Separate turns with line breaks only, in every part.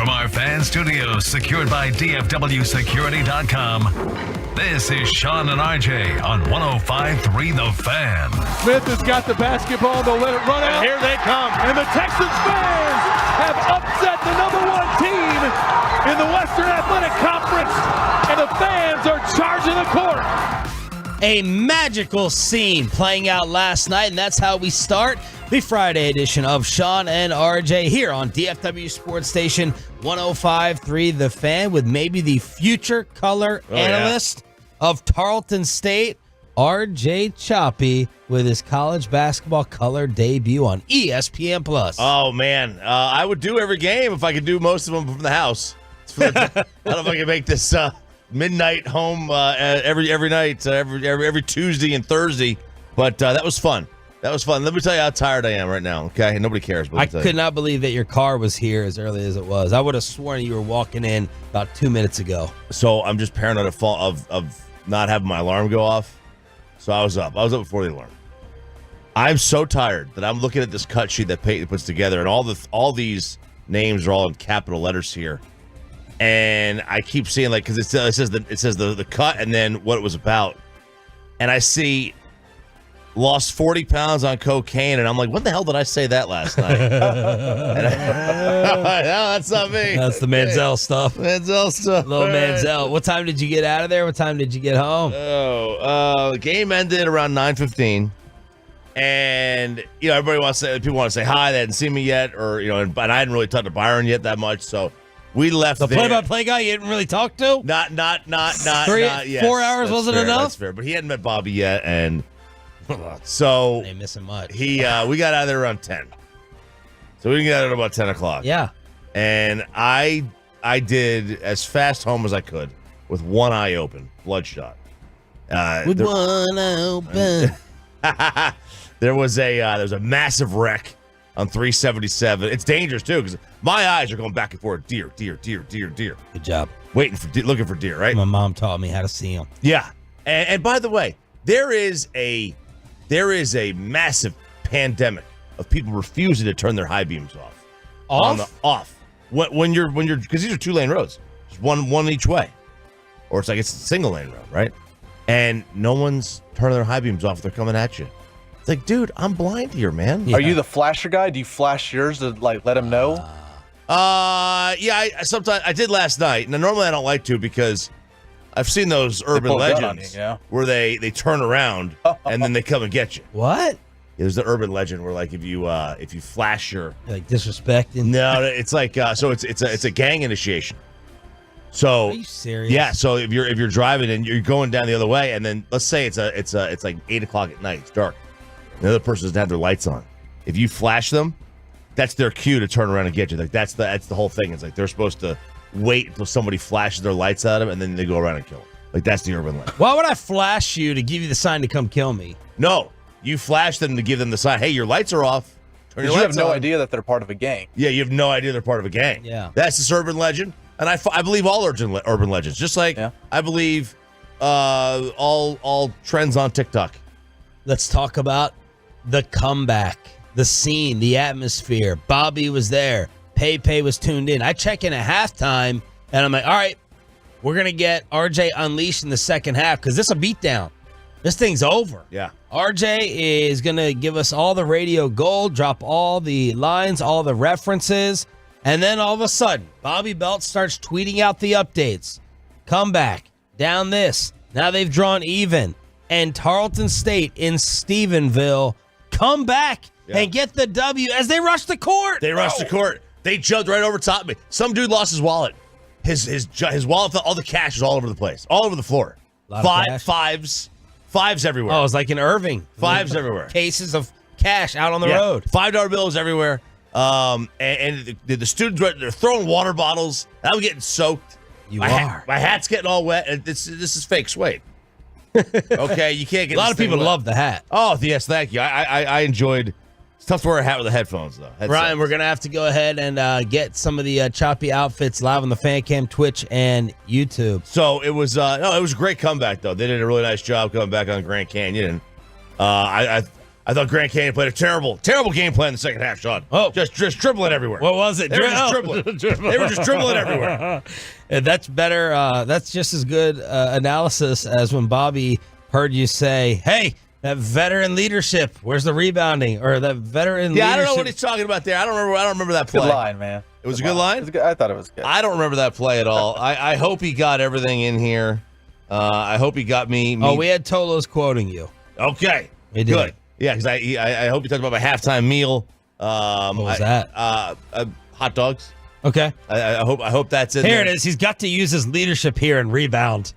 From our fan studios, secured by DFWsecurity.com, this is Sean and RJ on 105.3 The Fan.
Smith has got the basketball. They'll let it run out.
And here they come.
And the Texas fans have upset the number one team in the Western Athletic Conference. And the fans are charging the court.
A magical scene playing out last night, and that's how we start the Friday edition of Sean and RJ here on DFW Sports Station 105.3 The Fan, with maybe the future color analyst of Tarleton State, RJ Choppy, with his college basketball color debut on ESPN+.
Oh, man. I would do every game if I could do most of them from the house. I don't know if I can make this midnight home every night, every Tuesday and Thursday. But that was fun. That was fun. Let me tell you how tired I am right now, okay? Nobody cares. But
I could not believe that your car was here as early as it was. I would have sworn you were walking in about 2 minutes ago.
So I'm just paranoid of not having my alarm go off. So I was up. I was up before the alarm. I'm so tired that I'm looking at this cut sheet that Peyton puts together, and all these names are all in capital letters here. And I keep seeing, like, because it says the cut and then what it was about. And I see lost 40 pounds on cocaine, and I'm like, what the hell did I say that last night? No, that's not me.
That's the Manziel stuff.
Manziel stuff.
Little Manziel. What time did you get out of there? What time did you get home?
The game ended around 9:15. And, you know, people want to say hi. They hadn't seen me yet, or, you know, and I hadn't really talked to Byron yet that much, so we left
the
there.
play-by-play guy you didn't really talk to?
Not
4
That's
hours wasn't
fair,
enough?
That's fair, but he hadn't met Bobby yet, and so
ain't missing much.
we got out of there around 10. So we didn't get out at about 10 o'clock.
Yeah.
And I did as fast home as I could with one eye open, bloodshot.
With one eye open.
There was a massive wreck on 377. It's dangerous too because my eyes are going back and forth. Deer.
Good job.
Looking for deer, right?
My mom taught me how to see them.
Yeah. And by the way, there is a massive pandemic of people refusing to turn their high beams off. Off. When you're because these are 2-lane roads, just one each way, or it's a single lane road, right? And no one's turning their high beams off. They're coming at you. It's like, dude, I'm blind here, man.
Yeah. Are you the flasher guy? Do you flash yours to let them know?
Yeah. Sometimes I did last night. Now normally I don't like to because I've seen those urban legends where they turn around and then they come and get you.
What?
Yeah, there's the urban legend where, like, if you flash your
disrespecting.
No, it's like so it's a gang initiation. So
are you serious?
Yeah. So if you're driving and you're going down the other way, and then let's say it's like 8 o'clock at night, it's dark. The other person doesn't have their lights on. If you flash them, that's their cue to turn around and get you. Like that's the whole thing. It's like they're supposed to wait until somebody flashes their lights at them, and then they go around and kill them. Like, that's the urban legend.
Why would I flash you to give you the sign to come kill me?
No, you flash them to give them the sign. Hey, your lights are off.
You have no idea that they're part of a gang.
Yeah, you have no idea they're part of a gang.
Yeah.
That's this urban legend, and I believe all urban legends. Just like I believe all trends on TikTok.
Let's talk about the comeback, the scene, the atmosphere. Bobby was there. Pei was tuned in. I check in at halftime, and I'm like, all right, we're going to get RJ unleashed in the second half because this is a beatdown. This thing's over.
Yeah.
RJ is going to give us all the radio gold, drop all the lines, all the references, and then all of a sudden, Bobby Belt starts tweeting out the updates. Comeback, down this. Now they've drawn even. And Tarleton State in Stephenville come back and get the W as they rush the court.
They rushed the court. They jumped right over top of me. Some dude lost his wallet. His wallet, all the cash was all over the place, all over the floor. Fives everywhere.
Oh, it's like in Irving.
Fives everywhere.
Cases of cash out on the road.
$5 bills everywhere. And the students they're throwing water bottles. I'm getting soaked. My hat's getting all wet. And this is fake suede. Okay, you can't get
a lot of people love the hat.
Oh yes, thank you. I enjoyed. It's tough to wear a hat with the headphones though.
Ryan, we're gonna have to go ahead and get some of the choppy outfits live on the Fan Cam, Twitch, and YouTube.
So it was it was a great comeback though. They did a really nice job coming back on Grand Canyon. And I I thought Grand Canyon played a terrible game plan in the second half, Sean.
Oh.
Just dribbling everywhere.
What was it?
They were just dribbling. They were just dribbling everywhere.
And that's better. That's just as good analysis as when Bobby heard you say, "Hey, that veteran leadership. Where's the rebounding?" Or that veteran.
Yeah,
leadership.
I don't know what he's talking about there. I don't remember that play.
Good line, man.
It was a good line?
I thought it was good.
I don't remember that play at all. I hope he got everything in here. I hope he got me.
Oh, we had Tolos quoting you.
Okay.
We did.
Good. Yeah, because I hope you talked about my halftime meal.
What was that?
Hot dogs.
Okay.
I hope that's in there.
Here it is. He's got to use his leadership here and rebound.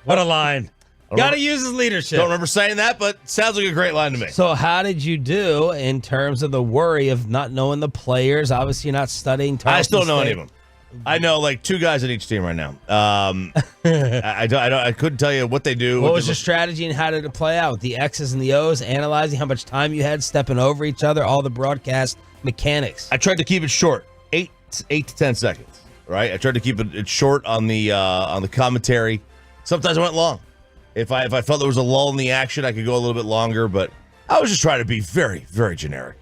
What a line. Got to use his leadership.
Don't remember saying that, but sounds like a great line to me.
So how did you do in terms of the worry of not knowing the players? Obviously, you're not studying.
I still don't know any of them. I know like 2 guys on each team right now. I couldn't tell you what they do.
What was your strategy and how did it play out with the X's and the O's, analyzing how much time you had, stepping over each other, all the broadcast mechanics?
I tried to keep it short, 8 to 10 seconds. Right. I tried to keep it short on the commentary. Sometimes I went long. If I felt there was a lull in the action, I could go a little bit longer. But I was just trying to be very, very generic.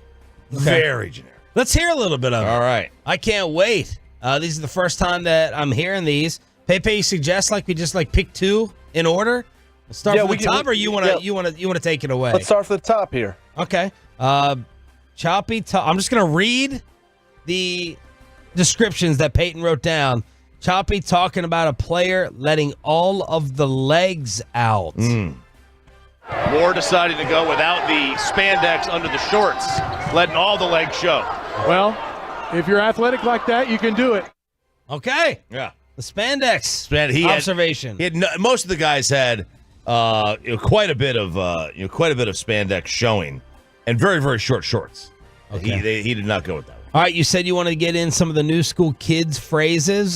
Okay. Very generic.
Let's hear a little bit of it.
All right.
I can't wait. These are the first time that I'm hearing these. Pepe, you suggest like we just like pick 2 in order? Start from the top, or you want to take it away?
Let's start from the top here.
Okay. Choppy. I'm just gonna read the descriptions that Peyton wrote down. Choppy talking about a player letting all of the legs out.
Moore decided to go without the spandex under the shorts, letting all the legs show.
Well, if you're athletic like that, you can do it.
Okay.
Yeah.
The spandex observation.
Most of the guys had quite a bit of spandex showing, and very, very short shorts.
Okay.
He did not go with that.
All right, you said you wanted to get in some of the new school kids phrases.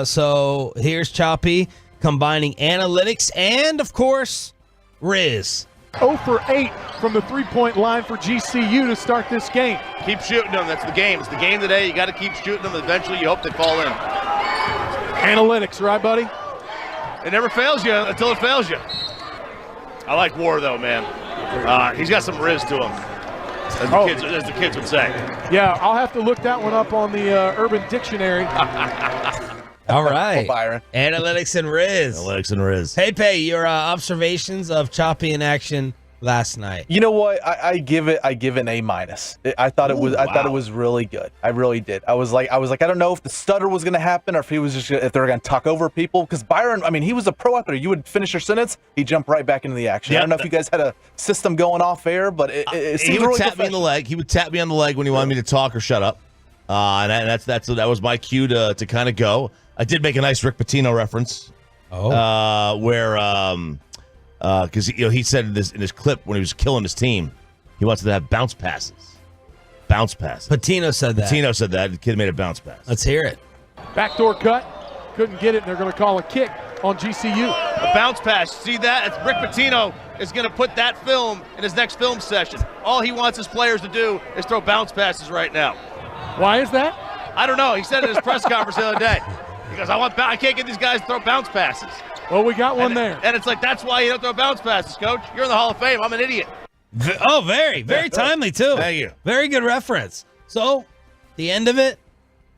So here's Choppy combining analytics and, of course, Riz.
0 for 8 from the three-point line for GCU to start this game.
Keep shooting them. That's the game. It's the game today. You got to keep shooting them. Eventually, you hope they fall in.
Analytics, right, buddy?
It never fails you until it fails you. I like War, though, man. He's got some riz to him, as the kids would say.
Yeah, I'll have to look that one up on the Urban Dictionary.
All right.
Byron.
Analytics and Riz.
Analytics and Riz.
Pepe, your observations of Choppy in action last night.
You know what? I give it an A-. I thought it was really good. I really did. I was like, I don't know if the stutter was going to happen or if if they were going to talk over people. Because Byron, I mean, he was a pro out there. You would finish your sentence, he'd jump right back into the action.
Yep.
I don't know if you guys had a system going off air, but it seemed
he would
really
tap me in the leg. He would tap me on the leg when he wanted me to talk or shut up. And that was my cue to kind of go. I did make a nice Rick Pitino reference. Where because he said in his clip when he was killing his team, he wants to have bounce passes. Bounce passes.
Patino said that.
Patino said that. The kid made a bounce pass.
Let's hear it.
Backdoor cut. Couldn't get it, and they're going to call a kick on GCU.
A bounce pass. See that? It's Rick Pitino is going to put that film in his next film session. All he wants his players to do is throw bounce passes right now.
Why is that?
I don't know. He said it in his press conference the other day. He goes, I can't get these guys to throw bounce passes.
Well, we got one there.
And it's like, that's why you don't throw bounce passes, Coach. You're in the Hall of Fame. I'm an idiot.
Oh, very, very timely, too.
Thank you.
Very good reference. So, the end of it,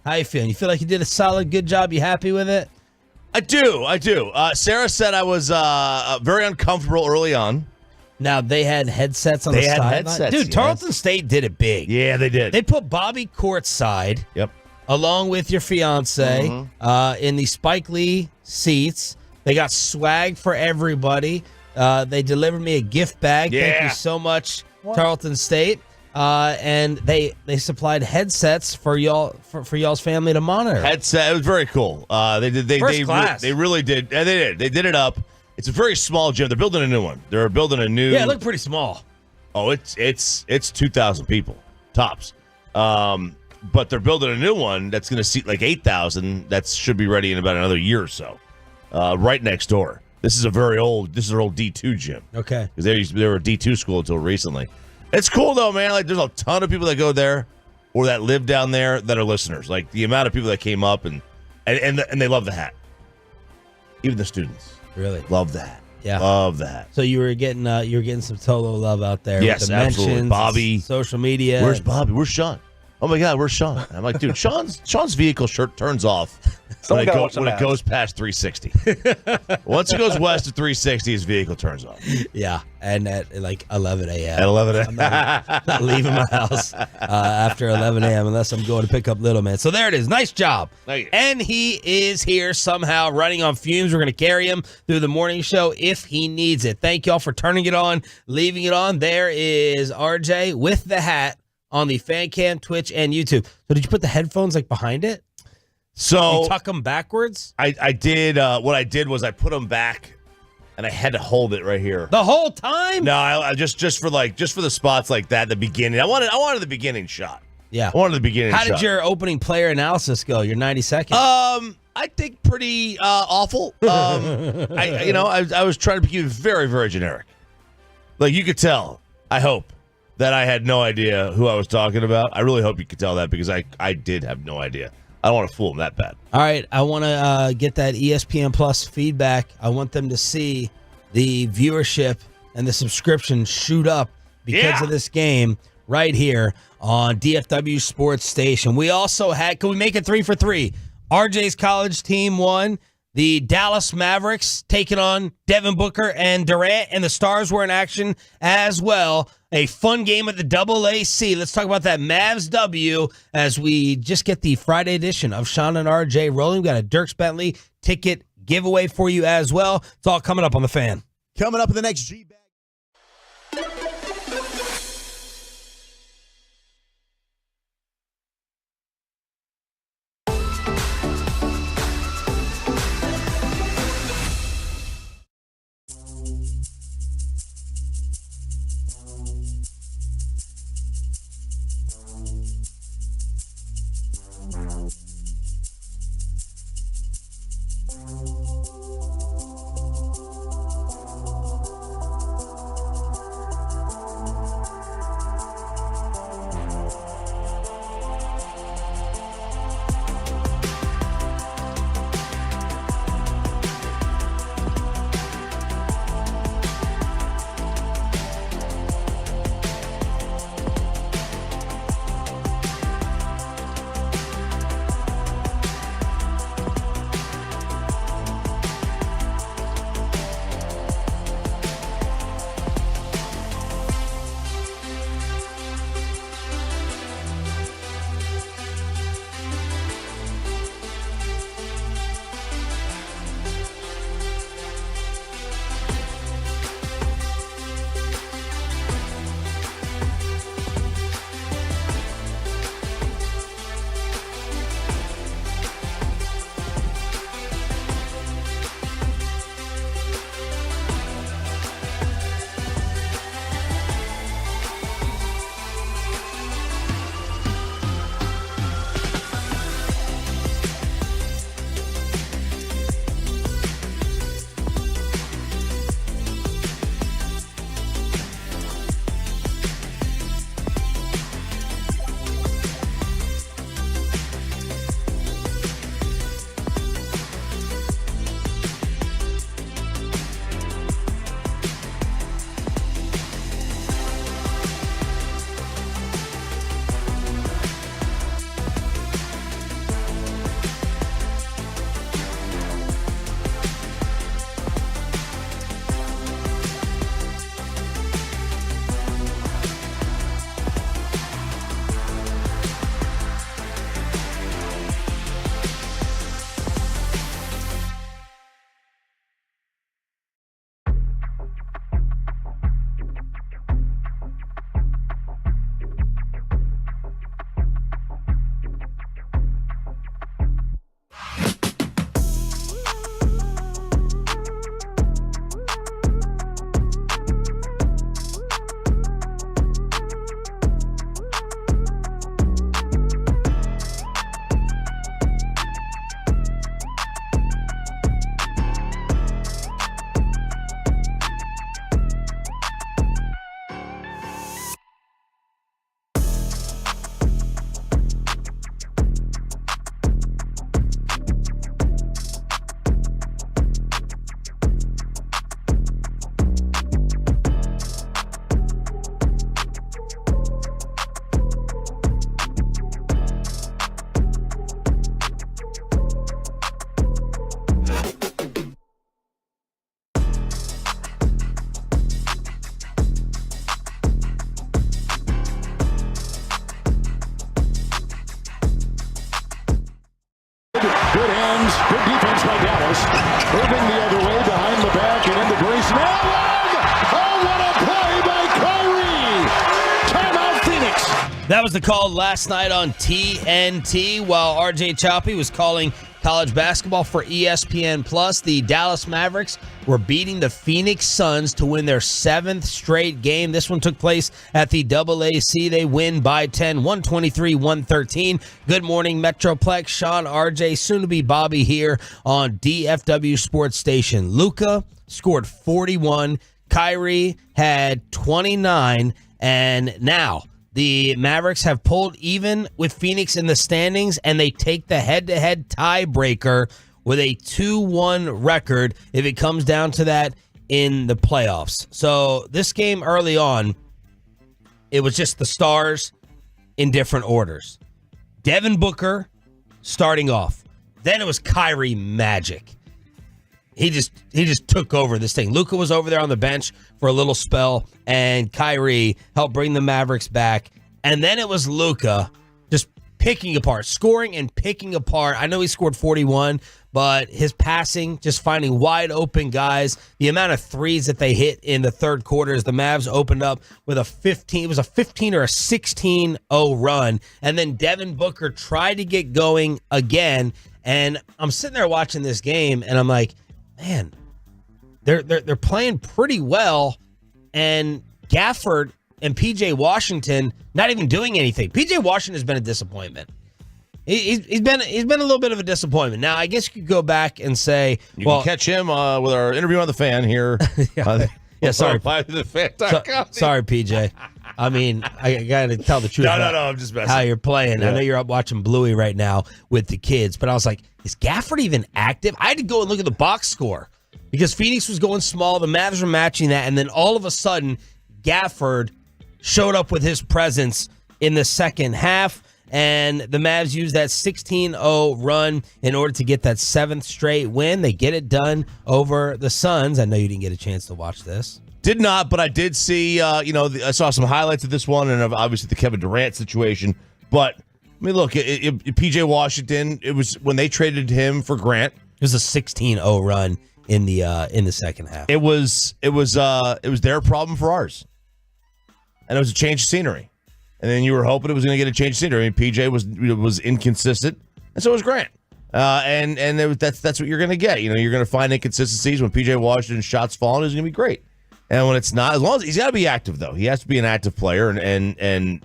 how you feeling? You feel like you did a solid, good job? You happy with it?
I do. Sarah said I was very uncomfortable early on.
Now, they had headsets on the sideline.
They had headsets.
Dude,
yes.
Tarleton State did it big.
Yeah, they did.
They put Bobby courtside.
Yep.
Along with your fiance in the Spike Lee seats. They got swag for everybody. They delivered me a gift bag.
Yeah.
Thank you so much, Tarleton State. And they supplied headsets for y'all for y'all's family to monitor.
Headset. It was very cool. First
class.
They really did. They did. They did it up. It's a very small gym. They're building a new one. They're building a new.
Yeah, it looked pretty small.
Oh, it's 2,000 people tops. But they're building a new one that's going to seat like 8,000. That should be ready in about another year or so. Right next door. This is their old D2 gym.
Okay.
Because they were a D2 school until recently. It's cool though, man. Like there's a ton of people that go there or that live down there that are listeners. Like the amount of people that came up and they love the hat. Even the students
really
love the hat.
Yeah.
Love the hat.
So you were getting some Tolo love out there.
Yes,
with the
absolutely.
mentions,
Bobby.
social media.
Where's Bobby? Where's Sean? Oh my God, where's Sean? I'm like, dude, Sean's vehicle shirt turns off when it goes past 360. Once it goes west of 360, his vehicle turns off.
Yeah, and at like 11 a.m.
At 11 a.m.
I'm not leaving my house after 11 a.m. unless I'm going to pick up Little Man. So there it is. Nice job.
Thank you.
And he is here somehow running on fumes. We're going to carry him through the morning show if he needs it. Thank y'all for turning it on, leaving it on. There is RJ with the hat on the fan cam, Twitch, and YouTube. So did you put the headphones like behind it?
So
you tuck them backwards?
I did. What I did was I put them back, and I had to hold it right here.
The whole time?
No, I just for the spots like that. The beginning. I wanted the beginning shot.
Yeah.
I wanted the beginning.
How
shot.
did your opening player analysis go? Your 90 seconds?
I think pretty awful. I was trying to be very, very generic. Like you could tell. I hope that I had no idea who I was talking about. I really hope you could tell that because I did have no idea. I don't want to fool them that bad.
All right, I want to get that ESPN Plus feedback. I want them to see the viewership and the subscription shoot up because of this game right here on DFW Sports Station. We also had, can we make it 3 for 3? RJ's college team won. The Dallas Mavericks taking on Devin Booker and Durant, and the Stars were in action as well. A fun game at the AAC. Let's talk about that Mavs W as we just get the Friday edition of Sean and RJ rolling. We got a Dirks Bentley ticket giveaway for you as well. It's all coming up on the Fan.
Coming up in the next G-Bag.
Oh, what a play by Kyrie! Timeout, Phoenix.
That was the call last night on TNT while RJ Choppy was calling college basketball for ESPN+. The Dallas Mavericks were beating the Phoenix Suns to win their 7th straight game. This one took place at the AAC. They win by 10, 123-113. Good morning, Metroplex. Sean, RJ, soon to be Bobby here on DFW Sports Station. Luka scored 41. Kyrie had 29. And now the Mavericks have pulled even with Phoenix in the standings, and they take the head-to-head tiebreaker with a 2-1 record if it comes down to that in the playoffs. So this game early on, it was just the stars in different orders. Devin Booker starting off. Then it was Kyrie Magic. He just took over this thing. Luka was over there on the bench for a little spell, and Kyrie helped bring the Mavericks back. And then it was Luka just picking apart, scoring and picking apart. I know he scored 41, but his passing, just finding wide open guys, the amount of threes that they hit in the third quarter as the Mavs opened up with a 15 or a 16-0 run. And then Devin Booker tried to get going again. And I'm sitting there watching this game, and I'm like, man, they're playing pretty well, and Gafford and PJ Washington not even doing anything. PJ Washington has been a disappointment. He's been a little bit of a disappointment. Now I guess you could go back and say,
you can catch him with our interview on the Fan here.
Sorry,
Fan.com.
Sorry, PJ. I mean, I got to tell the truth.
No, I'm just messing.
How you're playing.
Yeah.
I know you're up watching Bluey right now with the kids, but I was like, is Gafford even active? I had to go and look at the box score because Phoenix was going small. The Mavs were matching that, and then all of a sudden, Gafford showed up with his presence in the second half, and the Mavs used that 16-0 run in order to get that 7th straight win. They get it done over the Suns. I know you didn't get a chance to watch this.
Did not, but I did see, I saw some highlights of this one and obviously the Kevin Durant situation. But, I mean, look, PJ Washington, it was when they traded him for Grant.
It was a 16-0 run in the second half.
It was their problem for ours. And it was a change of scenery. And then you were hoping it was going to get a change of scenery. I mean, PJ was inconsistent, and so was Grant. That's what you're going to get. You know, you're going to find inconsistencies when PJ Washington's shots falling. It's going to be great. And when it's not, as long as he's got to be active, though. He has to be an active player, and same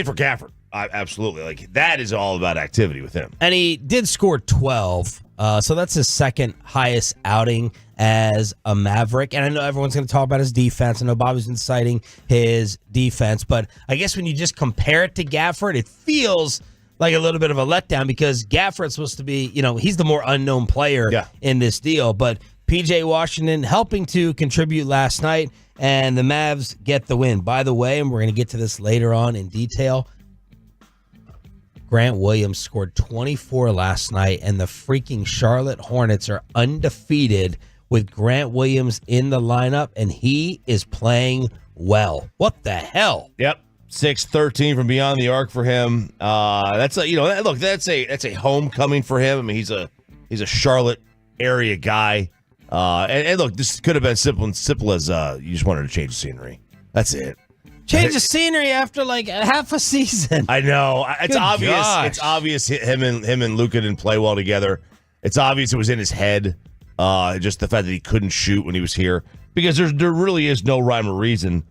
for Gafford. Absolutely. Like, that is all about activity with him.
And he did score 12, so that's his second highest outing as a Maverick. And I know everyone's going to talk about his defense. I know Bobby's been citing his defense, but I guess when you just compare it to Gafford, it feels like a little bit of a letdown because Gafford's supposed to be, he's the more unknown player in this deal. But PJ Washington helping to contribute last night, and the Mavs get the win. By the way, and we're going to get to this later on in detail, Grant Williams scored 24 last night, and the freaking Charlotte Hornets are undefeated with Grant Williams in the lineup, and he is playing well. What the hell?
Yep. 6-13 from beyond the arc for him. That's a homecoming for him. I mean, he's a Charlotte area guy. And look, this could have been simple as you just wanted to change the scenery. That's it.
Change the scenery after like half a season.
I know. It's
Good
obvious.
gosh.
It's obvious him and Luka didn't play well together. It's obvious it was in his head. Just the fact that he couldn't shoot when he was here, because there really is no rhyme or reason.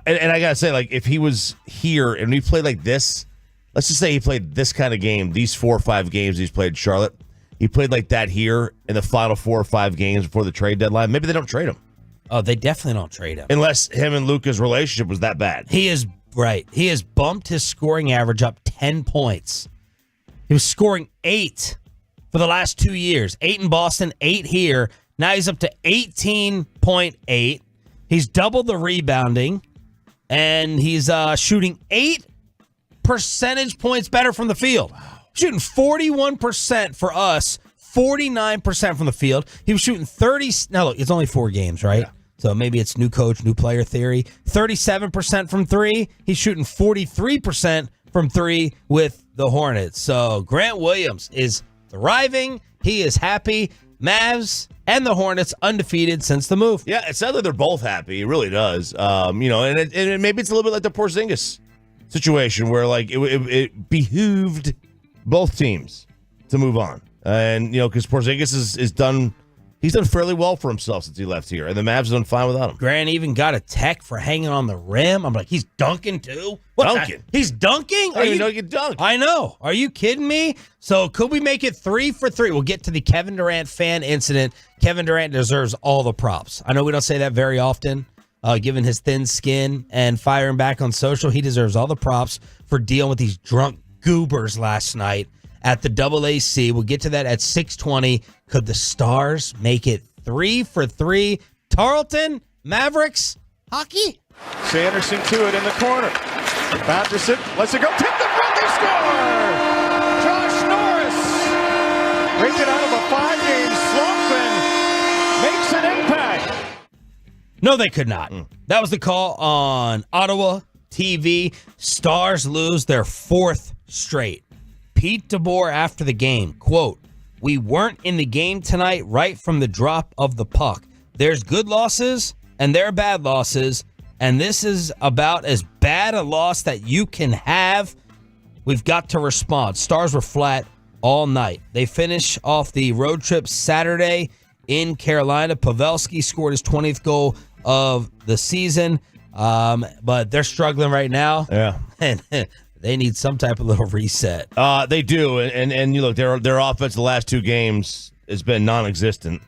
And I gotta say, like, if he was here and we played like this, let's just say he played this kind of game, these 4 or 5 games he's played in Charlotte, he played like that here in the final 4 or 5 games before the trade deadline, maybe they don't trade him.
Oh, they definitely don't trade him.
Unless him and Luka's relationship was that bad.
He is right. He has bumped his scoring average up 10 points. He was scoring 8 for the last 2 years. 8 in Boston, 8 here. Now he's up to 18.8. He's doubled the rebounding, and he's shooting 8 percentage points better from the field. Shooting 41% for us, 49% from the field. He was shooting 30. Now, look, it's only 4 games, right? Yeah. So maybe it's new coach, new player theory. 37% from 3. He's shooting 43% from 3 with the Hornets. So Grant Williams is thriving. He is happy. Mavs and the Hornets undefeated since the move.
Yeah, it sounds like they're both happy. It really does. And maybe it's a little bit like the Porzingis situation where like it behooved both teams to move on. And, because Porzingis is done. He's done fairly well for himself since he left here, and the Mavs have done fine without him.
Grant even got a tech for hanging on the rim. I'm like, he's dunking too? What's
Dunking?
That? He's dunking?
I didn't even know he could dunk.
I know. Are you kidding me? So could we make it 3 for 3? We'll get to the Kevin Durant fan incident. Kevin Durant deserves all the props. I know we don't say that very often, given his thin skin and firing back on social. He deserves all the props for dealing with these drunk goobers last night at the AAC. We'll get to that at 6:20. Could the Stars make it 3 for 3? Tarleton, Mavericks, hockey?
Sanderson to it in the corner. Matheson lets it go. Tip the front, they score! Josh Norris breaking out of a 5-game slump and makes an impact.
No, they could not. That was the call on Ottawa TV. Stars lose their 4th straight. Pete DeBoer after the game, quote, "We weren't in the game tonight right from the drop of the puck. There's good losses and there are bad losses, and this is about as bad a loss that you can have. We've got to respond." Stars were flat all night. They finish off the road trip Saturday in Carolina. Pavelski scored his 20th goal of the season, but they're struggling right now.
Yeah.
And they need some type of little reset.
They do, and you look, their offense the last 2 games has been non-existent.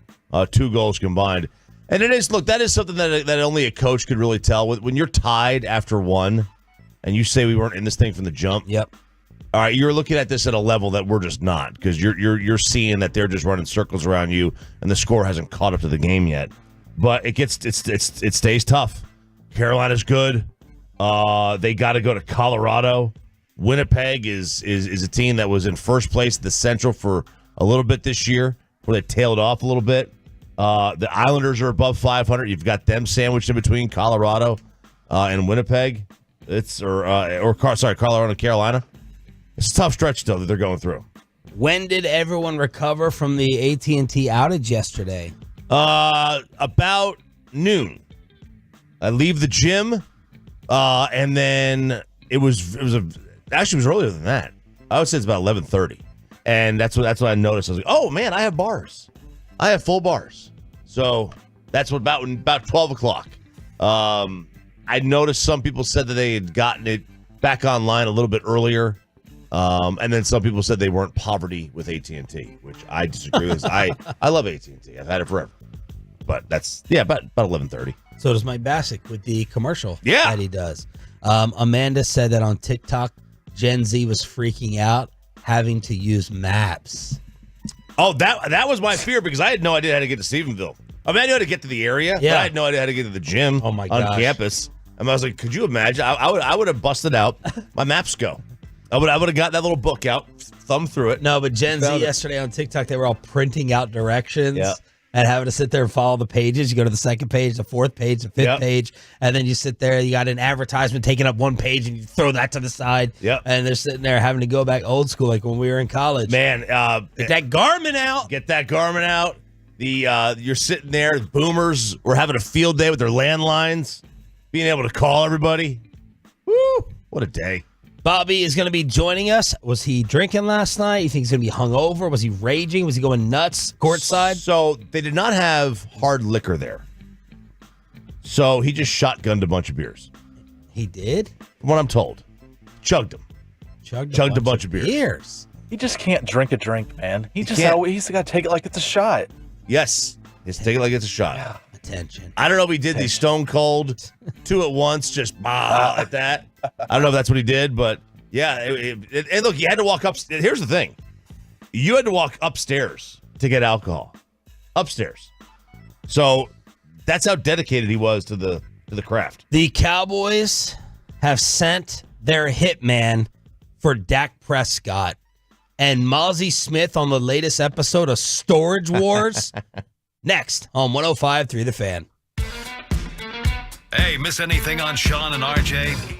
2 goals combined, and it is. Look, that is something that only a coach could really tell. When you're tied after 1, and you say we weren't in this thing from the jump.
Yep.
All right, you're looking at this at a level that we're just not, because you're seeing that they're just running circles around you, and the score hasn't caught up to the game yet. But it stays tough. Carolina's good. They got to go to Colorado. Winnipeg is a team that was in first place at the Central for a little bit this year, where they tailed off a little bit. The Islanders are above 500. You've got them sandwiched in between Colorado and Winnipeg. Colorado and Carolina. It's a tough stretch, though, that they're going through.
When did everyone recover from the AT&T outage yesterday?
About noon. I leave the gym, and then it was earlier than that. I would say it's about 11:30, and that's what I noticed. I was like, oh man, I have bars. I have full bars. So that's what about 12 o'clock. I noticed some people said that they had gotten it back online a little bit earlier. And then some people said they weren't poverty with AT&T, which I disagree with. I love AT&T. I've had it forever. But that's, about 11:30.
So does Mike Bassick with the commercial
Yeah.
that he does. Amanda said that on TikTok, Gen Z was freaking out having to use maps.
Oh, that was my fear, because I had no idea how to get to Stephenville. I mean, I knew how to get to the area, but I had no idea how to get to the gym on campus. And I was like, could you imagine? I would have busted out my Maps Go. I would have got that little book out, thumbed through it.
No, but Gen Z yesterday on TikTok, they were all printing out directions and having to sit there and follow the pages. You go to the 2nd page, the 4th page, the 5th page, and then you sit there. You got an advertisement taking up 1 page, and you throw that to the side.
Yep.
And they're sitting there having to go back old school, like when we were in college.
Man,
get that Garmin out.
Get that Garmin out. You're sitting there. The boomers were having a field day with their landlines, being able to call everybody. Woo! What a day.
Bobby is going to be joining us. Was he drinking last night? You think he's going to be hungover? Was he raging? Was he going nuts courtside?
So they did not have hard liquor there. So he just shotgunned a bunch of beers.
He did?
From what I'm told. Chugged them. Chugged a bunch of beers.
He just can't drink a drink, man. He's got to take it like it's a shot.
Yes. He's take it like it's a shot.
Yeah.
Attention.
I don't know if he did the Stone Cold 2 at once, just like that. I don't know if that's what he did, but yeah. And look, you had to walk up. Here's the thing. You had to walk upstairs to get alcohol. Upstairs. So that's how dedicated he was to the craft.
The Cowboys have sent their hitman for Dak Prescott, and Mozzie Smith on the latest episode of Storage Wars. Next on 105.3 The Fan.
Hey, miss anything on Sean and RJ?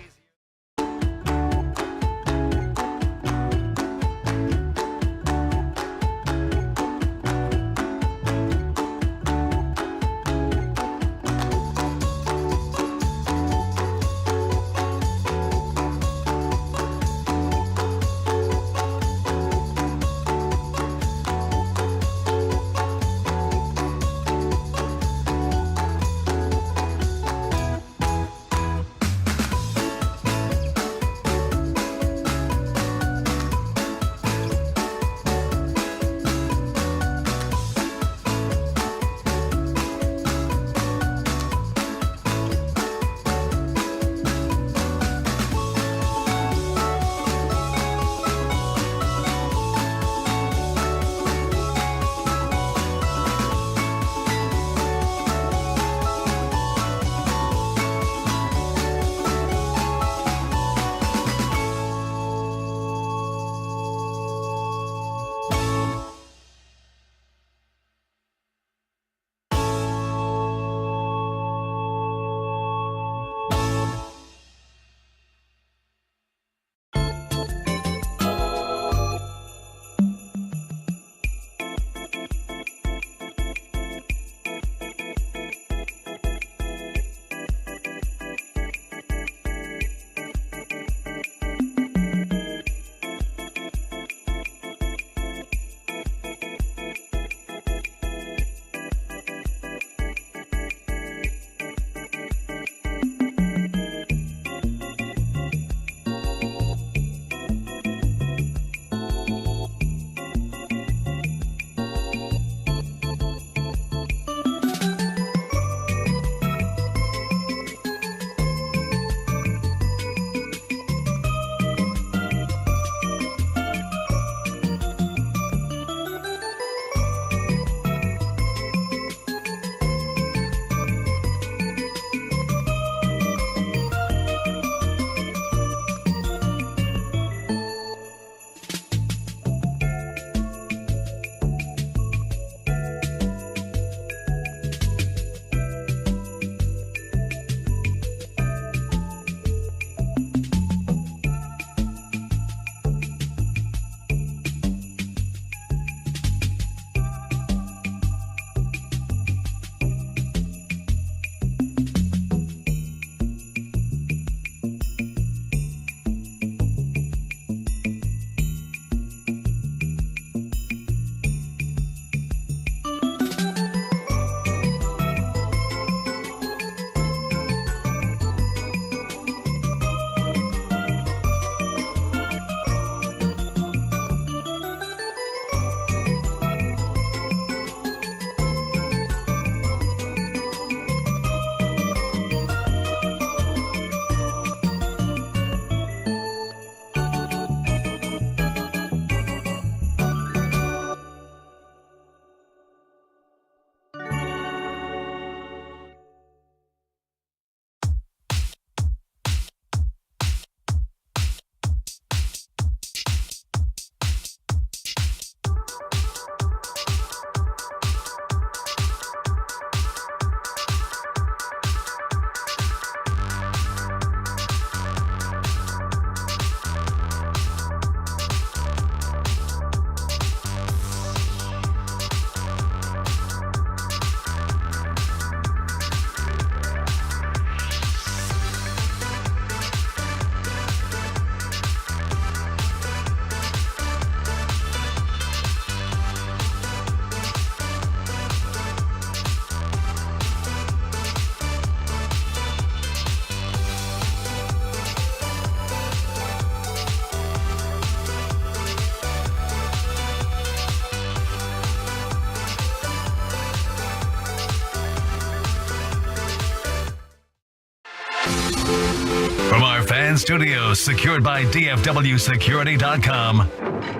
From our fan studios secured by DFWsecurity.com,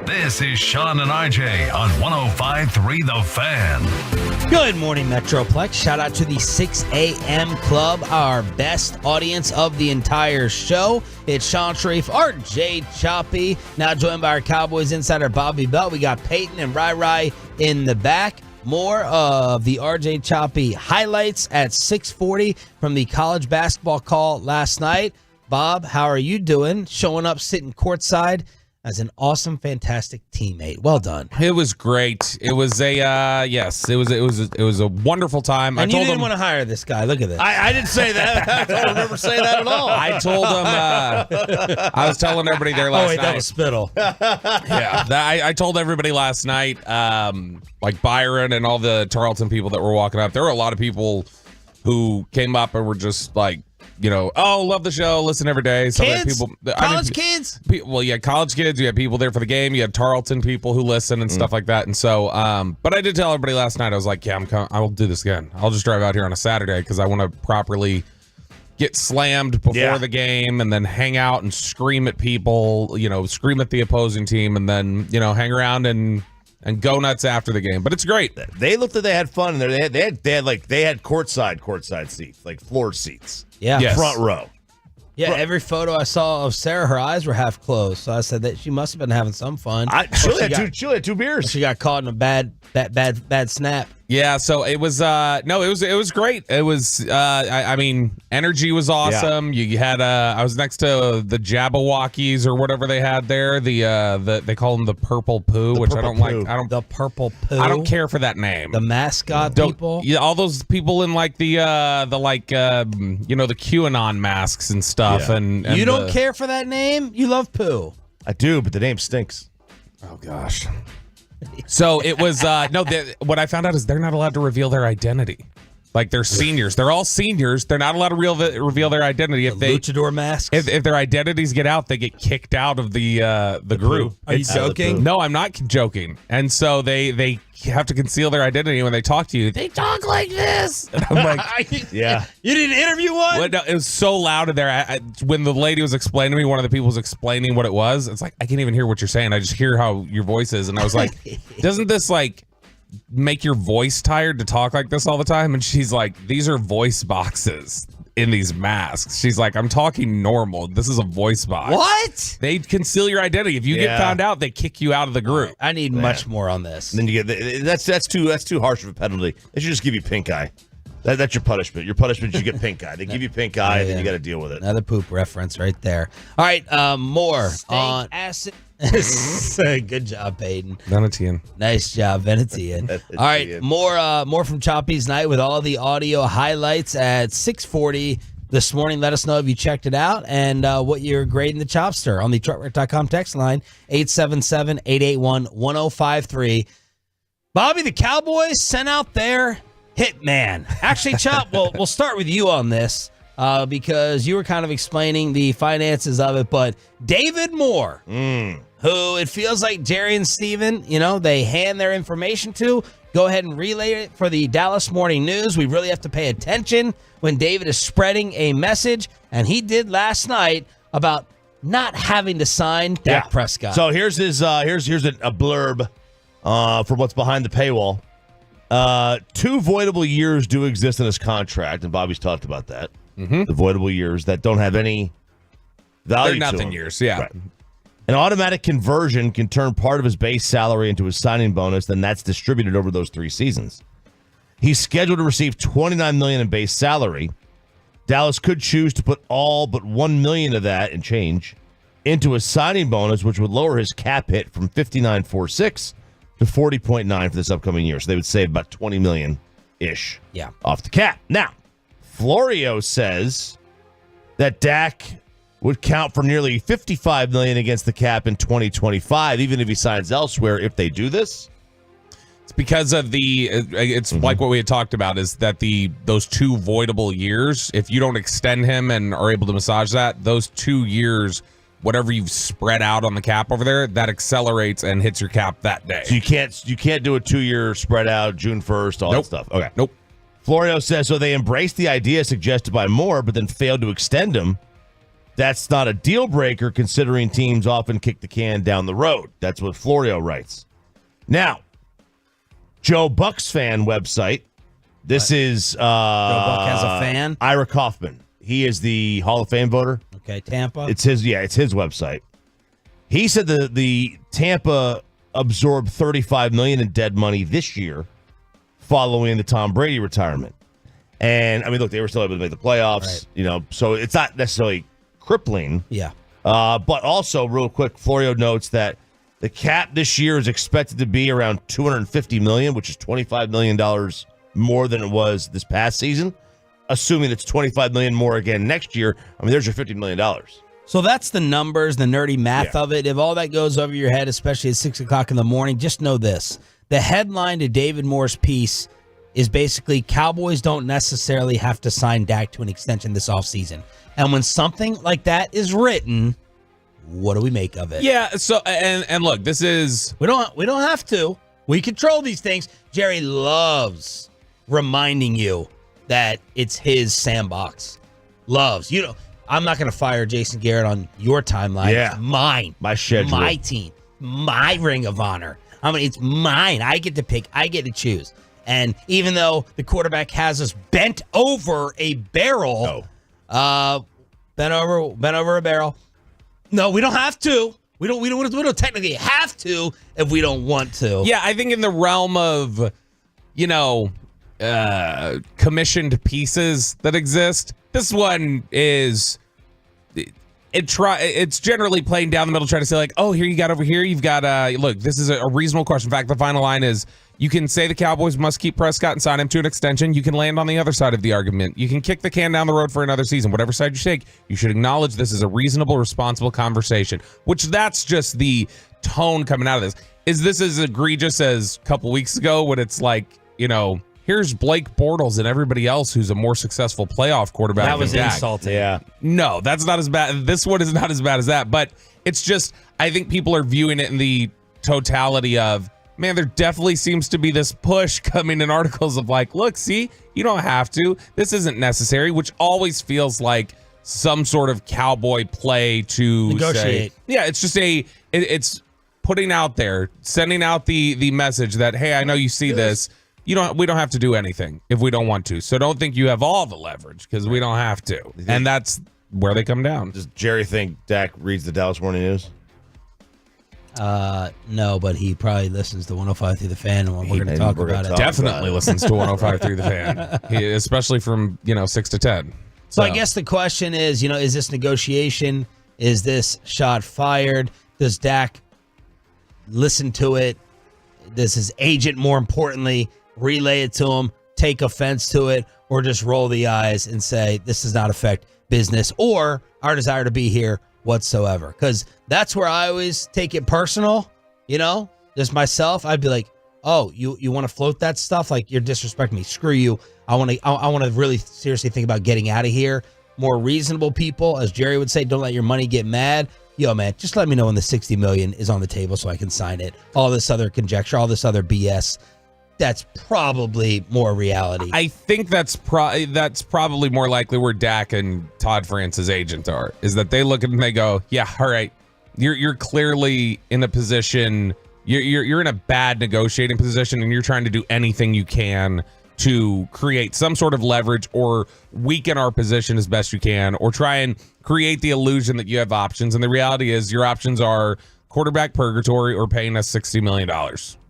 this is Sean and RJ on 105.3 The Fan.
Good morning, Metroplex. Shout out to the 6 a.m. Club, our best audience of the entire show. It's Sean Sharif, RJ Choppy, now joined by our Cowboys insider Bobby Bell. We got Peyton and Rai in the back. More of the RJ Choppy highlights at 6:40 from the college basketball call last night. Bob, how are you doing? Showing up, sitting courtside as an awesome, fantastic teammate. Well done.
It was great. It was a yes. It was a wonderful time.
And
I told
you didn't
him
want to hire this guy. Look at this.
I didn't say that. I don't remember saying that at all.
I told him. I was telling everybody there last night.
That was spittle.
Yeah, I told everybody last night. Like Byron and all the Tarleton people that were walking up. There were a lot of people who came up and were just like, oh, love the show, listen every day. Some
Kids? College kids?
Well, yeah, college kids. You had people there for the game. You had Tarleton people who listen and stuff like that. And so, but I did tell everybody last night, I was like, yeah, I will do this again. I'll just drive out here on a Saturday because I want to properly get slammed before the game and then hang out and scream at people, scream at the opposing team and then, hang around and go nuts after the game. But it's great.
They looked like they had fun in there. They had courtside seats, like floor seats.
Yeah.
Yes.
Front row.
Yeah, every photo I saw of Sarah, her eyes were half closed. So I said that she must have been having some fun.
She had two beers.
She got caught in a bad snap.
Yeah, so it was it was great. It was I mean, energy was awesome. Yeah. You had I was next to the Jabberwockies or whatever they had there. The they call them the Purple Poo, which I don't like.
The Purple Poo.
I don't care for that name.
The mascot people.
Yeah, all those people in like the QAnon masks and stuff. Yeah. And
you don't care for that name? You love poo.
I do, but the name stinks.
Oh gosh. So it was what I found out is they're not allowed to reveal their identity. Like they're seniors. They're all seniors. They're not allowed to reveal their identity. If they
luchador masks.
If their identities get out, they get kicked out of the group.
Are you joking?
No, I'm not joking. And so they have to conceal their identity. When they talk to you, they talk like this. And I'm like,
yeah.
You didn't interview one?
Well, no, it was so loud in there. When the lady was explaining to me, one of the people was explaining what it was. It's like, I can't even hear what you're saying. I just hear how your voice is. And I was like, doesn't this make your voice tired to talk like this all the time? And she's like, these are voice boxes in these masks. She's like, I'm talking normal. This is a voice box.
What?
They conceal your identity. If you get found out, they kick you out of the group.
I need much more on this.
And then you get that's too harsh of a penalty. They should just give you pink eye. That's your punishment. Your punishment is you get pink eye. They give you pink eye, and then you got to deal with it.
Another poop reference right there. All right, more on acid. Good job, Peyton.
Venetian.
Nice job, Venetian. All right, more from Choppy's night with all the audio highlights at 6:40 this morning. Let us know if you checked it out and what you're grading the Chopster on the truckwreck.com text line 877-881-1053. Bobby, the Cowboys sent out their hitman. Actually, Chop, we'll start with you on this. Because you were kind of explaining the finances of it, but David Moore, who it feels like Jerry and Steven, they hand their information to, go ahead and relay it for the Dallas Morning News. We really have to pay attention when David is spreading a message, and he did last night about not having to sign Dak Prescott.
So here's his here's a blurb for what's behind the paywall. 2 voidable years do exist in his contract, and Bobby's talked about that. Mm-hmm. The voidable years that don't have any value.
They're nothing
to
years, yeah.
Right. An automatic conversion can turn part of his base salary into a signing bonus, then that's distributed over those 3 seasons. He's scheduled to receive $29 million in base salary. Dallas could choose to put all but $1 million of that and change into a signing bonus, which would lower his cap hit from $59.46 to $40.9 for this upcoming year. So they would save about $20 million-ish off the cap. Now, Florio says that Dak would count for nearly $55 million against the cap in 2025, even if he signs elsewhere. If they do this,
it's because of it's like what we had talked about, is that those 2 voidable years, if you don't extend him and are able to massage that, those 2 years, whatever you've spread out on the cap over there, that accelerates and hits your cap that day.
So you can't do a 2-year spread out June 1st, all that stuff. Okay.
Nope.
Florio says, so they embraced the idea suggested by Moore, but then failed to extend him. That's not a deal breaker considering teams often kick the can down the road. That's what Florio writes. Now, Joe Buck's fan website. This is
Joe Buck has a fan?
Ira Kaufman. He is the Hall of Fame voter.
Okay, Tampa.
It's his website. He said the Tampa absorbed $35 million in dead money this year following the Tom Brady retirement. And I mean, look, they were still able to make the playoffs, so it's not necessarily crippling.
Yeah.
But also, real quick, Florio notes that the cap this year is expected to be around $250 million, which is $25 million more than it was this past season. Assuming it's $25 million more again next year, I mean, there's your $50 million.
So that's the numbers, the nerdy math of it. If all that goes over your head, especially at 6 o'clock in the morning, just know this. The headline to David Moore's piece is basically Cowboys don't necessarily have to sign Dak to an extension this offseason. And when something like that is written, what do we make of it?
Yeah, so and look, this is
we don't have to. We control these things. Jerry loves reminding you that it's his sandbox. Loves. I'm not going to fire Jason Garrett on your timeline.
Yeah.
It's mine.
My schedule.
My team. My Ring of Honor. It's mine. I get to pick. I get to choose. And even though the quarterback has us bent over a barrel, bent over a barrel. No, we don't have to. We don't technically have to if we don't want to.
Yeah, I think in the realm of, commissioned pieces that exist, this one is it's generally playing down the middle, trying to say like, oh, here you got over here, you've got look, this is a reasonable question. In fact, the final line is, you can say the Cowboys must keep Prescott and sign him to an extension. You can land on the other side of the argument. You can kick the can down the road for another season. Whatever side you take, you should acknowledge this is a reasonable, responsible conversation, which that's just the tone coming out of this. Is this as egregious as a couple weeks ago when it's like, here's Blake Bortles and everybody else who's a more successful playoff quarterback.
That was
than Dak.
insulting.
Yeah.
No, that's not as bad. This one is not as bad as that, but it's just, I think people are viewing it in the totality of, man, there definitely seems to be this push coming in articles of like, look, see, you don't have to. This isn't necessary, which always feels like some sort of cowboy play to
negotiate.
Say, yeah, it's just it's putting out there, sending out the message that, hey, I know you see this. We don't have to do anything if we don't want to. So don't think you have all the leverage because we don't have to. And that's where they come down.
Does Jerry think Dak reads the Dallas Morning News?
No, but he probably listens to 105 through the fan when we're going to talk about it.
Definitely listens to 105 through the fan, especially from 6 to 10.
So I guess the question is, is this negotiation? Is this shot fired? Does Dak listen to it? Does his agent, more importantly, relay it to him, take offense to it, or just roll the eyes and say this does not affect business or our desire to be here whatsoever? Because that's where I always take it personal. Just myself, I'd be like, oh, you want to float that stuff? Like, you're disrespecting me. Screw you. I want to really seriously think about getting out of here. More reasonable people, as Jerry would say, don't let your money get mad. Yo, man, just let me know when the $60 million is on the table so I can sign it. All this other conjecture, all this other BS, that's probably more reality.
I think that's probably more likely where Dak and Todd France's agent are, is that they look at it and they go, yeah, all right, you're clearly in a position, you're in a bad negotiating position, and you're trying to do anything you can to create some sort of leverage or weaken our position as best you can, or try and create the illusion that you have options. And the reality is your options are quarterback purgatory or paying us $60 million.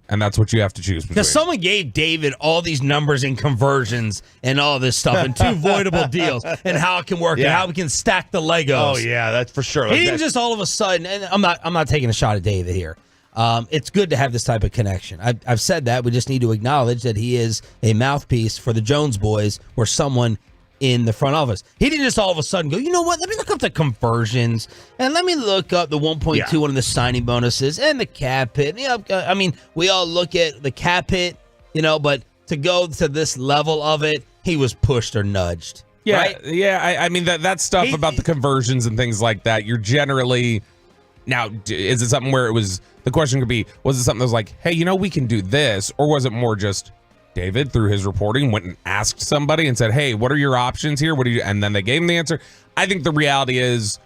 And that's what you have to choose between.
Because someone gave David all these numbers and conversions and all this stuff and two voidable deals and how it can work and how we can stack the Legos.
Oh, yeah, that's for sure.
He didn't just all of a sudden, and I'm not taking a shot at David here. It's good to have this type of connection. I've said that. We just need to acknowledge that he is a mouthpiece for the Jones boys or someone in the front office. He didn't just all of a sudden go, you know what, let me look up the conversions and let me look up the 1.2 one of the signing bonuses and the cap hit. We all look at the cap hit, but to go to this level of it, he was pushed or nudged.
Yeah,
right?
Yeah. I mean, that stuff about the conversions and things like that, you're generally... Now, is it something where the question could be, was it something that was like, hey, we can do this? Or was it more just, David, through his reporting, went and asked somebody and said, hey, what are your options here? What do you? And then they gave him the answer. I think the reality is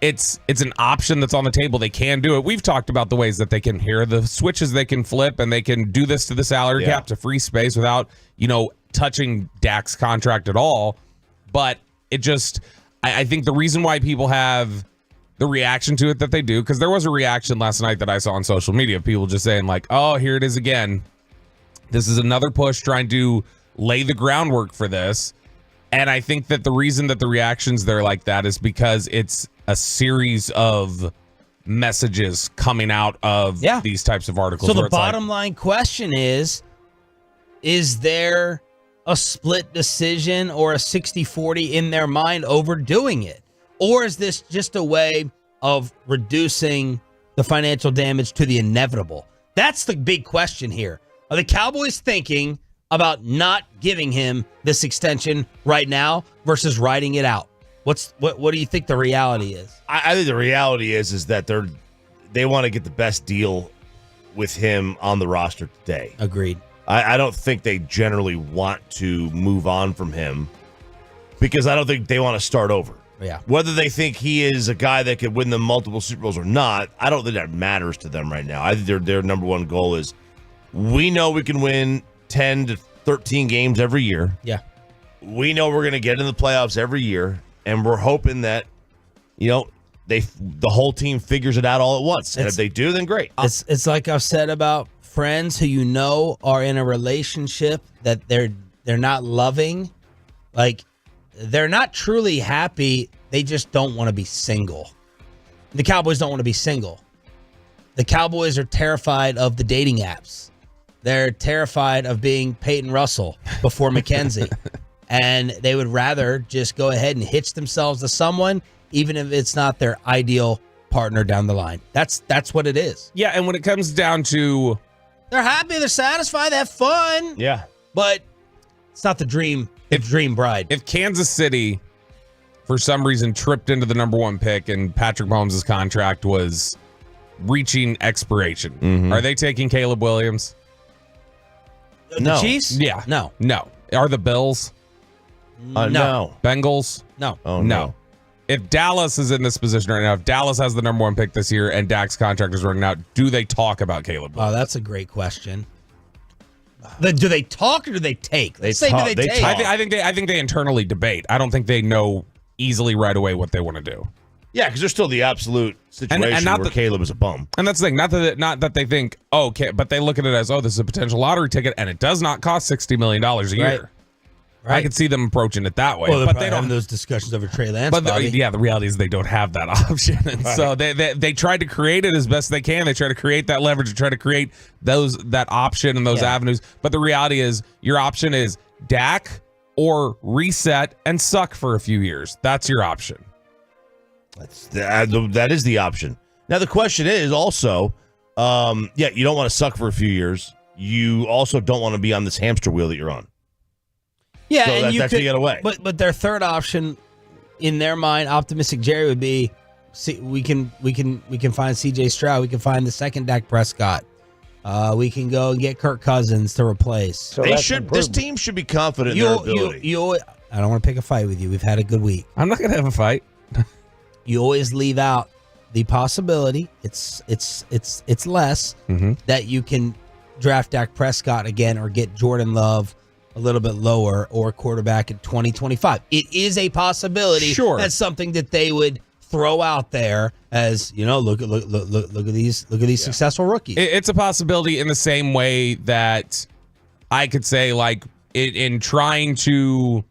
it's an option that's on the table. They can do it. We've talked about the ways that they can hear the switches they can flip, and they can do this to the salary cap to free space without, touching Dak's contract at all. But it just, I think the reason why people have the reaction to it that they do, because there was a reaction last night that I saw on social media of people just saying like, oh, here it is again. This is another push trying to lay the groundwork for this. And I think that the reason that the reactions there like that is because it's a series of messages coming out of these types of articles.
So the bottom line question is there a split decision or a 60-40 in their mind over doing it? Or is this just a way of reducing the financial damage to the inevitable? That's the big question here. Are the Cowboys thinking about not giving him this extension right now versus riding it out? What do you think the reality is?
I think the reality is that they want to get the best deal with him on the roster today.
Agreed.
I don't think they generally want to move on from him because I don't think they want to start over.
Yeah.
Whether they think he is a guy that could win them multiple Super Bowls or not, I don't think that matters to them right now. I think their number one goal is we know we can win 10 to 13 games every year.
Yeah.
We know we're going to get in the playoffs every year, and we're hoping that, the whole team figures it out all at once. And if they do, then great.
It's like I've said about friends who are in a relationship that they're not loving. Like, they're not truly happy. They just don't want to be single. The Cowboys don't want to be single. The Cowboys are terrified of the dating apps. They're terrified of being Peyton Russell before Mackenzie. And they would rather just go ahead and hitch themselves to someone, even if it's not their ideal partner down the line. That's what it is.
Yeah, and when it comes down to...
They're happy, they're satisfied, they have fun.
Yeah.
But it's not the dream bride.
If Kansas City, for some reason, tripped into the number one pick and Patrick Mahomes' contract was reaching expiration, are they taking Caleb Williams?
The Chiefs?
Yeah.
No.
Are the Bills?
No.
Bengals?
No.
Oh, no.
If Dallas is in this position right now, if Dallas has the number one pick this year and Dak's contract is running out, do they talk about Caleb Williams?
Oh, that's a great question. Do they talk or do they take?
They
Say,
talk.
do they take?
I think they internally debate. I don't think they know easily right away what they want to do.
Yeah, because there's still the absolute situation where Caleb is a bum.
And that's the thing. Not that they think, but they look at it as, this is a potential lottery ticket, and it does not cost $60 million a year. Right. I could see them approaching it that way.
Well,
but they don't
have those discussions over Trey Lance.
But the reality is they don't have that option. And so they tried to create it as best they can. They try to create that leverage, try to create that option and those avenues. But the reality is your option is Dak or reset and suck for a few years. That's your option.
That is the option. Now, the question is also, you don't want to suck for a few years. You also don't want to be on this hamster wheel that you're on.
Yeah,
so
and
that's to get away.
But their third option, in their mind, optimistic Jerry would be, we can find C.J. Stroud, we can find the second Dak Prescott, we can go and get Kirk Cousins to replace.
So this team should be confident in their ability.
I don't want to pick a fight with you. We've had a good week.
I'm not going to have a fight.
You always leave out the possibility. It's less that you can draft Dak Prescott again or get Jordan Love a little bit lower or quarterback in 2025. It is a possibility.
Sure.
That's something that they would throw out there as, look at these successful rookies.
It's a possibility in the same way that I could say, like, in trying to,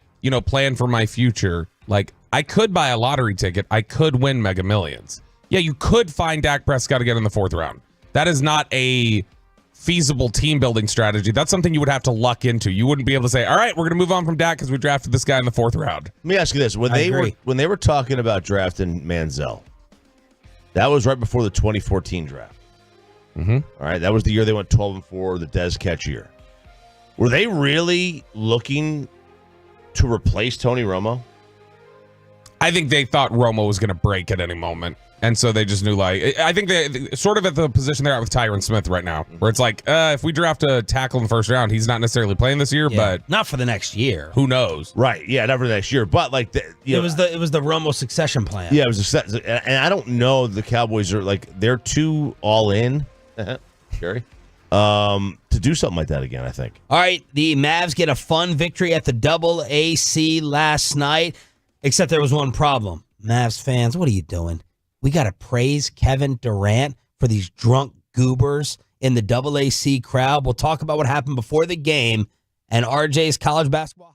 plan for my future, like, I could buy a lottery ticket. I could win Mega Millions. Yeah, you could find Dak Prescott again in the fourth round. That is not a feasible team building strategy. That's something you would have to luck into. You wouldn't be able to say, all right, we're going to move on from Dak because we drafted this guy in the fourth round.
Let me ask you this. When they were talking about drafting Manziel, that was right before the 2014 draft.
Mm-hmm.
All right, that was the year they went 12-4, the Dez catch year. Were they really looking to replace Tony Romo?
I think they thought Romo was going to break at any moment. And so they just knew, like, I think they sort of at the position they're at with Tyron Smith right now, where it's like, if we draft a tackle in the first round, he's not necessarily playing this year, but
not for the next year.
Who knows?
Right. Yeah, never next year. But like,
it was the Romo succession plan.
Yeah, it was and I don't know. The Cowboys are like they're too all in, Jerry, to do something like that again. I think.
All right, the Mavs get a fun victory at the Double AC last night, except there was one problem. Mavs fans, what are you doing? We got to praise Kevin Durant for these drunk goobers in the Double AC crowd. We'll talk about what happened before the game and RJ's college basketball.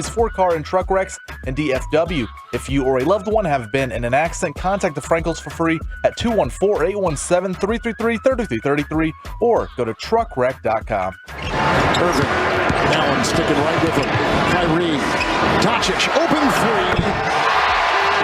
for car and truck wrecks and DFW. If you or a loved one have been in an accident, contact the Frankels for free at 214-817-333-3333 or go to truckwreck.com.
Irving, Allen sticking right with him. Kyrie, Doncic, open three.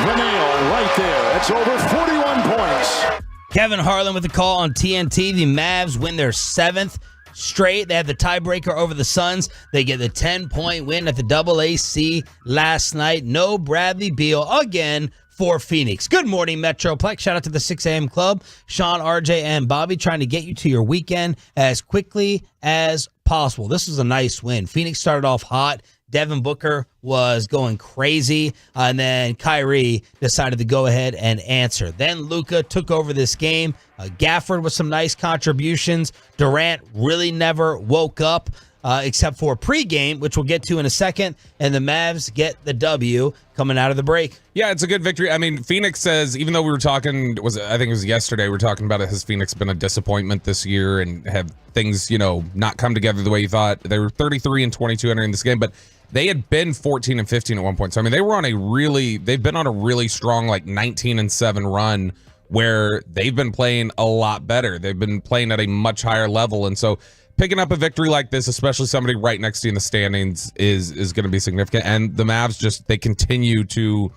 The nail right there. It's over 41 points.
Kevin Harlan with the call on TNT. The Mavs win their 7th straight. They had the tiebreaker over the Suns. They get the 10-point win at the AAC last night. No Bradley Beal again for Phoenix. Good morning, Metroplex. Shout out to the 6 a.m. club. Sean, RJ, and Bobby trying to get you to your weekend as quickly as possible. This was a nice win. Phoenix started off hot. Devin Booker was going crazy, and then Kyrie decided to go ahead and answer. Then Luka took over this game. Gafford with some nice contributions. Durant really never woke up except for pregame, which we'll get to in a second, and the Mavs get the W coming out of the break.
Yeah, it's a good victory. I mean, Phoenix says, even though we were talking, I think it was yesterday, we were talking about it, has Phoenix been a disappointment this year and have things, not come together the way you thought? They were 33-22 entering this game, but they had been 14-15 at one point. So, I mean, they've been on a really strong, 19-7 run where they've been playing a lot better. They've been playing at a much higher level. And so picking up a victory like this, especially somebody right next to you in the standings, is going to be significant. And the Mavs they continue to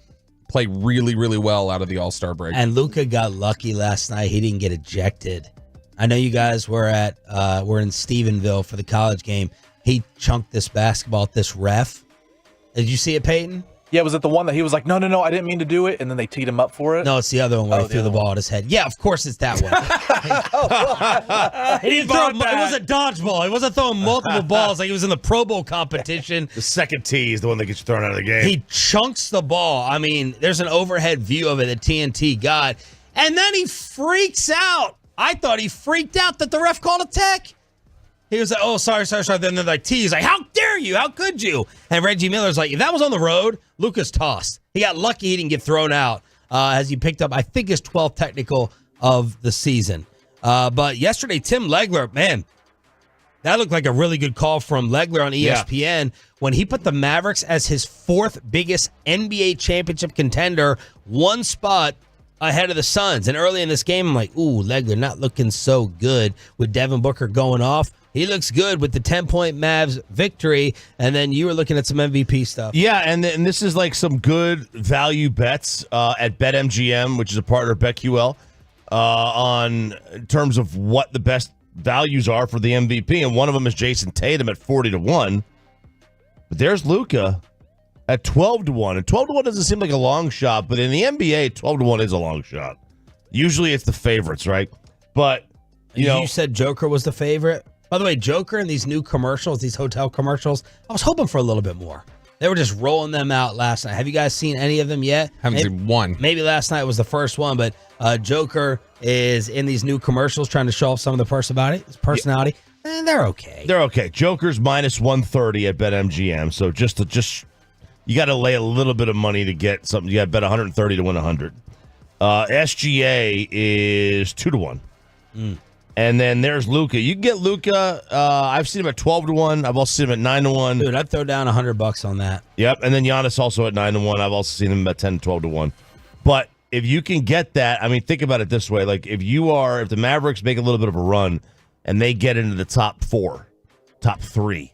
play really, really well out of the All-Star break.
And Luka got lucky last night. He didn't get ejected. I know you guys were in Stephenville for the college game. He chunked this basketball at this ref. Did you see it, Peyton?
Yeah, was it the one that he was like, no, I didn't mean to do it, and then they teed him up for it?
No, it's the other one where he threw the ball at his head. Yeah, of course it's that one. He didn't throw it was a dodgeball. He wasn't throwing multiple balls like he was in the Pro Bowl competition.
The second tee is the one that gets you thrown out of the game.
He chunks the ball. I mean, there's an overhead view of it that TNT got. And then he freaks out. I thought he freaked out that the ref called a tech. He was like, oh, sorry. Then they're like, T. He's like, how dare you? How could you? And Reggie Miller's like, if that was on the road, Luka's tossed. He got lucky he didn't get thrown out as he picked up, I think, his 12th technical of the season. But yesterday, Tim Legler, man, that looked like a really good call from Legler on ESPN when he put the Mavericks as his 4th biggest NBA championship contender, one spot ahead of the Suns. And early in this game, I'm like, ooh, Legler not looking so good with Devin Booker going off. He looks good with the 10-point Mavs victory, and then you were looking at some MVP stuff.
Yeah, and this is like some good value bets at BetMGM, which is a partner of BetQL, on in terms of what the best values are for the MVP, and one of them is Jason Tatum at 40-1. But there's Luka at 12-1, and 12-1 doesn't seem like a long shot, but in the NBA, 12-1 is a long shot. Usually it's the favorites, right? But
you said Joker was the favorite. By the way, Joker in these new commercials, these hotel commercials, I was hoping for a little bit more. They were just rolling them out last night. Have you guys seen any of them yet?
Haven't seen one.
Maybe last night was the first one, but Joker is in these new commercials trying to show off some of the personality. And they're okay.
They're okay. Joker's minus 130 at BetMGM. So just you got to lay a little bit of money to get something. You got to bet 130 to win 100. SGA is 2-1. And then there's Luka. You can get Luka. I've seen him at 12-1. I've also seen him at 9-1.
Dude, I'd throw down $100 on that.
Yep. And then Giannis also at 9-1. I've also seen him at 10-12-1. But if you can get that, I mean, think about it this way: like if the Mavericks make a little bit of a run and they get into the top 4, top 3,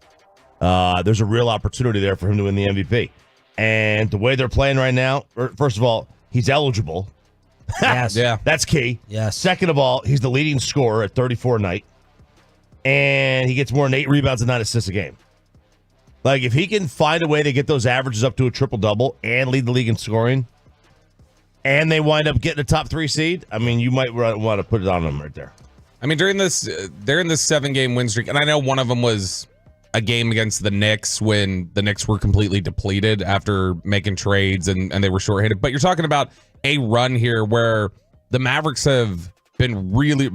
there's a real opportunity there for him to win the MVP. And the way they're playing right now, first of all, he's eligible.
Yes.
Yeah.
That's key.
Yes.
Second of all, he's the leading scorer at 34 a night. And he gets more than 8 rebounds and 9 assists a game. Like, if he can find a way to get those averages up to a triple-double and lead the league in scoring, and they wind up getting a top 3 seed, I mean, you might want to put it on them right there.
I mean, they're in this 7-game win streak, and I know one of them was a game against the Knicks when the Knicks were completely depleted after making trades and they were shorthanded. But you're talking about a run here where the Mavericks have been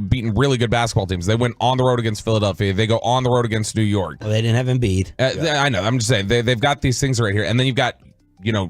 beating really good basketball teams. They went on the road against Philadelphia. They go on the road against New York.
Well, they didn't have Embiid.
I know. I'm just saying they've got these things right here. And then you've got,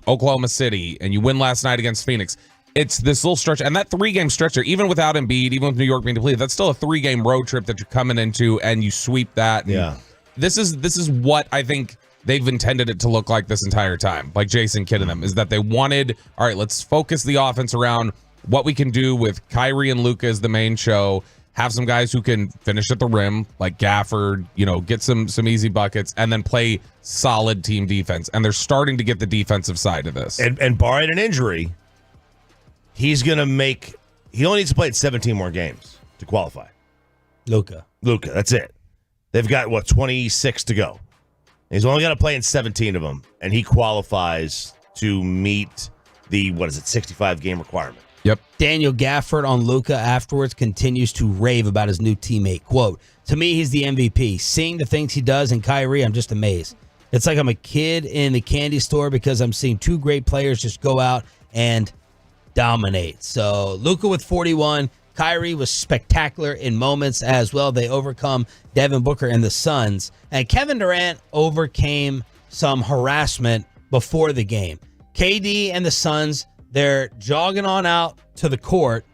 Oklahoma City, and you win last night against Phoenix. It's this little stretch, and that 3-game stretch there, even without Embiid, even with New York being depleted, that's still a 3-game road trip that you're coming into, and you sweep that. And this is what I think they've intended it to look like this entire time. Like Jason Kidd and them, is that they wanted, all right, let's focus the offense around what we can do with Kyrie and Luka as the main show. Have some guys who can finish at the rim, like Gafford, get some easy buckets, and then play solid team defense. And they're starting to get the defensive side of this.
And barring an injury, he only needs to play in 17 more games to qualify.
Luka,
that's it. They've got, 26 to go. He's only got to play in 17 of them, and he qualifies to meet the, 65-game requirement.
Yep.
Daniel Gafford on Luka afterwards continues to rave about his new teammate. Quote, "To me, he's the MVP. Seeing the things he does in Kyrie, I'm just amazed. It's like I'm a kid in the candy store because I'm seeing two great players just go out and dominate." So Luka with 41. Kyrie was spectacular in moments as well. They overcome Devin Booker and the Suns. And Kevin Durant overcame some harassment before the game. KD and the Suns, they're jogging on out to the court,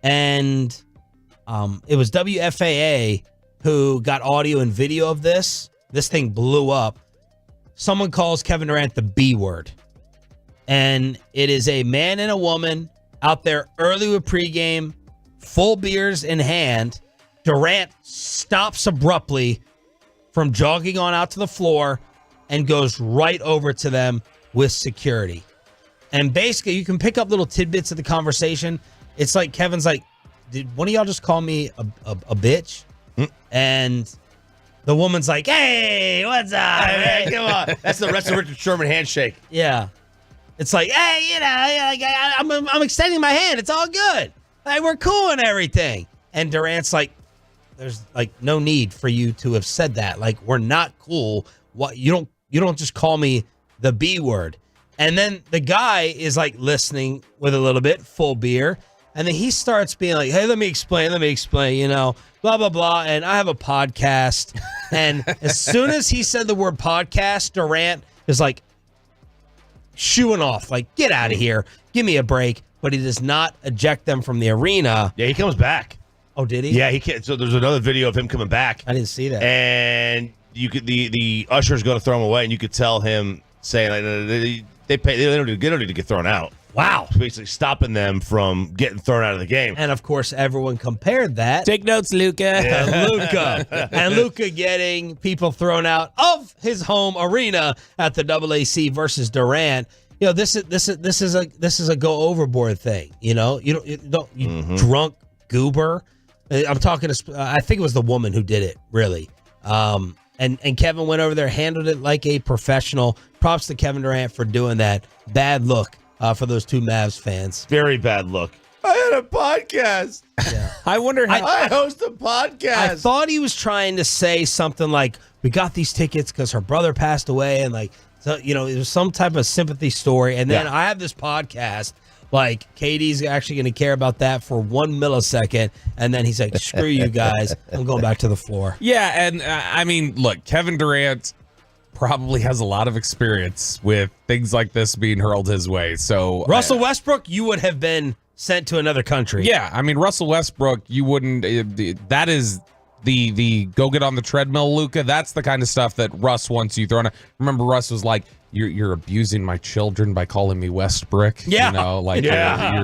and it was WFAA who got audio and video of this. This thing blew up. Someone calls Kevin Durant the B word. And it is a man and a woman out there early with pregame, full beers in hand. Durant stops abruptly from jogging on out to the floor and goes right over to them with security. And basically, you can pick up little tidbits of the conversation. It's like Kevin's like, "Did one of y'all just call me a bitch?" And the woman's like, "Hey, what's up?
Hey, come on." That's the rest of Richard Sherman handshake.
Yeah. It's like, "Hey, I'm extending my hand. It's all good. Like, we're cool and everything." And Durant's like, "There's like no need for you to have said that. Like, we're not cool. What you don't just call me the B word." And then the guy is like listening with a little bit, full beer. And then he starts being like, "Hey, let me explain, blah, blah, blah. And I have a podcast." And as soon as he said the word podcast, Durant is like shooing off, like, "Get out of here. Give me a break." But he does not eject them from the arena.
Yeah, he comes back.
Oh, did he?
Yeah, he can't. So there's another video of him coming back.
I didn't see that.
And you could the ushers go to throw him away, and you could tell him saying, like, they don't need to get thrown out.
Wow.
Basically stopping them from getting thrown out of the game.
And of course, everyone compared that.
Take notes, Luka.
And Luka getting people thrown out of his home arena at the AAC versus Durant. This is a go overboard thing. You drunk goober. I'm talking to. I think it was the woman who did it. Really. And Kevin went over there, handled it like a professional. Props to Kevin Durant for doing that. Bad look for those two Mavs fans.
Very bad look. I had a podcast.
Yeah.
I wonder how.
I host a podcast.
I thought he was trying to say something like, "We got these tickets because her brother passed away," and like, so it was some type of sympathy story. And then I have this podcast. Like, KD's actually going to care about that for 1 millisecond. And then he's like, "Screw you guys. I'm going back to the floor."
Yeah, and I mean, look, Kevin Durant probably has a lot of experience with things like this being hurled his way. So
Russell Westbrook, you would have been sent to another country.
Yeah, I mean, Russell Westbrook, you wouldn't. That is the go get on the treadmill, Luka. That's the kind of stuff that Russ wants you thrown. Remember, Russ was like, You're abusing my children by calling me Westbrick.
Yeah.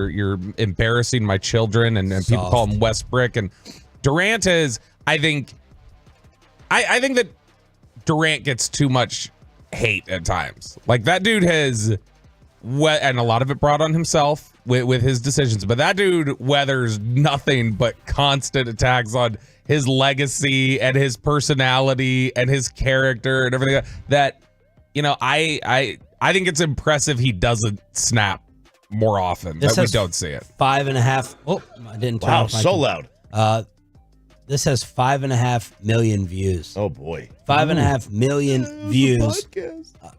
You're embarrassing my children, and people call him Westbrick. And Durant is, I think that Durant gets too much hate at times. Like, that dude has, and a lot of it brought on himself with his decisions, but that dude weathers nothing but constant attacks on his legacy and his personality and his character and everything that. I think it's impressive he doesn't snap more often. That we don't see it.
5.5. Oh, I didn't turn off my
so loud.
This has 5.5 million views.
Oh boy,
5.5 million views.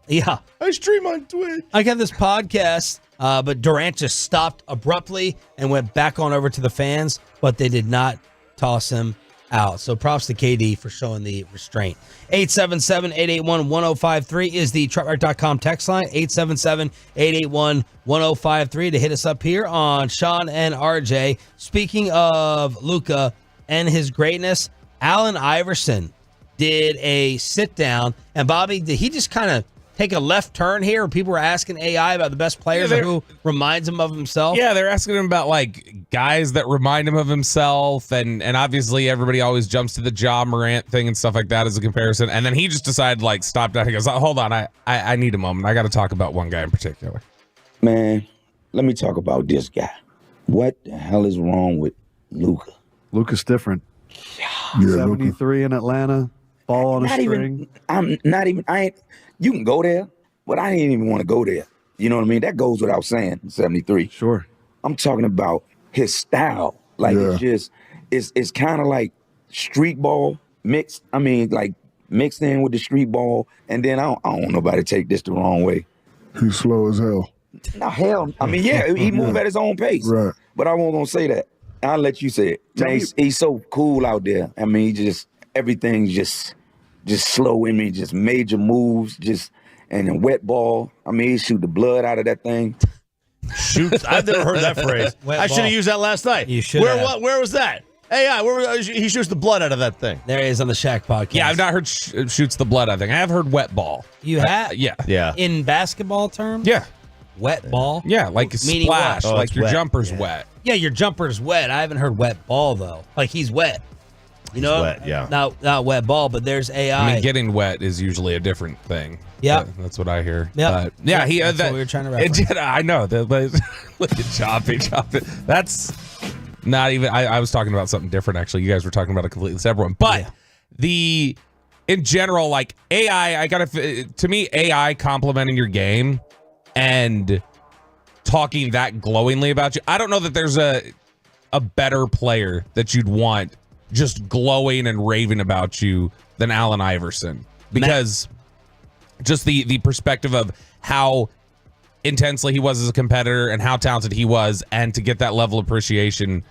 Yeah,
I stream on Twitch.
I got this podcast, but Durant just stopped abruptly and went back on over to the fans, but they did not toss him out. So props to KD for showing the restraint. 877-881-1053 is the truckrock.com text line. 877-881-1053 to hit us up here on Sean and RJ. Speaking of Luka and his greatness, Allen Iverson did a sit down. And Bobby, did he just kind of take a left turn here? People were asking AI about the best players and who reminds him of himself.
Yeah, they're asking him about like guys that remind him of himself, and obviously everybody always jumps to the Ja Morant thing and stuff like that as a comparison. And then he just decided like stop down. He goes, oh, hold on, I need a moment. I got to talk about one guy in particular.
Man, let me talk about this guy. What the hell is wrong with Luka?
Luka's different.
Yeah,
73 in Atlanta. Ball on a string.
You can go there, but I didn't even want to go there. You know what I mean? That goes without saying, 73.
Sure.
I'm talking about his style. Like, it's kind of like street ball mixed. I mean, like mixed in with the street ball. And then I don't want nobody to take this the wrong way.
He's slow as hell.
No, hell. I mean, yeah, he move at his own pace.
Right.
But I won't gonna say that. I'll let you say it. Man, he's so cool out there. I mean, everything's just slow in me, just major moves, and a wet ball. I mean, he shoot the blood out of that thing.
Shoot, I've never heard that phrase. I should have used that last night.
You should.
Where was that? AI, he shoots the blood out of that thing.
There he is on the Shaq podcast.
Yeah, I've not heard shoots the blood. I think I have heard wet ball.
You have?
Yeah.
In basketball terms?
Yeah.
Wet ball?
Yeah, like a
Meaning
splash,
what?
like your
wet.
jumper's wet.
Yeah, your jumper's wet. I haven't heard wet ball, though. Like, he's wet. You know?
Wet, yeah.
Not wet ball, but there's AI.
I mean, getting wet is usually a different thing.
Yeah.
That's what I hear.
Yeah.
But, yeah,
That's what we were trying to reference.
I know. But look at Choppy. That's not even, I was talking about something different, actually. You guys were talking about a completely separate one. But in general, like AI, to me, AI complimenting your game and talking that glowingly about you. I don't know that there's a better player that you'd want just glowing and raving about you than Allen Iverson, because just the perspective of how intensely he was as a competitor and how talented he was, and to get that level of appreciation,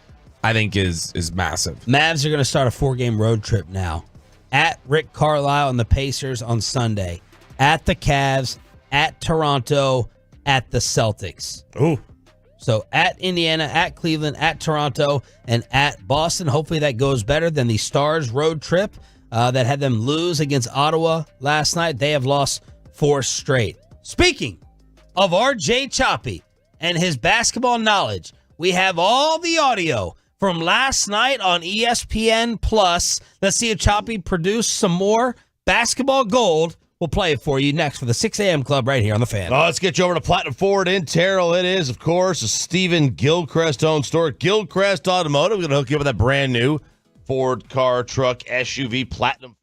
I think is massive.
Mavs are going to start a 4-game road trip now. At Rick Carlisle and the Pacers on Sunday. At the Cavs, at Toronto, at the Celtics.
Ooh.
So at Indiana, at Cleveland, at Toronto, and at Boston. Hopefully that goes better than the Stars road trip that had them lose against Ottawa last night. They have lost 4 straight. Speaking of RJ Choppy and his basketball knowledge, we have all the audio from last night on ESPN Plus. Let's see if Choppy produced some more basketball gold. We'll play it for you next for the 6 a.m. Club right here on The Fan.
Let's get you over to Platinum Ford in Terrell. It is, of course, a Stephen Gilchrist-owned store. Gilchrist Automotive. We're going to hook you up with that brand new Ford car, truck, SUV, Platinum.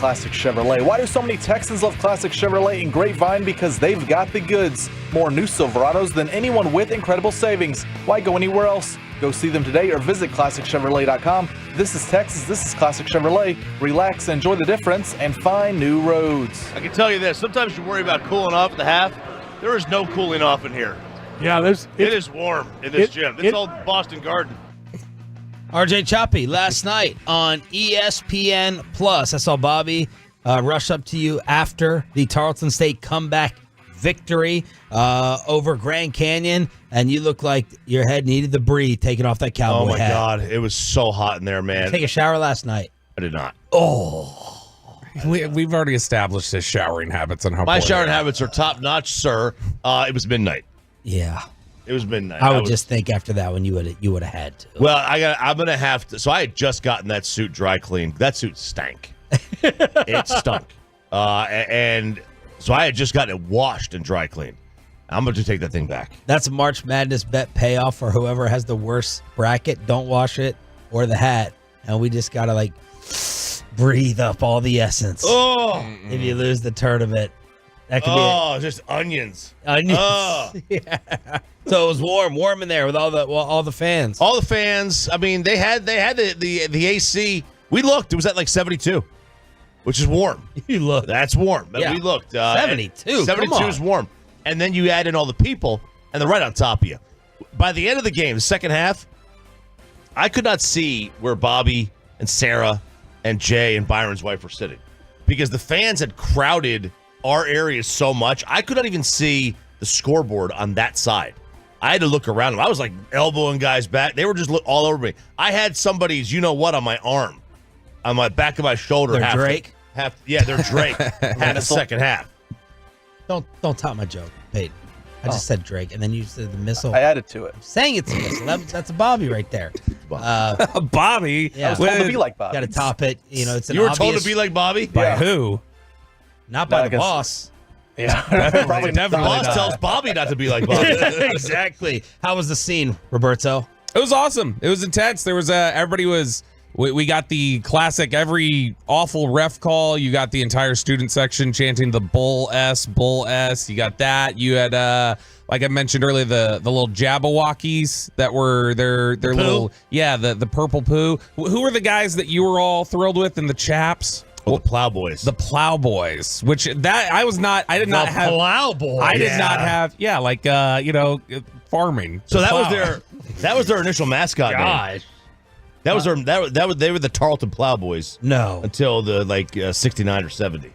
Classic Chevrolet. Why do so many Texans love Classic Chevrolet in Grapevine? Because they've got the goods. More new Silverados than anyone with incredible savings. Why go anywhere else? Go see them today or visit ClassicChevrolet.com. This is Texas. This is Classic Chevrolet. Relax, enjoy the difference, and find new roads.
I can tell you this. Sometimes you worry about cooling off at the half. There is no cooling off in here.
Yeah,
it is warm in this gym. It's old Boston Garden.
RJ Choppy, last night on ESPN Plus, I saw Bobby rush up to you after the Tarleton State comeback victory over Grand Canyon, and you look like your head needed to breathe taking off that cowboy hat.
Oh, my God. It was so hot in there, man.
Take a shower last night.
I did not.
Oh.
We've already established his showering habits and how
My
poor
showering
they are.
habits are top-notch, sir. It was midnight.
Yeah.
It was midnight.
I would just think after that one you would have had to.
Well, I'm gonna have to. So I had just gotten that suit dry cleaned. That suit stank. It stunk. And so I had just gotten it washed and dry cleaned. I'm going to take that thing back.
That's a March Madness bet payoff for whoever has the worst bracket. Don't wash it or the hat, and we just gotta like breathe up all the essence.
Oh,
if you lose the tournament, that could be
just onions.
onions.
Oh.
Yeah. So it was warm in there with all the fans.
All the fans. I mean, they had the AC. We looked. It was at like 72, which is warm.
You look.
That's warm.
Yeah.
We looked.
72.
72 is warm. And then you add in all the people, and they're right on top of you. By the end of the game, the second half, I could not see where Bobby and Sarah and Jay and Byron's wife were sitting because the fans had crowded our area so much. I could not even see the scoreboard on that side. I had to look around them. I was like elbowing guys back. They were just all over me. I had somebody's you-know-what on my arm, on my back of my shoulder.
They're Drake?
Yeah, they're Drake. Half the second half.
Don't top my joke, Peyton. I just said Drake, and then you said the missile.
I added to it.
I'm saying it's a missile. That's a Bobby right there.
Bobby?
Yeah.
I was told to be like Bobby.
Got to top it. You know, it's an
You were
obvious,
told to be like Bobby?
By who?
not by
I
the
guess-
boss.
Yeah,
Probably
The
definitely
boss
not.
tells Bobby not to be like Bobby.
Exactly. How was the scene, Roberto?
It was awesome. It was intense. There was everybody was. We got the classic every awful ref call. You got the entire student section chanting the bull S, bull S. You got that. You had like I mentioned earlier, the little Jabberwockies that were their little the purple poo. Who were the guys that you were all thrilled with in the chaps?
Oh, the Plowboys.
The Plowboys, which that I was not. I did not have.
Plowboy.
I did not have. Yeah, like farming.
So
The
that was
plow.
their initial mascot name.
Gosh.
That was they were the Tarleton Plowboys
No.
until the 69 or 70.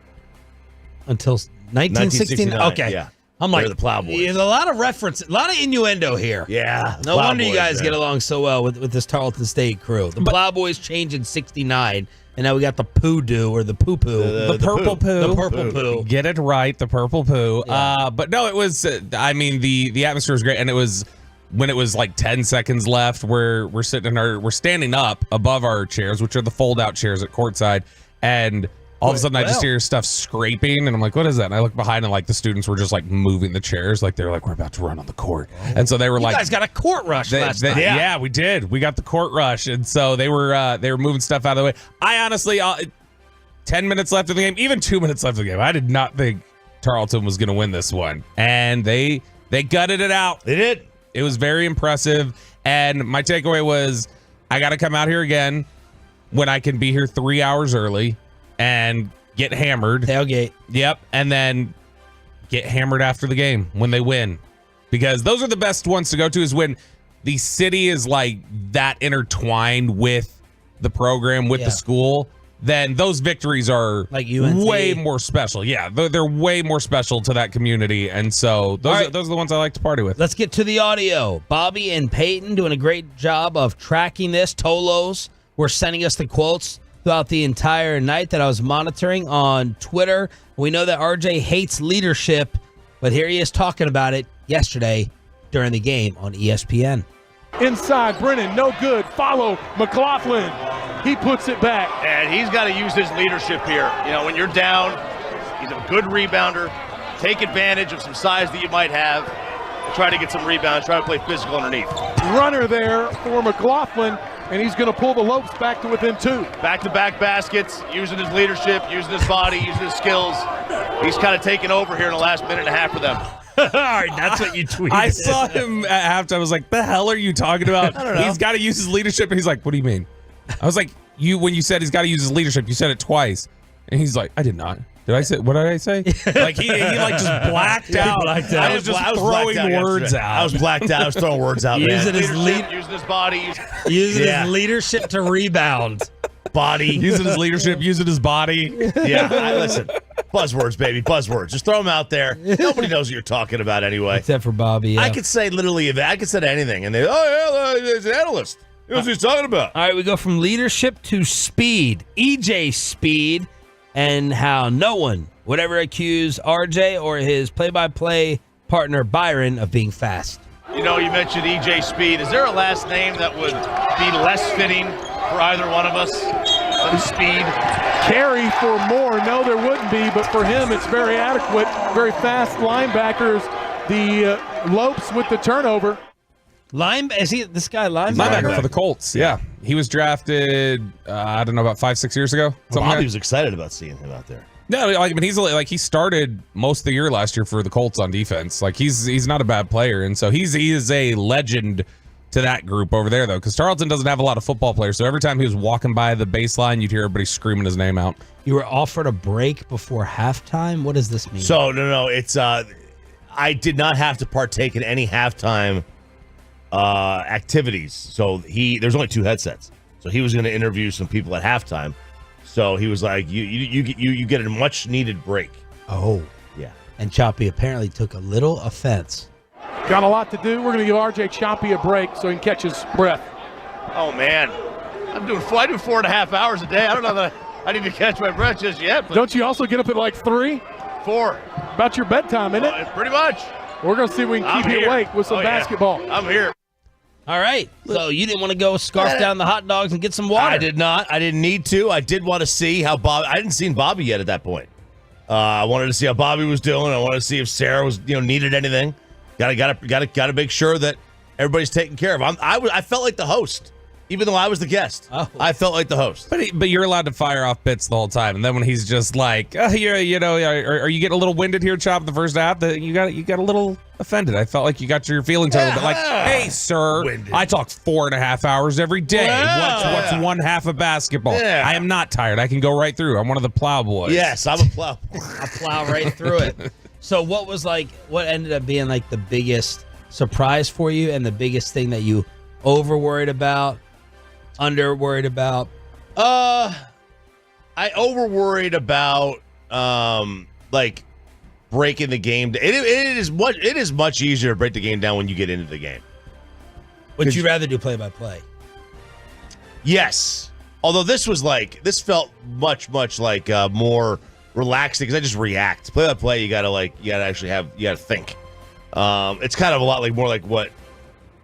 Until 1969.
1969,
Okay.
yeah.
I'm
They're
like,
the Plowboys.
There's a lot of reference, a lot of innuendo here.
Yeah.
No wonder you guys
man.
get along so well with this Tarleton State crew. The Plowboys changed in 69, and now we got the Poo-Doo or the Poo-Poo.
The purple poo.
The purple poo.
Get it right, the purple poo.
Yeah.
But no, it was. I mean, the atmosphere was great, and it was when it was like 10 seconds left. We're sitting we're standing up above our chairs, which are the fold-out chairs at courtside, and all of a sudden I just hear stuff scraping, and I'm like, "What is that?" And I look behind, and like the students were just like moving the chairs, like they're like, "We're about to run on the court," and so they were
You
like,
guys got a court rush last night.
Yeah, we did. We got the court rush, and so they were moving stuff out of the way. I honestly, 10 minutes left of the game, even 2 minutes left of the game, I did not think Tarleton was going to win this one, and they gutted it out.
They did.
It was very impressive, and my takeaway was I got to come out here again when I can be here 3 hours early and get hammered.
Tailgate.
Yep, and then get hammered after the game when they win, because those are the best ones to go to, is when the city is like that intertwined with the program, with the school. Then those victories are
Like UNT.
way more special. Yeah, they're way more special to that community, and so those are the ones I like to party with.
Let's get to the audio. Bobby and Peyton doing a great job of tracking this. Tolos were sending us the quotes throughout the entire night that I was monitoring on Twitter. We know that RJ hates leadership, but here he is talking about it yesterday during the game on ESPN.
Inside, Brennan, no good. Follow McLaughlin. He puts it back.
And he's got to use his leadership here. You know, when you're down, he's a good rebounder. Take advantage of some size that you might have. And try to get some rebounds. Try to play physical underneath.
Runner there for McLaughlin. and he's going to pull the Lopes back to within 2.
Back-to-back baskets, using his leadership, using his body, using his skills. He's kind of taken over here in the last minute and a half for them.
All right, that's what you tweeted.
I saw him at halftime. I was like, the hell are you talking about?
I don't know.
He's got to use his leadership. And he's like, what do you mean? I was like, when you said he's got to use his leadership, you said it twice. And he's like, I did not. Did I say? What did I say? Like he like just blacked out. I was just throwing words out.
I was blacked out. I was throwing words out.
Using
Man.
Using his body.
Using his leadership to rebound.
Body.
Using his leadership, using his body.
Yeah, listen. Buzzwords, baby. Buzzwords. Just throw them out there. Nobody knows what you're talking about anyway.
Except for Bobby. Yeah.
I could say literally, I could say anything, and they, he's an analyst. He knows what he's talking about.
All right, we go from leadership to speed. EJ Speed, and how no one would ever accuse RJ or his play-by-play partner Byron of being fast.
You know, you mentioned EJ Speed. Is there a last name that would be less fitting for either one of us than Speed?
Carry for more. No, there wouldn't be, but for him, it's very adequate. Very fast linebackers. The Lopes with the turnover.
Is he this guy linebacker?
Linebacker for the Colts. Yeah. He was drafted, I don't know, about 5-6 years ago.
Bobby was excited about seeing him out there.
No, I mean he started most of the year last year for the Colts on defense. Like he's not a bad player, and so he is a legend to that group over there though, because Tarleton doesn't have a lot of football players. So every time he was walking by the baseline, you'd hear everybody screaming his name out.
You were offered a break before halftime. What does this mean?
So no, it's I did not have to partake in any halftime activities. So there's only 2 headsets. So he was going to interview some people at halftime. So he was like, you get a much needed break.
Oh.
Yeah.
And Choppy apparently took a little offense.
Got a lot to do. We're going to give RJ Choppy a break so he can catch his breath.
Oh, man. I do 4.5 hours a day. I don't know that I need to catch my breath just yet. But
Don't you also get up at like 3?
4.
About your bedtime, isn't it?
Pretty much.
We're going to see if we can keep you awake with some basketball.
I'm here.
All right. So you didn't want to go scarf down the hot dogs and get some water.
I did not. I didn't need to. I did want to see how Bobby. I hadn't seen Bobby yet at that point. I wanted to see how Bobby was doing. I wanted to see if Sarah was, needed anything. Got to make sure that everybody's taken care of. I felt like the host, even though I was the guest. Oh. I felt like the host.
But you're allowed to fire off bits the whole time, and then when he's just like, are you getting a little winded here, Chop? The first half, you got a little offended. I felt like you got your feelings hurt a bit. Like, hey, sir, winded. I talk 4.5 hours every day. What's one half of basketball? Yeah. I am not tired. I can go right through. I'm one of the plow boys.
Yes, I'm a plow.
I plow right through it. So what ended up being like the biggest surprise for you and the biggest thing that you over-worried about, under-worried about?
I over-worried about, breaking the game. It is much easier to break the game down when you get into the game.
Would you rather do play-by-play?
Yes. Although this felt much like more relaxing because I just react. Play-by-play, you gotta think. It's kind of a lot more like what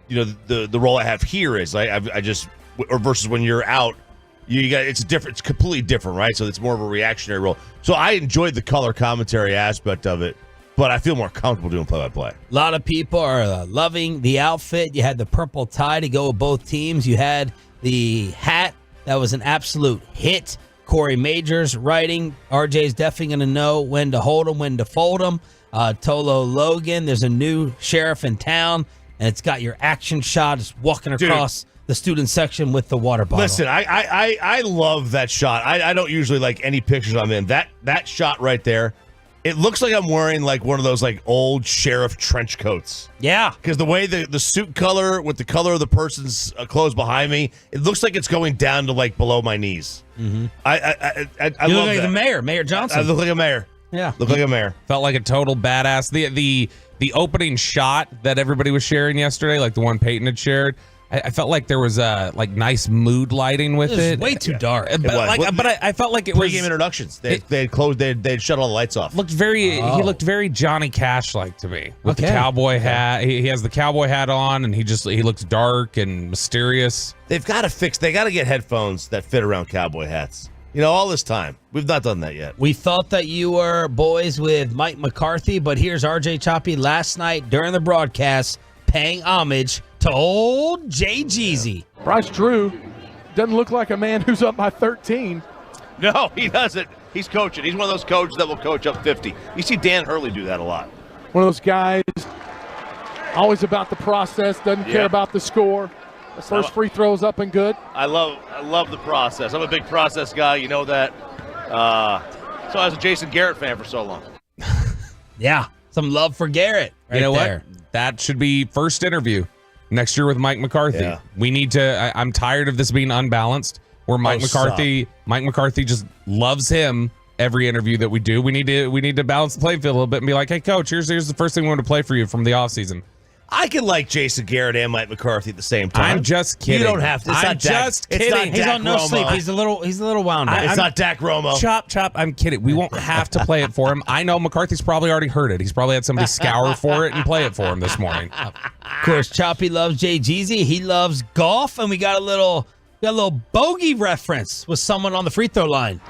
the role I have here is. Versus when you're out, it's completely different, right? So it's more of a reactionary role. So I enjoyed the color commentary aspect of it, but I feel more comfortable doing play-by-play.
A lot of people are loving the outfit. You had the purple tie to go with both teams. You had the hat that was an absolute hit. Corey Majors writing, RJ's definitely going to know when to hold him, when to fold him. Tolo Logan, there's a new sheriff in town, and it's got your action shot just walking across the student section with the water bottle.
Listen, I love that shot. I don't usually like any pictures I'm in. That shot right there, it looks like I'm wearing one of those old sheriff trench coats.
Yeah.
Because the way the suit color with the color of the person's clothes behind me, it looks like it's going down to below my knees.
Mm-hmm.
I
you
love
look like
that.
Mayor Johnson.
I look like a mayor.
Yeah.
Look like a mayor.
Felt like a total badass. The opening shot that everybody was sharing yesterday, like the one Peyton had shared, I felt like there was nice mood lighting with it.
Way too dark.
But I felt like it was
pre-game introductions. They had shut all the lights off.
He looked very Johnny Cash like to me with the cowboy hat. He has the cowboy hat on, and he looks dark and mysterious.
They got to get headphones that fit around cowboy hats. All this time we've not done that yet.
We thought that you were boys with Mike McCarthy, but here's RJ Choppy last night during the broadcast paying homage to old Jay Jeezy.
Bryce Drew doesn't look like a man who's up by 13.
No, he doesn't. He's coaching. He's one of those coaches that will coach up 50. You see Dan Hurley do that a lot.
One of those guys, always about the process, doesn't care about the score. The first free throw's up and good.
I love the process. I'm a big process guy. You know that. So I was a Jason Garrett fan for so long.
Yeah, some love for Garrett. Right,
you know
there.
what? That should be first interview next year with Mike McCarthy.
Yeah.
We need to. I'm tired of this being unbalanced. Where Mike McCarthy just loves him every interview that we do. We need to balance the playing field a little bit and be like, hey, coach, here's the first thing we want to play for you from the offseason.
I can like Jason Garrett and Mike McCarthy at the same time.
I'm just kidding.
You don't have to. It's
I'm
not Dak.
just
It's
kidding.
not
He's
Dak
on no
Romo.
sleep. He's a little wound up.
It's not Dak Romo.
Chop. I'm kidding. We won't have to play it for him. I know McCarthy's probably already heard it. He's probably had somebody scour for it and play it for him this morning.
Of course, Choppy loves Jay Jeezy. He loves golf, and we got a little bogey reference with someone on the free throw line.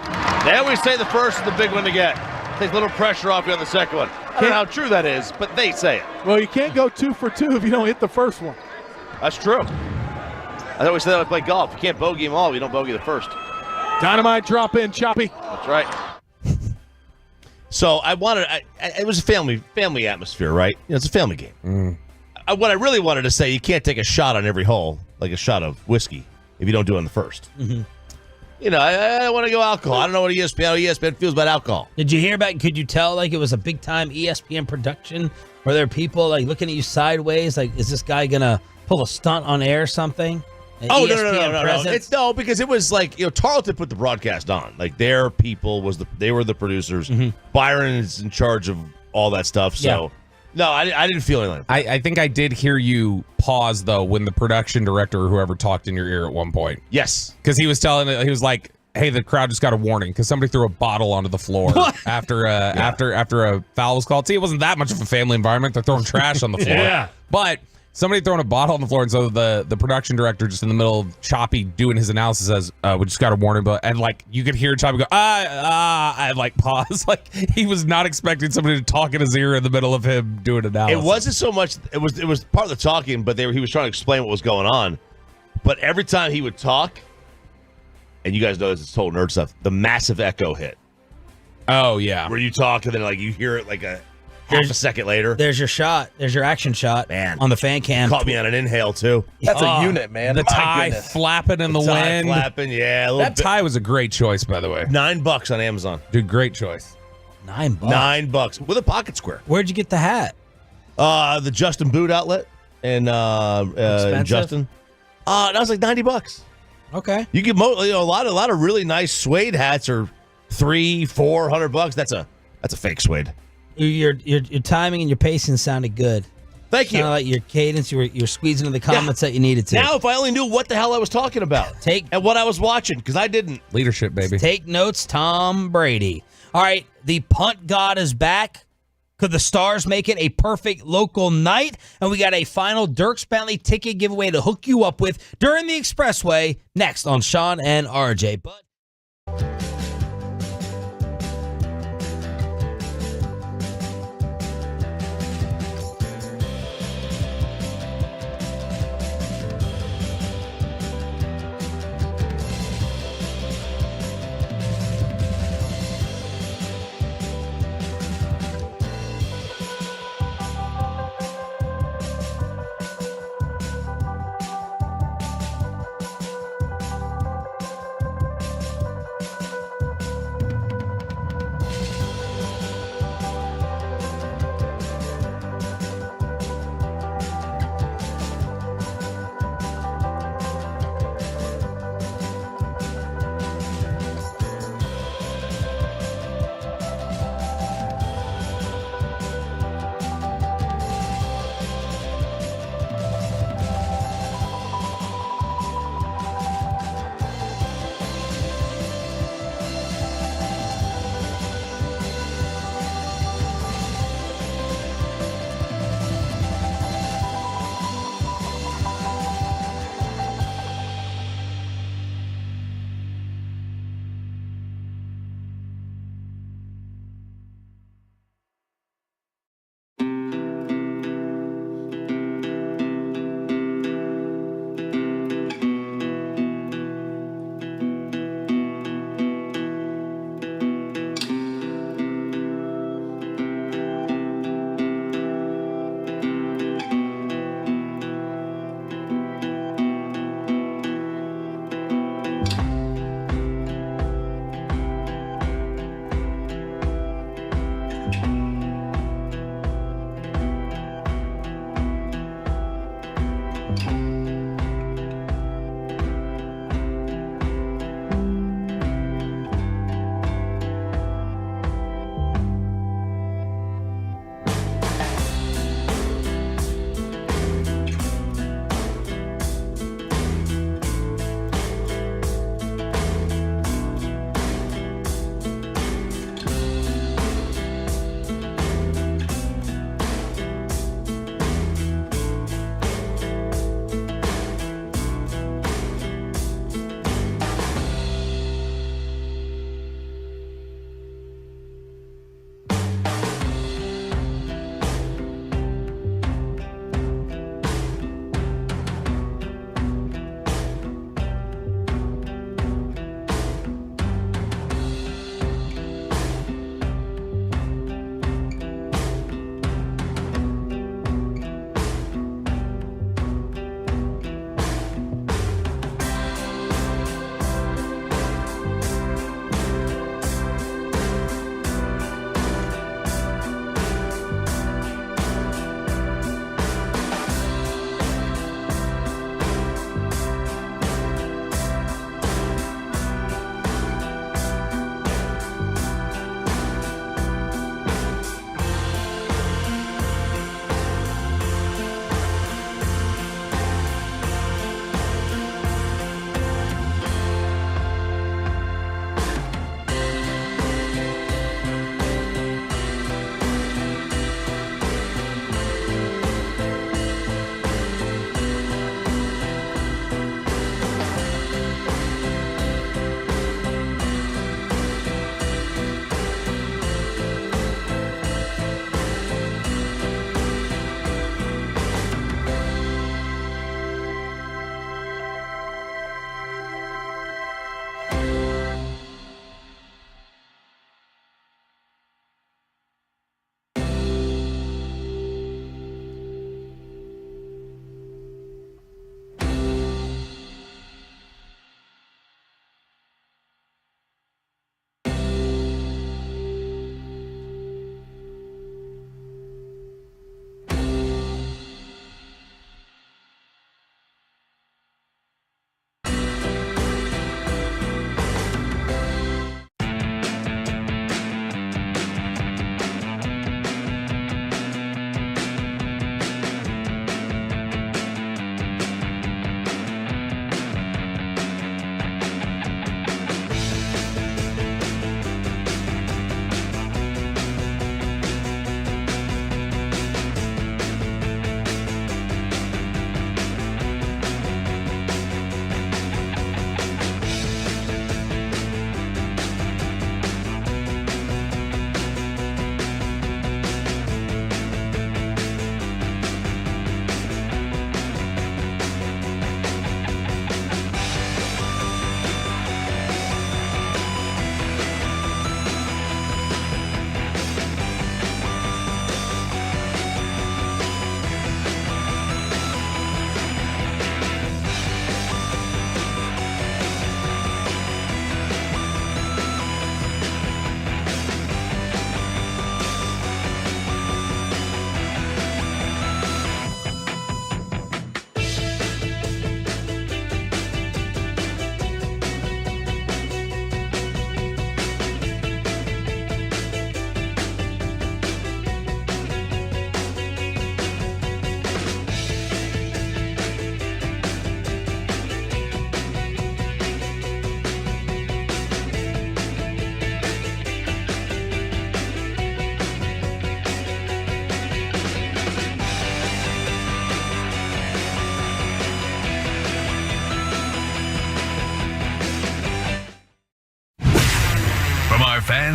They always say the first is the big one to get. Takes a little pressure off you on the second one. I don't know how true that is, but they say it.
Well, you can't go 2 for 2 if you don't hit the first one.
That's true. I always say that when I play golf. You can't bogey them all if you don't bogey the first.
Dynamite drop in, Choppy.
That's right.
So it was a family atmosphere, right? It's a family game. What I really wanted to say, you can't take a shot on every hole, like a shot of whiskey, if you don't do it in the first.
Mm-hmm.
You know, I want to go alcohol. I don't know what ESPN feels about alcohol.
Did you hear about? Could you tell like it was a big time ESPN production? Were there people like looking at you sideways? Like, is this guy gonna pull a stunt on air or something?
No. It's because it was like, Tarleton put the broadcast on. Like their people they were the producers.
Mm-hmm.
Byron is in charge of all that stuff. So no, I didn't feel anything.
I think I did hear you pause though when the production director or whoever talked in your ear at one point.
Yes,
because he was like, "Hey, the crowd just got a warning because somebody threw a bottle onto the floor after a foul was called." See, it wasn't that much of a family environment. They're throwing trash on the floor, but somebody throwing a bottle on the floor, and so the production director just in the middle of Choppy doing his analysis says, "We just got a warning," and like you could hear Choppy go, I like pause, like he was not expecting somebody to talk in his ear in the middle of him doing analysis.
It wasn't so much. It was part of the talking, but he was trying to explain what was going on. But every time he would talk, and you guys know this is total nerd stuff, the massive echo hit.
Oh yeah,
where you talk and then like you hear it like half a second later.
There's your shot. There's your action shot,
man,
on the fan cam.
Caught me on an inhale too.
That's a unit, man.
The tie flapping in the wind.
Flapping, yeah.
That tie was a great choice, by the way.
$9 on Amazon.
Dude, great choice.
$9.
$9 with a pocket square.
Where'd you get the hat?
The Justin Boot outlet and Justin. That was like $90.
Okay.
You get a lot of really nice suede hats are $300-$400. That's a fake suede.
Your timing and your pacing sounded good.
Thank you.
Kind of like your cadence. You're squeezing in the comments that you needed to.
Now, if I only knew what the hell I was talking about and what I was watching, because I didn't.
Leadership, baby.
Take notes, Tom Brady. All right, the punt god is back. Could the Stars make it a perfect local night? And we got a final Dirks Bentley ticket giveaway to hook you up with during the Expressway next on Sean and RJ. But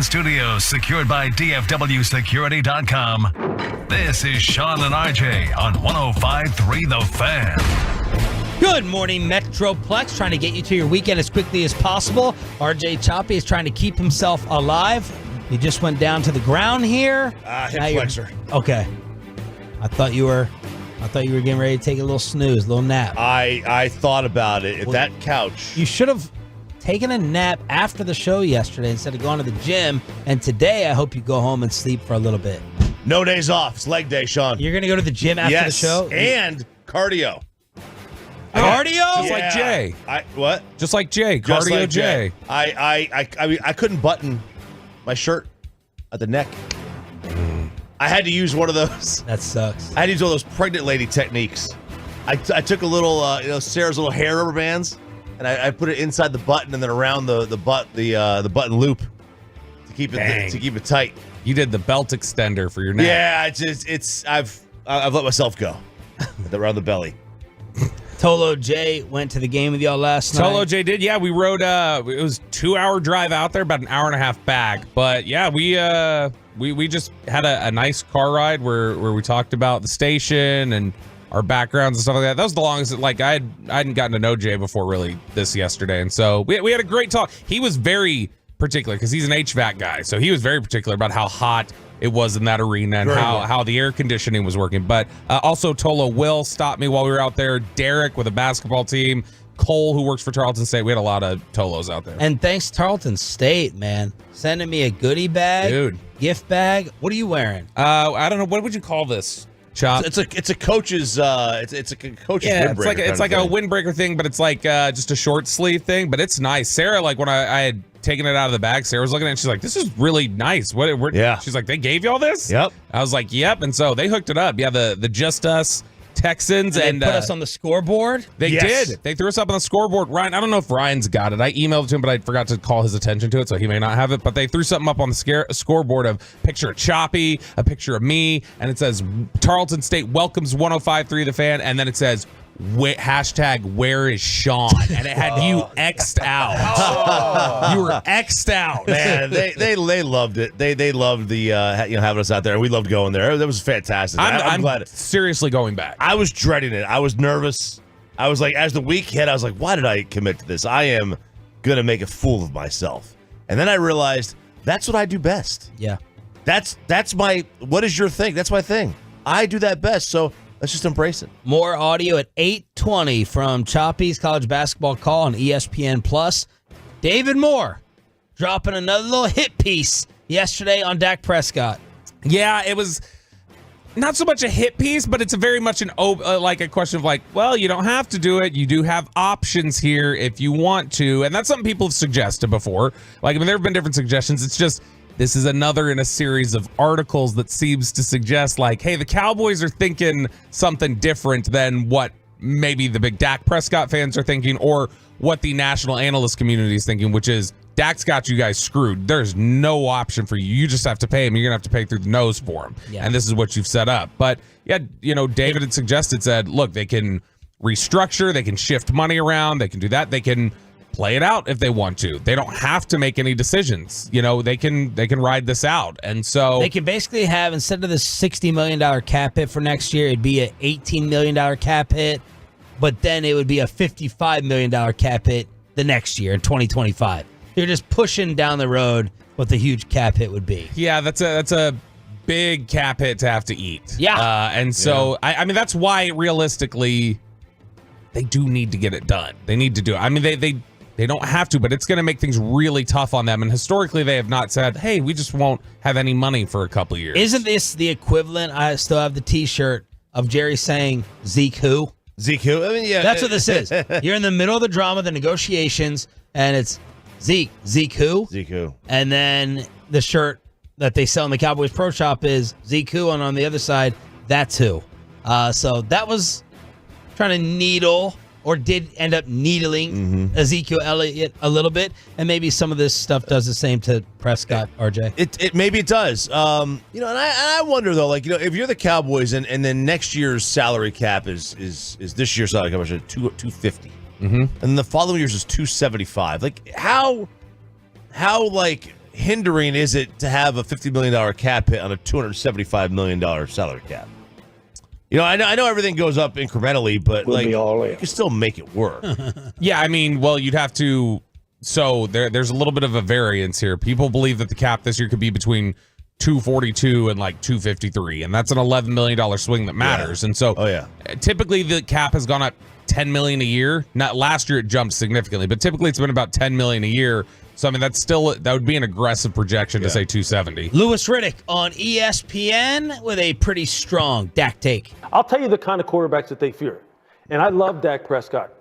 in studio, secured by DFWsecurity.com. This is Sean and RJ on 105.3 The Fan.
Good morning, Metroplex. Trying to get you to your weekend as quickly as possible. RJ Choppy is trying to keep himself alive. He just went down to the ground here.
Hip flexor.
Okay. I thought you were getting ready to take a little snooze, a little nap.
I thought about it. Well, that couch.
You should have taken a nap after the show yesterday instead of going to the gym. And today, I hope you go home and sleep for a little bit.
No days off. It's leg day, Sean.
You're going to go to the gym after the show?
And cardio.
Cardio?
Just like Jay.
What?
Just like Jay. Cardio
like
Jay.
I couldn't button my shirt at the neck. I had to use one of those.
That sucks.
I had to use one of those pregnant lady techniques. I took a little, Sarah's little hair rubber bands, and I put it inside the button and then around the button loop to keep it tight.
You did the belt extender for your neck.
Yeah, I've let myself go around the belly.
Tolo J went to the game with y'all last night.
Tolo J did. Yeah, we rode. It was 2-hour drive out there, about an hour and a half back. But yeah, we just had a nice car ride where we talked about the station and our backgrounds and stuff like that. That was the longest. Like I hadn't gotten to know Jay before really this yesterday, and so we had a great talk. He was very particular because he's an HVAC guy, so he was very particular about how hot it was in that arena and how the air conditioning was working. But also Tolo Will stopped me while we were out there. Derek with a basketball team. Cole, who works for Tarleton State. We had a lot of Tolos out there.
And thanks Tarleton State, man. Sending me a goodie bag.
Dude.
Gift bag. What are you wearing?
I don't know. What would you call this? Chop?
It's a coach's it's a coach's windbreaker.
It's like a windbreaker thing, but it's like just a short sleeve thing, but it's nice. Sarah, like when I had taken it out of the bag, Sarah was looking at it and she's like, this is really nice.
Yeah.
She's like, they gave you all this?
Yep.
I was like, yep. And so they hooked it up. Yeah, the Just Us Texans
and put us on the scoreboard.
They did. They threw us up on the scoreboard. Ryan, I don't know if Ryan's got it. I emailed it to him, but I forgot to call his attention to it, so he may not have it. But they threw something up on the scoreboard of a picture of Choppy, a picture of me, and it says Tarleton State welcomes 105.3 The Fan, and then it says hashtag where is Sean, and it had you X'd out. You were X'd out.
Man, they loved it. They loved the having us out there. We loved going there. That was fantastic. I'm glad.
Seriously going back.
I was dreading it. I was nervous. I was like, as the week hit, I was like, why did I commit to this? I am gonna make a fool of myself. And then I realized that's what I do best.
Yeah.
That's my. What is your thing? That's my thing. I do that best. So let's just embrace it.
More audio at 8:20 from Choppy's College Basketball Call on ESPN Plus. David Moore dropping another little hit piece yesterday on Dak Prescott.
Yeah, it was not so much a hit piece, but it's a very much like a question of like, well, you don't have to do it. You do have options here if you want to, and that's something people have suggested before. Like, I mean, there have been different suggestions. It's just this is another in a series of articles that seems to suggest like, hey, the Cowboys are thinking something different than what maybe the big Dak Prescott fans are thinking or what the national analyst community is thinking, which is Dak's got you guys screwed. There's no option for you. You just have to pay him. You're going to have to pay through the nose for him. Yeah. And this is what you've set up. But yeah, David had said, look, they can restructure. They can shift money around. They can do that. They can play it out if they want to. They don't have to make any decisions. They can ride this out. And so
they can basically have, instead of the $60 million cap hit for next year, it'd be an $18 million cap hit, but then it would be a $55 million cap hit the next year in 2025. They're just pushing down the road what the huge cap hit would be.
Yeah, that's a big cap hit to have to eat.
Yeah.
And so, yeah. I mean, that's why realistically they do need to get it done. They need to do it. I mean, they don't have to, but it's going to make things really tough on them. And historically, they have not said, hey, we just won't have any money for a couple years.
Isn't this the equivalent? I still have the T-shirt of Jerry saying, Zeke who?
Zeke who? I mean, yeah.
That's what this is. You're in the middle of the drama, the negotiations, and it's Zeke who?
Zeke who.
And then the shirt that they sell in the Cowboys Pro Shop is Zeke who, and on the other side, that's who. So that was trying to needle, or did end up needling Ezekiel Elliott a little bit, and maybe some of this stuff does the same to Prescott, RJ.
It maybe it does. And I wonder though, like, if you're the Cowboys and then next year's salary cap is this year's salary cap is $250, and the following year's is $275. Like how like hindering is it to have a $50 million cap hit on a $275 million salary cap? You know, I know everything goes up incrementally, but you can still make it work.
Yeah, I mean, well, you'd have to. So there's a little bit of a variance here. People believe that the cap this year could be between 242 and like 253, and that's an $11 million swing that matters. And so, typically the cap has gone up $10 million a year. Not last year it jumped significantly, but typically it's been about $10 million a year. So I mean that would be an aggressive projection to say 270.
Louis Riddick on ESPN with a pretty strong Dak take.
I'll tell you the kind of quarterbacks that they fear, and I love Dak Prescott.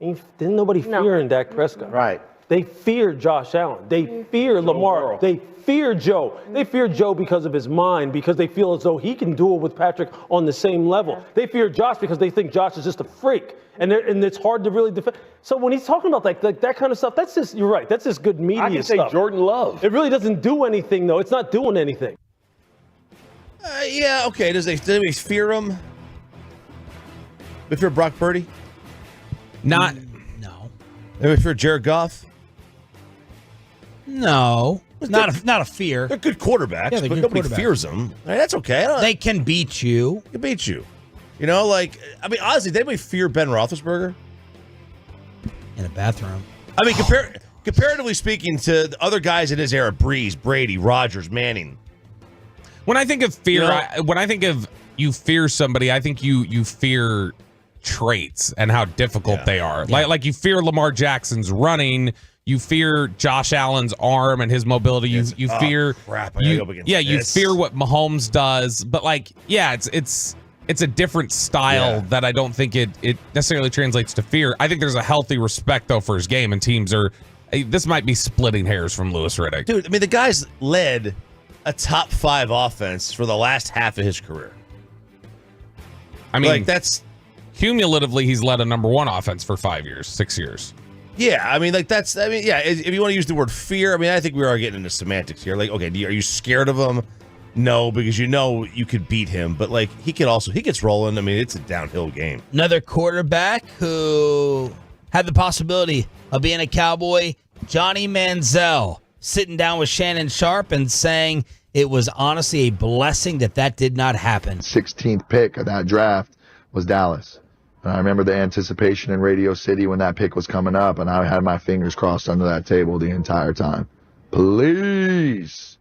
Didn't nobody fearing Dak Prescott?
Right.
They fear Josh Allen. They fear Lamar. They fear Joe. They fear Joe because of his mind, because they feel as though he can duel with Patrick on the same level. They fear Josh because they think Josh is just a freak, and it's hard to really defend. So when he's talking about that kind of stuff, that's just, you're right, that's just good media
I can
stuff.
say Jordan Love.
It really doesn't do anything, though. It's not doing anything.
Yeah, okay. Do they fear him? They fear Brock Purdy?
No.
They fear Jared Goff?
No. Not a fear.
They're good quarterbacks,
Yeah, they're
but
good
nobody
quarterbacks.
fears them. That's okay.
They can beat you.
They can beat you. You know, like, I mean, honestly, did anybody fear Ben Roethlisberger?
In a bathroom.
I mean, comparatively speaking to the other guys in his era, Breeze, Brady, Rodgers, Manning.
When I think of fear,
You know?
when I think of you fear somebody, I think you fear traits and how difficult they are. Like you fear Lamar Jackson's running. You fear Josh Allen's arm and his mobility. You fear you fear what Mahomes does. But it's a different style that I don't think it necessarily translates to fear. I think there's a healthy respect though for his game, and teams are. This might be splitting hairs from Louis Riddick.
Dude, I mean, the guy's led a top 5 offense for the last half of his career.
I mean,
that's
cumulatively he's led a number 1 offense for 6 years.
Yeah, I mean, if you want to use the word fear, I mean, I think we are getting into semantics here. Like, okay, are you scared of him? No, because you could beat him, but he gets rolling. I mean, it's a downhill game.
Another quarterback who had the possibility of being a Cowboy, Johnny Manziel, sitting down with Shannon Sharp and saying it was honestly a blessing that did not happen.
16th pick of that draft was Dallas. And I remember the anticipation in Radio City when that pick was coming up, and I had my fingers crossed under that table the entire time. Please,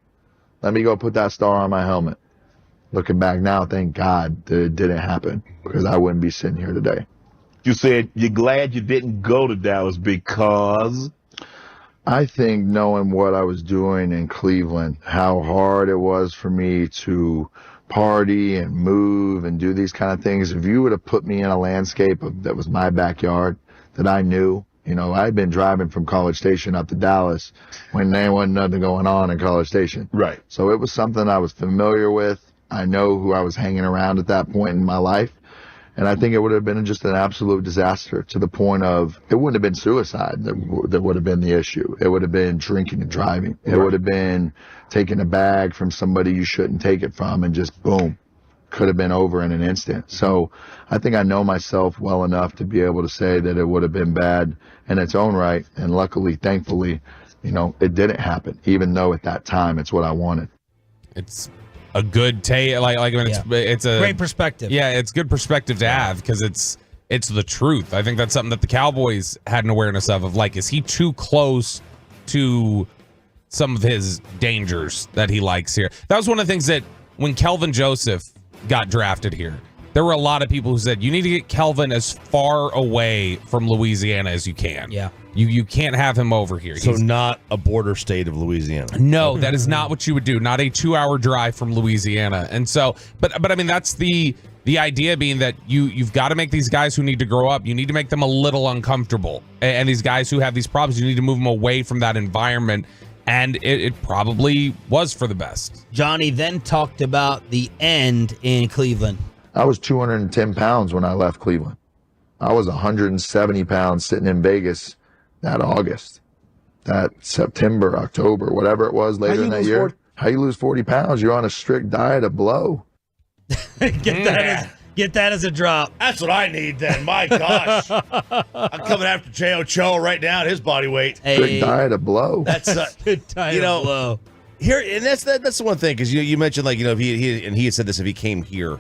let me go put that star on my helmet. Looking back now, thank God that it didn't happen, because I wouldn't be sitting here today.
You said you're glad you didn't go to Dallas because?
I think knowing what I was doing in Cleveland, how hard it was for me to party and move and do these kind of things. If you would have put me in a landscape that was my backyard that I knew, I'd been driving from College Station up to Dallas when there wasn't nothing going on in College Station.
Right.
So it was something I was familiar with. I know who I was hanging around at that point in my life. And I think it would have been just an absolute disaster, to the point of it wouldn't have been suicide that would have been the issue. It would have been drinking and driving. It would have been taking a bag from somebody you shouldn't take it from, and just boom, could have been over in an instant. So I think I know myself well enough to be able to say that it would have been bad in its own right. And luckily, thankfully, it didn't happen, even though at that time it's what I wanted.
It's a good take. It's a
great perspective.
Yeah, it's good perspective to have, because it's the truth. I think that's something that the Cowboys had an awareness of is he too close to some of his dangers that he likes here? That was one of the things that when Kelvin Joseph got drafted here, there were a lot of people who said you need to get Kelvin as far away from Louisiana as you can.
Yeah.
You can't have him over here.
So not a border state of Louisiana.
No, that is not what you would do. Not a 2-hour drive from Louisiana. And so, but I mean, that's the idea being that you've got to make these guys who need to grow up, you need to make them a little uncomfortable. And these guys who have these problems, you need to move them away from that environment. And it probably was for the best.
Johnny then talked about the end in Cleveland.
I was 210 pounds when I left Cleveland. I was 170 pounds sitting in Vegas that August, that September, October, whatever it was later in that year. How you lose 40 pounds? You're on a strict diet of blow.
Get Get that as a drop.
That's what I need then. My gosh. I'm coming after Jay Ochoa right now at his body weight.
Good diet of blow.
That's
good diet of blow.
Here, and that's the one thing, because you mentioned, like, if he had said this if he came here.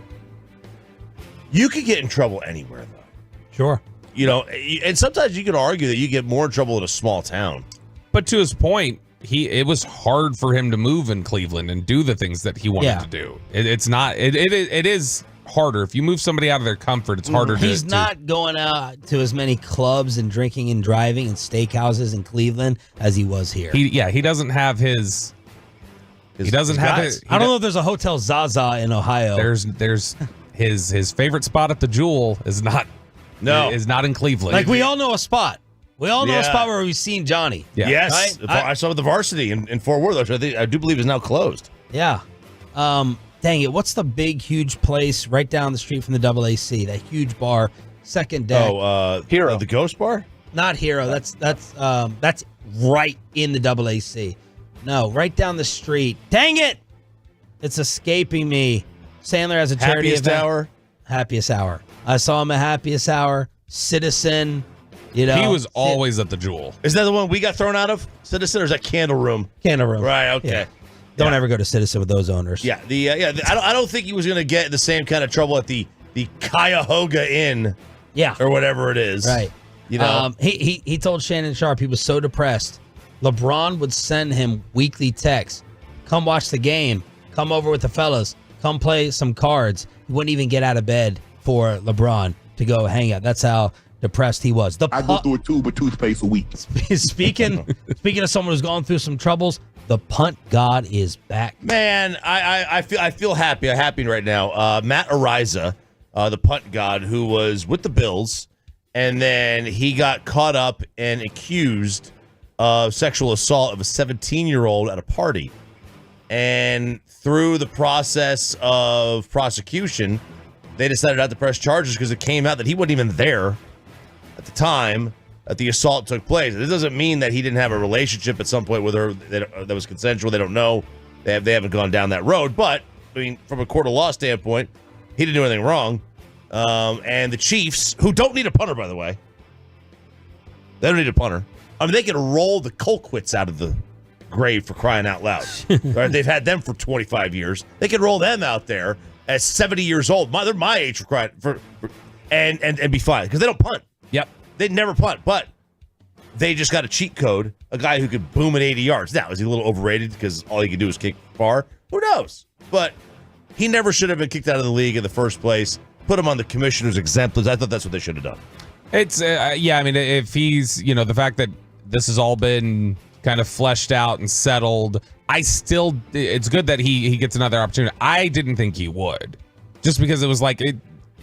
You could get in trouble anywhere, though.
Sure.
And sometimes you could argue that you get more in trouble in a small town.
But to his point, it was hard for him to move in Cleveland and do the things that he wanted to do. It is harder. If you move somebody out of their comfort, it's harder.
He's not going out to as many clubs and drinking and driving and steakhouses in Cleveland as he was here.
He doesn't have his. He doesn't have his.
I don't know if there's a Hotel Zaza in Ohio.
There's his favorite spot at the Jewel is not in Cleveland.
Like, we all know a spot. We all know a spot where we've seen Johnny.
Yeah. Yes. Right? I saw the Varsity in Fort Worth, which I do believe is now closed.
Yeah. Dang it. What's the big, huge place right down the street from the AAC? That huge bar, second deck.
Hero. The Ghost Bar?
Not Hero. That's right in the AAC. No, right down the street. Dang it. It's escaping me. Sandler has a charity event. Happiest Hour. I saw him at Happiest Hour. Citizen.
He was always at the Jewel.
Is that the one we got thrown out of? Citizen, or is that Candle Room?
Candle Room.
Right, okay.
Yeah. Don't ever go to Citizen with those owners.
Yeah, I don't think he was going to get the same kind of trouble at the Cuyahoga Inn.
Yeah.
Or whatever it is.
Right. He told Shannon Sharp he was so depressed. LeBron would send him weekly texts. Come watch the game. Come over with the fellas. Come play some cards. He wouldn't even get out of bed for LeBron to go hang out. That's how depressed he was.
I go through a tube of toothpaste a week.
Speaking of someone who's gone through some troubles, the punt god is back.
Man, I feel happy. I'm happy right now. Matt Ariza, the punt god, who was with the Bills, and then he got caught up and accused of sexual assault of a 17-year-old at a party. And through the process of prosecution, they decided not to press charges because it came out that he wasn't even there at the time that the assault took place. This doesn't mean that he didn't have a relationship at some point with her that was consensual. They don't know. They haven't gone down that road. But, I mean, from a court of law standpoint, he didn't do anything wrong. And the Chiefs, who don't need a punter, by the way, they don't need a punter. I mean, they can roll the Colquitts out of the grave, for crying out loud. Right? They've had them for 25 years. They can roll them out there at 70 years old. They're my age, for crying and be fine, because they don't punt.
Yep.
They never punt, but they just got a cheat code, a guy who could boom at 80 yards. Now, is he a little overrated because all he could do is kick far? Who knows? But he never should have been kicked out of the league in the first place. Put him on the commissioner's exempt list. I thought that's what they should have done.
It's, I mean, if he's, the fact that this has all been kind of fleshed out and settled, it's good that he gets another opportunity. I didn't think he would, just because it was like,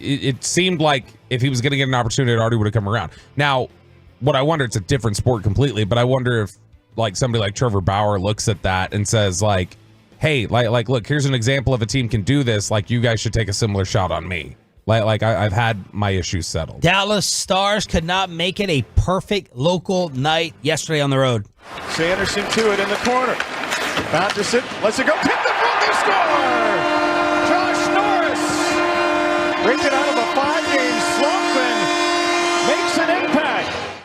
it seemed like if he was going to get an opportunity, it already would have come around. Now, what I wonder, it's a different sport completely, but I wonder if like somebody like Trevor Bauer looks at that and says like, hey, like look, here's an example of a team can do this. Like, you guys should take a similar shot on me. I've had my issues settled.
Dallas Stars could not make it a perfect local night yesterday on the road.
Sanderson to it in the corner. Batterson lets it go. Tip the front, they score! Josh Norris breaks it out of a 5-game slump and makes an impact.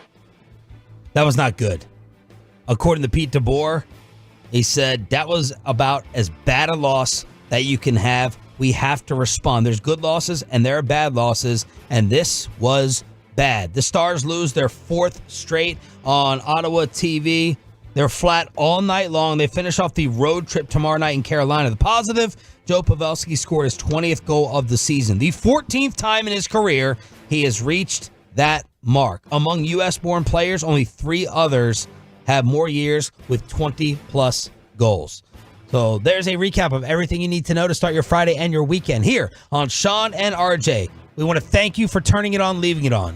That was not good. According to Pete DeBoer, he said that was about as bad a loss that you can have. We have to respond. There's good losses and there are bad losses, and this was bad. The Stars lose their 4th straight on Ottawa TV. They're flat all night long. They finish off the road trip tomorrow night in Carolina. The positive, Joe Pavelski scored his 20th goal of the season. The 14th time in his career he has reached that mark. Among U.S.-born players, only 3 others have more years with 20-plus goals. So there's a recap of everything you need to know to start your Friday and your weekend here on Sean and RJ. We want to thank you for turning it on, leaving it on.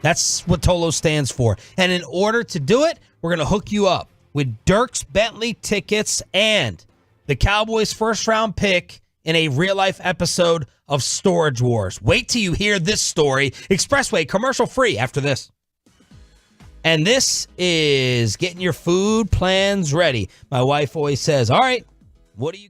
That's what Tolo stands for. And in order to do it, we're going to hook you up with Dirks Bentley tickets and the Cowboys' first-round pick in a real-life episode of Storage Wars. Wait till you hear this story. Expressway, commercial-free after this. And this is getting your food plans ready. My wife always says, all right, what do you...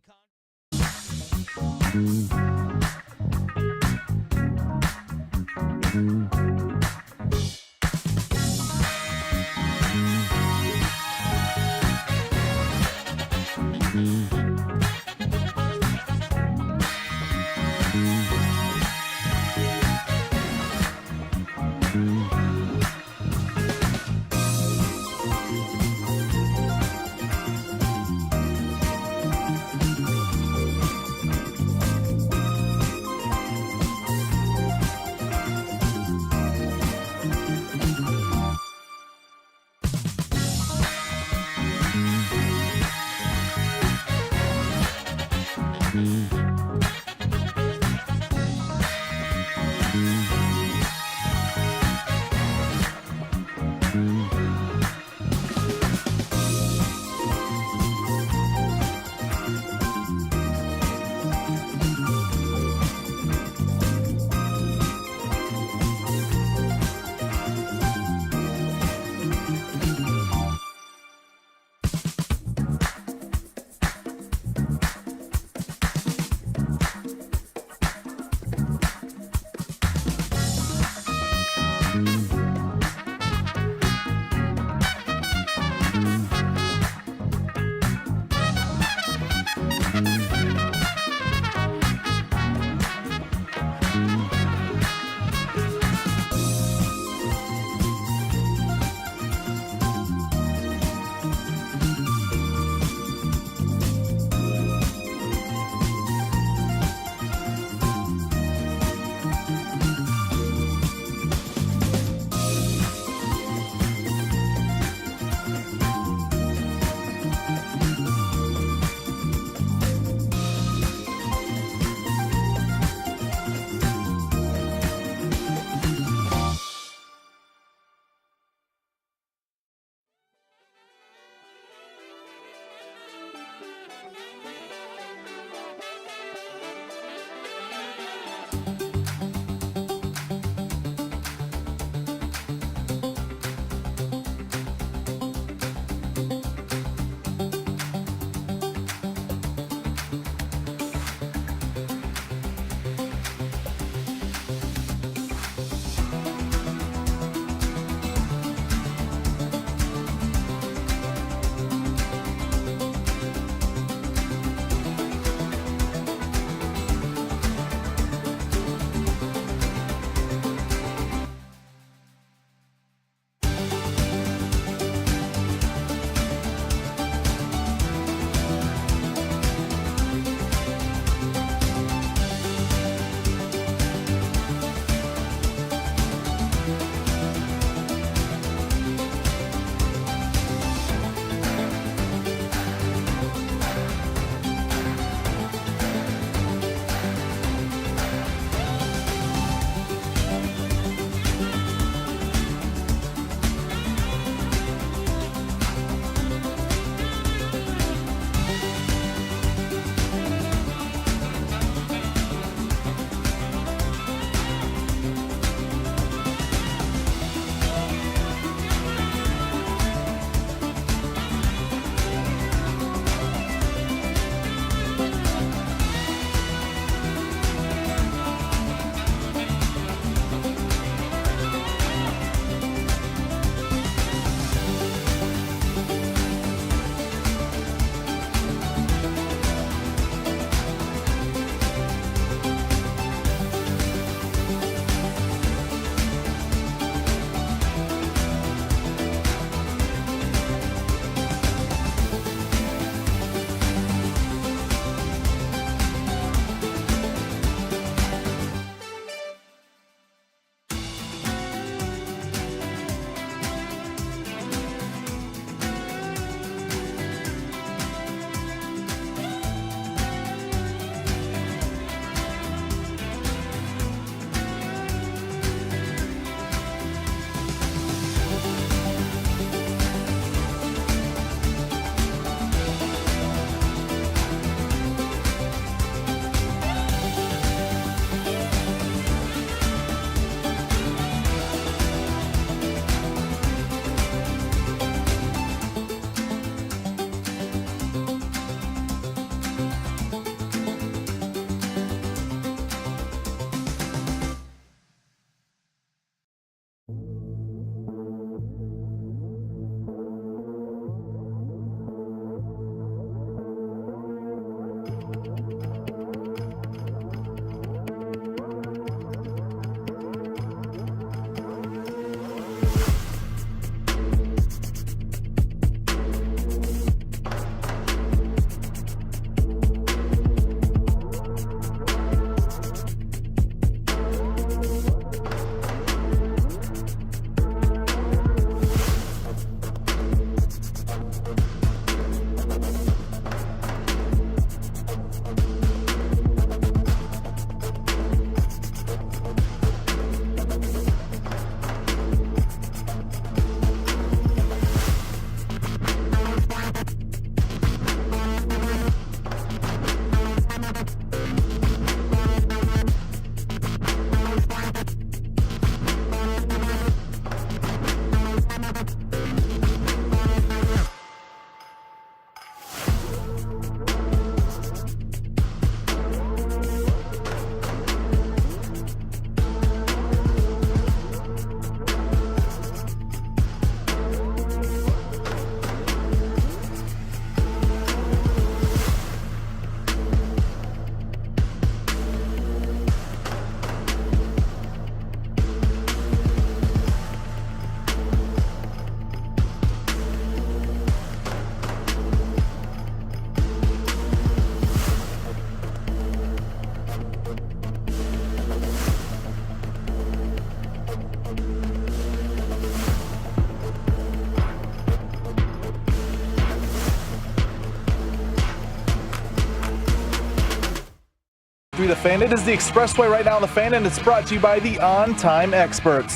105.3 The Fan. It is the Expressway right now on The Fan, and it's brought to you by the On Time Experts.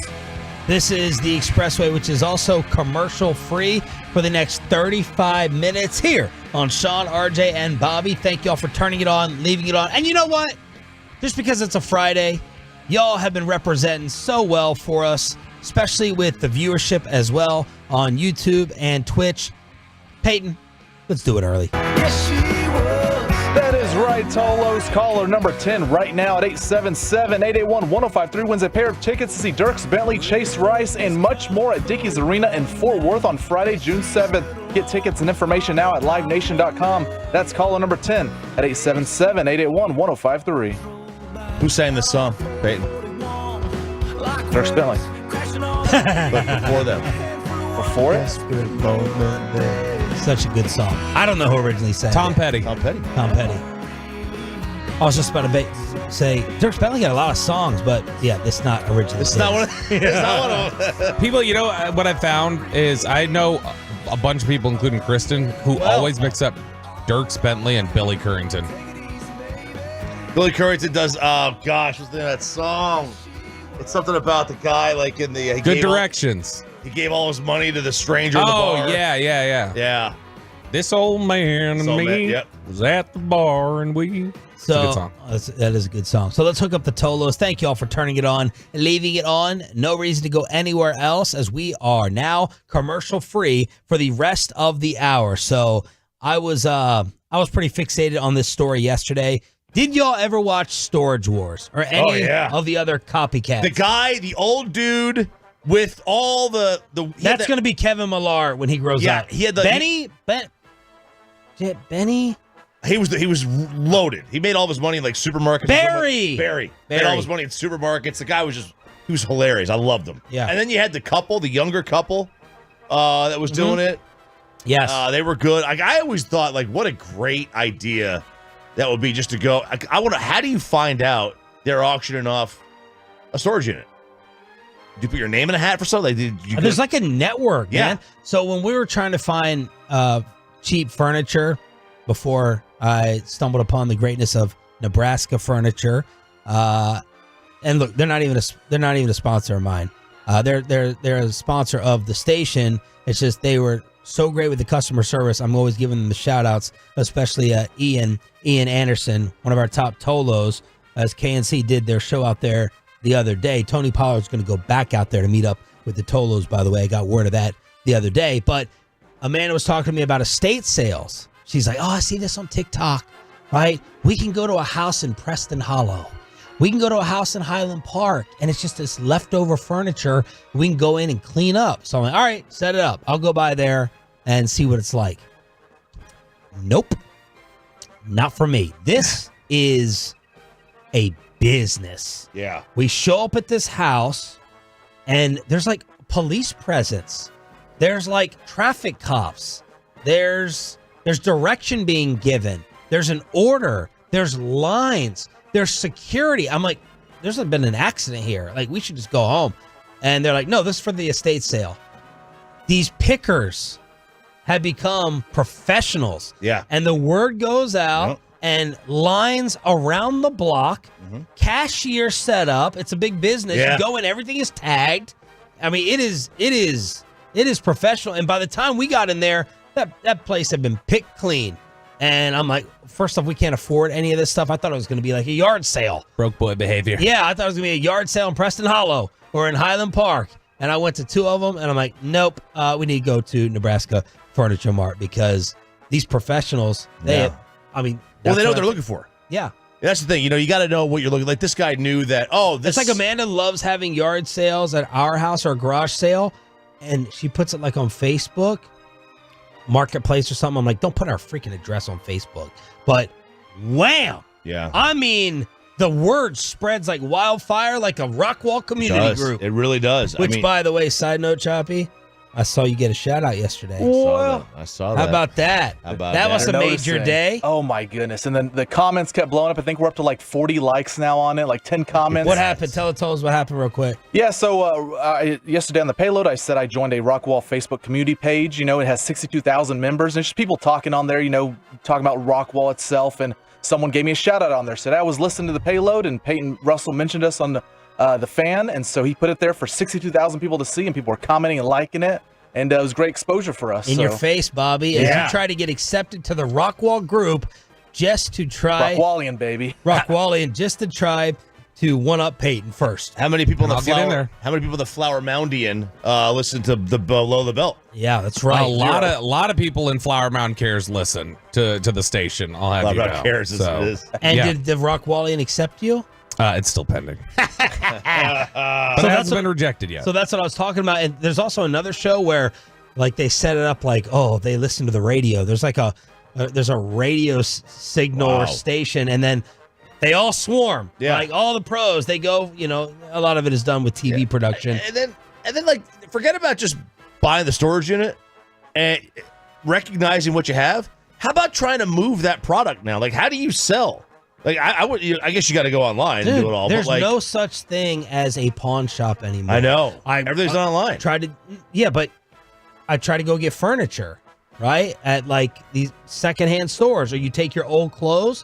This is the Expressway, which is also commercial-free for the next 35 minutes here on Sean, RJ, and Bobby. Thank y'all for turning it on, leaving it on. And you know what? Just because it's a Friday, y'all have been representing so well for us, especially with the viewership as well on YouTube and Twitch. Peyton, let's do it early.
That is right, Tolos. Caller number 10 right now at 877-881-1053 wins a pair of tickets to see Dierks Bentley, Chase Rice, and much more at Dickies Arena in Fort Worth on Friday, June 7th. Get tickets and information now at livenation.com. That's caller number 10 at 877-881-1053.
Who sang this song, Peyton?
Dierks Bentley.
But before them.
Before it?
Such a good song. I don't know who originally sang it.
Tom Petty.
Tom Petty.
Tom Petty. I was just about to say, Dierks Bentley got a lot of songs, but yeah, this not originally.
It's not one. It's not one of them.
People, you know what I found is I know a bunch of people, including Kristen, who always mix up Dierks Bentley and Billy Currington.
Billy Currington does. Oh gosh, what's the name of that song? It's something about the guy like in the
Good Directions.
He gave all his money to the stranger in the bar.
Oh, yeah.
Yeah.
This old man and me was at the bar and we...
So,
it's a good song.
That is a good song. So let's hook up the Tolos. Thank you all for turning it on and leaving it on. No reason to go anywhere else as we are now commercial free for the rest of the hour. So I was pretty fixated on this story yesterday. Did y'all ever watch Storage Wars or any of the other copycats?
The old dude with all the
that's going to be Kevin Millar when he grows up.
He had the
Benny.
He was loaded. He made all of his money in like supermarkets. Barry made all his money in supermarkets. The guy was hilarious. I loved him.
Yeah.
And then you had the younger couple, that was doing it.
Yes.
They were good. I always thought like what a great idea that would be just to go. I want to. How do you find out they're auctioning off a storage unit? Do you put your name in a hat for something?
There's like a network, man. So when we were trying to find cheap furniture before I stumbled upon the greatness of Nebraska Furniture, and look, they're not even a sponsor of mine. They're a sponsor of the station. It's just they were so great with the customer service. I'm always giving them the shout outs, especially Ian Anderson, one of our top Tolos, as KNC did their show out there the other day. Tony Pollard's going to go back out there to meet up with the Tolos, by the way. I got word of that the other day. But Amanda was talking to me about estate sales. She's like, I see this on TikTok, right? We can go to a house in Preston Hollow. We can go to a house in Highland Park, and it's just this leftover furniture we can go in and clean up. So I'm like, all right, set it up. I'll go by there and see what it's like. Nope. Not for me. This is a business.
Yeah.
We show up at this house, and there's like police presence. There's like traffic cops. There's direction being given. There's an order. There's lines. There's security. I'm like, there's been an accident here. Like, we should just go home. And they're like, no, this is for the estate sale. These pickers have become professionals.
Yeah.
And the word goes out, and lines around the block, cashier set up. It's a big business.
Yeah.
You go in, everything is tagged. I mean, it is professional. And by the time we got in there, that place had been picked clean. And I'm like, first off, we can't afford any of this stuff. I thought it was going to be like a yard sale.
Broke boy behavior.
Yeah, I thought it was going to be a yard sale in Preston Hollow or in Highland Park. And I went to two of them, and I'm like, nope, we need to go to Nebraska Furniture Mart because these professionals, they know
what they're looking for.
Yeah.
That's the thing. You got to know what you're looking like. This guy knew that,
It's like Amanda loves having yard sales at our house or a garage sale, and she puts it like on Facebook. Marketplace or something. I'm like, don't put our freaking address on Facebook. But wham!
Yeah.
I mean, the word spreads like wildfire, like a Rockwall community group.
It really does.
Which, by the way, side note, Choppy, I saw you get a shout out yesterday.
I saw that.
How about that? That was a major day.
Oh my goodness! And then the comments kept blowing up. I think we're up to like 40 likes now on it, like 10 comments.
What happened? Tell us what happened real quick.
Yeah, so yesterday on the payload, I said I joined a Rockwall Facebook community page. You know, it has 62,000 members. And just people talking on there, you know, talking about Rockwall itself. And someone gave me a shout out on there. Said I was listening to the payload, and Peyton Russell mentioned us on the fan, and so he put it there for 62,000 people to see, and people were commenting and liking it. And it was great exposure for us.
In your face, Bobby, as you try to get accepted to the Rockwall group just to try...
Rockwallian, baby.
Rockwallian, just to try to one-up Peyton first.
How many people in the
I'll get in
Flower,
there.
How many people in the Flower Moundian listen to the Below the Belt?
Yeah, that's right.
A lot of people in Flower Mound Cares listen to the station. I'll have
Flower
you
Mound
know.
Cares is
So,
what it is.
And
yeah.
did the Rockwallian accept you?
It's still pending. But it hasn't been rejected yet.
So that's what I was talking about. And there's also another show where, like, they set it up like, oh, they listen to the radio. There's like there's a radio signal or station, and then they all swarm.
Yeah.
Like all the pros, they go. You know, a lot of it is done with TV production.
And then like forget about just buying the storage unit and recognizing what you have. How about trying to move that product now? Like, how do you sell? Like, I guess you got to go online and do it all.
There's
but like,
no such thing as a pawn shop anymore.
I know. Everything's online.
But I try to go get furniture, right? At like these secondhand stores, or you take your old clothes,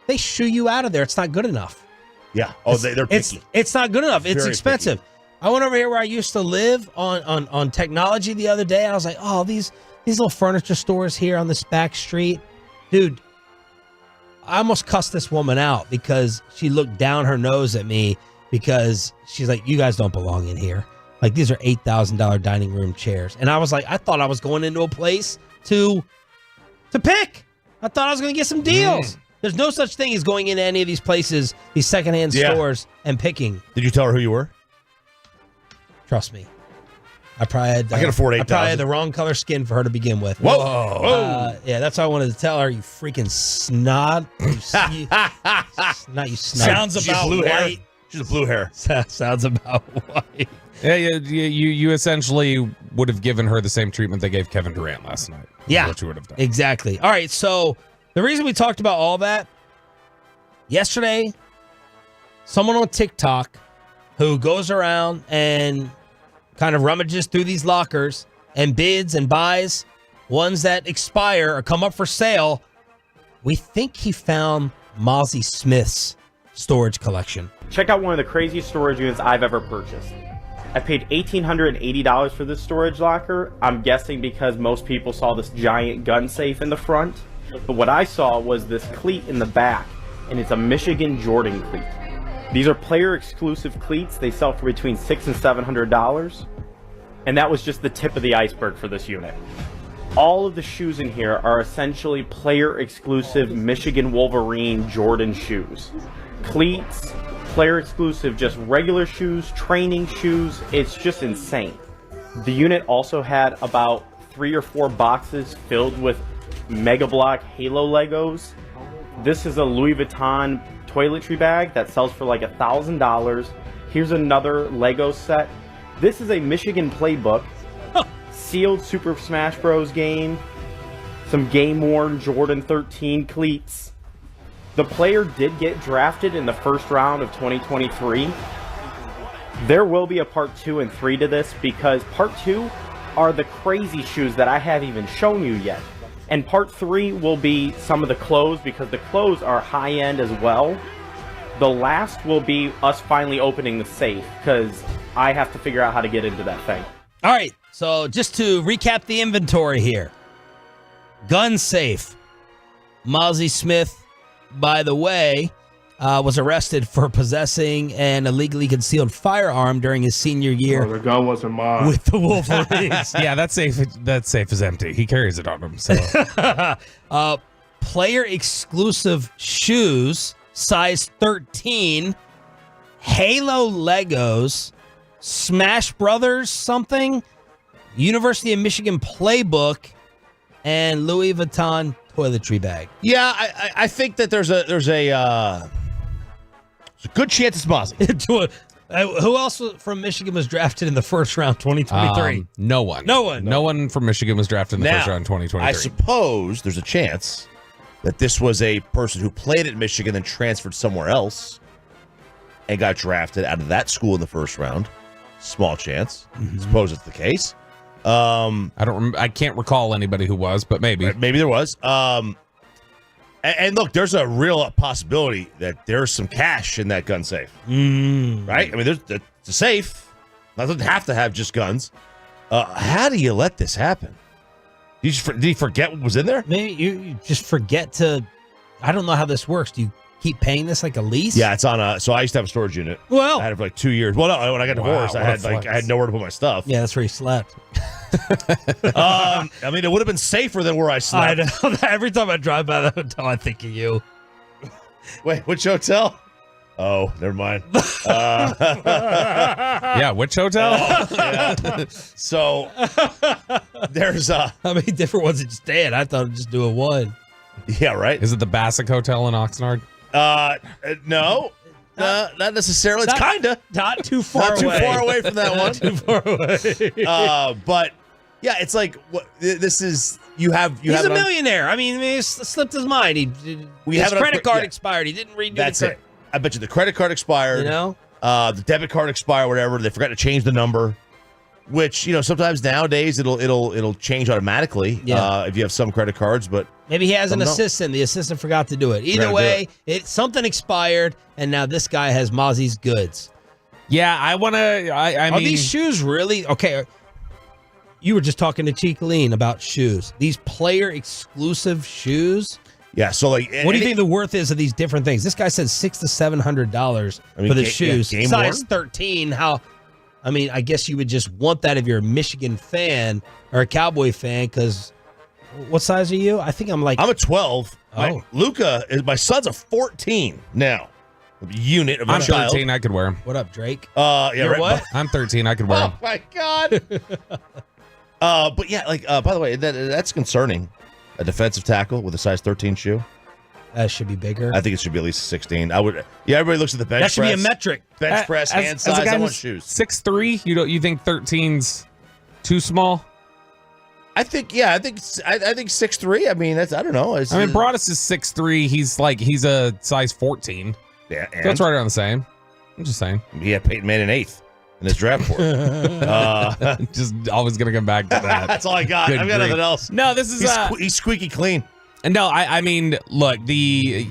they shoo you out of there. It's not good enough.
Yeah. Oh, they're picky.
It's not good enough. It's
Very
expensive.
picky.
I went over here where I used to live on technology the other day, and I was like, oh, these little furniture stores here on this back street. Dude, I almost cussed this woman out because she looked down her nose at me because she's like, you guys don't belong in here. Like, these are $8,000 dining room chairs. And I was like, I thought I was going into a place to pick. I thought I was going to get some deals. There's no such thing as going into any of these places, these secondhand stores, and picking.
Did you tell her who you were?
Trust me. I probably had,
I can afford $8,000.
I probably had the wrong color skin for her to begin with.
Whoa.
Yeah, that's why I wanted to tell her, you freaking snot. Not you snot.
Sounds about blue hair. She's a blue hair.
Sounds about white.
Yeah, you essentially would have given her the same treatment they gave Kevin Durant last night.
Yeah,
what you would have done.
Exactly. All right, so the reason we talked about all that, yesterday, someone on TikTok who goes around and kind of rummages through these lockers and bids and buys ones that expire or come up for sale. We think he found Mozzie Smith's storage collection.
Check out one of the craziest storage units I've ever purchased. I paid $1,880 for this storage locker. I'm guessing because most people saw this giant gun safe in the front. But what I saw was this cleat in the back, and it's a Michigan Jordan cleat. These are player exclusive cleats. They sell for between $600 and $700. And that was just the tip of the iceberg for this unit. All of the shoes in here are essentially player exclusive Michigan Wolverine Jordan shoes. Cleats, player exclusive, just regular shoes, training shoes. It's just insane. The unit also had about 3 or 4 boxes filled with Mega Block Halo Legos. This is a Louis Vuitton toiletry bag that sells for like $1,000. Here's another Lego set. This is a Michigan playbook, sealed Super Smash Bros. Game, some game-worn Jordan 13 cleats. The player did get drafted in the first round of 2023. There will be a part 2 and 3 to this because part 2 are the crazy shoes that I haven't even shown you yet. And part 3 will be some of the clothes because the clothes are high-end as well. The last will be us finally opening the safe because I have to figure out how to get into that thing.
All right, so just to recap the inventory here. Gun safe. Mozzie Smith, by the way, was arrested for possessing an illegally concealed firearm during his senior year.
The gun wasn't mine.
With the Wolverines.
Yeah, that safe is empty. He carries it on him. So.
Player exclusive shoes, size 13, Halo Legos, Smash Brothers something, University of Michigan playbook, and Louis Vuitton toiletry bag.
Yeah, I think that there's a good chance it's Mozzie.
Who else from Michigan was drafted in the first round 2023?
No one.
No one.
No one from Michigan was drafted in the
Now,
first round 2023.
I suppose there's a chance that this was a person who played at Michigan and transferred somewhere else and got drafted out of that school in the first round. Small chance. Suppose it's the case.
I can't recall anybody who was, but maybe.
Maybe there was. And look, there's a real possibility that there's some cash in that gun safe. Right? I mean, it's a safe. It doesn't have to have just guns. How do you let this happen? Did you forget what was in there?
Maybe you just forget to. I don't know how this works. Do you keep paying this like a lease?
Yeah, it's on so I used to have a storage unit.
Well,
I had it for like 2 years. Well, no, when I got divorced, I had nowhere to put my stuff.
Yeah, that's where he slept.
I mean, it would have been safer than where I slept.
I know. Every time I drive by the hotel, I think of you.
Wait, which hotel? Oh, never mind.
Yeah, which hotel?
Yeah. So there's
how many different ones did you stay at? I thought I'd just do a one.
Yeah, right.
Is it the Bassick Hotel in Oxnard?
No. Not necessarily. It's kinda
not too far away.
Not too far away from that one.
Not too far away.
But yeah, it's like what this is. He's
a millionaire. I mean, he slipped his mind. His credit card expired. He didn't renew.
That's it. I bet you the credit card expired.
You know,
the debit card expired. Whatever. They forgot to change the number. Which, sometimes nowadays it'll change automatically.
Yeah.
If you have some credit cards, but
maybe he has an
don't.
assistant. The assistant forgot to do it. Either way, something expired, and now this guy has Mozzie's goods.
Yeah, I want to. I mean,
are these shoes really okay? You were just talking to Chicolene about shoes. These player exclusive shoes.
Yeah. So like,
what do you think the worth is of these different things? This guy said $600 to $700 for the shoes.
Game
Size
worn?
13. How? I mean, I guess you would just want that if you're a Michigan fan or a Cowboy fan. Because what size are you? I think I'm
a 12.
Oh.
My son's a 14 now. Unit of
I'm
a child.
13. I could wear them.
What up, Drake?
Yeah,
You're
right.
what?
I'm 13. I could wear them.
Oh my god. But yeah, like by the way, that's concerning. A defensive tackle with a size 13 shoe.
That should be bigger.
I think it should be at least 16. I would. Yeah, everybody looks at the bench.
That should
press.
be a metric.
Bench press, hand size. I want shoes.
6'3". You think 13's too small?
I think 6'3". I mean, I don't know.
I mean, Broadus is 6'3". He's a size 14.
Yeah,
so that's right around the same. I'm just saying.
He had Peyton Manning 8th in his draft board.
Just always gonna come back to that.
That's all I got. I've got nothing else.
No, this is
he's squeaky clean.
No, I mean, look, I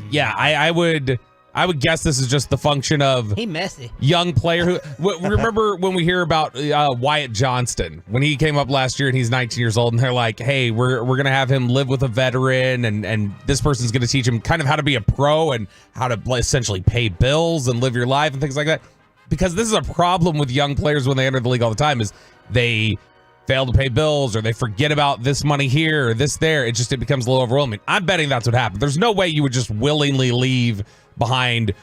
would guess this is just the function of
he messy
young player who remember when we hear about Wyatt Johnston when he came up last year and he's 19 years old and they're like, hey, we're gonna have him live with a veteran and this person's gonna teach him kind of how to be a pro and how to essentially pay bills and live your life and things like that. Because this is a problem with young players when they enter the league all the time is they fail to pay bills or they forget about this money here or this there. It becomes a little overwhelming. I'm betting that's what happened. There's no way you would just willingly leave behind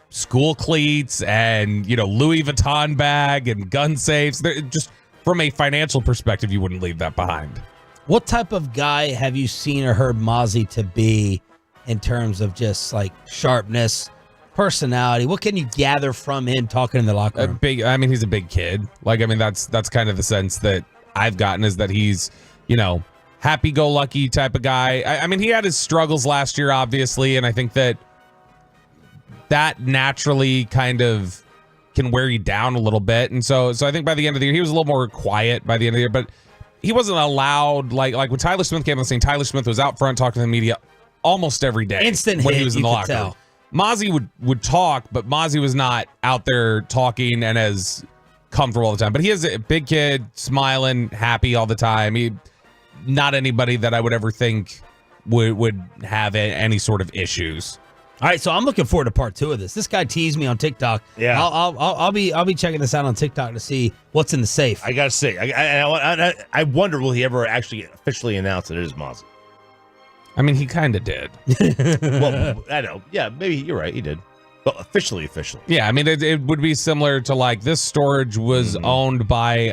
school cleats and Louis Vuitton bag and gun safes. Just from a financial perspective, you wouldn't leave that behind.
What type of guy have you seen or heard Mozzie to be in terms of just like sharpness, personality? What can you gather from him talking in the locker room?
He's a big kid. That's kind of the sense that I've gotten is that he's, happy-go-lucky type of guy. I mean, he had his struggles last year, obviously, and I think that naturally kind of can wear you down a little bit. And so I think by the end of the year, he was a little more quiet by the end of the year, but he wasn't allowed, like when Tyler Smith came on the scene, Tyler Smith was out front talking to the media almost every day.
Instant
when
hit,
he was in the locker room. Mozzie would talk, but Mozzie was not out there talking and as comfortable all the time. But he is a big kid, smiling, happy all the time. He not anybody that I would ever think would have any sort of issues.
All right, so I'm looking forward to part 2 of this. This guy teased me on TikTok.
Yeah,
I'll be checking this out on TikTok to see what's in the safe.
I gotta say, I wonder will he ever actually officially announce that it is Mozzie?
I mean, he kind of did.
Well, I know. Yeah, maybe you're right. He did. But officially.
Yeah, I mean, it would be similar to like this storage was owned by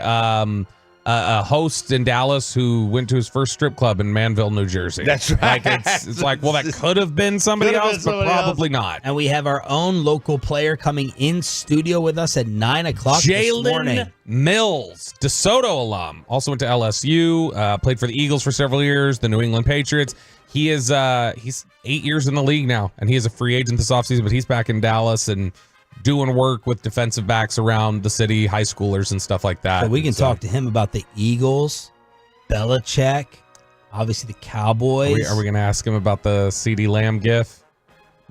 a host in Dallas who went to his first strip club in Manville, New Jersey.
That's right.
Like it's like, well, that could have been somebody else, but probably not.
And we have our own local player coming in studio with us at 9 o'clock this morning.
Jalen Mills, DeSoto alum, also went to LSU, played for the Eagles for several years, the New England Patriots. He is he's 8 years in the league now, and he is a free agent this offseason, but he's back in Dallas and doing work with defensive backs around the city, high schoolers and stuff like that.
So we can talk to him about the Eagles, Belichick, obviously the Cowboys.
Are we going to ask him about the CeeDee Lamb gif?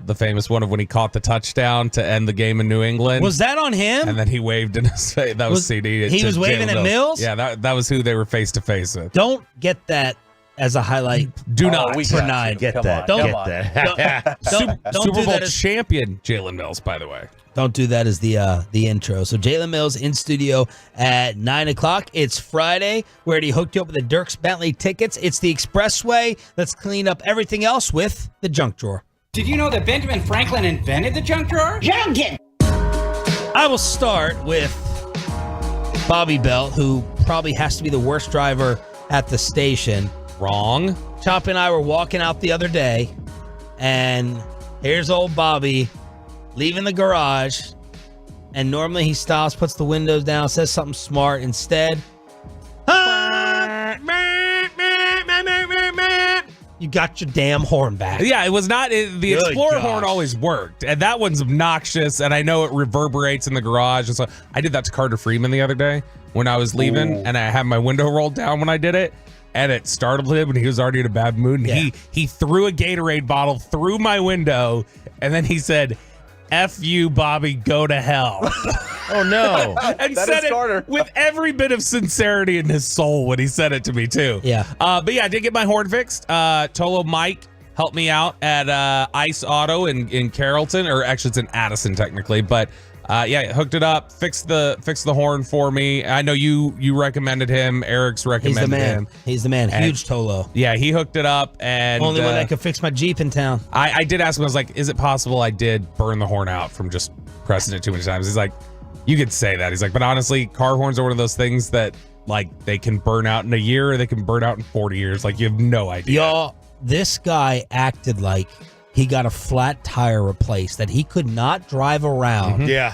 The famous one of when he caught the touchdown to end the game in New England.
Was that on him?
And then he waved in his face. That was CeeDee.
He was waving at Mills?
Yeah, that was who they were face to face with.
Don't get that as a highlight.
Do not.
For 9.
Get that.
Don't
Get that.
Don't
Super
do
Bowl
that as,
champion Jalen Mills, by the way.
don't do that as the intro. So Jalen Mills in studio at 9 o'clock. It's Friday. We already hooked you up with the Dirks Bentley tickets. It's the Expressway. Let's clean up everything else with the junk drawer.
Did you know that Benjamin Franklin invented the junk drawer? Junkin!
I will start with Bobby Belt, who probably has to be the worst driver at the station.
Wrong.
Chop and I were walking out the other day, and here's old Bobby leaving the garage, and normally he stops, puts the windows down, says something smart. Instead, you got your damn horn back.
Yeah, it was not. The
Good
Explorer
gosh.
horn always worked, and that one's obnoxious, and I know it reverberates in the garage. And so I did that to Carter Freeman the other day when I was leaving, and I had my window rolled down when I did it, and it startled him, and he was already in a bad mood, and he threw a Gatorade bottle through my window, and then he said, "F you, Bobby, go to hell."
Oh, no.
And
That
said
is Carter.
it with every bit of sincerity in his soul when he said it to me, too.
Yeah.
But yeah, I did get my horn fixed. Tolo Mike helped me out at Ice Auto in Carrollton, or actually it's in Addison technically, but yeah, hooked it up, fixed the horn for me. I know you recommended him. Eric's recommended him.
He's the man.
And
Huge Tolo.
Yeah, he hooked it up, and
Only one that could fix my Jeep in town.
I did ask him. I was like, "Is it possible I did burn the horn out from just pressing it too many times?" He's like, "You could say that." He's like, "But honestly, car horns are one of those things that like they can burn out in a year, or they can burn out in 40 years. Like you have no idea."
Y'all, this guy acted like he got a flat tire replaced, that he could not drive around
Yeah.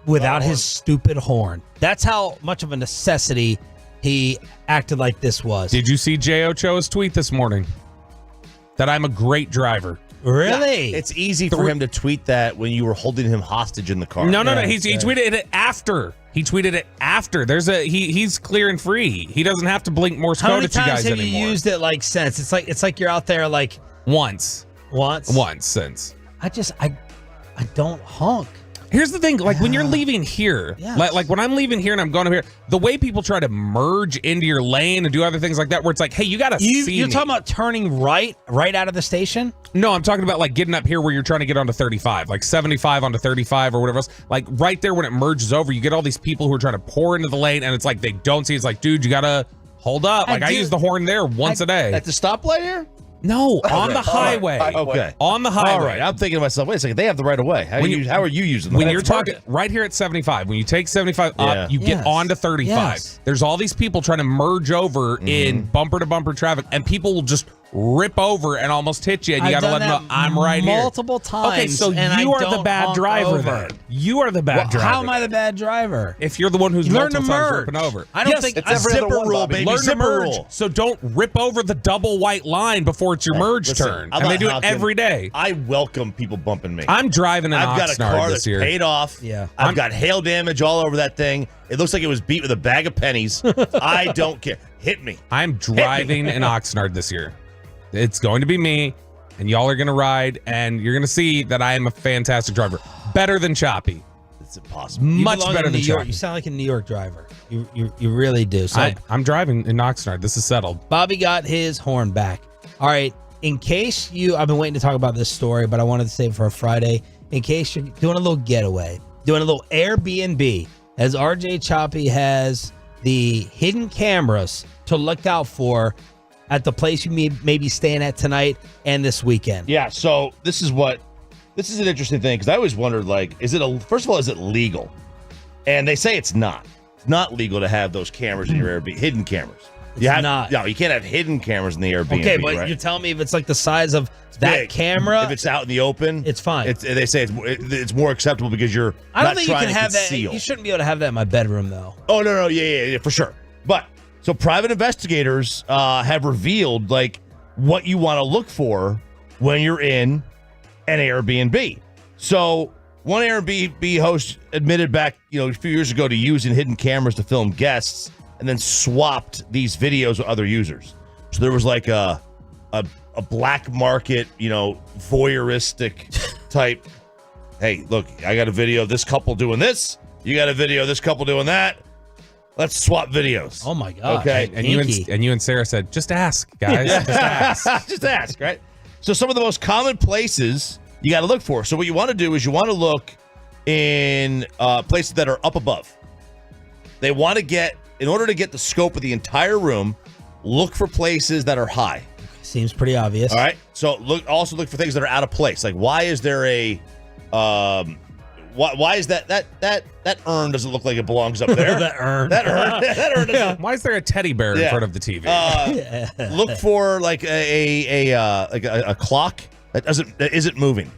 without his stupid horn. That's how much of a necessity he acted like this was.
Did you see J. Ochoa's tweet this morning? That I'm a great driver.
Really?
It's easy for him to tweet that when you were holding him hostage in the car.
No. He tweeted it after. He tweeted it after. There's he's clear and free. He doesn't have to blink Morse
How
code
many
at you
times
guys
have
anymore.
you used it like since? It's like you're out there like
Once since.
I don't honk.
Here's the thing, like when you're leaving here, like when I'm leaving here and I'm going over here, the way people try to merge into your lane and do other things like that, where it's like, hey, you gotta see
You're
me.
talking about turning right out of the station?
No, I'm talking about like getting up here where you're trying to get onto 35, like 75 onto 35 or whatever else. Like right there when it merges over, you get all these people who are trying to pour into the lane, and it's like they don't see. It's like, dude, you gotta hold up. Like I use the horn there once a day.
At the stoplight here?
No, on the highway.
Okay.
On the highway.
All right. I'm thinking to myself, wait a second, they have the right of way. How are you using them?
When you're talking right here at 75, when you take 75 up, you get onto 35.
Yes.
There's all these people trying to merge over in bumper to bumper traffic, and people will just rip over and almost hit you, and you
I've
got to let
done
them know
that
I'm right here.
multiple times.
Okay, so
and
you
I
are the
don't
bad
honk
driver
over.
then. You are the bad driver.
How am I the bad driver?
If you're the one who's
Learn to
multiple times
merge.
ripping over.
I don't think
it's every other one,
rule,
Bobby.
baby.
Learn to
Zipper
merge,
rule.
so don't rip over the double white line before it's your merge
Listen,
turn.
I'm
And they
not
do it
honking.
every day.
I welcome people bumping me.
I'm driving an
I've got a
Oxnard
car
this
that's
year.
paid off.
Yeah.
I've got hail damage all over that thing. It looks like it was beat with a bag of pennies. I don't care. Hit me.
I'm driving an Oxnard this year. It's going to be me, and y'all are going to ride, and you're going to see that I am a fantastic driver. Better than Choppy.
It's impossible.
You
Much
belong
better
in
than
New York.
Choppy.
You sound like a New York driver. You really do. So
I'm driving in Oxnard. This is settled.
Bobby got his horn back. All right. In case I've been waiting to talk about this story, but I wanted to save it for a Friday. In case you're doing a little getaway, doing a little Airbnb, as RJ Choppy has the hidden cameras to look out for at the place you may be staying at tonight and this weekend.
Yeah, so this is an interesting thing, because I always wondered, like, first of all, is it legal? And they say it's not. It's not legal to have those cameras in your Airbnb, hidden cameras.
It's not.
No, you can't have hidden cameras in the Airbnb.
Okay, but
right?
you're telling me if it's like the size of that
big.
camera,
if it's out in the open,
it's fine.
They say it's more acceptable because you're
I don't
not
think you
trying
can
to
have
conceal.
that. You shouldn't be able to have that in my bedroom, though.
Oh no, yeah, for sure. But so private investigators have revealed like what you want to look for when you're in an Airbnb. So one Airbnb host admitted back, a few years ago to using hidden cameras to film guests, and then swapped these videos with other users. So there was like a black market, voyeuristic type. Hey, look, I got a video of this couple doing this. You got a video of this couple doing that. Let's swap videos.
Oh my god!
Okay,
and you and Sarah said, just ask, guys. Just ask.
Just ask, right? So some of the most common places you got to look for. So what you want to do is you want to look in places that are up above. They want to get, in order to get the scope of the entire room, look for places that are high.
Seems pretty obvious.
All right. So also look for things that are out of place. Like why is there a why is that urn doesn't look like it belongs up there?
That urn
doesn't.
Why is there a teddy bear in front of the TV?
Look for like a clock that isn't moving.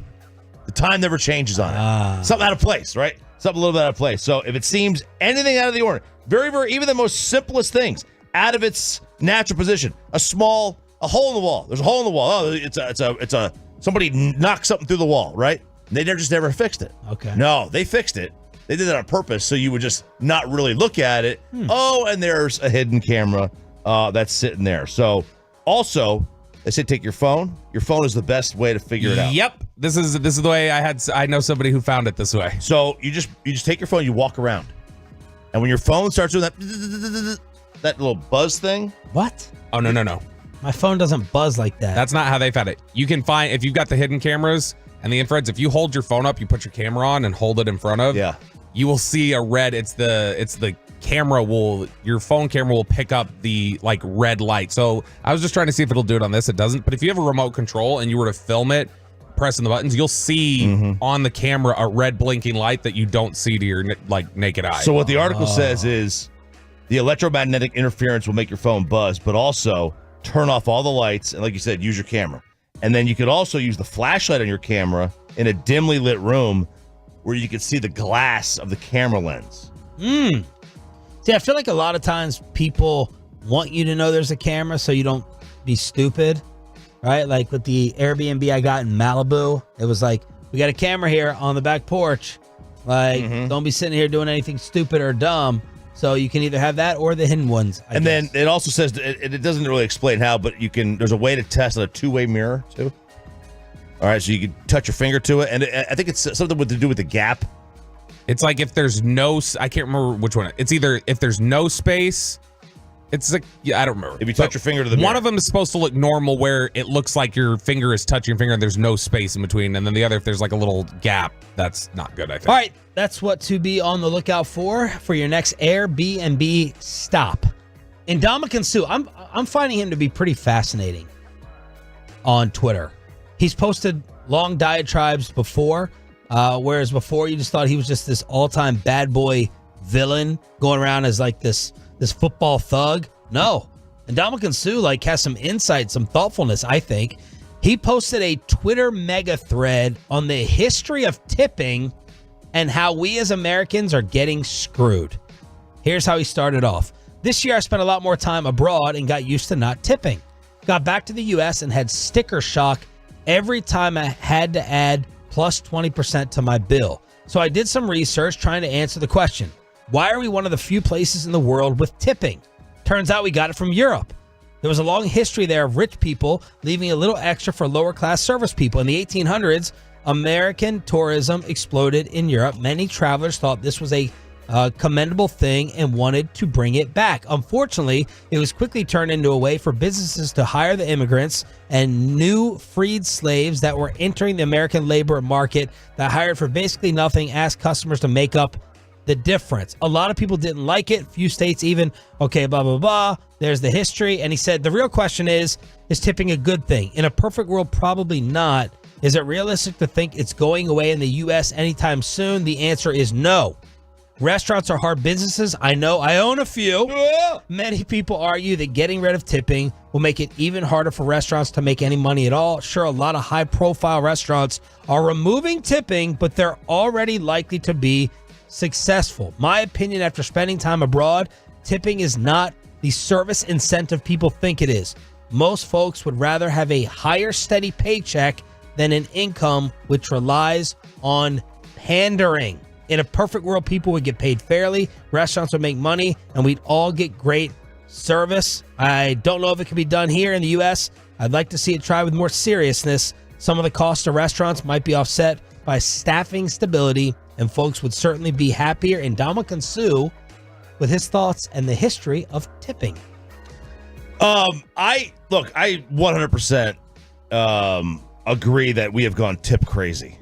The time never changes on it. Something out of place, right? Something a little bit out of place. So if it seems anything out of the order, very, very, even the most simplest things out of its natural position, a hole in the wall. There's a hole in the wall. Oh, it's a somebody knocked something through the wall, right? They just never fixed it.
Okay.
No, they fixed it. They did it on purpose, so you would just not really look at it. Oh, and there's a hidden camera that's sitting there. So also, they say take your phone. Your phone is the best way to figure it out.
Yep. This is the way I know somebody who found it this way.
So you just take your phone, you walk around. And when your phone starts doing that little buzz thing.
What?
Oh, no.
My phone doesn't buzz like that.
That's not how they found it. You can find, if you've got the hidden cameras and the infrareds, if you hold your phone up, you put your camera on and hold it in front of, you will see a red, it's the camera your phone camera will pick up the like red light. So I was just trying to see if it'll do it on this. It doesn't. But if you have a remote control and you were to film it, pressing the buttons, you'll see on the camera a red blinking light that you don't see to your naked eye.
So what the article says is the electromagnetic interference will make your phone buzz, but also turn off all the lights. And like you said, use your camera. And then you could also use the flashlight on your camera in a dimly lit room where you can see the glass of the camera lens.
See, I feel like a lot of times people want you to know there's a camera so you don't be stupid, right? Like with the Airbnb I got in Malibu, it was like, we got a camera here on the back porch. Like, don't be sitting here doing anything stupid or dumb. So you can either have that or the hidden ones. I guess.
Then it also says, it doesn't really explain how, but there's a way to test a two-way mirror too. All right, so you can touch your finger to it. And I think it's something to do with the gap.
It's like if there's no, I can't remember which one. It's either if there's no space, it's like, I don't remember.
If you touch your finger to the mirror.
One of them is supposed to look normal where it looks like your finger is touching your finger and there's no space in between. And then the other, if there's like a little gap, that's not good, I think.
All right, that's what to be on the lookout for your next Airbnb stop. Ndamukong Suh, I'm finding him to be pretty fascinating on Twitter. He's posted long diatribes before, whereas before you just thought he was just this all-time bad boy villain going around as like this football thug. No, Ndamukong Suh has some insight, some thoughtfulness, I think. He posted a Twitter mega thread on the history of tipping and how we as Americans are getting screwed. Here's how he started off. This year I spent a lot more time abroad and got used to not tipping. Got back to the US and had sticker shock every time I had to add plus 20% to my bill. So I did some research trying to answer the question. Why are we one of the few places in the world with tipping? Turns out we got it from Europe. There was a long history there of rich people leaving a little extra for lower class service people. In the 1800s, American tourism exploded in Europe. Many travelers thought this was a commendable thing and wanted to bring it back. Unfortunately, it was quickly turned into a way for businesses to hire the immigrants and new freed slaves that were entering the American labor market that hired for basically nothing, asked customers to make up the difference. A lot of people didn't like it. Few states even, okay, blah, blah, blah. There's the history. And he said, the real question is tipping a good thing? In a perfect world, probably not. Is it realistic to think it's going away in the U.S. anytime soon? The answer is no. Restaurants are hard businesses. I know. I own a few. Many people argue that getting rid of tipping will make it even harder for restaurants to make any money at all. Sure, a lot of high-profile restaurants are removing tipping, but they're already likely to be successful. My opinion, after spending time abroad, tipping is not the service incentive people think it is. Most folks would rather have a higher steady paycheck than an income which relies on pandering. In a perfect world, people would get paid fairly, restaurants would make money, and we'd all get great service. I don't know if it can be done here in the U.S. I'd like to see it tried with more seriousness. Some of the costs of restaurants might be offset by staffing stability, and folks would certainly be happier. And Dominican Sue with his thoughts and the history of tipping.
I 100% agree that we have gone tip crazy.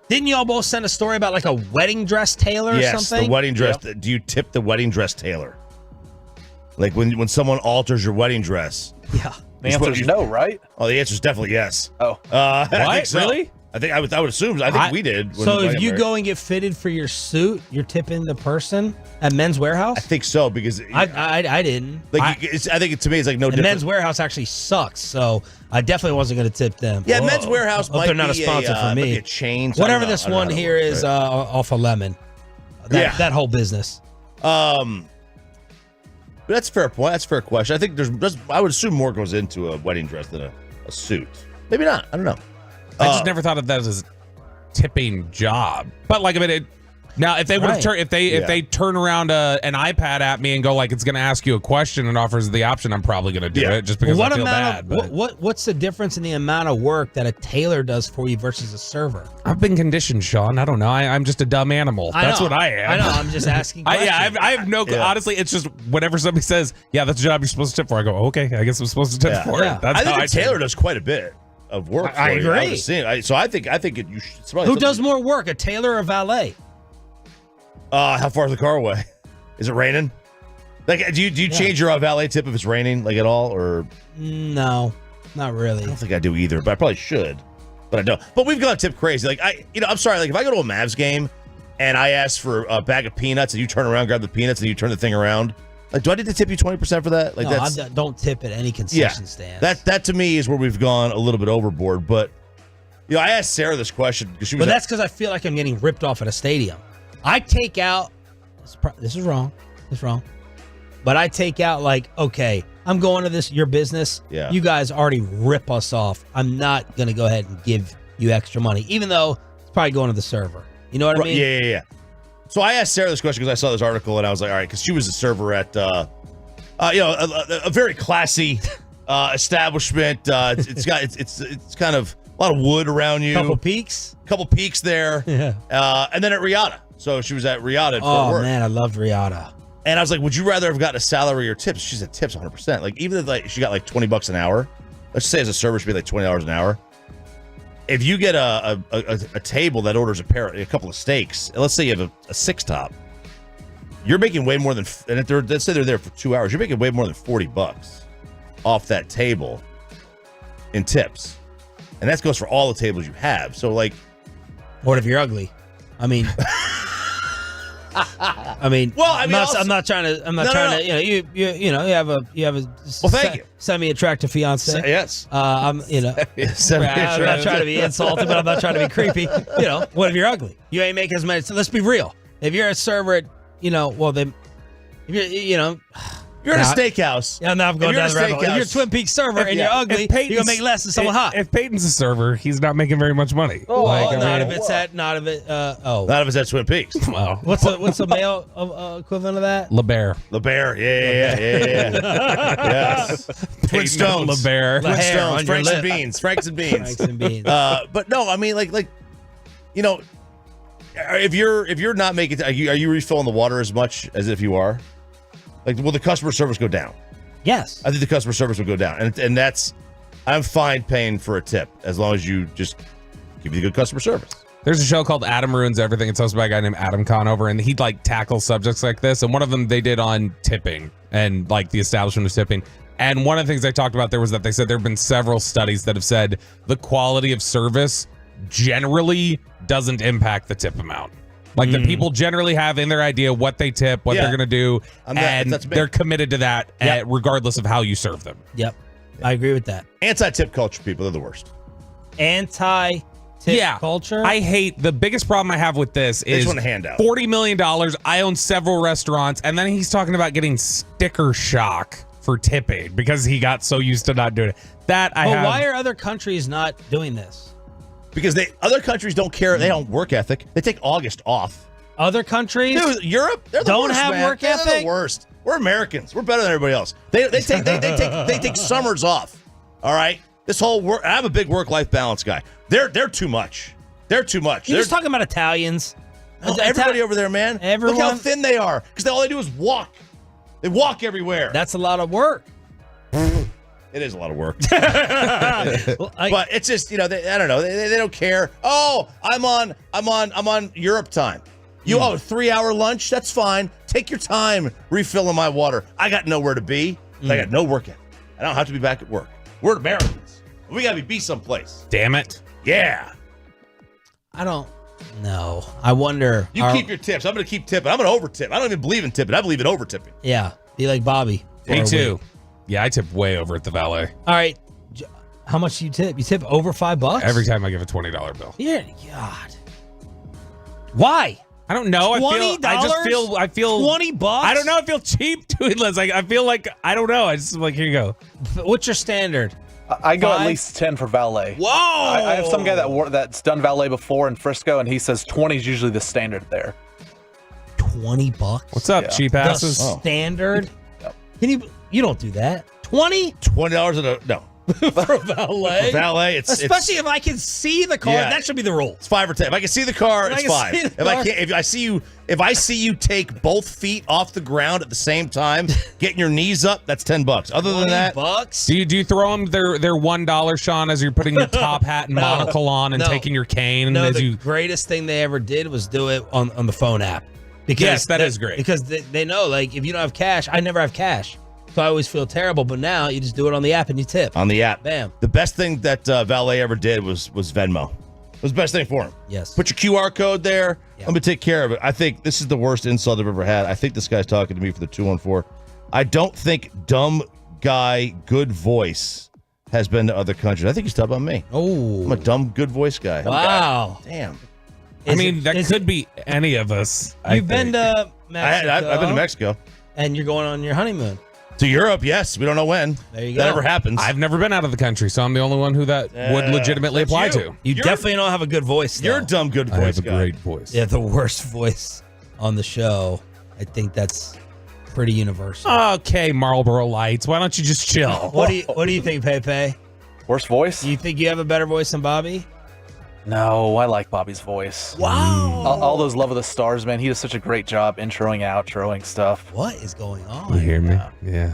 Didn't you all both send a story about like a wedding dress tailor or something?
Yes, the wedding dress. Yeah. Do you tip the wedding dress tailor? Like when someone alters your wedding dress?
Yeah.
The answer is no, right?
Oh, the answer is definitely yes.
Oh.
I think so.
Really?
I would assume. I think we did.
So if you go and get fitted for your suit, you're tipping the person at Men's Warehouse?
I think so because
I didn't.
Like I think to me it's like no different.
Men's Warehouse actually sucks, so I definitely wasn't going to tip them.
Yeah, Men's Warehouse might
they're not
be
a sponsor for me.
A chain.
Whatever this one here is off of Lemon. That whole business.
But that's a fair point. That's a fair question. I think I would assume more goes into a wedding dress than a suit. Maybe not. I don't know.
I just never thought of that as a tipping job. But like, I mean, now if they would have if they turn around an iPad at me and go like it's going to ask you a question and offers the option, I'm probably going to do it just because I feel bad.
What's the difference in the amount of work that a tailor does for you versus a server?
I've been conditioned, Sean. I don't know. I'm just a dumb animal. That's what I am.
I know. I'm just asking.
I have no. Honestly, it's just whenever somebody says, "Yeah, that's a job you're supposed to tip for," I go, "Okay, I guess I'm supposed to tip for it." That's
I think a tailor does quite a bit of work.
I agree.
So I think you should.
Who does more work, a tailor or a valet?
How far is the car away? Is it raining? Like, do you change your valet tip if it's raining, like at all, or?
No, not really.
I don't think I do either, but I probably should. But I don't. But we've gone tip crazy. Like I'm sorry. Like if I go to a Mavs game and I ask for a bag of peanuts and you turn around, grab the peanuts, and you turn the thing around. Like, do I need to tip you 20% for that? Like,
no, I don't tip at any concession stand.
That to me is where we've gone a little bit overboard. But I asked Sarah this question because she was.
But that's because I feel like I'm getting ripped off at a stadium. I take out. This is wrong. It's wrong. But I take out like, okay, I'm going to your business.
Yeah.
You guys already rip us off. I'm not gonna go ahead and give you extra money, even though it's probably going to the server. You know what I mean?
Yeah. So I asked Sarah this question because I saw this article and I was like, all right, because she was a server at, a very classy establishment. It's kind of a lot of wood around you.
Couple peaks
there.
Yeah.
And then at Riata. So she was at Riata at Fort Worth.
Oh man, I loved Riata.
And I was like, would you rather have gotten a salary or tips? She said tips 100%. Like even if she got like $20 an hour, let's just say as a server she'd be like $20 an hour. If you get a table that orders a couple of steaks, and let's say you have a six top, you're making way more than, and let's say they're there for 2 hours, you're making way more than $40 off that table in tips, and that goes for all the tables you have. So like,
what if you're ugly? I mean, well, I'm not trying to. You have a
thank you.
Semi-attractive fiance.
Yes.
I'm not trying to be insulted, but I'm not trying to be creepy. What if you're ugly? You ain't making as much. So let's be real. If you're a server at,
you're in a steakhouse.
Yeah, now I'm going down the rabbit hole. If you're a Twin Peaks server and you're ugly, you're gonna make less than someone hot.
If Peyton's a server, he's not making very much money.
Not if it's at Twin Peaks.
Wow. What's the male equivalent of that?
LeBear.
Yeah. Yes. Twin Stones.
LeBear.
Twin Stones. Franks and beans. But no, I mean like, if you're not making, are you refilling the water as much as if you are? Like, will the customer service go down?
Yes.
I think the customer service will go down. And that's, I'm fine paying for a tip as long as you just give me good customer service.
There's a show called Adam Ruins Everything. It's hosted by a guy named Adam Conover, and he'd like tackle subjects like this. And one of them they did on tipping and like the establishment of tipping. And one of the things they talked about there was that they said there have been several studies that have said the quality of service generally doesn't impact the tip amount. Like the people generally have in their idea what they tip, what they're going to do, and they're committed to that regardless of how you serve them.
Yep. I agree with that.
Anti-tip culture people, they're the worst.
Anti-tip culture?
I hate, the biggest problem I have with this is
want a handout.
$40 million. I own several restaurants, and then he's talking about getting sticker shock for tipping because he got so used to not doing it.
Why are other countries not doing this?
Because other countries don't care. They don't work ethic. They take August off.
Other countries?
Dude, Europe, they're the
don't
worst,
have
man.
work ethic?
They're the worst. We're Americans. We're better than everybody else. They take summers off. All right? This whole work, I'm a big work-life balance guy. They're too much. They're too much.
You're just talking about Italians.
Everybody over there, man.
Everyone?
Look how thin they are. Because all they do is walk. They walk everywhere.
That's a lot of work.
It is a lot of work. But it's just, I don't know. They don't care. Oh, I'm on Europe time. You 3-hour lunch? That's fine. Take your time refilling my water. I got nowhere to be. I got no work ethic. I don't have to be back at work. We're Americans. We got to be someplace.
Damn it.
Yeah.
I don't know. I wonder.
You keep your tips. I'm going to keep tipping. I'm going to over-tip. I don't even believe in tipping. I believe in over-tipping.
Yeah. Be like Bobby.
Me too. Yeah, I tip way over at the valet.
All right. How much do you tip? You tip over $5?
Every time I give a $20 bill.
Yeah. God. Why?
I don't know.
$20?
I feel
$20?
I don't know. I feel cheap doing this. Like I feel like I don't know. I just like, here you go.
What's your standard?
I go at least 10 for valet.
Whoa!
I have some guy that's done valet before in Frisco, and he says 20 is usually the standard there.
$20?
What's up, cheap asses?
The standard? Can you don't do that. 20?
$20 no.
For valet?
For valet,
especially if I can see the car.
Yeah.
That should be the rule.
It's 5 or 10. If I can see the car, it's 5. If I see you take both feet off the ground at the same time, getting your knees up, that's $10. Other than that,
$20?
Do you throw them their $1, Sean, as you're putting your top hat and monocle on and taking your cane?
No,
as
the
you
greatest thing they ever did was do it on the phone app. Because
yes, that is great.
Because they know, like, if you don't have cash, I never have cash. So I always feel terrible, but now you just do it on the app and you tip.
On the app.
Bam.
The best thing that Valet ever did was Venmo. It was the best thing for him.
Yes.
Put your QR code there. Let me take care of it. I think this is the worst insult I've ever had. I think this guy's talking to me for the 214. I don't think dumb guy, good voice has been to other countries. I think he's talking about me.
Oh.
I'm a dumb, good voice guy.
Wow.
Damn.
That could be any of us.
You've been to Mexico.
I've been to Mexico.
And you're going on your honeymoon.
To Europe, yes. We don't know when.
There you go.
That ever happens.
I've never been out of the country, so I'm the only one who that would legitimately apply to.
You definitely don't have a good voice, though.
You're a dumb good voice
I have a
guy.
great voice.
Yeah, the worst voice on the show. I think that's pretty universal.
Okay, Marlboro Lights. Why don't you just chill?
What do you think, Pepe?
Worst voice?
You think you have a better voice than Bobby?
No, I like Bobby's voice.
Wow.
All those Love of the Stars, man. He does such a great job introing, outroing stuff.
What is going on?
You hear me? Yeah.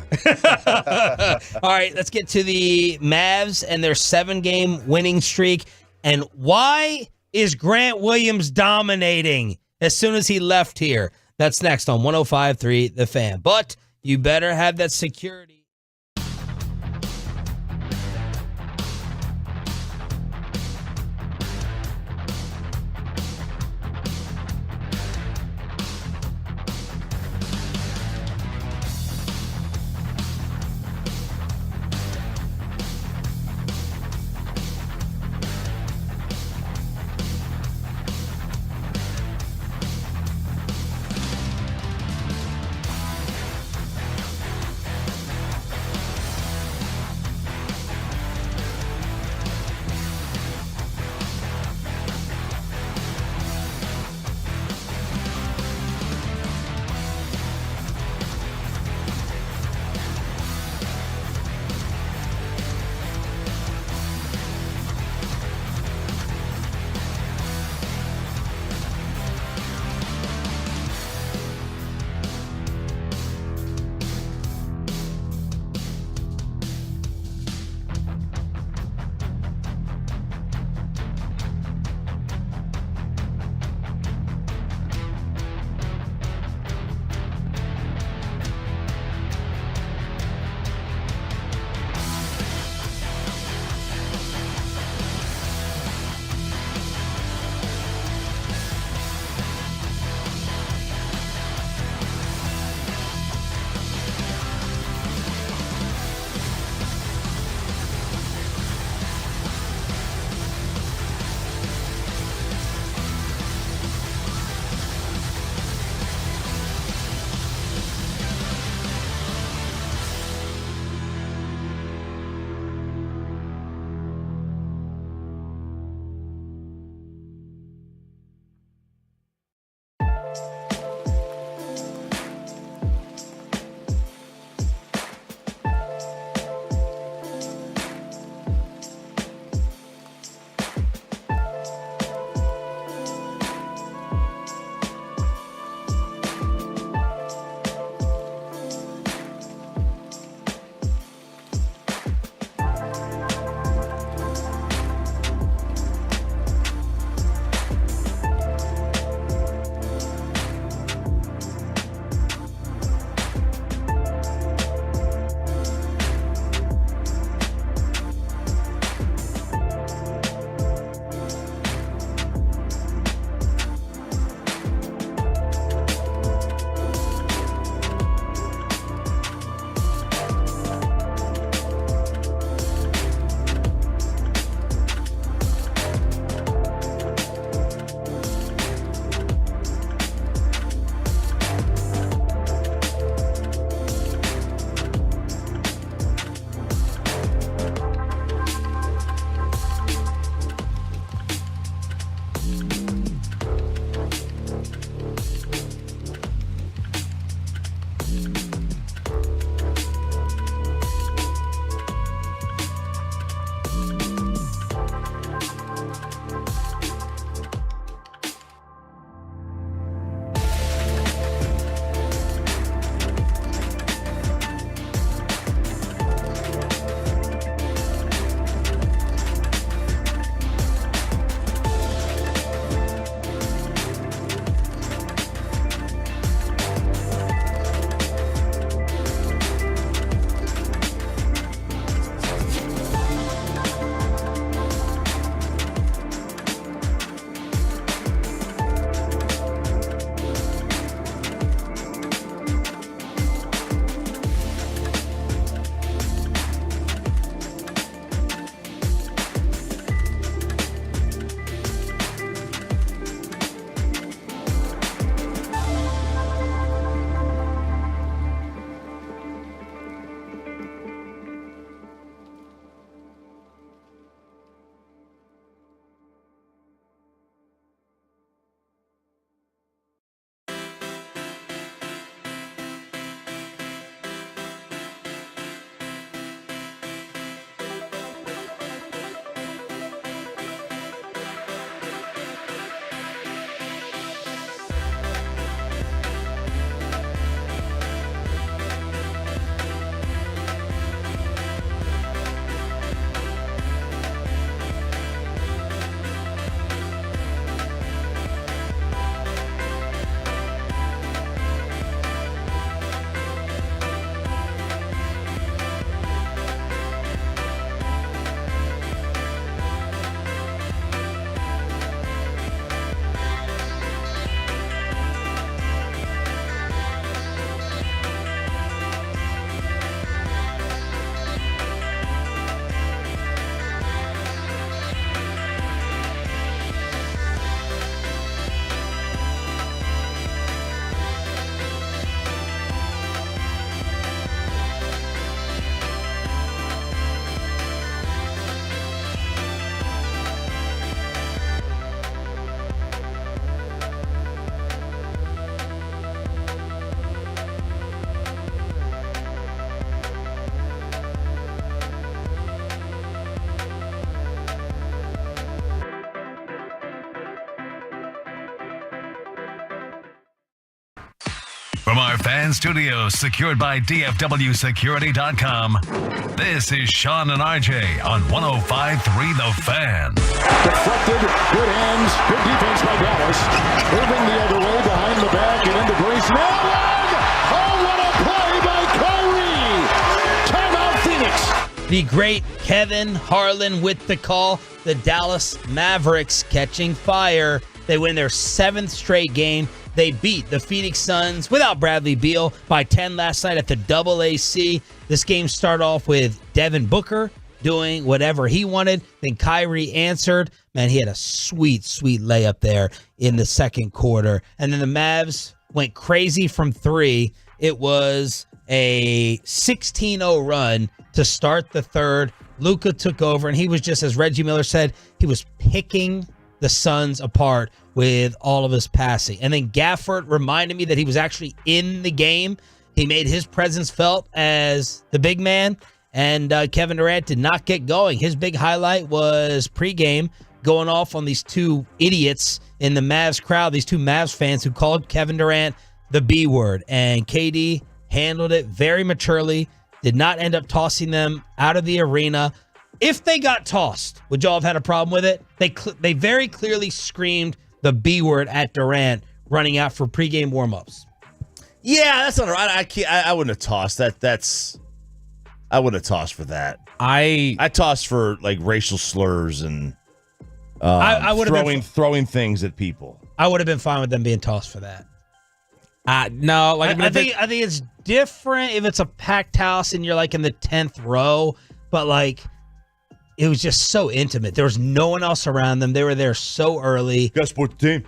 All right, let's get to the Mavs and their 7-game winning streak. And why is Grant Williams dominating as soon as he left here? That's next on 105.3 The Fan. But you better have that security.
From our fan studios secured by DFWsecurity.com, this is Sean and RJ on 105.3 The Fan.
Deflected, good hands, good defense by Dallas. Moving the other way behind the back and into Grayson Allen. Oh, what a play by Kyrie. Timeout Phoenix.
The great Kevin Harlan with the call. The Dallas Mavericks catching fire. They win their 7th straight game. They beat the Phoenix Suns without Bradley Beal by 10 last night at the AAC. This game started off with Devin Booker doing whatever he wanted. Then Kyrie answered. Man, he had a sweet layup there in the second quarter. And then the Mavs went crazy from 3. It was a 16-0 run to start the third. Luka took over, and he was just, as Reggie Miller said, he was picking the Suns apart with all of his passing. And then Gafford reminded me that he was actually in the game. He made his presence felt as the big man, and Kevin Durant did not get going. His big highlight was pregame going off on these two idiots in the Mavs crowd, these two Mavs fans who called Kevin Durant the B word. And KD handled it very maturely, did not end up tossing them out of the arena. If they got tossed, would y'all have had a problem with it? They very clearly screamed the B word at Durant running out for pregame warmups.
Yeah, that's not right. I wouldn't have tossed that. I wouldn't have tossed for that. I tossed for like racial slurs and
I would have
throwing things at people.
I would have been fine with them being tossed for that.
No, like
I think it's different if it's a packed house and you're like in the 10th row, but like it was just so intimate. There was no one else around them. They were there so early.
Got to support the team.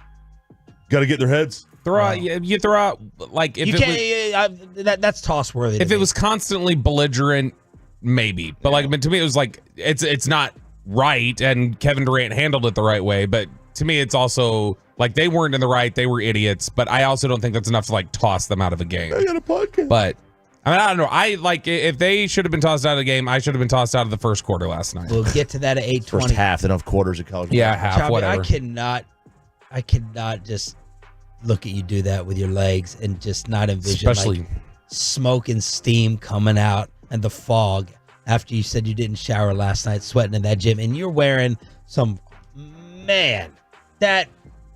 Got to get their heads.
You throw out like if
you can't. That's toss worthy.
If it was constantly belligerent, maybe. But like, to me, it was like it's not right, and Kevin Durant handled it the right way. But to me, it's also like they weren't in the right. They were idiots. But I also don't think that's enough to like toss them out of a game.
I got a podcast.
But I mean, I don't know. I like if they should have been tossed out of the game, I should have been tossed out of the first quarter last night.
We'll get to that at 8:20.
First half, then of quarters of college.
Yeah, half,
Chubby,
whatever.
I cannot just look at you do that with your legs and just not envision
Especially
like smoke and steam coming out and the fog after you said you didn't shower last night, sweating in that gym, and you're wearing some that.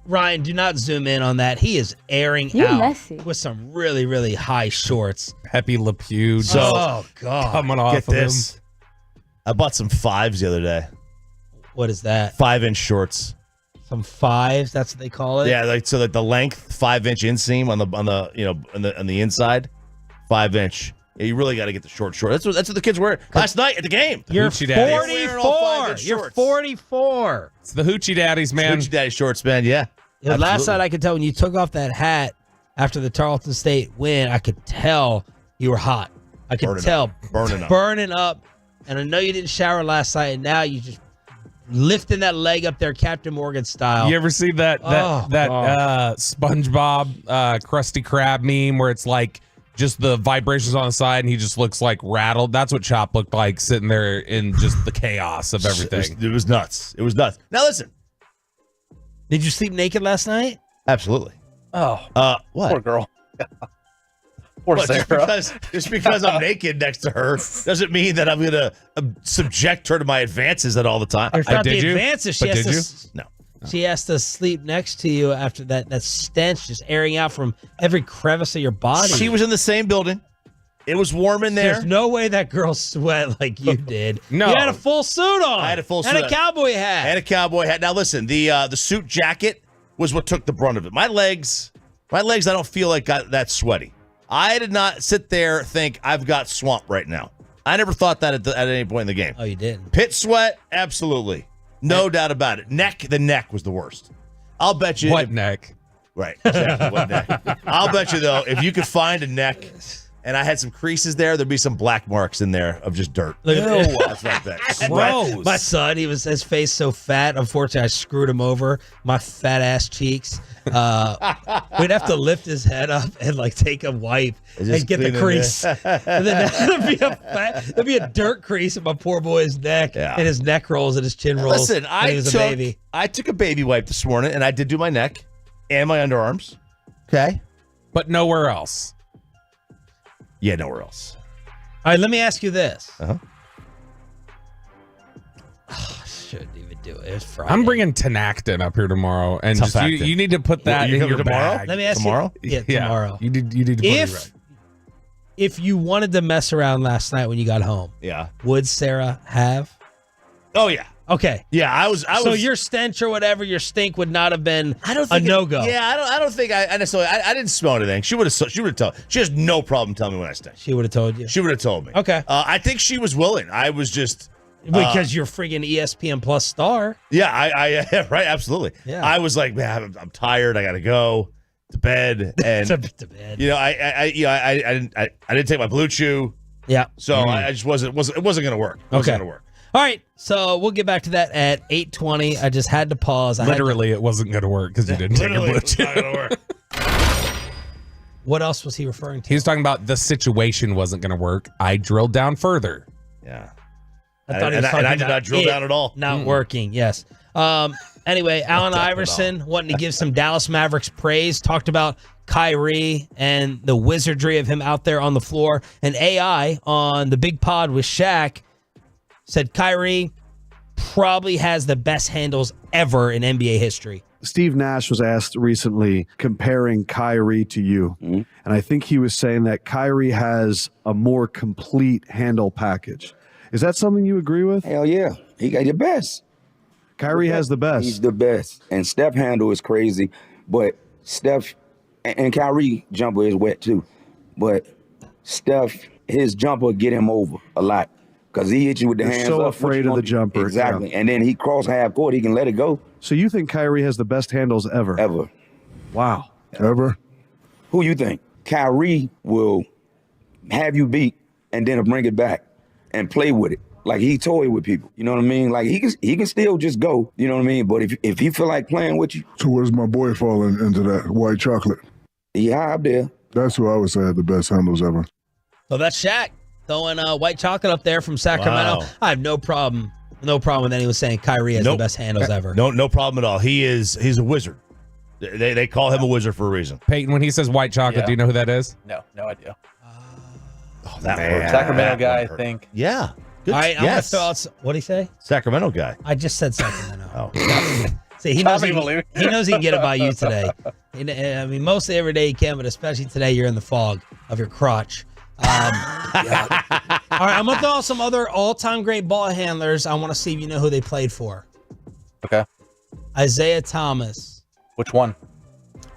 Ryan, do not zoom in on that. He is airing out
messy.
with some really, really high shorts.
Pepe Le Pew.
Oh, God.
Coming off
Get
of
this.
him.
I bought some 5s the other day.
What is that?
5-inch shorts.
Some 5s, that's what they call it?
Yeah, like so that the length 5-inch inseam on the inside, 5-inch. Yeah, you really got to get the short. That's what the kids wear last night at the game.
You're
Hoochie daddies.
44. You're 44.
It's the Hoochie Daddies, man.
Hoochie Daddy shorts, man. Yeah.
Last night I could tell when you took off that hat after the Tarleton State win, I could tell you were hot. I could tell burning up. And I know you didn't shower last night, and now you just lifting that leg up there, Captain Morgan style.
You ever see that SpongeBob Krusty Krab meme where it's like just the vibrations on the side and he just looks like rattled? That's what Chop looked like sitting there in just the chaos of everything.
It was nuts. It was nuts. Now listen.
Did you sleep naked last night?
Absolutely.
Oh,
what?
Poor girl. Poor Sarah.
Just because I'm naked next to her doesn't mean that I'm going to subject her to my advances all the time.
It's not the advances.
No.
She has to sleep next to you after that stench just airing out from every crevice of your body.
She was in the same building. It was warm in there.
There's no way that girl sweat like you did.
No.
You had a full suit on.
I had a full suit.
And a cowboy hat.
And a cowboy hat. Now listen, the suit jacket was what took the brunt of it. My legs, I don't feel like got that sweaty. I did not sit there think I've got swamp right now. I never thought that at any point in the game.
Oh, you didn't?
Pit sweat, absolutely. No doubt about it. The neck was the worst. I'll bet you.
What neck?
Right, exactly. What neck? I'll bet you, though, if you could find a neck and I had some creases there'd be some black marks in there of just dirt. That's like that.
Gross.
My son, his face so fat. Unfortunately, I screwed him over. My fat ass cheeks. We'd have to lift his head up and like take a wipe and get the crease. And then there'd be a dirt crease in my poor boy's neck, and his neck rolls and his chin rolls.
Listen, I took a baby wipe this morning and I did do my neck and my underarms. Okay.
but nowhere else.
Yeah, nowhere else.
All right, let me ask you this.
Uh-huh.
Shouldn't even do it. It's Friday.
I'm bringing Tenactin up here tomorrow, and just you need to put that in your
tomorrow.
bag.
Let me ask
tomorrow?
you. Yeah, tomorrow.
You need to put it right.
If you wanted to mess around last night when you got home, would Sarah have?
Oh yeah.
Okay.
Yeah, I was.
So your stench or whatever, your stink would not have been a no-go.
I don't think I necessarily. I didn't smell anything. She would have. She would have told. She has no problem telling me when I stink.
She would have told you.
She would have told me.
Okay.
I think she was willing. I was just
because you're friggin' ESPN Plus star.
Yeah. I right. Absolutely.
Yeah.
I was like, man, I'm tired. I gotta go to bed. And
to bed.
You know, I didn't take my Blue Chew.
Yeah.
So I just wasn't. It wasn't gonna work. It wasn't gonna work.
All right, so we'll get back to that at 8:20. I just had to pause.
Literally, it wasn't going to work because you didn't take a Blue Chew.
Not gonna work.
What else was he referring to?
He was talking about the situation wasn't going to work. I drilled down further.
Yeah.
I thought he was talking
I did
about
not drill down at all.
Not working, yes. Anyway, Allen Iverson wanting to give some Dallas Mavericks praise, talked about Kyrie and the wizardry of him out there on the floor. And AI on the big pod with Shaq said Kyrie probably has the best handles ever in NBA history.
Steve Nash was asked recently comparing Kyrie to you. And I think he was saying that Kyrie has a more complete handle package. Is that something you agree with?
Hell yeah. He got the best.
Kyrie has the best.
He's the best. And Steph handle is crazy, but Steph and Kyrie jumper is wet too. But Steph, his jumper get him over a lot. Because he hit you with the
You're
hands
so
up.
afraid of the jumper.
Exactly.
Yeah.
And then he cross half court, he can let it go.
So you think Kyrie has the best handles ever?
Ever.
Wow.
Ever?
Who you think? Kyrie will have you beat and then bring it back and play with it. Like he toy with people. You know what I mean? Like he can still just go. You know what I mean? But if he feel like playing with you.
So where's my boy falling into that white chocolate?
He high up there.
That's who I would say had the best handles ever.
So that's Shaq throwing white chocolate up there from Sacramento.
Wow.
I have no problem with anyone saying Kyrie has the best handles ever.
No problem at all. He's a wizard. They call him a wizard for a reason.
Peyton, when he says white chocolate, do you know who that is?
No idea.
Oh, that hurt.
Sacramento guy, I
hurt.
think.
Yeah. Good.
All right, I'm
yes.
going to throw out. What'd he say?
Sacramento guy.
I just said Sacramento.
Oh.
See, he knows he can get it by you today. I mean, mostly every day he can, but especially today you're in the fog of your crotch. All right, I'm going to throw out some other all-time great ball handlers. I want to see if you know who they played for.
Okay.
Isaiah Thomas.
Which one?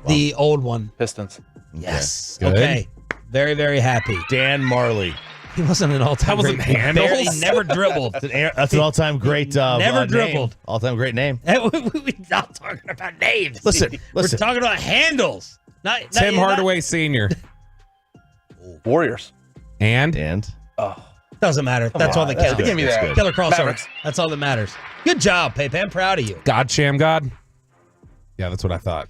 The old one.
Pistons.
Yes.
Good.
Okay. Very, very happy.
Dan Marley.
He wasn't an all-time great.
handles?
He never dribbled.
That's an all-time great
Never dribbled.
name. All-time great name.
We're not talking about names.
Listen.
We're talking about handles. Not
Tim Hardaway Sr.
Warriors.
And?
Oh.
Doesn't matter. That's all that counts.
Give me that.
Killer crossovers.
Mavericks.
That's all that matters. Good job, Pepe. I'm proud of you.
God Sham God? Yeah, that's what I thought.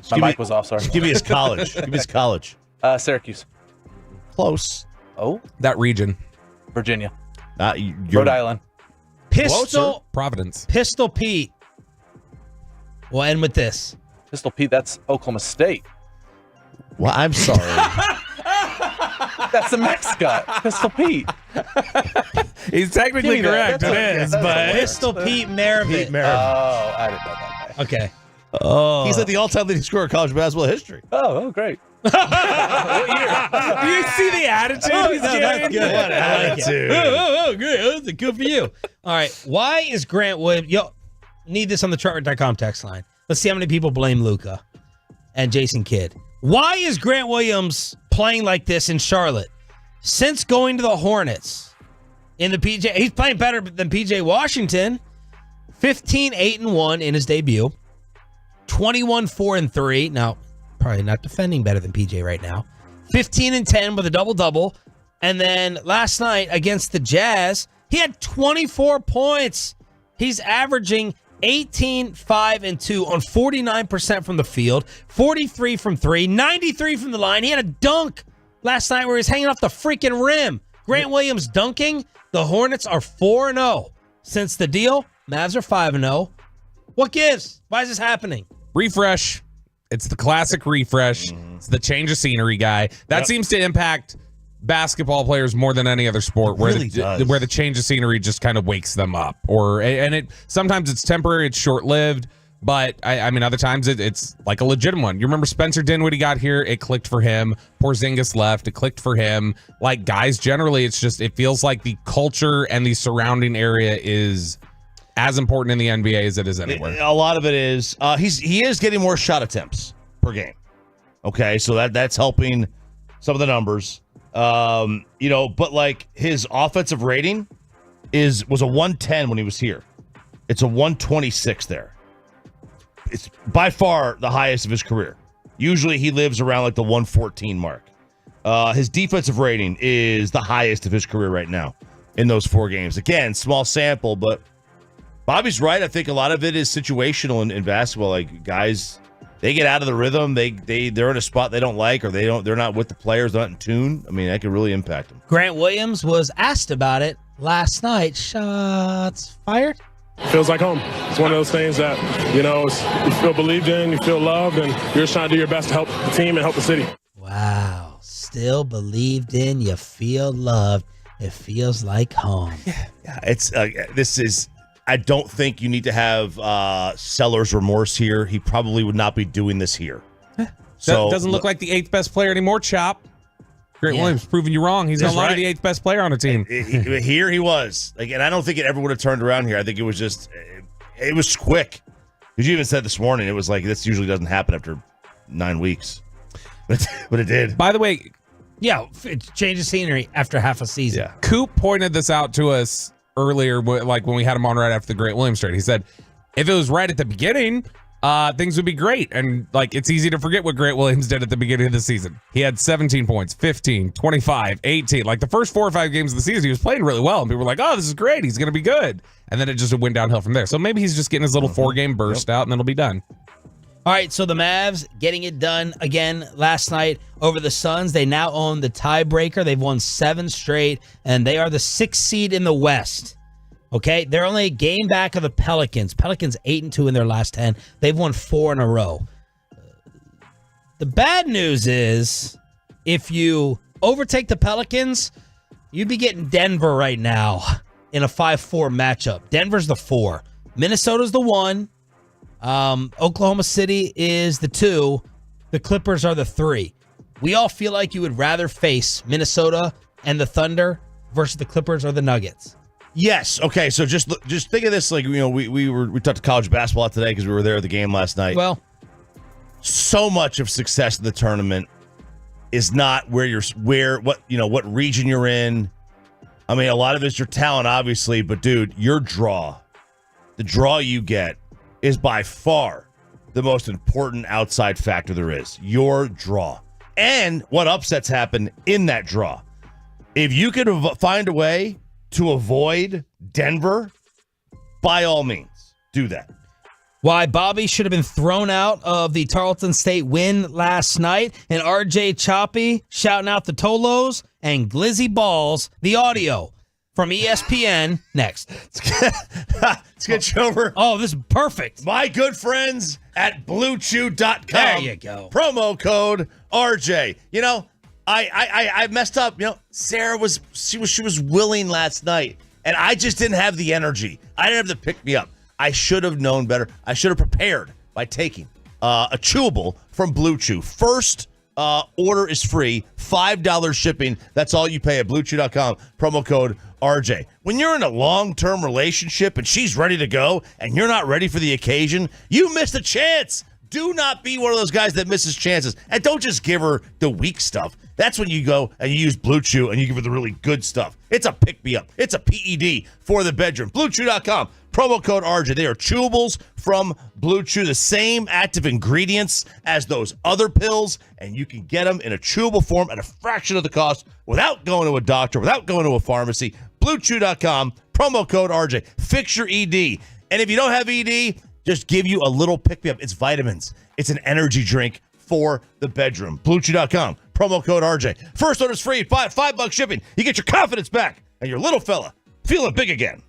My mic was off, sorry.
Give me his college. Give me his college.
Syracuse.
Close.
Oh?
That region.
Virginia.
Rhode
Island.
Pistol
Providence.
Pistol Pete. We'll end with this.
Pistol Pete, that's Oklahoma State.
Well, I'm sorry.
That's the mascot. Pistol Pete.
He's technically correct. It is, but
Pistol Pete Maravich.
Oh, I didn't know that guy.
Okay.
Oh. He's like the all-time leading scorer in college basketball history.
Oh, great.
Do you see the attitude he's getting?
That's good.
What
I like
attitude.
it. Oh, good. That's good for you. All right. Why is Grant Williams? Yo, need this on the chartwright.com text line. Let's see how many people blame Luka and Jason Kidd. Why is Grant Williams playing like this in Charlotte? Since going to the Hornets in the PJ, he's playing better than PJ Washington. 15-8-1 in his debut. 21-4-3. Now, probably not defending better than PJ right now. 15-10 with a double-double. And then last night against the Jazz, he had 24 points. He's averaging 18, 5, and 2 on 49% from the field, 43 from 3, 93 from the line. He had a dunk last night where he was hanging off the freaking rim. Grant Williams dunking. The Hornets are 4-0 since the deal. Mavs are 5-0. What gives? Why is this happening?
Refresh. It's the classic refresh. It's the change of scenery guy. That seems to impact basketball players more than any other sport, where the change of scenery just kind of wakes them up. Sometimes it's temporary, it's short-lived, but I mean, other times it's like a legitimate one. You remember Spencer Dinwiddie got here, it clicked for him. Porzingis left, it clicked for him. Like, guys, generally, it feels like the culture and the surrounding area is as important in the NBA as it is anywhere.
A lot of it is he is getting more shot attempts per game. Okay, so that's helping some of the numbers. But like his offensive rating was a 110 when he was here. It's a 126 there. It's by far the highest of his career. Usually he lives around like the 114 mark. His defensive rating is the highest of his career right now in those 4 games. Again, small sample, but Bobby's right. I think a lot of it is situational in basketball. Like, guys, they get out of the rhythm. They're in a spot they don't like, or they're not with the players, they're not in tune. I mean, that could really impact them.
Grant Williams was asked about it last night. Shots fired?
Feels like home. It's one of those things that, you feel believed in, you feel loved, and you're just trying to do your best to help the team and help the city.
Wow. Still believed in, you feel loved. It feels like home.
Yeah. It's I don't think you need to have seller's remorse here. He probably would not be doing this here.
So doesn't look like the 8th best player anymore, Chop. Grant Williams proving you wrong. He's no longer the 8th best player on a team.
Here he was. And I don't think it ever would have turned around here. I think it was just, it was quick. Because you even said this morning, it was like, this usually doesn't happen after 9 weeks. But it did.
By the way,
it changes scenery after half a season.
Yeah.
Coop pointed this out to us earlier, like when we had him on right after the Grant Williams trade. He said, if it was right at the beginning, things would be great. And like, it's easy to forget what Grant Williams did at the beginning of the season. He had 17 points, 15, 25, 18. Like the first 4 or 5 games of the season, he was playing really well. And people were like, oh, this is great. He's going to be good. And then it just went downhill from there. So maybe he's just getting his little 4-game burst out, and then it'll be done.
All right, so the Mavs getting it done again last night over the Suns. They now own the tiebreaker. They've won 7 straight, and they are the 6th seed in the West. Okay, they're only a game back of the Pelicans. Pelicans 8-2 in their last 10. They've won 4 in a row. The bad news is, if you overtake the Pelicans, you'd be getting Denver right now in a 5-4 matchup. Denver's the 4. Minnesota's the 1. Oklahoma City is the 2. The Clippers are the 3. We all feel like you would rather face Minnesota and the Thunder versus the Clippers or the Nuggets.
Yes. Okay. So just think of this. Like, we talked college basketball today because we were there at the game last night.
Well,
so much of success in the tournament is not what region you're in. I mean, a lot of it's your talent, obviously, but dude, the draw you get is by far the most important outside factor there is. Your draw. And what upsets happen in that draw. If you could find a way to avoid Denver, by all means, do that.
Why Bobby should have been thrown out of the Tarleton State win last night, and RJ Choppy shouting out the Tolos, and Glizzy Balls, the audio from ESPN next.
Let's get you over.
Oh, this is perfect.
My good friends at BlueChew.com.
There you go.
Promo code RJ. I messed up. Sarah was willing last night, and I just didn't have the energy. I didn't have to pick me up. I should have known better. I should have prepared by taking a chewable from Blue Chew. First order is free, $5 shipping. That's all you pay at BlueChew.com. Promo code RJ. When you're in a long-term relationship and she's ready to go and you're not ready for the occasion, you missed a chance. Do not be one of those guys that misses chances. And don't just give her the weak stuff. That's when you go and you use Blue Chew and you give her the really good stuff. It's a pick-me-up. It's a PED for the bedroom. BlueChew.com. Promo code RJ. They are chewables from Blue Chew. The same active ingredients as those other pills. And you can get them in a chewable form at a fraction of the cost without going to a doctor, without going to a pharmacy. BlueChew.com. Promo code RJ. Fix your ED. And if you don't have ED, just give you a little pick-me-up. It's vitamins. It's an energy drink for the bedroom. BlueChew.com. Promo code RJ. First order's free. $5 shipping. You get your confidence back. And your little fella feeling big again.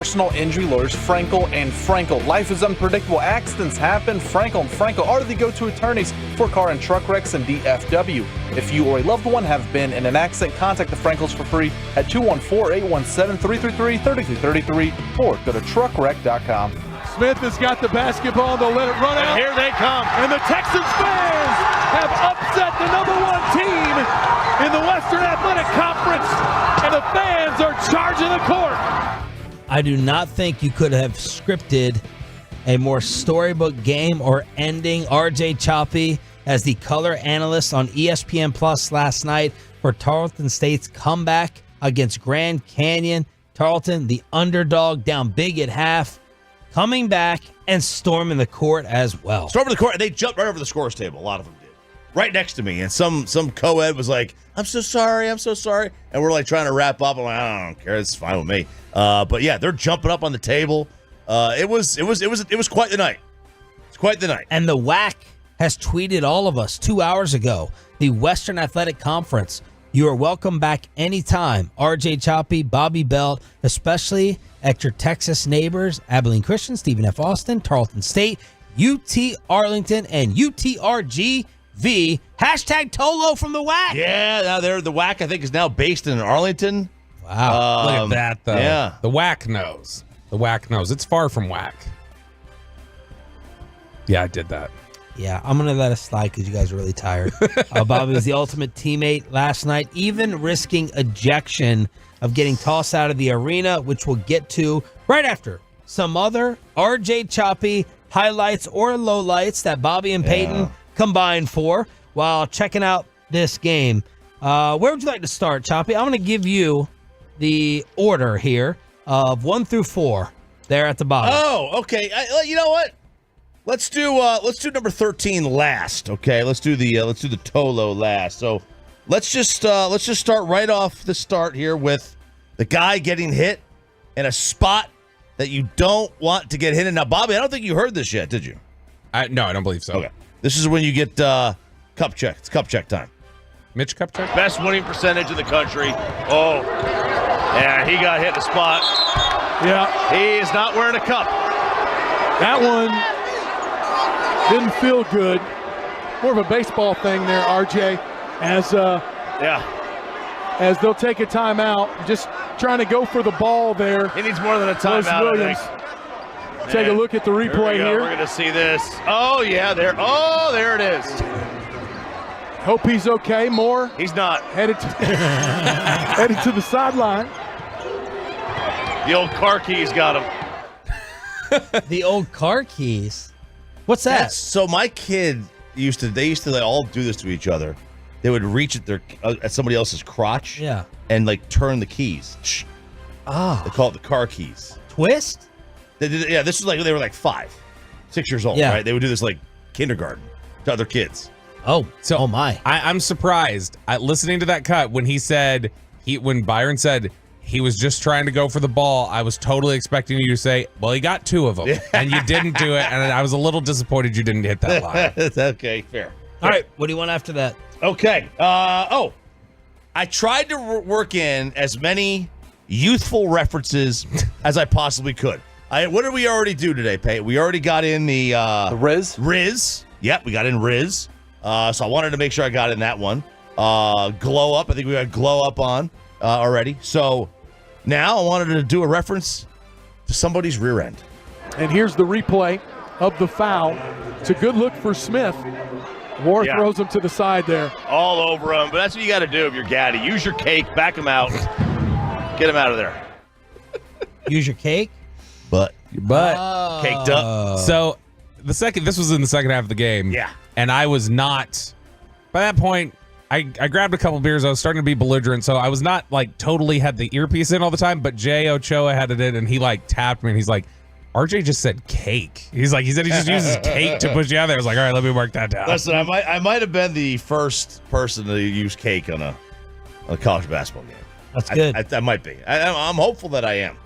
personal injury lawyers Frankel and Frankel. Life is unpredictable. Accidents happen. Frankel and Frankel are the go-to attorneys for car and truck wrecks and DFW. If you or a loved one have been in an accident, contact the Frankels for free at 214-817-333-3333 or go to truckwreck.com.
Smith has got the basketball. They'll let it run out.
And here they come.
And the Texans fans have upset the #1 team in the Western Athletic Conference. And the fans are charging the court.
I do not think you could have scripted a more storybook game or ending. RJ Choppy as the color analyst on ESPN Plus last night for Tarleton State's comeback against Grand Canyon. Tarleton, the underdog, down big at half, coming back and storming the court as well.
Storming the court, and they jumped right over the scores table. A lot of them did. Right next to me. And some co-ed was like, I'm so sorry. And we're like trying to wrap up. I'm like, I don't care. It's fine with me. But yeah, they're jumping up on the table. It was quite the night. It's quite the night.
And the WAC has tweeted all of us 2 hours ago, the Western Athletic Conference. You are welcome back anytime. RJ Choppy, Bobby Belt, especially at your Texas neighbors, Abilene Christian, Stephen F. Austin, Tarleton State, UT Arlington, and UTRGV. Hashtag Tolo from the WAC.
Yeah, now the WAC, I think, is now based in Arlington.
Wow. Look at that, though.
Yeah.
The WAC knows. The WAC knows. It's far from WAC. Yeah, I did that.
Yeah, I'm going to let it slide because you guys are really tired. Bobby was the ultimate teammate last night, even risking ejection of getting tossed out of the arena, which we'll get to right after some other RJ Choppy highlights or lowlights that Bobby and Peyton combined for while checking out this game. Where would you like to start, Choppy? I'm going to give you the order here of 1 through 4 there at the bottom.
Oh, okay. You know what? Let's do number 13 last. Okay, let's do the Tolo last. So let's just start right off the start here with the guy getting hit in a spot that you don't want to get hit in. Now, Bobby, I don't think you heard this yet, did you?
No, I don't believe so.
Okay, this is when you get cup check. It's cup check time.
Mitch cup check.
Best winning percentage in the country. Oh, yeah, he got hit in a spot.
Yeah,
he is not wearing a cup.
That one didn't feel good. More of a baseball thing there, RJ, as they'll take a timeout. Just trying to go for the ball there.
He needs more than a timeout,
Williams. Take a look at the replay here.
We're going to see this. Oh, yeah, there. Oh, there it is.
Hope he's okay. Moore.
He's not.
Headed to the sideline.
The old car keys got him.
The old car keys? What's that?
Yes. So my kid used to like, all do this to each other. They would reach at somebody else's crotch, and like turn the keys. They call it the car keys.
Twist?
Yeah, this was like they were like 5, 6 years old, right? They would do this like kindergarten to other kids.
Oh my!
I'm surprised. Listening to that cut when when Byron said he was just trying to go for the ball, I was totally expecting you to say, well, he got 2 of them, and you didn't do it, and I was a little disappointed you didn't hit that line.
Okay, fair.
All right, what do you want after that?
Okay. I tried to work in as many youthful references as I possibly could. What did we already do today, Pate? We already got in the
Riz.
Riz. Yep, we got in Riz. So I wanted to make sure I got in that one. Glow Up. I think we got Glow Up on already. So now I wanted to do a reference to somebody's rear end.
And here's the replay of the foul. It's a good look for Smith. Moore throws him to the side there.
All over him. But that's what you got to do if you're Gaddy. Use your cake. Back him out. Get him out of there.
Use your cake?
Your butt.
Caked up.
So this was in the second half of the game.
Yeah.
And I was not, by that point, I grabbed a couple beers. I was starting to be belligerent, so I was not like totally had the earpiece in all the time, but Jay Ochoa had it in, and he like tapped me, and he's like, RJ just said cake. He said he just uses cake to push you out there. I was like, all right, let me mark that down.
Listen, I might have been the first person to use cake on a college basketball game.
That's good.
I might be. I'm hopeful that I am.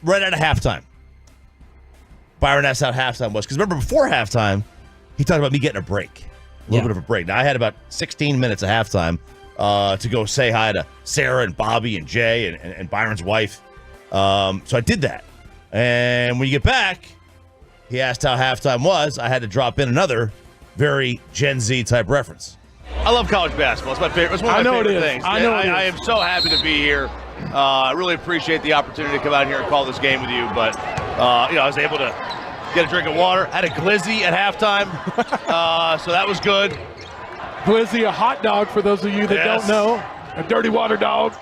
Right at halftime. Byron asked how halftime was. Because remember, before halftime, he talked about me getting a break. A little bit of a break. Now, I had about 16 minutes of halftime. to go say hi to Sarah and Bobby and Jay and Byron's wife. So I did that. And when you get back, he asked how halftime was. I had to drop in another very Gen Z type reference.
I love college basketball. It's my favorite. It's one of my favorite things.
I know
I am so happy to be here. I really appreciate the opportunity to come out here and call this game with you. But I was able to get a drink of water. Had a glizzy at halftime, so that was good.
Glizzy, a hot dog for those of you that don't know. A dirty water dog.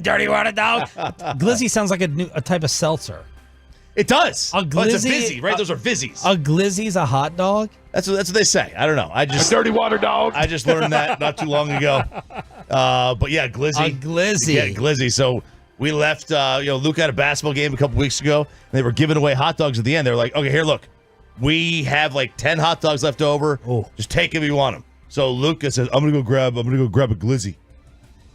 Dirty water dog. Glizzy sounds like a type of seltzer.
It does.
A glizzy,
well, it's a fizzy, right? Those are fizzies.
A glizzy's a hot dog?
That's what they say. I don't know.
A dirty water dog.
I just learned that not too long ago. But yeah, glizzy.
A glizzy.
Yeah, glizzy. So we left, Luke had a basketball game a couple weeks ago, and they were giving away hot dogs at the end. They were like, okay, here, look. We have like 10 hot dogs left over.
Oh.
Just take them if you want them. So Lucas says, I'm gonna go grab a glizzy.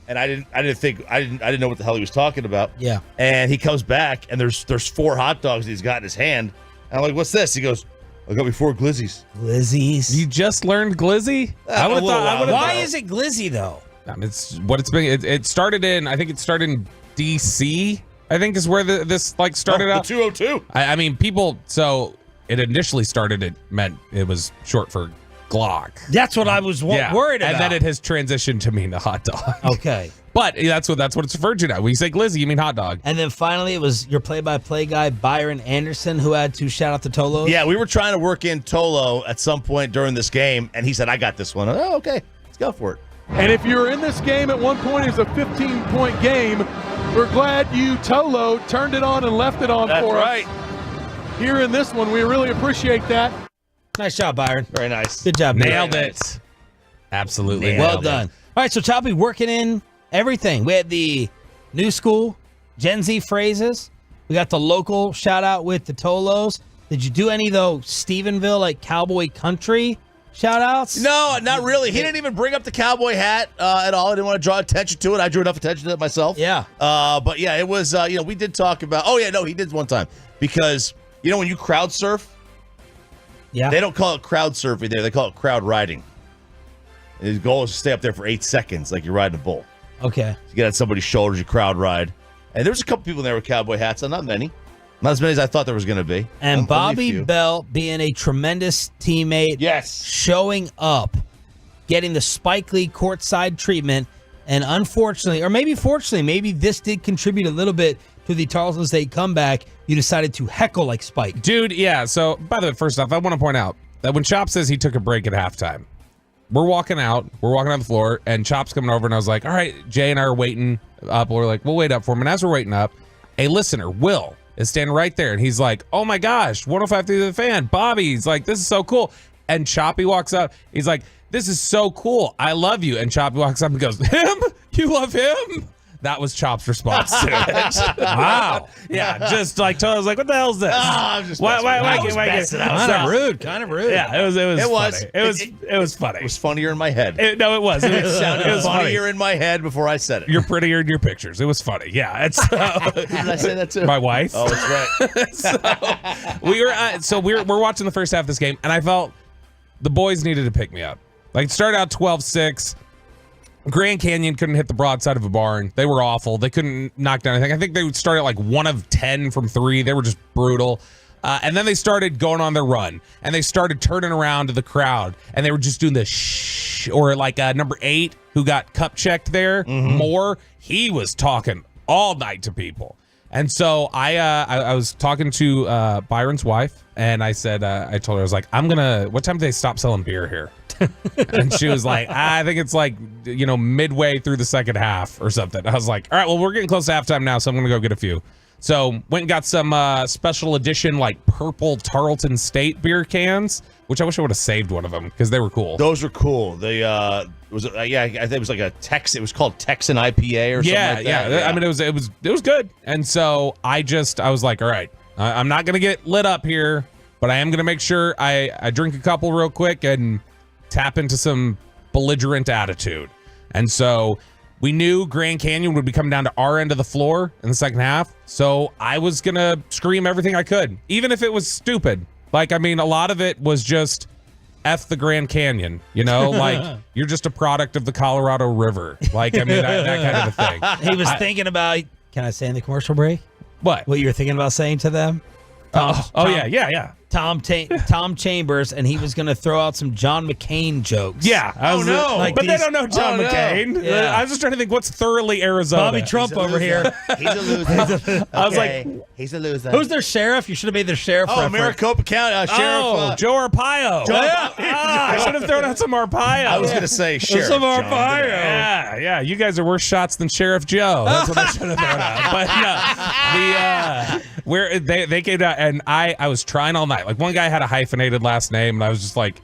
And I didn't know what the hell he was talking about.
Yeah.
And he comes back and there's 4 hot dogs he's got in his hand. And I'm like, what's this? He goes, I got me 4 glizzies.
Glizzies.
You just learned glizzy? I would have thought.
Why is it glizzy though?
It's what it's been. It started in. I think it started in DC. I think is where this like started out.
The 202.
I mean, people. So it initially started. It meant it was short for Glock.
That's what I was worried about.
And then it has transitioned to mean a hot dog.
Okay.
But that's what it's referred to now. When you say glizzy, you mean hot dog.
And then finally, it was your play-by-play guy, Byron Anderson, who had to shout out to Tolos.
Yeah, we were trying to work in Tolo at some point during this game, and he said, I got this one. Oh, okay. Let's go for it.
And if you were in this game at one point, it was a 15-point game. We're glad you, Tolo, turned it on and left it on for us. Here in this one, we really appreciate that.
Nice job, Byron.
Very nice.
Good job.
Nailed it. Absolutely.
Well done. All right, so Choppy working in everything. We had the new school, Gen Z phrases. We got the local shout out with the Tolos. Did you do any, though, Stephenville, like cowboy country shout outs?
No, not really. He didn't even bring up the cowboy hat at all. I didn't want to draw attention to it. I drew enough attention to it myself.
Yeah.
But yeah, it was, we did talk about, he did one time. Because, when you crowd surf,
yeah,
they don't call it crowd surfing there. They call it crowd riding. And his goal is to stay up there for 8 seconds like you're riding a bull.
Okay.
You get on somebody's shoulders, you crowd ride. And there's a couple people there with cowboy hats, not many. Not as many as I thought there was going to be.
And Bobby Bell being a tremendous teammate.
Yes.
Showing up, getting the Spike Lee courtside treatment. And unfortunately, or maybe fortunately, maybe this did contribute a little bit to the Tarleton State comeback. You decided to heckle like Spike.
Dude, yeah. So, by the way, first off, I want to point out that when Chop says he took a break at halftime, we're walking on the floor, and Chop's coming over, and I was like, all right, Jay and I are waiting up. We're like, we'll wait up for him. And as we're waiting up, a listener, Will, is standing right there, and he's like, oh my gosh, 105 through the fan, Bobby's like, this is so cool. And Choppy walks up, he's like, this is so cool, I love you. And Choppy walks up and goes, him? You love him? That was Chop's response to it. Wow. Yeah, just like I was like, what the hell is this?
I'm just
kind of rude.
Yeah, it was funny. It was funny.
It was funnier in my head.
It was. It was
funnier in my head before I said it.
You're prettier in your pictures. It was funny. Yeah. It's
did I say that too?
My wife.
Oh, that's right.
We're watching the first half of this game, and I felt the boys needed to pick me up. Like, it started out 12-6. Grand Canyon couldn't hit the broadside of a barn. They were awful. They couldn't knock down anything. I think they would start at like 1 of 10 from 3. They were just brutal. And then they started going on their run, and they started turning around to the crowd, and they were just doing the shh, or like number 8 who got cup checked there, Moore. He was talking all night to people. And so I was talking to Byron's wife, and I said, I told her, I was like, what time do they stop selling beer here? And she was like, I think it's like, midway through the second half or something. I was like, all right, well, we're getting close to halftime now, so I'm going to go get a few. So went and got some special edition, like purple Tarleton State beer cans, which I wish I would have saved one of them because they were cool.
Those were cool. They I think it was like it was called Texan IPA or something like that.
Yeah. I mean, it was good. And so I was like, all right, I'm not going to get lit up here, but I am going to make sure I drink a couple real quick and tap into some belligerent attitude. And so we knew Grand Canyon would be coming down to our end of the floor in the second half. So I was going to scream everything I could, even if it was stupid. Like, I mean, a lot of it was just F the Grand Canyon, like you're just a product of the Colorado River. Like, I mean, that kind of a thing.
He was thinking about, can I say in the commercial break?
What
you were thinking about saying to them?
Yeah.
Tom Chambers, and he was going to throw out some John McCain jokes.
Yeah. But they don't know John McCain.
Yeah.
I was just trying to think what's thoroughly Arizona.
Bobby Trump over here.
He's a loser.
I was like,
he's a loser.
Who's their sheriff? You should have made their sheriff.
Maricopa County Sheriff.
Joe Arpaio. I should have thrown out some Arpaio.
I was going to say Sheriff
some
John
Arpaio.
Yeah. You guys are worse shots than Sheriff Joe. That's what I should have thrown out. But no, where they came out, and I was trying all night. Like, one guy had a hyphenated last name, and I was just like,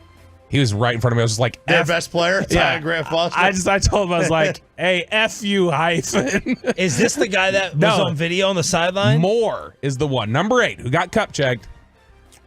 he was right in front of me. I was just like,
their best player, Grant Foster.
I told him, I was like, hey, F you hyphen.
Is this the guy that was on video on the sideline?
Moore is the one, number 8, who got cup checked,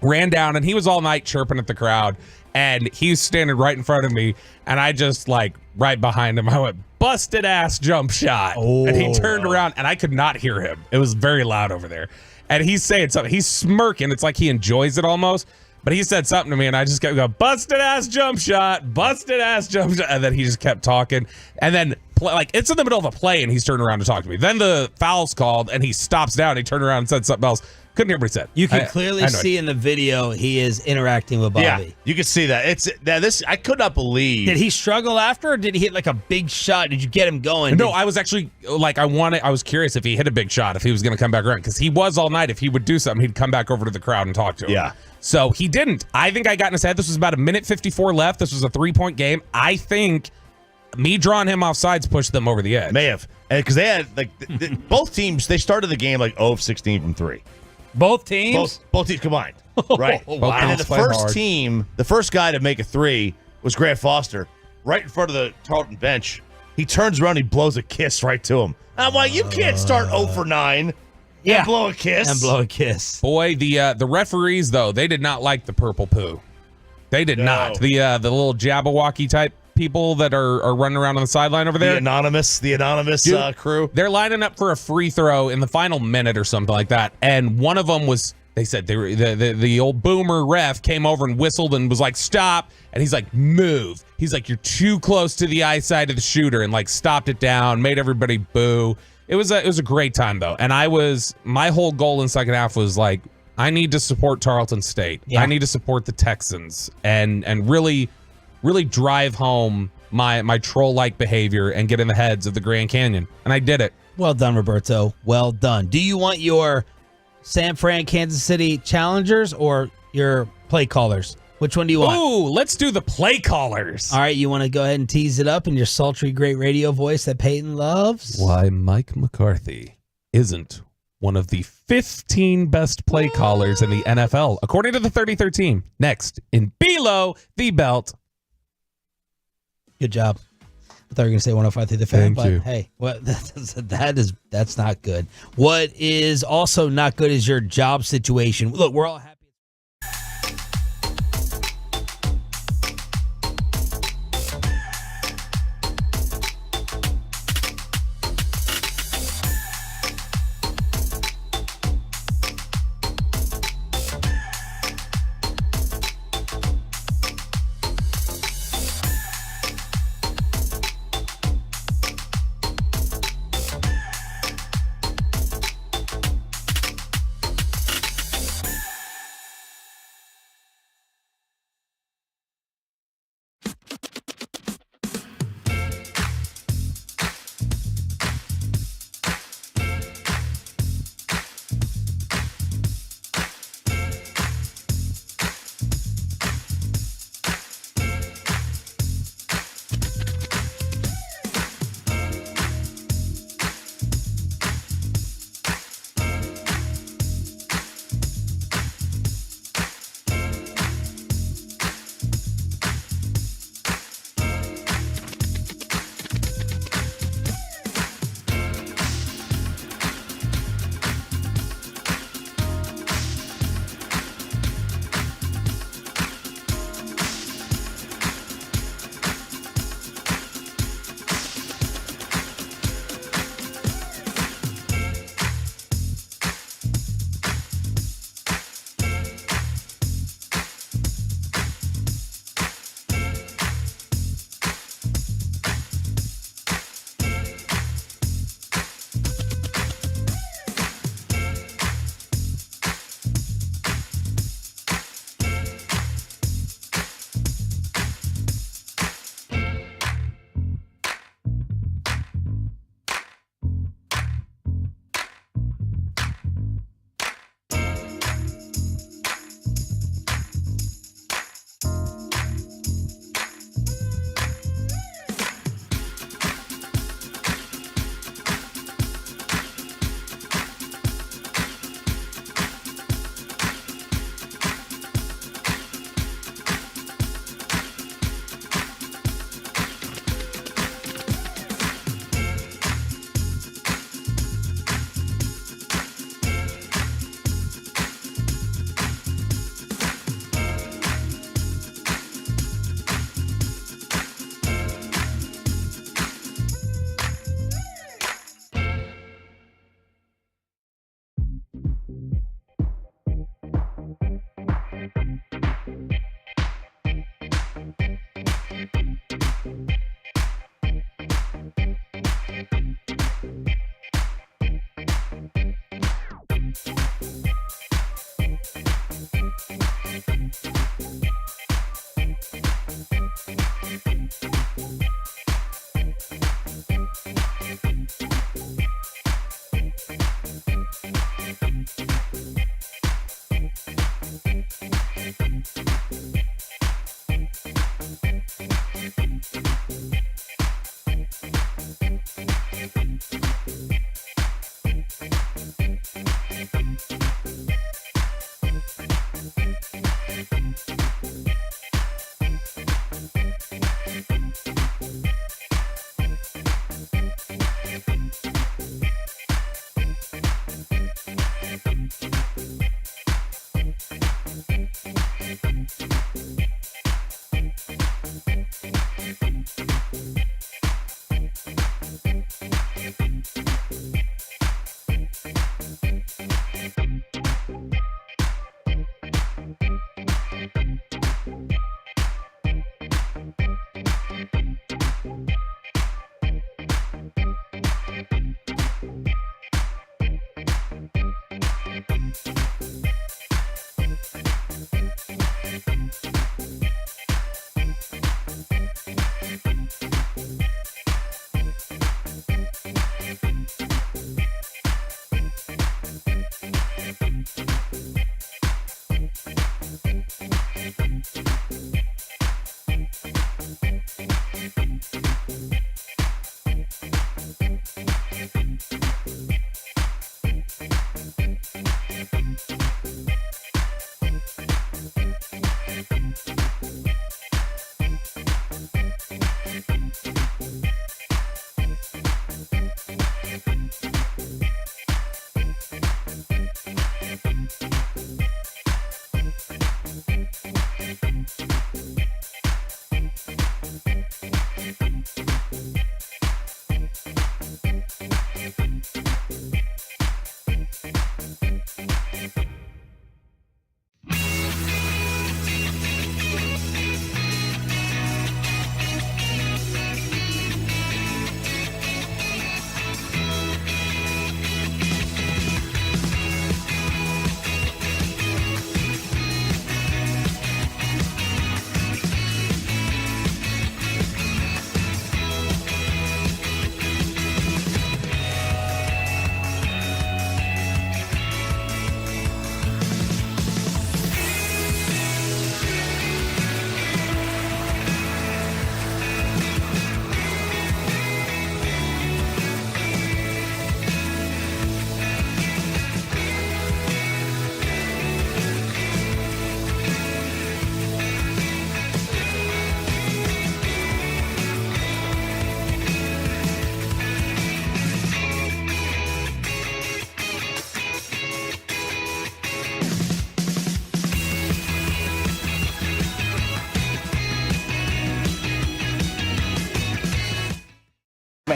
ran down, and he was all night chirping at the crowd, and he's standing right in front of me, and I just like right behind him, I went, busted ass jump shot. And he turned around, and I could not hear him. It was very loud over there. And he's saying something. He's smirking. It's like he enjoys it almost. But he said something to me, and I just kept going, busted ass jump shot, busted ass jump shot. And then he just kept talking. And then, it's in the middle of a play, and he's turning around to talk to me. Then the foul's called, and he stops down. He turned around and said something else. Couldn't hear what he said.
You can clearly see in the video he is interacting with Bobby.
Yeah, you can see that. I could not believe.
Did he struggle after, or did he hit like a big shot? Did you get him going?
No, I was actually I was curious if he hit a big shot, if he was going to come back around, because he was all night. If he would do something, he'd come back over to the crowd and talk to him.
Yeah.
So he didn't. I think I got in his head. This was about 1:54 left. This was a 3-point game. I think me drawing him off sides pushed them over the edge.
May have, because they had both teams. They started the game 0 of 16 from 3.
Both teams?
Both teams combined. Right.
Wow.
And then the first team, the first guy to make a 3 was Grant Foster, right in front of the Tarleton bench. He turns around, he blows a kiss right to him. I'm like, you can't start 0 for 9 and blow a kiss.
Boy, the referees, though, they did not like the purple poo. They did not. The little Jabberwocky type people that are running around on the sideline over there.
The anonymous Dude, crew.
They're lining up for a free throw in the final minute or something like that. And one of them was, they said, the old boomer ref came over and whistled and was like, stop. And he's like, move. He's like, you're too close to the eyesight of the shooter, and like stopped it down, made everybody boo. It was a great time, though. And my whole goal in second half was like, I need to support Tarleton State. Yeah. I need to support the Texans and really drive home my troll-like behavior and get in the heads of the Grand Canyon. And I did it.
Well done, Roberto. Well done. Do you want your San Fran, Kansas City challengers or your play callers? Which one do you want?
Ooh, let's do the play callers.
All right, you want to go ahead and tease it up in your sultry, great radio voice that Peyton loves?
Why Mike McCarthy isn't one of the 15 best play callers in the NFL, according to the 33rd team. Next, in Below the Belt.
Good job. I thought you were going to say 105 through the fan,
Thank
but
you.
hey, that's not good. What is also not good is your job situation. Look, we're all happy.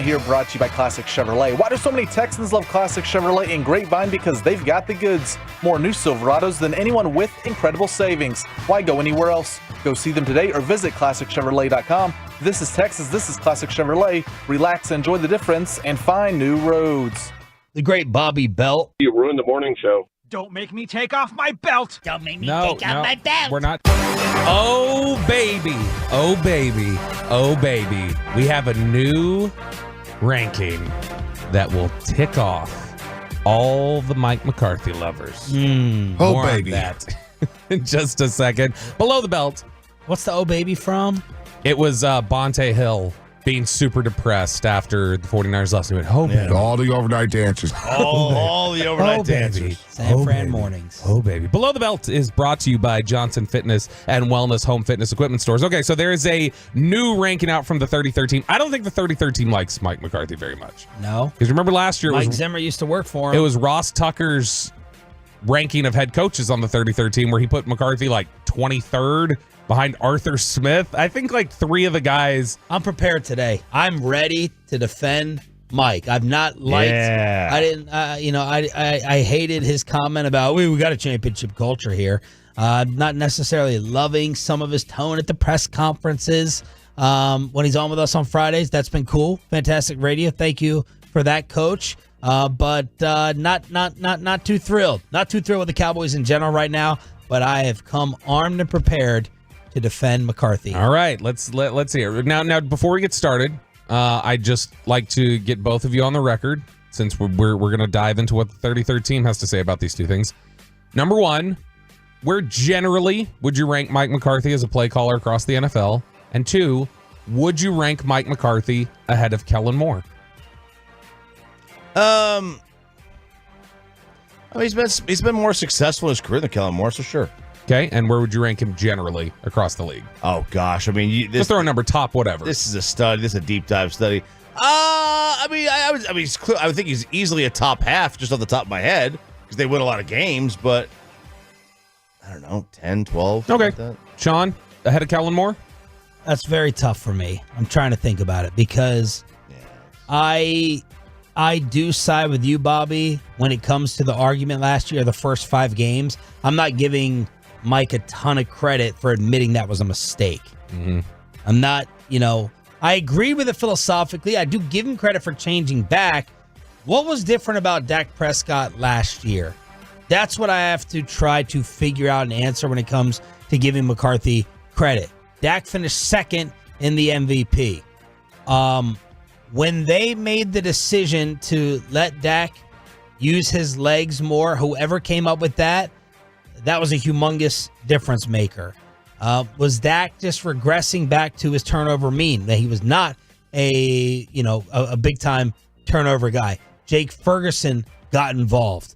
Here brought to you by Classic Chevrolet. Why do so many Texans love Classic Chevrolet in Grapevine? Because they've got the goods. More new Silverados than anyone with incredible savings. Why go anywhere else? Go see them today or visit ClassicChevrolet.com. This is Texas. This is Classic Chevrolet. Relax, enjoy the difference, and find new roads.
The great Bobby Belt.
You ruined the morning show.
Don't make me take off my belt.
Don't make me take off my belt.
We're not. Oh, baby. Oh, baby. Oh, baby. We have a new ranking that will tick off all the Mike McCarthy lovers.
Oh,
More on
baby.
that in just a second. Below the belt.
What's the oh baby from?
It was Bonte Hill being super depressed after the 49ers lost. He went, oh, baby.
All the overnight dances.
All the overnight dancers.
San Fran mornings.
Oh, baby. Below the Belt is brought to you by Johnson Fitness and Wellness Home Fitness Equipment Stores. Okay, so there is a new ranking out from the 33rd team. I don't think the 33rd team likes Mike McCarthy very much.
No.
Because remember last year,
Mike Zimmer used to work for him.
It was Ross Tucker's ranking of head coaches on the 33rd team where he put McCarthy like 23rd behind Arthur Smith. I think like three of the guys.
I'm prepared today. I'm ready to defend Mike. I've not liked.
Yeah.
I didn't. I hated his comment about we got a championship culture here. Not necessarily loving some of his tone at the press conferences when he's on with us on Fridays. That's been cool. Fantastic radio. Thank you for that, Coach. But not too thrilled. Not too thrilled with the Cowboys in general right now. but I have come armed and prepared to defend McCarthy.
All right, let's hear it. Now, before we get started, I'd just like to get both of you on the record, since we're going to dive into what the 33rd team has to say about these two things. Number one, where generally would you rank Mike McCarthy as a play caller across the NFL? And two, would you rank Mike McCarthy ahead of Kellen Moore?
He's been more successful in his career than Kellen Moore, so sure.
Okay, and where would you rank him generally across the league?
Oh gosh, I mean,
just throw a number, top whatever.
This is a study. This is a deep dive study. I would think he's easily a top half, just off the top of my head, because they win a lot of games. But I don't know, 10, 12.
Okay,
like that.
Sean, ahead of Kellen Moore.
That's very tough for me. I'm trying to think about it because I do side with you, Bobby, when it comes to the argument last year, the first 5 games. I'm not giving Mike a ton of credit for admitting that was a mistake.
Mm-hmm.
I'm not, I agree with it philosophically. I do give him credit for changing back. What was different about Dak Prescott last year? That's what I have to try to figure out and answer when it comes to giving McCarthy credit. Dak finished second in the MVP. When they made the decision to let Dak use his legs more, whoever came up with that was a humongous difference maker. Was Dak just regressing back to his turnover mean? That he was not a big time turnover guy. Jake Ferguson got involved.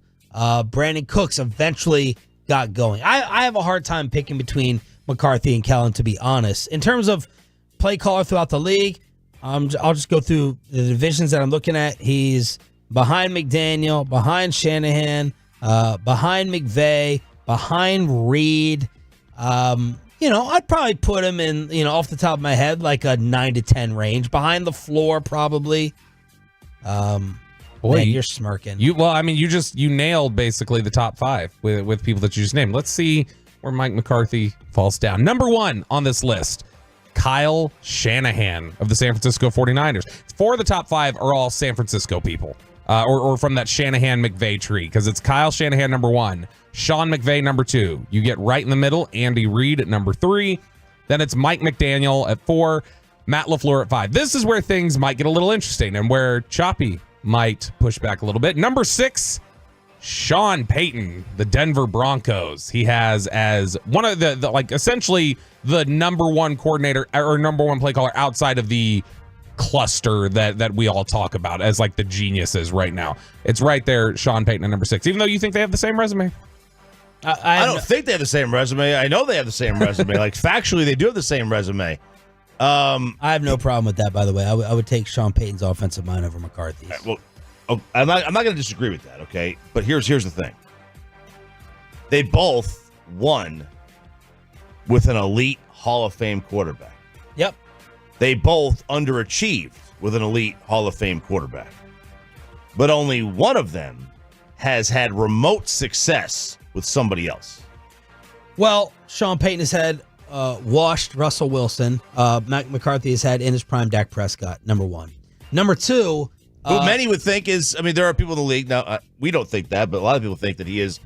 Brandon Cooks eventually got going. I have a hard time picking between McCarthy and Kellen, to be honest. In terms of play caller throughout the league, I'll just go through the divisions that I'm looking at. He's behind McDaniel, behind Shanahan, behind McVay, behind Reed. I'd probably put him in, off the top of my head, like a 9 to 10 range. Behind the floor, probably.
Boy,
man, you're smirking.
You nailed basically the top 5 with people that you just named. Let's see where Mike McCarthy falls down. Number 1 on this list, Kyle Shanahan of the San Francisco 49ers. 4 of the top 5 are all San Francisco people, or from that Shanahan-McVay tree, because it's Kyle Shanahan number 1, Sean McVay number 2. You get right in the middle, Andy Reid at number 3. Then it's Mike McDaniel at 4, Matt LaFleur at 5. This is where things might get a little interesting and where Choppy might push back a little bit. Number 6, Sean Payton, the Denver Broncos. He has as one of the essentially the number 1 coordinator or number 1 play caller outside of the cluster that we all talk about as like the geniuses right now. It's right there, Sean Payton at number 6, even though you think they have the same resume.
I don't think they have the same resume. I know they have the same resume. Like, factually, they do have the same resume.
I have no problem with that, by the way. I would take Sean Payton's offensive mind over McCarthy's.
Well, I'm not going to disagree with that, okay? But here's the thing. They both won with an elite Hall of Fame quarterback.
Yep.
They both underachieved with an elite Hall of Fame quarterback. But only one of them has had remote success with somebody else.
Well, Sean Payton has had washed Russell Wilson. Matt McCarthy has had in his prime Dak Prescott, number 1. Number 2...
Who many would think is, I mean, there are people in the league now. We don't think that, but a lot of people think that he is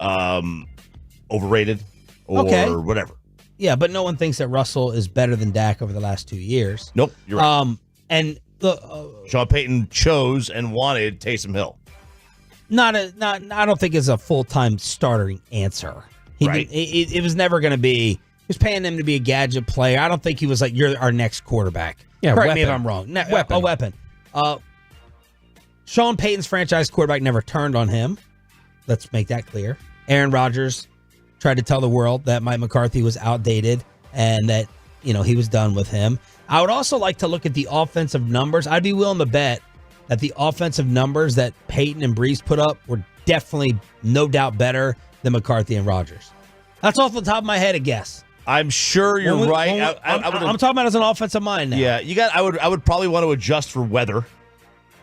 overrated or whatever.
Yeah, but no one thinks that Russell is better than Dak over the last 2 years.
Nope, you're right.
And
Sean Payton chose and wanted Taysom Hill.
I don't think it's a full-time starting answer. It was never going to be. He was paying him to be a gadget player. I don't think he was like, you're our next quarterback.
Yeah,
correct me if I'm wrong. A weapon. Sean Payton's franchise quarterback never turned on him. Let's make that clear. Aaron Rodgers tried to tell the world that Mike McCarthy was outdated and that, he was done with him. I would also like to look at the offensive numbers. I'd be willing to bet that the offensive numbers that Payton and Brees put up were definitely, no doubt, better than McCarthy and Rodgers. That's off the top of my head, a guess.
I'm sure you're right.
I'm talking about as an offensive mind now.
Yeah, I would probably want to adjust for weather.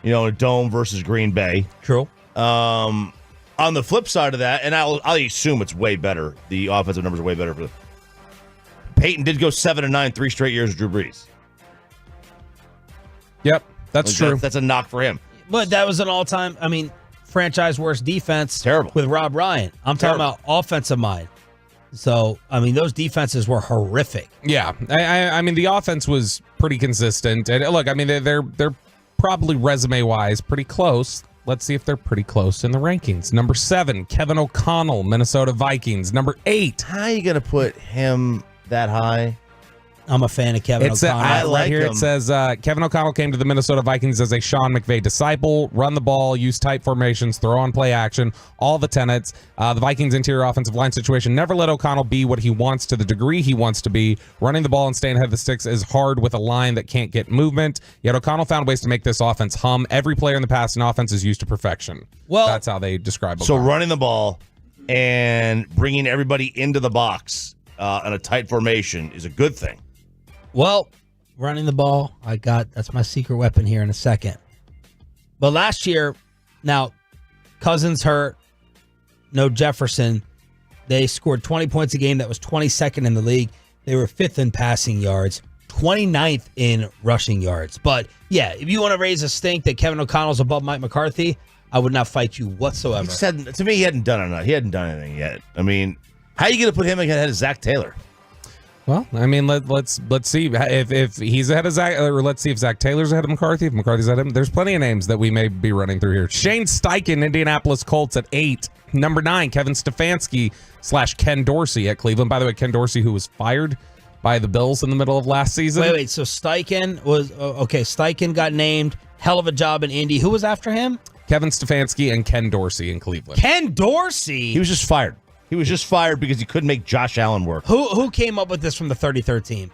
A dome versus Green Bay.
True.
On the flip side of that, and I'll assume it's way better. The offensive numbers are way better. For Peyton did go 7-9 3 straight years with Drew Brees.
Yep, that's true.
That's a knock for him.
But that was an all-time, franchise worst defense.
Terrible.
With Rob Ryan. I'm talking about offensive mind. So, I mean, those defenses were horrific.
Yeah, I mean, the offense was pretty consistent. And look, I mean, they're probably resume-wise pretty close. Let's see if they're pretty close in the rankings. Number 7, Kevin O'Connell, Minnesota Vikings. Number 8.
How are you going to put him that high?
I'm a fan of Kevin O'Connell.
I like
right here
him.
it says Kevin O'Connell came to the Minnesota Vikings as a Sean McVay disciple, run the ball, use tight formations, throw on play action, all the tenets. The Vikings interior offensive line situation never let O'Connell be what he wants to the degree he wants to be. Running the ball and staying ahead of the sticks is hard with a line that can't get movement. Yet O'Connell found ways to make this offense hum. Every player in the passing offense is used to perfection.
Well,
that's how they describe it.
So running the ball and bringing everybody into the box in a tight formation is a good thing.
Well, running the ball, that's my secret weapon here in a second. But last year, now, Cousins hurt, no Jefferson. They scored 20 points a game. That was 22nd in the league. They were 5th in passing yards, 29th in rushing yards. But, yeah, if you want to raise a stink that Kevin O'Connell's above Mike McCarthy, I would not fight you whatsoever.
He said, to me, he hadn't done enough. He hadn't done anything yet. I mean, how are you going to put him ahead of Zach Taylor?
Well, I mean, let's see if he's ahead of Zach, or let's see if Zach Taylor's ahead of McCarthy. If McCarthy's ahead of him, there's plenty of names that we may be running through here. Shane Steichen, Indianapolis Colts at 8. Number 9, Kevin Stefanski / Ken Dorsey at Cleveland. By the way, Ken Dorsey, who was fired by the Bills in the middle of last season.
Wait. So Steichen was okay. Steichen got named. Hell of a job in Indy. Who was after him?
Kevin Stefanski and Ken Dorsey in Cleveland.
Ken Dorsey.
He was just fired. He was just fired because he couldn't make Josh Allen work.
Who came up with this from the 33rd team?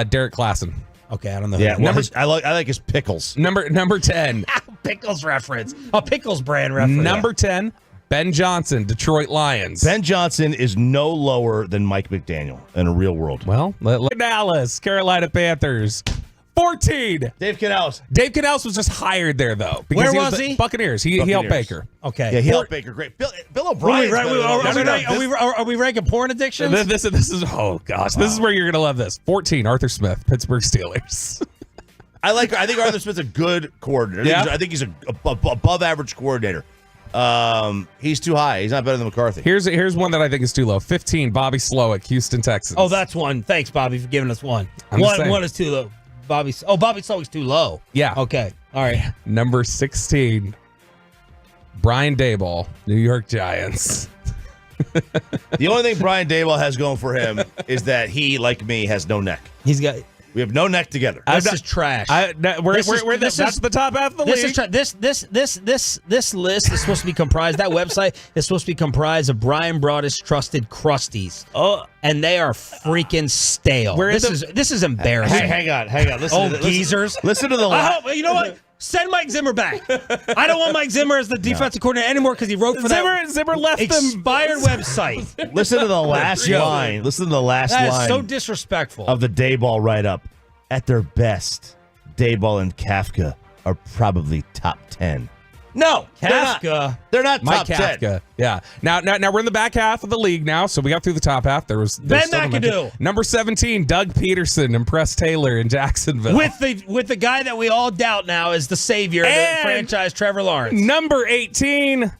Derek Klassen.
Okay, I don't know.
Yeah, I like his pickles.
Number 10.
Pickles reference. A Pickles brand reference.
Number 10, Ben Johnson, Detroit Lions.
Ben Johnson is no lower than Mike McDaniel in a real world.
Well, Dallas, Carolina Panthers. 14.
Dave Canales.
Dave Canales was just hired there, though.
Where was he?
Buccaneers. He helped Baker.
Okay.
Yeah, he helped Baker. Great. Bill O'Brien.
Are we ranking porn addictions?
This is oh gosh, this is where you're gonna love this. 14. Arthur Smith, Pittsburgh Steelers.
I think Arthur Smith's a good coordinator. I think he's a above average coordinator. He's too high. He's not better than McCarthy.
Here's one that I think is too low. 15. Bobby Slowick, Houston Texans.
Oh, that's one. Thanks, Bobby, for giving us one. One is too low. Bobby Slowick's too low.
Yeah.
Okay. All right.
Number 16. Brian Daboll, New York Giants.
The only thing Brian Daboll has going for him is that he, like me, has no neck. We have no neck together.
This is trash.
That's the top half of the league.
This list is supposed to be comprised. That website is supposed to be comprised of Brian Broadus trusted crusties. And they are freaking stale. This is embarrassing.
Hang on.
Geezers.
Listen to the.
You know what? Send Mike Zimmer back. I don't want Mike Zimmer as the defensive coordinator anymore because he wrote for
Zimmer left
expired website.
Listen to the last line. Listen to the last line.
That is so disrespectful.
Of the Daboll write-up. At their best, Daboll and Kafka are probably top 10. No,
Kafka.
They're not
Mike
top
Kafka.
10.
Yeah. Now we're in the back half of the league now, so we got through the top half. There's
Ben McAdoo.
Number 17, Doug Peterson and Press Taylor in Jacksonville.
With the guy that we all doubt now is the savior of the franchise, Trevor Lawrence.
Number 18,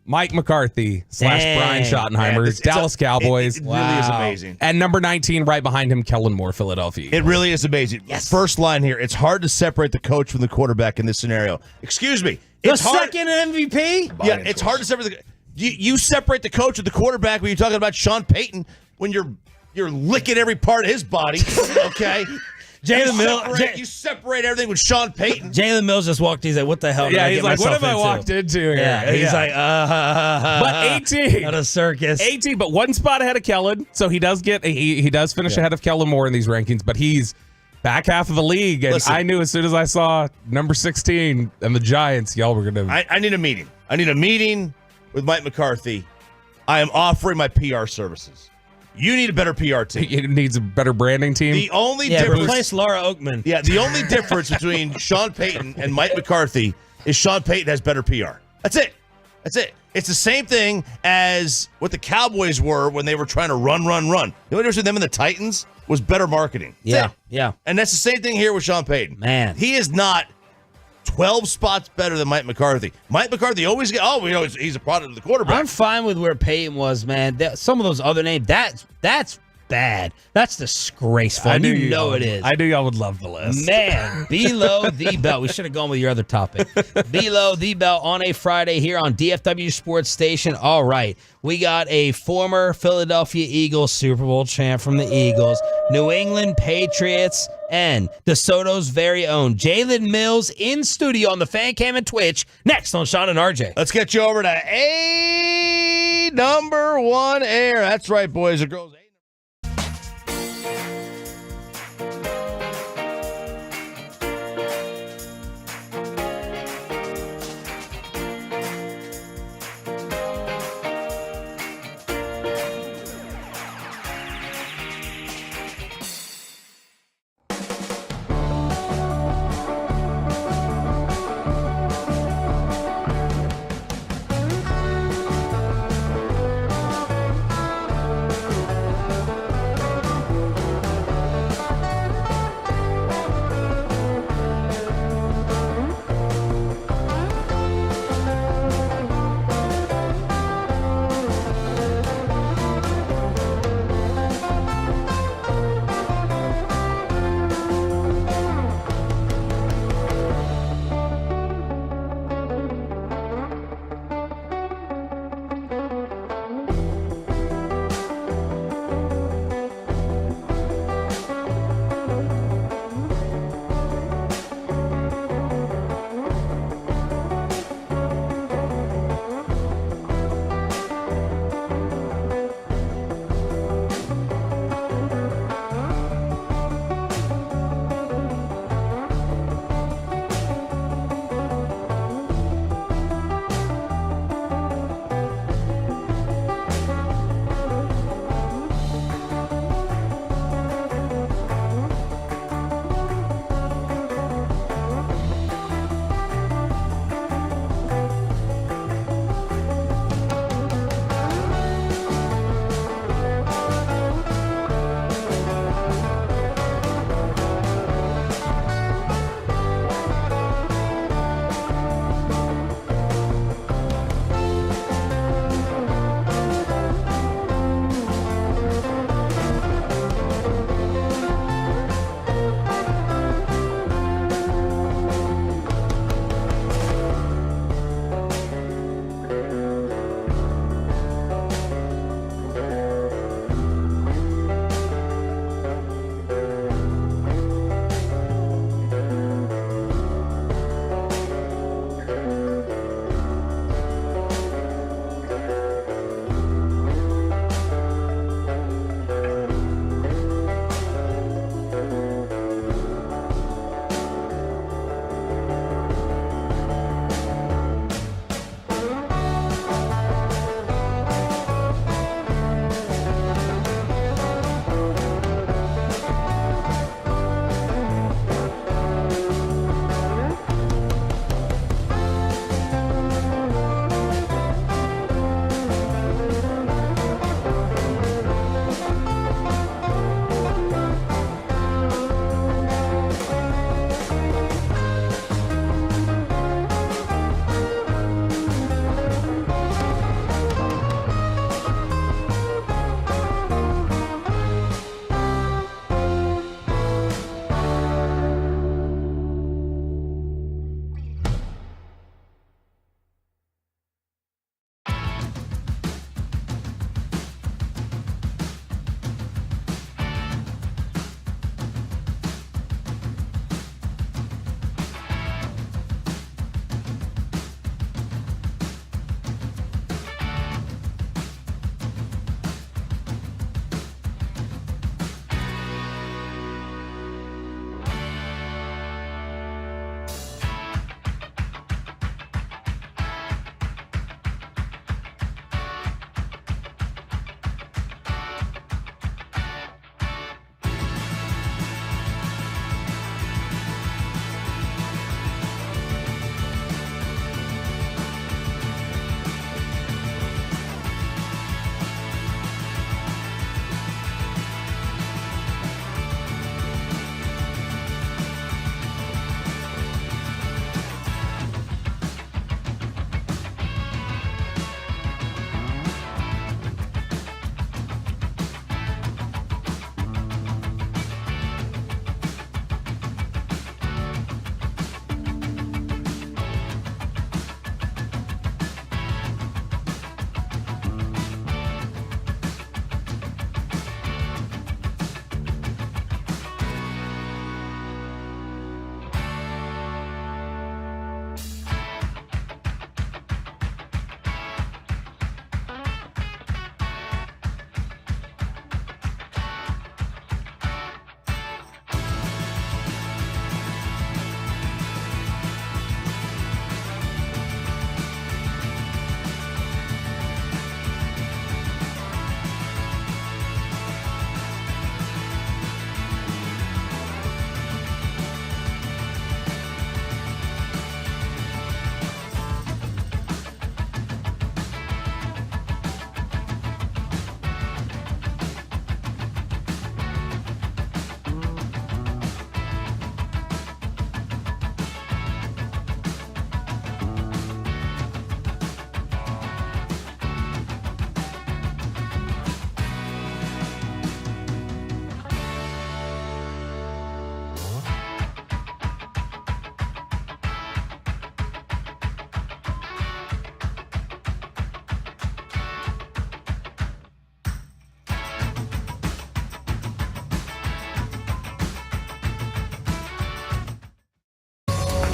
Mike McCarthy / Brian Schottenheimer, Dallas Cowboys.
It really is amazing.
And number 19, right behind him, Kellen Moore, Philadelphia.
It really is amazing.
Yes.
First line here. It's hard to separate the coach from the quarterback in this scenario. Excuse me.
The second MVP?
Yeah, it's hard to separate you separate the coach with the quarterback when you're talking about Sean Payton when you're licking every part of his body. Okay. You separate everything with Sean Payton.
Jalen Mills just walked. He's like, "What the hell?"
Yeah, he's like, "What have I walked into here?"
Yeah, he's like,
But 18,
not a circus.
18, but one spot ahead of Kellen, so he does finish ahead of Kellen Moore in these rankings. But he's back half of the league, and I knew as soon as I saw number 16 and the Giants, y'all were gonna.
I need a meeting. I need a meeting with Mike McCarthy. I am offering my PR services. You need a better PR team.
It needs a better branding team.
The only difference,
replace Laura Oakman.
Yeah, the only difference between Sean Payton and Mike McCarthy is Sean Payton has better PR. That's it. It's the same thing as what the Cowboys were when they were trying to run. The only difference with them and the Titans was better marketing.
Yeah.
And that's the same thing here with Sean Payton.
Man.
He is not 12 spots better than Mike McCarthy. Mike McCarthy always he's a product of the quarterback.
I'm fine with where Peyton was, man. Some of those other names, that's bad. That's disgraceful.
I knew
you know
y'all
it is.
I knew y'all would love the list.
Man, below the belt. We should have gone with your other topic. Below the belt on a Friday here on DFW Sports Station. All right. We got a former Philadelphia Eagles Super Bowl champ from the Eagles, New England Patriots, and DeSoto's very own Jalen Mills in studio on the Fan Cam and Twitch. Next on Sean and RJ.
Let's get you over to A number 1 air. That's right, boys and girls.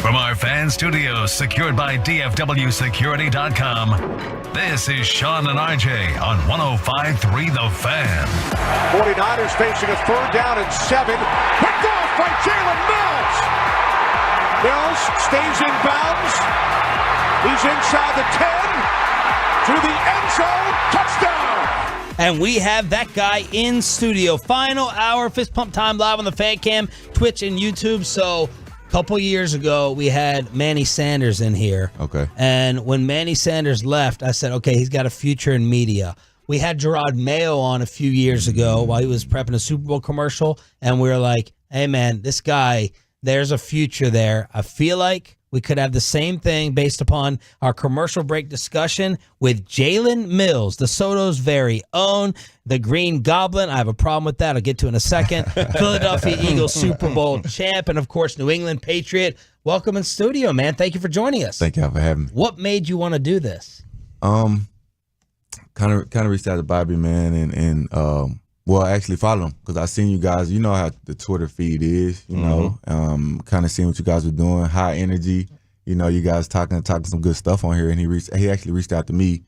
From our fan studios secured by DFWsecurity.com, this is Sean and RJ on 105.3 The Fan.
49ers facing a third down and 7. Picked off by Jalen Mills. Mills stays in bounds. He's inside the 10 to the end zone. Touchdown.
And we have that guy in studio. Final hour, fist pump time live on the Fan Cam, Twitch, and YouTube. So a couple years ago, we had Manny Sanders in here.
Okay.
And when Manny Sanders left, I said, okay, he's got a future in media. We had Gerard Mayo on a few years ago while he was prepping a Super Bowl commercial. And we were like, hey, man, this guy, there's a future there. I feel like we could have the same thing based upon our commercial break discussion with Jalen Mills, the Soto's very own, the Green Goblin. I have a problem with that. I'll get to in a second. Philadelphia Eagles Super Bowl champ, and of course, New England Patriot. Welcome in studio, man. Thank you for joining us.
Thank y'all for having me.
What made you want to do this?
Kind of reached out to Bobby, man, and well, I actually followed him because I seen you guys. You know how the Twitter feed is, you know. Kind of seeing what you guys were doing, high energy. You know, you guys talking some good stuff on here, and he actually reached out to me,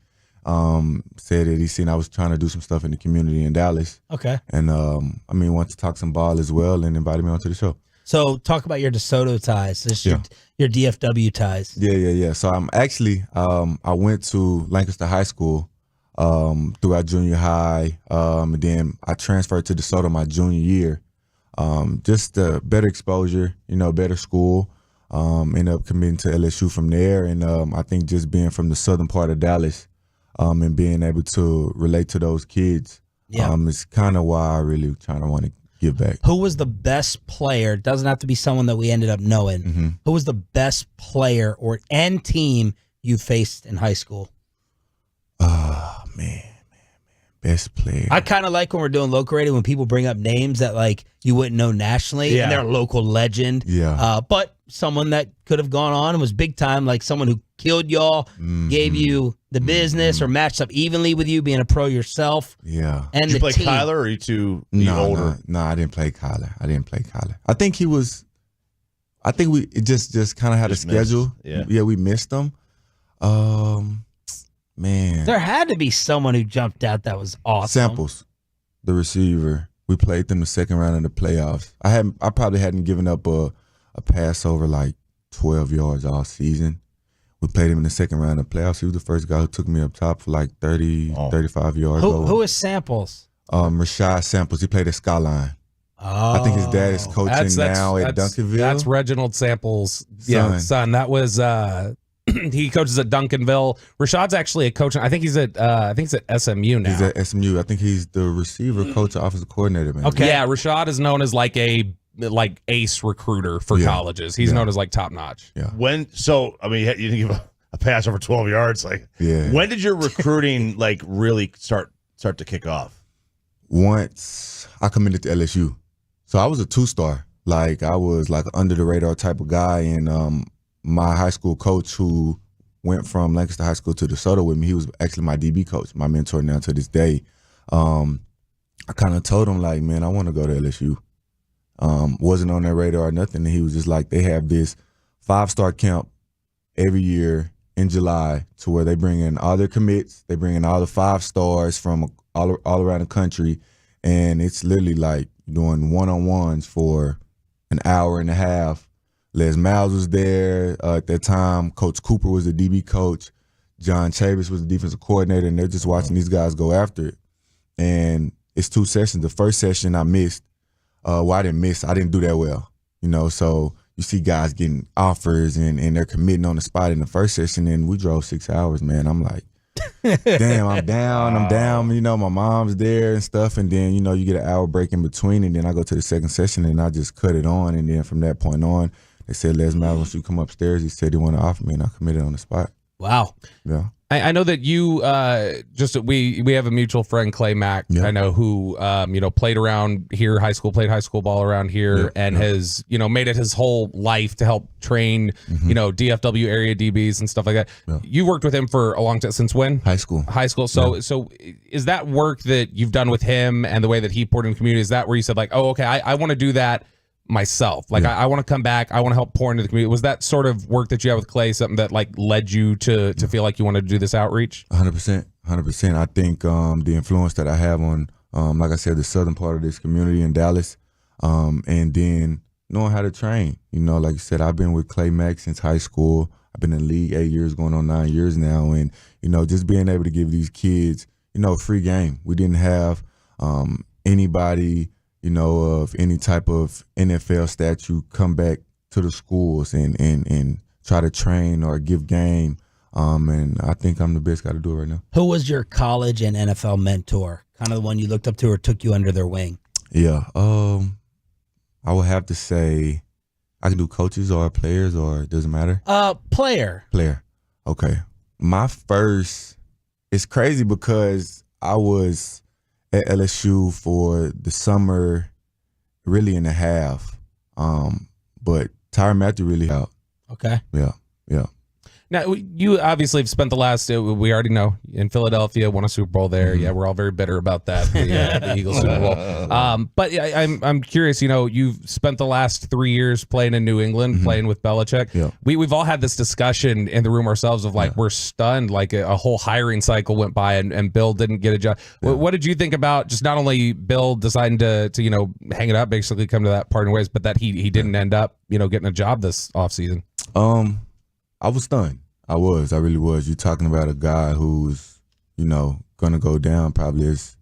said that he seen I was trying to do some stuff in the community in Dallas.
Okay.
And wanted to talk some ball as well, and invited me onto the show.
So talk about your DeSoto ties. This is your DFW ties.
Yeah. So I'm actually I went to Lancaster High School throughout junior high, and then I transferred to DeSoto my junior year. Just better exposure, better school. Ended up committing to LSU from there, and I think just being from the southern part of Dallas, and being able to relate to those kids, is kind of why I really want to give back.
Who was the best player? Doesn't have to be someone that we ended up knowing.
Mm-hmm.
Who was the best player and team you faced in high school?
Man, best player.
I kind of like when we're doing local radio when people bring up names that like you wouldn't know nationally, and they're a local legend.
Yeah.
But someone that could have gone on and was big time, like someone who killed y'all, gave you the business, or matched up evenly with you, being a pro yourself.
Yeah.
Did
And
you
the
play
team.
Kyler, or are you too older?
No, I didn't play Kyler. I think we just kind of had a schedule.
Yeah,
we missed them. Man.
There had to be someone who jumped out that was awesome.
Samples, the receiver. We played them the second round of the playoffs. I probably hadn't given up a pass over like 12 yards all season. We played him in the second round of the playoffs. He was the first guy who took me up top for like 35 yards.
Who is Samples?
Rashad Samples. He played at Skyline. I think his dad is coaching now at Duncanville.
That's Reginald Samples' son. That was he coaches at Duncanville. Rashad's actually a coach. I think he's at SMU now.
He's at SMU. I think he's the receiver coach, offensive coordinator, man.
Okay. Yeah, Rashad is known as like ace recruiter for colleges. He's known as like top notch.
Yeah.
You didn't give a pass over 12 yards. When did your recruiting really start to kick off?
Once I committed to LSU. So I was a 2-star. I was like under the radar type of guy, and my high school coach who went from Lancaster High School to DeSoto with me, he was actually my DB coach, my mentor now to this day. I kind of told him, man, I want to go to LSU. Wasn't on their radar or nothing. And he was just like, they have this 5-star camp every year in July to where they bring in all their commits. They bring in all the 5 stars from all around the country. And it's literally like doing one-on-ones for an hour and a half. Les Miles was there at that time. Coach Cooper was the DB coach. John Chavis was the defensive coordinator, and they're just watching these guys go after it. And it's 2 sessions. The first session I missed. I didn't miss. I didn't do that well, So you see guys getting offers and they're committing on the spot in the first session, and we drove 6 hours, man. I'm like, damn, I'm down. My mom's there and stuff, and then you get an hour break in between, and then I go to the second session and I just cut it on, and then from that point on. They said, Les Miles, once you come upstairs, he said he wanted to offer me, and I committed on the spot.
Wow.
Yeah.
I know that you we have a mutual friend, Clay Mack, I know, who played around here, played high school ball around here, and has made it his whole life to help train DFW area DBs and stuff like that. Yeah. You worked with him for a long time. Since when?
High school.
So is that work that you've done with him and the way that he poured in the community, is that where you said like, oh, okay, I want to do that myself. Like I want to come back. I want to help pour into the community. Was that sort of work that you had with Clay something that like led you to feel like you wanted to do this outreach?
100%. I think the influence that I have on, like I said, the southern part of this community in Dallas, and then knowing how to train. You know, like you said, I've been with Clay Mack since high school. I've been in the league 8 years, going on 9 years now. And, you know, just being able to give these kids, you know, a free game. We didn't have anybody, you know, of any type of NFL statute come back to the schools and try to train or give game. And I think I'm the best guy to do it right now.
Who was your college and NFL mentor? Kind of the one you looked up to or took you under their wing?
Yeah. I would have to say I can do coaches or players, or it doesn't matter.
Player.
Okay. My first, it's crazy because I was at LSU for the summer, really and a half. But Tyrann Mathieu really helped.
Okay.
Yeah.
Now, you obviously have spent the last, we already know, in Philadelphia, won a Super Bowl there. Yeah, we're all very bitter about that, the Eagles Super Bowl. But I'm curious, you know, you've spent the last 3 years playing in New England, playing with Belichick.
Yeah.
We've all had this discussion in the room ourselves of like, we're stunned, like a whole hiring cycle went by and Bill didn't get a job. Yeah. What did you think about just not only Bill deciding to you know, hang it up, basically come to that parting ways, but that he didn't end up, you know, getting a job this offseason?
I was stunned. I really was. You're talking about a guy who's, you know, going to go down probably as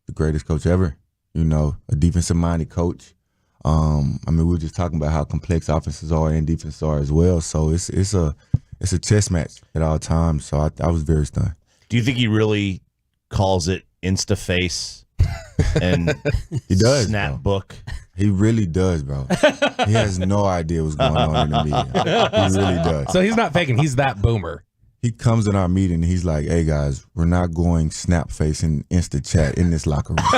the greatest coach ever, you know, a defensive-minded coach. I mean, we were just talking about how complex offenses are and defenses are as well. So it's a chess match at all times. So I was very stunned.
Do you think he really calls it Instaface and
he does,
Snap Book?
He really does, bro. He has no idea what's going on in the media. He really does.
So he's not faking. He's that boomer.
He comes in our meeting and he's like, "Hey guys, we're not going snap face and Insta chat in this locker room." He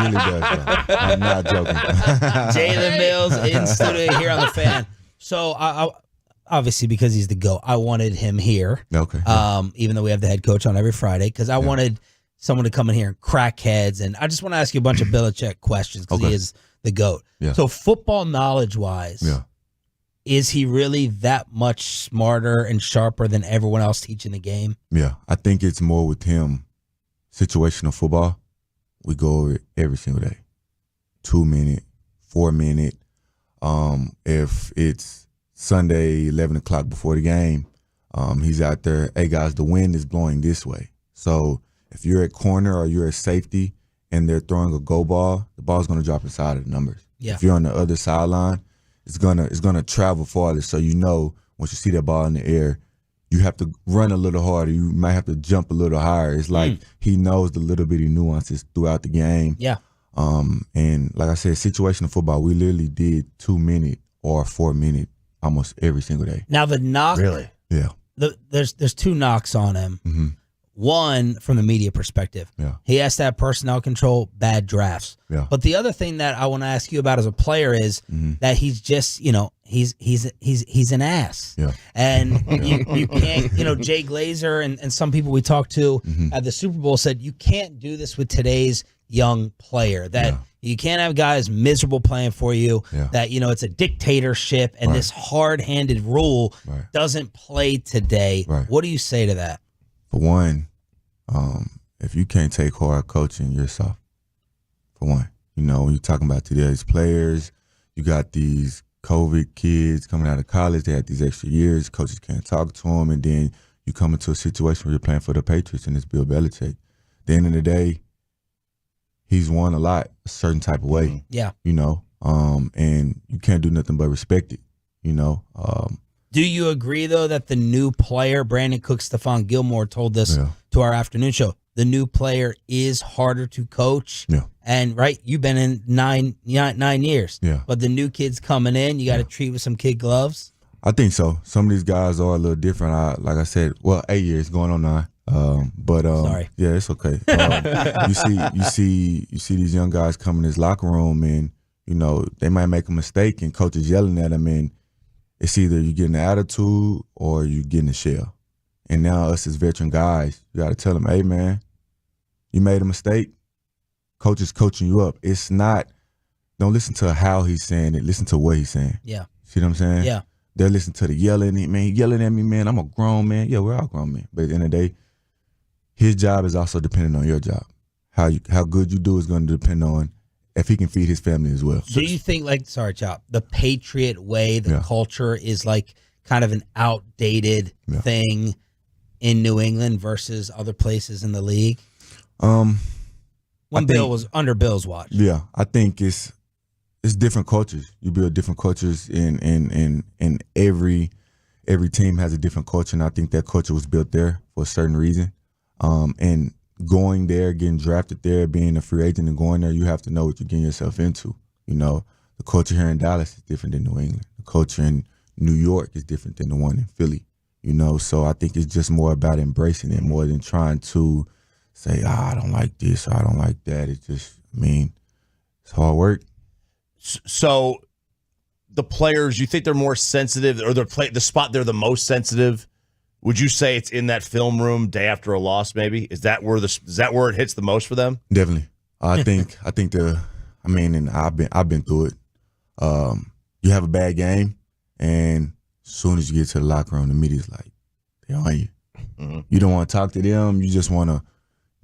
really does, bro. I'm not joking.
Jalen Mills in studio here on the Fan. So I obviously, because he's the GOAT, I wanted him here.
Okay.
Even though we have the head coach on every Friday, because I wanted someone to come in here and crack heads, and I just want to ask you a bunch of Belichick questions because he is the GOAT.
Yeah.
So football knowledge-wise, is he really that much smarter and sharper than everyone else teaching the game?
Yeah, I think it's more with him. Situational football, we go over it every single day. 2 minute, 4 minute. If it's Sunday, 11 o'clock before the game, he's out there, "Hey guys, the wind is blowing this way." So if you're at corner or you're at safety and they're throwing a go ball, the ball's going to drop inside of the numbers.
Yeah.
If you're on the other sideline, it's gonna travel farther. So you know once you see that ball in the air, you have to run a little harder. You might have to jump a little higher. It's like he knows the little bitty nuances throughout the game.
Yeah.
And like I said, situational football, we literally did 2 minute or 4 minute almost every single day.
Now the knock,
Yeah.
there's two knocks on him.
Mm-hmm.
One, from the media perspective, he has to have personnel control, bad drafts.
Yeah.
But the other thing that I want to ask you about as a player is that he's just, you know, he's an ass.
Yeah.
And you can't, you know, Jay Glazer and some people we talked to at the Super Bowl said you can't do this with today's young player. That you can't have guys miserable playing for you. That, you know, it's a dictatorship and this hard-handed rule doesn't play today. What do you say to that?
For one, if you can't take hard coaching, you're soft. For one, you know, when you're talking about today's players, you got these COVID kids coming out of college. They had these extra years. Coaches can't talk to them. And then you come into a situation where you're playing for the Patriots and it's Bill Belichick. At the end of the day, he's won a lot a certain type of way.
Yeah.
You know, and you can't do nothing but respect it, you know.
Do you agree, though, that the new player, Brandon Cook, Stephon Gilmore, told this to our afternoon show, the new player is harder to coach?
Yeah.
And, you've been in nine years.
Yeah.
But the new kids coming in, you got to treat with some kid gloves?
I think so. Some of these guys are a little different. Like I said, 8 years, going on 9.
Sorry.
Yeah, it's okay. You see these young guys come in this locker room and, you know, they might make a mistake and coach is yelling at them, and it's either you getting an attitude or you getting a shell. And now us as veteran guys, you got to tell them, "Hey, man, you made a mistake. Coach is coaching you up." It's not don't listen to how he's saying it. Listen to what he's saying.
Yeah.
See what I'm saying?
Yeah.
They're listening to the yelling. Man, he yelling at me, man. I'm a grown man. Yeah, we're all grown men. But at the end of the day, his job is also dependent on your job. How good you do is going to depend on if he can feed his family as well.
Do you think, like, sorry, Chop, the Patriot way, the culture is like kind of an outdated thing in New England versus other places in the league? When Bill was under Bill's watch.
Yeah, I think it's different cultures. You build different cultures, and every team has a different culture, and I think that culture was built there for a certain reason. And going there, getting drafted there, being a free agent and going there, you have to know what you're getting yourself into. You know, the culture here in Dallas is different than New England. The culture in New York is different than the one in Philly. You know, so I think it's just more about embracing it more than trying to say, I don't like this or I don't like that. It's just, it's hard work.
So the players, you think they're more sensitive, or the spot they're the most sensitive? Would you say it's in that film room day after a loss? Maybe is that where it hits the most for them?
Definitely. I think and I've been through it. You have a bad game, and as soon as you get to the locker room, the media's like, they're on you. Mm-hmm. You don't want to talk to them. You just want to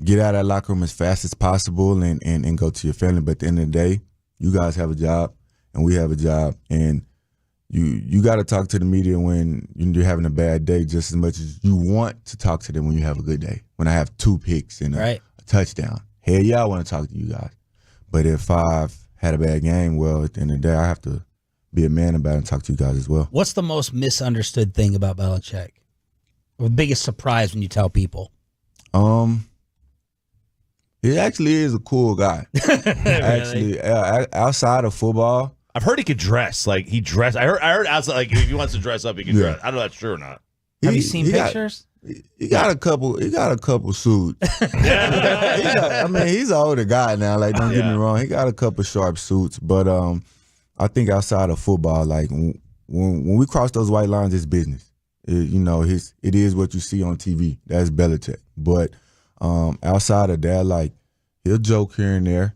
get out of that locker room as fast as possible and go to your family. But at the end of the day, you guys have a job, and we have a job, and you got to talk to the media when you're having a bad day just as much as you want to talk to them when you have a good day. When I have 2 picks and a touchdown, hell yeah, I want to talk to you guys. But if I've had a bad game, well, at the end of the day, I have to be a man about it and talk to you guys as well.
What's the most misunderstood thing about Belichick? Or the biggest surprise when you tell people?
He actually is a cool guy. Actually, outside of football,
I've heard he could dress. Like he dressed. I heard outside. Like if he wants to dress up, he can dress. I don't know if that's true or not.
Have you seen pictures?
He got a couple. He got a couple suits. He's an older guy now. Like don't get me wrong. He got a couple sharp suits. But I think outside of football, like when we cross those white lines, it's business. It is what you see on TV. That's Belichick. But outside of that, like he'll joke here and there.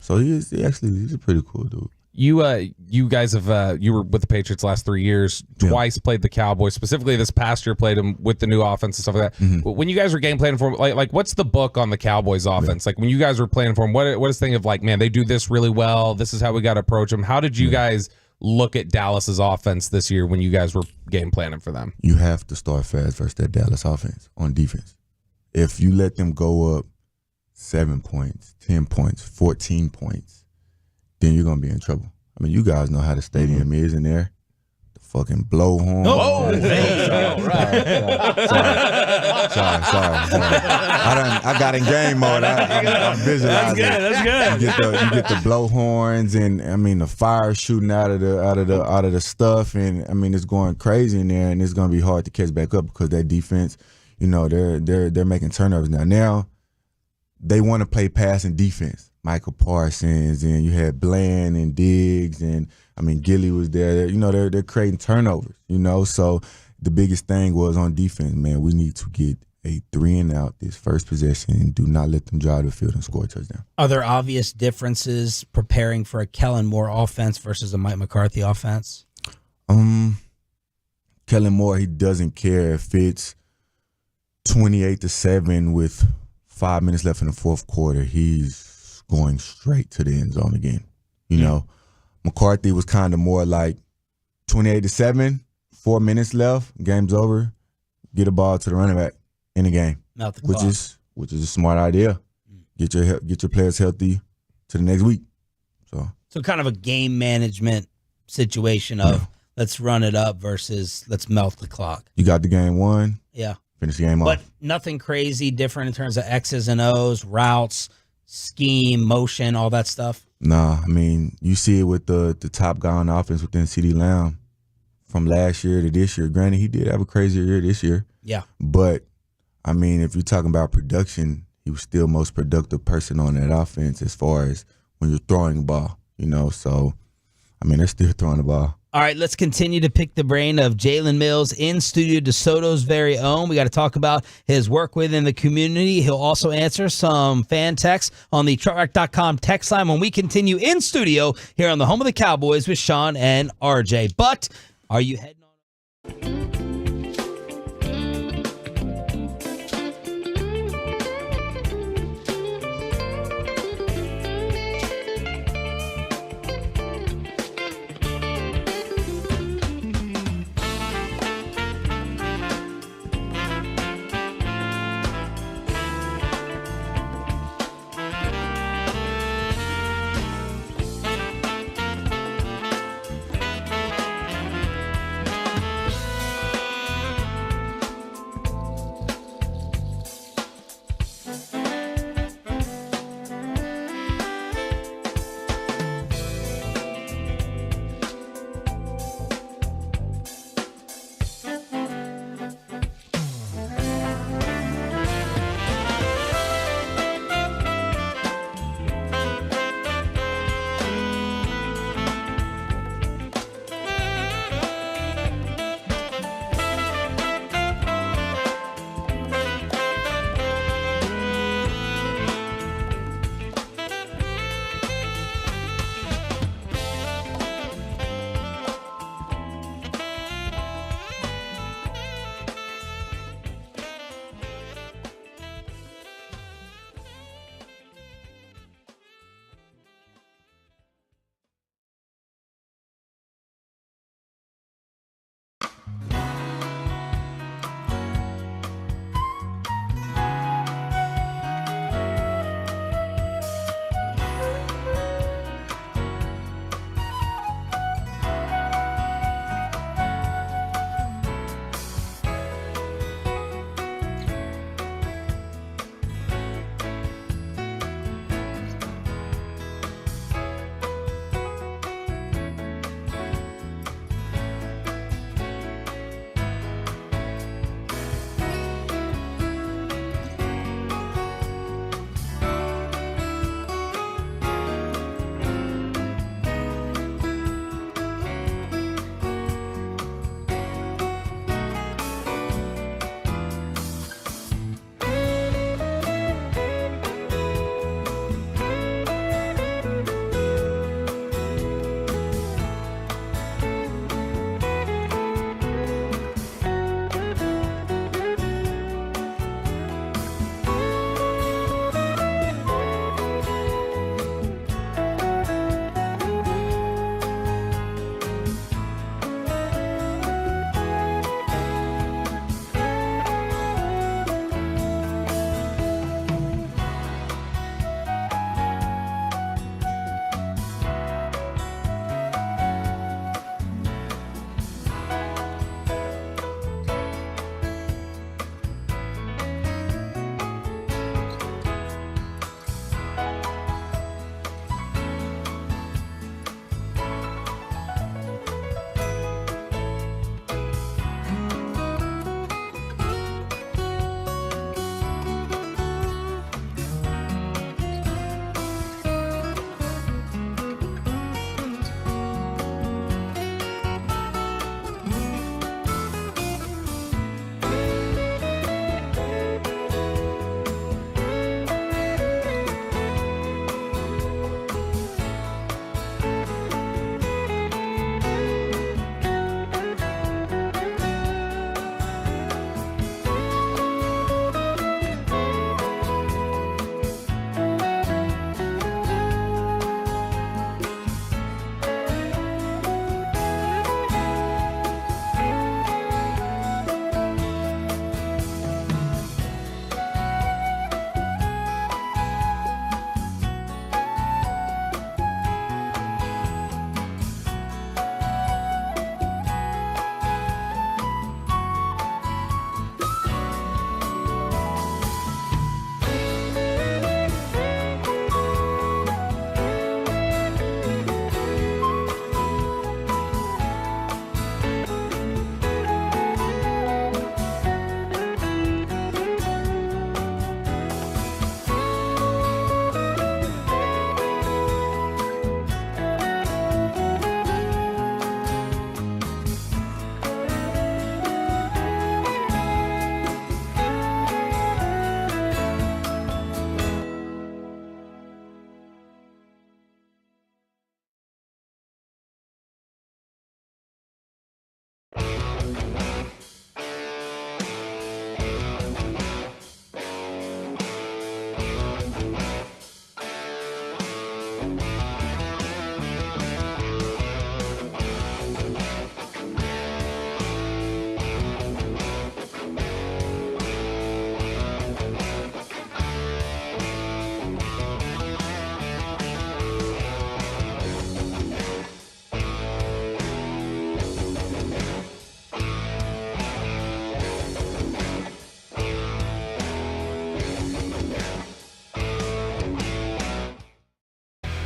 So he's a pretty cool dude.
You guys have you were with the Patriots last 3 years, twice played the Cowboys, specifically this past year played them with the new offense and stuff like that. Mm-hmm. When you guys were game planning for them, like what's the book on the Cowboys offense? Like when you guys were planning for them, what is the thing of like, man, they do this really well, this is how we got to approach them? How did you guys look at Dallas's offense this year when you guys were game planning for them?
You have to start fast versus that Dallas offense on defense. If you let them go up 7 points, 10 points, 14 points, then you're going to be in trouble. I mean, you guys know how the stadium is in there. The fucking blowhorn.
Oh,
Sorry. I got in game mode. I'm visualizing.
That's good.
You get the blowhorns and the fire shooting out of the stuff, and it's going crazy in there, and it's going to be hard to catch back up because that defense, they're making turnovers now. Now they want to play pass and defense. Michael Parsons, and you had Bland and Diggs, and Gilly was there. They're creating turnovers. So the biggest thing was on defense, man. We need to get a 3-and-out this first possession and do not let them drive the field and score a touchdown.
Are there obvious differences preparing for a Kellen Moore offense versus a Mike McCarthy offense?
Kellen Moore, he doesn't care if it's 28-7 with 5 minutes left in the fourth quarter. He's going straight to the end zone again. McCarthy was kind of more like 28-7, 4 minutes left, game's over, get a ball to the running back in the game, which is a smart idea. Get your players healthy to the next week. So
kind of a game management situation of let's run it up versus let's melt the clock.
You got the game won.
Yeah.
Finish the game off.
But nothing crazy different in terms of X's and O's, routes, scheme, motion, all that stuff?
Nah, you see it with the top guy on offense within CeeDee Lamb from last year to this year. Granted, he did have a crazier year this year.
Yeah.
But, if you're talking about production, he was still most productive person on that offense as far as when you're throwing the ball, So, I mean, they're still throwing the ball.
All right, let's continue to pick the brain of Jalen Mills in studio, DeSoto's very own. We got to talk about his work within the community. He'll also answer some fan texts on the Chartrack.com text line when we continue in studio here on the home of the Cowboys with Sean and RJ. But are you heading on?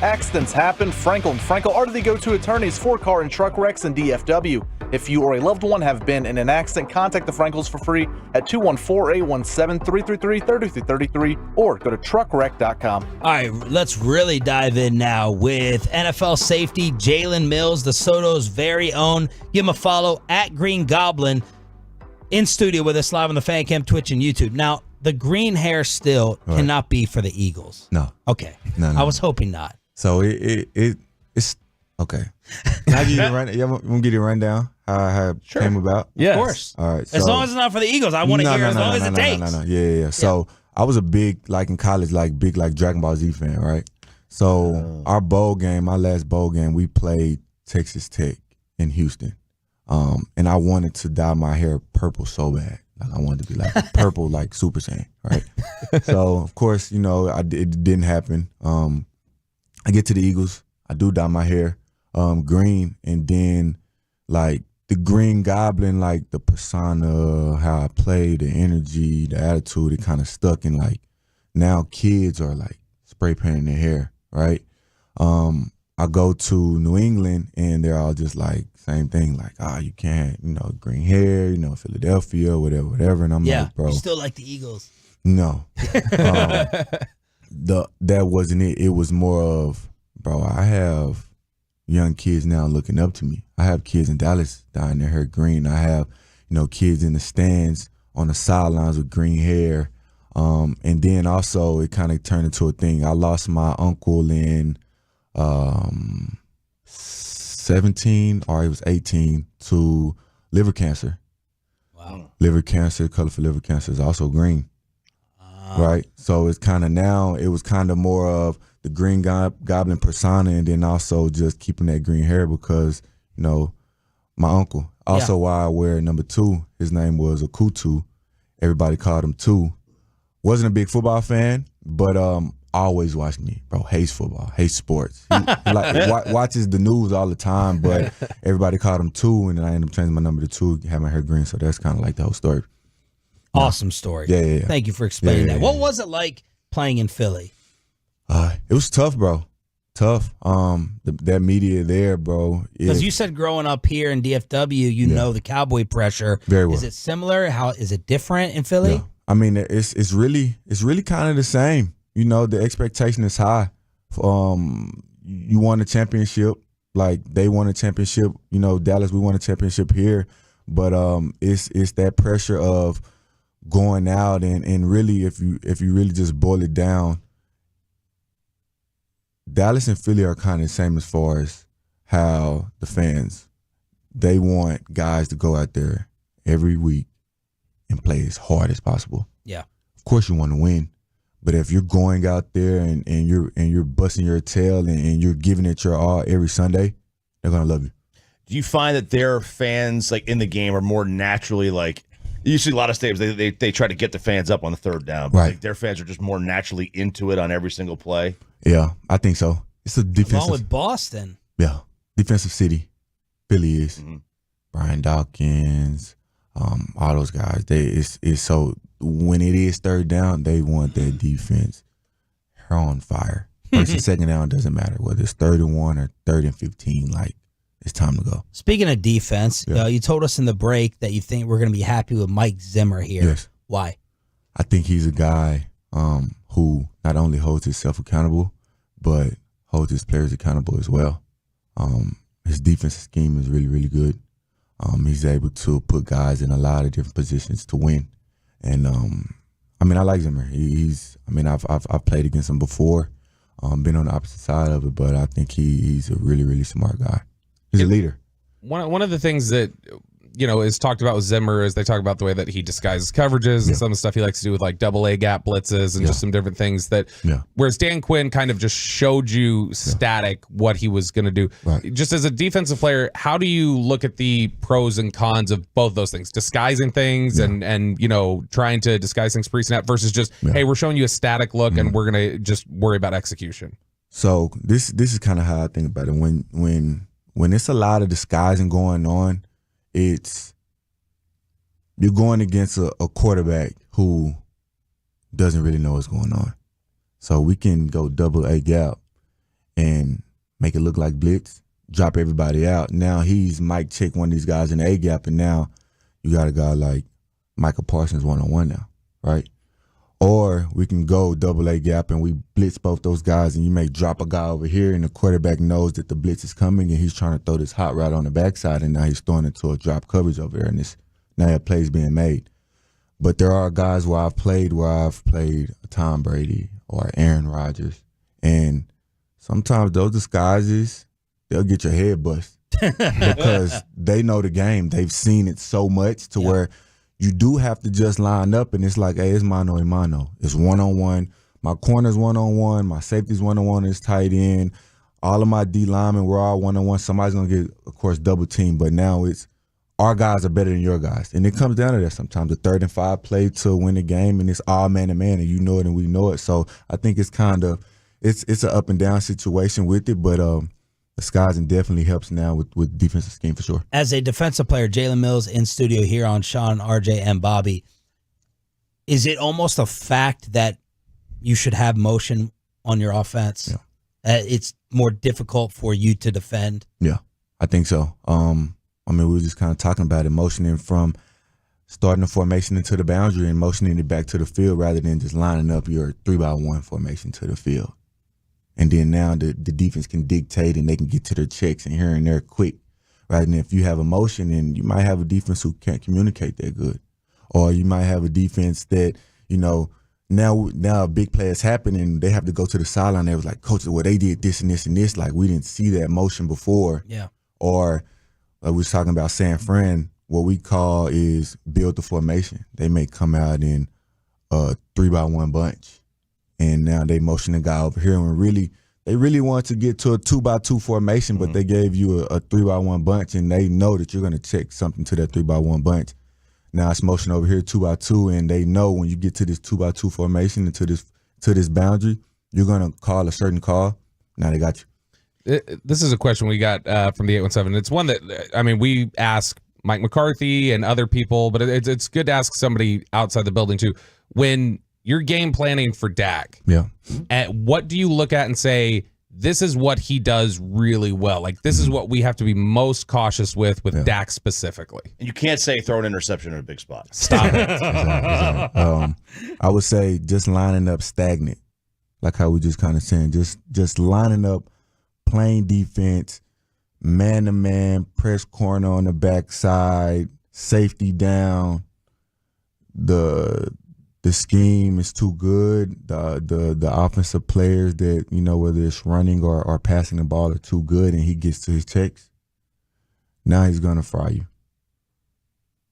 Accidents happen. Frankel and Frankel are the go-to attorneys for car and truck wrecks in DFW. If you or a loved one have been in an accident, contact the Frankels for free at 214-817-333-3333 or go to truckwreck.com.
All right, let's really dive in now with NFL safety Jalen Mills, the Soto's very own. Give him a follow at Green Goblin in studio with us live on the Fan Cam, Twitch, and YouTube. Now, the green hair still cannot be for the Eagles.
No.
Okay.
No.
I was hoping not.
So it's okay. Can I give you a rundown? You want to get a rundown how it came about?
Yes. Of course.
All right.
As long as it's not for the Eagles, I want to hear as long as it takes.
Yeah. So I was a big, like in college, big Dragon Ball Z fan, right? So our bowl game, my last bowl game, we played Texas Tech in Houston. And I wanted to dye my hair purple so bad. Like I wanted to be like purple, like Super Saiyan, right? So of course, it didn't happen. I get to the Eagles. I do dye my hair green, and then like the Green Goblin, like the persona, how I play, the energy, the attitude, it kind of stuck. And like now kids are like spray painting their hair, right? I go to New England and they're all just like same thing, like you can't, green hair, Philadelphia, whatever. And I'm like, bro,
you still like the Eagles?
No. That wasn't it. It was more of, bro, I have young kids now looking up to me. I have kids in Dallas dyeing their hair green. I have, kids in the stands on the sidelines with green hair. And then also it kind of turned into a thing. I lost my uncle in 17 or he was 18 to liver cancer.
Wow.
Liver cancer, color for liver cancer is also green. Right, so it's kind of now. It was kind of more of the Green Goblin persona, and then also just keeping that green hair because my uncle. Also, why I wear number 2. His name was Akutu. Everybody called him 2. Wasn't a big football fan, but always watched me. Bro, hates football, hates sports. He watches the news all the time, but everybody called him 2, and then I ended up changing my number to 2, have my hair green. So that's kind of like the whole story.
Awesome story.
Yeah.
Thank you for explaining that. What was it like playing in Philly?
It was tough, bro. Tough. That media there, bro.
Because you said growing up here in DFW, you know the Cowboy pressure.
Very well.
Is it similar? How is it different in Philly?
Yeah. I mean, it's really kind of the same. The expectation is high. You won a championship, like they won a championship. Dallas, we won a championship here, but it's that pressure of going out and really, if you really just boil it down, Dallas and Philly are kind of the same as far as how the fans, they want guys to go out there every week and play as hard as possible.
Yeah.
Of course you want to win, but if you're going out there and you're busting your tail and you're giving it your all every Sunday, they're gonna love you.
Do you find that their fans, like in the game, are more naturally like? You see a lot of stadiums, they try to get the fans up on the third down. But like their fans are just more naturally into it on every single play.
Yeah, I think so. It's a defensive.
Along with Boston.
Yeah, defensive city. Philly is. Brian Dawkins, all those guys. It's so when it is third down, they want that defense. They're on fire. First and second down doesn't matter whether it's 3rd and 1 or 3rd and 15. Like it's time to go.
Speaking of defense, you told us in the break that you think we're going to be happy with Mike Zimmer here.
Yes.
Why?
I think he's a guy who not only holds himself accountable, but holds his players accountable as well. His defensive scheme is really, really good. He's able to put guys in a lot of different positions to win. And I like Zimmer. I've played against him before, been on the opposite side of it, but I think he's a really, really smart guy. He's a leader.
One of the things that is talked about with Zimmer is they talk about the way that he disguises coverages and some of the stuff he likes to do with like double A gap blitzes and just some different things that.
Yeah.
Whereas Dan Quinn kind of just showed you static what he was going to do.
Right.
Just as a defensive player, how do you look at the pros and cons of both those things, disguising things and trying to disguise things pre-snap versus just hey, we're showing you a static look and we're going to just worry about execution.
So this is kind of how I think about it. When it's a lot of disguising going on, you're going against a quarterback who doesn't really know what's going on. So we can go double A gap and make it look like blitz, drop everybody out. Now he's Mike check one of these guys in the A gap, and now you got a guy like Michael Parsons one-on-one now, right? Or we can go double A gap and we blitz both those guys, and you may drop a guy over here, and the quarterback knows that the blitz is coming, and he's trying to throw this hot route on the backside, and now he's throwing it to a drop coverage over there, and now a play's being made. But there are guys where I've played a Tom Brady or Aaron Rodgers, and sometimes those disguises, they'll get your head bust because they know the game. They've seen it so much to where you do have to just line up, and it's like, hey, it's mano a mano. It's one-on-one. My corner's one-on-one. My safety's one-on-one. It's tight end. All of my D linemen, we're all one-on-one. Somebody's going to get, of course, double team, but now it's our guys are better than your guys. And it comes down to that sometimes. The 3rd and 5 play to win the game, and it's all man-to-man, and you know it and we know it. So I think it's kind of it's an up-and-down situation with it, but disguising definitely helps now with defensive scheme for sure.
As a defensive player, Jalen Mills in studio here on Sean, RJ, and Bobby, is it almost a fact that you should have motion on your offense? Yeah. It's more difficult for you to defend?
Yeah, I think so. We were just kind of talking about it, motioning from starting the formation into the boundary and motioning it back to the field rather than just lining up your 3-by-1 formation to the field. And then now the defense can dictate and they can get to their checks and here and there quick. Rather than if you have a motion, and you might have a defense who can't communicate that good. Or you might have a defense that, now a big play has happened and they have to go to the sideline. They was like, Coach, well, they did this and this and this. Like, we didn't see that motion before.
Yeah.
Or we was talking about San Fran, what we call is build the formation. They may come out in a 3-by-1 bunch. And now they motion the guy over here, and they really want to get to a 2-by-2 formation, but they gave you a 3-by-1 bunch, and they know that you're going to check something to that 3-by-1 bunch. Now it's motion over here 2-by-2, and they know when you get to this 2-by-2 formation and to this boundary, you're going to call a certain call. Now they got you.
This is a question we got from the 817. It's one that we ask Mike McCarthy and other people, but it's good to ask somebody outside the building too. When you're game planning for Dak, what do you look at and say, this is what he does really well? Like, this is what we have to be most cautious with Dak specifically.
And you can't say throw an interception in a big spot.
Stop it.
Exactly. I would say just lining up stagnant, like how we just kind of saying, just lining up, playing defense, man-to-man, press corner on the backside, safety down. The scheme is too good. The offensive players that, whether it's running or passing the ball are too good, and he gets to his checks. Now he's going to fry you.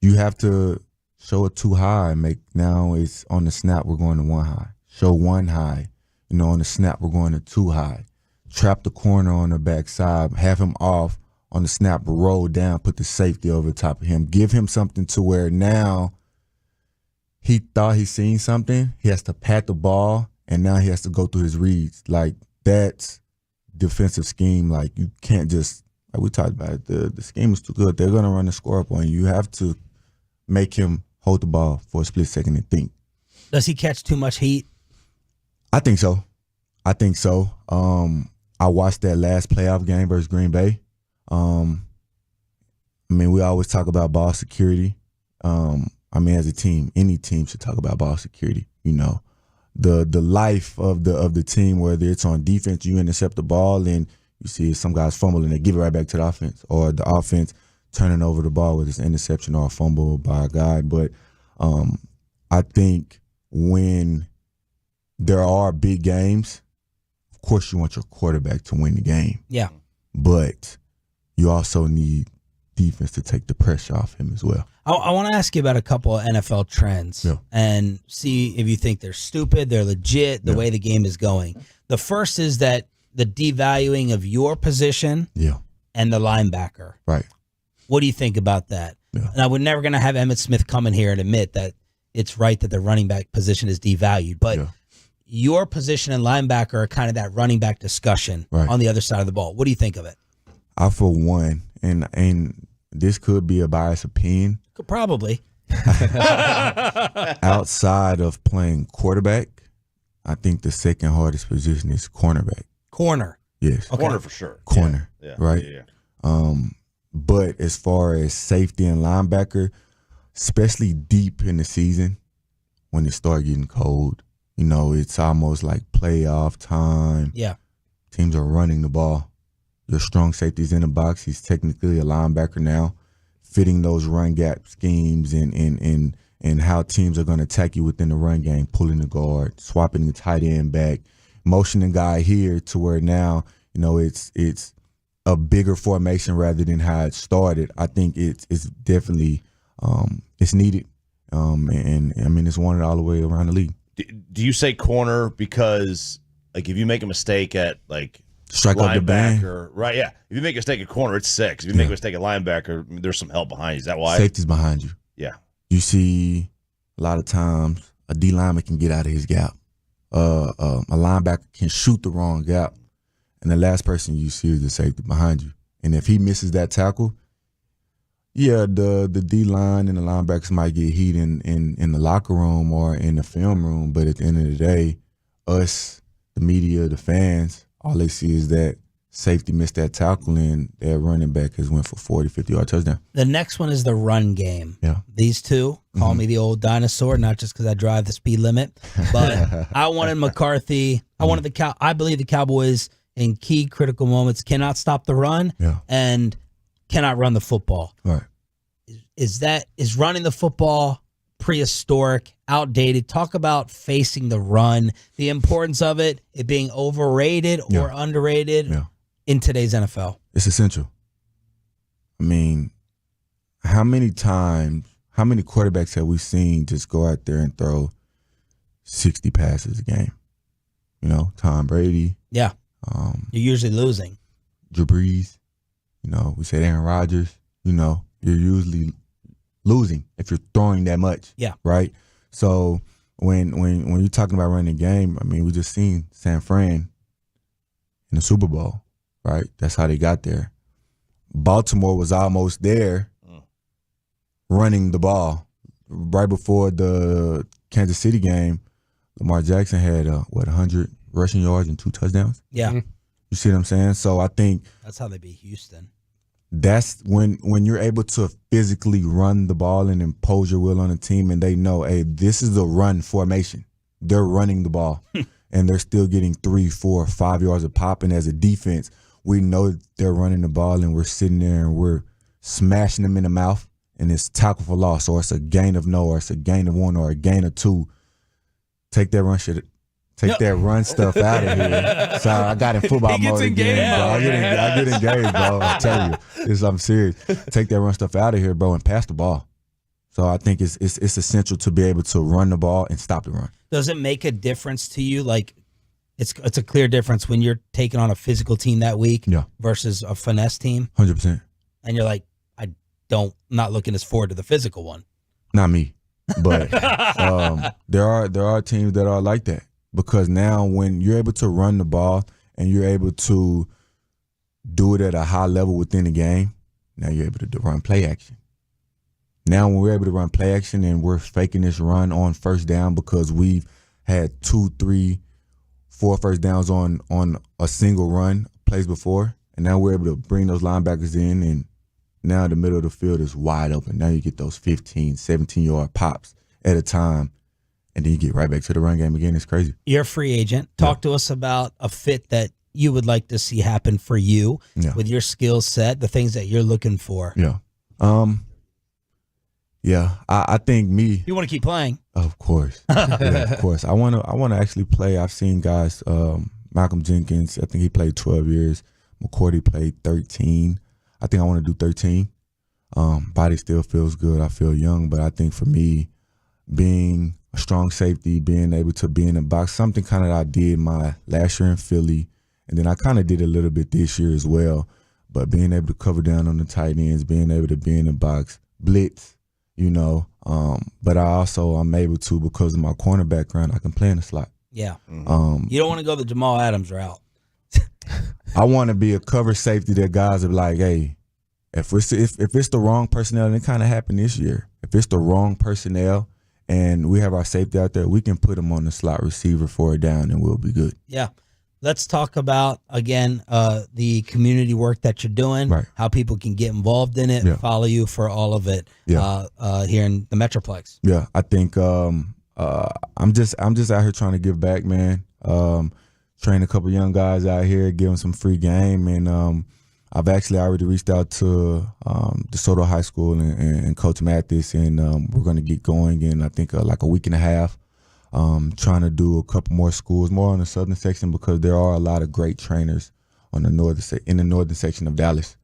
You have to show it too high. Now it's on the snap, we're going to 1 high. Show 1 high. On the snap, we're going to 2 high. Trap the corner on the backside, have him off on the snap, roll down, put the safety over the top of him. Give him something to where now he thought he seen something. He has to pat the ball, and now he has to go through his reads. Like, that's defensive scheme. Like, you can't just, like we talked about it, the scheme is too good. They're going to run the score up on you. You have to make him hold the ball for a split second and think.
Does he catch too much heat?
I think so. I watched that last playoff game versus Green Bay. We always talk about ball security. As a team, any team should talk about ball security. The life of the team, whether it's on defense, you intercept the ball and you see some guys fumble and they give it right back to the offense, or the offense turning over the ball with an interception or a fumble by a guy. But I think when there are big games, of course you want your quarterback to win the game.
Yeah.
But you also need defense to take the pressure off him as well.
I want to ask you about a couple of NFL trends and see if you think they're stupid, they're legit, the way the game is going. The first is that the devaluing of your position and the linebacker.
Right.
What do you think about that? Yeah. Now, we're never going to have Emmitt Smith come in here and admit that it's right that the running back position is devalued, but your position and linebacker are kind of that running back discussion on the other side of the ball. What do you think of it?
I, for one, and this could be a biased opinion.
Probably.
Outside of playing quarterback, I think the second hardest position is cornerback.
Corner.
Yes.
Okay. Corner for sure.
Corner.
Yeah.
Right?
Yeah.
But as far as safety and linebacker, especially deep in the season, when it starts getting cold, you know, it's almost like playoff time.
Yeah.
Teams are running the ball. Your strong safety's in the box. He's technically a linebacker now, fitting those run gap schemes and how teams are going to attack you within the run game, pulling the guard, swapping the tight end back, motioning guy here to where now, you know, it's a bigger formation rather than how it started. I think it's definitely it's needed, and I mean it's wanted all the way around the league.
Do you say corner because like if you make a mistake at like
strike up the band,
right? Yeah, if you make a mistake at corner, it's 6. If you make a mistake at linebacker, there's some help behind you. Is that why?
Safety's behind you.
Yeah,
you see a lot of times a D lineman can get out of his gap. A linebacker can shoot the wrong gap, and the last person you see is the safety behind you. And if he misses that tackle, the D line and the linebackers might get heat in the locker room or in the film room. But at the end of the day, us, the media, the fans, all they see is that safety missed that tackle and their running back has went for 40, 50-yard touchdown.
The next one is the run game.
Yeah.
These two, call me the old dinosaur, not just because I drive the speed limit, but I wanted McCarthy. I wanted I believe the Cowboys in key critical moments cannot stop the run and cannot run the football.
Right.
Is running the football prehistoric, outdated? Talk about facing the run, the importance of it being overrated or underrated in today's NFL.
It's essential. I mean, how many quarterbacks have we seen just go out there and throw 60 passes a game? You know, Tom Brady.
Yeah. You're usually losing.
Drew Brees. You know, we said Aaron Rodgers. You know, you're usually losing if you're throwing that much.
Yeah.
Right? So when you're talking about running the game, I mean, we just seen San Fran in the Super Bowl, right? That's how they got there. Baltimore was almost there running the ball. Right before the Kansas City game, Lamar Jackson had, 100 rushing yards and 2 touchdowns?
Yeah.
You see what I'm saying? So I think
that's how they beat Houston.
That's when you're able to physically run the ball and impose your will on a team and they know, hey, this is a run formation. They're running the ball and they're still getting 3, 4, 5 yards a pop. And as a defense, we know they're running the ball and we're sitting there and we're smashing them in the mouth and it's tackle for loss or it's a gain of no or it's a gain of 1 or a gain of 2. Take that run shit. Take that run stuff out of here. Sorry, I got in football mode again, bro. I get engaged, bro. I tell you, I'm serious. Take that run stuff out of here, bro, and pass the ball. So I think it's essential to be able to run the ball and stop the run.
Does it make a difference to you? Like, it's a clear difference when you're taking on a physical team that week versus a finesse team?
100%.
And you're like, I'm not looking as forward to the physical one.
Not me, but there are teams that are like that. Because now when you're able to run the ball and you're able to do it at a high level within the game, now you're able to run play action. Now when we're able to run play action and we're faking this run on first down because we've had 2, 3, 4 first downs on a single run plays before, and now we're able to bring those linebackers in and now the middle of the field is wide open. Now you get those 15, 17-yard pops at a time. And then you get right back to the run game again. It's crazy.
You're a free agent. Talk to us about a fit that you would like to see happen for you with your skill set, the things that you're looking for.
Yeah. I think me.
You want to keep playing?
Of course. Of course. I want to actually play. I've seen guys, Malcolm Jenkins, I think he played 12 years. McCourty played 13. I think I want to do 13. Body still feels good. I feel young, but I think for me, being a strong safety, being able to be in the box, something kind of I did my last year in Philly, and then I kind of did a little bit this year as well. But being able to cover down on the tight ends, being able to be in the box, blitz, but I'm able to, because of my corner background, I can play in the slot.
Yeah. You don't want to go the Jamal Adams route.
I want to be a cover safety that guys are like, hey, if it's the wrong personnel, and it kind of happened this year, if it's the wrong personnel and we have our safety out there, we can put them on the slot receiver for a down and we'll be good.
Yeah. Let's talk about, again, the community work that you're doing, how people can get involved in it, follow you for all of it here in the Metroplex.
Yeah, I think I'm just out here trying to give back, man. Train a couple young guys out here, give them some free game, and I've actually already reached out to DeSoto High School and Coach Mathis, and we're going to get going in, I think, like a week and a half. Trying to do a couple more schools, more on the southern section, because there are a lot of great trainers on the in the northern section of Dallas.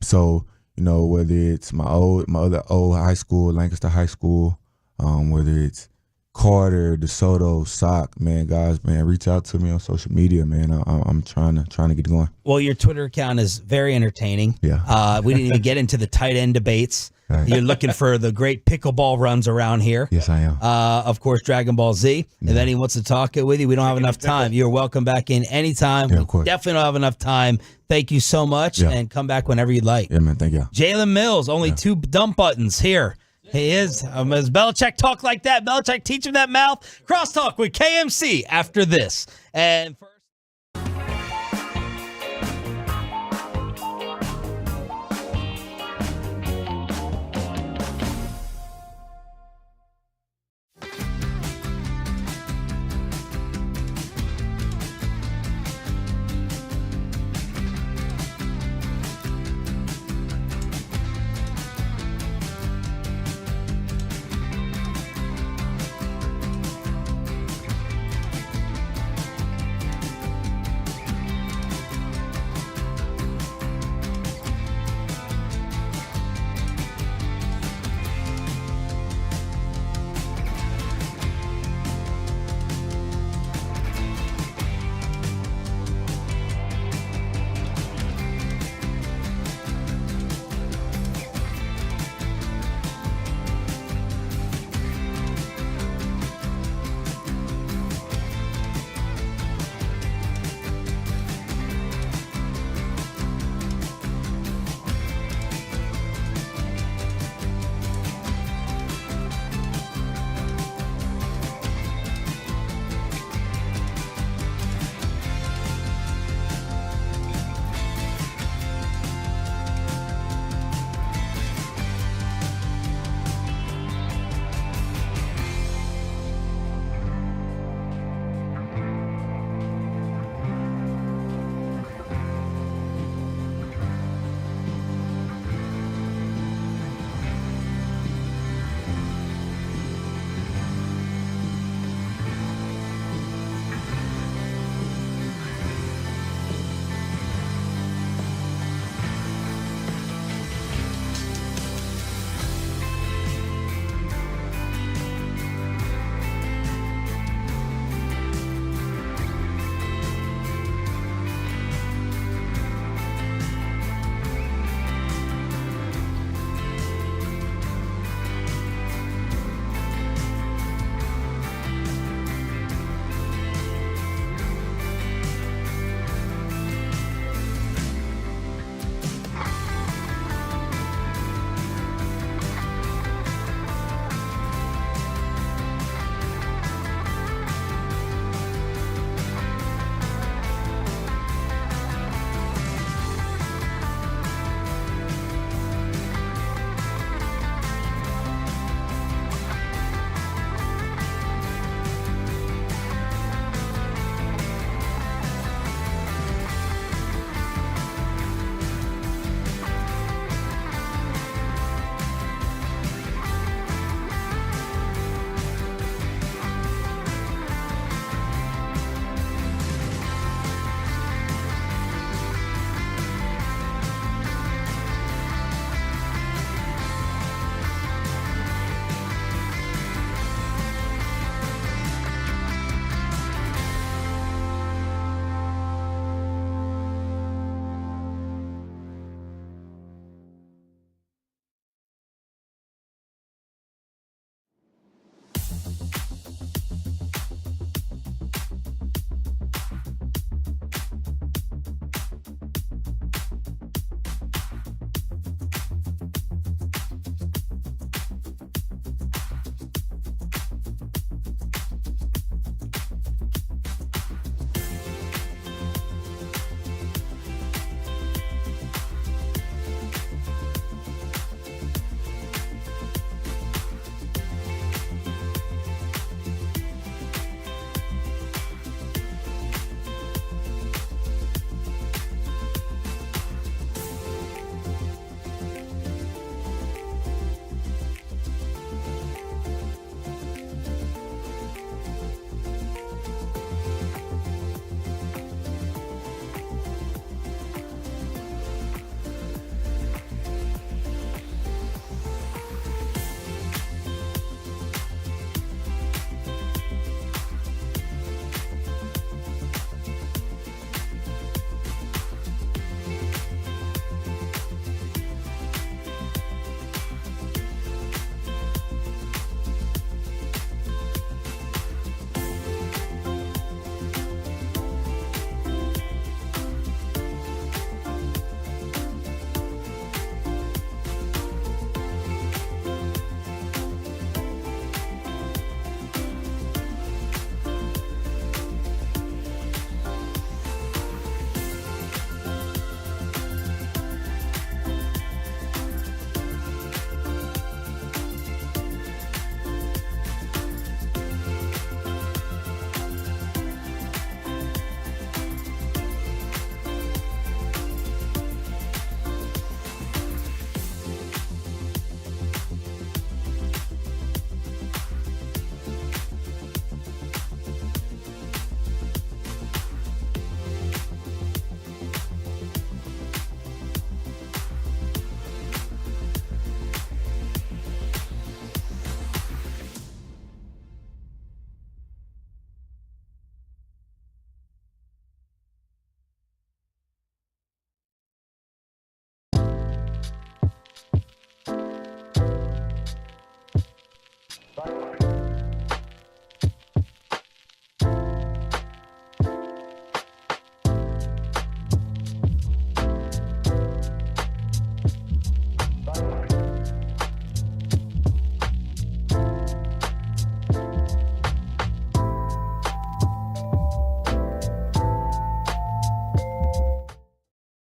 So whether it's my other old high school, Lancaster High School, whether it's Carter, DeSoto, Sock, man, guys, man, reach out to me on social media, man. I'm trying to get going.
Well, your Twitter account is very entertaining.
Yeah.
We didn't even get into the tight end debates. Right. You're looking for the great pickleball runs around here.
Yes, I am.
Of course, Dragon Ball Z. If anyone wants to talk it with you, we don't have enough time. You're welcome back in anytime.
Yeah, of course.
We definitely don't have enough time. Thank you so much, and come back whenever you'd like.
Yeah, man, thank you.
Jalen Mills, only 2 dump buttons here. He is. As Belichick talk like that, Belichick teach him that mouth. Crosstalk with KMC after this. And first.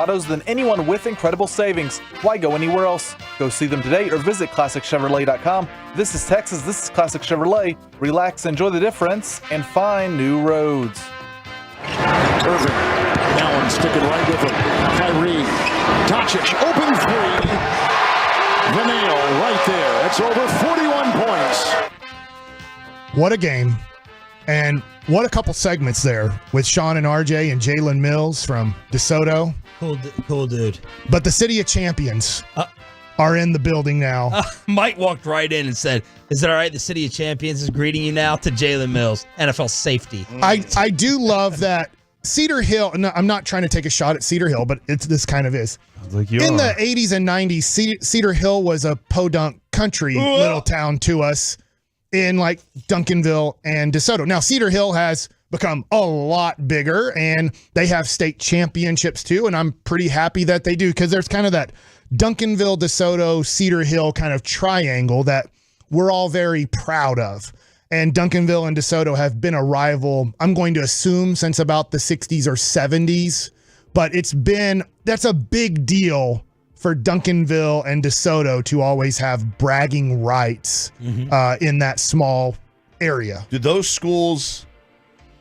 autos than anyone with incredible savings. Why go anywhere else? Go see them today or visit ClassicChevrolet.com. This is Texas. This is Classic Chevrolet. Relax, enjoy the difference, and find new roads.
Irving. Allen sticking right with him. Kyrie. Doncic. Open three. The nail right there. That's over 41 points.
What a game. And what a couple segments there with Sean and RJ and Jalen Mills from DeSoto.
Cool dude.
But the City of Champions are in the building now.
Mike walked right in and said, "Is it all right? The City of Champions is greeting you now," to Jalen Mills, NFL safety.
I do love that Cedar Hill. No, I'm not trying to take a shot at Cedar Hill, but this kind of is.
Like you
in
are.
the 80s and 90s, Cedar Hill was a podunk country little town to us in like Duncanville and DeSoto. Now, Cedar Hill has become a lot bigger, and they have state championships too, and I'm pretty happy that they do, because there's kind of that Duncanville, DeSoto, Cedar Hill kind of triangle that we're all very proud of. And Duncanville and DeSoto have been a rival, I'm going to assume, since about the 60s or 70s. But that's a big deal for Duncanville and DeSoto to always have bragging rights in that small area.
Do those schools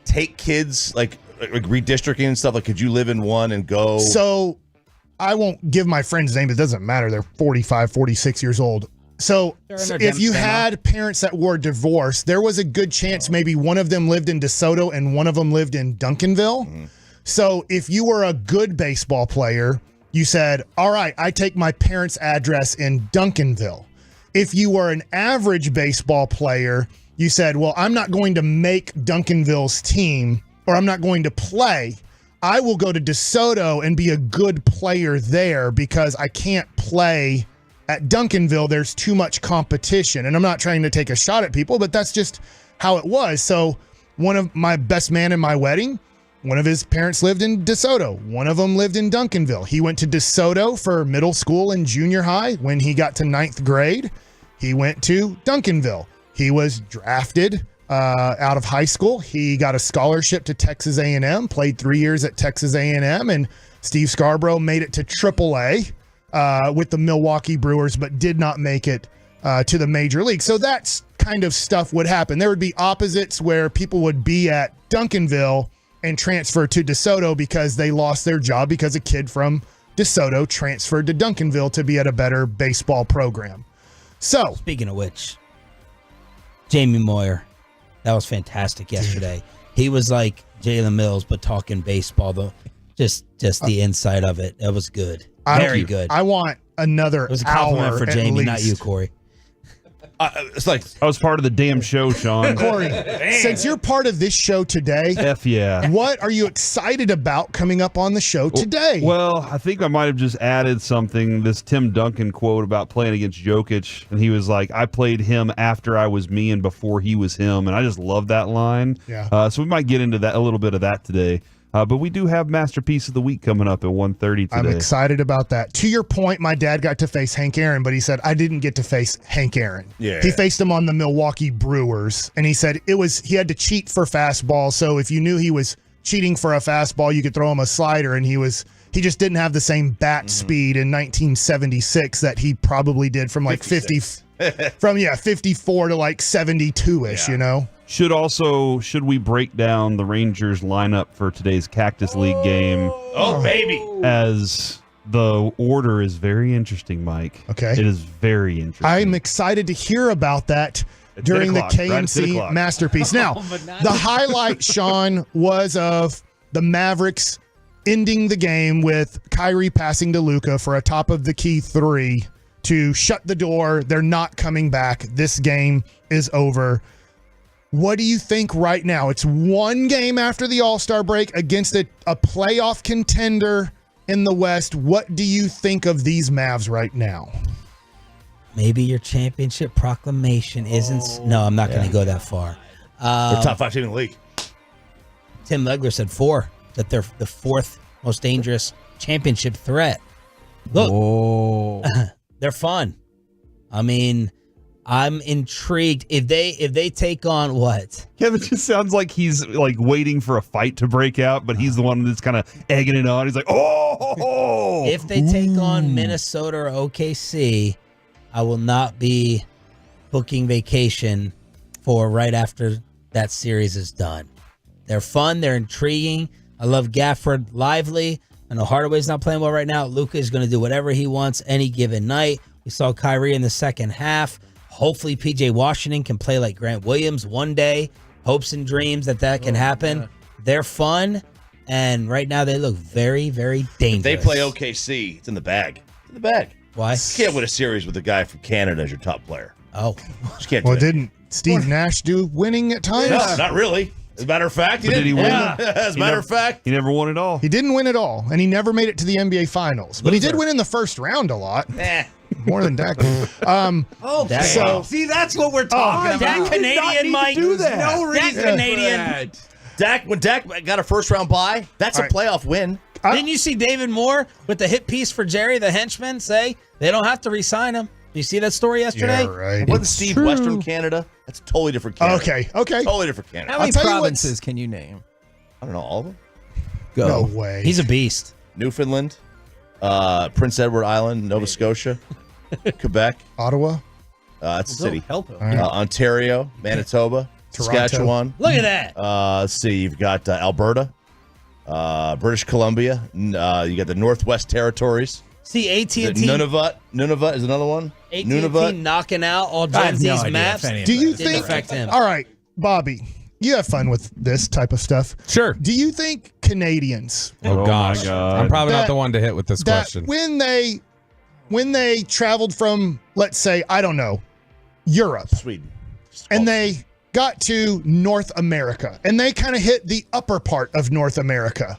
take kids like redistricting and stuff? Like, could you live in one and go?
So I won't give my friend's name. It doesn't matter. They're 45, 46 years old. So if you had parents that were divorced, there was a good chance maybe one of them lived in DeSoto and one of them lived in Duncanville. So if you were a good baseball player, you said, all right, I take my parents' address in Duncanville. If you were an average baseball player, you said, well, I'm not going to make Duncanville's team, or I'm not going to play. I will go to DeSoto and be a good player there because I can't play at Duncanville. There's too much competition. And I'm not trying to take a shot at people, but that's just how it was. So one of my best man in my wedding, one of his parents lived in DeSoto. One of them lived in Duncanville. He went to DeSoto for middle school and junior high. When he got to 9th grade, he went to Duncanville. He was drafted out of high school. He got a scholarship to Texas A&M, played 3 years at Texas A&M, and Steve Scarborough made it to AAA with the Milwaukee Brewers, but did not make it to the major league. So that's kind of stuff would happen. There would be opposites where people would be at Duncanville and transfer to DeSoto because they lost their job because a kid from DeSoto transferred to Duncanville to be at a better baseball program. So,
speaking of which, Jamie Moyer, that was fantastic yesterday. He was like Jalen Mills, but talking baseball, though. Just the inside of it. That was good. Very good.
I want another.
It was a compliment
hour
for Jamie, not you, Corey.
It's like
I was part of the damn show, Sean.
Corey, since you're part of this show today,
F yeah.
What are you excited about coming up on the show today?
Well, I think I might have just added something, this Tim Duncan quote about playing against Jokic. And he was like, I played him after I was me and before he was him. And I just love that line.
Yeah.
So we might get into that a little bit of that today. But we do have Masterpiece of the Week coming up at 1:30 today.
I'm excited about that. To your point, my dad got to face Hank Aaron, but he said, I didn't get to face Hank Aaron.
Yeah.
He faced him on the Milwaukee Brewers, and he said he had to cheat for fastball. So if you knew he was cheating for a fastball, you could throw him a slider, and he just didn't have the same bat speed in 1976 that he probably did from like 54 to like 72-ish, you know?
Should we break down the Rangers lineup for today's Cactus League game?
Oh, baby.
As the order is very interesting, Mike.
Okay.
It is very interesting.
I'm excited to hear about that during the KNC Masterpiece. Now, the highlight, Sean, was of the Mavericks ending the game with Kyrie passing to Luka for a top-of-the-key three to shut the door. They're not coming back. This game is over. What do you think right now? It's one game after the All-Star break against a playoff contender in the West. What do you think of these Mavs right now?
Maybe your championship proclamation isn't. No, I'm not going to go that far.
They're top 5 team in the league.
Tim Legler said 4, that they're the 4th most dangerous championship threat. Look, they're fun. I mean, I'm intrigued if they take on what?
Kevin just sounds like he's like waiting for a fight to break out, but he's the one that's kind of egging it on. He's like, oh!
If they take on Minnesota or OKC, I will not be booking vacation for right after that series is done. They're fun. They're intriguing. I love Gafford Lively. I know Hardaway's not playing well right now. Luka is going to do whatever he wants any given night. We saw Kyrie in the second half. Hopefully, P.J. Washington can play like Grant Williams one day. Hopes and dreams that can happen. Yeah. They're fun, and right now they look very, very dangerous.
If they play OKC, it's in the bag. It's in the bag.
Why?
You can't win a series with a guy from Canada as your top player.
Oh.
Just can't do
well,
it.
didn't Steve Nash do winning at times?
No, not really. As a matter of fact,
did he win?
Yeah. As a matter of fact,
he never won it all.
He didn't win it all, and he never made it to the NBA Finals. But he did win in the first round a lot. More than Dak.
Okay.
So see, that's what we're talking about.
Dak Canadian, Mike.
No reason.
Dak Canadian.
when Dak got a first round bye, that's a playoff win.
Didn't you see David Moore with the hit piece for Jerry, the henchman, say they don't have to re-sign him? Did you see that story yesterday?
Yeah, right.
Wasn't Steve Western Canada? That's totally different Canada.
Okay.
Totally different Canada.
How many provinces can you name?
I don't know, all of them.
Go.
No way.
He's a beast.
Newfoundland, Prince Edward Island, Nova Scotia, Quebec,
Ottawa.
That's a city.
Help him.
Right.
Ontario, Manitoba,
Toronto.
Saskatchewan.
Look at that.
Let's see. You've got Alberta, British Columbia. You got the Northwest Territories.
See, AT&T.
Nunavut is another one.
AT&T
Nunavut.
knocking out all
I have
Gen
no
Z's
idea
maps.
if any of
Do you
that
Didn't
think?
affect him.
All right, Bobby, you have fun with this type of stuff.
Sure.
Do you think Canadians
Oh, gosh.
my God.
I'm probably not
That-
the one to hit with this
that
question.
when they traveled from, let's say, I don't know, Europe,
Sweden.
and they got to North America, and they kind of hit the upper part of North America.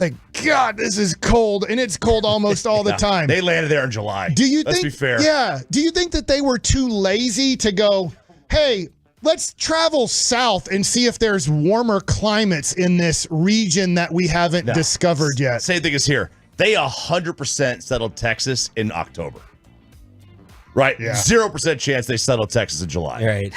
Like, God, this is cold, and it's cold almost all the
Yeah,
time.
They landed there in July.
Do you
Let's
think?
be fair.
Yeah. Do you think that they were too lazy to go, hey, let's travel south and see if there's warmer climates in this region that we haven't discovered yet?
Same thing as here. They 100% settled Texas in October. Right.
Yeah.
0% chance they settled Texas in July.
Right.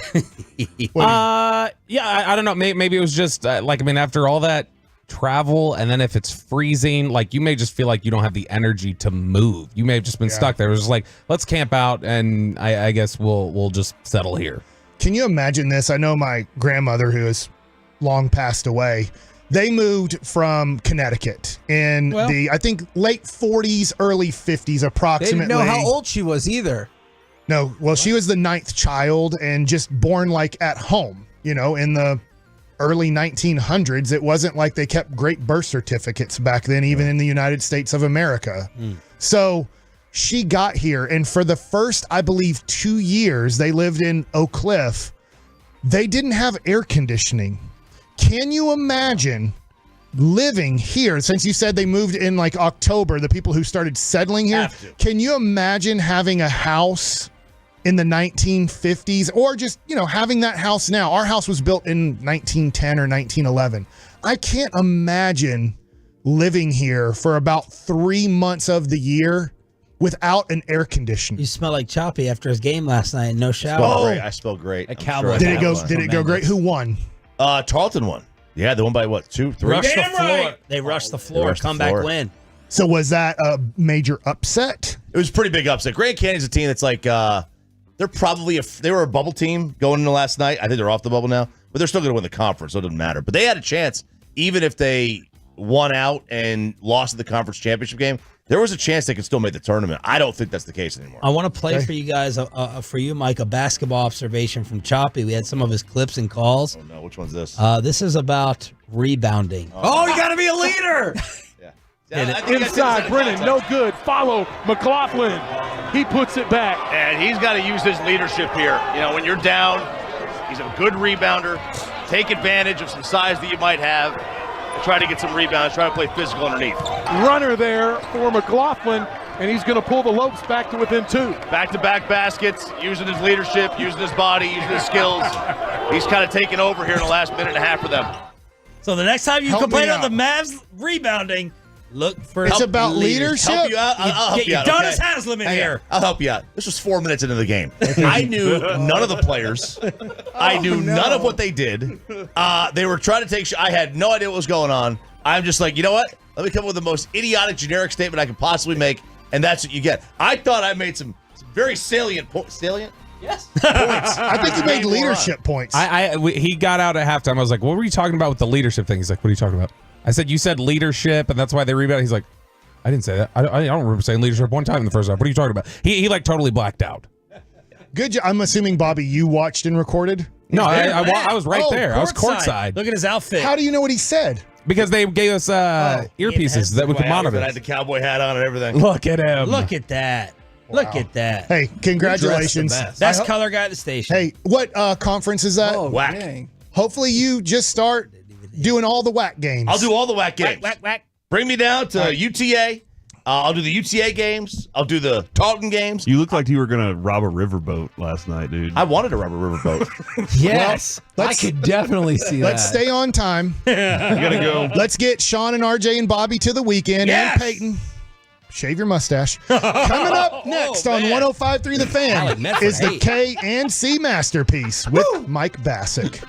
Yeah, I don't know. Maybe it was just after all that travel, and then if it's freezing, like you may just feel like you don't have the energy to move. You may have just been stuck there. It was just like, let's camp out, and I guess we'll just settle here.
Can you imagine this? I know my grandmother, who has long passed away, they moved from Connecticut in I think, late 40s, early 50s,
They
approximately.
didn't know how old she was either.
No, well, she was the 9th child and just born like at home, in the early 1900s. It wasn't like they kept great birth certificates back then, even in the United States of America. So she got here, and for the first, I believe, 2 years they lived in Oak Cliff, they didn't have air conditioning. Can you imagine living here? Since you said they moved in like October, the people who started settling here, can you imagine having a house in the 1950s, or just, having that house now? Our house was built in 1910 or 1911. I can't imagine living here for about 3 months of the year without an air conditioner.
You smell like Choppy after his game last night and no shower.
I smell great.
A Cowboy.
Did it go great? Who won?
Tarleton won. Yeah, they won by what, 2, 3?
Rushed the floor. They rushed the floor. Comeback win.
So was that a major upset?
It was a pretty big upset. Grand Canyon's a team that's like, they're probably they were a bubble team going into last night. I think they're off the bubble now, but they're still going to win the conference, so it doesn't matter. But they had a chance, even if they won out and lost in the conference championship game. There was a chance they could still make the tournament. I don't think that's the case anymore.
I want to play for you guys, for you, Mike, a basketball observation from Choppy. We had some of his clips and calls.
Oh, no. Which one's this?
This is about rebounding.
Oh, you got to be a leader.
Inside, Brennan, no good. Follow McLaughlin. He puts it back.
And he's got to use his leadership here. When you're down, he's a good rebounder. Take advantage of some size that you might have. And try to get some rebounds. Try to play physical underneath.
Runner there for McLaughlin, and he's going to pull the Lopes back to within 2.
Back-to-back baskets, using his leadership, using his body, using his skills. He's kind of taken over here in the last minute and a half for them.
So the next time you complain about the Mavs rebounding, Look for
It's about leadership.
Help you out. I'll help
Get
you
your
out.
Donis
okay?
Haslam in
Hang on.
here.
I'll help you out. This was 4 minutes into the game. I knew none of the players. I knew none of what they did. They were trying to take. I had no idea what was going on. I'm just like, you know what? Let me come up with the most idiotic, generic statement I could possibly make, and that's what you get. I thought I made some very salient points. Salient?
Yes.
Points.
I think you made leadership points.
He got out at halftime. I was like, what were you talking about with the leadership thing? He's like, what are you talking about? I said, you said leadership, and that's why they rebounded. He's like, I didn't say that. I don't remember saying leadership one time in the first half. What are you talking about? He like totally blacked out.
Good job. I'm assuming, Bobby, you watched and recorded?
No, I was right there. I was
courtside.
courtside.
Look at his outfit.
How do you know what he said?
Because they gave us earpieces that we could
I
monitor.
had the cowboy hat on and everything.
Look at him.
Look at that. Look at that.
Hey, congratulations.
Best color guy at the station.
Hey, what conference is that?
Oh,
Whack.
dang.
Hopefully you just start doing all the whack games.
I'll do all the whack games.
Whack, whack.
Bring me down to UTA. I'll do the UTA games. I'll do the Taunton games.
You looked like you were going to rob a riverboat last night, dude.
I wanted to rob a riverboat.
Yes. I could definitely see that.
Let's stay on time.
You got to go.
Let's get Sean and RJ and Bobby to the weekend.
Yes.
And Peyton. Shave your mustache. Coming up next on 105.3 The Fan is the K and C Masterpiece with Mike Bassick.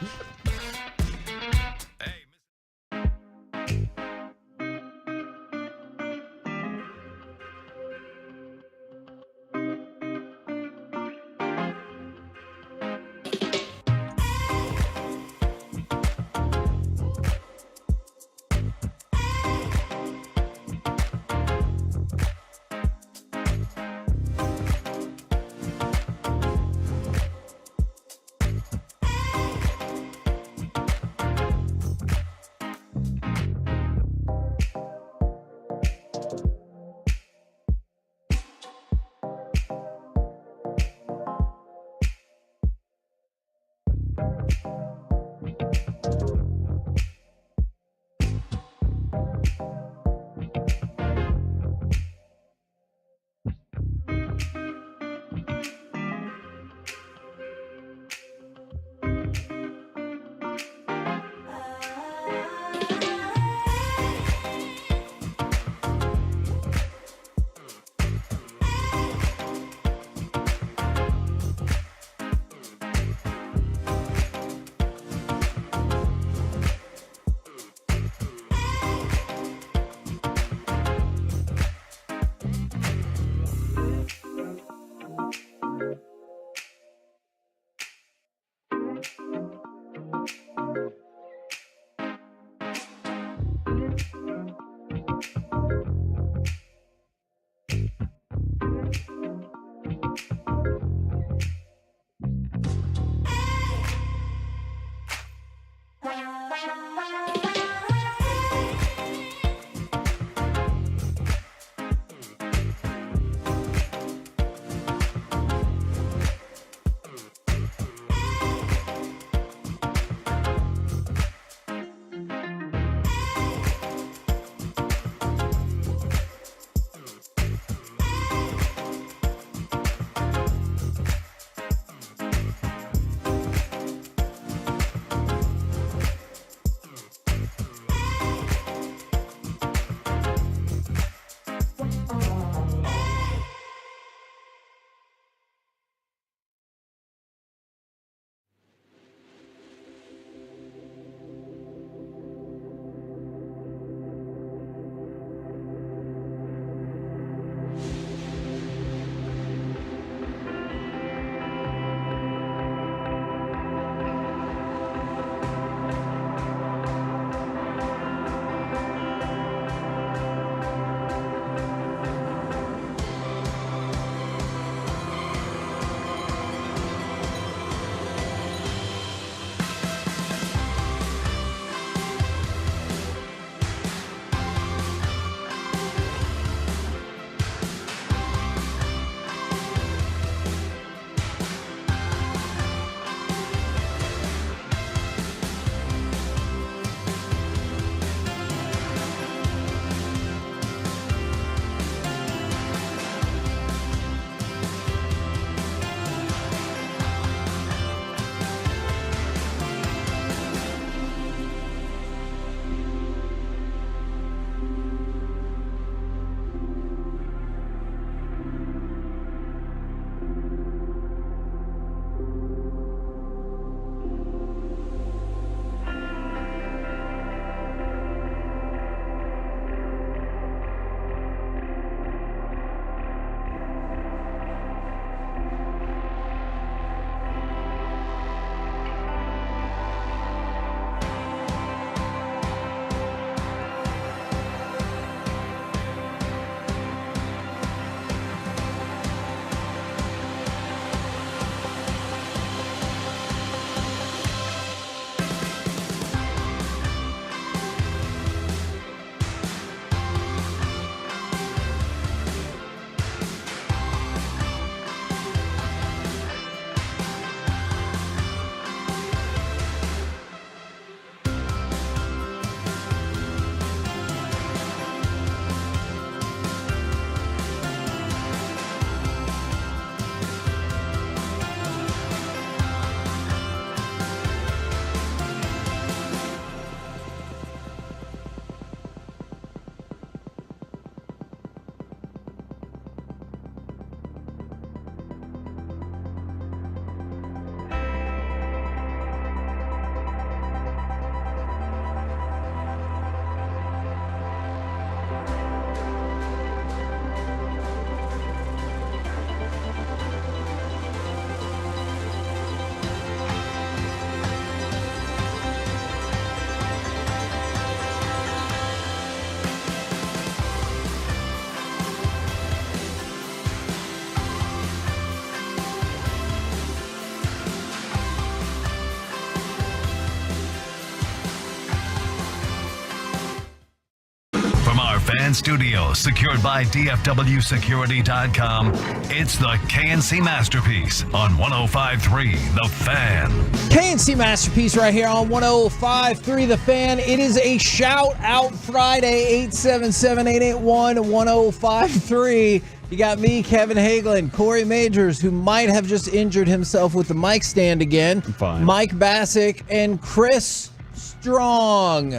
Fan Studio, secured by DFWSecurity.com. It's the KNC Masterpiece on 105.3 The Fan.
KNC Masterpiece right here on 105.3 The Fan. It is a shout out Friday, 877-881-1053. You got me, Kevin Hagelin, Corey Majors, who might have just injured himself with the mic stand again.
I'm fine.
Mike Bassick and Chris Strong.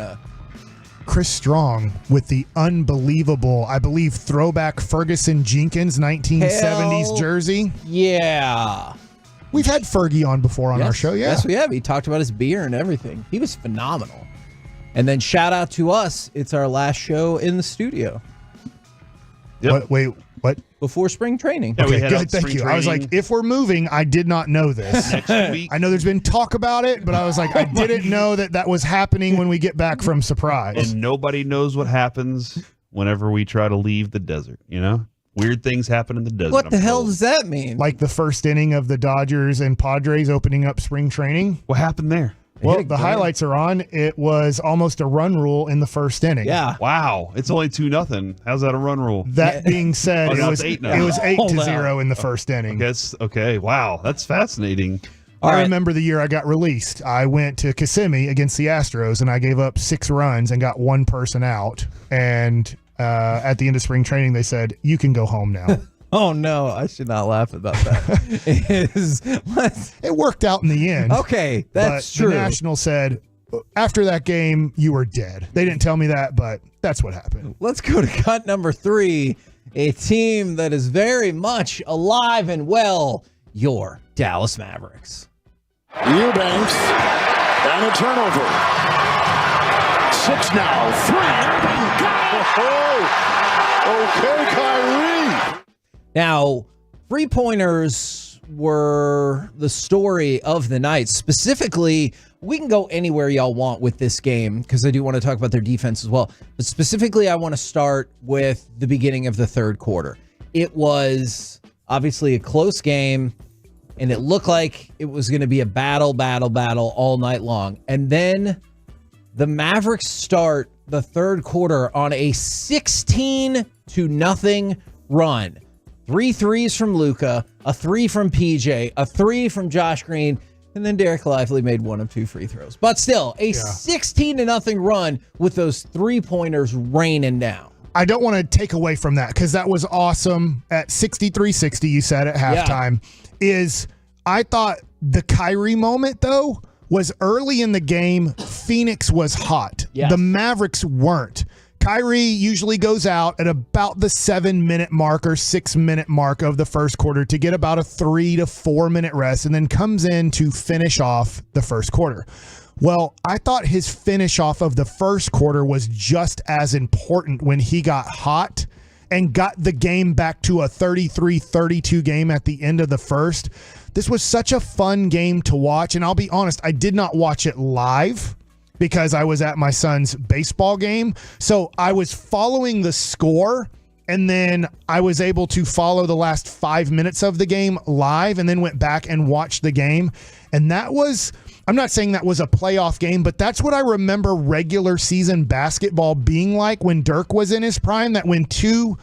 Chris Strong with the unbelievable, I believe, throwback Ferguson Jenkins 1970s jersey.
Yeah.
We've had Fergie on before on our show, yeah.
Yes, we have. He talked about his beer and everything. He was phenomenal. And then shout out to us. It's our last show in the studio.
Yep.
Wait, what?
Before spring training.
Yeah,
Okay, good, thank you. I was like, if we're moving, I did not know this.
Next week.
I know there's been talk about it, but I was like, I didn't know that was happening when we get back from Surprise.
And nobody knows what happens whenever we try to leave the desert, you know? Weird things happen in the desert.
What the hell does that mean?
Like the first inning of the Dodgers and Padres opening up spring training.
What happened there?
Well, the highlights are on. It was almost a run rule in the first inning.
Yeah.
Wow. It's only 2-0. How's that a run rule?
That being said,
now
it was
it's 8 now.
it was 8-0 in the first inning.
Okay. Wow. That's fascinating.
I remember the year I got released. I went to Kissimmee against the Astros, and I gave up 6 runs and got one person out. And at the end of spring training, they said, you can go home now.
Oh, no. I should not laugh about that.
It worked out in the end.
Okay, that's
but
true.
The Nationals said, after that game, you were dead. They didn't tell me that, but that's what happened.
Let's go to cut number 3. A team that is very much alive and well, your Dallas Mavericks.
Eubanks and a turnover. 6 now. 3. Okay, Kyrie.
Now, 3-pointers were the story of the night. Specifically, we can go anywhere y'all want with this game because I do want to talk about their defense as well. But specifically, I want to start with the beginning of the third quarter. It was obviously a close game, and it looked like it was going to be a battle all night long. And then the Mavericks start the third quarter on a 16-0 run. 3 threes from Luka, a 3 from PJ, a 3 from Josh Green, and then Derek Lively made 1 of 2 free throws. But still, a 16-0 run with those 3-pointers raining down.
I don't want to take away from that because that was awesome. At 63-60, you said at halftime, I thought the Kyrie moment, though, was early in the game. Phoenix was hot.
Yes.
The Mavericks weren't. Kyrie usually goes out at about the 7-minute mark or 6-minute mark of the first quarter to get about a 3 to 4 minute rest and then comes in to finish off the first quarter. Well, I thought his finish off of the first quarter was just as important when he got hot and got the game back to a 33-32 game at the end of the first. This was such a fun game to watch, and I'll be honest, I did not watch it live because I was at my son's baseball game. So I was following the score, and then I was able to follow the last 5 minutes of the game live and then went back and watched the game. And that was, I'm not saying that was a playoff game, but that's what I remember regular season basketball being like when Dirk was in his prime, that when two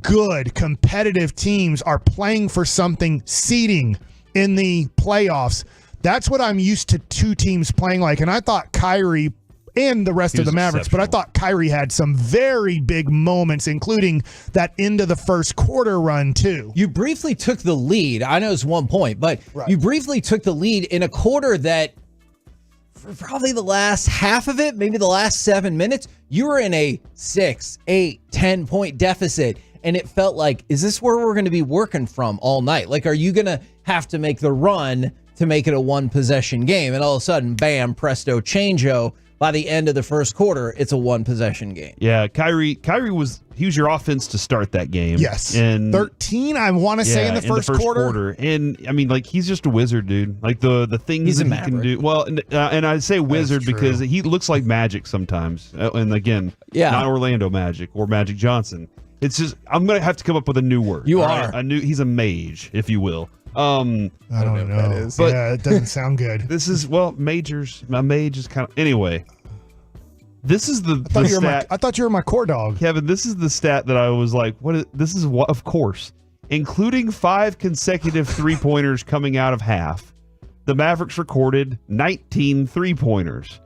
good competitive teams are playing for something, seeding in the playoffs. That's what I'm used to two teams playing like. And I thought Kyrie and the rest of the Mavericks, but I thought Kyrie had some very big moments, including that end of the first quarter run too.
You briefly took the lead. I know it's 1 point, but you briefly took the lead in a quarter that for probably the last half of it, maybe the last 7 minutes, you were in a 6, 8, 10 point deficit. And it felt like, is this where we're going to be working from all night? Like, are you going to have to make the run to make it a 1-possession game? And all of a sudden, bam, presto, changeo. By the end of the first quarter, it's a 1-possession game.
Yeah, Kyrie was your offense to start that game.
Yes.
And
13, I want to say in the first quarter.
And I mean, like, he's just a wizard, dude. Like the things that he can do. Well, and I say wizard because he looks like Magic sometimes. And again, not Orlando Magic or Magic Johnson. It's just, I'm going to have to come up with a new word.
You are.
He's a mage, if you will.
I don't know what that is. But yeah, it doesn't sound good.
This is, well, a mage is kind of, anyway. This is the stat.
I thought you were my core dog.
Kevin, this is the stat that I was like, of course. Including 5 consecutive three-pointers coming out of half, the Mavericks recorded 19 three-pointers.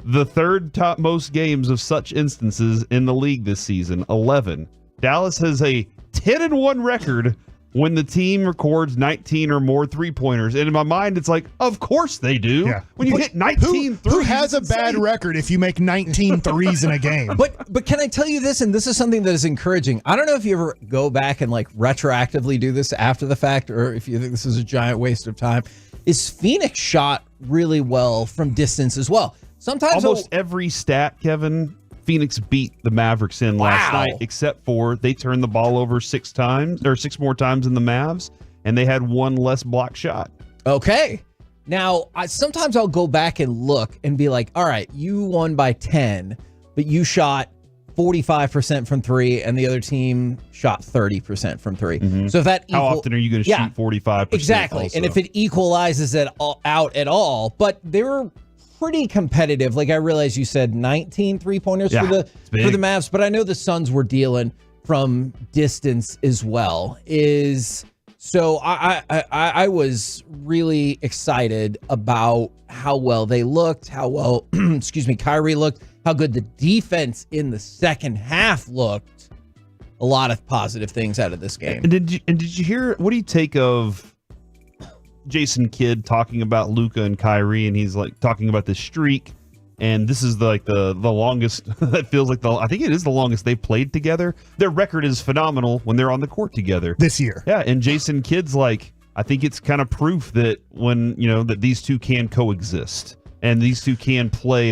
The third top most games of such instances in the league this season, 11. Dallas has a 10-1 record when the team records 19 or more three-pointers. And in my mind, it's like, of course they do.
Yeah.
When you hit 19 threes.
Who has a bad record if you make 19 threes in a game?
But can I tell you this, and this is something that is encouraging. I don't know if you ever go back and like retroactively do this after the fact, or if you think this is a giant waste of time, is Phoenix shot really well from distance as well. Sometimes
almost every stat, Kevin, Phoenix beat the Mavericks in last night, except for they turned the ball over 6 more times than the Mavs, and they had 1 less block shot.
Okay. Now, sometimes I'll go back and look and be like, all right, you won by 10, but you shot 45% from 3, and the other team shot 30% from 3.
Mm-hmm.
So if that
how often are you going to shoot 45%?
Exactly.
Also?
And if it equalizes it out at all, but they were pretty competitive. Like I realize you said 19 3-pointers for the Mavs, but I know the Suns were dealing from distance as well. So I was really excited about how well they looked, how well Kyrie looked, how good the defense in the second half looked. A lot of positive things out of this game.
And did you hear, what do you take of Jason Kidd talking about Luka and Kyrie, and he's like talking about this streak, and this is the longest that feels like I think it is the longest they've played together. Their record is phenomenal when they're on the court together
this year.
Yeah, and Jason Kidd's like, I think it's kind of proof that when that these two can coexist and these two can play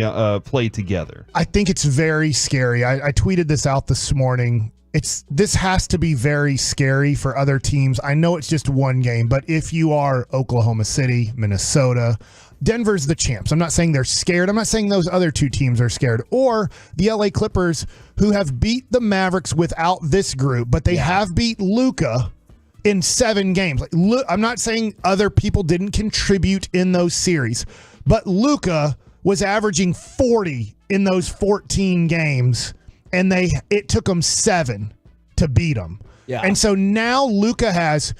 together.
I think it's very scary. I tweeted this out this morning. This has to be very scary for other teams. I know it's just one game, but if you are Oklahoma City, Minnesota, Denver's the champs. I'm not saying they're scared. I'm not saying those other 2 teams are scared. Or the LA Clippers, who have beat the Mavericks without this group, but they have beat Luka in 7 games. I'm not saying other people didn't contribute in those series, but Luka was averaging 40 in those 14 games. And it took them 7 to beat them. Yeah. And so now Luka has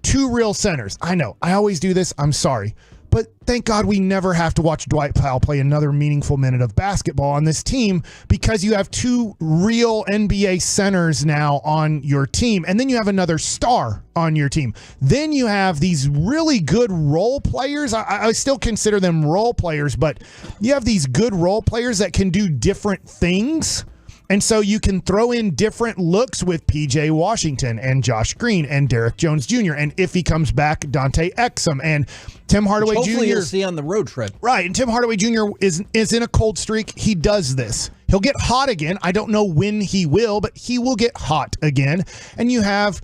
2 real centers. I know, I always do this. I'm sorry. But thank God we never have to watch Dwight Powell play another meaningful minute of basketball on this team, because you have 2 real NBA centers now on your team. And then you have another star on your team. Then you have these really good role players. I still consider them role players, but you have these good role players that can do different things. And so you can throw in different looks with PJ Washington and Josh Green and Derek Jones Jr. And if he comes back, Dante Exum and Tim Hardaway Jr.
Hopefully you'll see on the road trip.
Right. And Tim Hardaway Jr. is in a cold streak. He does this. He'll get hot again. I don't know when he will, but he will get hot again. And you have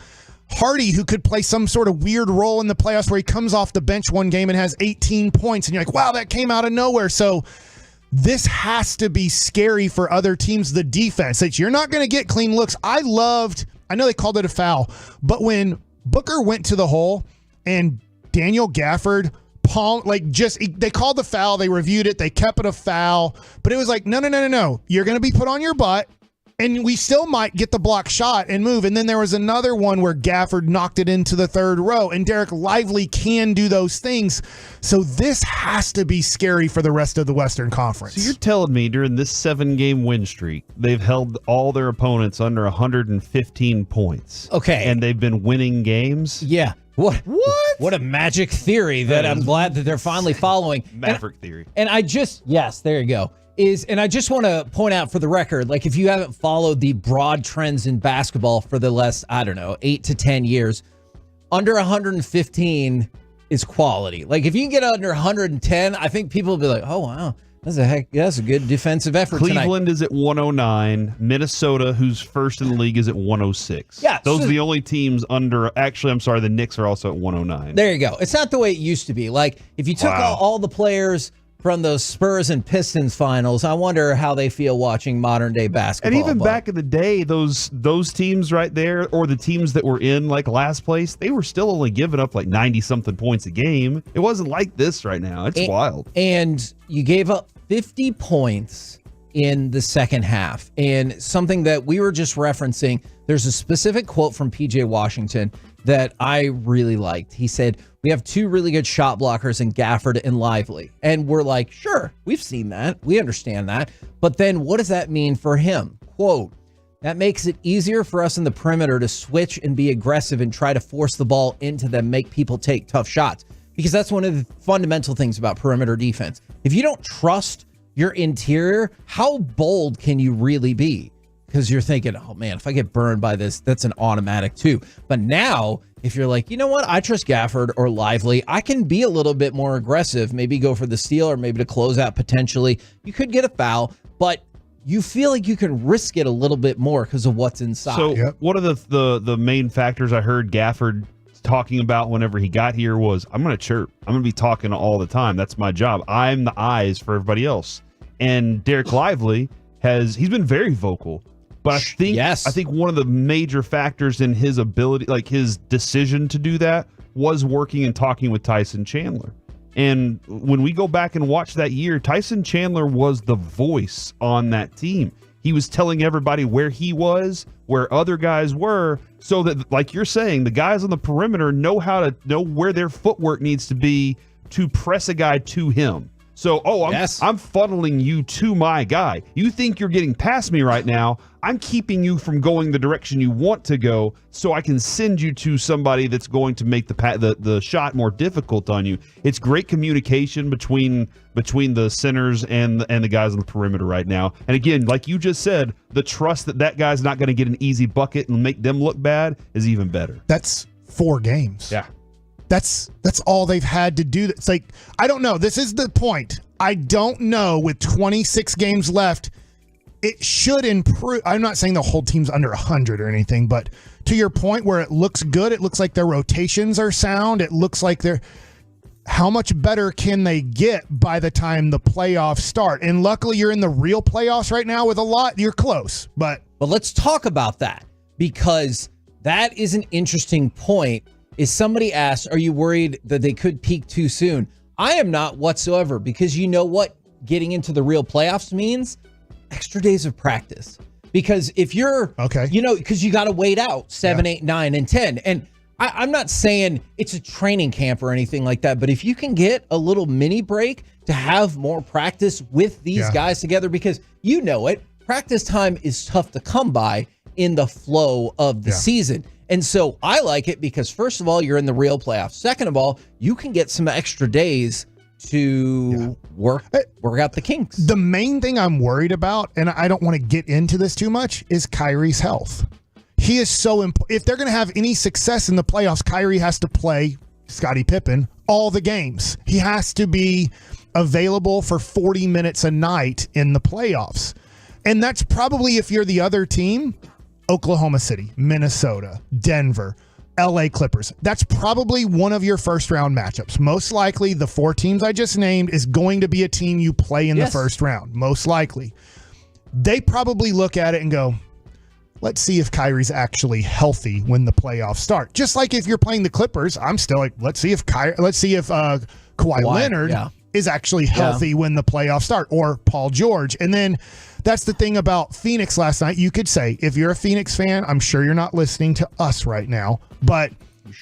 Hardy, who could play some sort of weird role in the playoffs where he comes off the bench one game and has 18 points. And you're like, wow, that came out of nowhere. So this has to be scary for other teams, the defense, that you're not going to get clean looks. I know they called it a foul, but when Booker went to the hole and Daniel Gafford they called the foul, they reviewed it, they kept it a foul, but it was like, no. You're going to be put on your butt, and we still might get the block shot and move. And then there was another one where Gafford knocked it into the 3rd row, and Derek Lively can do those things. So this has to be scary for the rest of the Western Conference.
So you're telling me during this 7-game win streak, they've held all their opponents under 115 points.
Okay.
And they've been winning games?
Yeah. What? What a magic theory that I'm glad that they're finally following.
Maverick theory.
And yes, there you go. And I just want to point out for the record, like if you haven't followed the broad trends in basketball for the last, 8 to 10 years, under 115 is quality. Like if you can get under 110, I think people will be like, oh, wow, that's a good defensive effort
Cleveland
tonight.
is at 109. Minnesota, who's first in the league, is at 106.
Yeah,
those are the only teams under. Actually, I'm sorry, the Knicks are also at 109.
There you go. It's not the way it used to be. Like if you took all the players from those Spurs and Pistons finals, I wonder how they feel watching modern day basketball.
And even back in the day, those teams right there, or the teams that were in like last place, they were still only giving up like 90-something points a game. It wasn't like this right now. It's wild.
And you gave up 50 points in the second half. And something that we were just referencing, there's a specific quote from PJ Washington that I really liked. He said, "We have two really good shot blockers in Gafford and Lively." And we're like, sure, we've seen that. We understand that. But then what does that mean for him? Quote, "That makes it easier for us in the perimeter to switch and be aggressive and try to force the ball into them, make people take tough shots." Because that's one of the fundamental things about perimeter defense. If you don't trust your interior, how bold can you really be? Because you're thinking, oh man, if I get burned by this, that's an automatic too. But now, if you're like, you know what, I trust Gafford or Lively, I can be a little bit more aggressive, maybe go for the steal or maybe to close out potentially. You could get a foul, but you feel like you can risk it a little bit more because of what's inside.
So one of the main factors I heard Gafford talking about whenever he got here was, I'm going to chirp. I'm going to be talking all the time. That's my job. I'm the eyes for everybody else. And Derek Lively he's been very vocal. But I think one of the major factors in his ability, like his decision to do that, was working and talking with Tyson Chandler. And when we go back and watch that year, Tyson Chandler was the voice on that team. He was telling everybody where he was, where other guys were, so that, like you're saying, the guys on the perimeter know where their footwork needs to be to press a guy to him. So, I'm funneling you to my guy. You think you're getting past me right now. I'm keeping you from going the direction you want to go so I can send you to somebody that's going to make the shot more difficult on you. It's great communication between the centers and the guys on the perimeter right now. And again, like you just said, the trust that guy's not going to get an easy bucket and make them look bad is even better.
That's 4 games.
Yeah.
That's all they've had to do. It's like, I don't know. This is the point. I don't know, with 26 games left, it should improve. I'm not saying the whole team's under 100 or anything, but to your point where it looks good, it looks like their rotations are sound. It looks like how much better can they get by the time the playoffs start? And luckily you're in the real playoffs right now with a lot. You're close, but
let's talk about that, because that is an interesting point. Is somebody asked, are you worried that they could peak too soon? I am not whatsoever, because you know what getting into the real playoffs means? Extra days of practice. Because if you're, because you got to wait out 7, 8, 9, and 10. And I'm not saying it's a training camp or anything like that, but if you can get a little mini break to have more practice with these guys together, because you know it, practice time is tough to come by in the flow of the season. And so I like it because, first of all, you're in the real playoffs. Second of all, you can get some extra days to work out the kinks.
The main thing I'm worried about, and I don't want to get into this too much, is Kyrie's health. He is so important. If they're going to have any success in the playoffs, Kyrie has to play Scottie Pippen all the games. He has to be available for 40 minutes a night in the playoffs. And that's probably, if you're the other team, Oklahoma City, Minnesota, Denver, LA Clippers. That's probably one of your first round matchups. Most likely, the 4 teams I just named is going to be a team you play in the first round. Most likely. They probably look at it and go, let's see if Kyrie's actually healthy when the playoffs start. Just like if you're playing the Clippers, I'm still like, let's see if Kawhi Leonard is actually healthy when the playoffs start, or Paul George. And then that's the thing about Phoenix last night. You could say, if you're a Phoenix fan, I'm sure you're not listening to us right now, but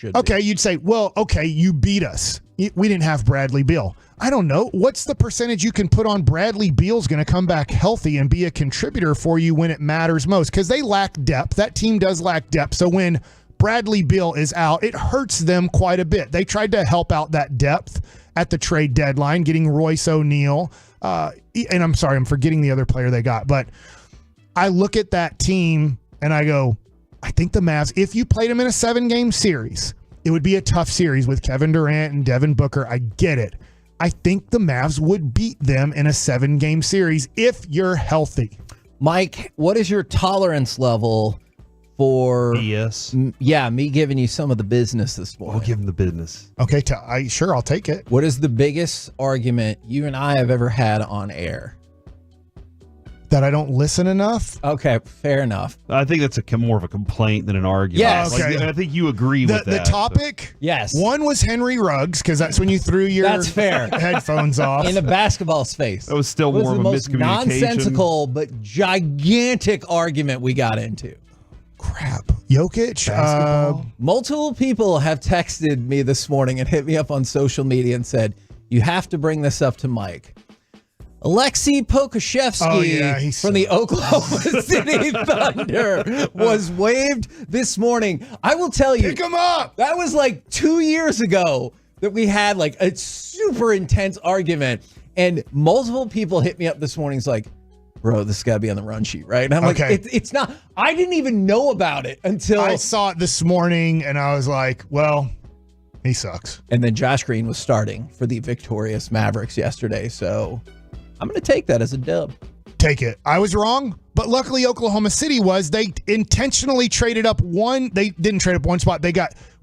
you'd say, well, okay, you beat us. We didn't have Bradley Beal. I don't know. What's the percentage you can put on Bradley Beal's going to come back healthy and be a contributor for you when it matters most? Because they lack depth. That team does lack depth. So when Bradley Beal is out, it hurts them quite a bit. They tried to help out that depth at the trade deadline, getting Royce O'Neal. And I'm sorry, I'm forgetting the other player they got. But I look at that team and I go, I think the Mavs, if you played them in a 7-game series, it would be a tough series with Kevin Durant and Devin Booker. I get it. I think the Mavs would beat them in a 7-game series if you're healthy.
Mike, what is your tolerance level for me giving you some of the business this morning?
We'll give him the business.
Okay, sure, I'll take it.
What is the biggest argument you and I have ever had on air?
That I don't listen enough?
Okay, fair enough.
I think that's more of a complaint than an argument.
Yes.
Okay.
I think you agree with that.
The topic?
Yes.
One was Henry Ruggs, because that's when you threw your
That's fair.
headphones off.
In the basketball space.
That was still
It
more
was
of
the
a
most
miscommunication.
nonsensical but gigantic argument we got into.
Crap. Jokic?
Multiple people have texted me this morning and hit me up on social media and said, you have to bring this up to Mike. Alexei Pokashevsky from the Oklahoma City Thunder was waived this morning. I will tell you,
pick him up.
That was like 2 years ago that we had like a super intense argument, and multiple people hit me up this morning. It's like, bro, this has got to be on the run sheet, right? And I'm like, it's not. I didn't even know about it until
I saw it this morning, and I was like, well, he sucks.
And then Josh Green was starting for the victorious Mavericks yesterday, so I'm going to take that as a dub.
Take it. I was wrong, but luckily Oklahoma City was. They intentionally traded up one. They didn't trade up one spot.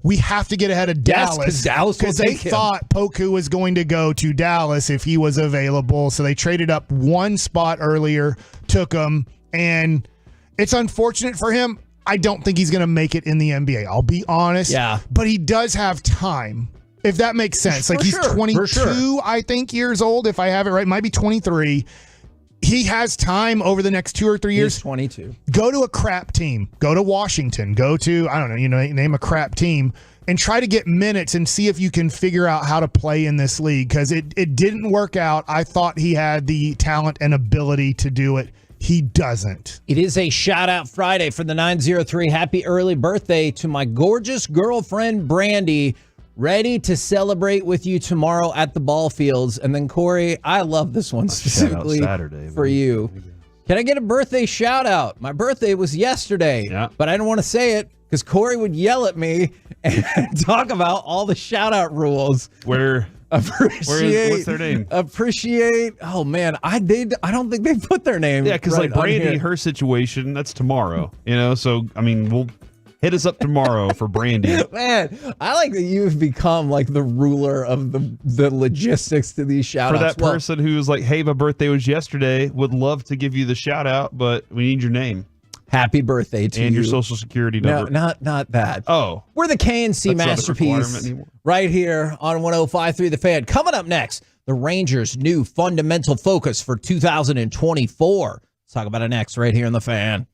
We have to get ahead of Dallas.
Because
they thought Poku was going to go to Dallas if he was available. So they traded up one spot earlier, took him, and it's unfortunate for him. I don't think he's going to make it in the NBA. I'll be honest.
Yeah.
But he does have time. If that makes sense. Like he's 22, I think, years old, if I have it right. Might be 23. He has time over the next 2 or 3 years.
He's 22.
Go to a crap team. Go to Washington. Go to, I don't know, name a crap team and try to get minutes and see if you can figure out how to play in this league, because it didn't work out. I thought he had the talent and ability to do it. He doesn't.
It is a shout out Friday for the 903. Happy early birthday to my gorgeous girlfriend, Brandy. Ready to celebrate with you tomorrow at the ball fields. And then, Corey, I love this one specifically for you. Can I get a birthday shout out? My birthday was yesterday, but I don't want to say it because Corey would yell at me and talk about all the shout out rules.
What's their name?
Appreciate. Oh man, I don't think they put their name.
Yeah, because
right
like Brandy,
here.
her situation, that's tomorrow. So I mean, we'll hit us up tomorrow for Brandy.
Man, I like that you've become like the ruler of the logistics to these shout outs.
For that person who's like, hey, my birthday was yesterday, would love to give you the shout out, but we need your name.
Happy birthday to you.
And your social security number.
No, not that.
Oh.
We're the KNC
That's
masterpiece right here on 105.3 The Fan. Coming up next, the Rangers' new fundamental focus for 2024. Let's talk about it next right here on The Fan.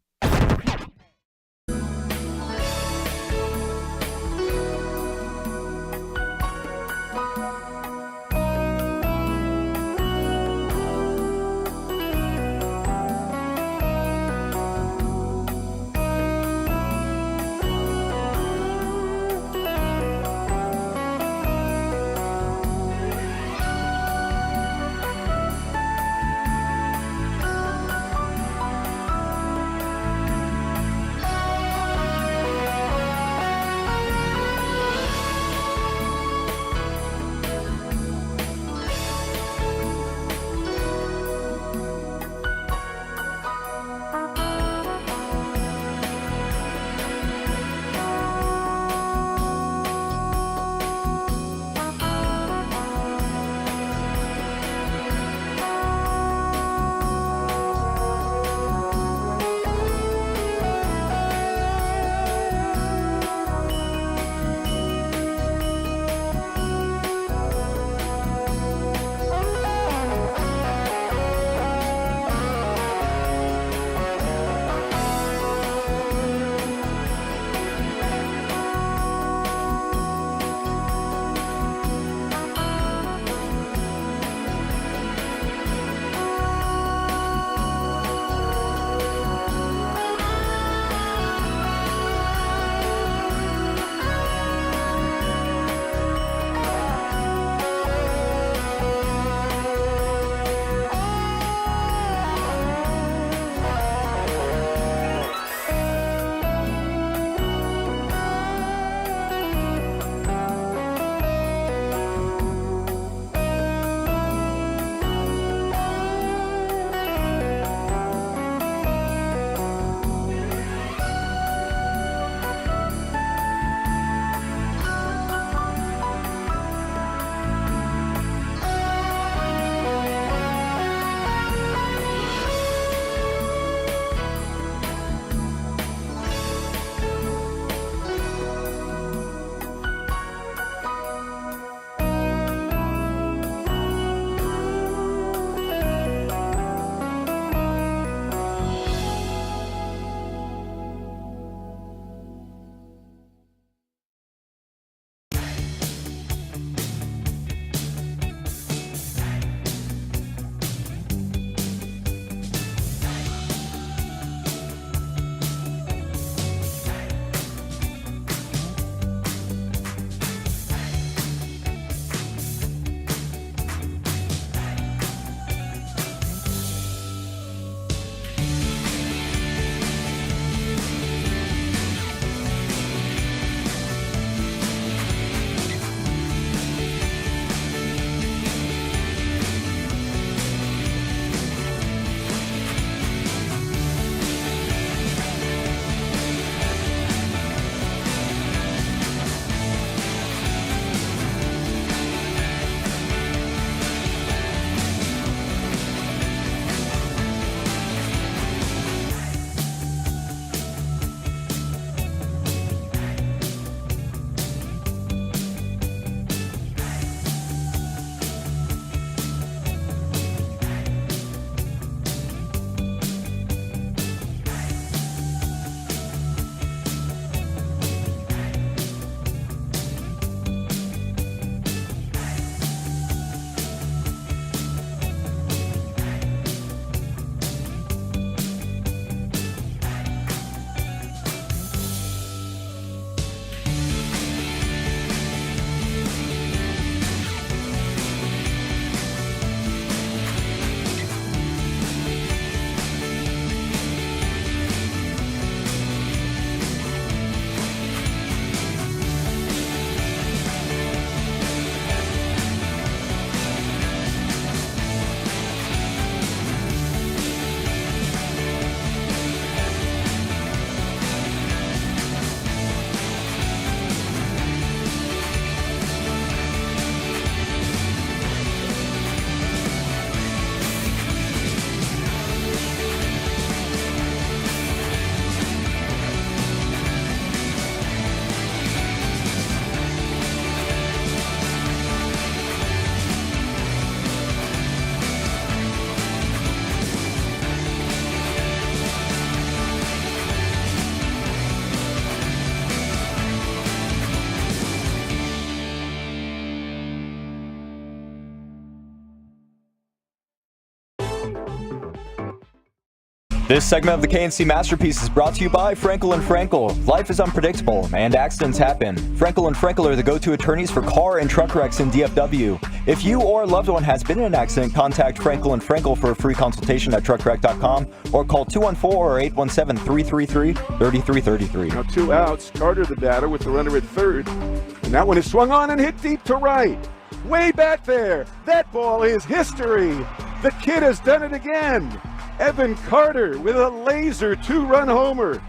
This segment of the KNC Masterpiece is brought to you by Frankel & Frankel. Life is unpredictable and accidents happen. Frankel & Frankel are the go-to attorneys for car and truck wrecks in DFW. If you or a loved one has been in an accident, contact Frankel & Frankel for a free consultation at truckwreck.com or call 214-817-333-3333.
Now 2 outs. Carter the batter with the runner at third. And that one is swung on and hit deep to right. Way back there. That ball is history. The kid has done it again. Evan Carter with a laser 2-run homer.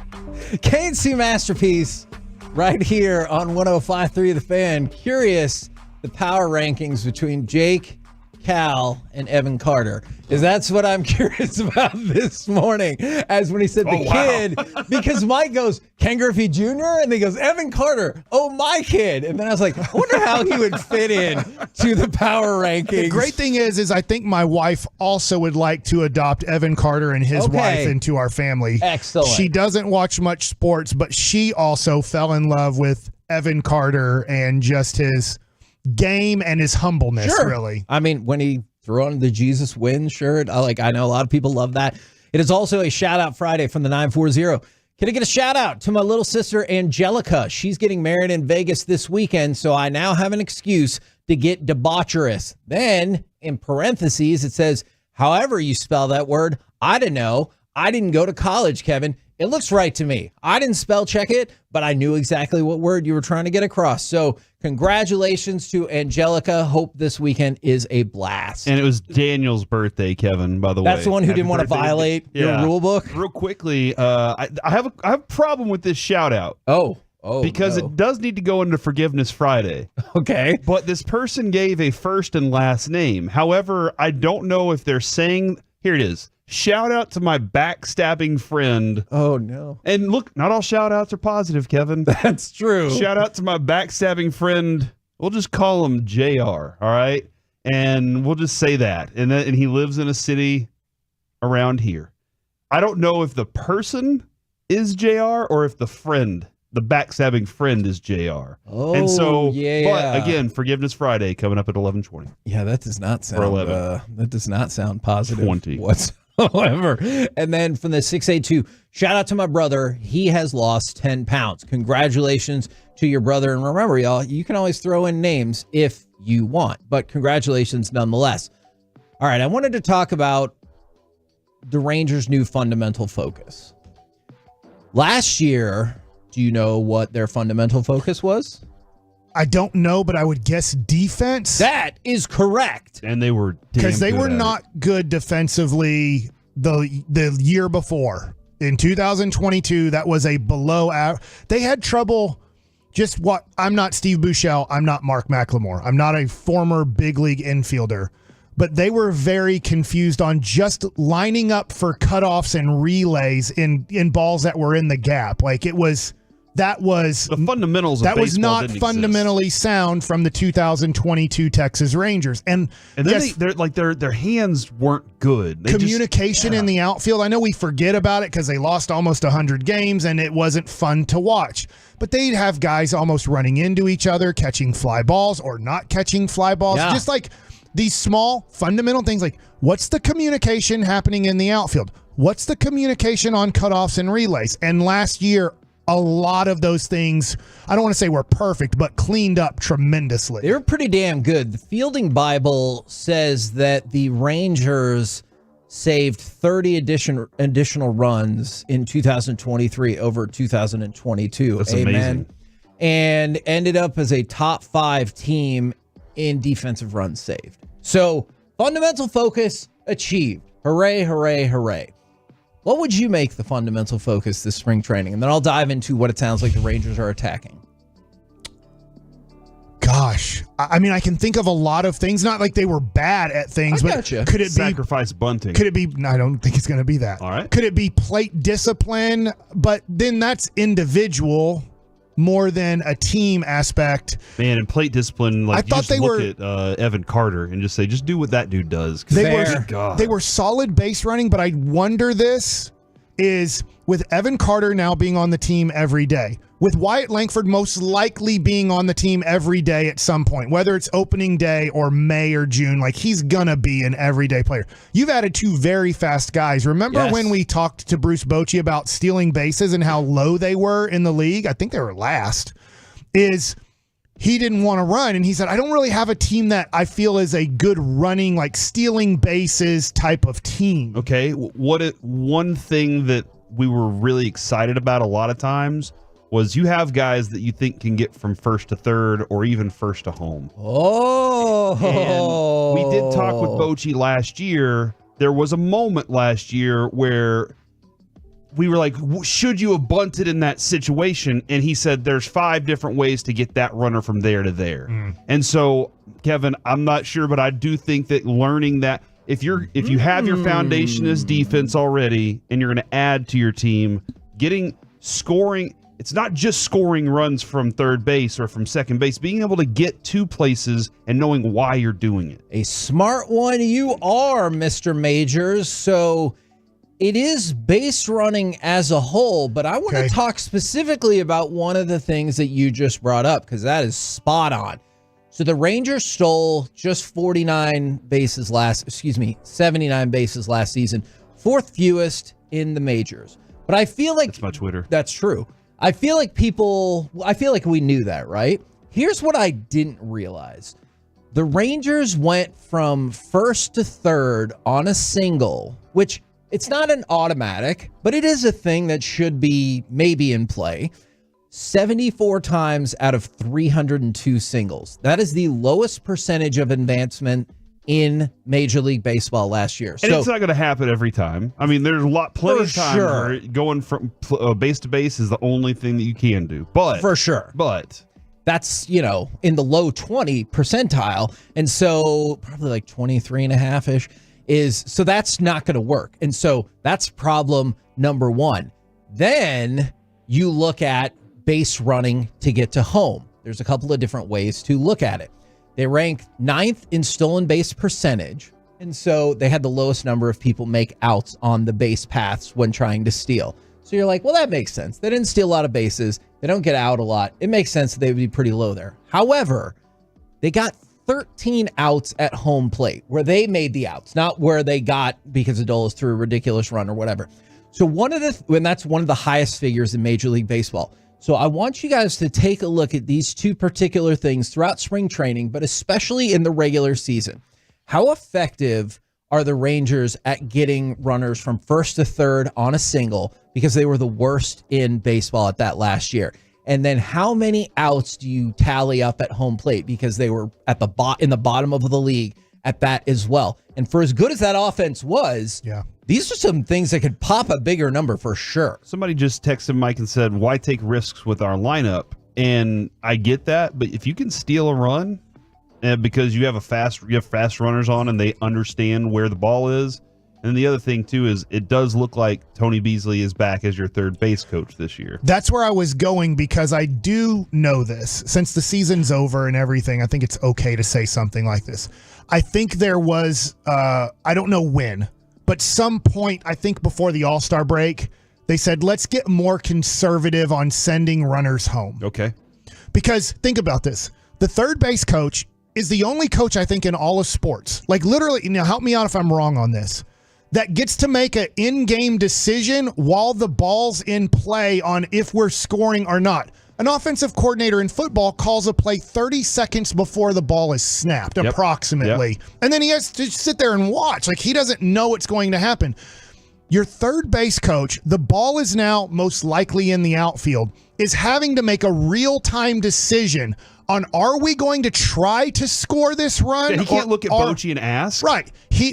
KNC Masterpiece right here on 105.3 The Fan. Curious, the power rankings between Jake, Cal, and Evan Carter. That's what I'm curious about this morning. As when he said the kid, because Mike goes, Ken Griffey Jr., and he goes, Evan Carter, oh, my kid. And then I was like, I wonder how he would fit in to the power rankings.
The great thing is I think my wife also would like to adopt Evan Carter and his wife into our family.
Excellent.
She doesn't watch much sports, but she also fell in love with Evan Carter and just his game and his humbleness, really.
I mean, when he threw on the Jesus Wins shirt, I know a lot of people love that. It is also a shout-out Friday from the 940. Can I get a shout-out to my little sister, Angelica? She's getting married in Vegas this weekend, so I now have an excuse to get debaucherous. Then, in parentheses, it says, however you spell that word, I don't know. I didn't go to college, Kevin. It looks right to me. I didn't spell check it, but I knew exactly what word you were trying to get across. So congratulations to Angelica. Hope this weekend is a blast.
And it was Daniel's birthday, Kevin, by the way.
That's the one who didn't want to violate your rule book?
Real quickly, I have a problem with this shout out. Because it does need to go into Forgiveness Friday.
Okay.
But this person gave a first and last name. However, I don't know if they're saying, here it is. Shout out to my backstabbing friend.
Oh, no.
And look, not all shout outs are positive, Kevin.
That's true.
Shout out to my backstabbing friend. We'll just call him JR, all right? And we'll just say that. And he lives in a city around here. I don't know if the person is JR or if the backstabbing friend is JR.
Oh,
and so,
yeah.
But again, Forgiveness Friday coming up at 11:20.
Yeah, that does not sound.
11.
That does not sound positive.
20.
Whatsoever. And then from the 682, shout out to my brother. He has lost 10 pounds. Congratulations to your brother. And remember, y'all, you can always throw in names if you want, but congratulations nonetheless. All right, I wanted to talk about the Rangers' new fundamental focus. Last year, do you know what their fundamental focus was?
I don't know, but I would guess defense.
That is correct.
And they were
because they were not good defensively the year before. In 2022, that was a below average. They had trouble. I'm not Steve Buechele. I'm not Mark McLemore. I'm not a former big league infielder. But they were very confused on just lining up for cutoffs and relays in balls that were in the gap. That was
the fundamentals.
That was not fundamentally sound from the 2022 Texas Rangers, and
then
yes,
their hands weren't good.
Communication in the outfield. I know we forget about it because they lost almost 100 games and it wasn't fun to watch. But they'd have guys almost running into each other, catching fly balls or not catching fly balls, just like these small fundamental things. Like, what's the communication happening in the outfield? What's the communication on cutoffs and relays? And last year, a lot of those things, I don't want to say were perfect, but cleaned up tremendously.
They were pretty damn good. The Fielding Bible says that the Rangers saved 30 additional runs in 2023 over 2022.
That's amazing.
And ended up as a top 5 team in defensive runs saved. So fundamental focus achieved. Hooray, hooray, hooray. What would you make the fundamental focus this spring training? And then I'll dive into what it sounds like the Rangers are attacking.
Gosh, I mean, I can think of a lot of things. Not like they were bad at things, but could it
sacrifice bunting?
Could it be? No, I don't think it's going to be that.
All right.
Could it be plate discipline? But then that's individual more than a team aspect.
Man, and plate discipline,
I thought they
look at Evan Carter and just say, just do what that dude does.
They were solid base running, but I wonder this. is with Evan Carter now being on the team every day, with Wyatt Langford most likely being on the team every day at some point, whether it's opening day or May or June, like he's going to be an everyday player. You've added two very fast guys. Remember when we talked to Bruce Bochy about stealing bases and how low they were in the league? I think they were last. He didn't want to run, and he said, I don't really have a team that I feel is a good running, like stealing bases type of team.
Okay, one thing that we were really excited about a lot of times was you have guys that you think can get from first to third or even first to home.
Oh.
And we did talk with Bochy last year. There was a moment last year where we were like, should you have bunted in that situation? And he said there's 5 different ways to get that runner from there to there. And so, Kevin, I'm not sure, but I do think that learning that if you have your foundation as defense already and you're going to add to your team, scoring, it's not just scoring runs from third base or from second base, being able to get to places and knowing why you're doing it.
A smart one you are, Mr. Majors. So it is base running as a whole, but I want to talk specifically about one of the things that you just brought up, because that is spot on. So the Rangers stole just 79 bases last season, 4th fewest in the majors. But I feel like
that's my Twitter.
That's true. I feel like we knew that, right? Here's what I didn't realize. The Rangers went from first to third on a single, which it's not an automatic, but it is a thing that should be maybe in play. 74 times out of 302 singles. That is the lowest percentage of advancement in Major League Baseball last year.
And it's not going to happen every time. I mean, there's plenty of times where going from base to base is the only thing that you can do. But
for sure.
But
that's, in the low 20 percentile. And so probably like 23.5-ish. So that's not going to work. And so that's problem number one. Then you look at base running to get to home. There's a couple of different ways to look at it. They rank 9th in stolen base percentage. And so they had the lowest number of people make outs on the base paths when trying to steal. So you're like, well, that makes sense. They didn't steal a lot of bases. They don't get out a lot. It makes sense that they would be pretty low there. However, they got 13 outs at home plate where they made the outs, not where they got because Adolis threw a ridiculous run or whatever. So that's one of the highest figures in Major League Baseball. So I want you guys to take a look at these two particular things throughout spring training, but especially in the regular season. How effective are the Rangers at getting runners from first to third on a single, because they were the worst in baseball at that last year? And then how many outs do you tally up at home plate, because they were at in the bottom of the league at that as well? And for as good as that offense was, these are some things that could pop a bigger number for sure.
Somebody just texted Mike and said, why take risks with our lineup? And I get that, but if you can steal a run because you have fast runners on and they understand where the ball is. And the other thing too is it does look like Tony Beasley is back as your third base coach this year.
That's where I was going, because I do know this. Since the season's over and everything, I think it's okay to say something like this. I think there was, I don't know when, but some point, I think before the All-Star break, they said, let's get more conservative on sending runners home.
Okay.
Because think about this. The third base coach is the only coach, I think, in all of sports, like literally, now help me out if I'm wrong on this, that gets to make an in-game decision while the ball's in play on if we're scoring or not. An offensive coordinator in football calls a play 30 seconds before the ball is snapped, approximately. And then he has to sit there and watch. Like, he doesn't know what's going to happen. Your third base coach, the ball is now most likely in the outfield, is having to make a real-time decision on, are we going to try to score this run?
Yeah, he can't look at Bochy and ask.
Right.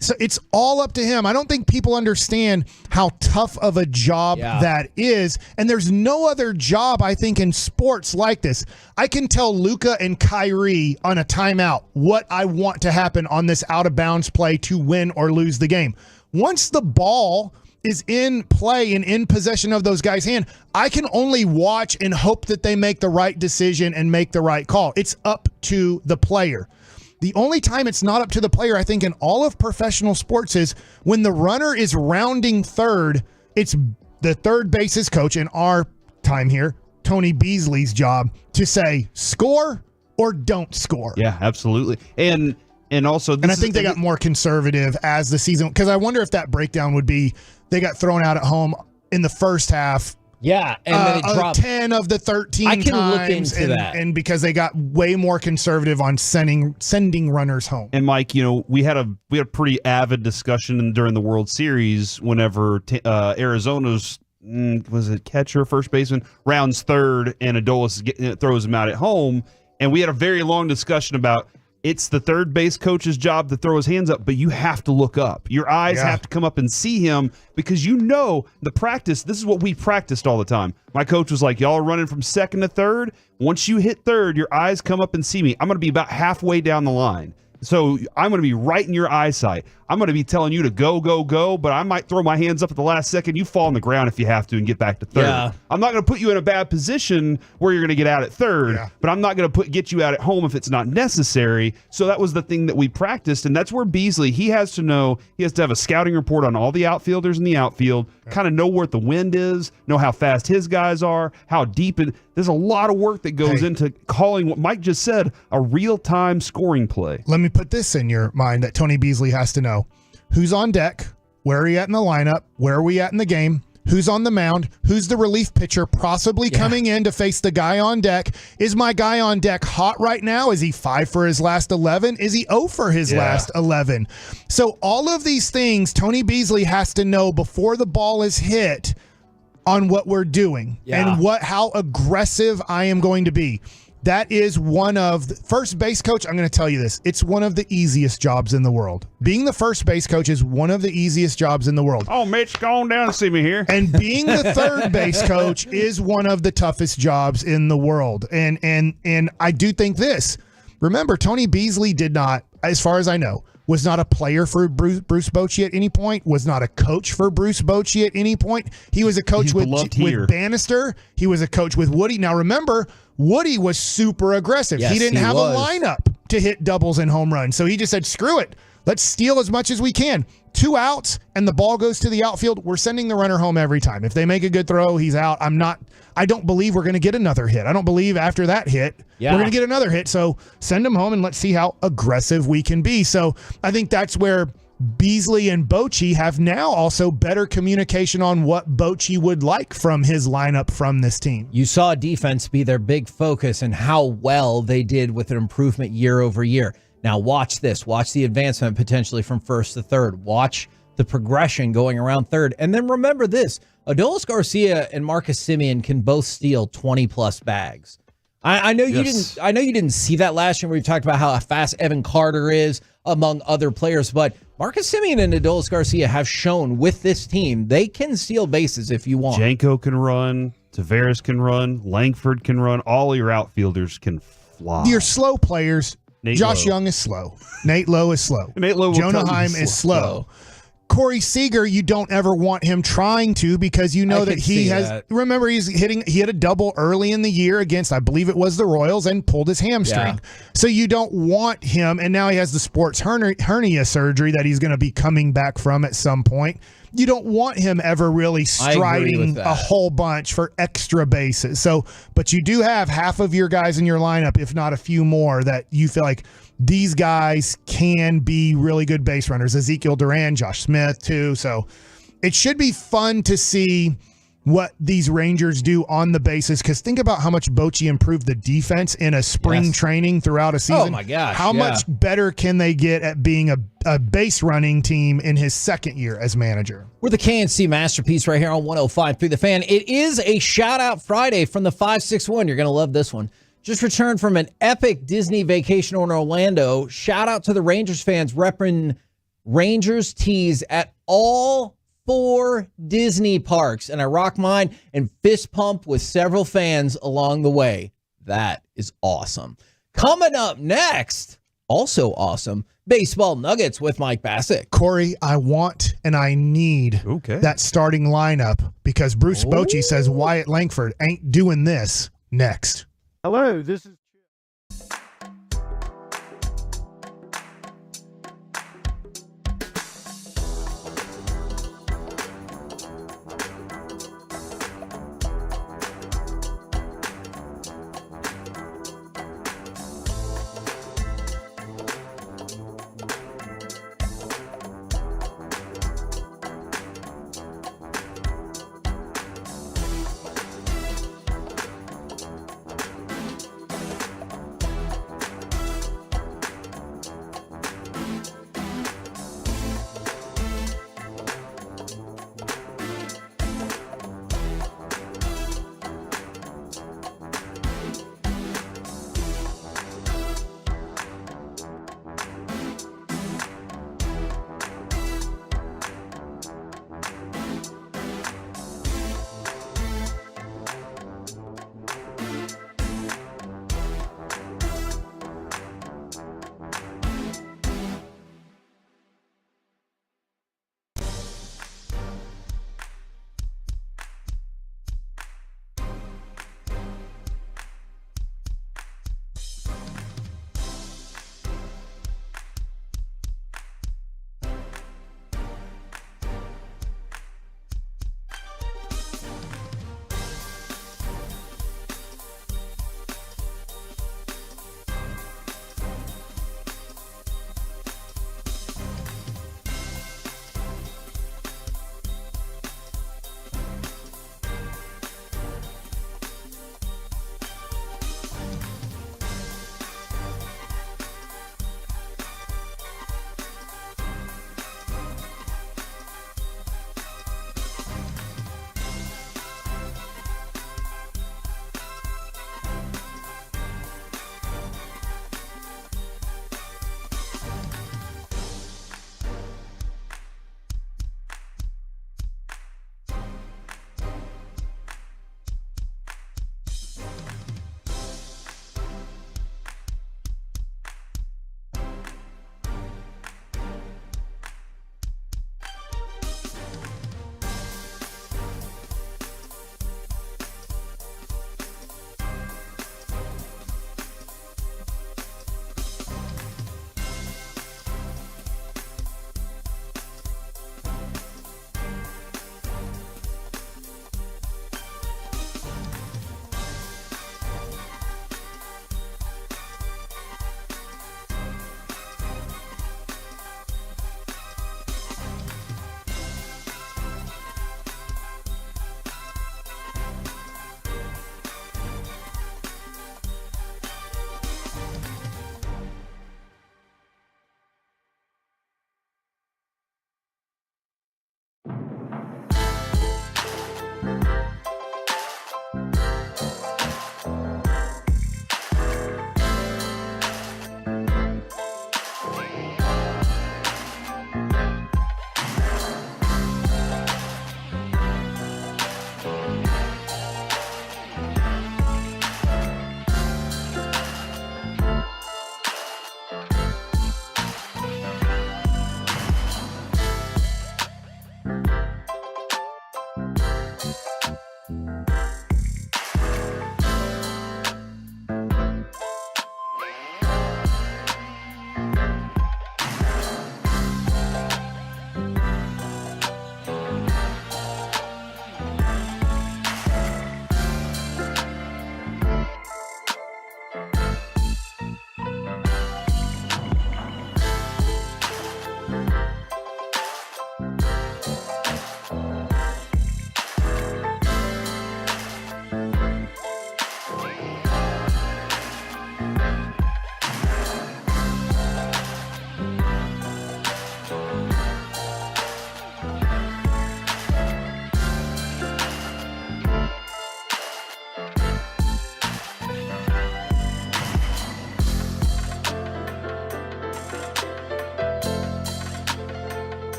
So it's all up to him. I don't think people understand how tough of a job that is. And there's no other job, I think, in sports like this. I can tell Luka and Kyrie on a timeout what I want to happen on this out-of-bounds play to win or lose the game. Once the ball is in play and in possession of those guys' hand, I can only watch and hope that they make the right decision and make the right call. It's up to the player. The only time it's not up to the player, I think, in all of professional sports is when the runner is rounding third. It's the third bases coach in our time here, Tony Beasley's job to say score or don't score.
Yeah, absolutely. And also,
I think they got more conservative as the season, because I wonder if that breakdown would be they got thrown out at home in the first half.
Yeah, and then it dropped
10 of the 13
I can
times,
look into that.
And because they got way more conservative on sending runners home.
And Mike, we had a pretty avid discussion during the World Series whenever Arizona's was it catcher, first baseman, rounds third, and Adolis throws him out at home, and we had a very long discussion about it's the third base coach's job to throw his hands up, but you have to look up. Your eyes have to come up and see him because the practice, this is what we practiced all the time. My coach was like, y'all are running from second to third. Once you hit third, your eyes come up and see me. I'm going to be about halfway down the line. So I'm going to be right in your eyesight. I'm going to be telling you to go, go, go, but I might throw my hands up at the last second. You fall on the ground if you have to and get back to third.
Yeah.
I'm not going to put you in a bad position where you're going to get out at third, but I'm not going to get you out at home if it's not necessary. So that was the thing that we practiced, and that's where Beasley, he has to have a scouting report on all the outfielders in the outfield, kind of know where the wind is, know how fast his guys are, how deep it. There's a lot of work that goes into calling what Mike just said, a real-time scoring play.
Let me put this in your mind that Tony Beasley has to know. Who's on deck? Where are we at in the lineup? Where are we at in the game? Who's on the mound? Who's the relief pitcher possibly coming in to face the guy on deck? Is my guy on deck hot right now? Is he 5 for his last 11? Is he 0 for his last 11? So all of these things Tony Beasley has to know before the ball is hit on what we're doing and how aggressive I am going to be. That is one of the first base coach. I'm going to tell you this. It's one of the easiest jobs in the world. Being the first base coach is one of the easiest jobs in the world.
Oh, Mitch, go on down and see me here.
And being the third base coach is one of the toughest jobs in the world. And I do think this. Remember, Tony Beasley did not, as far as I know, was not a player for Bruce Bochy at any point, was not a coach for Bruce Bochy at any point. He was a coach with Bannister. He was a coach with Woody. Now, remember, Woody was super aggressive.
Yes,
he didn't have
was.
a lineup to hit doubles and home runs. So he just said, screw it. Let's steal as much as we can. 2 outs and the ball goes to the outfield. We're sending the runner home every time. If they make a good throw, he's out. I don't believe we're going to get another hit. I don't believe after that hit, we're going to get another hit. So send him home and let's see how aggressive we can be. So I think that's where Beasley and Bochy have now also better communication on what Bochy would like from his lineup from this team.
You saw defense be their big focus and how well they did with an improvement year over year. Now watch this. Watch the advancement potentially from first to third. Watch the progression going around third. And then remember this. Adolis Garcia and Marcus Semien can both steal 20-plus bags. I know you didn't. I know you didn't see that last year. Where we talked about how fast Evan Carter is, among other players. But Marcus Semien and Adolis Garcia have shown with this team they can steal bases if you want.
Janko can run. Tavares can run. Langford can run. All your outfielders can fly.
Your slow players. Josh Young is slow. Nate Lowe is slow. Jonah Heim is slow. Corey Seager, you don't ever want him trying to because you know that he has. Remember, he hit a double early in the year against, I believe it was the Royals, and pulled his hamstring. So you don't want him, and now he has the sports hernia surgery that he's going to be coming back from at some point. You don't want him ever really striding a whole bunch for extra bases. So, but you do have half of your guys in your lineup, if not a few more, that you feel like these guys can be really good base runners. Ezekiel Duran, Josh Smith, too. So it should be fun to see what these Rangers do on the bases, because think about how much Bochy improved the defense in a spring training throughout a season.
Oh, my gosh.
How much better can they get at being a base running team in his second year as manager?
We're the KNC Masterpiece right here on 105.3 The Fan. It is a shout-out Friday from the 561. You're going to love this one. Just returned from an epic Disney vacation in Orlando. Shout out to the Rangers fans repping Rangers tees at all 4 Disney parks. And I rock mine and fist pump with several fans along the way. That is awesome. Coming up next, also awesome, Baseball Nuggets with Mike Bassett.
Corey, I want and I need that starting lineup because Bruce Bochy says Wyatt Langford ain't doing this next.
Hello, this is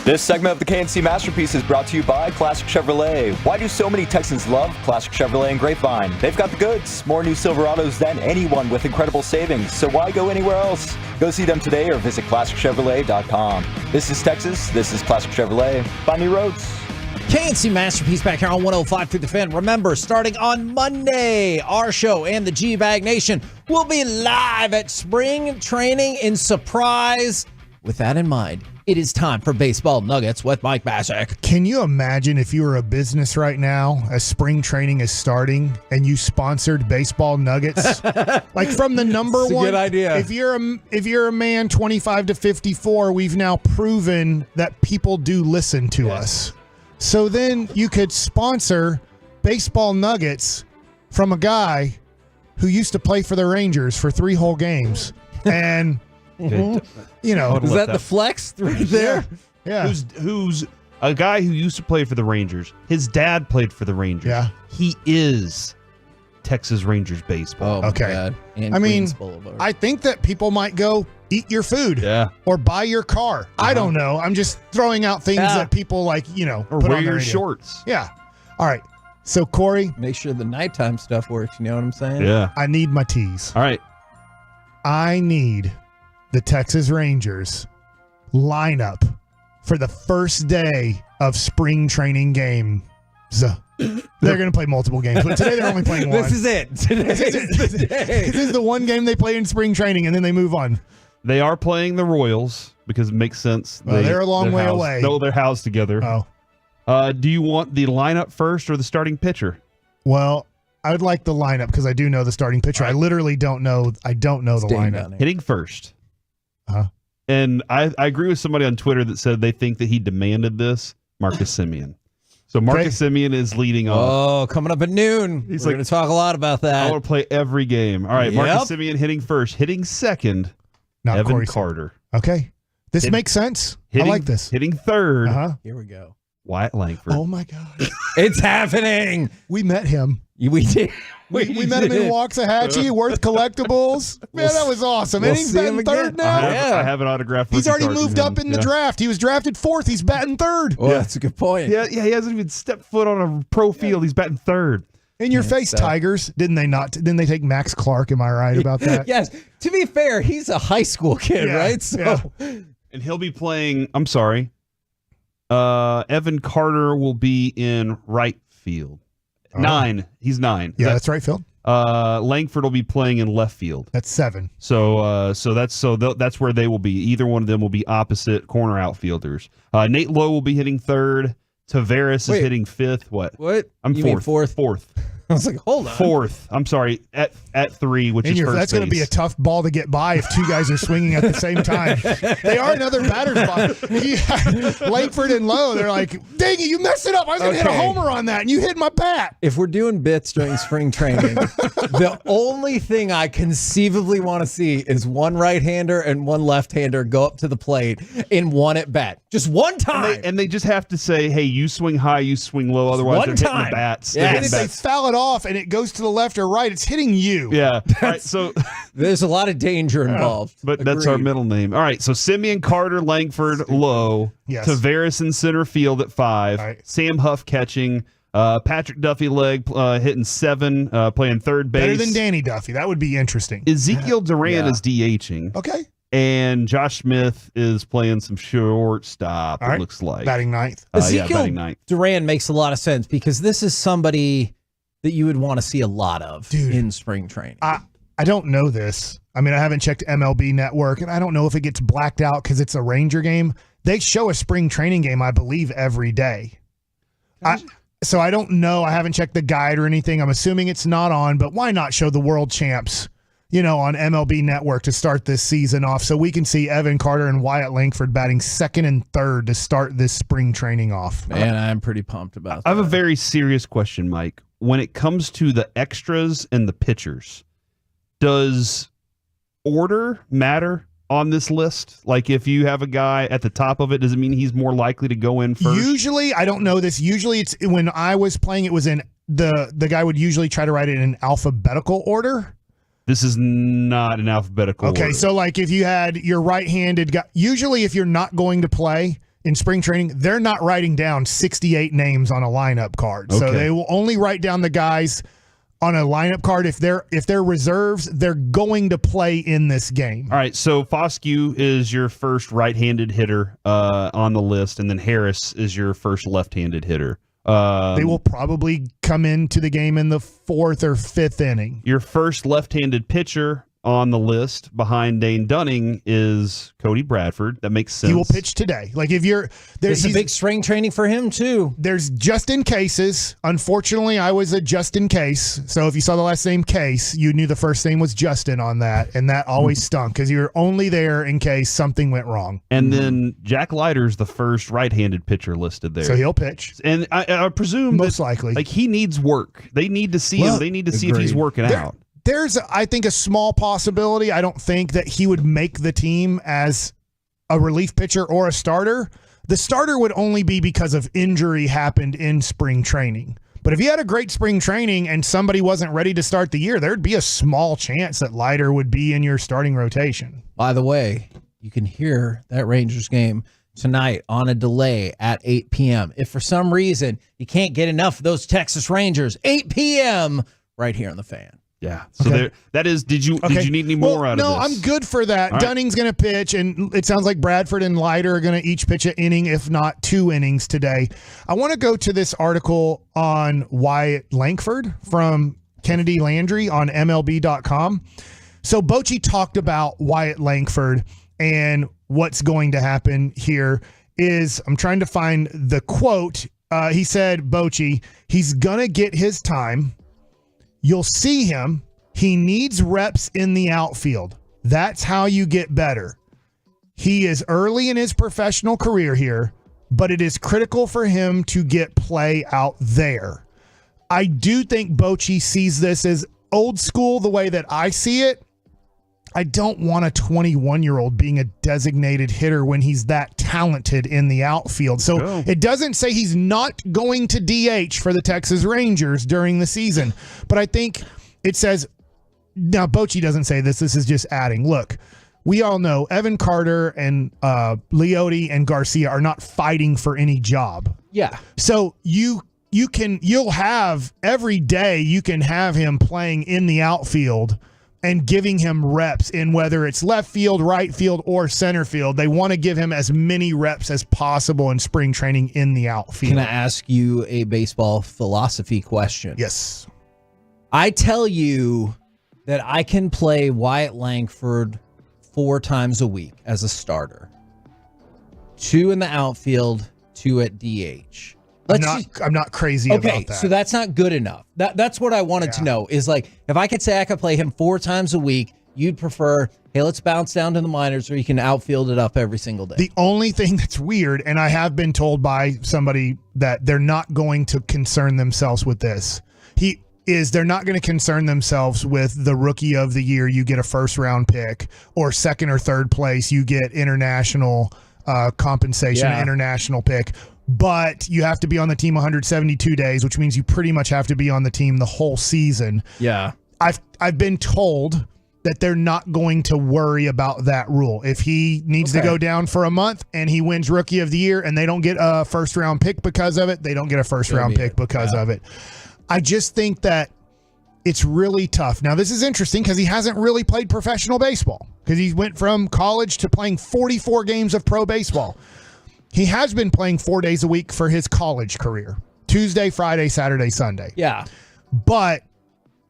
This segment of the KNC Masterpiece is brought to you by Classic Chevrolet. Why do so many Texans love Classic Chevrolet and Grapevine? They've got the goods. More new Silverados than anyone with incredible savings. So why go anywhere else? Go see them today or visit ClassicChevrolet.com. This is Texas. This is Classic Chevrolet. Find new roads.
KNC Masterpiece back here on 105 through the Fan. Remember, starting on Monday, our show and the G-Bag Nation will be live at spring training in Surprise. With that in mind, it is time for Baseball Nuggets with Mike Bassick.
Can you imagine if you were a business right now, as spring training is starting, and you sponsored Baseball Nuggets? Like from the number one.
Good idea.
If you're a man 25 to 54, we've now proven that people do listen to us. So then you could sponsor Baseball Nuggets from a guy who used to play for the Rangers for 3 whole games. And, you know.
Is that the flex right there?
Yeah.
Who's a guy who used to play for the Rangers. His dad played for the Rangers.
Yeah.
He is Texas Rangers baseball.
Oh,
Okay. I mean, I think that people might go eat your food.
Yeah.
Or buy your car. I don't know. I'm just throwing out things that people like,
Or
put
wear
on their
your
radio.
shorts.
Yeah. All right. So, Corey.
Make sure the nighttime stuff works. You know what I'm saying?
Yeah.
I need my tees.
All right.
I need the Texas Rangers lineup for the first day of spring training games. They're going to play multiple games, but today they're only playing one.
This is it. Today is the day.
This is the one game they play in spring training, and then they move on.
They are playing the Royals because it makes sense.
Well, they're a long way away.
No, they're housed together.
Oh.
Do you want the lineup first or the starting pitcher?
Well, I would like the lineup because I do know the starting pitcher. I literally don't know. I don't know the lineup.
Hitting first.
Uh-huh.
And I agree with somebody on Twitter that said they think that he demanded this, Marcus Semien. So Marcus Semien is leading off.
Oh, coming up at noon. We're going to talk a lot about that.
I want to play every game. All right, Marcus Semien hitting first. Hitting second,
Not
Evan
Corey
Carter.
Okay. This makes sense. I like this.
Hitting third,
Here we go.
Wyatt Langford.
Oh, my God.
It's happening.
We met him.
We did.
We met him in Waxahachie, Worth Collectibles. Man, that was awesome. And he's batting third now.
I have an autograph.
He's already
card
moved
from
up
him.
in the draft. He was drafted 4th. He's batting 3rd.
Well, that's a good point.
Yeah, he hasn't even stepped foot on a pro field. He's batting 3rd.
In your face, Tigers. Didn't they take Max Clark? Am I right about that?
Yes. To be fair, he's a high school kid,
Yeah,
right? So
And he'll be playing, I'm sorry, Evan Carter will be in right field. 9. He's 9.
Yeah, that's right field.
Langford will be playing in left field.
That's 7.
So that's where they will be. Either one of them will be opposite corner outfielders. Nate Lowe will be hitting 3rd. Tavares is hitting 5th. What? I'm
You
4th.
mean 4th?
4th.
I was like, hold on.
4th. I'm sorry. At 3, which is first
That's going to be a tough ball to get by if 2 guys are swinging at the same time. They are in other batters' box. Langford and Lowe, they're like, dang it, you messed it up. I was going to hit a homer on that, and you hit my bat.
If we're doing bits during spring training, the only thing I conceivably want to see is one right-hander and one left-hander go up to the plate in one at bat. Just one time.
And they just have to say, hey, you swing high, you swing low. Otherwise,
one
they're hitting
time.
the bats.
Yes.
And if they foul it off and it goes to the left or right, it's hitting you.
Yeah. All right, so
there's a lot of danger involved.
But that's our
Agreed.
middle name. All right, so Semien, Carter, Langford, Lowe.
Yes.
Tavares in center field at 5.
right.
Sam Huff catching. Patrick Duffy leg hitting 7, playing third base.
Better than Danny Duffy. That would be interesting.
Ezekiel Duran is DHing.
Okay.
And Josh Smith is playing some shortstop,
All right.
it looks like.
Batting 9th.
Ezekiel
batting 9th.
Duran makes a lot of sense because this is somebody that you would want to see a lot of in spring training.
I don't know this. I mean, I haven't checked MLB Network, and I don't know if it gets blacked out because it's a Ranger game. They show a spring training game, I believe, every day. So I don't know. I haven't checked the guide or anything. I'm assuming it's not on, but why not show the world champs, on MLB Network to start this season off so we can see Evan Carter and Wyatt Langford batting 2nd and 3rd to start this spring training off.
Man, I'm pretty pumped about that.
I have a very serious question, Mike. When it comes to the extras and the pitchers, does order matter on this list? Like if you have a guy at the top of it, does it mean he's more likely to go in first?
Usually, I don't know this. Usually it's when I was playing, it was in the guy would usually try to write it in alphabetical order.
This is not an alphabetical
Okay,
order.
so like if you had your right-handed guy, usually if you're not going to play in spring training, they're not writing down 68 names on a lineup card. So
Okay.
they will only write down the guys on a lineup card. If they're reserves, they're going to play in this game.
All right, so Foscue is your first right-handed hitter on the list, and then Harris is your first left-handed hitter.
They will probably come into the game in the 4th or 5th inning.
Your first left-handed pitcher on the list behind Dane Dunning is Cody Bradford. That makes sense.
He will pitch today. Like if
there's a big spring training for him too.
There's just in cases. Unfortunately, I was a just in case. So if you saw the last name Case, you knew the first name was Justin on that, and that always stunk because you're only there in case something went wrong.
And then Jack Leiter's the first right-handed pitcher listed there.
So he'll pitch.
And I presume
most likely.
Like he needs work. They need to see him. They need to see if he's working out.
There's, I think, a small possibility. I don't think that he would make the team as a relief pitcher or a starter. The starter would only be because of injury happened in spring training. But if you had a great spring training and somebody wasn't ready to start the year, there'd be a small chance that Leiter would be in your starting rotation.
By the way, you can hear that Rangers game tonight on a delay at 8 p.m. If for some reason you can't get enough of those Texas Rangers, 8 p.m. right here on the Fan.
Yeah. So there, that is. Did you need any more out of this?
No, I'm good for that.
All right.
Dunning's going to pitch, and it sounds like Bradford and Leiter are going to each pitch an inning, if not 2 innings today. I want to go to this article on Wyatt Langford from Kennedy Landry on MLB.com. So Bochy talked about Wyatt Langford, and what's going to happen here is, I'm trying to find the quote. He said, Bochy, he's going to get his time. You'll see him. He needs reps in the outfield. That's how you get better. He is early in his professional career here, but it is critical for him to get play out there. I do think Bochy sees this as old school the way that I see it. I don't want a 21-year-old being a designated hitter when he's that talented in the outfield. So it doesn't say he's not going to DH for the Texas Rangers during the season. But I think it says, now Bochy doesn't say this. This is just adding. Look, we all know Evan Carter and Leote and Garcia are not fighting for any job.
Yeah.
So you'll have every day you can have him playing in the outfield and giving him reps in whether it's left field, right field, or center field. They want to give him as many reps as possible in spring training in the outfield.
Can I ask you a baseball philosophy question?
Yes.
I tell you that I can play Wyatt Langford 4 times a week as a starter. 2 in the outfield, 2 at DH.
I'm not crazy about that.
So that's not good enough. That's what I wanted to know is like, if I could say I could play him 4 times a week, you'd prefer, hey, let's bounce down to the minors where you can outfield it up every single day.
The only thing that's weird, and I have been told by somebody that they're not going to concern themselves with this. They're not going to concern themselves with the rookie of the year, you get a first round pick, or second or third place, you get international compensation, international pick. But you have to be on the team 172 days, which means you pretty much have to be on the team the whole season.
Yeah.
I've been told that they're not going to worry about that rule. If he needs to go down for a month and he wins rookie of the year and they don't get a first round pick because of it, they don't get a first round pick because of it. I just think that it's really tough. Now, this is interesting because he hasn't really played professional baseball because he went from college to playing 44 games of pro baseball. He has been playing 4 days a week for his college career. Tuesday, Friday, Saturday, Sunday.
Yeah.
But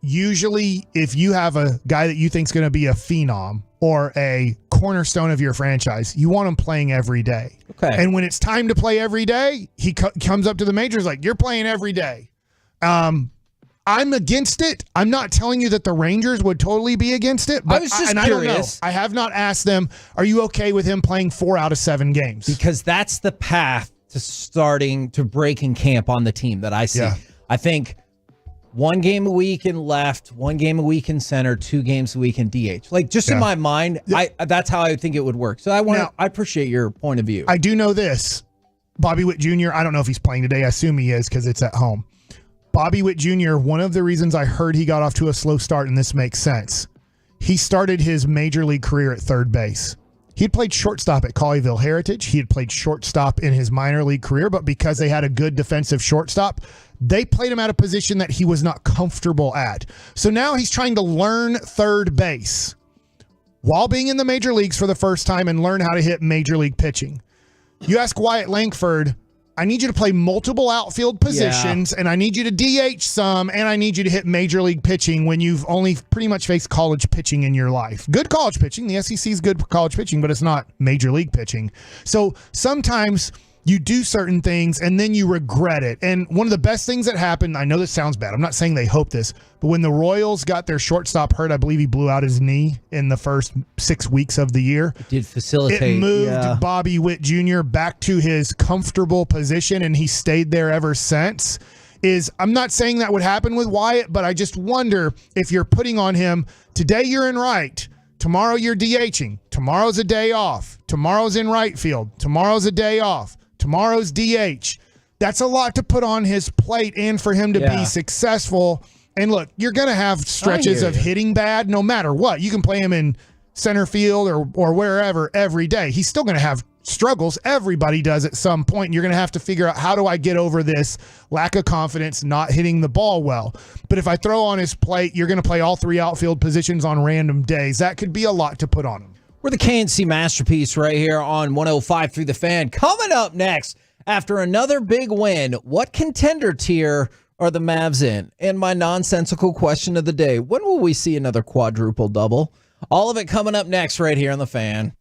usually if you have a guy that you think is going to be a phenom or a cornerstone of your franchise, you want him playing every day.
Okay.
And when it's time to play every day, he comes up to the majors like, you're playing every day. I'm against it. I'm not telling you that the Rangers would totally be against it, but
I was just
curious.
curious.
I don't know. I have not asked them, are you okay with him playing 4 out of 7 games?
Because that's the path to starting to breaking camp on the team that I see.
Yeah.
I think 1 game a week in left, 1 game a week in center, 2 games a week in DH. Like just in my mind, that's how I think it would work. So I appreciate your point of view.
I do know this. Bobby Witt Jr., I don't know if he's playing today. I assume he is because it's at home. Bobby Witt Jr., one of the reasons I heard he got off to a slow start, and this makes sense, he started his major league career at third base. He had played shortstop at Colleyville Heritage. He had played shortstop in his minor league career, but because they had a good defensive shortstop, they played him at a position that he was not comfortable at. So now he's trying to learn third base while being in the major leagues for the first time and learn how to hit major league pitching. You ask Wyatt Langford, I need you to play multiple outfield positions, and I need you to DH some, and I need you to hit major league pitching when you've only pretty much faced college pitching in your life. Good college pitching. The SEC is good college pitching, but it's not major league pitching. So sometimes you do certain things and then you regret it. And one of the best things that happened, I know this sounds bad, I'm not saying they hope this, but when the Royals got their shortstop hurt, I believe he blew out his knee in the first 6 weeks of the year.
It did facilitate.
It moved Bobby Witt Jr. back to his comfortable position, and he stayed there ever since. I'm not saying that would happen with Wyatt, but I just wonder if you're putting on him, today you're in right, tomorrow you're DHing, tomorrow's a day off, tomorrow's in right field, tomorrow's a day off, tomorrow's DH. That's a lot to put on his plate and for him to be successful. And look, you're going to have stretches of hitting bad no matter what. You can play him in center field or wherever every day. He's still going to have struggles. Everybody does at some point. And you're going to have to figure out, how do I get over this lack of confidence, not hitting the ball well? But if I throw on his plate, you're going to play all 3 outfield positions on random days. That could be a lot to put on him.
We're the KNC Masterpiece right here on 105 through the Fan. Coming up next, after another big win, what contender tier are the Mavs in? And my nonsensical question of the day, when will we see another quadruple double? All of it coming up next right here on the Fan.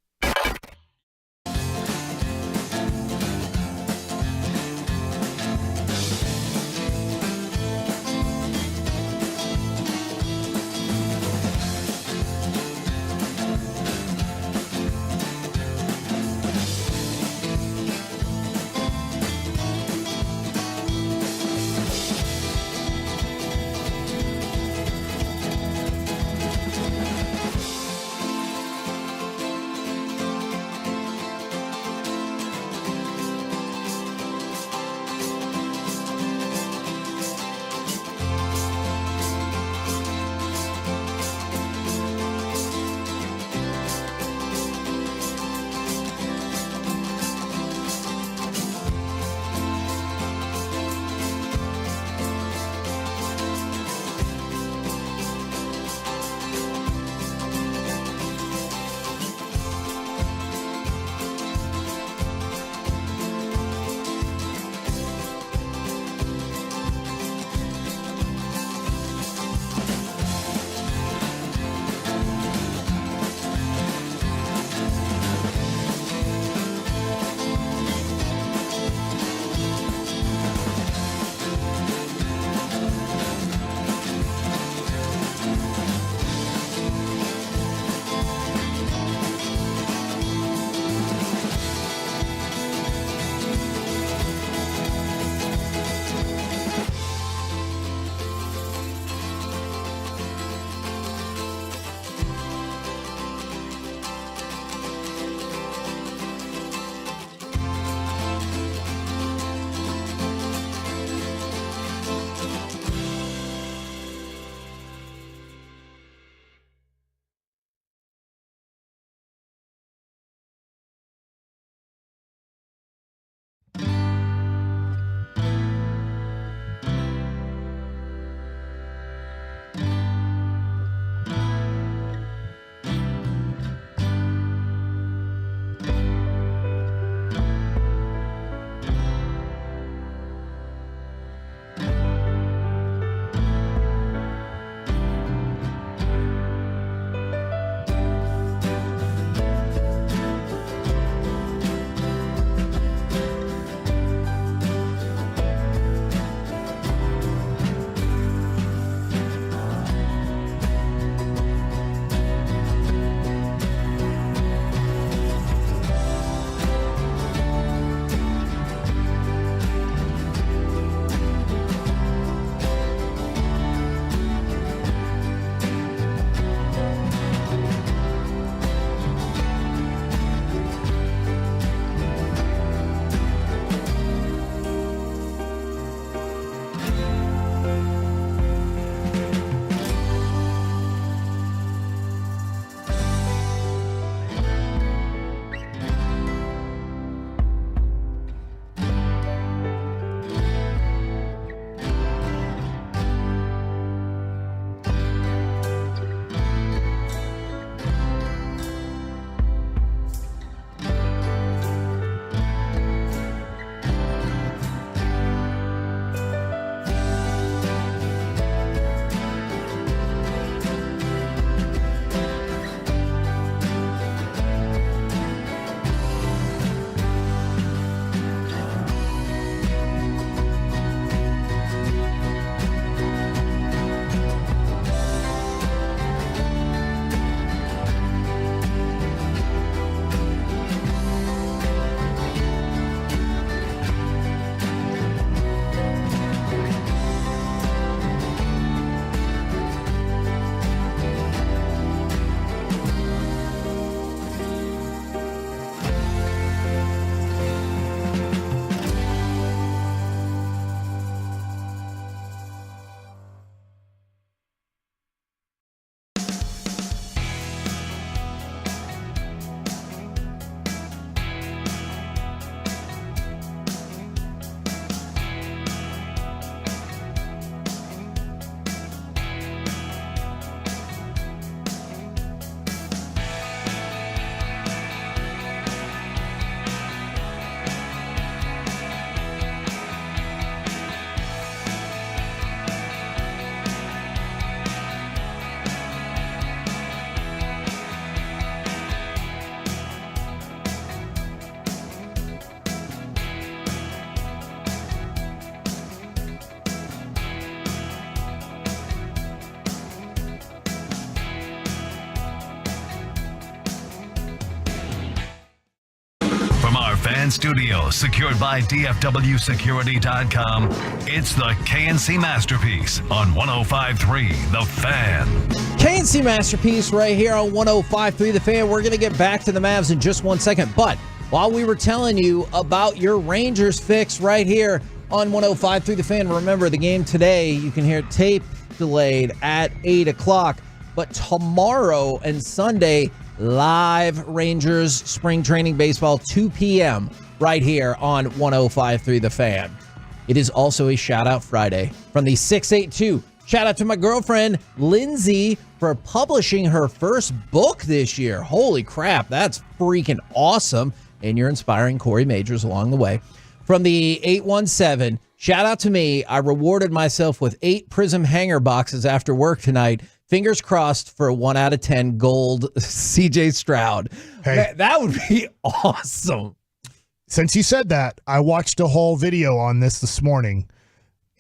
in studio, secured by DFWsecurity.com. It's the KNC Masterpiece on 105.3 The Fan.
KNC Masterpiece right here on 105.3 The Fan. We're going to get back to the Mavs in just 1 second. But while we were telling you about your Rangers fix right here on 105.3 The Fan, remember the game today, you can hear tape delayed at 8 o'clock. But tomorrow and Sunday, live Rangers spring training baseball, 2 p.m. right here on 105.3 The Fan. It is also a shout-out Friday from the 682. Shout out to my girlfriend, Lindsay, for publishing her first book this year. Holy crap, that's freaking awesome. And you're inspiring Corey Majors along the way. From the 817, shout out to me. I rewarded myself with 8 Prism hanger boxes after work tonight. Fingers crossed for a 1 out of 10 gold CJ Stroud.
Hey.
That would be awesome.
Since you said that, I watched a whole video on this morning.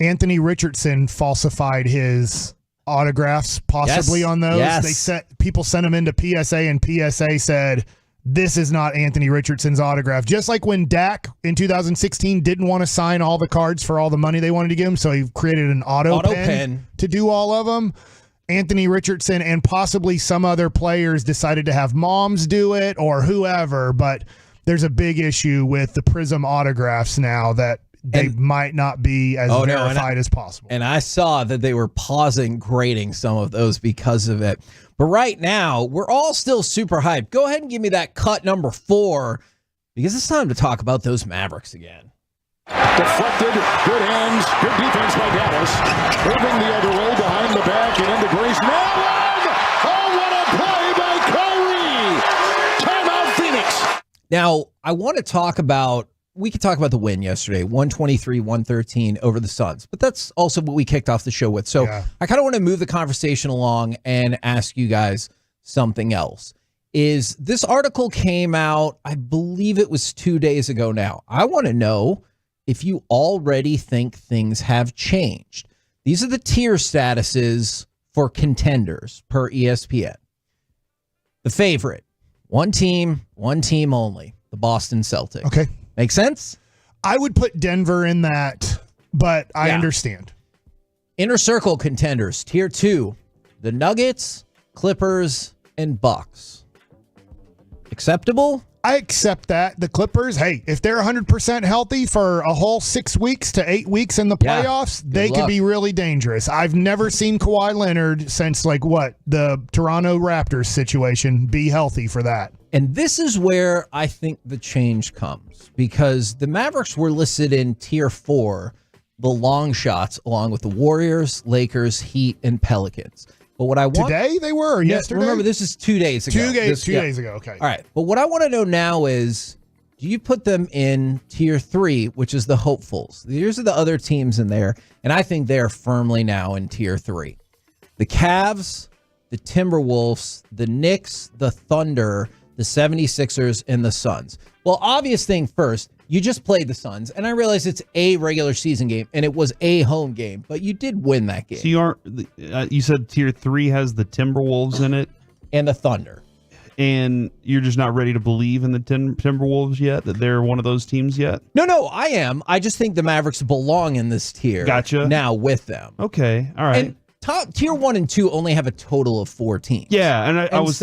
Anthony Richardson falsified his autographs, possibly on those.
Yes.
People sent them into PSA, and PSA said, this is not Anthony Richardson's autograph. Just like when Dak in 2016 didn't want to sign all the cards for all the money they wanted to give him, so he created an auto pen to do all of them. Anthony Richardson and possibly some other players decided to have moms do it or whoever, but there's a big issue with the Prism autographs now that they might not be as verified as possible.
And I saw that they were pausing grading some of those because of it. But right now, we're all still super hyped. Go ahead and give me that cut number 4 because it's time to talk about those Mavericks again.
Deflected, good hands, good defense by Dallas. Moving the other way behind the back and into Grayson Allen. Oh, what a play by Kyrie! Timeout Phoenix.
Now, I want to talk about, we could talk about the win yesterday, 123-113 over the Suns, but that's also what we kicked off the show with. So I kind of want to move the conversation along and ask you guys something else. Is this article came out, I believe it was 2 days ago now. I want to know if you already think things have changed. These are the tier statuses for contenders per ESPN. The favorite, one team only, the Boston Celtics.
Okay.
Make sense?
I would put Denver in that, but I understand.
Inner circle contenders, tier 2, the Nuggets, Clippers, and Bucks. Acceptable?
I accept that. The Clippers, hey, if they're 100% healthy for a whole 6 weeks to 8 weeks in the playoffs, they could be really dangerous. I've never seen Kawhi Leonard since, the Toronto Raptors situation be healthy for that.
And this is where I think the change comes because the Mavericks were listed in tier 4, the long shots, along with the Warriors, Lakers, Heat, and Pelicans. But what I want
today they were or yesterday?
Remember, this is 2 days ago.
2 days ago. Okay.
All right. But what I want to know now is, do you put them in tier 3, which is the hopefuls? These are the other teams in there, and I think they're firmly now in tier 3. The Cavs, the Timberwolves, the Knicks, the Thunder, the 76ers, and the Suns. Well, obvious thing first, you just played the Suns, and I realize it's a regular season game, and it was a home game, but you did win that game.
So you said tier 3 has the Timberwolves in it?
And the Thunder.
And you're just not ready to believe in the Timberwolves yet, that they're one of those teams yet?
No, I am. I just think the Mavericks belong in this tier.
Gotcha.
Now with them.
Okay, all right.
And tier 1 and 2 only have a total of 4 teams.
Yeah, and I was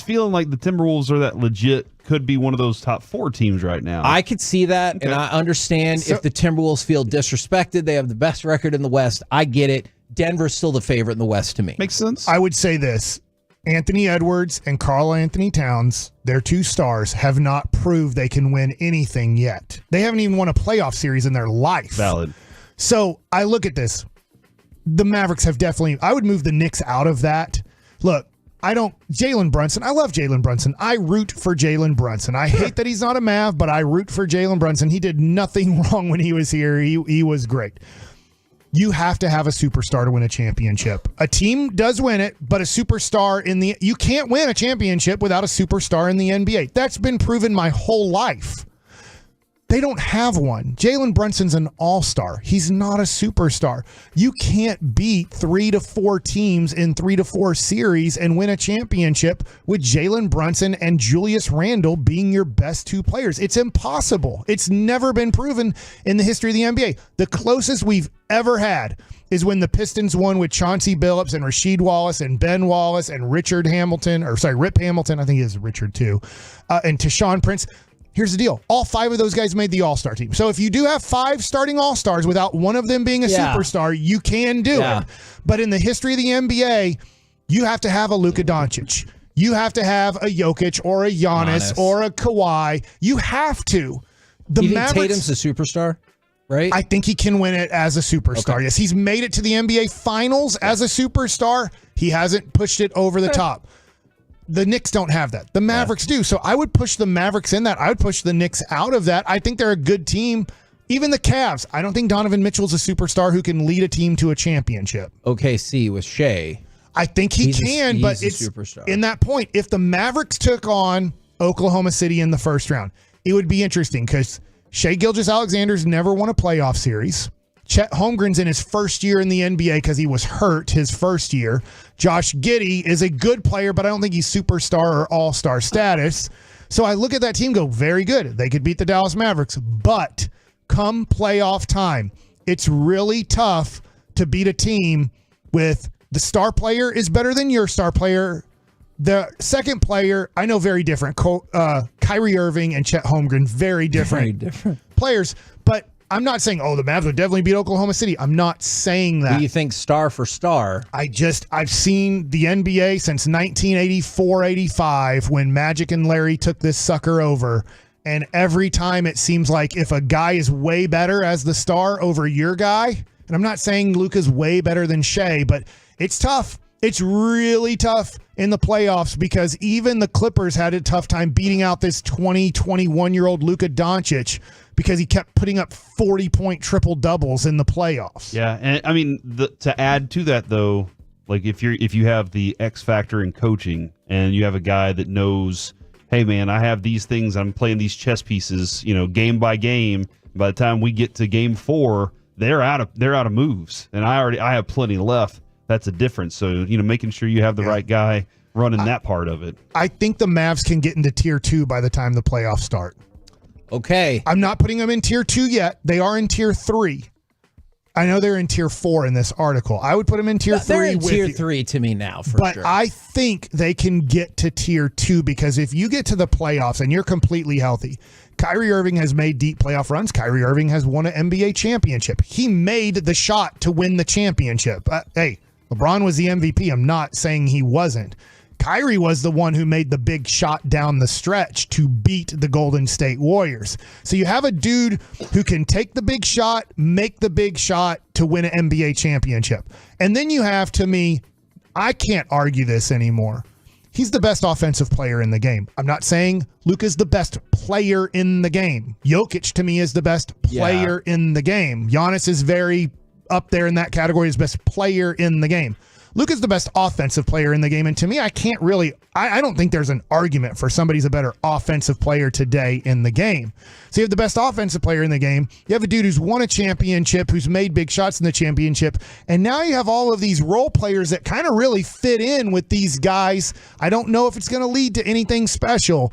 feeling like the Timberwolves are that legit, could be one of those top 4 teams right now.
I could see that, and I understand if the Timberwolves feel disrespected. They have the best record in the West. I get it. Denver's still the favorite in the West to me.
Makes sense.
I would say this. Anthony Edwards and Karl Anthony Towns, their 2 stars, have not proved they can win anything yet. They haven't even won a playoff series in their life.
Valid.
So I look at this. The Mavericks have definitely, I would move the Knicks out of that. Look, Jalen Brunson, I love Jalen Brunson. I root for Jalen Brunson. I hate that he's not a Mav, but I root for Jalen Brunson. He did nothing wrong when he was here. He was great. You have to have a superstar to win a championship. A team does win it, but a superstar you can't win a championship without a superstar in the NBA. That's been proven my whole life. They don't have one. Jalen Brunson's an all-star. He's not a superstar. You can't beat 3 to 4 teams in 3 to 4 series and win a championship with Jalen Brunson and Julius Randle being your best 2 players. It's impossible. It's never been proven in the history of the NBA. The closest we've ever had is when the Pistons won with Chauncey Billups and Rasheed Wallace and Ben Wallace and Rip Hamilton. I think it is Richard too, and Tashawn Prince. Here's the deal. All 5 of those guys made the all-star team. So if you do have 5 starting all-stars without one of them being a superstar, you can do it. But in the history of the NBA, you have to have a Luka Doncic. You have to have a Jokic or a Giannis or a Kawhi. You have to.
You think Tatum's a superstar, right?
I think he can win it as a superstar.
Okay.
Yes, he's made it to the NBA Finals as a superstar. He hasn't pushed it over the top. The Knicks don't have that. The Mavericks do. So I would push the Mavericks in that. I would push the Knicks out of that. I think they're a good team. Even the Cavs. I don't think Donovan Mitchell's a superstar who can lead a team to a championship.
OKC with Shea.
I think he's but it's
superstar.
In that point. If the Mavericks took on Oklahoma City in the first round, it would be interesting because Shea Gilgeous-Alexander's never won a playoff series. Chet Holmgren's in his first year in the NBA because he was hurt his first year. Josh Giddey is a good player, but I don't think he's superstar or all-star status. So I look at that team, go, very good. They could beat the Dallas Mavericks. But come playoff time, it's really tough to beat a team with the star player is better than your star player. The second player, I know, very different. Kyrie Irving and Chet Holmgren, very different players. But I'm not saying, the Mavs would definitely beat Oklahoma City. I'm not saying that.
Do you think star for star?
I've seen the NBA since 1984-85 when Magic and Larry took this sucker over. And every time it seems like if a guy is way better as the star over your guy, and I'm not saying Luka's way better than Shea, but it's tough. It's really tough in the playoffs because even the Clippers had a tough time beating out this 21-year-old Luka Doncic because he kept putting up 40-point triple-doubles in the playoffs.
Yeah, and I mean, to add to that, though, like if you have the X factor in coaching and you have a guy that knows, hey, man, I have these things, I'm playing these chess pieces, game by game. By the time we get to game 4, they're out of moves, and I have plenty left. That's a difference. So, making sure you have the right guy running that part of it.
I think the Mavs can get into tier 2 by the time the playoffs start.
Okay.
I'm not putting them in tier 2 yet. They are in tier 3. I know they're in tier 4 in this article. I would put them in tier 3.
They're in tier 3 to me now, for sure.
But I think they can get to tier 2 because if you get to the playoffs and you're completely healthy, Kyrie Irving has made deep playoff runs. Kyrie Irving has won an NBA championship. He made the shot to win the championship. Hey, LeBron was the MVP. I'm not saying he wasn't. Kyrie was the one who made the big shot down the stretch to beat the Golden State Warriors. So you have a dude who can take the big shot, make the big shot to win an NBA championship. And then you have, to me, I can't argue this anymore. He's the best offensive player in the game. I'm not saying Luka's the best player in the game. Jokic, to me, is the best player in the game. Giannis is very up there in that category as best player in the game. Luka's the best offensive player in the game, and to me, I don't think there's an argument for somebody's a better offensive player today in the game. So you have the best offensive player in the game. You have a dude who's won a championship, who's made big shots in the championship, and now you have all of these role players that kind of really fit in with these guys. I don't know if it's going to lead to anything special,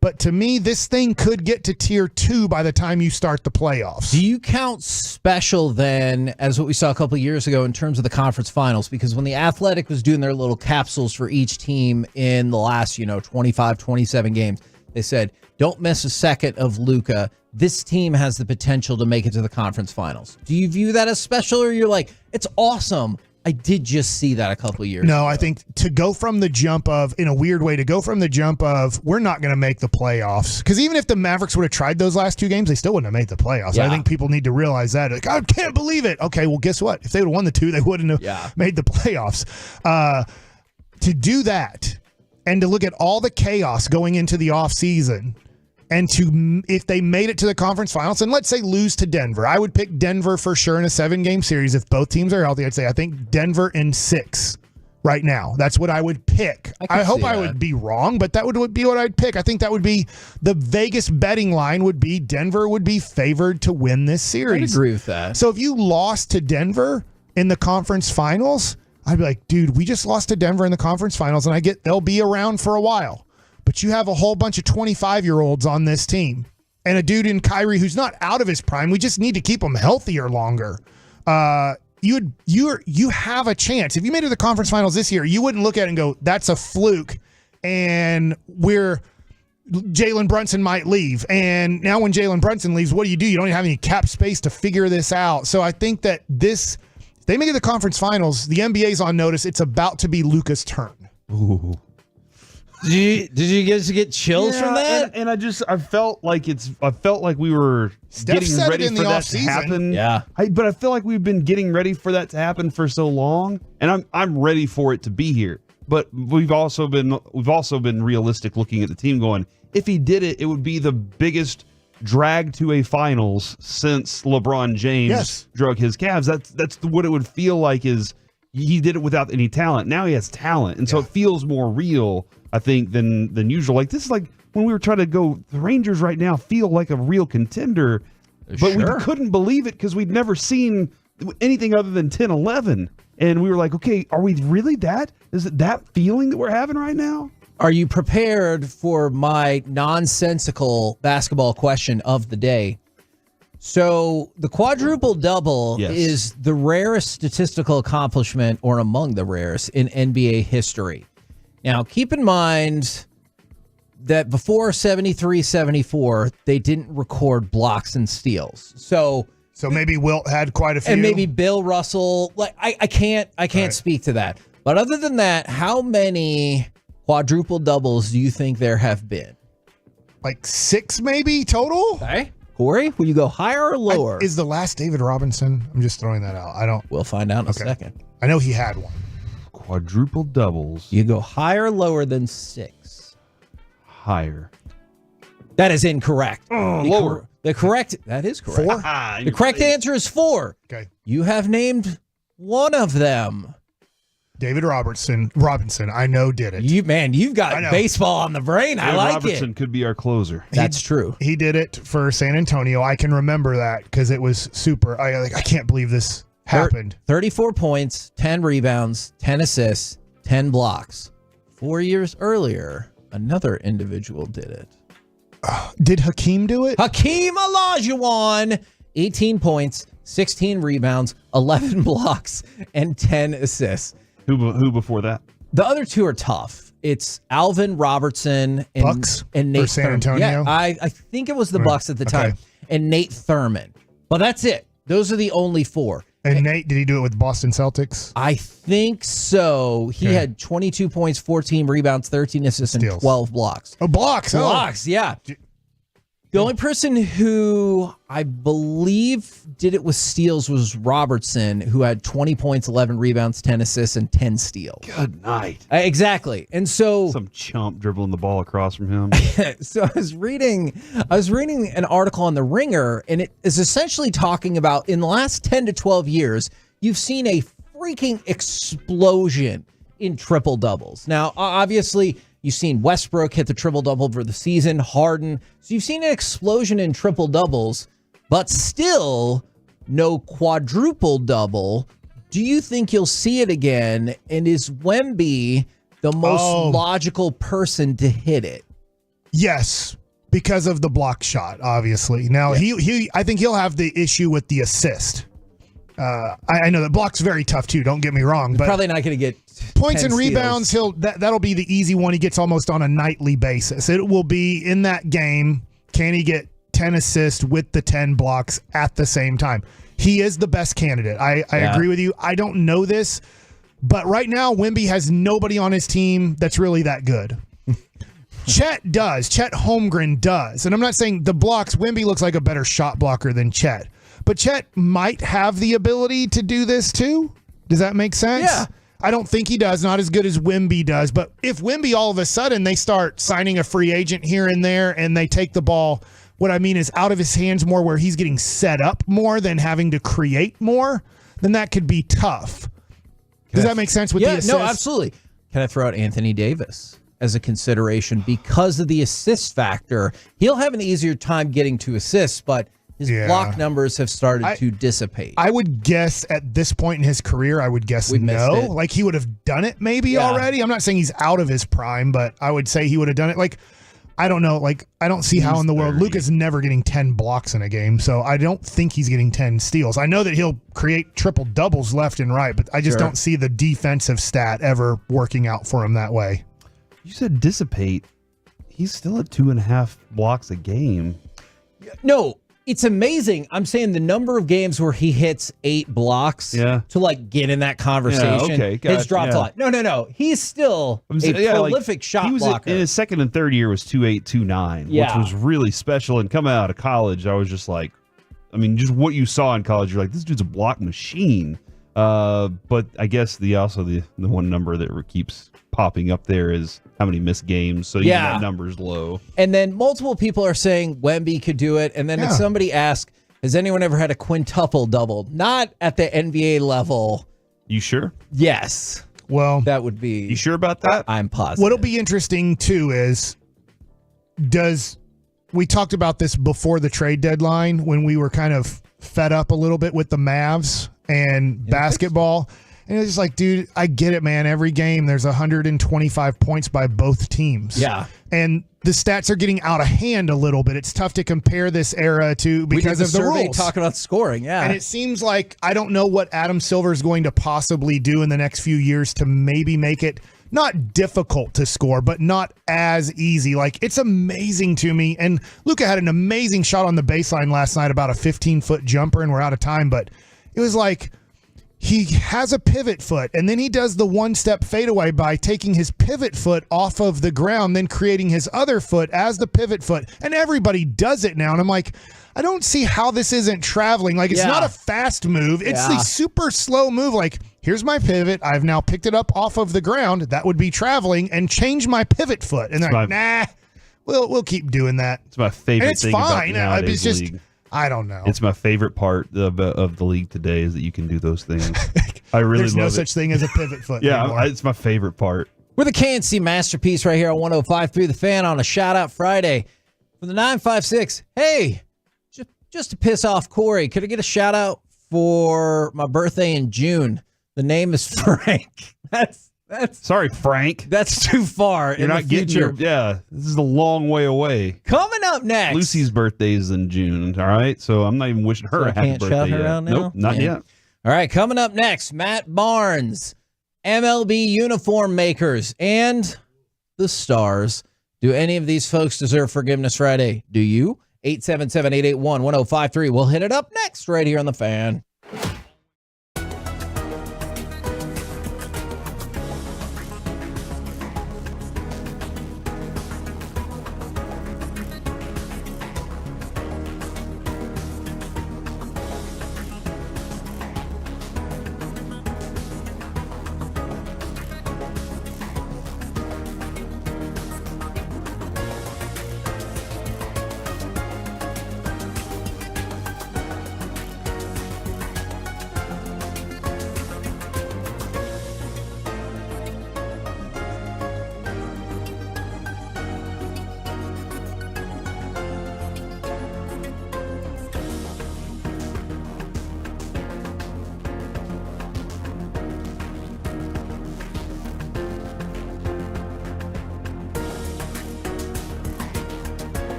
but to me, this thing could get to tier 2 by the time you start the playoffs.
Do you count special then as what we saw a couple of years ago in terms of the conference finals? Because when the Athletic was doing their little capsules for each team in the last, 25, 27 games, they said, don't miss a second of Luka. This team has the potential to make it to the conference finals. Do you view that as special, or you're like, it's awesome? I did just see that a couple of years ago.
I think to go from the jump of, in a weird way, we're not going to make the playoffs. Because even if the Mavericks would have tried those last 2 games, they still wouldn't have made the playoffs. Yeah. I think people need to realize that. Like, I can't believe it. Okay, well, guess what? If they would have won the 2, they wouldn't have made the playoffs. To do that and to look at all the chaos going into the offseason, and if they made it to the conference finals, and let's say lose to Denver, I would pick Denver for sure in a 7-game series. If both teams are healthy, I'd say I think Denver in 6 right now. That's what I would pick. I hope I would be wrong, but that would be what I'd pick. I think that would be the Vegas betting line would be Denver would be favored to win this series.
I'd agree with that.
So if you lost to Denver in the conference finals, I'd be like, dude, we just lost to Denver in the conference finals, and I get they'll be around for a while. But you have a whole bunch of 25-year-olds on this team and a dude in Kyrie who's not out of his prime. We just need to keep him healthier longer. You have a chance. If you made it to the conference finals this year, you wouldn't look at it and go, that's a fluke, and Jalen Brunson might leave. And now when Jalen Brunson leaves, what do? You don't even have any cap space to figure this out. So I think that if they make it to the conference finals, the NBA's on notice. It's about to be Luka's turn.
Ooh.
Did you guys get chills from that?
And I felt like we were getting ready for that to happen.
Yeah.
But I feel like we've been getting ready for that to happen for so long, and I'm ready for it to be here. But we've also been realistic looking at the team going, if he did it, it would be the biggest drag to a finals since LeBron James drug his Cavs. That's what it would feel like is he did it without any talent. Now he has talent, and so it feels more real, I think, than usual. Like this is like when we were trying to go, the Rangers right now feel like a real contender, but we couldn't believe it because we'd never seen anything other than 10-11. And we were like, okay, are we really that? Is it that feeling that we're having right now?
Are you prepared for my nonsensical basketball question of the day? So the quadruple double is the rarest statistical accomplishment, or among the rarest, in NBA history. Now, keep in mind that before 73-74, they didn't record blocks and steals. So
maybe Wilt had quite a few.
And maybe Bill Russell. Like I can't speak to that. But other than that, how many quadruple doubles do you think there have been?
Like 6 maybe total?
Okay. Corey, will you go higher or lower?
Is the last David Robinson? I'm just throwing that out.
We'll find out in a second.
I know he had one.
Quadruple doubles.
You go higher or lower than 6?
Higher.
That is incorrect.
Lower.
That is correct.
4?
The correct answer is 4.
Okay.
You have named one of them.
David Robinson, I know did it.
You've got baseball on the brain. I like
Robertson could be our closer.
That's true.
He did it for San Antonio. I can remember that because it was super. I can't believe this happened.
34 points, 10 rebounds, 10 assists, 10 blocks. 4 years earlier, another individual did it.
Did Hakeem do it?
Hakeem Olajuwon, 18 points, 16 rebounds, 11 blocks, and 10 assists.
Who before that?
The other two are tough. It's Alvin Robertson and
Bucks
and Nate
or San
Thurman.
Antonio.
Yeah, I think it was the Bucks at the time, and Nate Thurman. But that's it. Those are the only 4.
And Nate, did he do it with Boston Celtics?
I think so. He had 22 points, 14 rebounds, 13 assists, and 12 blocks.
Oh, blocks.
Blocks, yeah. The only person who I believe did it with steals was Robertson, who had 20 points, 11 rebounds, 10 assists, and 10 steals.
Good night.
Exactly. And so
some chump dribbling the ball across from him.
So I was reading an article on The Ringer, and it is essentially talking about in the last 10 to 12 years, you've seen a freaking explosion in triple doubles. Now, obviously, you've seen Westbrook hit the triple-double for the season, Harden. So you've seen an explosion in triple-doubles, but still no quadruple-double. Do you think you'll see it again? And is Wemby the most logical person to hit it?
Yes, because of the block shot, obviously. Now, I think he'll have the issue with the assist. I know that block's very tough, too. Don't get me wrong. But
probably not going to get
points and rebounds. That'll be the easy one. He gets almost on a nightly basis. It will be in that game. Can he get 10 assists with the 10 blocks at the same time? He is the best candidate. I agree with you. I don't know this, but right now Wemby has nobody on his team that's really that good. Chet does. Chet Holmgren does. And I'm not saying the blocks. Wemby looks like a better shot blocker than Chet. But Chet might have the ability to do this too. Does that make sense?
Yeah.
I don't think he does. Not as good as Wemby does. But if Wemby all of a sudden they start signing a free agent here and there and they take the ball, what I mean is out of his hands more where he's getting set up more than having to create more, then that could be tough. Does that make sense with the assists?
No, absolutely. Can I throw out Anthony Davis as a consideration because of the assist factor? He'll have an easier time getting to assists, but his block numbers have started to dissipate.
I would guess at this point in his career, I would guess no. Like he would have done it maybe already. I'm not saying he's out of his prime, but I would say he would have done it. Like, I don't know. Like, I don't see how in the world Luka's never getting 10 blocks in a game. So I don't think he's getting 10 steals. I know that he'll create triple doubles left and right, but I just don't see the defensive stat ever working out for him that way.
You said dissipate. He's still at 2.5 blocks a game.
No, it's amazing. I'm saying the number of games where he hits 8 blocks to like get in that conversation. It's dropped a lot. No. He's still a prolific shot blocker.
In his second and third year was 2.8, 2.9, which was really special. And coming out of college, I was just like, I mean, just what you saw in college, you're like, this dude's a block machine. But I guess the one number that keeps popping up there is how many missed games. So that number's low.
And then multiple people are saying Wemby could do it. And then if somebody asks, has anyone ever had a quintuple double? Not at the NBA level.
You sure?
Yes.
Well,
that would be.
You sure about that?
I'm positive.
What'll be interesting too is we talked about this before the trade deadline when we were kind of fed up a little bit with the Mavs and basketball. And it's just like, dude, I get it, man. Every game there's 125 points by both teams.
Yeah.
And the stats are getting out of hand a little bit. It's tough to compare this era to because of the rules.
Talking about scoring,
And it seems like I don't know what Adam Silver is going to possibly do in the next few years to maybe make it not difficult to score, but not as easy. Like, it's amazing to me. And Luka had an amazing shot on the baseline last night, about a 15-foot jumper, and we're out of time. But it was like, he has a pivot foot, and then he does the one-step fadeaway by taking his pivot foot off of the ground, then creating his other foot as the pivot foot. And everybody does it now. And I'm like, I don't see how this isn't traveling. Like, it's not a fast move. It's the super slow move. Like, here's my pivot. I've now picked it up off of the ground. That would be traveling, and change my pivot foot. And they're like, nah, we'll keep doing that.
It's my favorite thing about the nowadays
it's just
league.
I don't know.
It's my favorite part of the league today is that you can do those things. I really
There's no
love
such thing as a pivot foot anymore.
It's my favorite part.
We're the KNC Masterpiece right here on 105.3 The Fan on a Shout-Out Friday. For the 956, hey, just to piss off Corey, could I get a shout-out for my birthday in June? The name is Frank. That's
sorry, Frank.
That's too far.
You're not getting this is a long way away.
Coming up next,
Lucy's birthday is in June. All right, so I'm not even wishing her a happy birthday
shout her
yet.
out now?
Nope, not yet.
All right, coming up next, Matt Barnes, MLB uniform makers, and the Stars. Do any of these folks deserve Forgiveness Friday? Do you? 877-881-1053. We'll hit it up next right here on The Fan.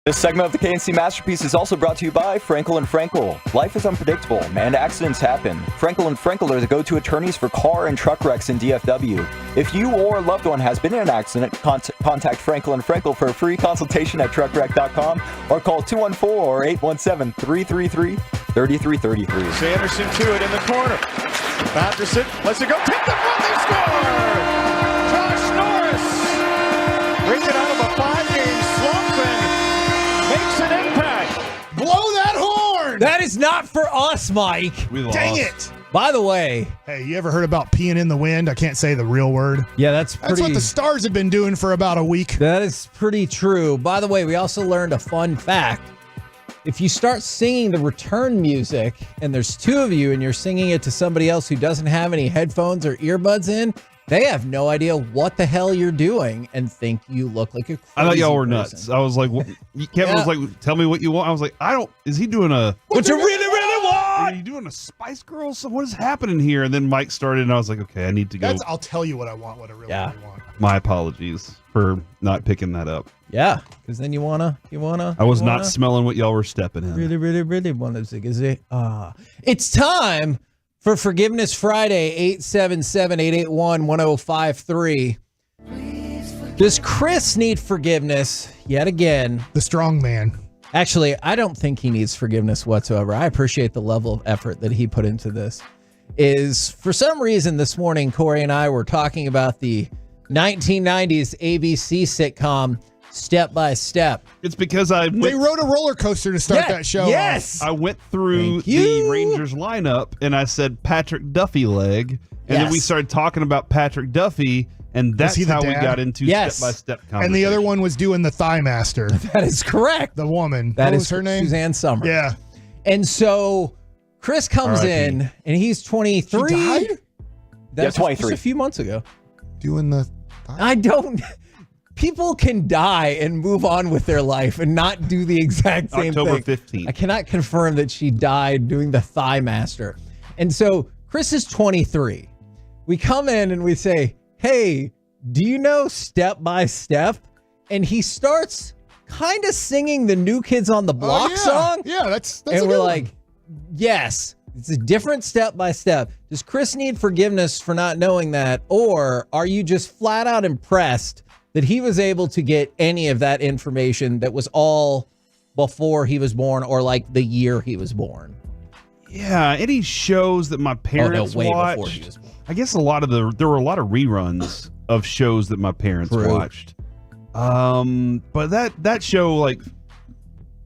This segment of the KNC Masterpiece is also brought to you by Frankel & Frankel. Life is unpredictable, and accidents happen. Frankel & Frankel are the go-to attorneys for car and truck wrecks in DFW. If you or a loved one has been in an accident, contact Frankel & Frankel for a free consultation at truckwreck.com or call 214-817-333-3333.
Sanderson to it in the corner. Batterson lets it go. Take the run. They score! Josh Norris brings it out of a 5-game slump and makes an impact.
Blow that horn!
That is not for us, Mike.
Dang it!
By the way,
hey, you ever heard about peeing in the wind? I can't say the real word.
Yeah, that's
what the Stars have been doing for about a week.
That is pretty true. By the way, we also learned a fun fact. If you start singing the return music and there's two of you and you're singing it to somebody else who doesn't have any headphones or earbuds in, they have no idea what the hell you're doing and think you look like a crazy
I thought y'all were
person.
nuts. I was like, Kevin was like, tell me what you want. I was like, is he doing a...
What you really want?
Are you doing a Spice Girls? So what is happening here? And then Mike started and I was like, okay, I need to go.
I'll tell you what I want, what I really want.
My apologies for not picking that up.
Yeah, because then you wanna.
I was not smelling what y'all were stepping in.
Really wanna zig. It's time for Forgiveness Friday. 877-881-1053. Does Chris need forgiveness yet again?
The strong man.
Actually, I don't think he needs forgiveness whatsoever. I appreciate the level of effort that he put into this. For some reason this morning, Corey and I were talking about the 1990s ABC sitcom Step by Step.
It's because
they rode a roller coaster to start that show.
Yes.
I went through the Rangers lineup and I said Patrick Duffy leg. And then we started talking about Patrick Duffy. And that's how we got into Step by Step conversation.
And the other one was doing the Thigh Master.
That is correct.
The woman.
That
what
is
was her name?
Suzanne Summers.
Yeah.
And so Chris comes in and he's 23.
She died?
That's
23.
just a few months ago.
Doing the...
I don't... People can die and move on with their life and not do the exact same
October
thing.
15th.
I cannot confirm that she died doing the Thigh Master. And so Chris is 23. We come in and we say, hey, do you know Step by Step? And he starts kind of singing the New Kids on the Block song.
Yeah, that's
and we're like, yes, it's a different Step by Step. Does Chris need forgiveness for not knowing that? Or are you just flat out impressed that he was able to get any of that information that was all before he was born or like the year he was born?
Yeah, any shows that my parents
way
watched.
before he was born.
I guess there were a lot of reruns of shows that my parents watched. But that show, like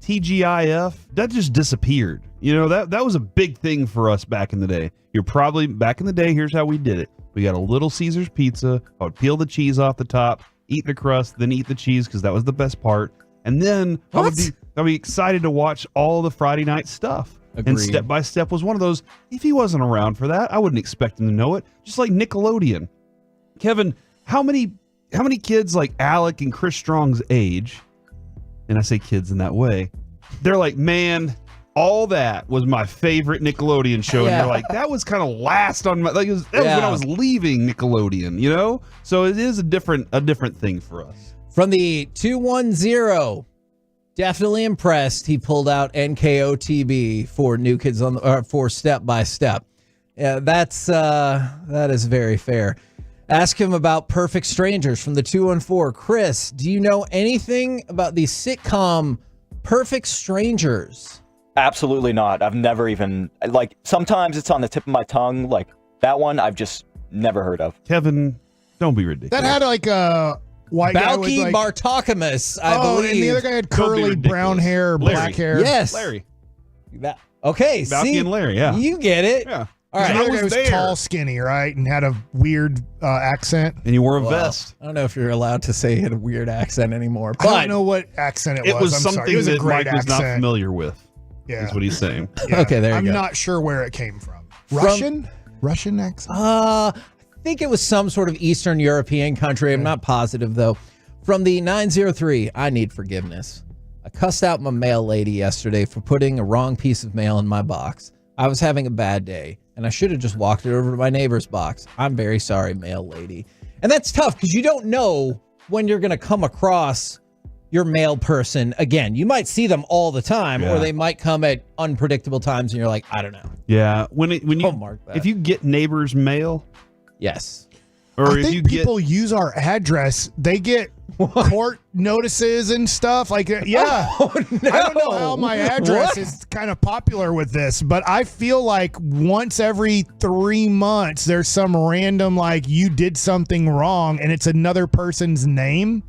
TGIF, that just disappeared. You know, that was a big thing for us back in the day. You're probably back in the day. Here's how we did it. We got a Little Caesars pizza. I would peel the cheese off the top, eat the crust, then eat the cheese because that was the best part. And then I'd be excited to watch all the Friday night stuff.
Agreed.
And Step by Step was one of those. If he wasn't around for that, I wouldn't expect him to know it. Just like Nickelodeon. Kevin, how many kids like Alec and Chris Strong's age, and I say kids in that way, they're like, man, all that was my favorite Nickelodeon show. And they're like, that was kind of last on my, like, that was when I was leaving Nickelodeon, you know? So it is a different thing for us.
From the 210, definitely impressed. He pulled out NKOTB for New Kids on the, for Step by Step. Yeah, that is very fair. Ask him about Perfect Strangers from the 214. Chris, do you know anything about the sitcom Perfect Strangers?
Absolutely not. I've never even, like, sometimes it's on the tip of my tongue. Like, that one I've just never heard of.
Kevin, don't be ridiculous.
That had like a white guy with
Balky
like...
Bartokamus, I believe.
And the other guy had curly brown hair, black hair.
Yes.
Larry.
Okay,
Balky and Larry, yeah.
You get it.
Yeah.
All right.
The other guy was tall, skinny, right? And had a weird accent.
And you wore a vest.
I don't know if you're allowed to say he had a weird accent anymore. But
I don't know what accent it was.
It was
I'm
something
sorry. It was a
that
great
Mike was not
accent.
familiar with.
Yeah.
Is what he's saying.
Yeah.
Okay, there you
I'm
go.
not sure where it came from. Russian? Russian accent?
I think it was some sort of Eastern European country. I'm not positive, though. From the 903, I need forgiveness. I cussed out my mail lady yesterday for putting a wrong piece of mail in my box. I was having a bad day, and I should have just walked it over to my neighbor's box. I'm very sorry, mail lady. And that's tough because you don't know when you're going to come across your mail person again. You might see them all the time, or they might come at unpredictable times, and you're like, I don't know.
Yeah, when you
mark that.
if you get neighbors' mail,
yes,
or
I
if
think
you
people use our address. They get court notices and stuff like that. Yeah.
Oh, no.
I don't know how my address is kind of popular with this, but I feel like once every 3 months there's some random like you did something wrong and it's another person's name.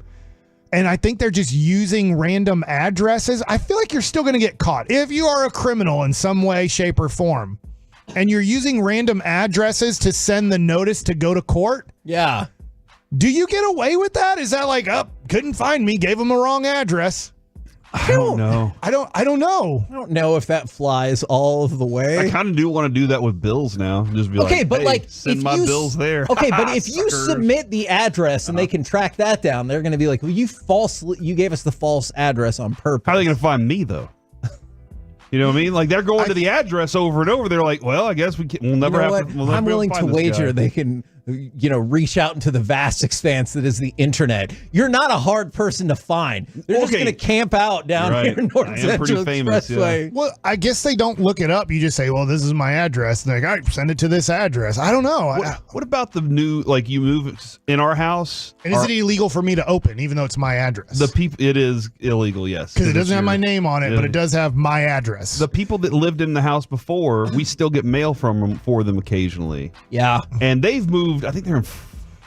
And I think they're just using random addresses. I feel like you're still going to get caught. If you are a criminal in some way, shape, or form, and you're using random addresses to send the notice to go to court.
Yeah.
Do you get away with that? Is that like, couldn't find me, gave them the wrong address?
I don't know.
I don't know.
I don't know if that flies all of the way.
I kind of do want to do that with bills now. Just be
Okay,
like,
but
hey,
like
send
if
my
you
bills there.
Okay, but if you
Suckers.
submit the address and they can track that down, they're going to be like, well, you gave us the false address on purpose.
How are they going to find me though? You know what I mean? Like they're going to the address over and over. They're like, well, I guess we'll never have to. We'll
I'm
never
willing
be
to
able find this
wager
guy.
they can, reach out into the vast expanse that is the internet. You're not a hard person to find. They're just
Okay.
going to camp out down
You're
here
right.
North
I am
Central
pretty famous,
Expressway.
Well, I guess they don't look it up. You just say, well, this is my address. And they're like, all right, send it to this address. I don't know.
What about the new, like you move in our house?
And is it illegal for me to open, even though it's my address?
The people, it is illegal, yes.
Because it
it's
doesn't have
your-
my name on it, but it does have my address.
The people that lived in the house before, we still get mail from them for them occasionally.
Yeah.
And they've moved, I think they're in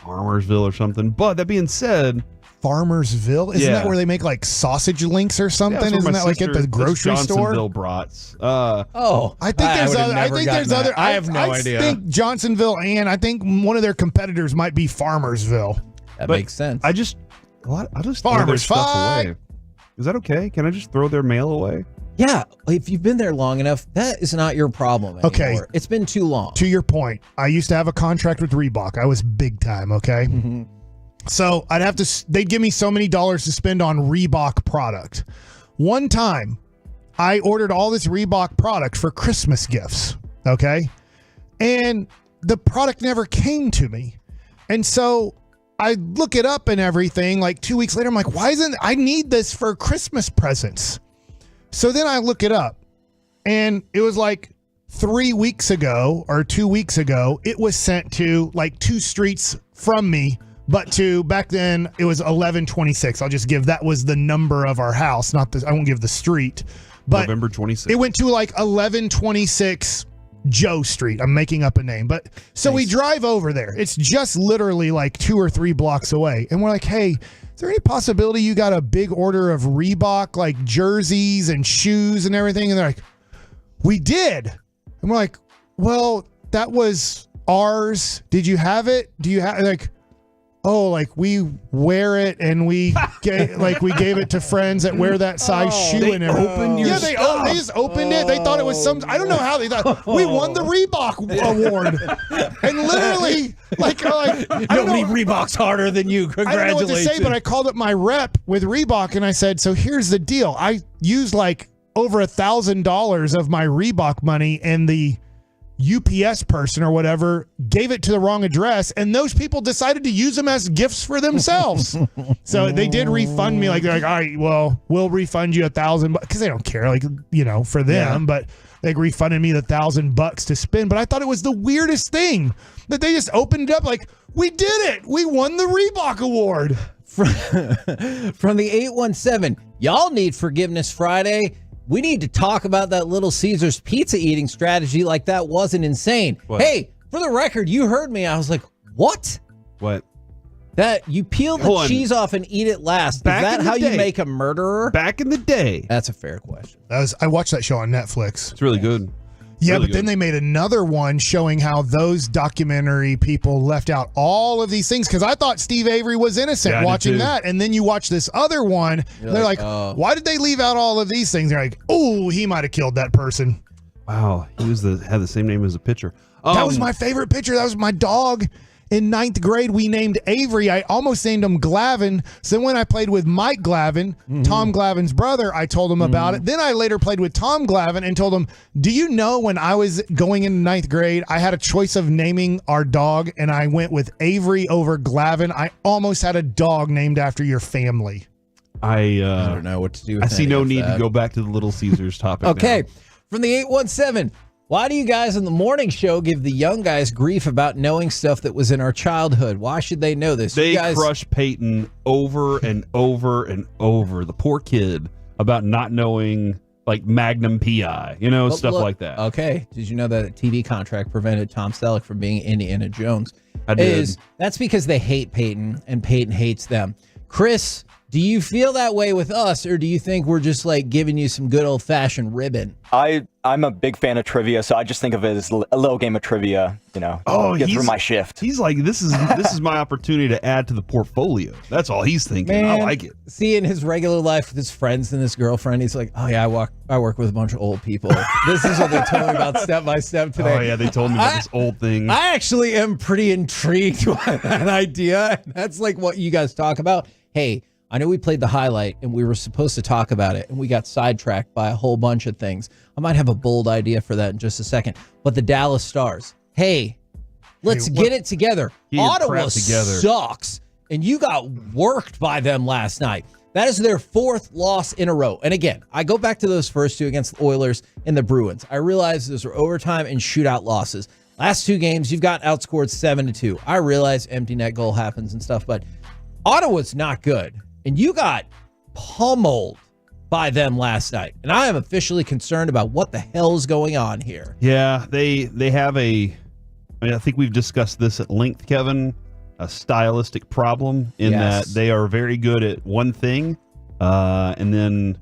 Farmersville or something. But that being said,
Farmersville? Isn't that where they make like sausage links or something? Isn't that like at the grocery store?
Johnsonville brats.
Oh,
I think there's other. I think there's other.
I have no idea.
I think Johnsonville and I think one of their competitors might be Farmersville.
That makes sense.
I just throw their stuff away. Is that okay? Can I just throw their mail away?
Yeah, if you've been there long enough, that is not your problem anymore.
Okay.
It's been too long.
To your point, I used to have a contract with Reebok. I was big time, okay?
Mm-hmm.
So they'd give me so many dollars to spend on Reebok product. One time, I ordered all this Reebok product for Christmas gifts, okay? And the product never came to me. And so I look it up and everything, like 2 weeks later, I'm like, why isn't, I need this for Christmas presents. So then I look it up and it was like 3 weeks ago or 2 weeks ago, it was sent to like 2 streets from me, but to back then it was 1126. I'll just give, that was the number of our house, not the, I won't give the street, but
November 26th.
it went to like 1126 Joe Street. I'm making up a name, but so we drive over there. It's just literally like 2 or 3 blocks away. And we're like, hey, is there any possibility you got a big order of Reebok, like jerseys and shoes and everything? And they're like, we did. And we're like, well, that was ours. Did you have it? Do you have, like, oh, like we wear it and we gave it to friends that wear that size shoe and everything.
opened your
they
stuff.
just opened it. They thought it was some, I don't know how they thought we won the Reebok award. And literally like
nobody Reeboks harder than you.
I
Congratulations.
don't know what to say, but I called up my rep with Reebok and I said, so here's the deal. I used like over $1,000 of my Reebok money, and the UPS person or whatever gave it to the wrong address, and those people decided to use them as gifts for themselves. So they did refund me. Like, they're like, all right, well, we'll refund you $1,000 because they don't care, like, for them, but they refunded me the $1,000 to spend. But I thought it was the weirdest thing that they just opened it up like, we did it. We won the Reebok award.
From the 817, y'all need Forgiveness Friday. We need to talk about that Little Caesars pizza eating strategy like that wasn't insane.
What?
Hey, for the record, you heard me. I was like, what?
What?
That you peel the
Hold on.
cheese off and eat it last.
Back
Is that
in the
how you
day.
make a murderer?
Back in the day.
That's a fair question.
I watched that show on Netflix.
It's really good.
Yeah,
Really
but then
good.
they made another one showing how those documentary people left out all of these things, because I thought Steve Avery was innocent
Yeah, I did
watching
too.
that. And then you watch this other one,
You're
they're
like,
like,
oh.
why did they leave out all of these things? They're like, oh, he might have killed that person.
Wow, he was had the same name as a pitcher.
That was my favorite picture. That was my dog. In 9th grade, we named Avery. I almost named him Glavin. So then when I played with Mike Glavin, Tom Glavin's brother, I told him about it. Then I later played with Tom Glavin and told him, do you know when I was going into 9th grade, I had a choice of naming our dog, and I went with Avery over Glavin. I almost had a dog named after your family.
I
don't know what to do with
I see
any
no
of
need
that.
to go back to the Little Caesars topic.
Okay,
now.
from the 817, why do you guys in the morning show give the young guys grief about knowing stuff that was in our childhood? Why should they know this?
They
You guys,
crush Peyton over and over and over. The poor kid about not knowing like Magnum PI,
But
stuff
look,
like that.
Okay, did you know that a TV contract prevented Tom Selleck from being Indiana Jones?
I did.
That's because they hate Peyton and Peyton hates them. Chris, do you feel that way with us, or do you think we're just like giving you some good old fashioned ribbon?
I'm a big fan of trivia, so I just think of it as a little game of trivia, get through my shift.
He's like, this is my opportunity to add to the portfolio. That's all he's thinking. I
Man,
like it.
See, in his regular life with his friends and his girlfriend, he's like, oh yeah, I work with a bunch of old people. This is what they told me about step by step today.
Oh yeah, they told me about this old thing.
I actually am pretty intrigued by that idea. That's like what you guys talk about. Hey, I know we played the highlight and we were supposed to talk about it and we got sidetracked by a whole bunch of things. I might have a bold idea for that in just a second. But the Dallas Stars, hey, let's get it together. Ottawa sucks and you got worked by them last night. That is their 4th loss in a row. And again, I go back to those first 2 against the Oilers and the Bruins. I realize those are overtime and shootout losses. Last 2 games, you've got outscored 7-2. I realize empty net goal happens and stuff, but Ottawa's not good. And you got pummeled by them last night. And I am officially concerned about what the hell is going on here.
Yeah, they have I think we've discussed this at length, Kevin, a stylistic problem in that they are very good at one thing. And then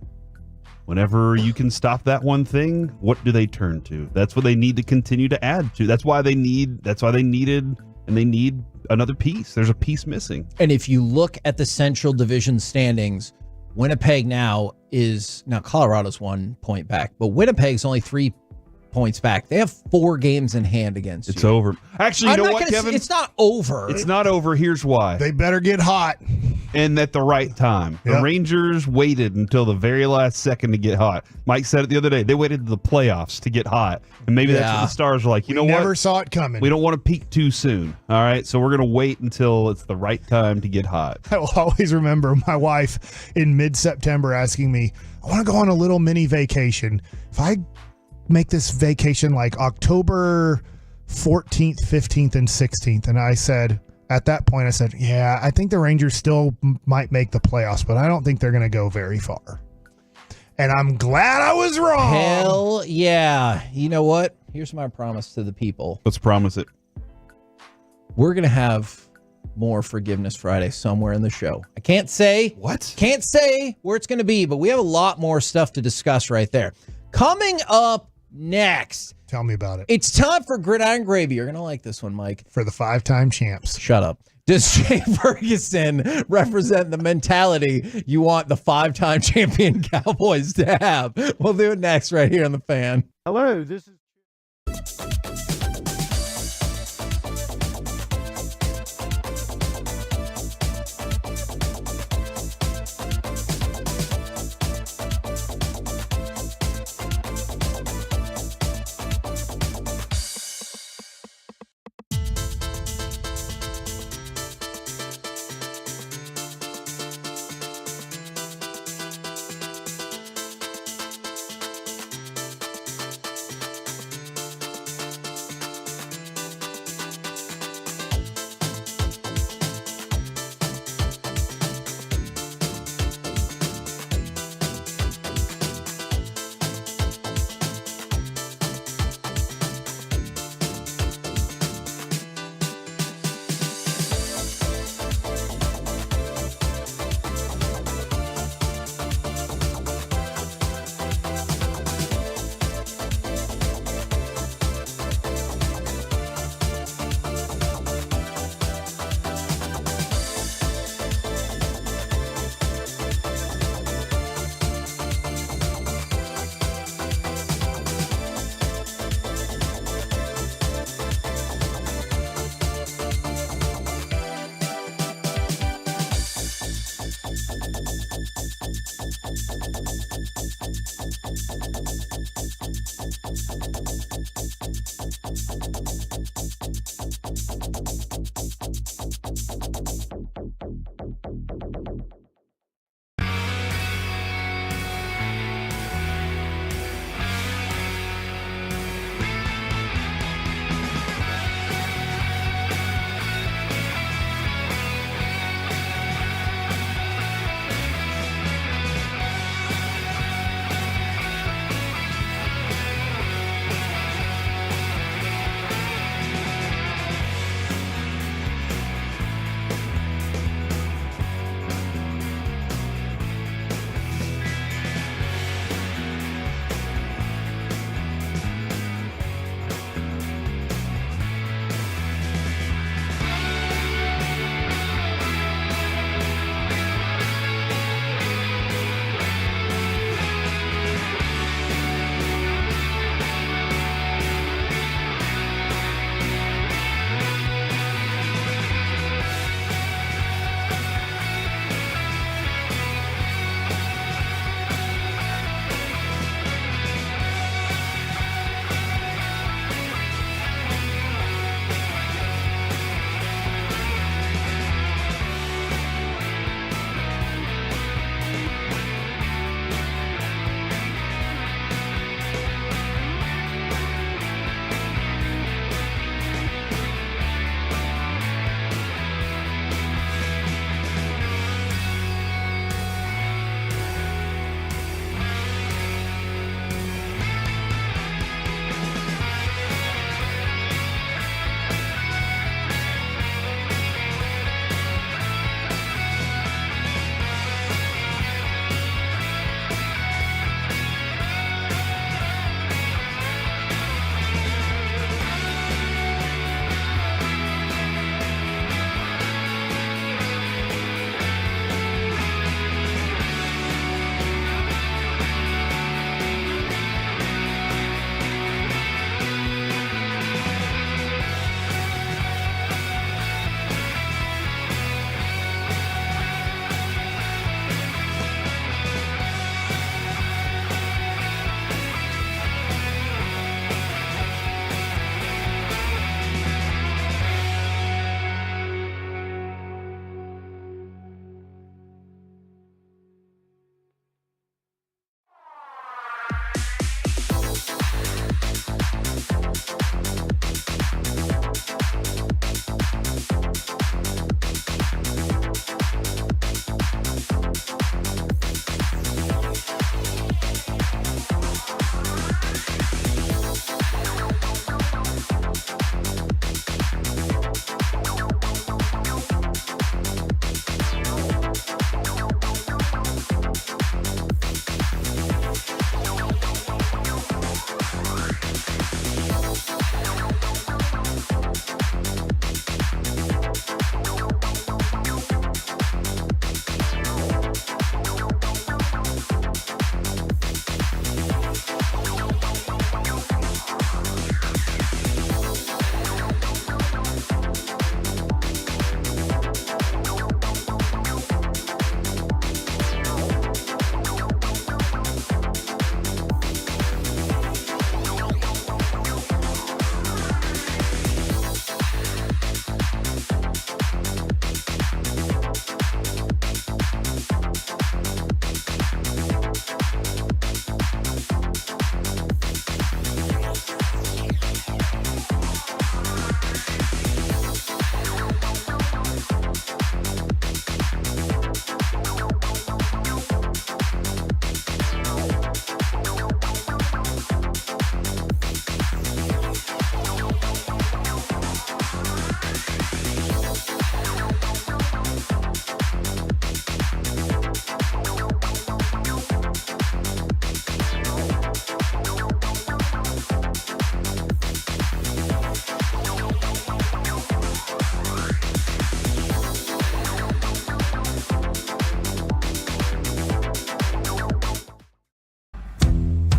whenever you can stop that one thing, what do they turn to? That's what they need to continue to add to. That's why they need another piece. There's a piece missing.
And if you look at the Central Division standings, Winnipeg now Colorado's 1 point back, but Winnipeg's only 3 points back. They have 4 games in hand against you.
It's over. Actually, you know what, Kevin?
It's not over.
It's not over. Here's why.
They better get hot.
And at the right time. The Rangers waited until the very last second to get hot. Mike said it the other day. They waited to the playoffs to get hot. And maybe that's what the Stars are like. You know what?
Never saw it coming.
We don't want to peak too soon. All right. So we're going to wait until it's the right time to get hot.
I will always remember my wife in mid-September asking me, I want to go on a little mini vacation. If I make this vacation like October 14th, 15th, and 16th. And I said, at that point, I said, yeah, I think the Rangers still might make the playoffs, but I don't think they're going to go very far. And I'm glad I was wrong.
Hell yeah. You know what? Here's my promise to the people.
Let's promise it.
We're going to have more Forgiveness Friday somewhere in the show. I can't say where it's going to be, but we have a lot more stuff to discuss right there. Coming up next.
Tell me about it.
It's time for Gridiron Gravy. You're going to like this one, Mike.
For the 5-time champs.
Shut up. Does Jay Ferguson represent the mentality you want the 5-time champion Cowboys to have? We'll do it next right here on The Fan.
Hello, this is...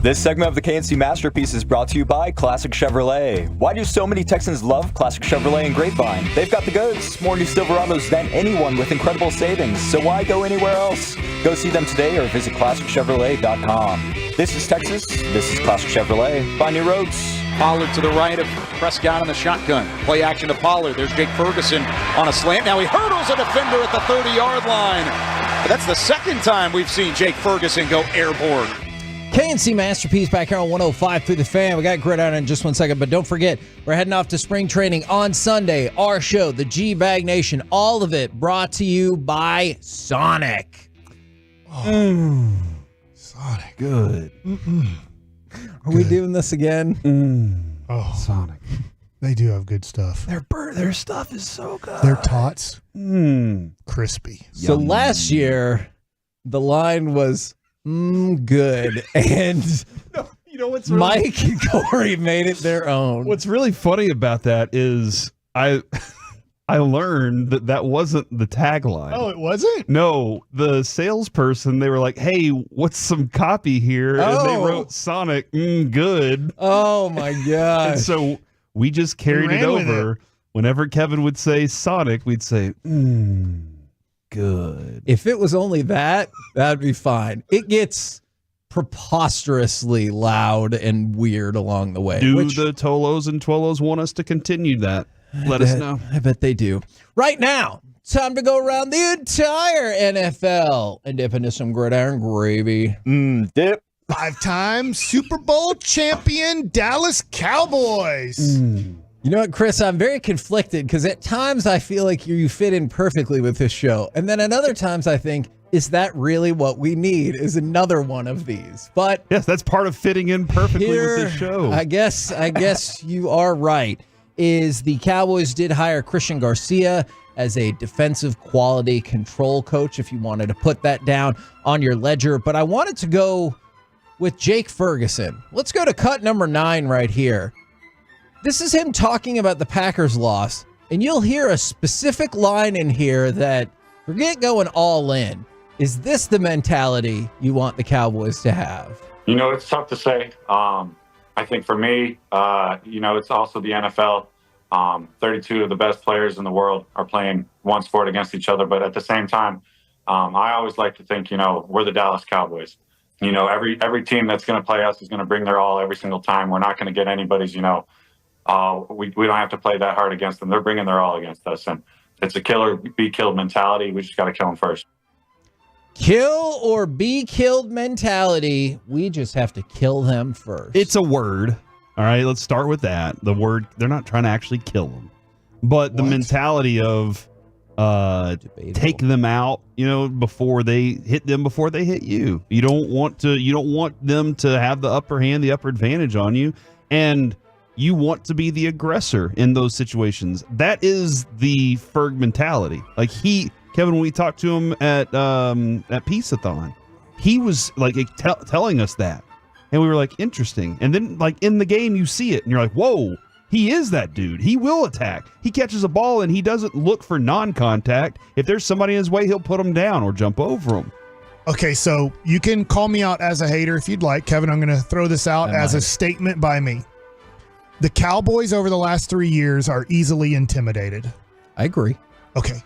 This segment of the KNC Masterpiece is brought to you by Classic Chevrolet. Why do so many Texans love Classic Chevrolet and Grapevine? They've got the goods, more new Silverados than anyone with incredible savings. So why go anywhere else? Go see them today or visit ClassicChevrolet.com. This is Texas. This is Classic Chevrolet. Find new roads.
Pollard to the right of Prescott in the shotgun. Play action to Pollard. There's Jake Ferguson on a slant. Now he hurdles a defender at the 30-yard line. But that's the second time we've seen Jake Ferguson go airborne.
KNC Masterpiece back here on 105 through the fan. We got Gridiron in just 1 second, but don't forget, we're heading off to spring training on Sunday. Our show, the G-Bag Nation, all of it brought to you by Sonic.
Sonic.
Good.
Are we doing this again?
Oh,
Sonic.
They do have good stuff.
Their stuff is so good.
Their tots, crispy.
So last year, the line was good, and
You know what's
Mike and Corey made it their own.
What's really funny about that is I learned that wasn't the tagline.
Oh, it wasn't?
No, the salesperson, they were like, "Hey, what's some copy here?" And they
Oh.
wrote Sonic, good.
Oh my gosh.
And so we just carried it
ran with
over. Whenever Kevin would say Sonic, we'd say, good.
If it was only that, that'd be fine. It gets preposterously loud and weird along the way.
Do
which
the Tolos and Twolos want us to continue that? Let us know.
I bet they do. Right now, time to go around the entire NFL and dip into some gridiron gravy.
Dip.
5-time Super Bowl champion Dallas Cowboys.
You know what, Chris? I'm very conflicted because at times I feel like you fit in perfectly with this show. And then at other times I think, is that really what we need? Is another one of these. But
yes, that's part of fitting in perfectly with this show.
I guess you are right. Is the Cowboys did hire Christian Garcia as a defensive quality control coach, if you wanted to put that down on your ledger. But I wanted to go with Jake Ferguson. Let's go to cut number 9 right here. This is him talking about the Packers loss, and you'll hear a specific line in here that, forget going all in. Is this the mentality you want the Cowboys to have?
You know, it's tough to say. I think for me, it's also the NFL. 32 of the best players in the world are playing one sport against each other. But at the same time, I always like to think, we're the Dallas Cowboys. Every team that's going to play us is going to bring their all every single time. We're not going to get anybody's, we don't have to play that hard against them. They're bringing their all against us. And it's a kill or be killed mentality. We just got to kill them first.
Kill or be killed mentality. We just have to kill them first.
It's a word. All right, let's start with that. The word, they're not trying to actually kill them. But the mentality of take them out, before they hit them, before they hit you. You don't want them to have the upper hand, the upper advantage on you. And you want to be the aggressor in those situations. That is the Ferg mentality. Like Kevin, when we talked to him at Peace-a-thon, he was like telling us that. And we were like, interesting. And then like in the game, you see it and you're like, whoa, he is that dude. He will attack. He catches a ball and he doesn't look for non-contact. If there's somebody in his way, he'll put him down or jump over him.
Okay, so you can call me out as a hater if you'd like. Kevin, I'm going to throw this out as a statement by me. The Cowboys over the last 3 years are easily intimidated.
I agree.
Okay.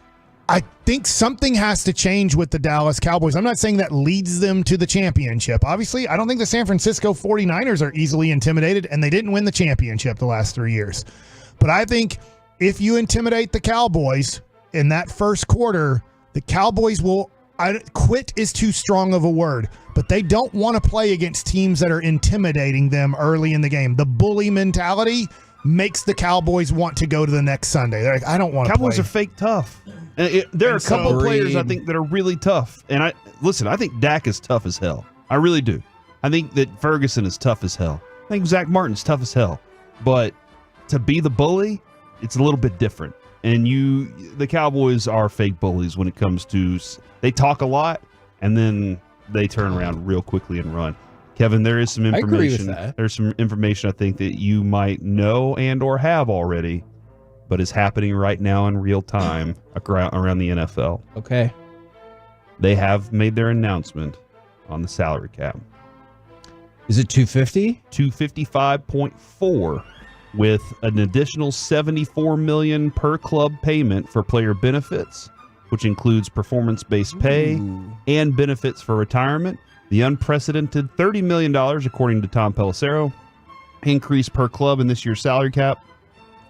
I think something has to change with the Dallas Cowboys. I'm not saying that leads them to the championship. Obviously, I don't think the San Francisco 49ers are easily intimidated, and they didn't win the championship the last 3 years. But I think if you intimidate the Cowboys in that first quarter, the Cowboys will quit is too strong of a word, but they don't want to play against teams that are intimidating them early in the game. The bully mentality makes the Cowboys want to go to the next Sunday. They're like, I don't want to play.
Cowboys are fake tough. There are a couple players I think that are really tough. And I think Dak is tough as hell. I really do. I think that Ferguson is tough as hell. I think Zach Martin's tough as hell. But to be the bully, it's a little bit different. And the Cowboys are fake bullies when it comes to, they talk a lot and then they turn around real quickly and run. Kevin, there is some information.
I agree with that.
There's some information I think that you might know and or have already, but is happening right now in real time around the NFL.
Okay.
They have made their announcement on the salary cap.
Is it 250?
255.4, with an additional $74 million per club payment for player benefits, which includes performance-based pay and benefits for retirement. The unprecedented $30 million, according to Tom Pelissero, increase per club in this year's salary cap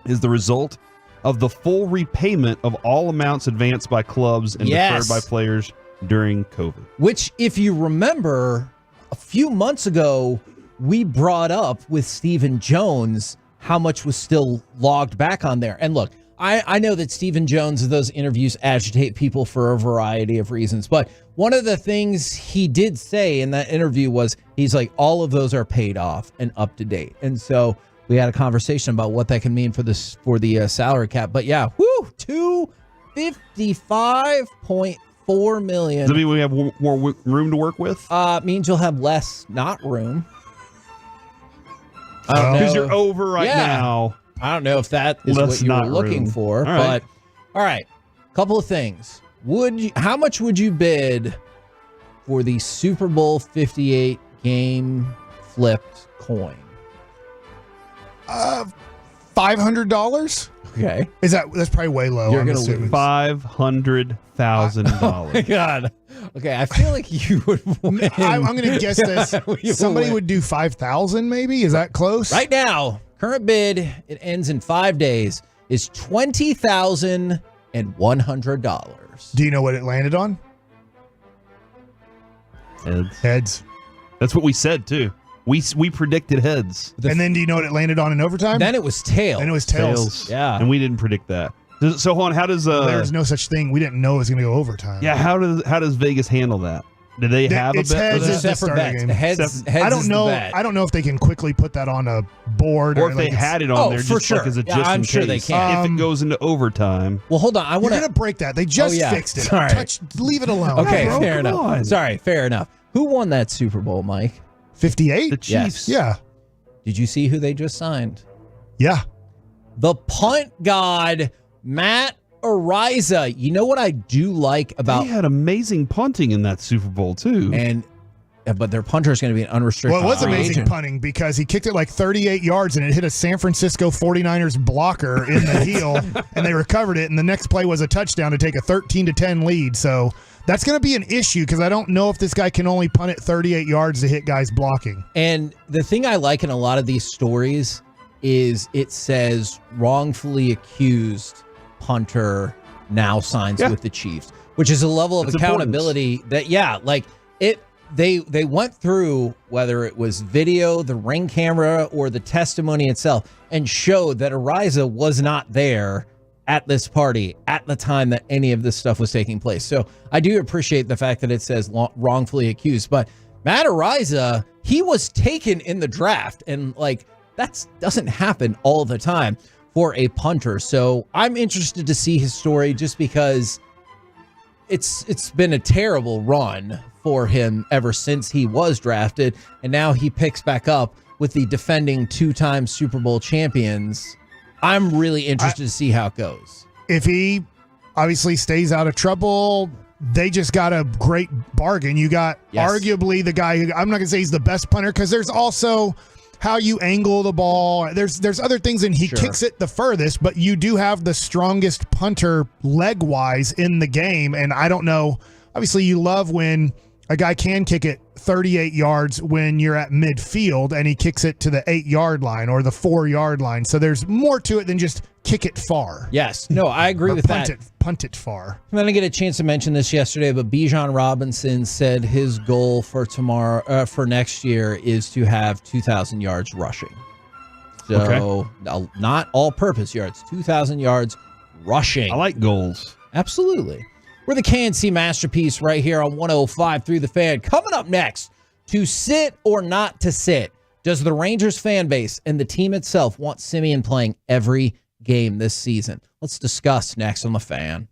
is the result of the full repayment of all amounts advanced by clubs and deferred by players during COVID.
Which, if you remember, a few months ago, we brought up with Stephen Jones how much was still logged back on there. And look, I know that Stephen Jones, those interviews agitate people for a variety of reasons. But one of the things he did say in that interview was, he's like, all of those are paid off and up to date. And so we had a conversation about what that can mean for this, for the salary cap. But yeah, $255.4 million.
Does that mean we have more room to work with?
Means you'll have less not room. I don't know.
Because you're over right now.
I don't know if that is what you were looking for, but all right. Couple of things. How much would you bid for the Super Bowl 58 game flipped coin?
$500.
Okay.
That's probably way low?
You're
I'm
gonna
assuming.
$500,000.
Oh my God. Okay, I feel like you would win.
I'm going to guess this. Somebody would do 5,000 maybe? Is that close?
Right now, current bid, it ends in 5 days, is $20,100.
Do you know what it landed on? Heads.
That's what we said too. We predicted heads.
And then do you know what it landed on in overtime?
Then it was tails.
Then it was tails.
Yeah.
And we didn't predict that. So, hold on, how does
there's no such thing. We didn't know it was going to go overtime.
Yeah, how does Vegas handle that? Do they have a bet?
Heads is the starting game.
Heads
I don't know.
The bet.
I don't know if they can quickly put that on a board,
or if they had it on there just like as a just
I'm
in
sure
case.
they can.
If it goes into overtime.
Well, hold on.
You're going to break that. They just fixed it.
Sorry.
Leave it alone.
Okay,
bro.
fair enough.
on.
Sorry, fair enough. Who won that Super Bowl, Mike?
58?
The Chiefs.
Yeah.
Did you see who they just signed?
Yeah.
The punt god, Matt Ariza. You know what I do like about...
They had amazing punting in that Super Bowl, too.
But their punter is going to be an unrestricted
Well, it was
free
amazing
agent.
punting because he kicked it like 38 yards and it hit a San Francisco 49ers blocker in the heel, and they recovered it, and the next play was a touchdown to take a 13-10 lead. So that's going to be an issue because I don't know if this guy can only punt it 38 yards to hit guys blocking.
And the thing I like in a lot of these stories is it says wrongfully accused punter now signs with the Chiefs, which is a level of accountability that, they went through, whether it was video, the ring camera, or the testimony itself, and showed that Ariza was not there at this party at the time that any of this stuff was taking place. So I do appreciate the fact that it says wrongfully accused. But Matt Ariza, he was taken in the draft, and that doesn't happen all the time for a punter. So I'm interested to see his story just because it's been a terrible run for him ever since he was drafted, and now he picks back up with the defending two-time Super Bowl champions. I'm really interested to see how it goes.
If he obviously stays out of trouble, they just got a great bargain. You got arguably the guy who, I'm not going to say he's the best punter because there's also how you angle the ball. There's other things, and he kicks it the furthest, but you do have the strongest punter leg-wise in the game, and I don't know. Obviously, you love when a guy can kick it 38 yards when you're at midfield and he kicks it to the 8-yard line or the 4-yard line. So there's more to it than just kick it far.
Yes. No, I agree with that.
Punt it far.
I didn't get a chance to mention this yesterday, but Bijan Robinson said his goal for for next year is to have 2,000 yards rushing. So not all-purpose yards, 2,000 yards rushing.
I like goals.
Absolutely. We're the KNC Masterpiece right here on 105 through the Fan. Coming up next, to sit or not to sit. Does the Rangers fan base and the team itself want Simeon playing every game this season? Let's discuss next on the Fan.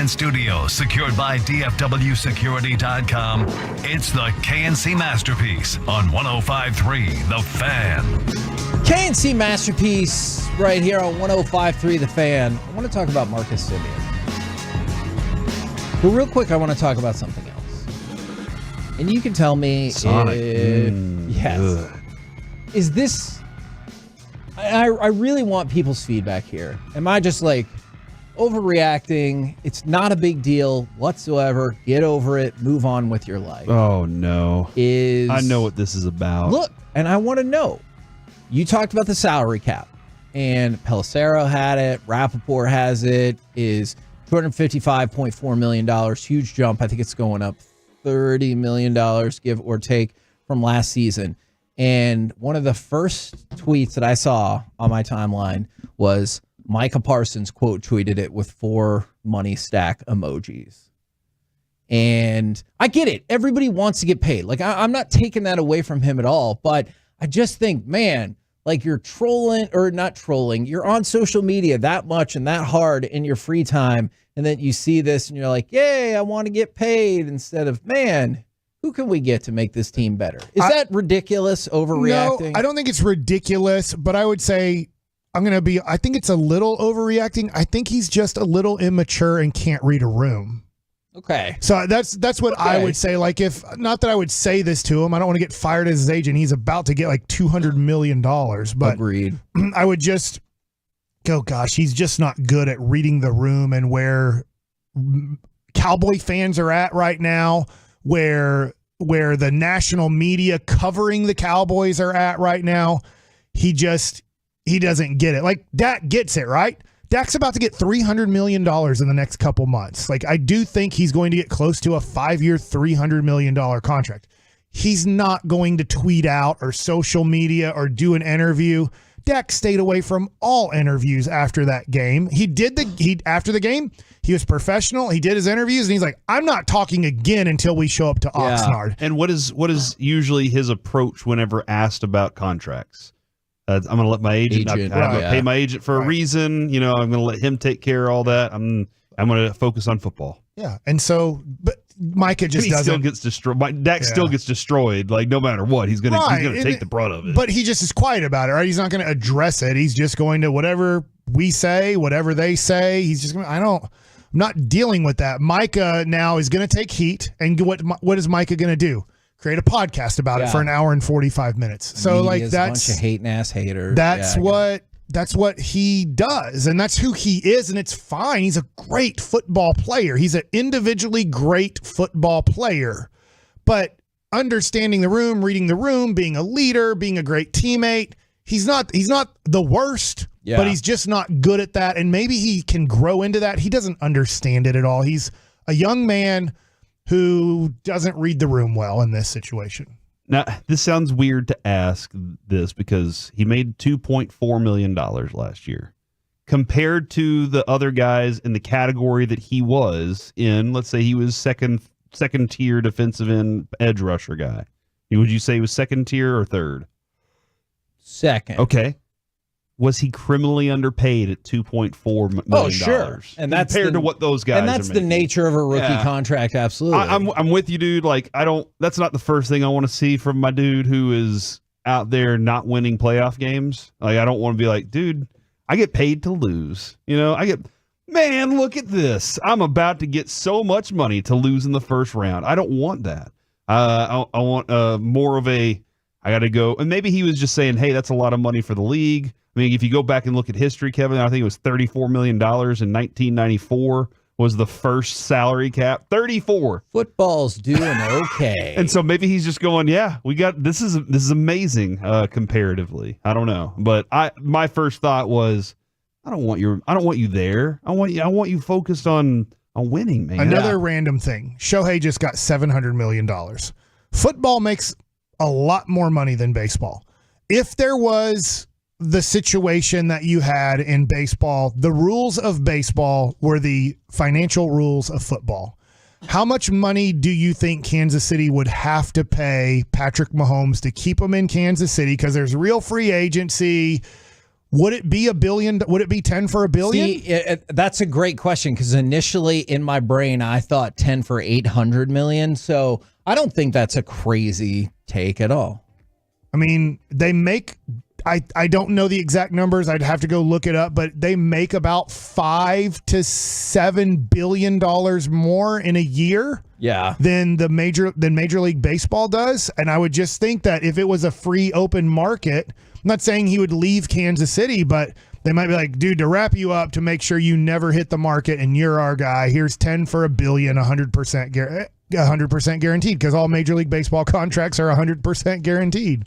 in studio, secured by DFWsecurity.com. It's the KNC Masterpiece on 105.3 The Fan.
KNC Masterpiece right here on 105.3 The Fan. I want to talk about Marcus Simeon. But real quick, I want to talk about something else. And you can tell me
Sonic.
yes.
Ugh.
Is this... I really want people's feedback here. Am I just like overreacting? It's not a big deal whatsoever. Get over it. Move on with your life.
Oh, no. I know what this is about.
Look, and I want to know. You talked about the salary cap, and Pelissero had it. Rappaport has it. Is $255.4 million. Huge jump. I think it's going up $30 million, give or take, from last season. And one of the first tweets that I saw on my timeline was Micah Parsons quote tweeted it with 4 money stack emojis. And I get it. Everybody wants to get paid. Like, I'm not taking that away from him at all. But I just think, man, like you're trolling or not trolling. You're on social media that much and that hard in your free time. And then you see this and you're like, yay, I want to get paid, instead of, man, who can we get to make this team better? Is that ridiculous, overreacting?
No, I don't think it's ridiculous, but I would say I think it's a little overreacting. I think he's just a little immature and can't read a room.
Okay.
So that's what I would say. Like, not that I would say this to him. I don't want to get fired as his agent. He's about to get like $200 million. But
agreed.
I would just go, gosh, he's just not good at reading the room and where Cowboy fans are at right now, where the national media covering the Cowboys are at right now. He doesn't get it. Like, Dak gets it, right? Dak's about to get $300 million in the next couple months. Like, I do think he's going to get close to a 5-year, $300 million contract. He's not going to tweet out or social media or do an interview. Dak stayed away from all interviews after that game. After the game, he was professional. He did his interviews, and he's like, I'm not talking again until we show up to Oxnard.
And what is usually his approach whenever asked about contracts? I'm going to let my agent. I'm going to pay my agent for a reason. You know, I'm going to let him take care of all that. I'm going to focus on football.
Yeah, and so, but Micah just doesn't.
Still gets destroyed. Dak still gets destroyed. Like, no matter what, he's going to take the brunt of it.
But he just is quiet about it, right? He's not going to address it. He's just going to whatever we say, whatever they say. He's just going to. I'm not dealing with that. Micah now is going to take heat, and what is Micah going to do? Create a podcast about it for an hour and 45 minutes. So like that's
a bunch of hating ass haters.
That's what he does, and that's who he is, and it's fine. He's a great football player. He's an individually great football player, but understanding the room, reading the room, being a leader, being a great teammate, he's not the worst, but he's just not good at that, and maybe he can grow into that. He doesn't understand it at all. He's a young man who doesn't read the room well in this situation.
Now, this sounds weird to ask this because he made $2.4 million last year. Compared to the other guys in the category that he was in, let's say he was second tier defensive end edge rusher guy. Would you say he was second tier or third?
Second.
Okay. Was he criminally underpaid at $2.4 million?
Oh, sure. And that's
compared to what those guys
and that's
are
the
making.
nature of a rookie contract. Absolutely.
I'm with you, dude. Like, that's not the first thing I want to see from my dude who is out there not winning playoff games. Like, I don't want to be like, dude, I get paid to lose. You know, man, look at this. I'm about to get so much money to lose in the first round. I don't want that. I want more of I got to go. And maybe he was just saying, hey, that's a lot of money for the league. I mean, if you go back and look at history, Kevin, I think it was $34 million in 1994 was the first salary cap. 34.
Football's doing okay.
And so maybe he's just going, yeah, we got this is amazing comparatively. I don't know, but my first thought was, I don't want you there. I want you focused on winning, man.
Another random thing. Shohei just got $700 million. Football makes a lot more money than baseball. If there was the situation that you had in baseball, the rules of baseball were the financial rules of football. How much money do you think Kansas City would have to pay Patrick Mahomes to keep him in Kansas City? Because there's real free agency. Would it be $1 billion? Would it be 10 for $1 billion?
See, that's a great question because initially in my brain I thought 10 for $800 million. So I don't think that's a crazy take at all.
I mean, they make. I don't know the exact numbers. I'd have to go look it up, but they make about $5 to $7 billion more in a year.
Yeah.
Than Major League Baseball does. And I would just think that if it was a free open market, I'm not saying he would leave Kansas City, but they might be like, dude, to wrap you up to make sure you never hit the market and you're our guy, here's 10 for $1 billion, 100% guaranteed, because all Major League Baseball contracts are 100% guaranteed.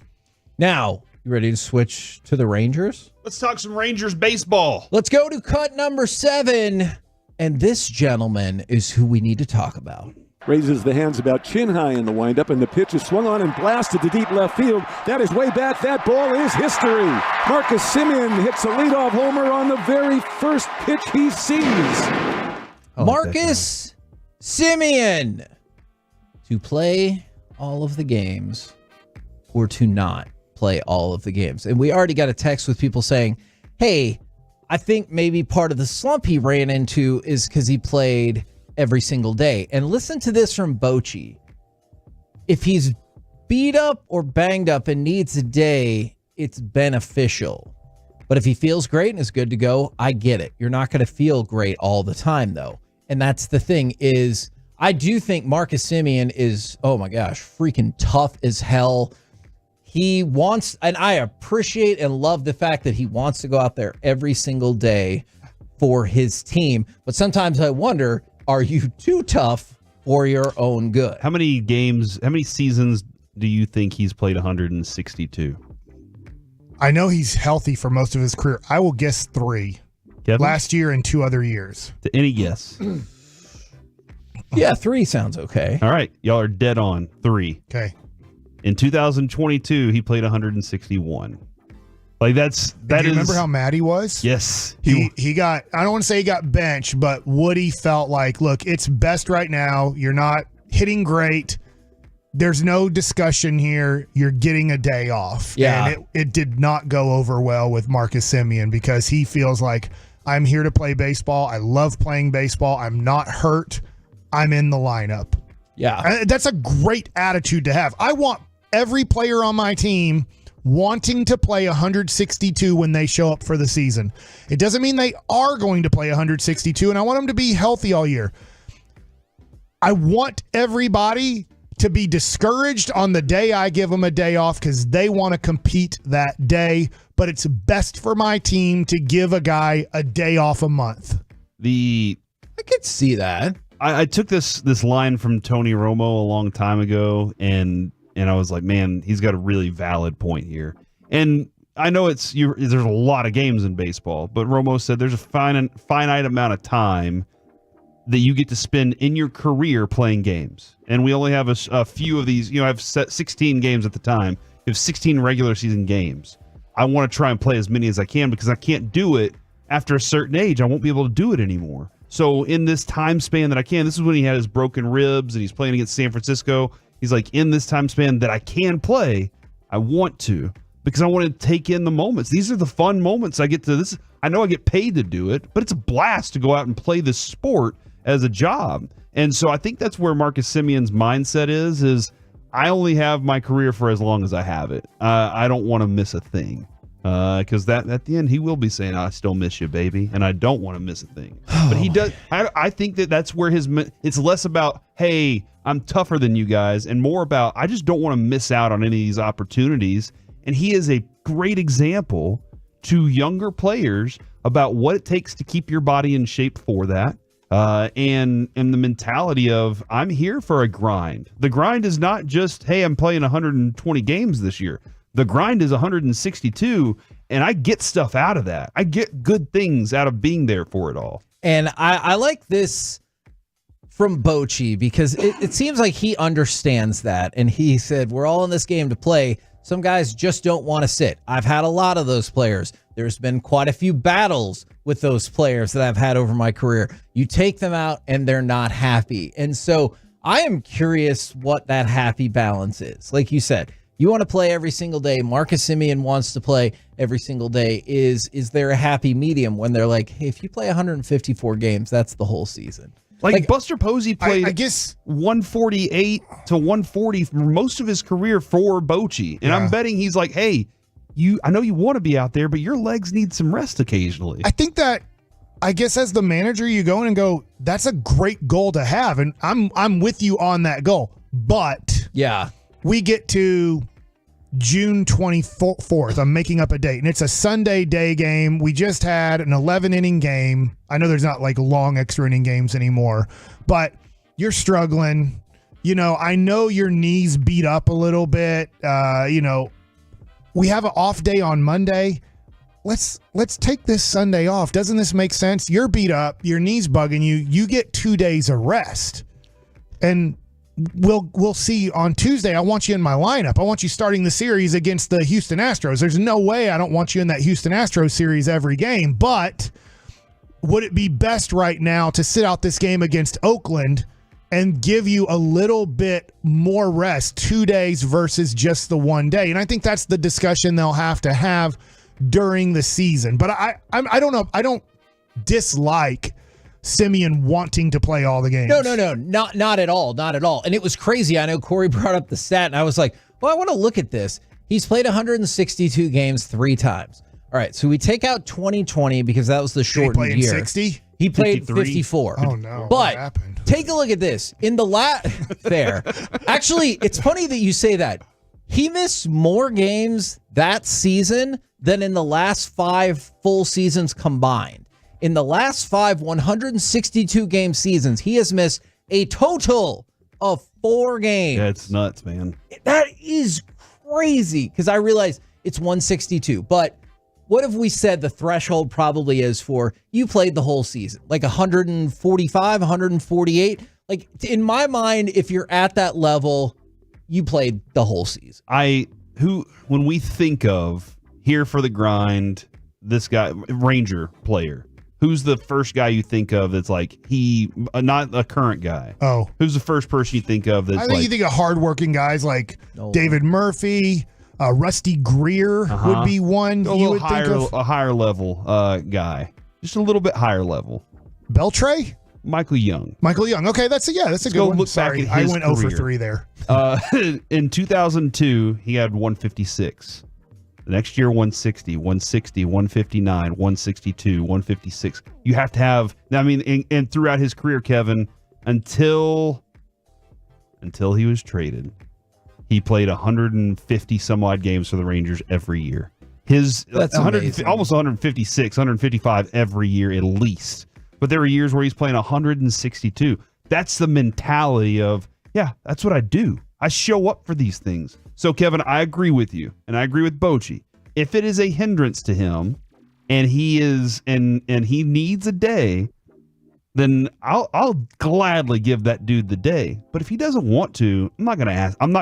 Now, you ready to switch to the Rangers?
Let's talk some Rangers baseball.
Let's go to cut number 7. And this gentleman is who we need to talk about.
Raises the hands about chin high in the windup, and the pitch is swung on and blasted to deep left field. That is way back. That ball is history. Marcus Semien hits a leadoff homer on the very first pitch he sees.
Marcus Semien to play all of the games or to not play all of the games. And we already got a text with people saying, hey, I think maybe part of the slump he ran into is because he played every single day. And listen to this from Bochy. If he's beat up or banged up and needs a day, it's beneficial. But if he feels great and is good to go, I get it. You're not going to feel great all the time, though. And that's the thing is, I do think Marcus Semien is, oh my gosh, freaking tough as hell. He wants, and I appreciate and love the fact that he wants to go out there every single day for his team. But sometimes I wonder, are you too tough for your own good?
How many seasons do you think he's played 162?
I know he's healthy for most of his career. I will guess 3.
Kevin?
Last year and 2 other years.
Any guess?
Yeah, 3 sounds okay.
All right. Y'all are dead on. 3.
Okay.
In 2022, he played 161. Like do you
remember how mad he was?
Yes.
He got, I don't want to say he got benched, but Woody felt like, look, it's best right now. You're not hitting great. There's no discussion here. You're getting a day off.
Yeah.
And it did not go over well with Marcus Semien because he feels like, I'm here to play baseball. I love playing baseball. I'm not hurt. I'm in the lineup.
Yeah.
That's a great attitude to have. I want every player on my team wanting to play 162 when they show up for the season. It doesn't mean they are going to play 162, and I want them to be healthy all year. I want everybody to be discouraged on the day I give them a day off because they want to compete that day, but it's best for my team to give a guy a day off a month.
I could see that.
I took this line from Tony Romo a long time ago, and I was like, man, he's got a really valid point here. And I know there's a lot of games in baseball, but Romo said there's a finite amount of time that you get to spend in your career playing games. And we only have a few of these. I have 16 games at the time. You have 16 regular season games. I want to try and play as many as I can because I can't do it after a certain age. I won't be able to do it anymore. So in this time span that I can, this is when he had his broken ribs and he's playing against San Francisco. He's like, in this time span that I can play, I want to, because I want to take in the moments. These are the fun moments I get to. This, I know I get paid to do it, but it's a blast to go out and play this sport as a job. And so I think that's where Marcus Semien's mindset is I only have my career for as long as I have it. I don't want to miss a thing. Because that at the end he will be saying, I still miss you, baby, and I don't want to miss a thing. But he does. I think that's where it's less about, hey, I'm tougher than you guys, and more about, I just don't want to miss out on any of these opportunities. And he is a great example to younger players about what it takes to keep your body in shape for that. And the mentality of, I'm here for a grind. The grind is not just, hey, I'm playing 120 games this year. The grind is 162, and I get stuff out of that. I get good things out of being there for it all.
And I like this from Bochy because it seems like he understands that. And he said, we're all in this game to play. Some guys just don't want to sit. I've had a lot of those players. There's been quite a few battles with those players that I've had over my career. You take them out and they're not happy. And so I am curious what that happy balance is. Like you said, You want to play every single day. Marcus Simeon wants to play every single day. Is there a happy medium when they're like, hey, if you play 154 games, that's the whole season?
Like Buster Posey played,
I guess
148 to 140 for most of his career for Bochy, and I'm betting he's like, hey, I know you want to be out there, but your legs need some rest occasionally.
I think that, I guess as the manager, you go in and go, that's a great goal to have, and I'm with you on that goal. But we get to June 24th. I'm making up a date, and it's a Sunday day game. We just had an 11-inning game. I know there's not like long extra inning games anymore, but you're struggling. You know, I know your knees beat up a little bit. You know, we have an off day on Monday. Let's take this Sunday off. Doesn't this make sense? You're beat up. Your knee's bugging you. You get 2 days of rest, and we'll see on Tuesday. I want you in my lineup. I want you starting the series against the Houston Astros. There's no way I don't want you in that Houston Astros series every game. But would it be best right now to sit out this game against Oakland and give you a little bit more rest, 2 days versus just the 1 day? And I think that's the discussion they'll have to have during the season. But I don't know. I don't dislike Simeon wanting to play all the games.
No, not at all, not at all. And it was crazy. I know Corey brought up the stat, and I was like, well, I want to look at this. He's played 162 games 3 times. All right, so we take out 2020 because that was the shortened year.
60?
He played
53?
54.
Oh no!
But
what happened?
Take a look at this. In the fair. Actually, it's funny that you say that. He missed more games that season than in the last 5 full seasons combined. In the last 5 162 game seasons, he has missed a total of 4 games.
Yeah, it's nuts, man.
That is crazy because I realize it's 162. But what have we said the threshold probably is for you played the whole season? Like 145, 148? Like in my mind, if you're at that level, you played the whole season.
When we think of here for the grind, this guy, Ranger player, who's the first guy you think of that's like not a current guy?
Oh.
Who's the first person you think of that's
I think you think of hardworking guys like David Murphy, Rusty Greer would be one you would think of.
A higher level guy. Just a little bit higher level.
Beltray?
Michael Young.
Okay, that's a good one. Sorry, I went 0 for 3 there.
In 2002, he had 156. The next year, 160, 160, 159, 162, 156. You have to have, I mean, and throughout his career, Kevin, until he was traded, he played 150 some odd games for the Rangers every year. His almost 156, 155 every year at least. But there were years where he's playing 162. That's the mentality of, yeah, that's what I do. I show up for these things. So, Kevin, I agree with you, and I agree with Bochy. If it is a hindrance to him, and he is, and he needs a day, then I'll gladly give that dude the day. But if he doesn't want to, I'm not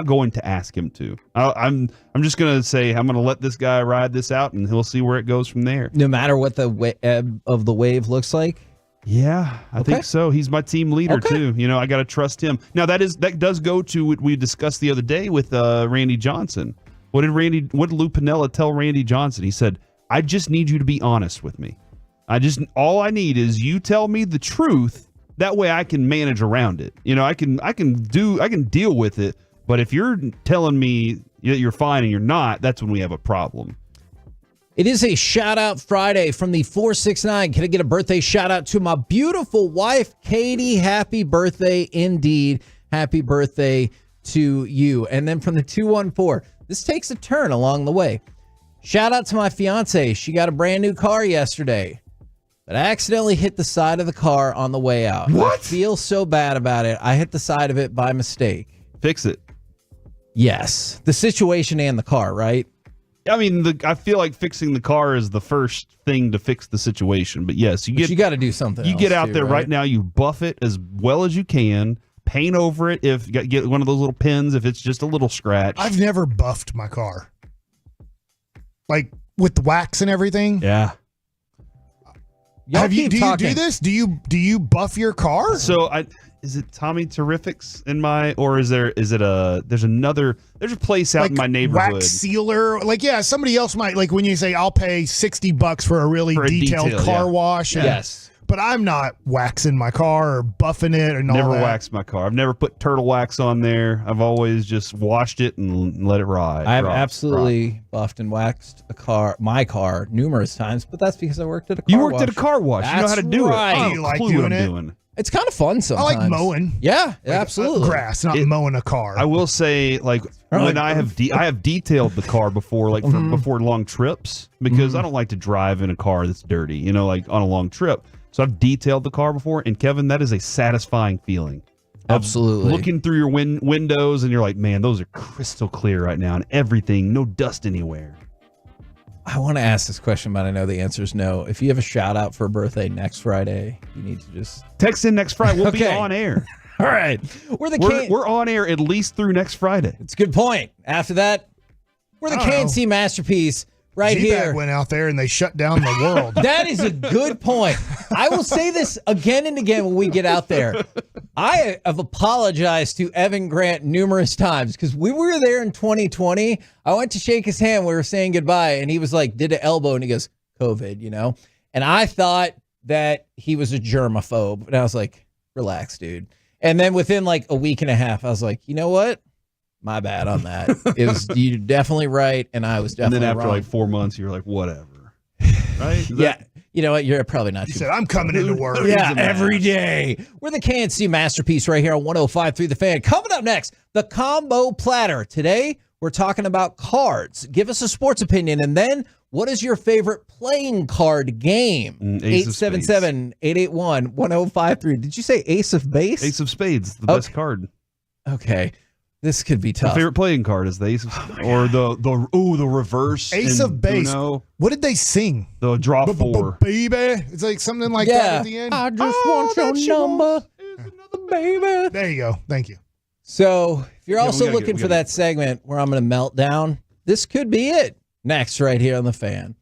going to ask him to. I'm just going to say I'm going to let this guy ride this out, and he'll see where it goes from there.
No matter what the ebb of the wave looks like.
Yeah, I think so. He's my team leader too. You know, I got to trust him. Now that does go to what we discussed the other day with Randy Johnson. What did Lou Piniella tell Randy Johnson? He said, "I just need you to be honest with me. All I need is you tell me the truth. That way I can manage around it. You know, I can deal with it. But if you're telling me that you're fine and you're not, that's when we have a problem."
It is a shout out Friday from the 469. Can I get a birthday shout out to my beautiful wife, Katie? Happy birthday indeed. Happy birthday to you. And then from the 214, this takes a turn along the way. Shout out to my fiance. She got a brand new car yesterday, but I accidentally hit the side of the car on the way out.
What?
I feel so bad about it. I hit the side of it by mistake.
Fix it.
Yes. The situation and the car, right?
I mean, I feel like fixing the car is the first thing to fix the situation. But yes, you got
to do something.
You get out there right now. You buff it as well as you can. Paint over it. If you get one of those little pins, if it's just a little scratch.
I've never buffed my car, like with the wax and everything.
Yeah.
Do you do this? Do you buff your car?
So is it Tommy Terrifics in my, or is it there's a place out in my neighborhood.
Wax sealer. Like, yeah, somebody else might, like when you say I'll pay $60 for a really detailed car wash.
Yes.
But I'm not waxing my car or buffing it and all that.
Never waxed my car. I've never put turtle wax on there. I've always just washed it and let it ride.
I've absolutely buffed and waxed my car numerous times, but that's because I worked at a car wash.
You worked at a car wash. You know how to do it.
Do you like doing it?
It's kind of fun sometimes.
I like mowing.
Yeah, absolutely.
Grass, not mowing a car.
I will say, like, when I have detailed the car before, like before long trips, because I don't like to drive in a car that's dirty, you know, like on a long trip. So I've detailed the car before, and Kevin, that is a satisfying feeling.
Absolutely.
Looking through your windows, and you're like, man, those are crystal clear right now, and everything, no dust anywhere.
I want to ask this question, but I know the answer is no. If you have a shout out for a birthday next Friday, you need to just
text in next Friday. We'll be on air.
All right.
We're on air at least through next Friday.
It's a good point. After that, we're the KNC masterpiece right here.
Went out there and they shut down the world.
That is a good point. I will say this again and again when we get out there. I have apologized to Evan Grant numerous times because we were there in 2020. I went to shake his hand. We were saying goodbye, and he was like, did an elbow, and he goes, COVID, you know? And I thought that he was a germaphobe. And I was like, relax, dude. And then within like a week and a half, I was like, you know what? My bad on that. You're definitely right, and I was definitely wrong.
And then after like 4 months, you're like, whatever. Right?
Yeah. You know what? You're probably not.
You said, I'm coming into work.
Yeah, every day. We're the KNC masterpiece right here on 105.3 The Fan. Coming up next, the combo platter. Today, we're talking about cards. Give us a sports opinion, and then what is your favorite playing card game? 877-881-1053. Did you say Ace of Base?
Ace of Spades, the best card.
Okay. This could be tough.
My favorite playing card is the Ace of or the reverse
Ace of Base. What did they sing?
The draw four.
Baby. It's like something like that at the end.
I just want your number.
Another baby. There you go. Thank you.
So if you're also looking for that segment where I'm going to melt down, this could be it. Next, right here on The Fan.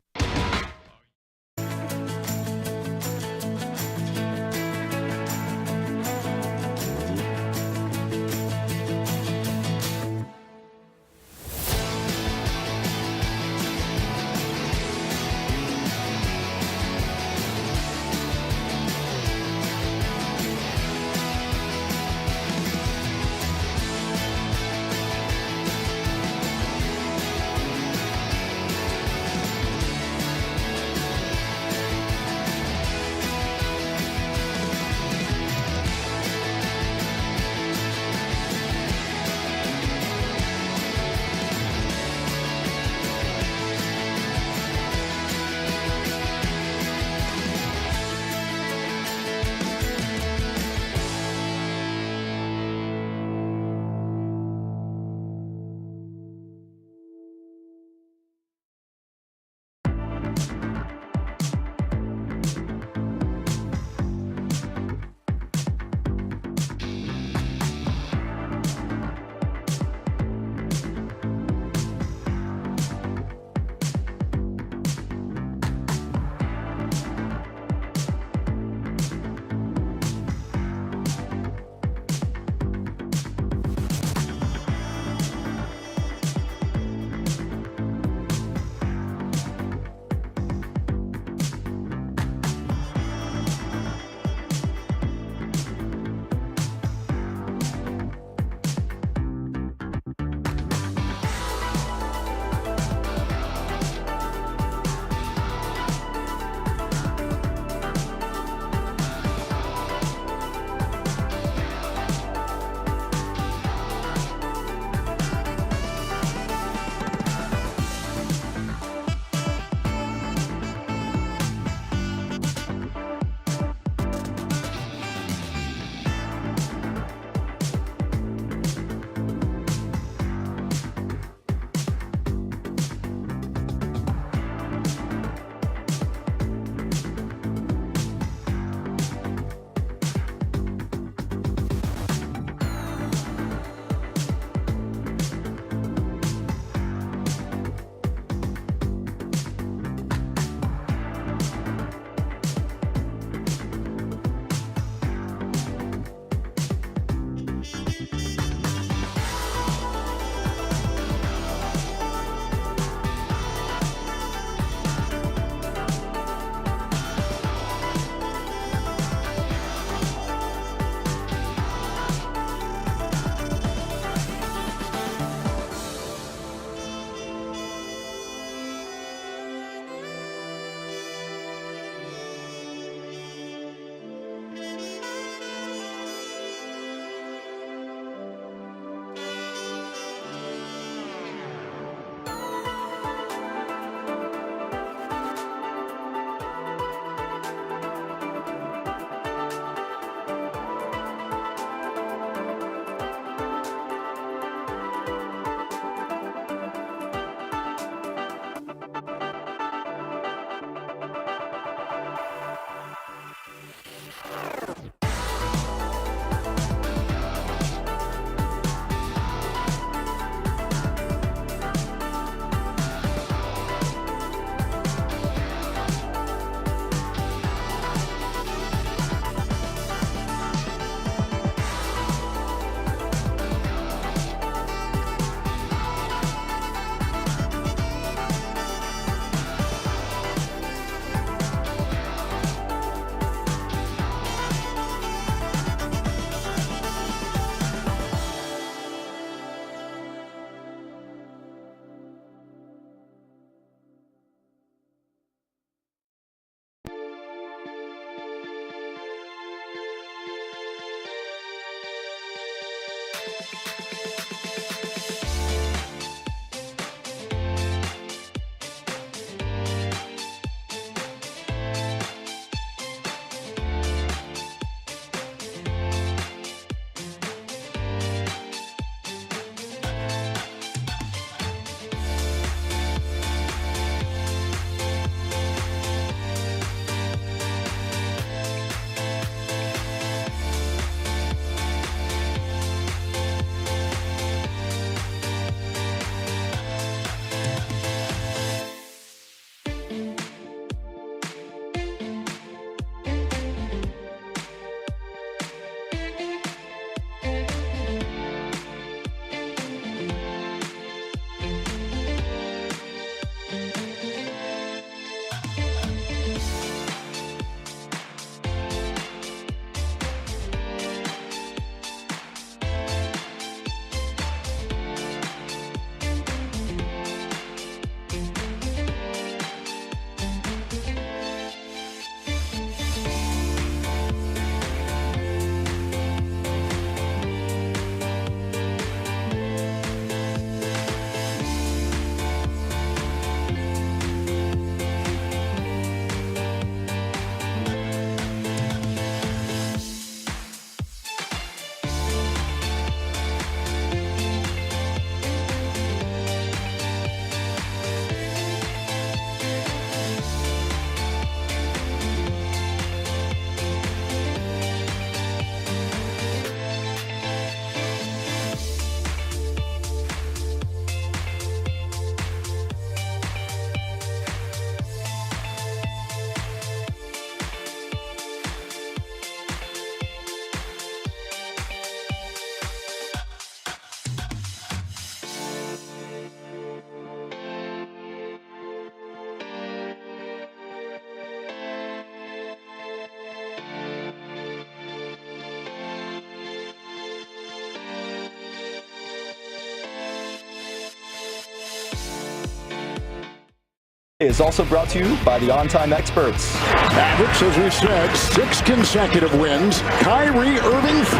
Is also brought to you by the On Time Experts.
Mavericks, as we said, 6 consecutive wins. Kyrie Irving 3.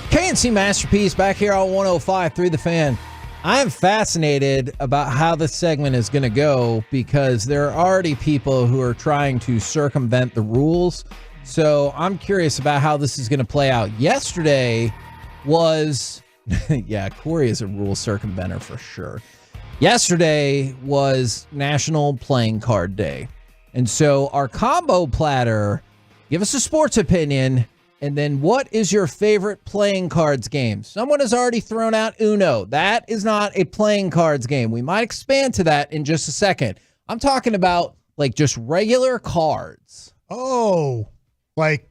KNC Masterpiece back here on 105.3 The Fan. I am fascinated about how this segment is going to go because there are already people who are trying to circumvent the rules. So I'm curious about how this is going to play out. Yesterday was, yeah, Corey is a rule circumventer for sure. Yesterday was National Playing Card Day. And so our combo platter, give us a sports opinion, and then what is your favorite playing cards game? Someone has already thrown out Uno. That is not a playing cards game. We might expand to that in just a second. I'm talking about like just regular cards.
Oh, like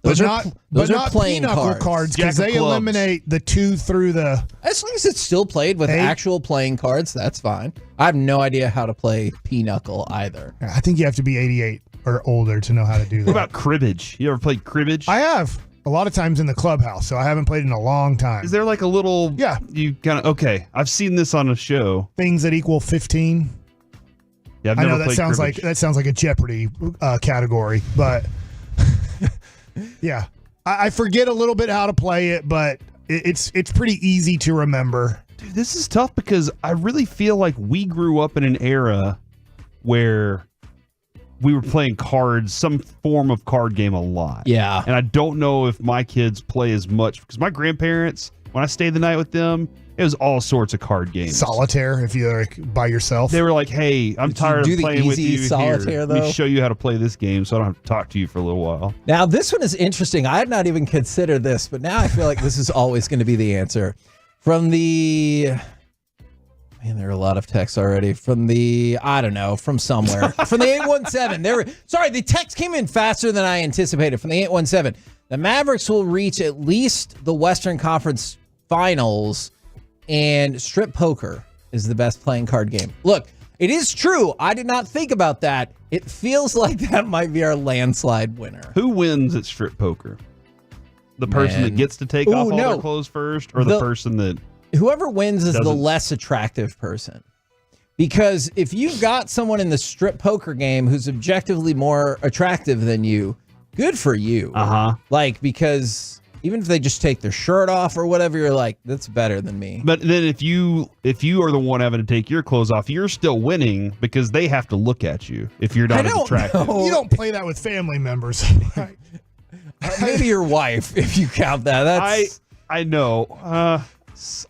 those
but
are
not
playing
pinochle cards because they eliminate the 2 through the.
As long as it's still played with actual playing cards, that's fine. I have no idea how to play pinochle either.
I think you have to be 88 or older to know how to do that.
What about cribbage? You ever played cribbage?
I have a lot of times in the clubhouse, so I haven't played in a long time.
Is there like a little?
Yeah.
You kind of okay. I've seen this on a show.
Things that equal 15.
Yeah, I've
I
never
know that
played
sounds
cribbage.
like a Jeopardy category, but yeah, I forget a little bit how to play it, but it's pretty easy to remember.
Dude, this is tough because I really feel like we grew up in an era where we were playing cards, some form of card game a lot.
Yeah.
And I don't know if my kids play as much because my grandparents, when I stayed the night with them, it was all sorts of card games.
Solitaire, if you're like by yourself.
They were like, hey, I'm tired of playing with you
solitaire,
here.
though?
Let me show you how to play this game so I don't have to talk to you for a little while.
Now, this one is interesting. I had not even considered this, but now I feel like this is always going to be the answer. From the... Man, there are a lot of texts already. From the... I don't know. From somewhere. From the 817. Sorry, the text came in faster than I anticipated. From the 817. The Mavericks will reach at least the Western Conference Finals, and strip poker is the best playing card game. Look, it is true. I did not think about that. It feels like that might be our landslide winner.
Who wins at strip poker? The person that gets to take off all their clothes first, or the person that...
Whoever wins is the less attractive person. Because if you've got someone in the strip poker game who's objectively more attractive than you, good for you. Like, because... Even if they just take their shirt off or whatever, you're like, that's better than me.
But then if you are the one having to take your clothes off, you're still winning because they have to look at you if you're not as attractive.
You don't play that with family members.
Maybe your wife, if you count that. That's
I know.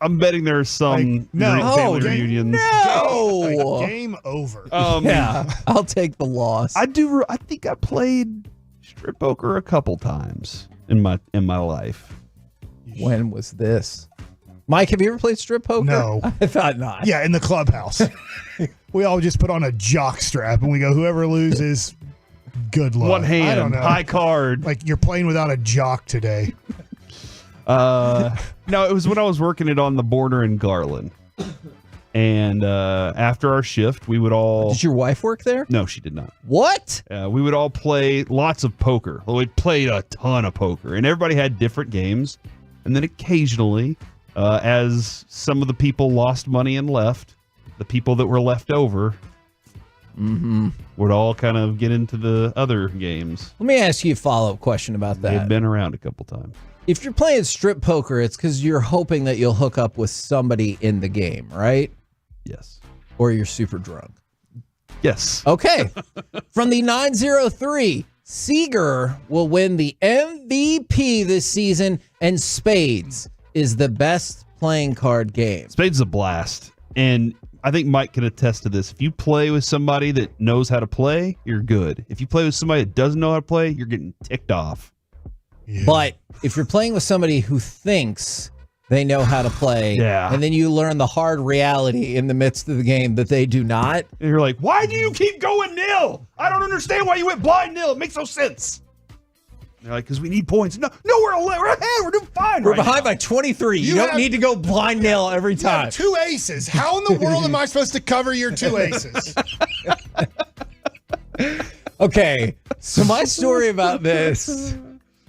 I'm betting there's some family reunions.
No.
Game over.
Yeah, I'll take the loss.
I think I played strip poker a couple times in my life.
When was this? Mike, have you ever played strip poker?
No.
I thought not.
Yeah, in the clubhouse. We all just put on a jock strap and we go, whoever loses, good luck.
One hand,
I don't know.
high card.
Like you're playing without a jock today.
No, it was when I was working it on the border in Garland. And after our shift, we would all...
Did your wife work there?
No, she did not.
What?
We would all play lots of poker. Well, we played a ton of poker, and everybody had different games. And then occasionally, as some of the people lost money and left, the people that were left over would all kind of get into the other games.
Let me ask you a follow-up question about that.
They've been around a couple times.
If you're playing strip poker, it's because you're hoping that you'll hook up with somebody in the game, right?
Yes.
Or you're super drunk.
Yes.
Okay. From the 903, Seager will win the MVP this season, and Spades is the best playing card game.
Spades is a blast. And I think Mike can attest to this. If you play with somebody that knows how to play, you're good. If you play with somebody that doesn't know how to play, you're getting ticked off.
Yeah.
But if you're playing with somebody who thinks they know how to play, and then you learn the hard reality in the midst of the game that they do not.
And you're like, why do you keep going nil? I don't understand why you went blind nil. It makes no sense. They're like, because we need points. No, we're ahead. We're doing fine.
We're behind by 23. You don't need to go blind nil every time.
You have 2 aces. How in the world am I supposed to cover your 2 aces?
Okay, so my story about this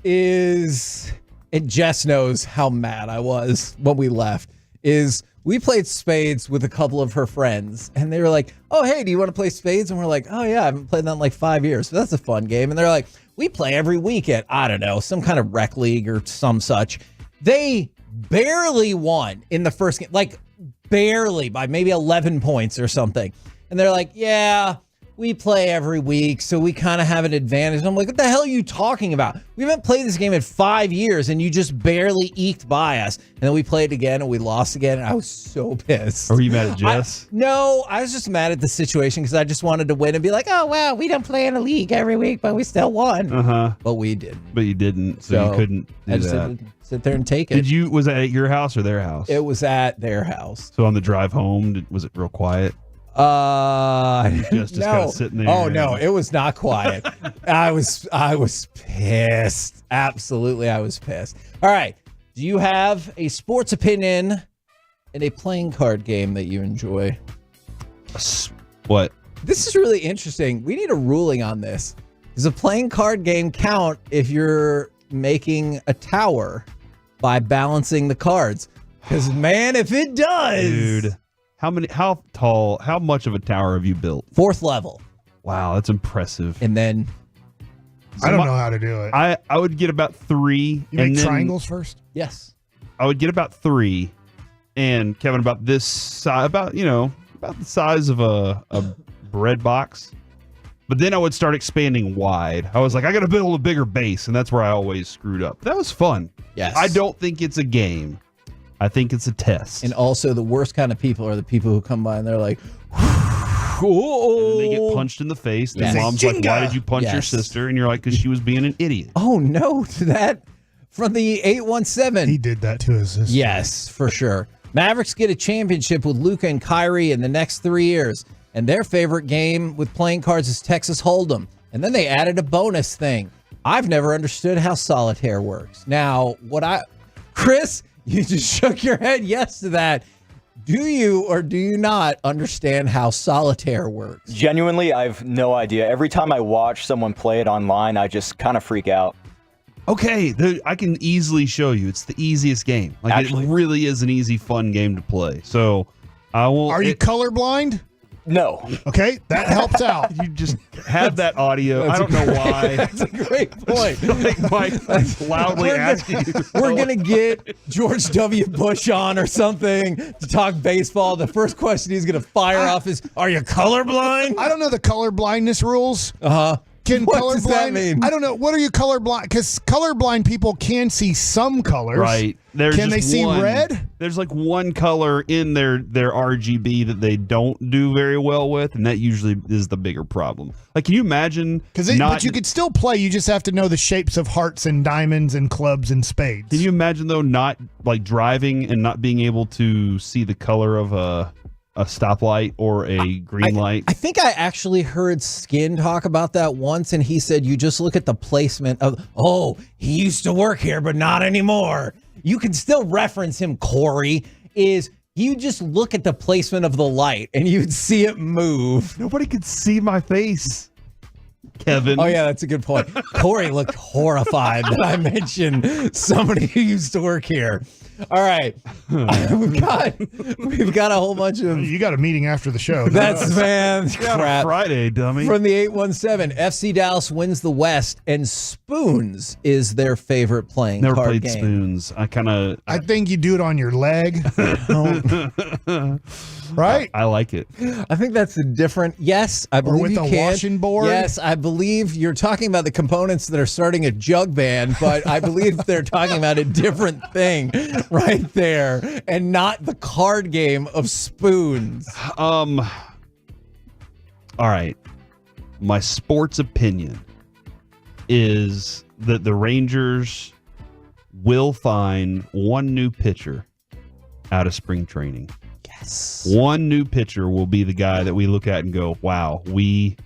is, and Jess knows how mad I was when we left, is we played spades with a couple of her friends, and they were like, oh, hey, do you want to play spades? And we're like, oh, yeah, I haven't played that in like 5 years. So that's a fun game. And they're like, we play every week at, I don't know, some kind of rec league or some such. They barely won in the first game, like barely by maybe 11 points or something. And they're like, yeah, we play every week, so we kind of have an advantage. And I'm like, what the hell are you talking about? We haven't played this game in 5 years, and you just barely eked by us. And then we played again, and we lost again, and I was so pissed.
Were you mad at Jess?
No, I was just mad at the situation because I just wanted to win and be like, oh, wow, we don't play in a league every week, but we still won. But we didn't.
But you didn't, so you couldn't do
I just
that.
had to sit there and take it.
Was that at your house or their house?
It was at their house.
So on the drive home, was it real quiet?
Just
kind of sitting there.
Oh no, it was not quiet. I was pissed. Absolutely, I was pissed. All right. Do you have a sports opinion in a playing card game that you enjoy?
What?
This is really interesting. We need a ruling on this. Does a playing card game count if you're making a tower by balancing the cards? Because man, if it does,
dude. How tall, how much of a tower have you built?
4th level.
Wow, that's impressive.
And then
I don't know how to do it.
I would get about 3.
You make triangles first?
Yes.
I would get about 3. And Kevin, about this size, about the size of a bread box. But then I would start expanding wide. I was like, I got to build a bigger base. And that's where I always screwed up. That was fun.
Yes.
I don't think it's a game. I think it's a test.
And also, the worst kind of people are the people who come by and they're like,
and then they get punched in the face.
Yes.
Their mom's like, why did you punch your
Yes.
sister? And you're like, because she was being an idiot.
oh no, that from the 817.
He did that to his sister.
Yes, for sure. Mavericks get a championship with Luka and Kyrie in the next 3 years. And their favorite game with playing cards is Texas Hold'em. And then they added a bonus thing. I've never understood how solitaire works. Now, Chris, you just shook your head yes to that. Do you or do you not understand how solitaire works?
Genuinely, I have no idea. Every time I watch someone play it online, I just kind of freak out.
Okay, I can easily show you. It's the easiest game. It really is an easy, fun game to play. So I will.
Are you colorblind?
No.
Okay, that helps out.
You just have that audio. I don't know why.
That's a great point.
Mike loudly asking you.
We're going to get George W. Bush on or something to talk baseball. The first question he's going to fire off is, are you colorblind?
I don't know the color blindness rules.
Uh-huh.
What
does that mean?
I don't know. What are you colorblind? Because colorblind people can see some colors.
Right.
Can they see red?
There's like one color in their RGB that they don't do very well with, and that usually is the bigger problem. Like, can you imagine?
But you could still play. You just have to know the shapes of hearts and diamonds and clubs and spades.
Can you imagine, though, not like driving and not being able to see the color of a stoplight or a green light?
I think I actually heard Skin talk about that once, and he said you just look at the placement of, he used to work here, but not anymore. You can still reference him, Corey, is you just look at the placement of the light, and you'd see it move.
Nobody could see my face, Kevin.
Oh, yeah, that's a good point. Corey looked horrified that I mentioned somebody who used to work here. All right. We've got a whole bunch of...
You got a meeting after the show.
That's crap.
Friday, dummy.
From the 817, FC Dallas wins the West, and Spoons is their favorite playing
Never
card
played
game.
Spoons.
I think you do it on your leg. Right?
I like it.
I think that's a different... Yes, I believe
with
you
a
can.
washing board?
Yes, I believe you're talking about the components that are starting a jug band, but I believe they're talking about a different thing right there, and not the card game of Spoons.
All right. My sports opinion is that the Rangers will find one new pitcher out of spring training.
Yes.
One new pitcher will be the guy that we look at and go, wow, we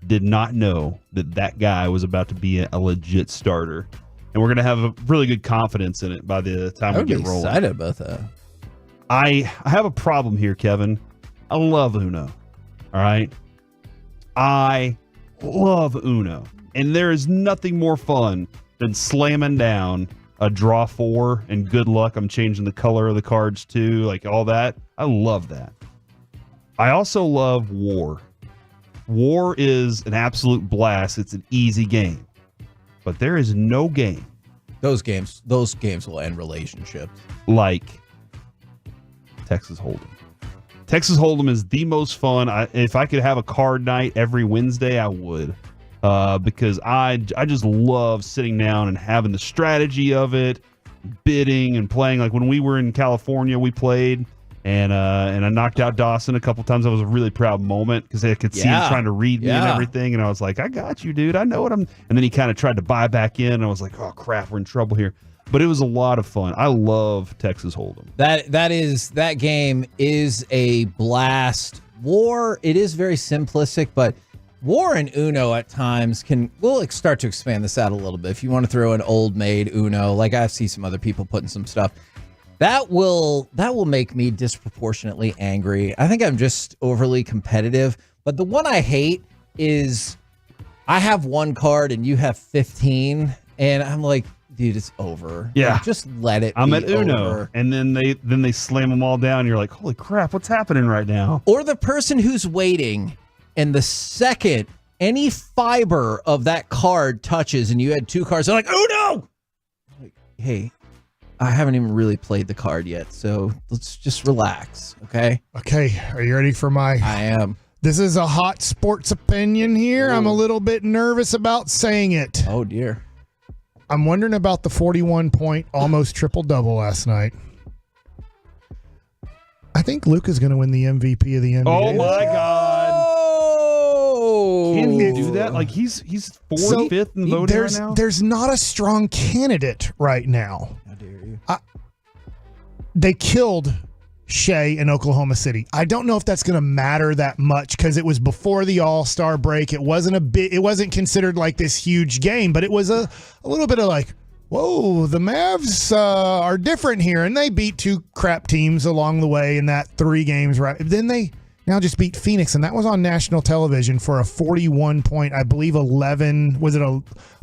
did not know that guy was about to be a legit starter. And we're going to have a really good confidence in it by the time we get rolling.
I'm excited about that.
I have a problem here, Kevin. I love Uno. All right? I love Uno. And there is nothing more fun than slamming down a draw 4 and good luck. I'm changing the color of the cards too, like all that. I love that. I also love War. War is an absolute blast. It's an easy game, but there is no game.
Those games will end relationships.
Like Texas Hold'em. Texas Hold'em is the most fun. If I could have a card night every Wednesday, I would. Because I just love sitting down and having the strategy of it, bidding and playing. Like when we were in California, we played, and I knocked out Dawson a couple times. That was a really proud moment because I could see him trying to read me and everything, and I was like, I got you, dude. I know what I'm. And then he kind of tried to buy back in, and I was like, oh crap, we're in trouble here. But it was a lot of fun. I love Texas Hold'em.
That game is a blast. War, it is very simplistic, but War and Uno at times we'll start to expand this out a little bit. If you want to throw an old maid Uno, like I see some other people putting some stuff, that will make me disproportionately angry. I think I'm just overly competitive. But the one I hate is I have one card and you have 15, and I'm like, dude, it's over.
Yeah,
like, just let it.
I'm at
be
Uno,
over.
and then they slam them all down. You're like, holy crap, what's happening right now?
Or the person who's waiting, and the second any fiber of that card touches, and you had 2 cards, they're like, Uno! Like, hey, I haven't even really played the card yet, so let's just relax, okay?
Okay, are you ready for my...
I am.
This is a hot sports opinion here. Ooh. I'm a little bit nervous about saying it.
Oh, dear.
I'm wondering about the 41-point almost triple-double last night. I think Luka's going to win the MVP of the NBA.
Oh, my God. Can he do that? Like, he's 4th, 5th in voting right now?
There's not a strong candidate right now.
How dare you?
They killed Shea in Oklahoma City. I don't know if that's going to matter that much because it was before the All-Star break. It wasn't considered like this huge game, but it was a little bit of like, whoa, the Mavs are different here, and they beat 2 crap teams along the way in that 3 games. Right? Then they now just beat Phoenix, and that was on national television for a 41-point, I believe 11. Was it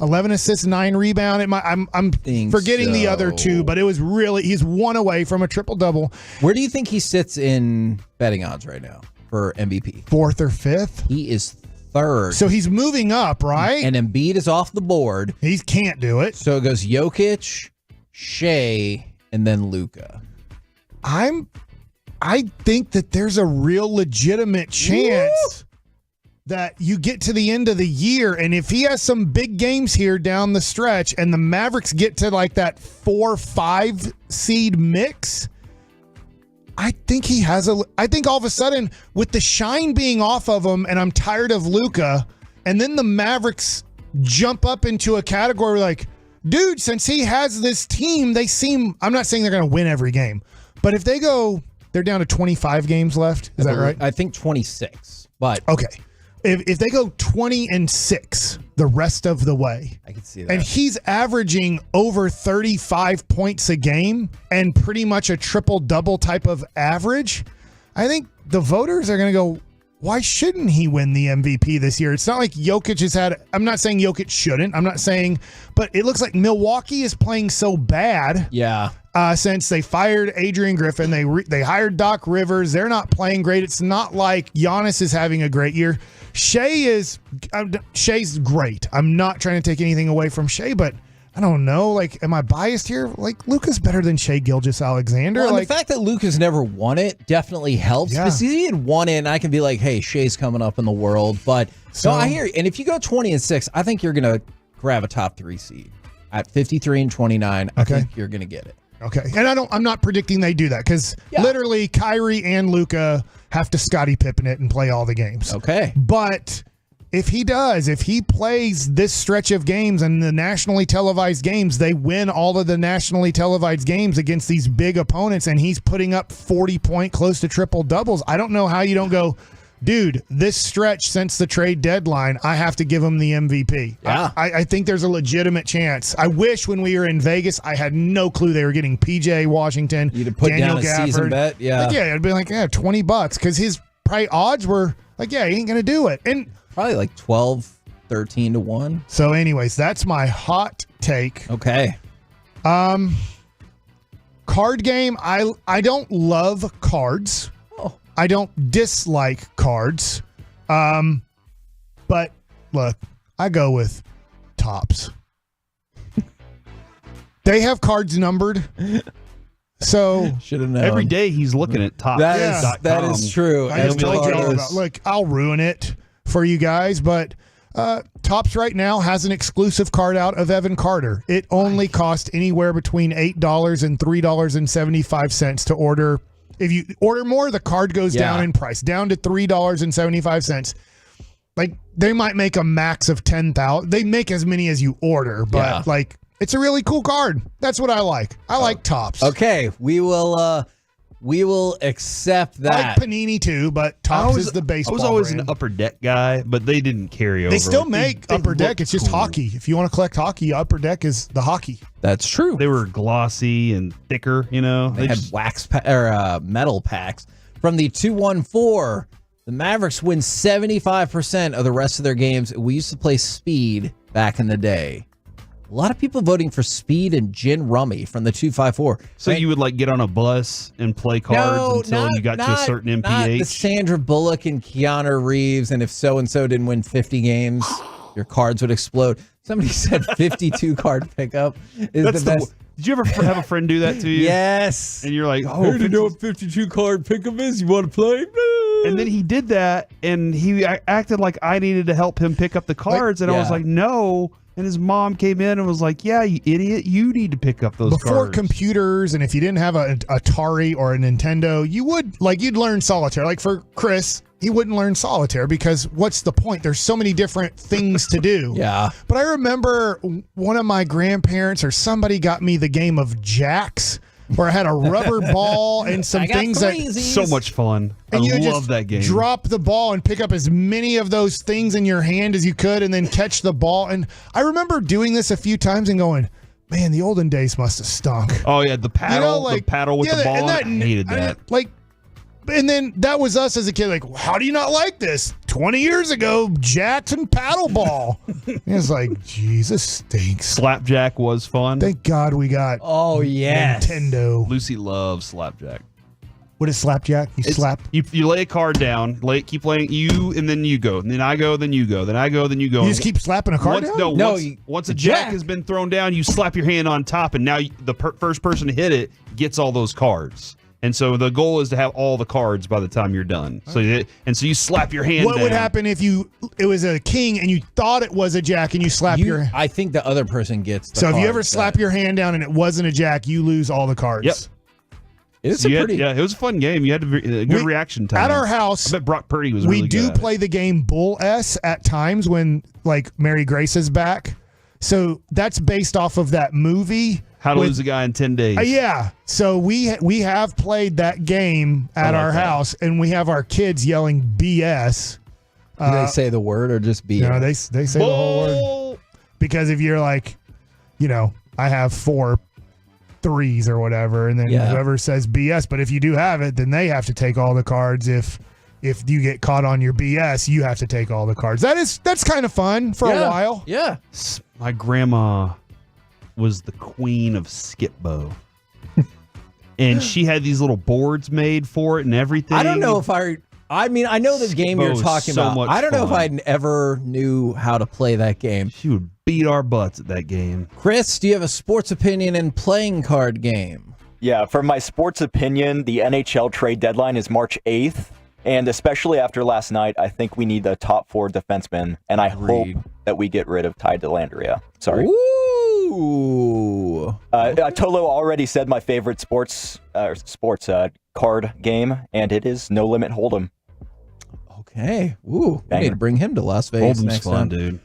11 assists, 9 rebound? I'm forgetting the other 2, but it was really, he's 1 away from a triple double.
Where do you think he sits in betting odds right now for MVP?
4th or 5th?
He is 3rd.
So he's moving up, right?
And Embiid is off the board.
He can't do it.
So it goes Jokic, Shea, and then Luka.
I think that there's a real legitimate chance that you get to the end of the year, and if he has some big games here down the stretch and the Mavericks get to like that 4-5 seed mix, I think he has I think all of a sudden with the shine being off of him, and I'm tired of Luka, and then the Mavericks jump up into a category like, dude, since he has this team, I'm not saying they're going to win every game, but if they're down to 25 games left. Is that right?
I think 26. But
okay, if they go 20-6 the rest of the way,
I can see that.
And he's averaging over 35 points a game and pretty much a triple-double type of average, I think the voters are going to go, why shouldn't he win the MVP this year? It's not like Jokic has had, I'm not saying Jokic shouldn't. I'm not saying, but it looks like Milwaukee is playing so bad.
Yeah.
Since they fired Adrian Griffin, they hired Doc Rivers. They're not playing great. It's not like Giannis is having a great year. Shay's great. I'm not trying to take anything away from Shea, but I don't know. Like, am I biased here? Like, Luka's better than Shai Gilgeous-Alexander.
Well,
like,
the fact that Luka's never won it definitely helps. Because he had won it, and I can be like, hey, Shai's coming up in the world. But so I hear you. And if you go 20-6, I think you're going to grab a top 3 seed. At 53 and 29, I think you're going to get it.
Okay. And I'm not predicting they do that because literally Kyrie and Luka have to Scottie Pippen it and play all the games.
Okay.
But if he plays this stretch of games and the nationally televised games, they win all of the nationally televised games against these big opponents, and he's putting up 40-point, close to triple doubles. I don't know how you don't go, dude, this stretch since the trade deadline, I have to give him the MVP.
Yeah.
I think there's a legitimate chance. I wish when we were in Vegas, I had no clue they were getting PJ Washington,
you'd put
Daniel
down a
Gafford.
Season bet. Yeah.
Like, I'd be like, $20 because his probably odds were like, he ain't going to do it. And
probably like 12, 13 to 1.
So anyways, that's my hot take.
Okay.
Card game. I don't love cards. I don't dislike cards. But look, I go with Topps. They have cards numbered. So
should have known.
Every day he's looking at Topps.
That is true.
I just told you all about. Look, I'll ruin it for you guys, but Topps right now has an exclusive card out of Evan Carter. It only costs anywhere between $8 and $3.75 to order. If you order more, the card goes down in price, down to $3.75. Like, they might make a max of 10,000. They make as many as you order, but like, it's a really cool card. That's what I like. I like Topps.
Okay, we will accept that.
I like Panini too, but Topps is the baseball.
I was always
brand.
an Upper Deck guy, but they didn't carry over.
They still
Like,
make
they
Upper Deck.
look
It's just
cool.
hockey. If you want to collect hockey, Upper Deck is the hockey.
That's true.
They were glossy and thicker, you know.
They had metal packs. From the 214, the Mavericks win 75% of the rest of their games. We used to play Speed back in the day. A lot of people voting for Speed and Gin Rummy from the 254.
So you would like get on a bus and play cards until you got to a certain
Not the
MPH?
Sandra Bullock and Keanu Reeves, and if so-and-so didn't win 50 games, your cards would explode. Somebody said 52 card pickup is
That's
the best.
Did you ever have a friend do that to you?
Yes.
And you're like,
I
oh,
heard you know what 52 card pickup is. You want to play?
And then he did that, and he acted like I needed to help him pick up the cards, and I was like, no. And his mom came in and was like, yeah, you idiot, you need to pick up those
Before
cards.
computers, and if you didn't have an Atari or a Nintendo, you'd learn solitaire. Like for Chris, he wouldn't learn solitaire because what's the point? There's so many different things to do.
Yeah.
But I remember one of my grandparents or somebody got me the game of Jacks, where I had a rubber ball and some things
so much fun.
And you
I
just
love that game.
Drop the ball and pick up as many of those things in your hand as you could, and then catch the ball. And I remember doing this a few times and going, "Man, the olden days must have stunk."
Oh yeah, the paddle, the paddle with the ball.
and
I hated that.
And then that was us as a kid. Like, how do you not like this? 20 years ago, Jacks and paddleball. It's like, Jesus stinks.
Slapjack was fun.
Thank God we got.
Oh yes,
Nintendo.
Lucy loves Slapjack.
What is Slapjack? You slap.
You lay a card down, keep laying you, and then you go, and then I go, then you go, then I go, then you go.
You just keep slapping a card down?
Once a jack has been thrown down, you slap your hand on top, and now the first person to hit it gets all those cards. And so the goal is to have all the cards by the time you're done. So you slap your hand.
What would happen if it was a king and you thought it was a jack and you slap your?
I think the other person gets.
So if you ever slap your hand down and it wasn't a jack, you lose all the cards.
Yep.
It's
it was a fun game. You had a good reaction time.
At our house,
I bet Brock Purdy was
we
really
do
good at
play the game Bull S at times when like Mary Grace is back. So that's based off of that movie.
How to Lose a Guy in 10 Days.
Yeah. So we have played that game at our house, and we have our kids yelling BS.
Do they say the word or just BS?
No, they say the whole word. Because if you're like, I have 4 3s or whatever, and then whoever says BS, but if you do have it, then they have to take all the cards. If you get caught on your BS, you have to take all the cards. That's kind of fun for a while.
Yeah.
My grandma was the queen of Skip-Bo. And she had these little boards made for it and everything.
I don't know if I mean, I know the game you're talking about. I don't know if I ever knew how to play that game.
She would beat our butts at that game.
Chris, do you have a sports opinion in playing card game?
Yeah, for my sports opinion, the NHL trade deadline is March 8th. And especially after last night, I think we need the top 4 defensemen. And I hope that we get rid of Ty Dellandrea. Sorry.
Ooh.
Tolo already said my favorite sports card game, and it is No Limit Hold'em.
Okay. Ooh. We need to bring him to Las Vegas
Hold'em's
next
fun,
time.
dude.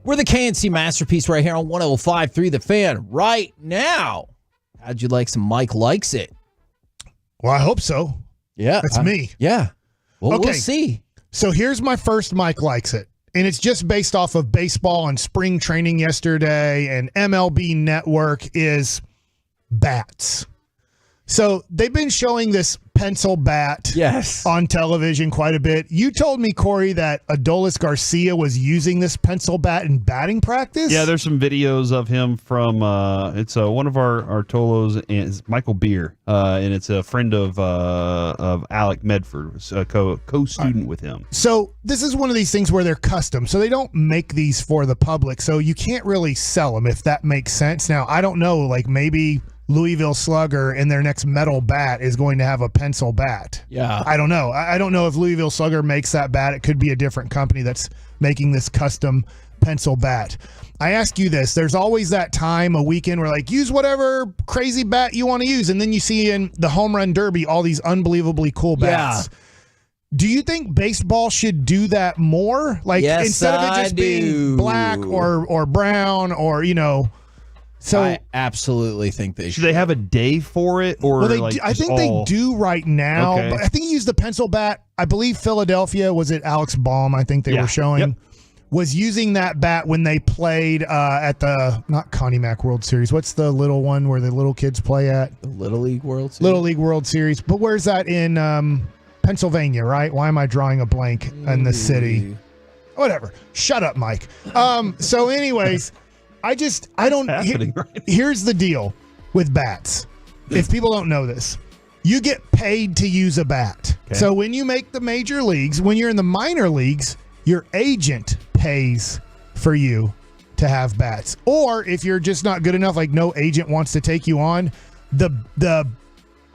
We're the KNC Masterpiece right here on 105.3 The Fan right now. How'd you like some Mike Likes It?
Well, I hope so.
Yeah.
That's me.
Yeah. Well,
Okay.
we'll see.
So here's my first Mike Likes It. And it's just based off of baseball and spring training yesterday, and MLB Network is bats. So they've been showing this pencil bat on television quite a bit. You told me, Corey, that Adolis Garcia was using this pencil bat in batting practice?
Yeah, there's some videos of him from it's one of our Tolos, and it's Michael Beer, and it's a friend of Alec Medford, a co-student with him.
So this is one of these things where they're custom, so they don't make these for the public, so you can't really sell them, if that makes sense. Now, I don't know, like maybe Louisville Slugger in their next metal bat is going to have a pencil bat.
Yeah.
I don't know. I don't know if Louisville Slugger makes that bat. It could be a different company that's making this custom pencil bat. I ask you this. There's always that time, a weekend, where like, use whatever crazy bat you want to use. And then you see in the home run derby all these unbelievably cool bats. Yeah. Do you think baseball should do that more? Like,
yes,
instead of it just being black or brown or, you know. So
I absolutely think they should.
Should they have a day for it, or
well, I think they do right now.
Okay.
But I think he used the pencil bat. I believe Philadelphia, was it Alex Baum? I think they were showing was using that bat when they played at the not Connie Mack World Series. What's the little one where the little kids play at?
The Little League World Series.
Little League World Series. But where's that in Pennsylvania? Right? Why am I drawing a blank in the city? Whatever. Shut up, Mike. So, anyways. I don't. Here's the deal with bats. If people don't know this, you get paid to use a bat. Okay. So when you make the major leagues, when you're in the minor leagues, your agent pays for you to have bats. Or if you're just not good enough, like no agent wants to take you on, the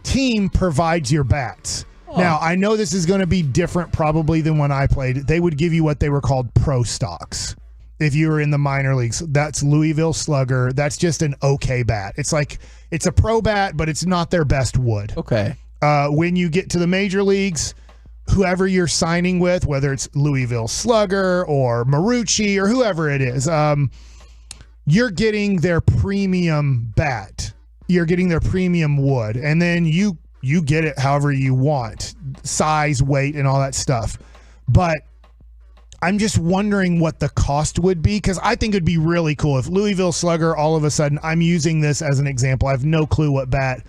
team provides your bats. Oh. Now, I know this is going to be different probably than when I played. They would give you what they were called pro stocks. If you were in the minor leagues, that's Louisville Slugger. That's just an okay bat. It's like, it's a pro bat, but it's not their best wood.
Okay.
When you get to the major leagues, whoever you're signing with, whether it's Louisville Slugger or Marucci or whoever it is, you're getting their premium bat. You're getting their premium wood. And then you get it however you want, size, weight, and all that stuff. But I'm just wondering what the cost would be, because I think it'd be really cool if Louisville Slugger, all of a sudden, I'm using this as an example. I have no clue what bat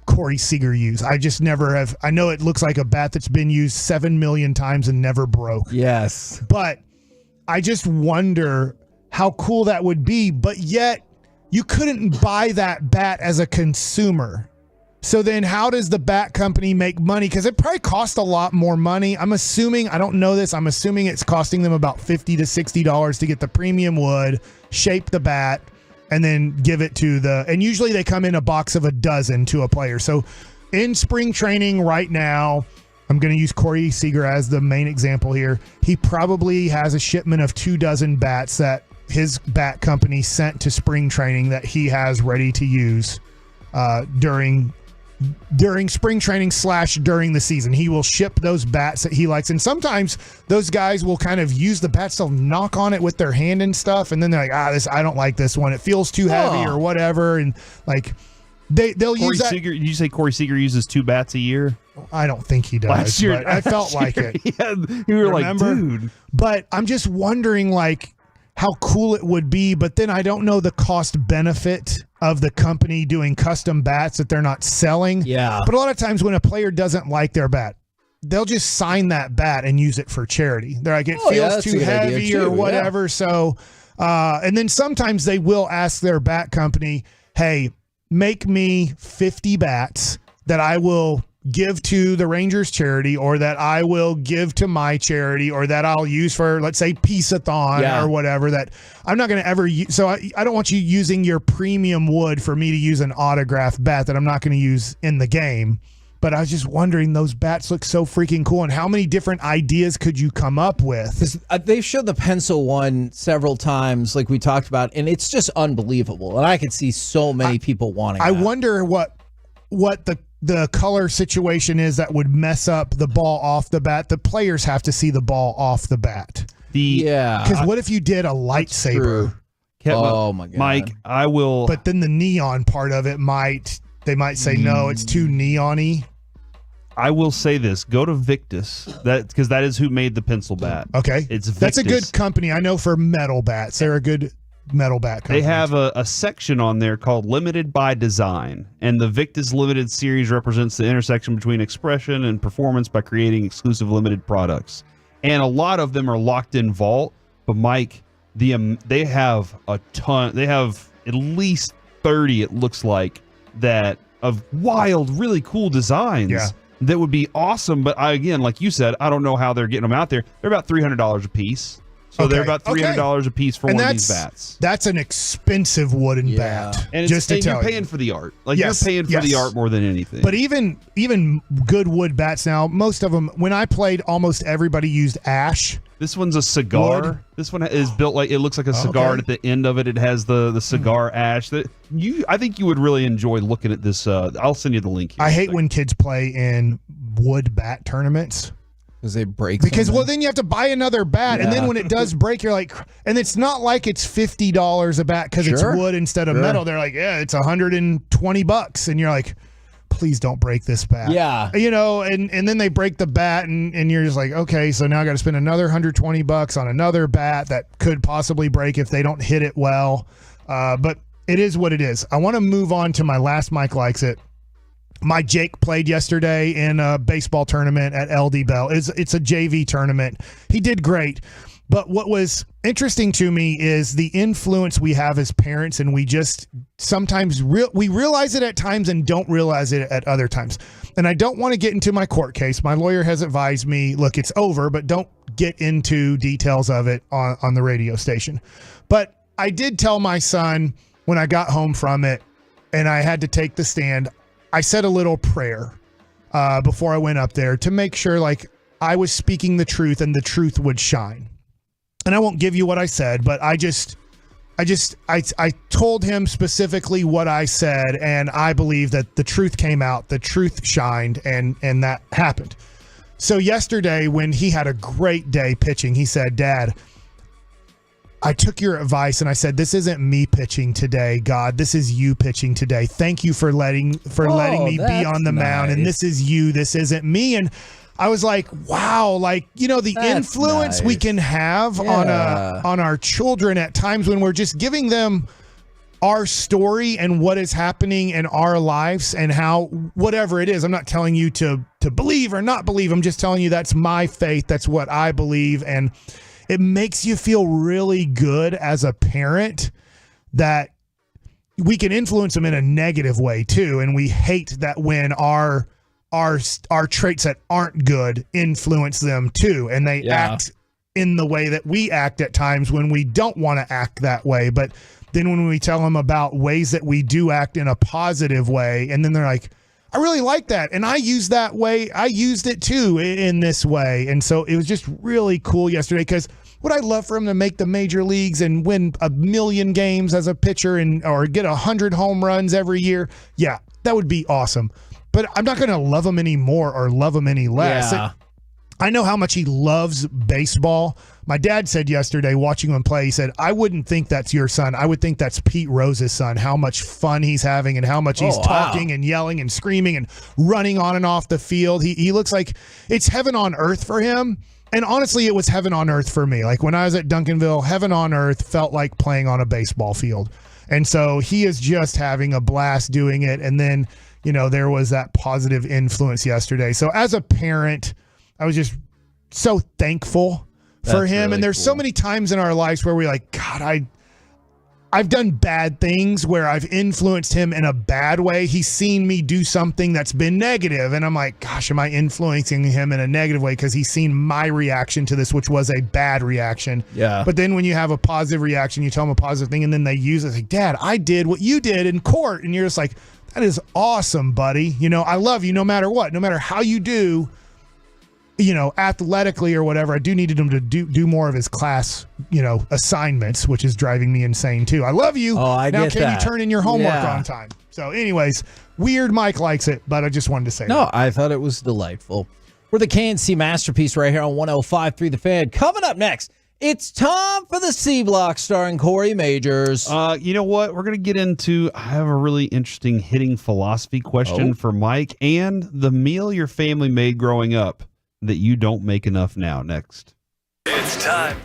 Corey Seager used. I just never have. I know it looks like a bat that's been used 7 million times and never broke.
Yes.
But I just wonder how cool that would be, but yet you couldn't buy that bat as a consumer. So then how does the bat company make money? Because it probably costs a lot more money. I'm assuming, I don't know this, I'm assuming it's costing them about $50 to $60 to get the premium wood, shape the bat, and then give it to and usually they come in a box of a dozen to a player. So in spring training right now, I'm going to use Corey Seager as the main example here. He probably has a shipment of 24 bats that his bat company sent to spring training that he has ready to use during spring training / during the season. He will ship those bats that he likes. And sometimes those guys will kind of use the bats. They'll knock on it with their hand and stuff. And then they're like, I don't like this one. It feels too heavy or whatever. And like they'll use that.
Did you say Corey Seager uses 2 bats a year?
I don't think he does.
Last year,
but I felt like it.
Yeah, you were like, dude.
But I'm just wondering like how cool it would be. But then I don't know the cost benefit of the company doing custom bats that they're not selling.
Yeah.
But a lot of times when a player doesn't like their bat, they'll just sign that bat and use it for charity. They're like, it feels too heavy or whatever. Yeah. So, and then sometimes they will ask their bat company, hey, make me 50 bats that I will give to the Rangers charity, or that I will give to my charity, or that I'll use for, let's say, Peace-a-thon or whatever, that I'm not going to ever use. So I don't want you using your premium wood for me to use an autographed bat that I'm not going to use in the game. But I was just wondering, those bats look so freaking cool, and how many different ideas could you come up with?
They've showed the pencil one several times, like we talked about, and it's just unbelievable. And I could see so many people wanting
I
that.
wonder what the color situation is that would mess up the ball off the bat. The players have to see the ball off the bat. Because what if you did a lightsaber?
Oh my God,
Mike, I will.
But then the neon part of it they might say no, it's too neon-y.
I will say this: go to Victus, because that is who made the pencil bat.
Okay,
it's Victus.
That's a good company. I know for metal bats, they're a good metal bat
They
companies.
have a section on there called Limited by Design, and the Victus Limited series represents the intersection between expression and performance by creating exclusive limited products. And a lot of them are locked in vault, but Mike, they have a ton. They have at least 30, it looks like, that of wild, really cool designs.
Yeah.
That would be awesome, but again, like you said, I don't know how they're getting them out there. They're about $300 a piece. So they're about $300 a piece for one of these bats.
That's an expensive wooden bat.
And
just to tell
you're paying for the art. Like
Yes,
you're paying for the art more than anything.
But even good wood bats now, most of them, when I played, almost everybody used ash.
This one's a cigar.
Wood.
This one is built like, it looks like a cigar, and at the end of it, it has the cigar ash. I think you would really enjoy looking at this. I'll send you the link here.
I hate when kids play in wood bat tournaments.
Because they break.
Because then you have to buy another bat, and then when it does break, you're like, and it's not like it's $50 a bat because it's wood instead of metal. They're like, yeah, it's $120, and you're like, please don't break this bat.
Yeah,
and then they break the bat, and you're just like, okay, so now I got to spend another $120 on another bat that could possibly break if they don't hit it well. But it is what it is. I want to move on to my last Mike Likes It. My Jake played yesterday in a baseball tournament at LD Bell. It's a JV tournament. He did great. But what was interesting to me is the influence we have as parents, and we just sometimes we realize it at times and don't realize it at other times. And I don't want to get into my court case. My lawyer has advised me, look, it's over, but don't get into details of it on the radio station. But I did tell my son when I got home from it and I had to take the stand, I said a little prayer before I went up there to make sure like I was speaking the truth and the truth would shine. And I won't give you what I said, but I told him specifically what I said, and I believe that the truth came out, the truth shined, and that happened. So yesterday when he had a great day pitching, he said, Dad, I took your advice and I said, this isn't me pitching today, God. This is you pitching today. Thank you for letting me be on the mound. And this is you. This isn't me. And I was like, wow, like, the influence we can have on our children at times when we're just giving them our story and what is happening in our lives and how, whatever it is, I'm not telling you to believe or not believe. I'm just telling you that's my faith. That's what I believe. And it makes you feel really good as a parent that we can influence them in a negative way too. And we hate that when our traits that aren't good influence them too. And they act in the way that we act at times when we don't want to act that way. But then when we tell them about ways that we do act in a positive way, and then they're like, I really like that. And I use that way. I used it too in this way. And so it was just really cool yesterday because would I love for him to make the major leagues and win 1 million games as a pitcher or get 100 home runs every year? Yeah, that would be awesome. But I'm not going to love him any more or love him any less.
Yeah.
I know how much he loves baseball. My dad said yesterday, watching him play, he said, I wouldn't think that's your son. I would think that's Pete Rose's son, how much fun he's having and how much he's talking and yelling and screaming and running on and off the field. He looks like it's heaven on earth for him. And honestly, it was heaven on earth for me. Like when I was at Duncanville, heaven on earth felt like playing on a baseball field. And so he is just having a blast doing it. And then, there was that positive influence yesterday. So as a parent, I was just so thankful for him. Really, and there's so many times in our lives where we're like, God, I've done bad things where I've influenced him in a bad way. He's seen me do something that's been negative. And I'm like, gosh, am I influencing him in a negative way? Because he's seen my reaction to this, which was a bad reaction.
Yeah.
But then when you have a positive reaction, you tell them a positive thing, and then they use it. It's like, Dad, I did what you did in court. And you're just like, that is awesome, buddy. I love you no matter what, no matter how you do, athletically or whatever. I do needed him to do more of his class, assignments, which is driving me insane too. I love you.
Oh, I
now
get
can
that.
you turn in your homework on time? So anyways, weird Mike likes it, but I just wanted to say that.
I thought it was delightful. We're the KNC Masterpiece right here on 105.3 The Fan. Coming up next, it's time for the C Block starring Corey Majors.
You know what? We're going to get into, I have a really interesting hitting philosophy question for Mike and the meal your family made growing up that you don't make enough now. Next.
It's time.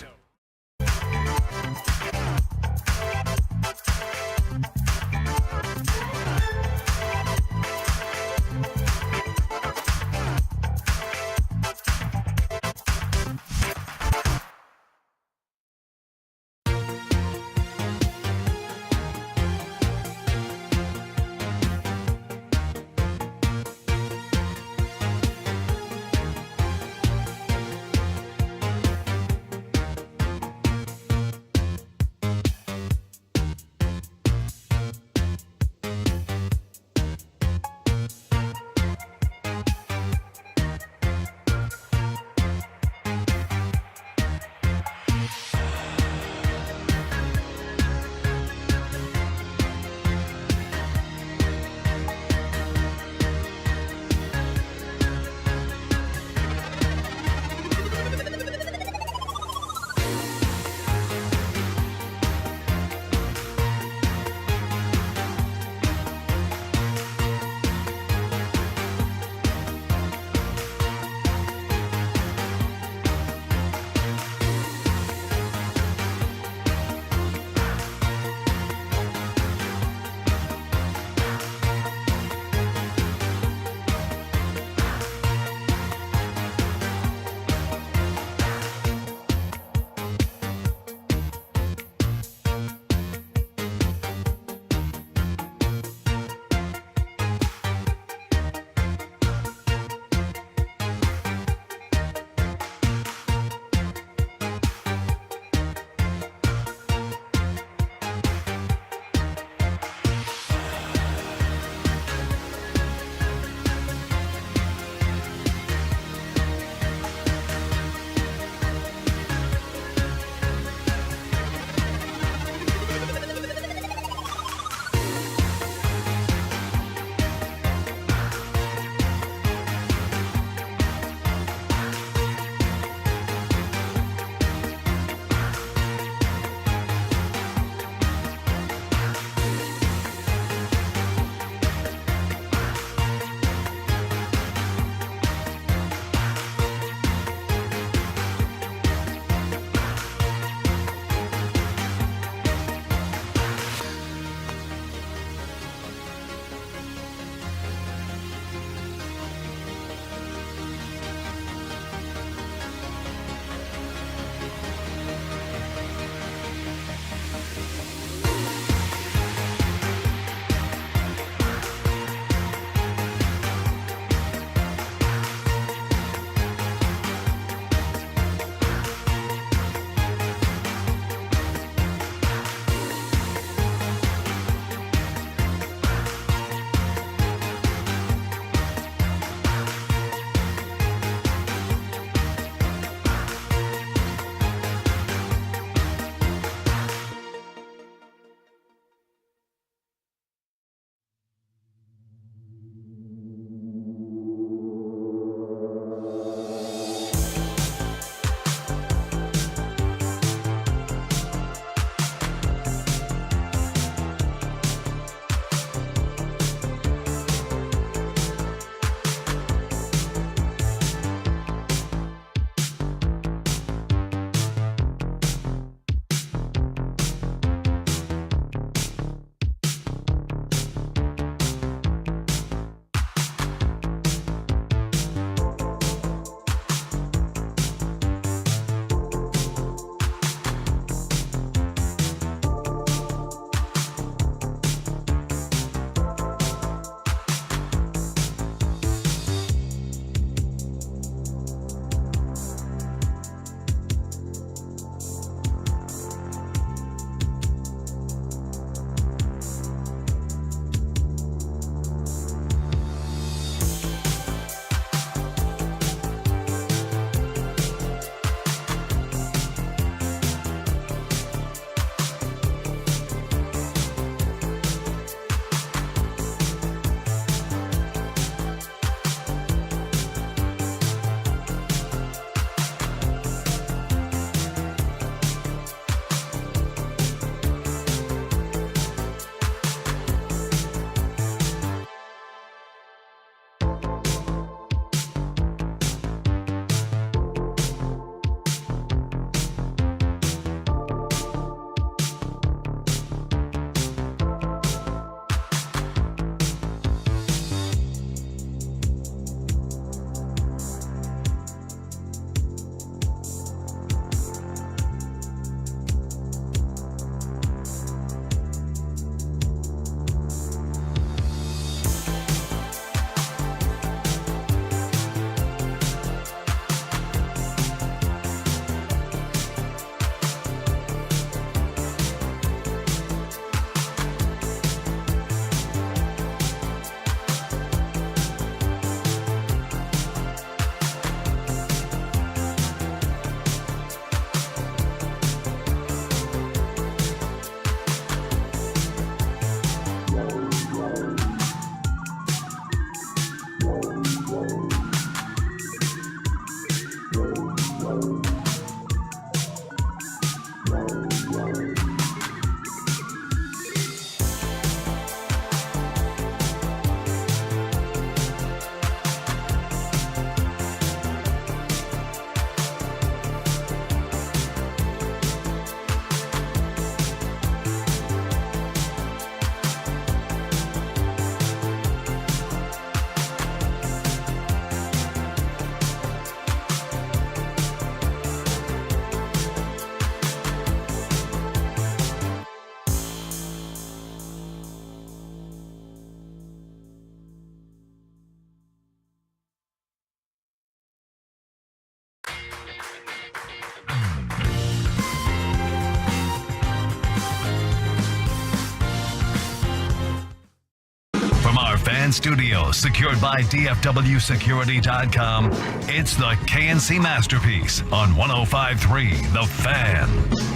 and studios secured by DFWsecurity.com. It's the KNC Masterpiece on 105.3 The Fan.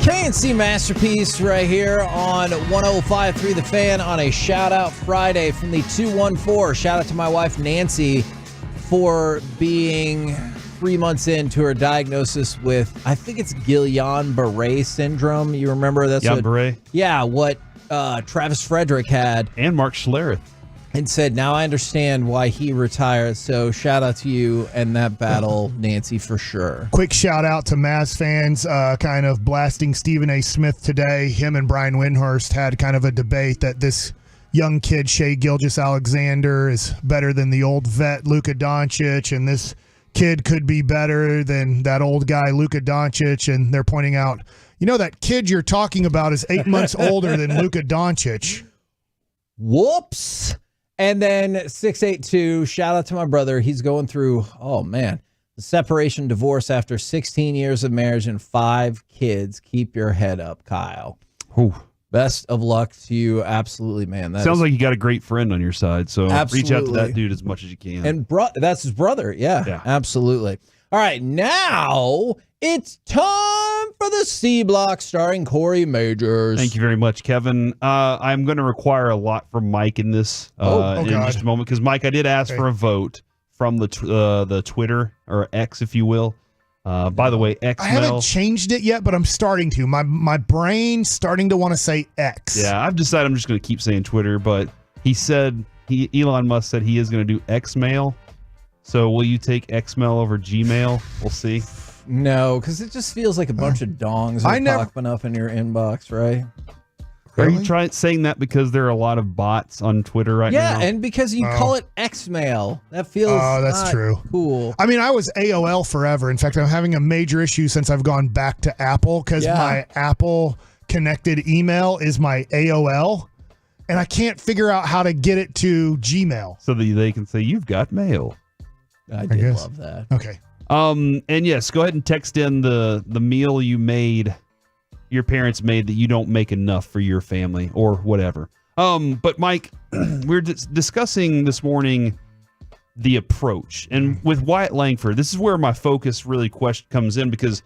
KNC Masterpiece right here on 105.3 The Fan on a shout-out Friday from the 214. Shout out to my wife, Nancy, for being 3 months into her diagnosis with, I think it's Guillain-Barré syndrome. You remember that's
Guillain-Barré?
Yeah, what Travis Frederick had.
And Mark Schlereth.
And said, now I understand why he retired. So shout out to you and that battle, Nancy, for sure.
Quick shout out to Mavs fans kind of blasting Stephen A. Smith today. Him and Brian Windhorst had kind of a debate that this young kid, Shai Gilgeous-Alexander, is better than the old vet, Luka Doncic, and this kid could be better than that old guy, Luka Doncic. And they're pointing out, that kid you're talking about is 8 months older than Luka Doncic.
Whoops. And then 682, shout out to my brother. He's going through, the separation, divorce after 16 years of marriage and 5 kids. Keep your head up, Kyle.
Ooh.
Best of luck to you. Absolutely, man.
Sounds like you got a great friend on your side, so
absolutely.
Reach out to that dude as much as you can.
And that's his brother. Yeah, absolutely. All right, now it's time for the C Block starring Corey Majors.
Thank you very much, Kevin. I'm going to require a lot from Mike in this in just a moment, because, Mike, I did ask for a vote from the Twitter, or X, if you will. By the way, X.
I haven't changed it yet, but I'm starting to. My brain's starting to want to say X.
Yeah, I've decided I'm just going to keep saying Twitter, but Elon Musk said he is going to do X-Mail. So will you take X-Mail over Gmail? We'll see.
No, because it just feels like a bunch of dongs popping up in your inbox, right?
Really? Are you saying that because there are a lot of bots on Twitter right now?
Yeah, and because you call it X-Mail. That feels
that's true.
Cool.
I mean, I was AOL forever. In fact, I'm having a major issue since I've gone back to Apple, because my Apple connected email is my AOL, and I can't figure out how to get it to Gmail.
So that they can say, you've got mail.
I did love that.
Okay.
And yes, go ahead and text in the meal your parents made that you don't make enough for your family or whatever. But Mike, we're discussing this morning the approach, and with Wyatt Langford, this is where my focus really comes in, because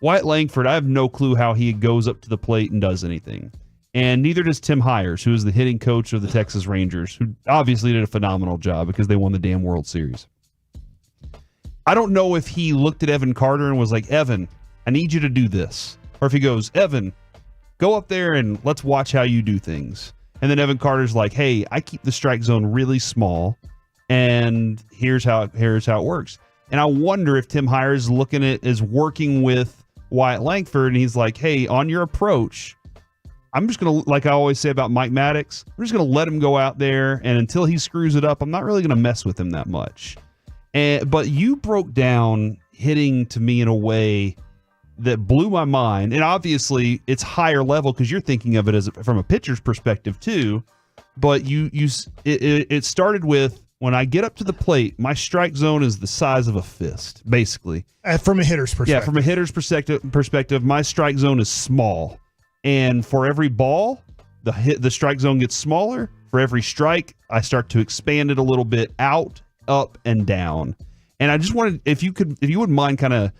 Wyatt Langford, I have no clue how he goes up to the plate and does anything. And neither does Tim Hires, who is the hitting coach of the Texas Rangers, who obviously did a phenomenal job because they won the damn World Series. I don't know if he looked at Evan Carter and was like, Evan, I need you to do this. Or if he goes, Evan, go up there and let's watch how you do things. And then Evan Carter's like, hey, I keep the strike zone really small, and here's how it works. And I wonder if Tim Hires is looking at as working with Wyatt Langford, and he's like, hey, on your approach, I'm just going to, like I always say about Mike Maddox, I'm just going to let him go out there, and until he screws it up, I'm not really going to mess with him that much. But you broke down hitting to me in a way that blew my mind. And obviously, it's higher level because you're thinking of it from a pitcher's perspective too. But it started with, when I get up to the plate, my strike zone is the size of a fist, basically.
From a hitter's perspective.
Yeah, from a hitter's perspective, my strike zone is small. And for every ball, the strike zone gets smaller. For every strike, I start to expand it a little bit out, up, and down. And I just wanted, if you wouldn't mind kind of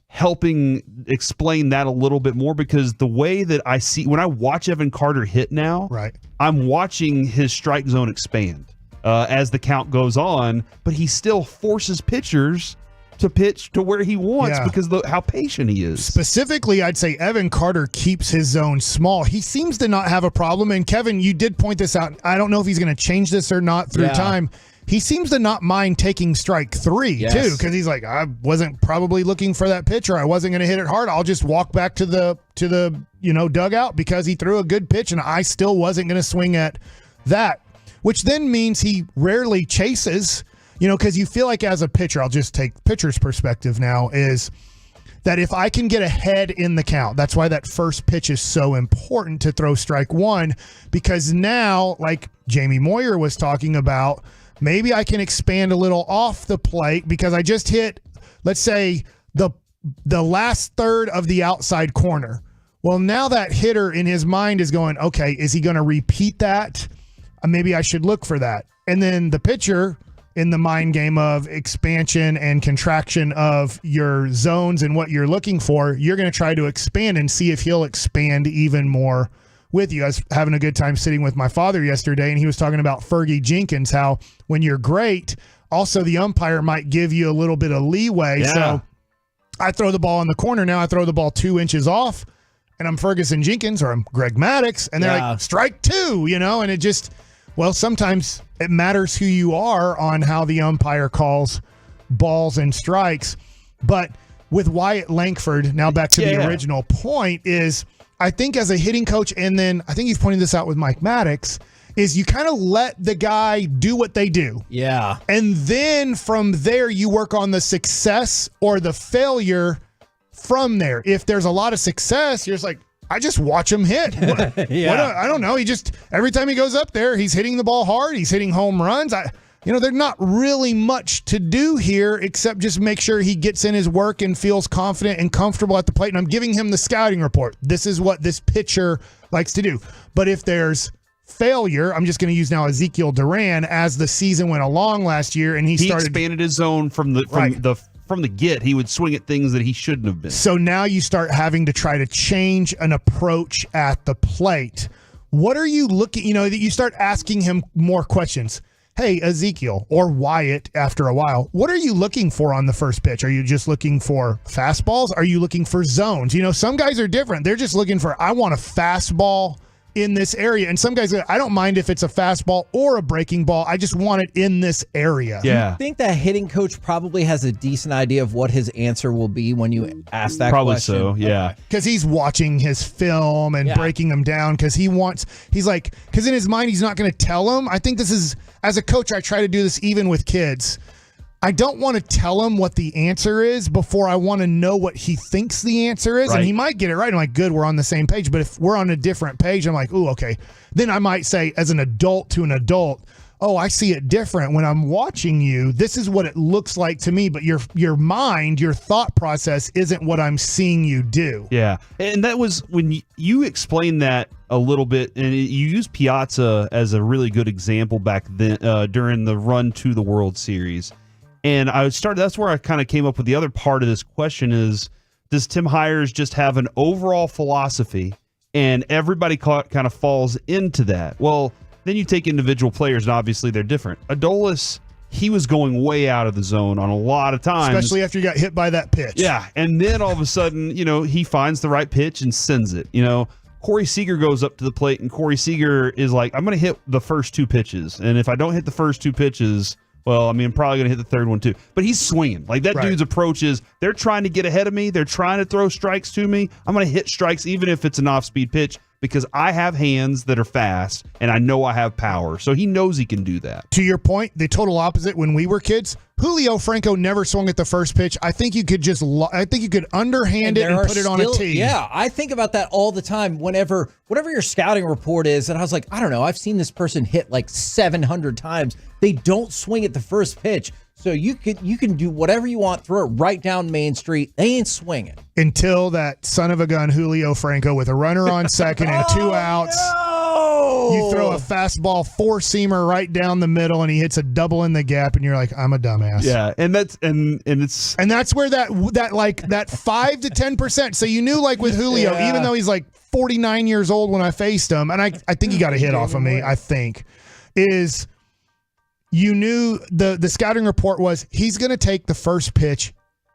helping explain that a little bit more, because the way that I see, when I watch Evan Carter hit now,
right,
I'm watching his strike zone expand as the count goes on, but he still forces pitchers to pitch to where he wants because how patient he is.
Specifically, I'd say Evan Carter keeps his zone small. He seems to not have a problem. And Kevin, you did point this out. I don't know if he's going to change this or not through time. He seems to not mind taking strike three, too, because he's like, I wasn't probably looking for that pitch, or I wasn't going to hit it hard. I'll just walk back to the dugout because he threw a good pitch, and I still wasn't going to swing at that, which then means he rarely chases, because you feel like as a pitcher, I'll just take pitcher's perspective now, is that if I can get ahead in the count, that's why that first pitch is so important to throw strike one, because now, like Jamie Moyer was talking about, maybe I can expand a little off the plate because I just hit, let's say, the last third of the outside corner. Well, now that hitter in his mind is going, okay, is he going to repeat that? Maybe I should look for that. And then the pitcher, in the mind game of expansion and contraction of your zones and what you're looking for, you're going to try to expand and see if he'll expand even more with you. I was having a good time sitting with my father yesterday, and he was talking about Fergie Jenkins, how when you're great, also the umpire might give you a little bit of leeway.
Yeah.
So I throw the ball in the corner. Now I throw the ball 2 inches off, and I'm Ferguson Jenkins or I'm Greg Maddux, and they're like, strike 2, and it just, well, sometimes it matters who you are on how the umpire calls balls and strikes. But with Wyatt Langford, now back to the original point, is I think as a hitting coach, and then I think you've pointed this out with Mike Maddux, is you kind of let the guy do what they do.
Yeah.
And then from there, you work on the success or the failure from there. If there's a lot of success, you're just like, I just watch him hit. I don't know. He just, every time he goes up there, he's hitting the ball hard. He's hitting home runs. There's not really much to do here except just make sure he gets in his work and feels confident and comfortable at the plate. And I'm giving him the scouting report. This is what this pitcher likes to do. But if there's failure, I'm just going to use now Ezekiel Duran as the season went along last year, and he started
expanded his zone from the get. He would swing at things that he shouldn't have been.
So now you start having to try to change an approach at the plate. What are you looking, that you start asking him more questions. Hey, Ezekiel or Wyatt, after a while, what are you looking for on the first pitch? Are you just looking for fastballs? Are you looking for zones? Some guys are different. They're just looking for, I want a fastball in this area. And some guys, I don't mind if it's a fastball or a breaking ball. I just want it in this area.
Yeah. I think that hitting coach probably has a decent idea of what his answer will be when you ask that question.
Probably so, yeah.
Because he's watching his film and breaking them down because because in his mind, he's not going to tell him. I think this is, as a coach, I try to do this even with kids. I don't want to tell him what the answer is before I want to know what he thinks the answer is. Right. And he might get it right. I'm like, good, we're on the same page. But if we're on a different page, I'm like, ooh, okay. Then I might say, as an adult to an adult, oh, I see it different. When I'm watching you, this is what it looks like to me. But your mind, your thought process isn't what I'm seeing you do.
Yeah. And that was when you explained that a little bit, and you used Piazza as a really good example back then during the run to the World Series. And that's where I kind of came up with the other part of this question is, does Tim Hires just have an overall philosophy and everybody kind of falls into that? Well, then you take individual players and obviously they're different. Adolis, he was going way out of the zone on a lot of times.
Especially after you got hit by that pitch.
Yeah. And then all of a sudden, he finds the right pitch and sends it. Corey Seager goes up to the plate and Corey Seager is like, I'm going to hit the first 2 pitches. And if I don't hit the first 2 pitches, well, I'm probably going to hit the third one too. But he's swinging. Like that dude's approach is, they're trying to get ahead of me. They're trying to throw strikes to me. I'm going to hit strikes even if it's an off-speed pitch because I have hands that are fast and I know I have power. So he knows he can do that.
To your point, the total opposite when we were kids, Julio Franco never swung at the first pitch. I think you could underhand it and put it on a tee.
Yeah, I think about that all the time whatever your scouting report is. And I was like, I don't know, I've seen this person hit like 700 times. They don't swing at the first pitch. So you can do whatever you want, throw it right down Main Street. They ain't swinging.
Until that son of a gun Julio Franco with a runner on second and 2 outs. No! You throw a fastball 4-seamer right down the middle and he hits a double in the gap and you're like, I'm a dumbass.
Yeah, and that's
where that 5 to 10%. So you knew like with Julio, even though he's like 49 years old when I faced him, and I think he got a hit off of me, I think, is you knew the scouting report was he's going to take the first pitch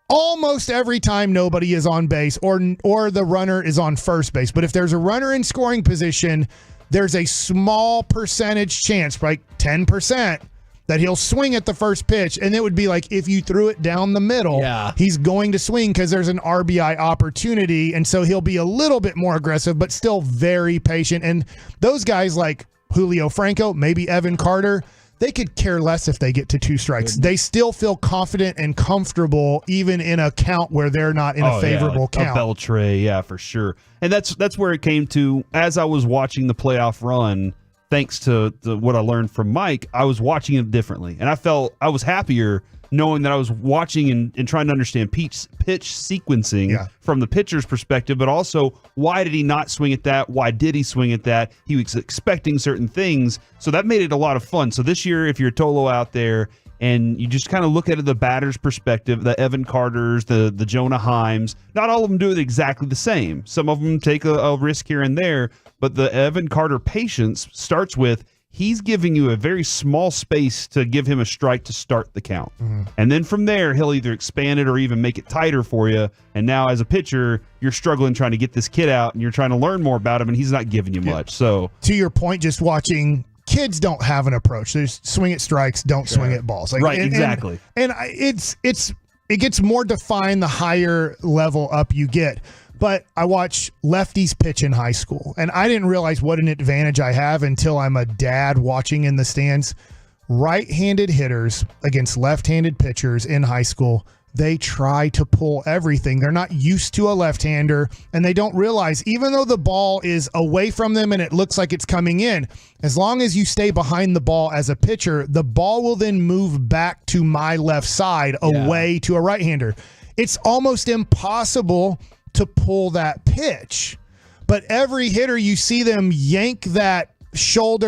almost every time nobody is on base or the runner is on first base. But if there's a runner in scoring position, there's a small percentage chance, like 10%, that he'll swing at the first pitch. And it would be like if you threw it down the middle, he's going to swing because there's an RBI opportunity. And so he'll be a little bit more aggressive, but still very patient. And those guys like Julio Franco, maybe Evan Carter, they could care less if they get to 2 strikes. They still feel confident and comfortable even in a count where they're not in a favorable count.
A Beltray, yeah, for sure. And that's where it came to as I was watching the playoff run, thanks to what I learned from Mike, I was watching it differently. And I was happier knowing that I was watching and trying to understand pitch sequencing from the pitcher's perspective, but also why did he not swing at that? Why did he swing at that? He was expecting certain things. So that made it a lot of fun. So this year, if you're Tolo out there and you just kind of look at it the batter's perspective, the Evan Carters, the Jonah Heims, not all of them do it exactly the same. Some of them take a risk here and there, but the Evan Carter patience starts with he's giving you a very small space to give him a strike to start the count. And then from there, he'll either expand it or even make it tighter for you. And now as a pitcher, you're struggling trying to get this kid out and you're trying to learn more about him and he's not giving you much. So
to your point, just watching, kids don't have an approach. There's swing at strikes, don't swing at balls. Like,
exactly.
And it gets more defined the higher level up you get. But I watch lefties pitch in high school, and I didn't realize what an advantage I have until I'm a dad watching in the stands. Right-handed hitters against left-handed pitchers in high school, they try to pull everything. They're not used to a left-hander, and they don't realize, even though the ball is away from them and it looks like it's coming in, as long as you stay behind the ball as a pitcher, the ball will then move back to my left side away to a right-hander. It's almost impossible to pull that pitch. But every hitter, you see them yank that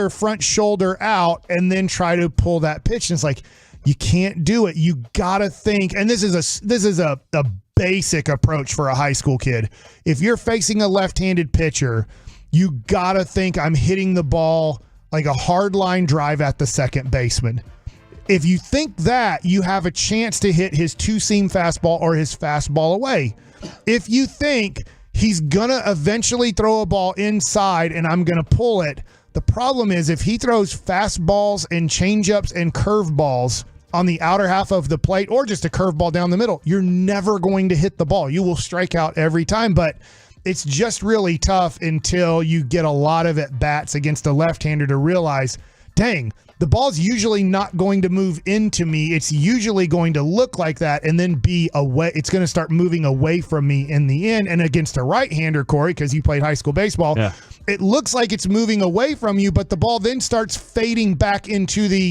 front shoulder out and then try to pull that pitch. And it's like, you can't do it. You got to think. And this is a basic approach for a high school kid. If you're facing a left-handed pitcher, you got to think I'm hitting the ball like a hard line drive at the second baseman. If you think that, you have a chance to hit his two-seam fastball or his fastball away. If you think he's going to eventually throw a ball inside and I'm going to pull it, the problem is if he throws fastballs and changeups and curveballs on the outer half of the plate or just a curveball down the middle, you're never going to hit the ball. You will strike out every time, but it's just really tough until you get a lot of at-bats against a left-hander to realize, dang, the ball's usually not going to move into me. It's usually going to look like that and then be away. It's going to start moving away from me in the end. And against a right-hander, Corey, because you played high school baseball, it looks like it's moving away from you, but the ball then starts fading back into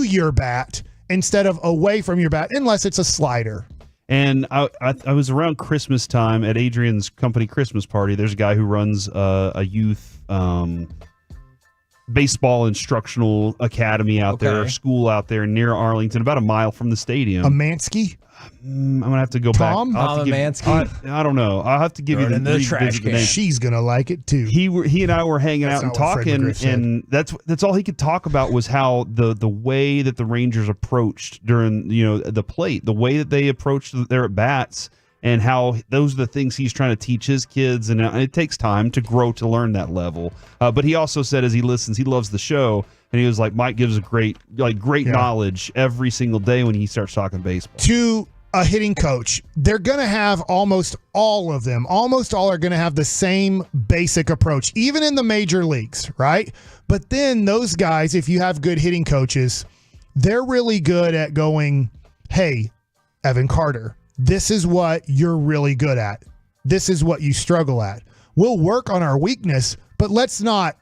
your bat instead of away from your bat, unless it's a slider.
And I was around Christmas time at Adrian's company Christmas party. There's a guy who runs a youth baseball instructional academy out there, school out there near Arlington, about a mile from the stadium.
Amansky?
I'm gonna have to go
Tom?
back.
Amansky?
I don't know. I'll have to give you the
trash can. She's gonna like it too.
He and I were hanging out and talking, and that's all he could talk about was how the way that the Rangers approached during the plate, the way that they approached their at bats. And how those are the things he's trying to teach his kids. And it takes time to grow to learn that level. But he also said as he listens, he loves the show. And he was like, Mike gives great knowledge every single day when he starts talking baseball.
To a hitting coach, they're going to have almost all of them. Almost all are going to have the same basic approach, even in the major leagues, right? But then those guys, if you have good hitting coaches, they're really good at going, hey, Evan Carter, this is what you're really good at. This is what you struggle at. We'll work on our weakness, but let's not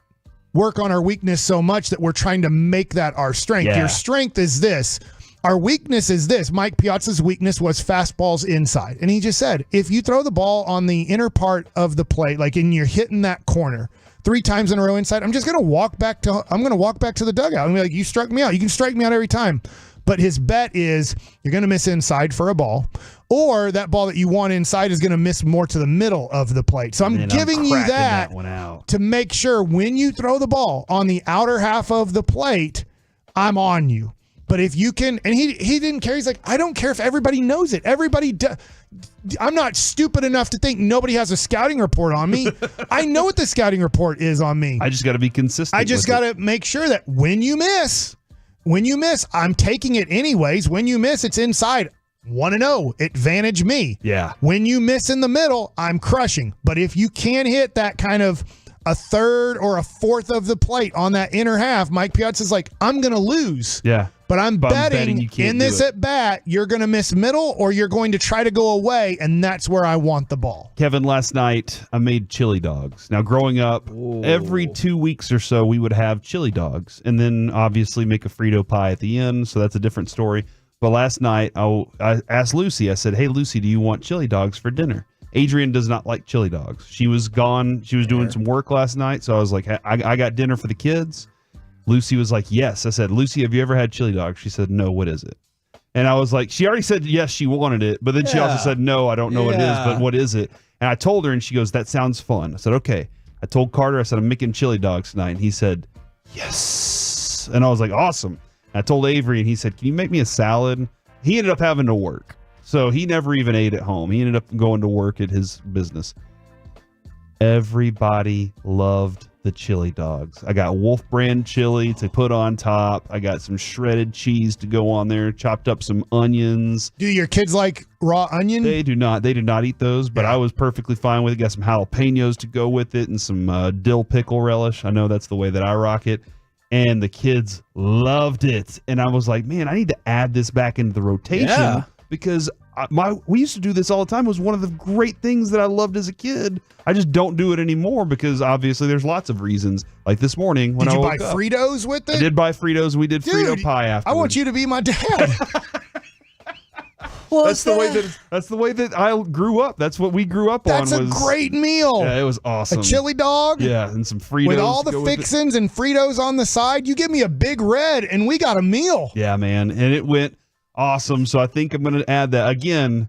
work on our weakness so much that we're trying to make that our strength.
Yeah.
Your strength is this. Our weakness is this. Mike Piazza's weakness was fastballs inside. And he just said, if you throw the ball on the inner part of the plate, like and you're hitting that corner 3 times in a row inside, I'm going to walk back to the dugout and be like, you struck me out. You can strike me out every time. But his bet is you're going to miss inside for a ball, or that ball that you want inside is going to miss more to the middle of the plate. So I'm giving you that
one out
to make sure when you throw the ball on the outer half of the plate, I'm on you. But if you can, and he didn't care. He's like, I don't care if everybody knows it. Everybody does. I'm not stupid enough to think nobody has a scouting report on me. I know what the scouting report is on me.
I just got to be consistent.
I just got to make sure that when you miss, I'm taking it anyways. When you miss, it's inside. 1-0, advantage me.
Yeah.
When you miss in the middle, I'm crushing. But if you can hit that kind of a third or a fourth of the plate on that inner half, Mike Piazza's like, I'm going to lose.
Yeah.
But I'm betting
you can't
in this at bat, you're going to miss middle or you're going to try to go away, and that's where I want the ball.
Kevin, last night I made chili dogs. Now, growing up, every 2 weeks or so we would have chili dogs, and then obviously make a Frito pie at the end. So that's a different story. But last night, I asked Lucy, I said, hey, Lucy, do you want chili dogs for dinner? Adrian does not like chili dogs. She was gone. She was doing some work last night. So I was like, I got dinner for the kids. Lucy was like, yes. I said, Lucy, have you ever had chili dogs? She said, no, what is it? And I was like, she already said yes, she wanted it. But then she also said, no, I don't know what it is, but what is it? And I told her, and she goes, that sounds fun. I said, okay. I told Carter, I said, I'm making chili dogs tonight. And he said, yes. And I was like, awesome. And I told Avery, and he said, can you make me a salad? He ended up having to work. So he never even ate at home. He ended up going to work at his business. Everybody loved the chili dogs. I got Wolf brand chili to put on top. I got some shredded cheese to go on there, chopped up some onions.
Do your kids like raw onion?
They do not. They do not eat those, but I was perfectly fine with it. Got some jalapenos to go with it and some dill pickle relish. I know that's the way that I rock it. And the kids loved it. And I was like, man, I need to add this back into the rotation because we used to do this all the time. It was one of the great things that I loved as a kid. I just don't do it anymore because obviously there's lots of reasons. Like this morning when I woke up.
Did you buy Fritos with it?
I did buy Fritos. We did Frito pie afterwards.
I want you to be my dad.
That's the way that I grew up. That's what we grew up on.
That's a great meal.
Yeah, it was awesome.
A chili dog.
Yeah, and some Fritos.
With all the fixins and Fritos on the side. You give me a big red and we got a meal.
Yeah, man. And it went awesome. So I think I'm going to add that. Again,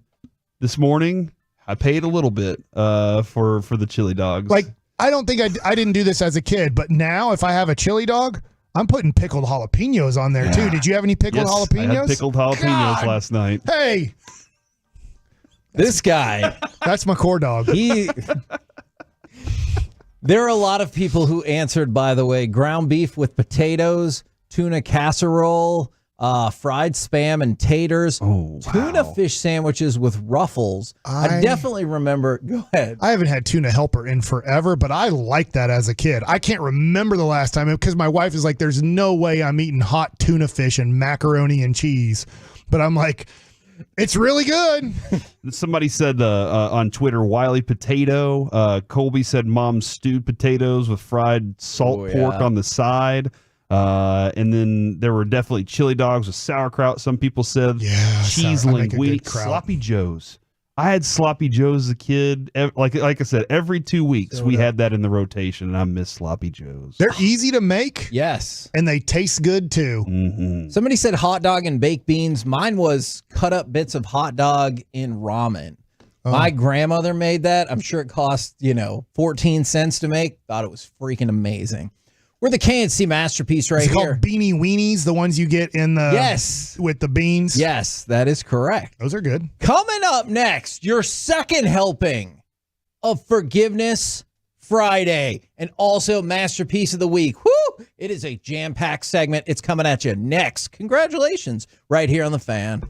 this morning, I paid a little bit for the chili dogs.
Like, I don't think I didn't do this as a kid, but now if I have a chili dog, I'm putting pickled jalapenos on there too. Did you have any pickled jalapenos?
I had pickled jalapenos last night.
Hey,
this guy.
That's my core dog.
There are a lot of people who answered, by the way, ground beef with potatoes, tuna casserole, fried Spam and taters, tuna fish sandwiches with Ruffles. I definitely remember. Go ahead.
I haven't had tuna helper in forever, but I liked that as a kid. I can't remember the last time because my wife is like, there's no way I'm eating hot tuna fish and macaroni and cheese. But I'm like, it's really good.
Somebody said on Twitter, Wiley potato. Colby said mom's stewed potatoes with fried salt pork on the side. And then there were definitely chili dogs with sauerkraut. Some people said cheese linguine, sloppy joes. I had sloppy joes as a kid. Like I said, every 2 weeks we had that in the rotation, and I miss sloppy joes.
They're easy to make.
Yes.
And they taste good too.
Mm-hmm.
Somebody said hot dog and baked beans. Mine was cut up bits of hot dog in ramen. My grandmother made that. I'm sure it cost, 14 cents to make. Thought it was freaking amazing. We're the KNC masterpiece right here.
Called beanie weenies, the ones you get in the with the beans.
Yes, that is correct.
Those are good.
Coming up next, your second helping of Forgiveness Friday, and also masterpiece of the week. Woo! It is a jam-packed segment. It's coming at you next. Congratulations, right here on The Fan.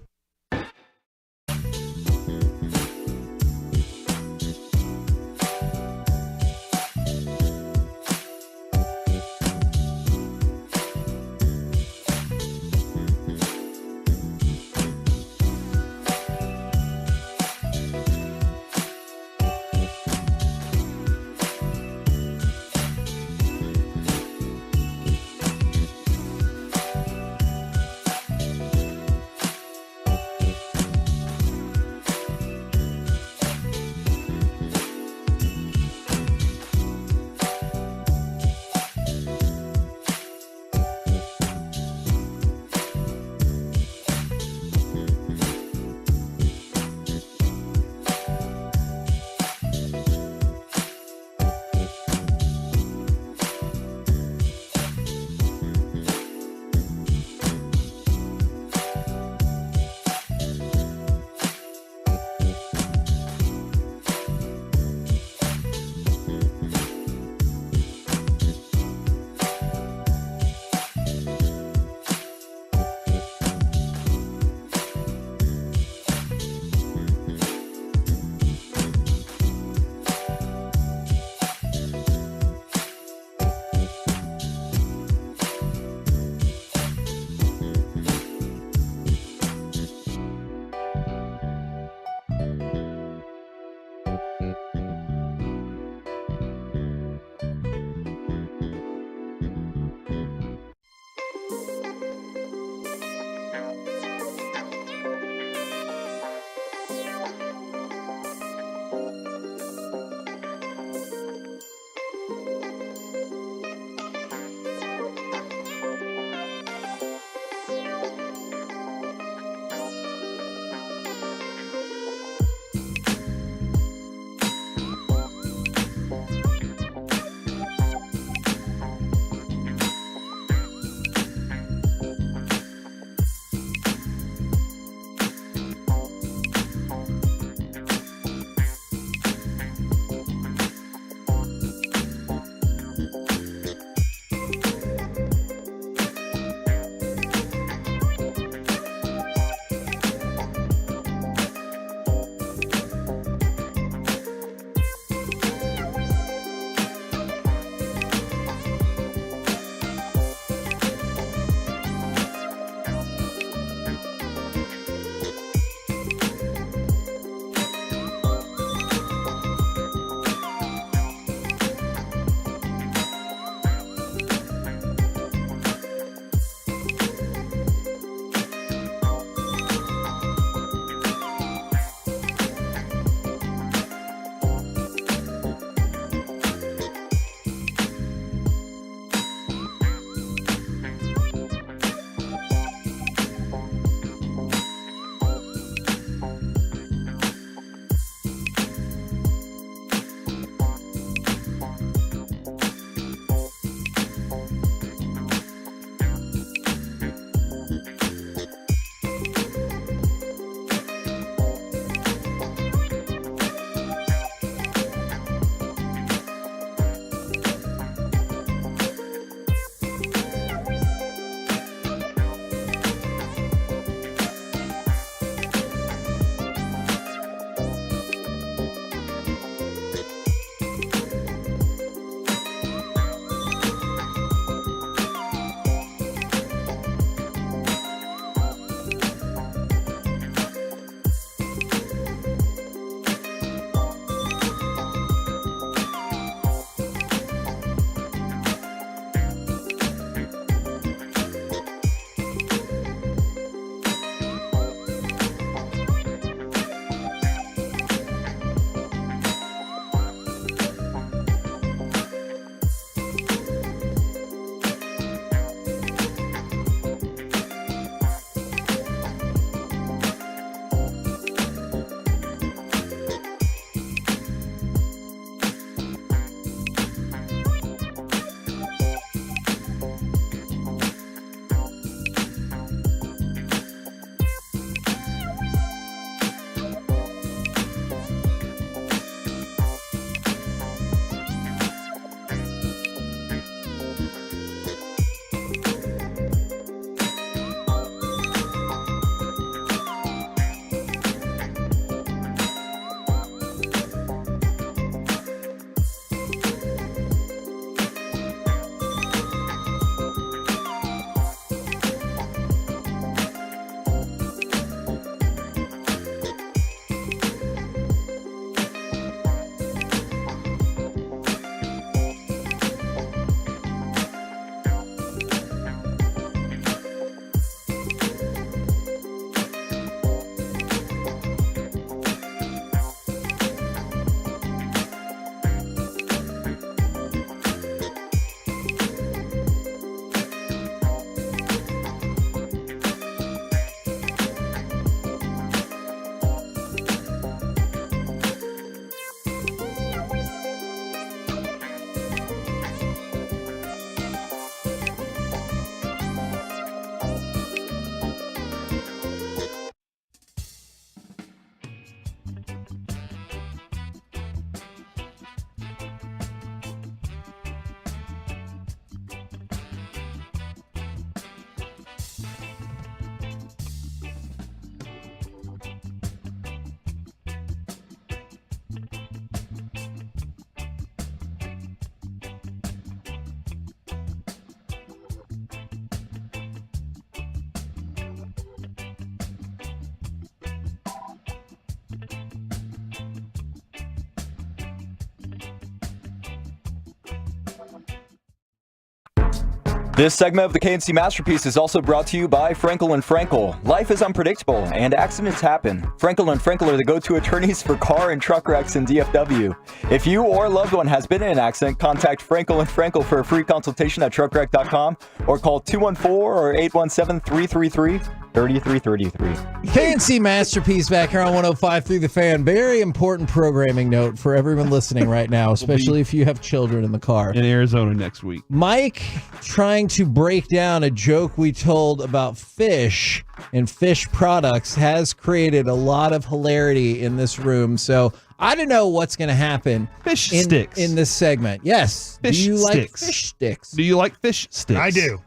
This segment of the KNC Masterpiece is also brought to you by Frankel & Frankel. Life is unpredictable and accidents happen. Frankel & Frankel are the go-to attorneys for car and truck wrecks in DFW. If you or a loved one has been in an accident, contact Frankel & Frankel for a free consultation at truckwreck.com or call 214 or 817-333-3333.
KNC Masterpiece back here on 105.3 The Fan. Very important programming note for everyone listening right now, especially if you have children in the car.
In Arizona next week.
Mike trying to break down a joke we told about fish and fish products has created a lot of hilarity in this room. So I don't know what's going to happen
sticks
in this segment. Yes.
Fish
Do you
sticks.
like fish sticks?
Do you like fish sticks?
I do.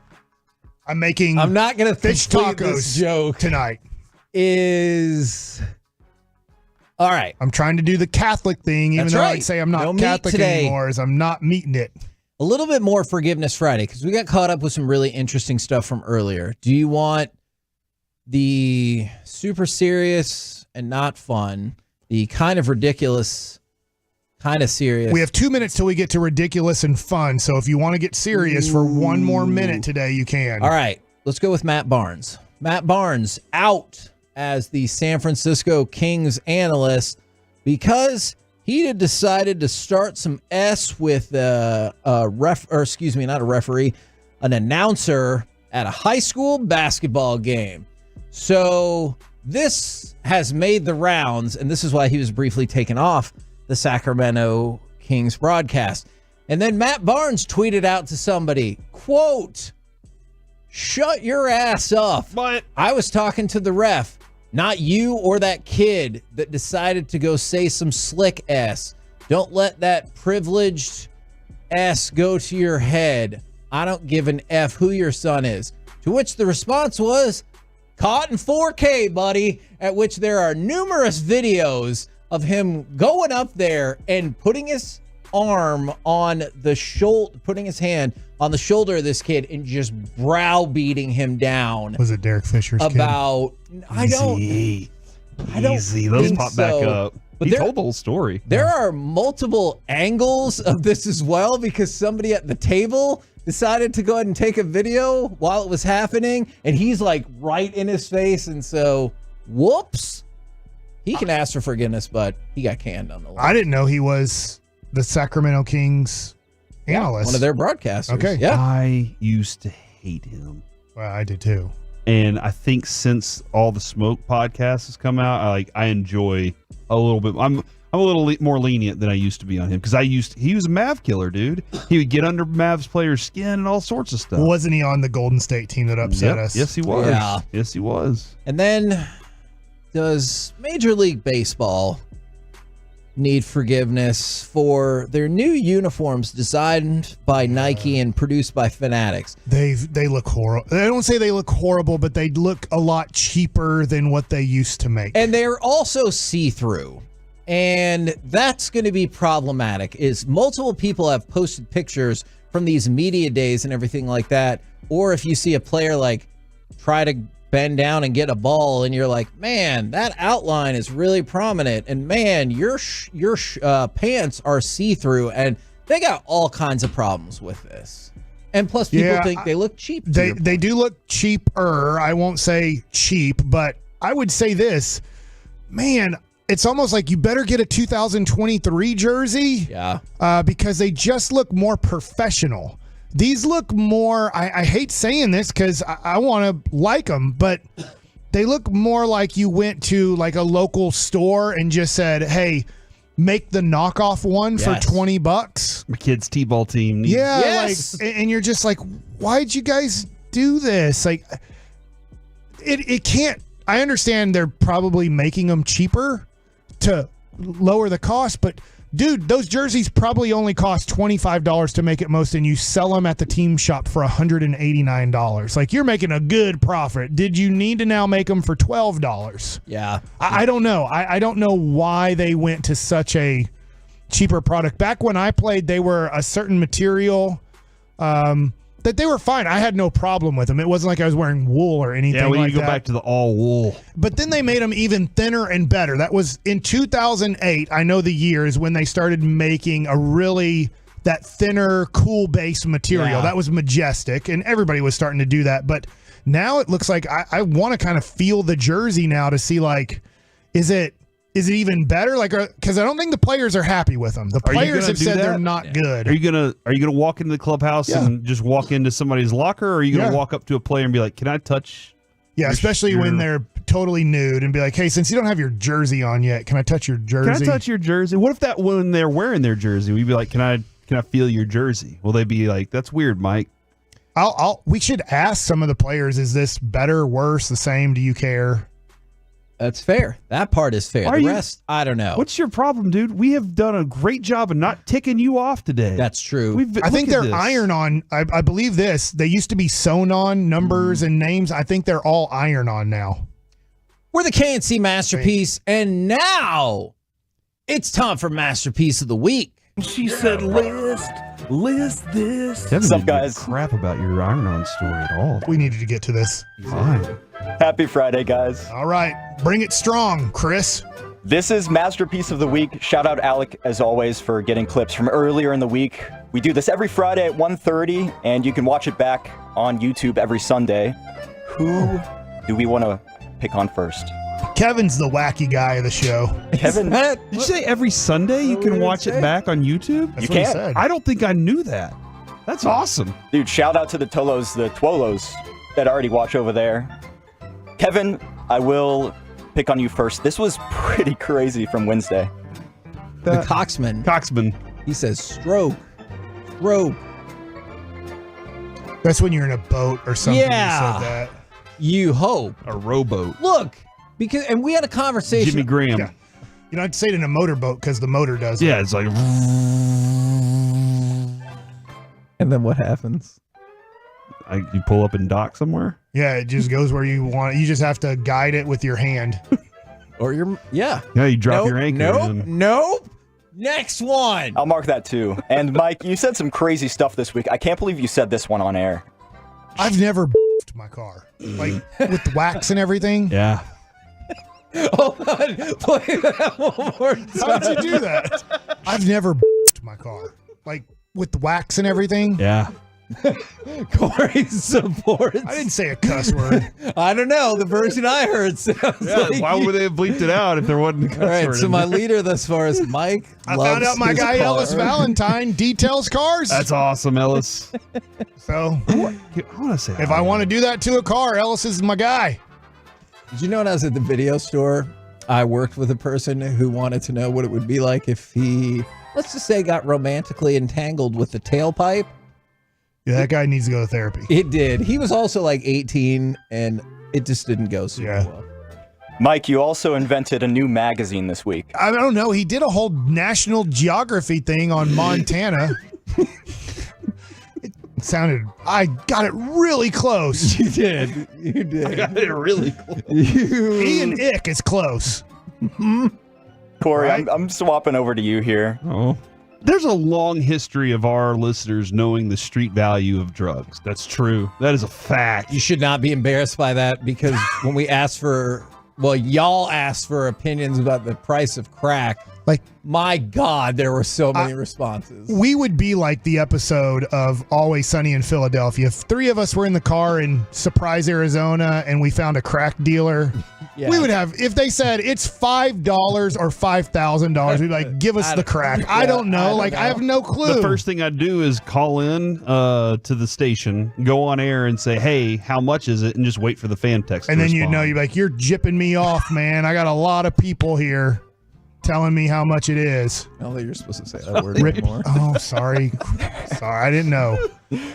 I'm
not going to
fish
complete
tacos
this joke
tonight.
All right.
I'm trying to do the Catholic thing, even
That's
though
right.
I'd say I'm not
No meat
Catholic
today.
anymore, as I'm not meeting it.
A little bit more Forgiveness Friday, because we got caught up with some really interesting stuff from earlier. Do you want the super serious and not fun, the kind of ridiculous, kind of serious?
We have 2 minutes till we get to ridiculous and fun, so if you want to get serious for one more minute today, you can.
All right, let's go with Matt Barnes. Matt Barnes out as the San Francisco Kings analyst because he had decided to start some S with an announcer at a high school basketball game. So this has made the rounds, and this is why he was briefly taken off the Sacramento Kings broadcast. And then Matt Barnes tweeted out to somebody, quote, "Shut your ass up.
But
I was talking to the ref, not you or that kid that decided to go say some slick S. Don't let that privileged S go to your head. I don't give an F who your son is." To which the response was, "Caught in 4K, buddy," at which there are numerous videos of him going up there and putting his arm on the shoulder, putting his hand on the shoulder of this kid and just browbeating him down.
Was it Derek Fisher's kid?
I don't
Easy. Those
think
pop back
so.
up.
But
He told the whole story.
There are multiple angles of this as well, because somebody at the table decided to go ahead and take a video while it was happening, and he's like right in his face, and so whoops. He can ask for forgiveness, but he got canned on the line.
I didn't know he was the Sacramento Kings analyst.
One of their broadcasters.
Okay.
Yeah.
I used to hate him.
Well, I did too.
And I think since all the Smoke podcast has come out, I enjoy a little bit. I'm a little more lenient than I used to be on him, because he was a Mav killer, dude. He would get under Mavs players' skin and all sorts of stuff.
Wasn't he on the Golden State team that upset us?
Yes, he was.
Yeah.
Yes, he was.
And then, does Major League Baseball need forgiveness for their new uniforms designed by Nike and produced by Fanatics?
They look horrible. I don't say they look horrible, but they look a lot cheaper than what they used to make.
And they're also see-through. And that's going to be problematic, is multiple people have posted pictures from these media days and everything like that. Or if you see a player like try to bend down and get a ball, and you're like, man, that outline is really prominent, and man, your pants are see-through, and they got all kinds of problems with this. And plus, people think they look cheap.
They do look cheaper. I won't say cheap, but I would say this, man. It's almost like you better get a 2023 jersey.
Yeah.
Because they just look more professional. These look more, I hate saying this because I want to like them, but they look more like you went to like a local store and just said, hey, make the knockoff one for $20.
My kid's T-ball team.
Yeah.
Yes.
And you're just like, why'd you guys do this? Like, it can't, I understand they're probably making them cheaper to lower the cost, but dude, those jerseys probably only cost $25 to make at most, and you sell them at the team shop for $189. Like, you're making a good profit. Did you need to now make them for $12?
Yeah.
I don't know. I don't know why they went to such a cheaper product. Back when I played, they were a certain material that they were fine. I had no problem with them. It wasn't like I was wearing wool or anything like that.
Yeah, you go back to the all wool.
But then they made them even thinner and better. That was in 2008. I know the year is when they started making a really that thinner, cool base material.
Yeah.
That was majestic, and everybody was starting to do that. But now it looks like I want to kind of feel the jersey now to see, like, is it even better? Like, because I don't think the players are happy with them. The players have said they're not good.
Are you gonna walk into the clubhouse and just walk into somebody's locker, or are you gonna walk up to a player and be like, "Can I touch?"
Yeah, especially when they're totally nude, and be like, "Hey, since you don't have your jersey on yet, can I touch your jersey?"
Can I touch your jersey? What if that when they're wearing their jersey, we'd be like, "Can I feel your jersey?" Will they be like, "That's weird, Mike"?
We should ask some of the players, is this better, worse, the same? Do you care?
That's fair. That part is fair. The rest, I don't know.
What's your problem, dude? We have done a great job of not ticking you off today.
That's true.
I think they're iron-on. I believe this. They used to be sewn-on numbers and names. I think they're all iron-on now.
We're the KNC Masterpiece, and now it's time for Masterpiece of the Week.
She said, list this.
What's up, guys?
Crap about your iron-on story at all.
We needed to get to this.
Fine.
Happy Friday, guys.
All right. Bring it strong, Chris.
This is Masterpiece of the Week. Shout out Alec, as always, for getting clips from earlier in the week. We do this every Friday at 1:30, and you can watch it back on YouTube every Sunday. Who do we want to pick on first?
Kevin's the wacky guy of the show.
Kevin,
did you say every Sunday you can watch it back on YouTube?
That's what he said.
I don't think I knew that. That's awesome.
Dude, shout out to the Twolos that already watch over there. Kevin, I will pick on you first. This was pretty crazy from Wednesday.
The Coxman. He says stroke.
That's when you're in a boat or something.
Yeah.
You said that.
You hope.
A rowboat.
Look, and we had a conversation.
Jimmy Graham.
Yeah. You don't have to say it in a motorboat because the motor does it.
Yeah, it's like.
And then what happens?
You pull up and dock somewhere?
Yeah, it just goes where you want it. You just have to guide it with your hand.
Or your, yeah.
Yeah, you drop your anchor.
Nope. Next one.
I'll mark that too. And Mike, you said some crazy stuff this week. I can't believe you said this one on air.
I've never my car. Like, with the wax and everything.
Yeah.
Hold on. Play that one more time.
How did you do that? I've never my car. Like, with the wax and everything.
Yeah.
Corey supports.
I didn't say a cuss word.
I don't know. The version I heard sounds like
why would they have bleeped it out if there wasn't a cuss
All right,
word
so
in
my
there?
leader thus far is Mike.
I found out my guy Ellis Valentine details cars.
That's awesome, Ellis.
So,
I want to say
if I want to do that to a car, Ellis is my guy.
Did you know when I was at the video store, I worked with a person who wanted to know what it would be like if he, let's just say, got romantically entangled with the tailpipe?
Yeah, that guy needs to go to therapy.
It did. He was also like 18, and it just didn't go super well.
Mike, you also invented a new magazine this week.
I don't know. He did a whole National Geography thing on Montana. I got it really close.
You did. You did.
I got it really close.
E and Ick is close.
Corey,
Right?
I'm swapping over to you here.
Oh. There's a long history of our listeners knowing the street value of drugs. That's true. That is a fact.
You should not be embarrassed by that, because when we asked for, well, y'all asked for opinions about the price of crack.
Like,
my God, there were so many responses.
We would be like the episode of Always Sunny in Philadelphia. If three of us were in the car in Surprise, Arizona, and we found a crack dealer, we would have, if they said it's $5 or $5,000, we'd be like, give us the crack. I don't know. I have no clue.
The first thing I'd do is call in to the station, go on air and say, hey, how much is it? And just wait for the fan text.
And
to
then
respond.
you're like, you're jipping me off, man. I got a lot of people here telling me how much it is.
I don't think you're supposed to say that word anymore.
Oh, sorry. Sorry, I didn't know.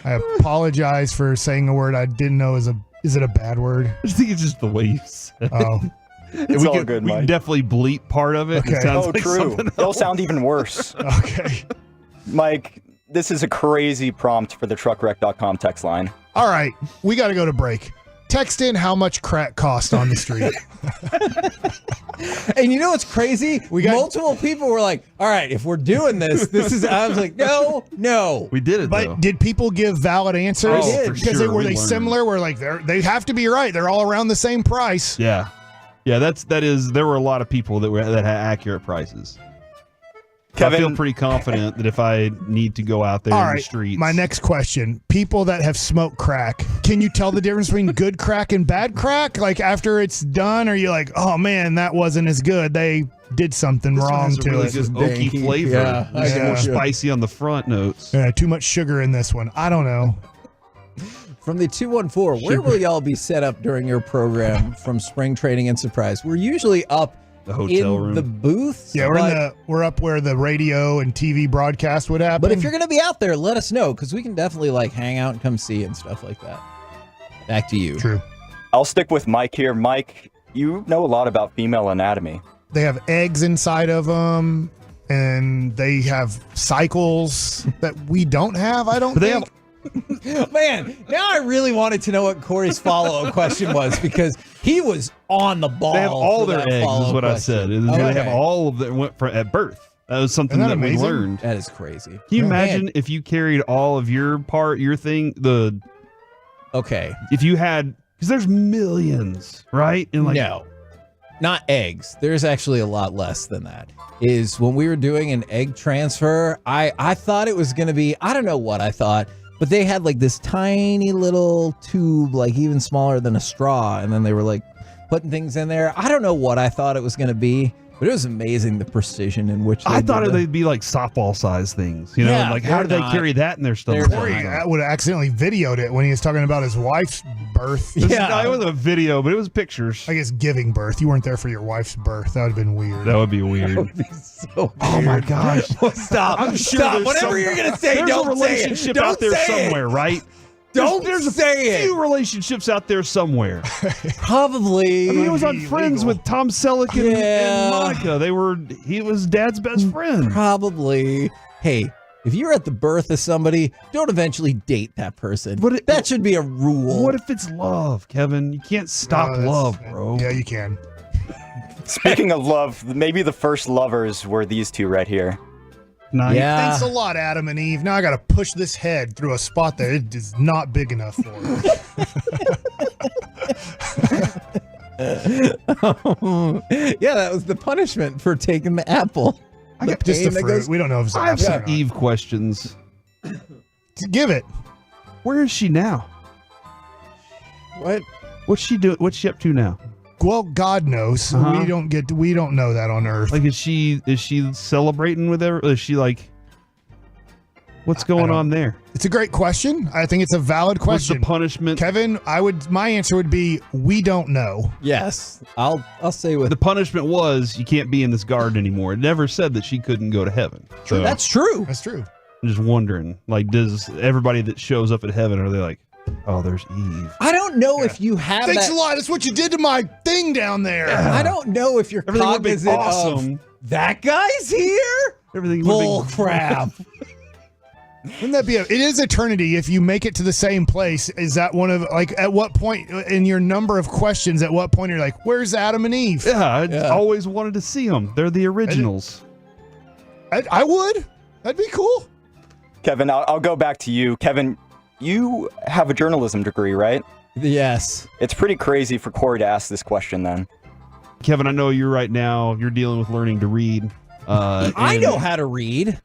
I apologize for saying a word I didn't know is it a bad word?
I think it's just the way you said it.
Oh.
It's all good,
We
Mike.
can definitely bleep part of it.
Okay.
It sounds
Oh,
like
true.
something
It'll
else.
sound even worse.
Okay.
Mike, this is a crazy prompt for the truckwreck.com text line.
All right. We got to go to break. Text in how much crack cost on the street.
And you know what's crazy? Multiple people were like, all right, if we're doing this is, I was like, no.
We did it,
But
though.
did people give valid answers?
Oh, for
Because
sure.
were
We
they
learned.
similar? Were like they have to be right. They're all around the same price.
Yeah. Yeah, there were a lot of people that had accurate prices. I feel pretty confident that if I need to go out there
All
in
right,
the streets.
my next question. People that have smoked crack, can you tell the difference between good crack and bad crack? Like after it's done, are you like, oh man, that wasn't as good. They did something
This one
wrong
has a
to
really
it.
good oaky flavor.
Yeah,
It's more spicy on the front notes.
Yeah, too much sugar in this one. I don't know.
From the 214, where will y'all be set up during your program from spring training and surprise? We're usually up
the hotel
in
room.
the booth.
Yeah, we're up where the radio and TV broadcast would happen.
But if you're going to be out there, let us know because we can definitely like hang out and come see and stuff like that. Back to you.
True.
I'll stick with Mike here. Mike, you know a lot about female anatomy.
They have eggs inside of them, and they have cycles that we don't have. I don't think.
Man, now I really wanted to know what Corey's follow-up question was because he was on the ball.
They have all
for
their
that
eggs, is
follow-up
what I
question.
said. They have all of them went for at birth. That was something
Isn't that
that we
amazing?
learned.
That is crazy.
Can you imagine if you carried all of your thing,
Okay.
if you had, because there's millions, right? And
No, not eggs. There's actually a lot less than that. Is when we were doing an egg transfer, I thought it was going to be, I don't know what I thought, but they had like this tiny little tube, like even smaller than a straw. And then they were like putting things in there. I don't know what I thought it was going to be, but it was amazing the precision in which
I thought
did
they'd be like softball size things, you know?
Yeah,
Like, how did they
they're
carry
not.
that in their stomach?
Corey would have accidentally videoed it when he was talking about his wife's birth.
No, it wasn't a video, but it was pictures.
I guess giving birth. You weren't there for your wife's birth. That would have been weird.
That would be weird.
So
oh my gosh!
Stop!
I'm sure
Stop!
there's
Whatever you're gonna say,
there's
don't
a relationship
say it.
out there
Don't say
somewhere,
it.
right?
Don't
there's
say
a few relationships out there somewhere.
Probably.
I mean, he was on Friends with Tom Selleck and,
Yeah.
and Monica. He was Dad's best friend.
Probably. Hey, if you're at the birth of somebody, don't eventually date that person. That should be a rule.
What if it's love, Kevin? You can't stop love, bro.
Yeah, you can.
Speaking of love, maybe the first lovers were these two right here.
Nice.
Yeah.
Thanks a lot, Adam and Eve. Now I got to push this head through a spot that it is not big enough for.
Yeah, that was the punishment for taking the apple.
I got just the
pain that
fruit.
goes-
We don't know if it's
I have
apple or
some
not.
Eve questions.
Give it.
Where is she now?
What?
What's she doing? What's she up to now?
Well, God knows.
Uh-huh.
We don't know that on Earth.
Like, is she celebrating with her? Is she like, what's going on there?
It's a great question. I think it's a valid
What's the
question.
punishment?
Kevin, my answer would be we don't know.
Yes, I'll say with
The punishment was you can't be in this garden anymore. It never said that she couldn't go to heaven. So
that's true.
That's true.
I'm just wondering, like, does everybody that shows up at heaven, are they like, oh, there's Eve?
I don't know if you have
Thanks
that.
a lot. That's what you did to my thing down there.
I don't know if you're
Everything would be
cognizant
awesome.
of that guy's here.
Everything
Bull
would be
crap.
Wouldn't that be it is eternity if you make it to the same place? Is that one of, like, at what point in your number of questions, at what point you're like, where's Adam and Eve?
Yeah, I always wanted to see them. They're the originals.
I would. That'd be cool.
Kevin, I'll go back to you. Kevin, you have a journalism degree, right?
Yes.
It's pretty crazy for Corey to ask this question then.
Kevin, I know you're dealing with learning to read.
I know how to read.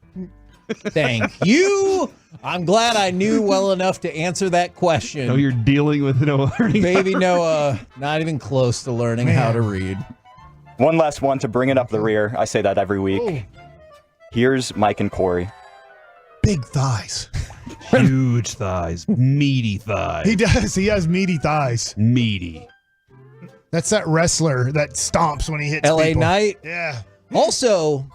Thank you. I'm glad I knew well enough to answer that question.
No, you're dealing with learning.
Baby Noah, not even close to learning how to read.
One last one to bring it up the rear. I say that every week.
Oh.
Here's Mike and Corey.
Big thighs.
Huge thighs, meaty thighs.
He does. He has meaty thighs.
Meaty.
That's that wrestler that stomps when he hits
LA
people.
Knight.
Yeah.
Also,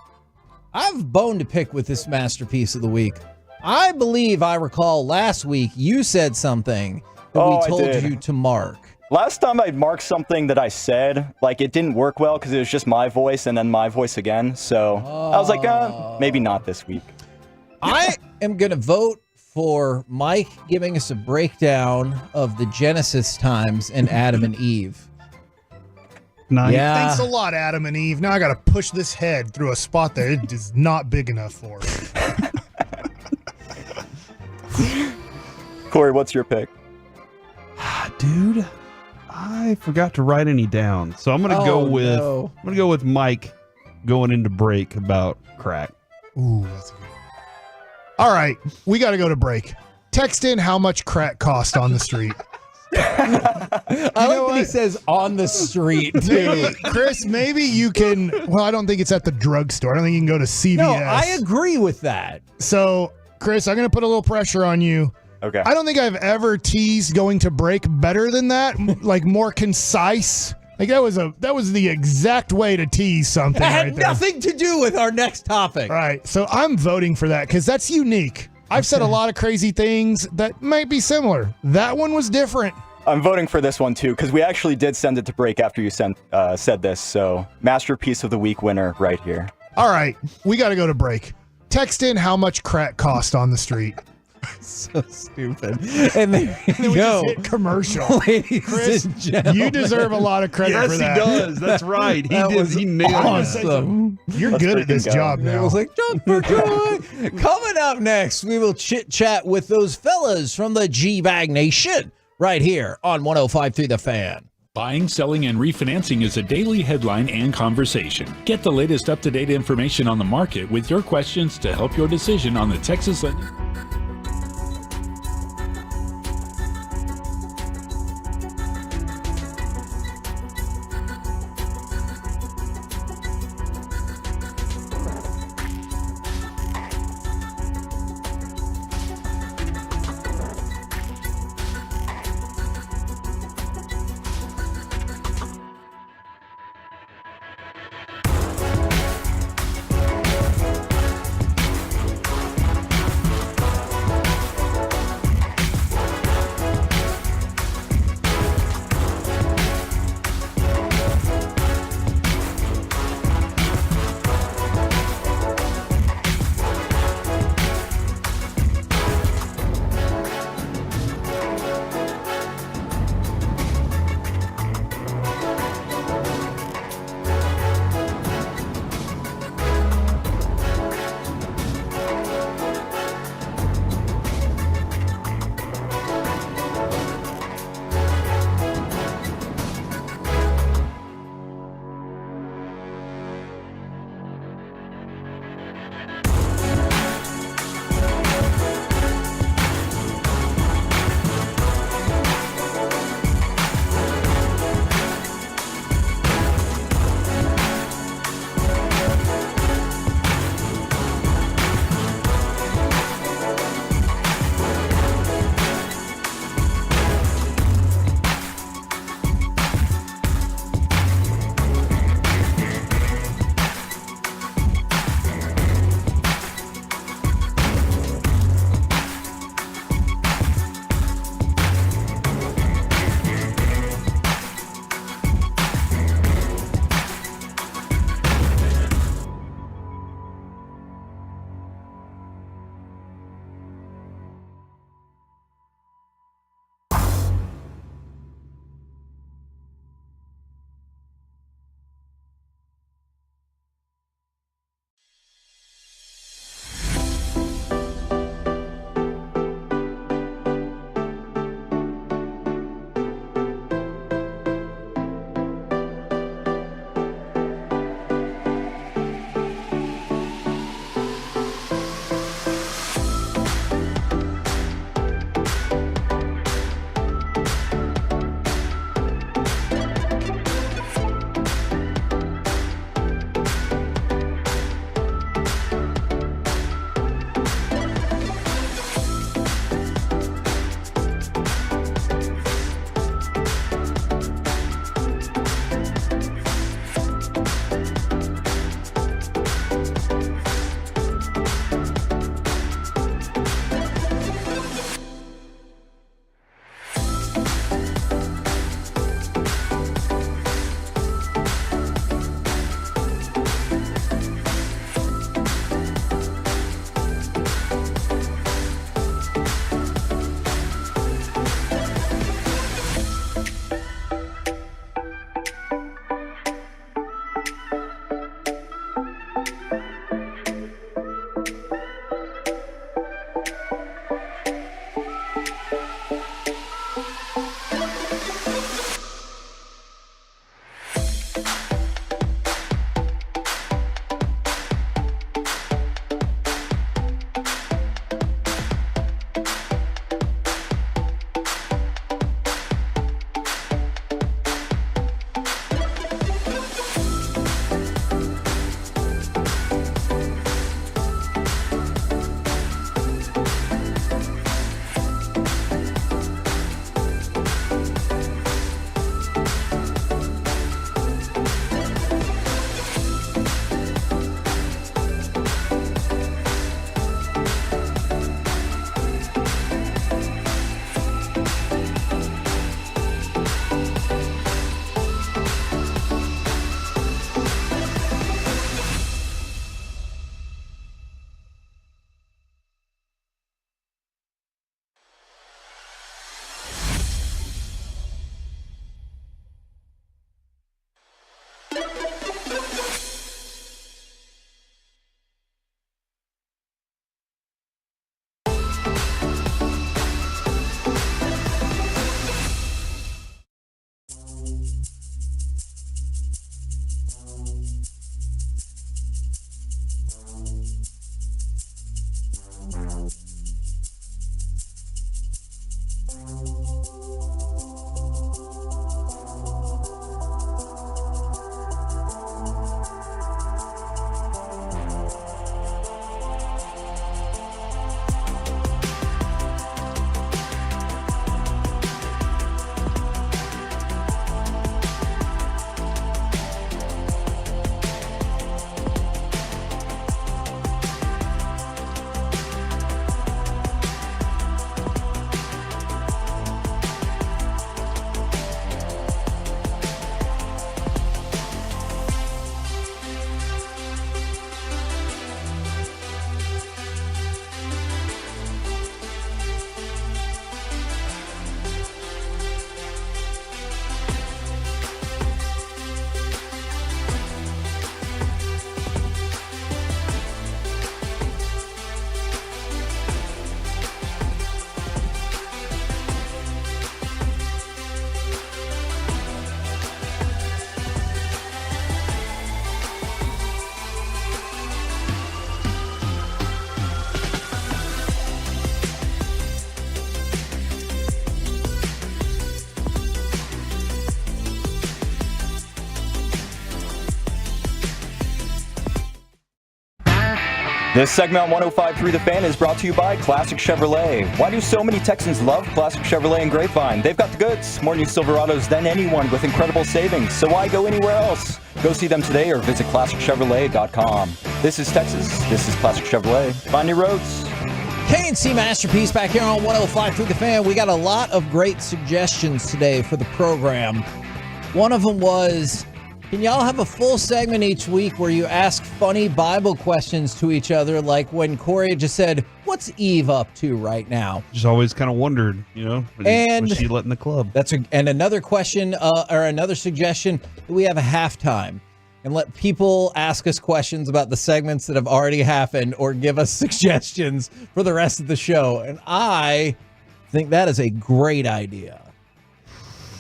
I've bone to pick with this masterpiece of the week. I believe I recall last week you said something that
Oh,
we
I
told
did.
you to mark.
Last time I marked something that I said, like it didn't work well because it was just my voice and then my voice again. So I was like, maybe not this week.
I am going to vote for Mike giving us a breakdown of the Genesis times in Adam and Eve.
Nice.
Yeah.
Thanks a lot, Adam and Eve. Now I got to push this head through a spot that it is not big enough for.
Corey, what's your pick?
Dude, I forgot to write any down. So I'm gonna go with Mike going into break about crack.
Ooh, that's a good one. All right, we got to go to break. Text in how much crack cost on the street.
I like that he says on the street, too.
Chris, maybe you can. Well, I don't think it's at the drugstore. I don't think you can go to CVS.
No, I agree with that.
So, Chris, I'm going to put a little pressure on you.
Okay.
I don't think I've ever teased going to break better than that. Like more concise. Like that was the exact way to tease something.
That had
right there.
nothing to do with our next topic.
Right. So I'm voting for that because that's unique. I've said a lot of crazy things that might be similar. That one was different.
I'm voting for this one too because we actually did send it to break after you said this. So masterpiece of the week winner right here.
All right, we got to go to break. Text in how much crack cost on the street.
So stupid. And there you
we
go.
just hit commercial.
Ladies
Chris,
and gentlemen.
you deserve a lot of credit for that.
Yes, he does. That's right. He nailed
awesome.
You're good at this job now.
It was like, jump for joy. Coming up next, we will chit-chat with those fellas from the G-Bag Nation right here on 105.3 The Fan.
Buying, selling, and refinancing is a daily headline and conversation. Get the latest up-to-date information on the market with your questions to help your decision on the Texas lending.
This segment on 105.3 The Fan is brought to you by Classic Chevrolet. Why do so many Texans love Classic Chevrolet and Grapevine? They've got the goods, more new Silverados than anyone with incredible savings. So why go anywhere else? Go see them today or visit ClassicChevrolet.com. This is Texas. This is Classic Chevrolet. Find new roads.
K&C Masterpiece back here on 105.3 The Fan. We got a lot of great suggestions today for the program. One of them was, can y'all have a full segment each week where you ask funny Bible questions to each other, like when Corey just said, what's Eve up to right now?
Just always kind of wondered, was she letting the club?
And another question or another suggestion, we have a halftime and let people ask us questions about the segments that have already happened or give us suggestions for the rest of the show. And I think that is a great idea.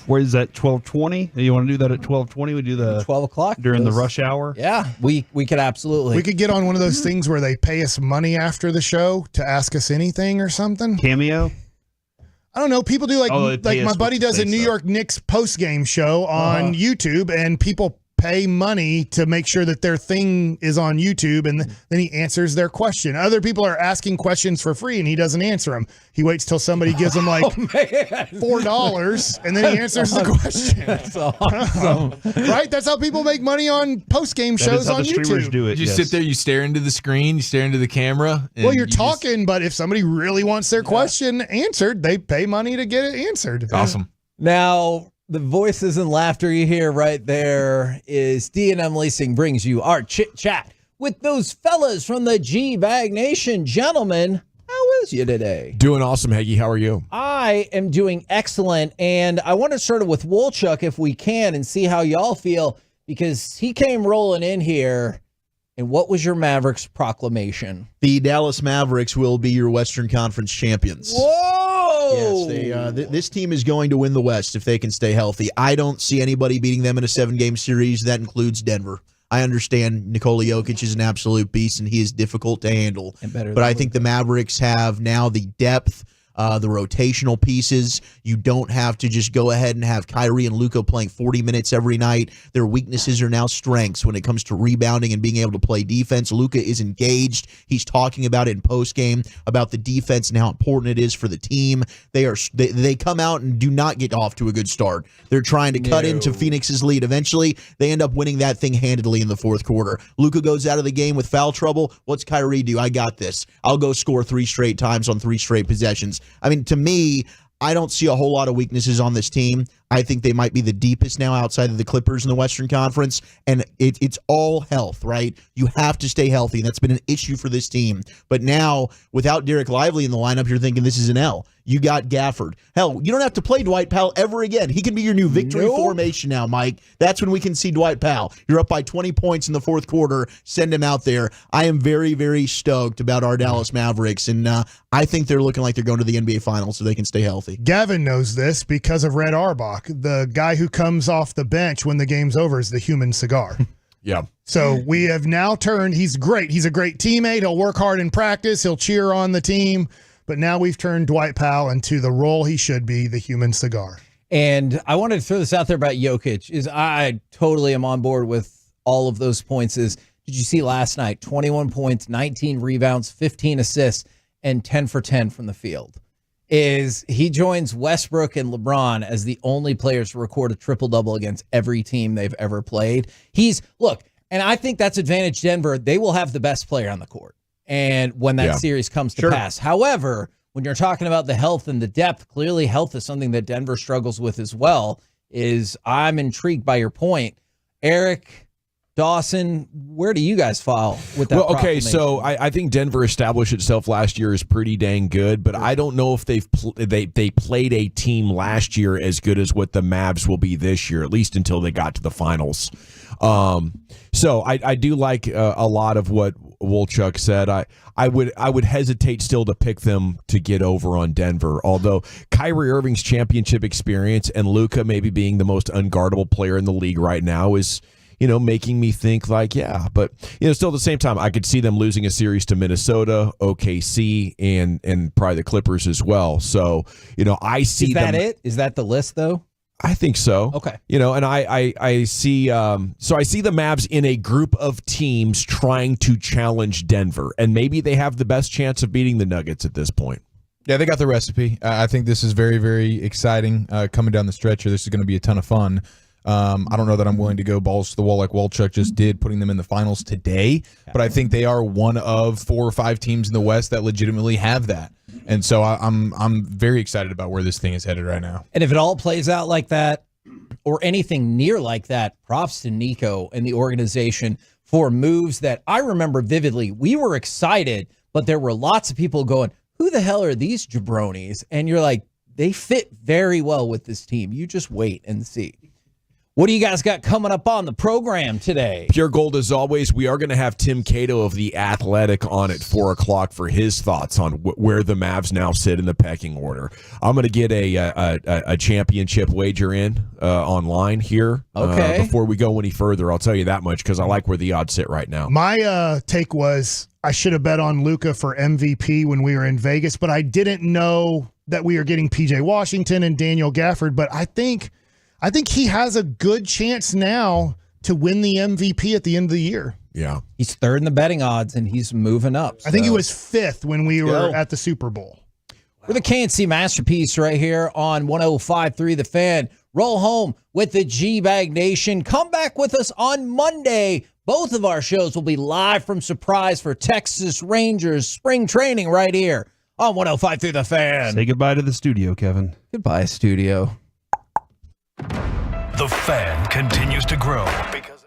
Where is that, 12:20? You want to do that at 12:20? We do the
12 o'clock
during the rush hour?
Yeah, we could absolutely.
We could get on one of those things where they pay us money after the show to ask us anything or something.
Cameo?
I don't know. People do like my buddy does a New
stuff.
York Knicks post-game show on YouTube, and people pay money to make sure that their thing is on YouTube, and then he answers their question. Other people are asking questions for free, and he doesn't answer them. He waits till somebody gives him like $4, and then he answers the question.
That's awesome.
Right? That's how people make money on post-game shows on YouTube.
Do it,
you sit there, you stare into the screen, you stare into the camera.
Well, you're talking, but if somebody really wants their question answered, they pay money to get it answered.
Awesome.
Now, the voices and laughter you hear right there is D&M Leasing brings you our chit chat with those fellas from the G-Bag Nation. Gentlemen, how is you today?
Doing awesome, Heggie. How are you?
I am doing excellent, and I want to start with Wolchuk if we can and see how y'all feel, because he came rolling in here. And what was your Mavericks proclamation?
The Dallas Mavericks will be your Western Conference champions.
Whoa!
Yes, this team is going to win the West if they can stay healthy. I don't see anybody beating them in a 7-game series. That includes Denver. I understand Nikola Jokic is an absolute beast, and he is difficult to handle. But I think the Mavericks have now the depth, the rotational pieces. You don't have to just go ahead and have Kyrie and Luka playing 40 minutes every night. Their weaknesses are now strengths when it comes to rebounding and being able to play defense. Luka is engaged. He's talking about it in postgame about the defense and how important it is for the team. They come out and do not get off to a good start. They're trying to cut into Phoenix's lead. Eventually, they end up winning that thing handedly in the fourth quarter. Luka goes out of the game with foul trouble. What's Kyrie do? I got this. I'll go score 3 straight times on 3 straight possessions. I mean, to me, I don't see a whole lot of weaknesses on this team. I think they might be the deepest now outside of the Clippers in the Western Conference, and it's all health, right? You have to stay healthy, and that's been an issue for this team. But now, without Derek Lively in the lineup, you're thinking this is an L. You got Gafford. Hell, you don't have to play Dwight Powell ever again. He can be your new victory formation now, Mike. That's when we can see Dwight Powell. You're up by 20 points in the fourth quarter. Send him out there. I am very, very stoked about our Dallas Mavericks, and I think they're looking like they're going to the NBA Finals so they can stay healthy.
Gavin knows this because of Red Auerbach. The guy who comes off the bench when the game's over is the human cigar.
Yeah.
So we have now turned, he's great. He's a great teammate. He'll work hard in practice. He'll cheer on the team. But now we've turned Dwight Powell into the role he should be, the human cigar.
And I wanted to throw this out there about Jokic. I totally am on board with all of those points. Did you see last night? 21 points, 19 rebounds, 15 assists, and 10 for 10 from the field. He joins Westbrook and LeBron as the only players to record a triple-double against every team they've ever played. And I think that's advantage Denver. They will have the best player on the court. And when that series comes to pass. However, when you're talking about the health and the depth, clearly health is something that Denver struggles with as well. I'm intrigued by your point. Eric, Dawson, where do you guys fall with that?
Well, okay, so I think Denver established itself last year as pretty dang good, but I don't know if they played a team last year as good as what the Mavs will be this year, at least until they got to the finals. So I do like a lot of what Wolchuk said. I would hesitate still to pick them to get over on Denver, although Kyrie Irving's championship experience and Luka maybe being the most unguardable player in the league right now is making me think but still at the same time, I could see them losing a series to Minnesota, OKC, and probably the Clippers as well. So, I see
Is that it? Is that the list though?
I think so.
Okay.
And I see so I see the Mavs in a group of teams trying to challenge Denver, and maybe they have the best chance of beating the Nuggets at this point.
Yeah, they got the recipe. I think this is very, very exciting coming down the stretch here. This is going to be a ton of fun. I don't know that I'm willing to go balls to the wall like Walchuk just did, putting them in the finals today, but I think they are one of 4 or 5 teams in the West that legitimately have that. And so I'm very excited about where this thing is headed right now.
And if it all plays out like that, or anything near like that, props to Nico and the organization for moves that I remember vividly. We were excited, but there were lots of people going, who the hell are these jabronis? And you're like, they fit very well with this team. You just wait and see. What do you guys got coming up on the program today?
Pure Gold, as always, we are going to have Tim Cato of The Athletic on at 4 o'clock for his thoughts on where the Mavs now sit in the pecking order. I'm going to get a championship wager in online here.
Okay.
Before we go any further, I'll tell you that much because I like where the odds sit right now.
My take was I should have bet on Luka for MVP when we were in Vegas, but I didn't know that we were getting PJ Washington and Daniel Gafford. But I think he has a good chance now to win the MVP at the end of the year.
Yeah.
He's third in the betting odds, and he's moving up.
I think he was 5th when we were at the Super Bowl.
We're the KNC Masterpiece right here on 105.3 The Fan. Roll home with the G-Bag Nation. Come back with us on Monday. Both of our shows will be live from Surprise for Texas Rangers spring training right here on 105.3 The Fan.
Say goodbye to the studio, Kevin.
Goodbye, studio.
The Fan continues to grow because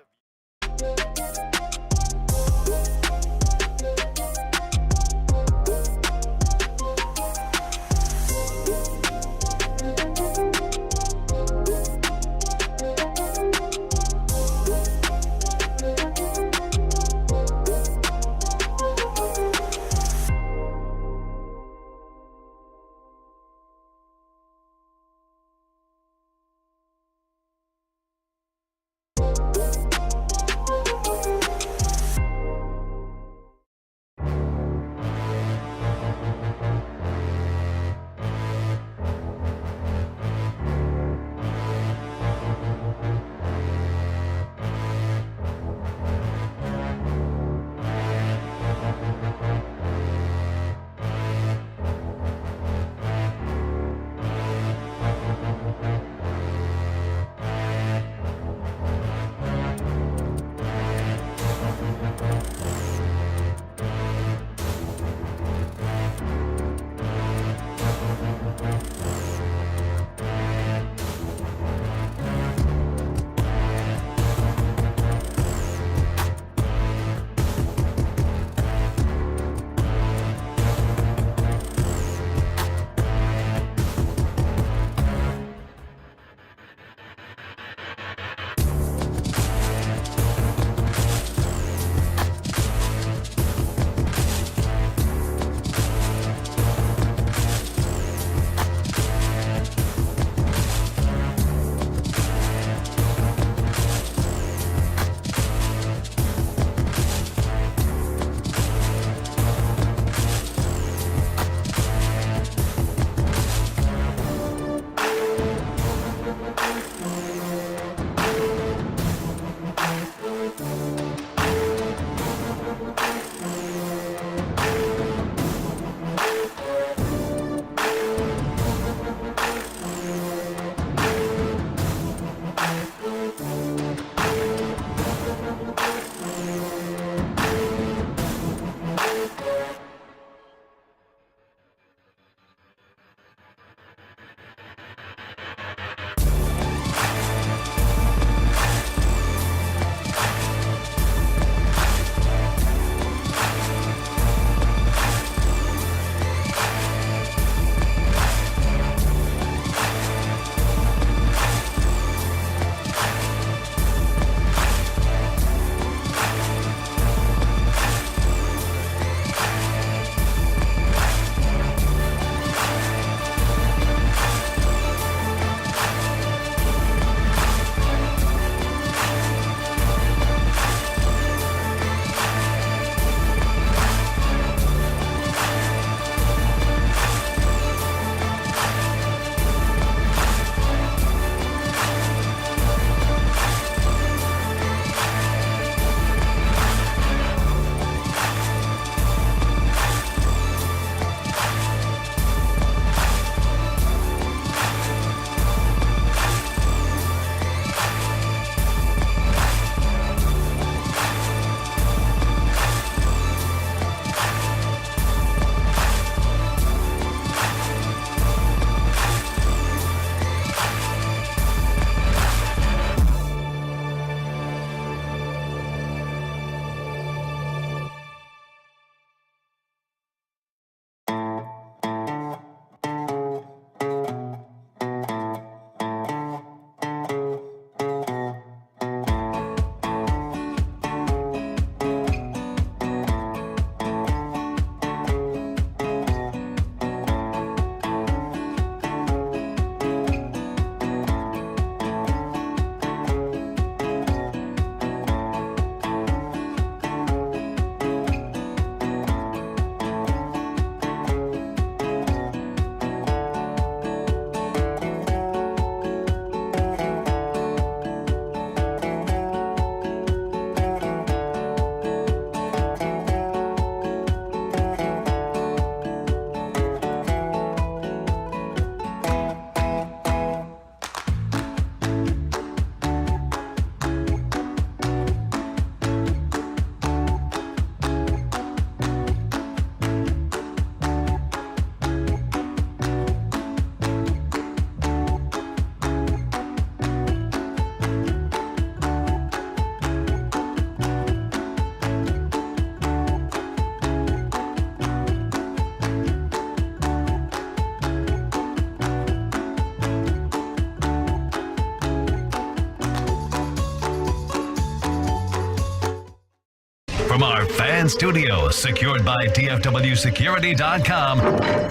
from our fan studios, secured by DFWsecurity.com,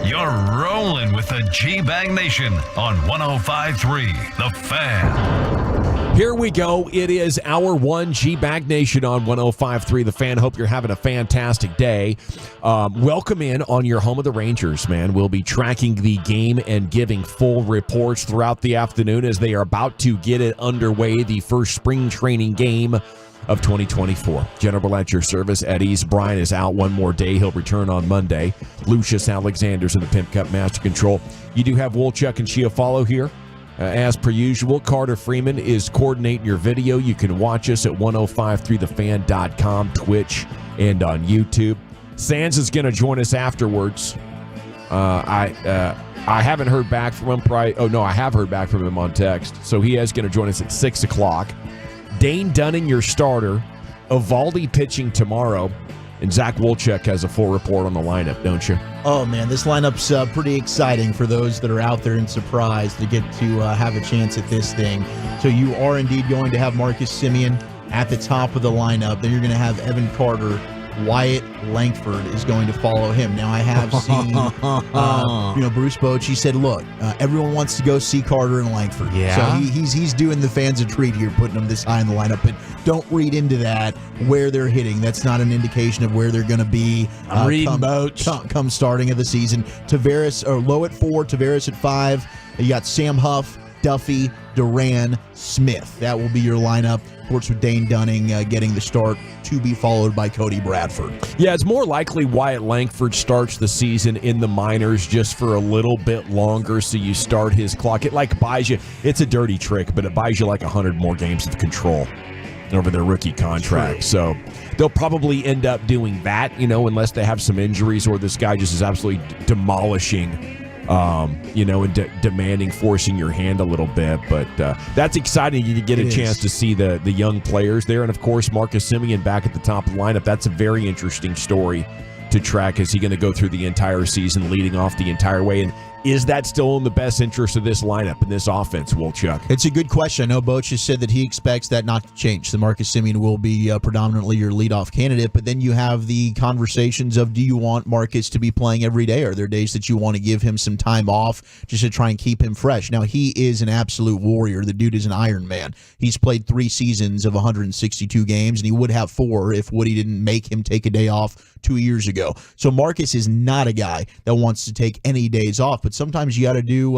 you're rolling with the G-Bang Nation on 105.3 The Fan.
Here we go. It is hour one, G-Bag Nation on 105.3 The Fan. Hope you're having a fantastic day. Welcome in on your home of the Rangers, man. We'll be tracking the game and giving full reports throughout the afternoon as they are about to get it underway, the first spring training game of 2024. General at your service at ease. Brian is out one more day. He'll return on Monday. Lucius Alexander's in the Pimp Cup Master Control. You do have Wolchuk and Chiafalo here. As per usual, Carter Freeman is coordinating your video. You can watch us at 1053thefan.com, Twitch, and on YouTube. Sands is going to join us afterwards. I haven't heard back from him. I have heard back from him on text. So he is going to join us at 6 o'clock. Dane Dunning, your starter. Evaldi pitching tomorrow. And Zach Wolchuk has a full report on the lineup, don't you?
Oh, man, this lineup's pretty exciting for those that are out there and surprised to get to have a chance at this thing. So you are indeed going to have Marcus Semien at the top of the lineup. Then you're going to have Evan Carter. Wyatt Langford is going to follow him. Now, I have seen, Bruce Bochy said, look, everyone wants to go see Carter and Langford.
Yeah.
So he's doing the fans a treat here, putting them this high in the lineup. But don't read into that where they're hitting. That's not an indication of where they're going to be.
I'm reading Boch.
Come starting of the season. Tavares, or Lowe at 4, Tavares at 5. You got Sam Huff, Duffy, Duran, Smith. That will be your lineup. Of course, with Dane Dunning getting the start, to be followed by Cody Bradford.
Yeah, it's more likely Wyatt Langford starts the season in the minors just for a little bit longer, so you start his clock. It buys you, it's a dirty trick, but it buys you 100 more games of control over their rookie contract. True. So they'll probably end up doing that, unless they have some injuries or this guy just is absolutely demolishing and demanding, forcing your hand a little bit. But that's exciting. You get a chance to see the young players there. And, of course, Marcus Semien back at the top of the lineup. That's a very interesting story to track. Is he going to go through the entire season leading off the entire way? And is that still in the best interest of this lineup and this offense, Wolchuk?
It's a good question. I know Boch has said that he expects that not to change. The Marcus Semien will be predominantly your leadoff candidate, but then you have the conversations of, do you want Marcus to be playing every day? Are there days that you want to give him some time off just to try and keep him fresh? Now, he is an absolute warrior. The dude is an Iron Man. He's played 3 seasons of 162 games, and he would have 4 if Woody didn't make him take a day off 2 years ago. So Marcus is not a guy that wants to take any days off, but sometimes you got to do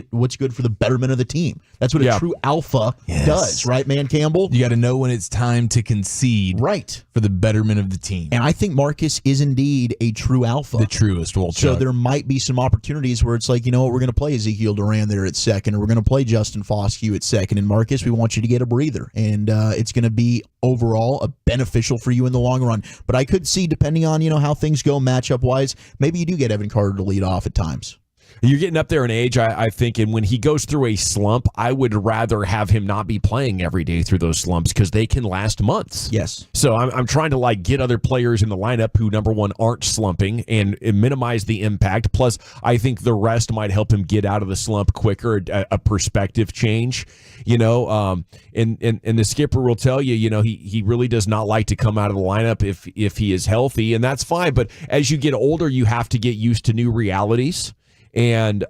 what's good for the betterment of the team. That's what a true alpha does, right, man, Campbell?
You got to know when it's time to concede,
right,
for the betterment of the team.
And I think Marcus is indeed a true alpha,
the truest. Wolchuk.
So there might be some opportunities where it's we're going to play Ezekiel Duran there at second, or we're going to play Justin Foscue at second, and Marcus, we want you to get a breather, and it's going to be overall beneficial for you in the long run. But I could see, depending on how things go matchup wise, maybe you do get Evan Carter to lead off at times.
You're getting up there in age, I think, and when he goes through a slump, I would rather have him not be playing every day through those slumps because they can last months.
Yes.
So I'm trying to get other players in the lineup who, number one, aren't slumping and minimize the impact. Plus, I think the rest might help him get out of the slump quicker, a perspective change, and the skipper will tell you, he really does not like to come out of the lineup if he is healthy, and that's fine. But as you get older, you have to get used to new realities. And,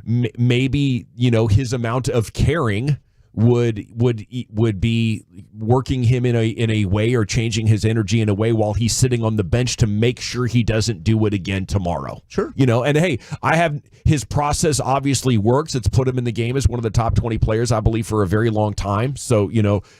maybe, his amount of caring would be working him in a way, or changing his energy in a way while he's sitting on the bench to make sure he doesn't do it again tomorrow.
Sure.
And hey, his process obviously works. It's put him in the game as one of the top 20 players, I believe, for a very long time. So,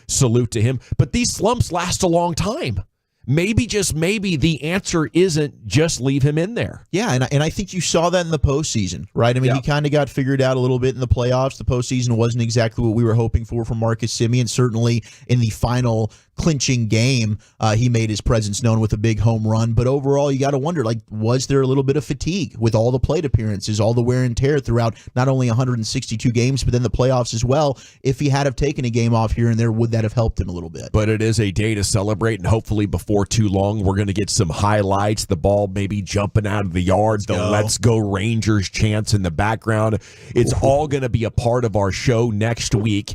salute to him. But these slumps last a long time. Maybe, just maybe, the answer isn't just leave him in there.
Yeah, and I think you saw that in the postseason, right? I mean, he kind of got figured out a little bit in the playoffs. The postseason wasn't exactly what we were hoping for from Marcus Semien. Certainly in the final clinching game, he made his presence known with a big home run. But overall, you got to wonder, was there a little bit of fatigue with all the plate appearances, all the wear and tear throughout not only 162 games, but then the playoffs as well? If he had have taken a game off here and there, would that have helped him a little bit?
But it is a day to celebrate, and hopefully before too long, we're going to get some highlights. The ball maybe jumping out of the yard, Let's Go Rangers chants in the background. It's all going to be a part of our show next week.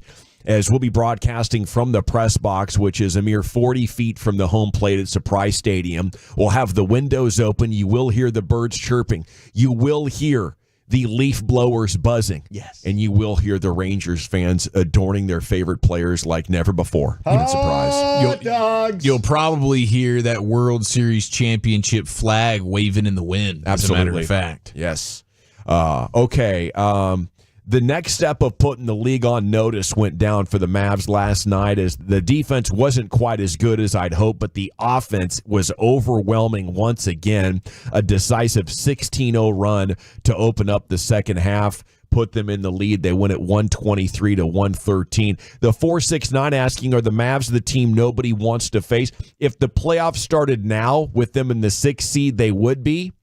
as we'll be broadcasting from the press box, which is a mere 40 feet from the home plate at Surprise Stadium. We'll have the windows open. You will hear the birds chirping. You will hear the leaf blowers buzzing.
Yes.
And you will hear the Rangers fans adorning their favorite players like never before. Even surprise.
You'll probably hear that World Series championship flag waving in the wind,
Absolutely.
as a matter of fact.
Yes. Okay. The next step of putting the league on notice went down for the Mavs last night as the defense wasn't quite as good as I'd hoped, but the offense was overwhelming once again. A decisive 16-0 run to open up the second half, put them in the lead. They win at 123-113. The 469 asking, are the Mavs the team nobody wants to face? If the playoffs started now with them in the 6th seed, they would be.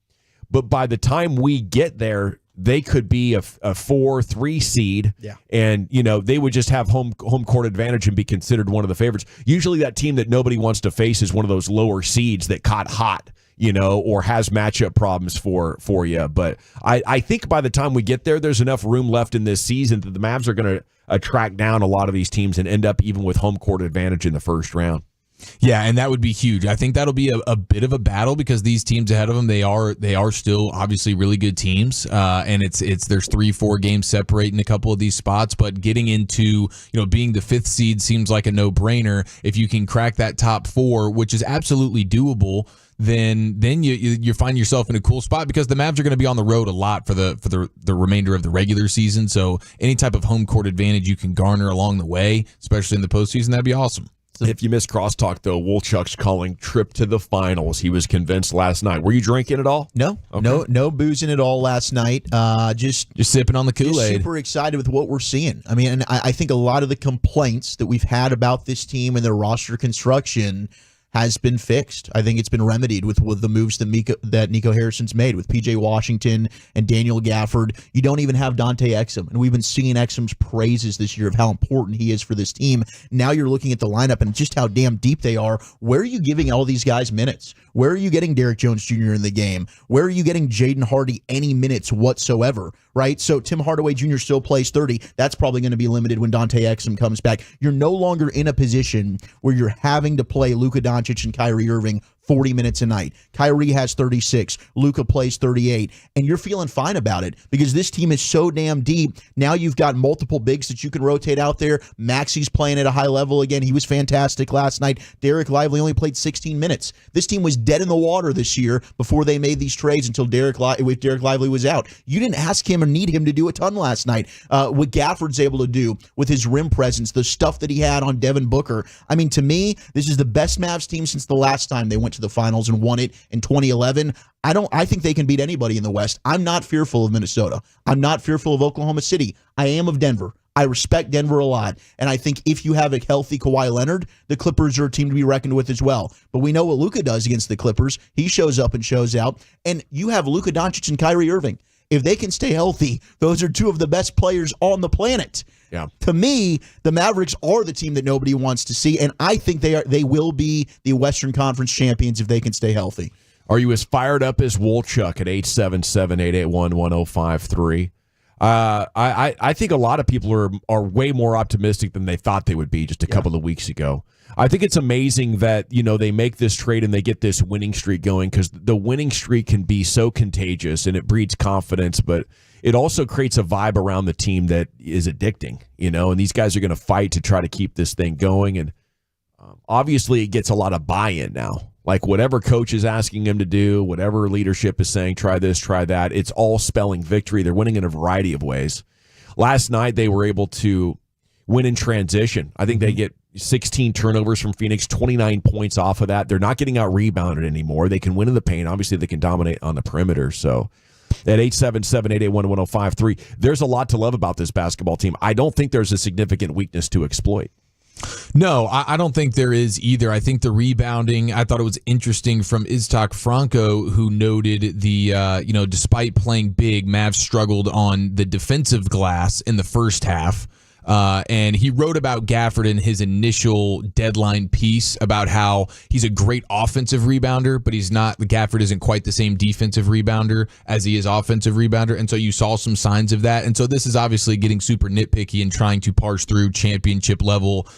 But by the time we get there, they could be a 4-3 seed, and they would just have home court advantage and be considered one of the favorites. Usually, that team that nobody wants to face is one of those lower seeds that caught hot, or has matchup problems for you. But I think by the time we get there, there's enough room left in this season that the Mavs are going to track down a lot of these teams and end up even with home court advantage in the first round.
Yeah, and that would be huge. I think that'll be a bit of a battle because these teams ahead of them, they are still obviously really good teams, and there's 3-4 games separating a couple of these spots. But getting into being the 5th seed seems like a no-brainer. If you can crack that top 4, which is absolutely doable, then you find yourself in a cool spot because the Mavs are going to be on the road a lot for the remainder of the regular season. So any type of home court advantage you can garner along the way, especially in the postseason, that'd be awesome.
If you missed crosstalk, though, Wolchuk's calling trip to the finals. He was convinced last night. Were you drinking at all?
No, no boozing at all last night. Just
sipping on the Kool-Aid.
Super excited with what we're seeing. I mean, and I think a lot of the complaints that we've had about this team and their roster construction has been fixed. I think it's been remedied with the moves that Nico Harrison's made with P.J. Washington and Daniel Gafford. You don't even have Dante Exum, and we've been singing Exum's praises this year of how important he is for this team. Now you're looking at the lineup and just how damn deep they are. Where are you giving all these guys minutes? Where are you getting Derek Jones Jr. in the game? Where are you getting Jaden Hardy any minutes whatsoever, right? So Tim Hardaway Jr. still plays 30. That's probably going to be limited when Dante Exum comes back. You're no longer in a position where you're having to play Luka Doncic and Kyrie Irving 40 minutes a night. Kyrie has 36. Luka plays 38. And you're feeling fine about it because this team is so damn deep. Now you've got multiple bigs that you can rotate out there. Maxi's playing at a high level again. He was fantastic last night. Derek Lively only played 16 minutes. This team was dead in the water this year before they made these trades until Derek Lively was out. You didn't ask him or need him to do a ton last night. What Gafford's able to do with his rim presence, the stuff that he had on Devin Booker. I mean, to me, this is the best Mavs team since the last time they went to the finals and won it in 2011. I think they can beat anybody in the West. I'm not fearful of Minnesota. I'm not fearful of Oklahoma City. I am of Denver. I respect Denver a lot. And I think if you have a healthy Kawhi Leonard, the Clippers are a team to be reckoned with as well. But we know what Luka does against the Clippers. He shows up and shows out. And you have Luka Doncic and Kyrie Irving. If they can stay healthy, those are two of the best players on the planet.
Yeah.
To me, the Mavericks are the team that nobody wants to see, and I think they will be the Western Conference champions if they can stay healthy.
Are you as fired up as Wolchuk at 877-881-1053? I think a lot of people are way more optimistic than they thought they would be just a couple of weeks ago. I think it's amazing that they make this trade and they get this winning streak going because the winning streak can be so contagious and it breeds confidence, but it also creates a vibe around the team that is addicting, and these guys are going to fight to try to keep this thing going. And obviously it gets a lot of buy-in now. Like whatever coach is asking him to do, whatever leadership is saying, try this, try that, it's all spelling victory. They're winning in a variety of ways. Last night they were able to win in transition. I think they get 16 turnovers from Phoenix, 29 points off of that. They're not getting out-rebounded anymore. They can win in the paint. Obviously, they can dominate on the perimeter. So at 877-881-1053, there's a lot to love about this basketball team. I don't think there's a significant weakness to exploit.
No, I don't think there is either. I think the rebounding, I thought it was interesting from Iztok Franco, who noted despite playing big, Mavs struggled on the defensive glass in the first half. And he wrote about Gafford in his initial deadline piece about how he's a great offensive rebounder, but Gafford isn't quite the same defensive rebounder as he is offensive rebounder. And so you saw some signs of that. And so this is obviously getting super nitpicky and trying to parse through championship level,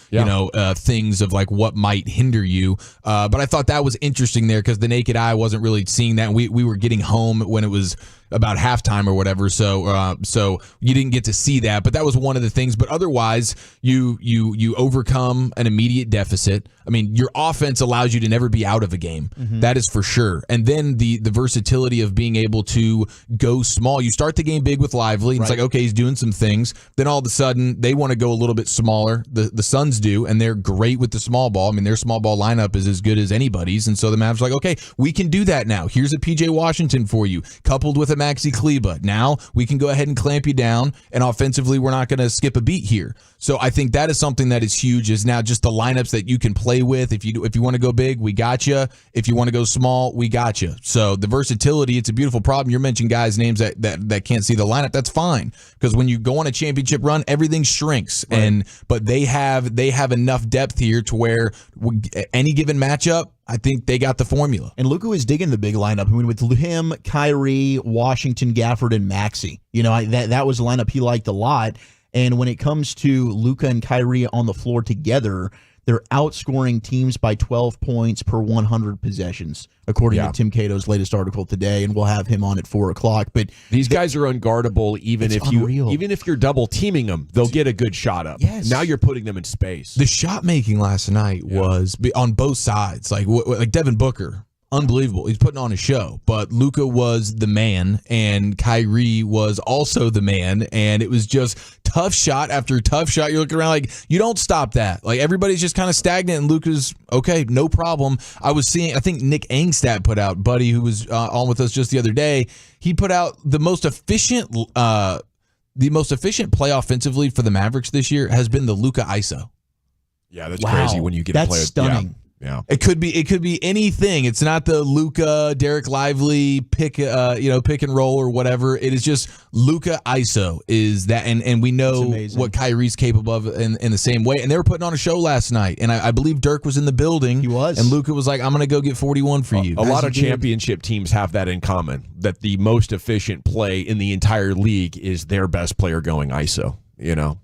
things of like what might hinder you. But I thought that was interesting there because the naked eye wasn't really seeing that. We were getting home when it was about halftime or whatever, so you didn't get to see that, but that was one of the things. But otherwise, you overcome an immediate deficit. I mean, your offense allows you to never be out of a game.
Mm-hmm.
That is for sure. And then the versatility of being able to go small. You start the game big with Lively, and it's like, okay, he's doing some things. Then all of a sudden, they want to go a little bit smaller. The Suns do, and they're great with the small ball. I mean, their small ball lineup is as good as anybody's, and so the Mavs are like, okay, we can do that now. Here's a PJ Washington for you, coupled with a Maxi Kleba. Now we can go ahead and clamp you down, and offensively, we're not going to skip a beat here. So I think that is something that is huge, is now just the lineups that you can play with. If you want to go big, we got you. If you want to go small, we got you. So the versatility, it's a beautiful problem. You're mentioning guys' names that can't see the lineup. That's fine, because when you go on a championship run, everything shrinks. Right. But they have enough depth here to where any given matchup, I think they got the formula.
And Luka is digging the big lineup. I mean, with him, Kyrie, Washington, Gafford, and Maxey. That was a lineup he liked a lot. And when it comes to Luka and Kyrie on the floor together, they're outscoring teams by 12 points per 100 possessions, according to Tim Cato's latest article today, and we'll have him on at 4:00. But
these guys are unguardable, even if you're double teaming them, they'll get a good shot up.
Yes.
Now you're putting them in space.
The shot making last night was on both sides, like Devin Booker. Unbelievable. He's putting on a show. But Luka was the man, and Kyrie was also the man, and it was just tough shot after tough shot. You're looking around like, you don't stop that. Like, everybody's just kind of stagnant, and Luka's, okay, no problem. I was seeing, I think Nick Angstad put out, buddy who was on with us just the other day, he put out the most efficient play offensively for the Mavericks this year has been the Luka ISO.
Yeah, that's crazy when you get a player.
That's stunning.
Yeah.
It could be anything. It's not the Luka, Derek Lively pick and roll or whatever. It is just Luka ISO is that, and we know what Kyrie's capable of in the same way. And they were putting on a show last night, and I believe Dirk was in the building.
He was,
and Luka was like, "I'm going to go get 41 for you."
A lot of championship teams have that in common, that the most efficient play in the entire league is their best player going ISO.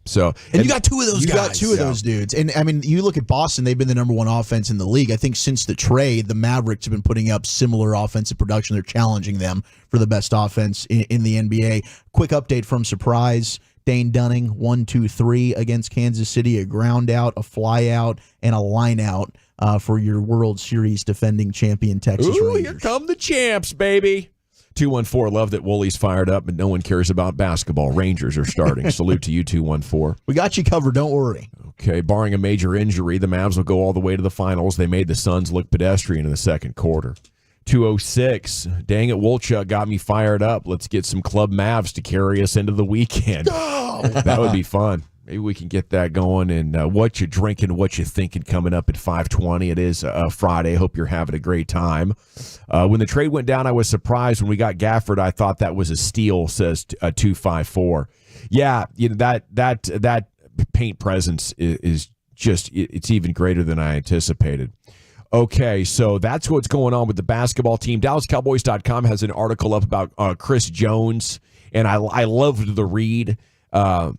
So
you got two of those guys.
You got two of those dudes. And I mean, you look at Boston, they've been the number one offense in the league. I think since the trade, the Mavericks have been putting up similar offensive production. They're challenging them for the best offense in the NBA. Quick update from Surprise. Dane Dunning, 1-2-3 against Kansas City, a ground out, a fly out, and a line out for your World Series defending champion Texas Rangers.
Here come the champs, baby. 214, love that Woolie's fired up, but no one cares about basketball. Rangers are starting. Salute to you, 214.
We got you covered, don't worry.
Okay, barring a major injury, the Mavs will go all the way to the finals. They made the Suns look pedestrian in the second quarter. 206, dang it, Wolchuk got me fired up. Let's get some Club Mavs to carry us into the weekend. That would be fun. Maybe we can get that going. And what you drinking, what you thinking coming up at 5:20. It is Friday. Hope you're having a great time. When the trade went down, I was surprised. When we got Gafford, I thought that was a steal, says 254. Yeah, that paint presence is just, it's even greater than I anticipated. Okay, so that's what's going on with the basketball team. DallasCowboys.com has an article up about Chris Jones, and I loved the read. I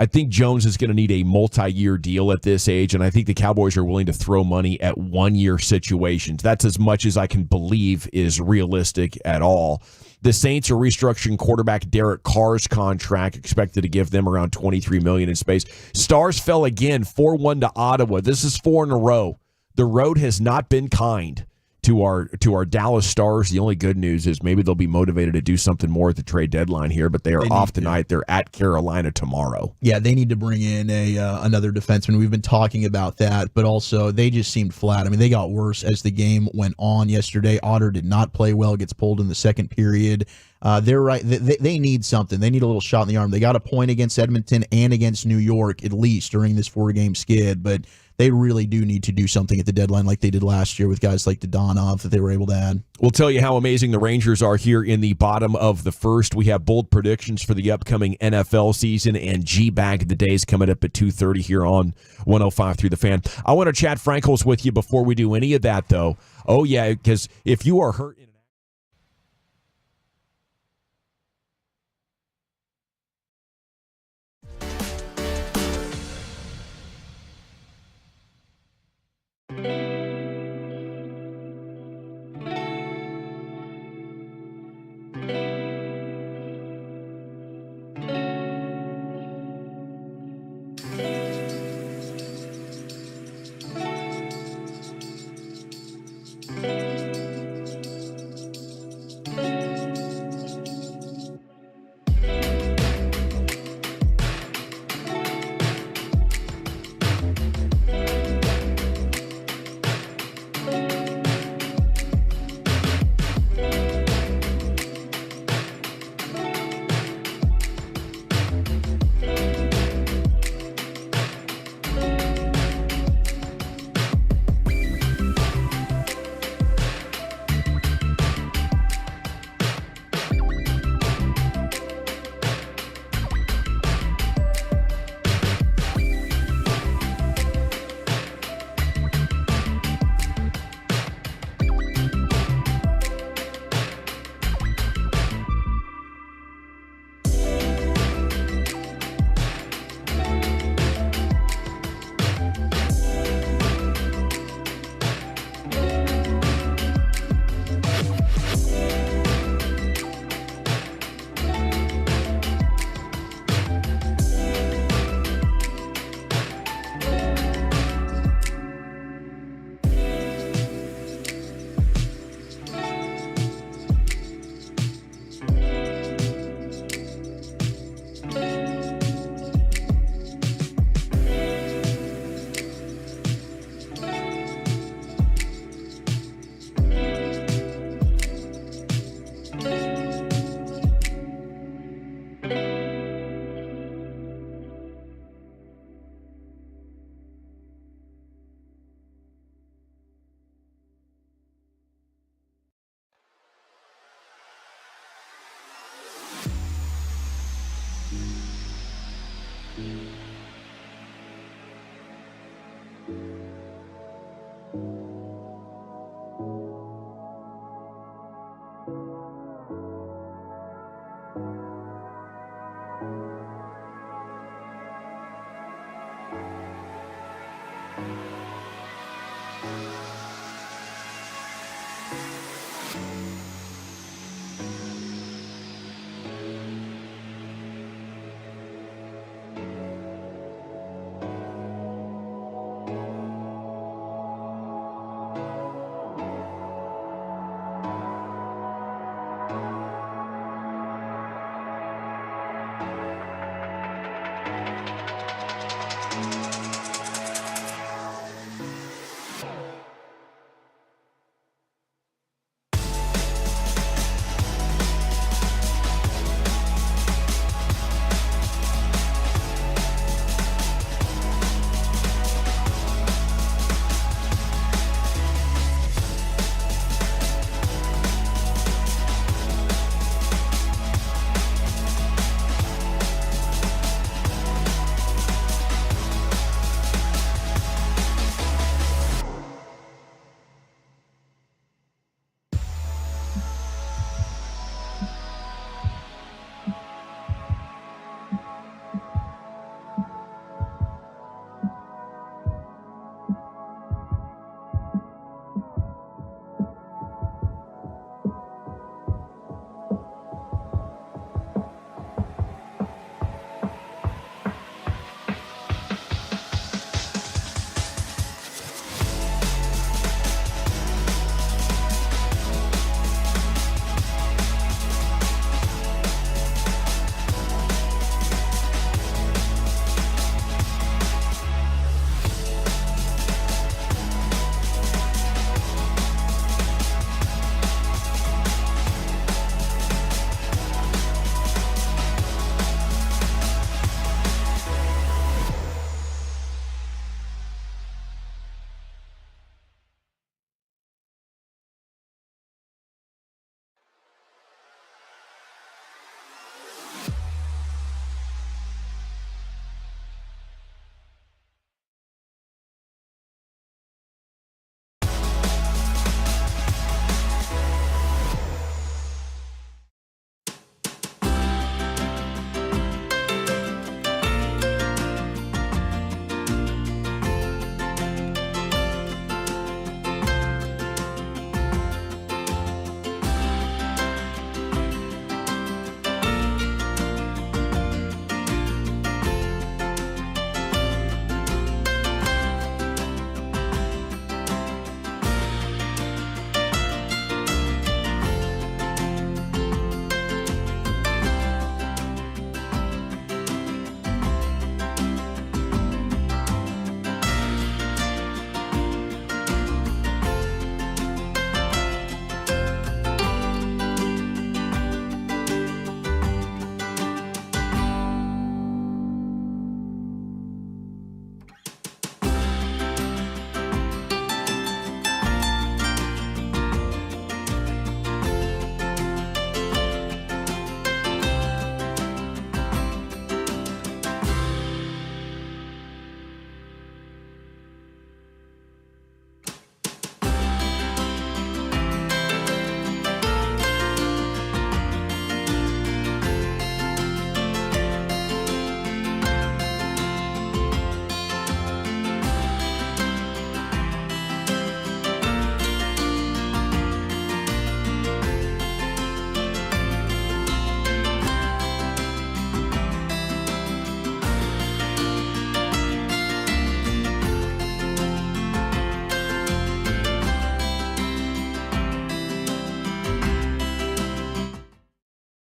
think Jones is going to need a multi-year deal at this age, and I think the Cowboys are willing to throw money at one-year situations. That's as much as I can believe is realistic at all. The Saints are restructuring quarterback Derek Carr's contract, expected to give them around $23 million in space. Stars fell again, 4-1 to Ottawa. This is 4 in a row. The road has not been kind to our Dallas Stars. The only good news is maybe they'll be motivated to do something more at the trade deadline here, but they are off tonight. They're at Carolina tomorrow.
Yeah, they need to bring in another defenseman. We've been talking about that, but also they just seemed flat. I mean, they got worse as the game went on yesterday. Otter did not play well, gets pulled in the second period. They're right. They need something. They need a little shot in the arm. They got a point against Edmonton and against New York, at least, during this 4-game skid, but they really do need to do something at the deadline like they did last year with guys like Dodonov that they were able to add.
We'll tell you how amazing the Rangers are here in the bottom of the first. We have bold predictions for the upcoming NFL season, and G-Bag of the Day is coming up at 2:30 here on 105 through the Fan. I want to chat Frankels with you before we do any of that, though. Oh, yeah, because if you are hurt...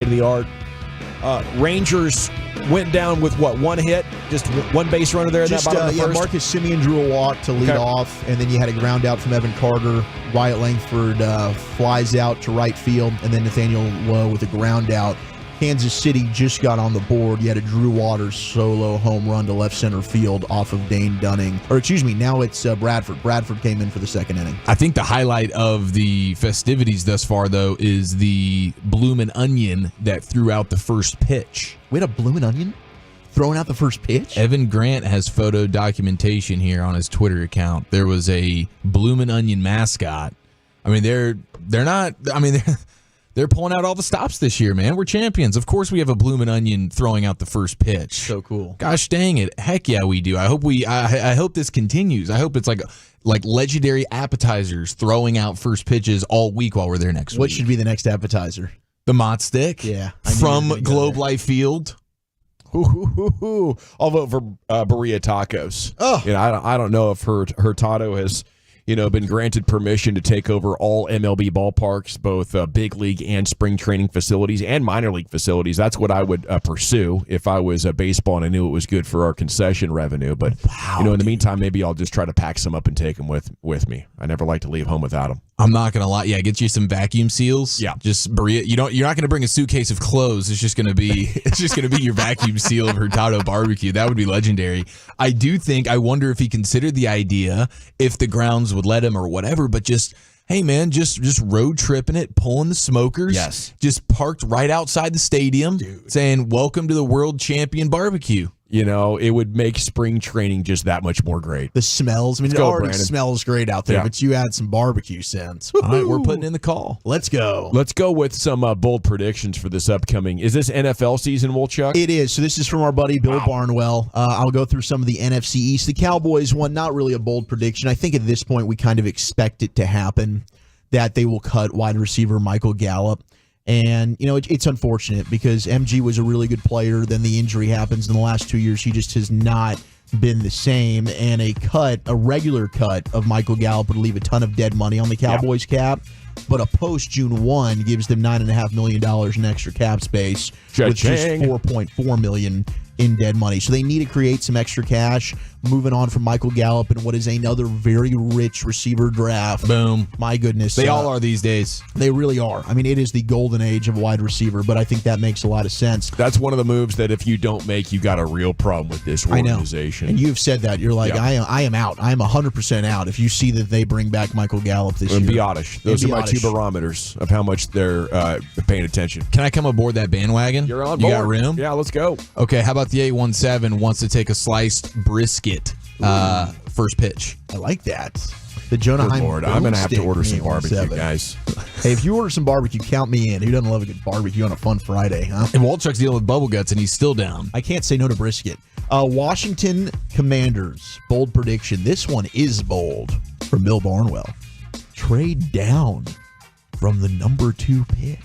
to the yard. Rangers went down with one hit, just one base runner there in that bottom of the first.
Marcus Semien drew a walk to lead off, and then you had a ground out from Evan Carter. Wyatt Langford flies out to right field, and then Nathaniel Lowe with a ground out. Kansas City just got on the board. You had a Drew Waters solo home run to left center field off of Dane Dunning. Or excuse me, now it's Bradford. Bradford came in for the second inning.
I think the highlight of the festivities thus far, though, is the Bloomin' Onion that threw out the first pitch.
We had a Bloomin' Onion throwing out the first pitch?
Evan Grant has photo documentation here on his Twitter account. There was a Bloomin' Onion mascot. I mean, they're pulling out all the stops this year, man. We're champions. Of course we have a Bloomin' Onion throwing out the first pitch.
So cool.
Gosh dang it. Heck yeah, we do. I hope this continues. I hope it's like legendary appetizers throwing out first pitches all week while we're there next week.
What should be the next appetizer?
The Mott Stick.
Yeah.
From Globe Life Field.
I'll vote for Berea Tacos.
Oh.
I don't know if Hurtado has been granted permission to take over all MLB ballparks, both big league and spring training facilities and minor league facilities. That's what I would pursue if I was baseball and I knew it was good for our concession revenue. But in the meantime, maybe I'll just try to pack some up and take them with me. I never like to leave home without them.
I'm not gonna lie. Yeah, get you some vacuum seals.
Yeah,
just Berea. You're not gonna bring a suitcase of clothes. It's just gonna be your vacuum seal of Hurtado barbecue. That would be legendary. I wonder if he considered the idea if the grounds would let him or whatever. But hey man, just road tripping it, pulling the smokers.
Yes,
just parked right outside the stadium, saying "Welcome to the World Champion Barbecue."
It would make spring training just that much more great.
The smells. I mean, it already smells great out there, but you add some barbecue scents.
All right, we're putting in the call.
Let's go.
Let's go with some bold predictions for this upcoming. Is this NFL season, Wolchuk?
It is. So this is from our buddy Bill Barnwell. I'll go through some of the NFC East. The Cowboys one, not really a bold prediction. I think at this point we kind of expect it to happen, that they will cut wide receiver Michael Gallup. And, it's unfortunate because MG was a really good player. Then the injury happens in the last 2 years. He just has not been the same. And a regular cut of Michael Gallup would leave a ton of dead money on the Cowboys cap. But a post-June 1 gives them $9.5 million in extra cap space with just $4.4 million in dead money. So they need to create some extra cash. Moving on from Michael Gallup and what is another very rich receiver draft.
Boom.
My goodness.
They all are these days.
They really are. I mean, it is the golden age of wide receiver, but I think that makes a lot of sense.
That's one of the moves that if you don't make, you got a real problem with this organization.
I know. And you've said that. You're like, I am out. I am 100% out if you see that they bring back Michael Gallup this year.
And be honest. Those are my two barometers of how much they're paying attention.
Can I come aboard that bandwagon?
You're on board.
You got room?
Yeah, let's go.
Okay, how about the 817 wants to take a sliced brisket first pitch?
I like that. The Jonah Heim.
I'm going to have to order some barbecue, guys.
Hey, if you order some barbecue, count me in. Who doesn't love a good barbecue on a fun Friday, huh?
And Walchuk's dealing with bubble guts, and he's still down.
I can't say no to brisket. Washington Commanders, bold prediction. This one is bold from Bill Barnwell. Trade down from the number 2 pick.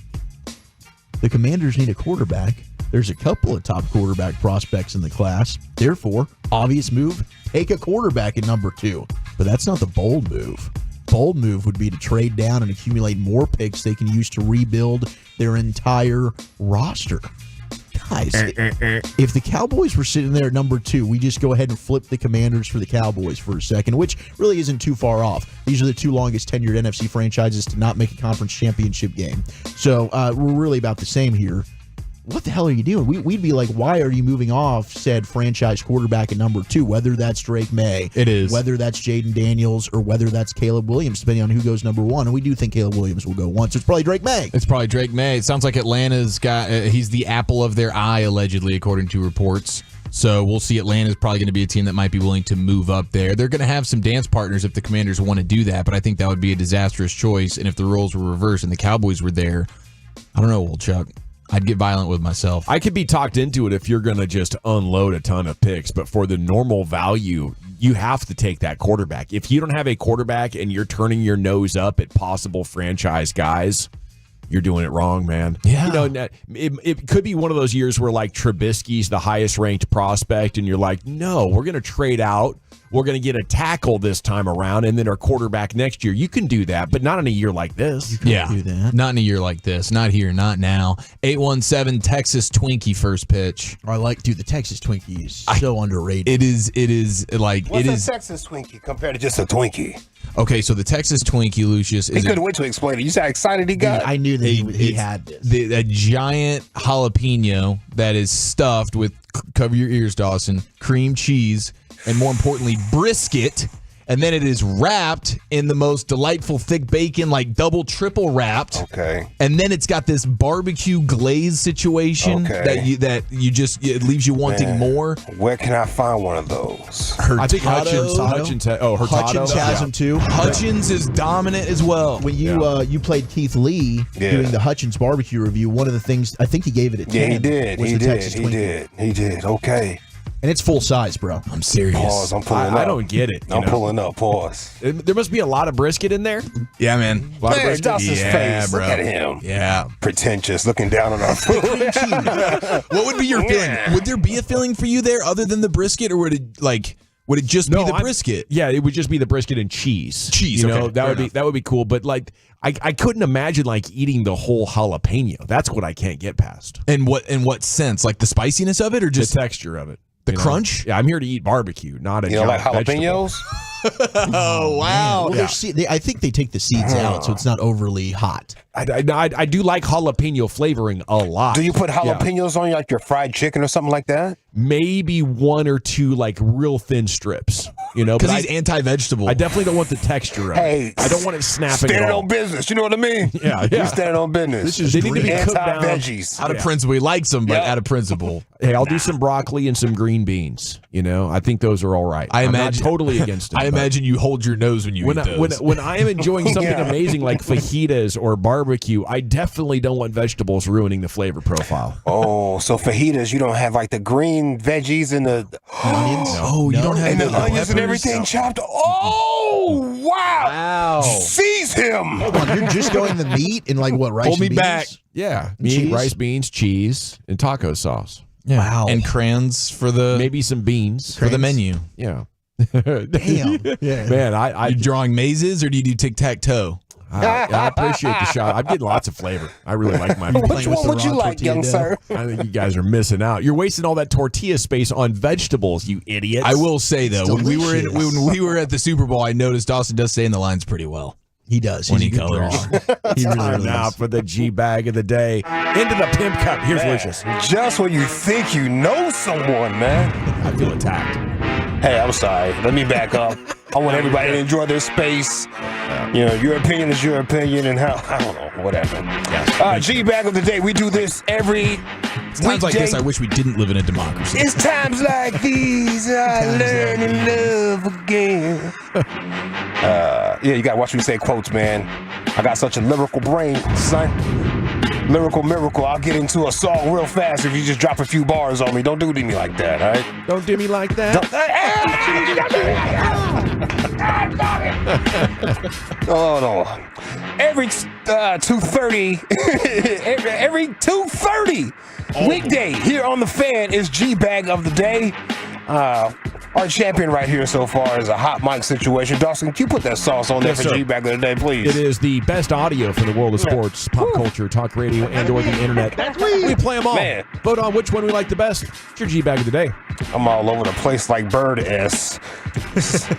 The Commanders need a quarterback. There's a couple of top quarterback prospects in the class. Therefore, obvious move, take a quarterback at number 2. But that's not the bold move. Bold move would be to trade down and accumulate more picks they can use to rebuild their entire roster. Guys, if the Cowboys were sitting there at number 2, we just go ahead and flip the Commanders for the Cowboys for a second, which really isn't too far off. These are the 2 longest tenured NFC franchises to not make a conference championship game. So we're really about the same here. What the hell are you doing? We'd be like, why are you moving off said franchise quarterback at number 2, whether that's Drake May,
it is,
whether that's Jaden Daniels, or whether that's Caleb Williams, depending on who goes number 1. And we do think Caleb Williams will go once. It's probably Drake May.
It sounds like Atlanta's got, he's the apple of their eye, allegedly, according to reports. So we'll see. Atlanta's probably going to be a team that might be willing to move up there. They're going to have some dance partners if the Commanders want to do that, but I think that would be a disastrous choice. And if the roles were reversed and the Cowboys were there, I don't know, Chuck. I'd get violent with myself.
I could be talked into it if you're going to just unload a ton of picks, but for the normal value, you have to take that quarterback. If you don't have a quarterback and you're turning your nose up at possible franchise guys, you're doing it wrong, man.
Yeah.
It could be one of those years where like Trubisky's the highest ranked prospect and you're like, no, we're going to trade out. we're going to get a tackle this time around and then our quarterback next year. You can do that, but not in a year like this.
Yeah,
do that.
Not in a year like this. Not here, not now. 817 Texas Twinkie first pitch.
I like, dude, the Texas Twinkie is so underrated.
It is like
What's
it is.
a Texas Twinkie compared to just a Twinkie?
Okay, so the Texas Twinkie, Lucius,
He
is
couldn't wait to explain it. You see how excited he got?
I knew that he had this.
a giant jalapeno that is stuffed with, cover your ears, Dawson, cream cheese, and more importantly, brisket. And then it is wrapped in the most delightful thick bacon, like double, triple wrapped.
Okay.
And then it's got this barbecue glaze situation that you just, it leaves you wanting more.
Where can I find one of those?
I think Hutchins
has them too.
Hutchins is dominant as well.
When you played Keith Lee doing the Hutchins barbecue review, one of the things, I think he gave it a 10.
Yeah, he did.
Was
He
the
did.
Texas
He
Twinkie.
did. He did. Okay.
And it's full size, bro.
I'm serious.
Pause. I'm pulling up.
I don't get it.
I'm pulling up. Pause.
There must be a lot of brisket in there.
Yeah, man.
A lot of
Man,
brisket.
Dawson's face.
bro.
Look at him.
Yeah.
Pretentious, looking down on our food.
What would be your feeling? Would there be a feeling for you there other than the brisket, or would it just be the brisket?
Yeah, it would just be the brisket and cheese.
Cheese,
you know,
okay,
that would be cool. But like, I couldn't imagine like eating the whole jalapeno. That's what I can't get past.
In what sense? Like the spiciness of it, or just
the texture of it?
The crunch?
Yeah, I'm here to eat barbecue, not a
You know, like
giant vegetable.
jalapenos?
Oh wow!
Well, I think they take the seeds out, so it's not overly hot.
I do like jalapeno flavoring a lot.
Do you put
Yeah.
jalapenos on like your fried chicken or something like that?
Maybe one or two like real thin strips, you know,
Because
but
he's anti-vegetable.
I definitely don't want the texture of it. I don't want it snapping at
Standing
all.
on business. You know what I mean?
Yeah.
You're standing on business.
This is they need to be cooked down.
Anti-veggies.
Out of principle, he likes them, but out of principle.
Hey, I'll do some broccoli and some green beans. You know, I think those are all right. I'm not totally against it.
I imagine you hold your nose when you eat those.
When I am enjoying something
Yeah.
amazing like fajitas or barbecue, I definitely don't want vegetables ruining the flavor profile.
Oh, so fajitas, you don't have like the green veggies and the
Onions?
Oh, you don't have
and the
the
onions and
peppers?
everything chopped. Oh, wow!
Wow.
Seize him!
Hold on, you're just going the meat and like what, rice
Hold me
and beans?
back.
Yeah, meat,
Cheese?
rice, beans, cheese, and taco sauce.
Yeah.
Wow.
And crayons for the
Maybe some beans
for the menu.
Yeah.
Damn. Yeah.
Man, I
You drawing mazes or do you do tic-tac-toe?
I appreciate the shot. I'm getting lots of flavor. I really like my meat.
Which one would you like, young sir?
I think you guys are missing out. You're wasting all that tortilla space on vegetables, you idiots.
I will say though, when we
delicious.
were at the Super Bowl, I noticed Dawson does stay in the lines pretty well.
He does.
When
He's
he
a good
colors.
drawer. He really,
Time
really
now
is.
for the G bag of the day. Into the pimp cup. Here's Lucius.
Just when you think you know someone, man.
I feel attacked.
Hey, I'm sorry. Let me back up. I want everybody to enjoy their space. You know, your opinion is your opinion, and how I don't know, whatever. G bag of the day. We do this every
Times like
weekday.
this, I wish we didn't live in a democracy.
It's times like these I learn to love again. Yeah, you gotta watch me say quotes, man. I got such a lyrical brain, son. Lyrical miracle. I'll get into a song real fast if you just drop a few bars on me. Don't do it to me like that, all right?
Don't do me like that.
Oh no! Every 2:30, every 2:30 weekday here on the Fan is G Bag of the Day. Our champion right here so far is a hot mic situation. Dawson, can you put that sauce on there
Yes,
for
sir.
G Bag of the Day, please?
It is the best audio from the world of sports, pop culture, talk radio, and or the internet. We play them all.
Man.
Vote on which one we like the best. It's your G bag of the day.
I'm all over the place like Bird S.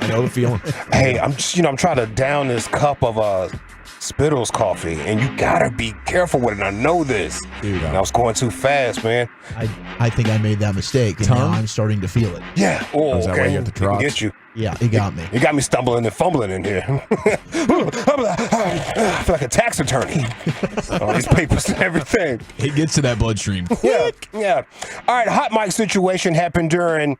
I know the feeling.
Hey, I'm trying to down this cup of Spittles coffee, and you gotta be careful with it. And I know this.
Dude,
and I was going too fast, man.
I think I made that mistake, and now I'm starting to feel it.
Yeah. Oh,
Is that why
okay.
you got the
It can
trots?
get you.
Yeah, it got me.
You got me stumbling and fumbling in here. I feel like a tax attorney. All these papers and everything.
It gets to that bloodstream.
Yeah, yeah. All right, hot mic situation happened during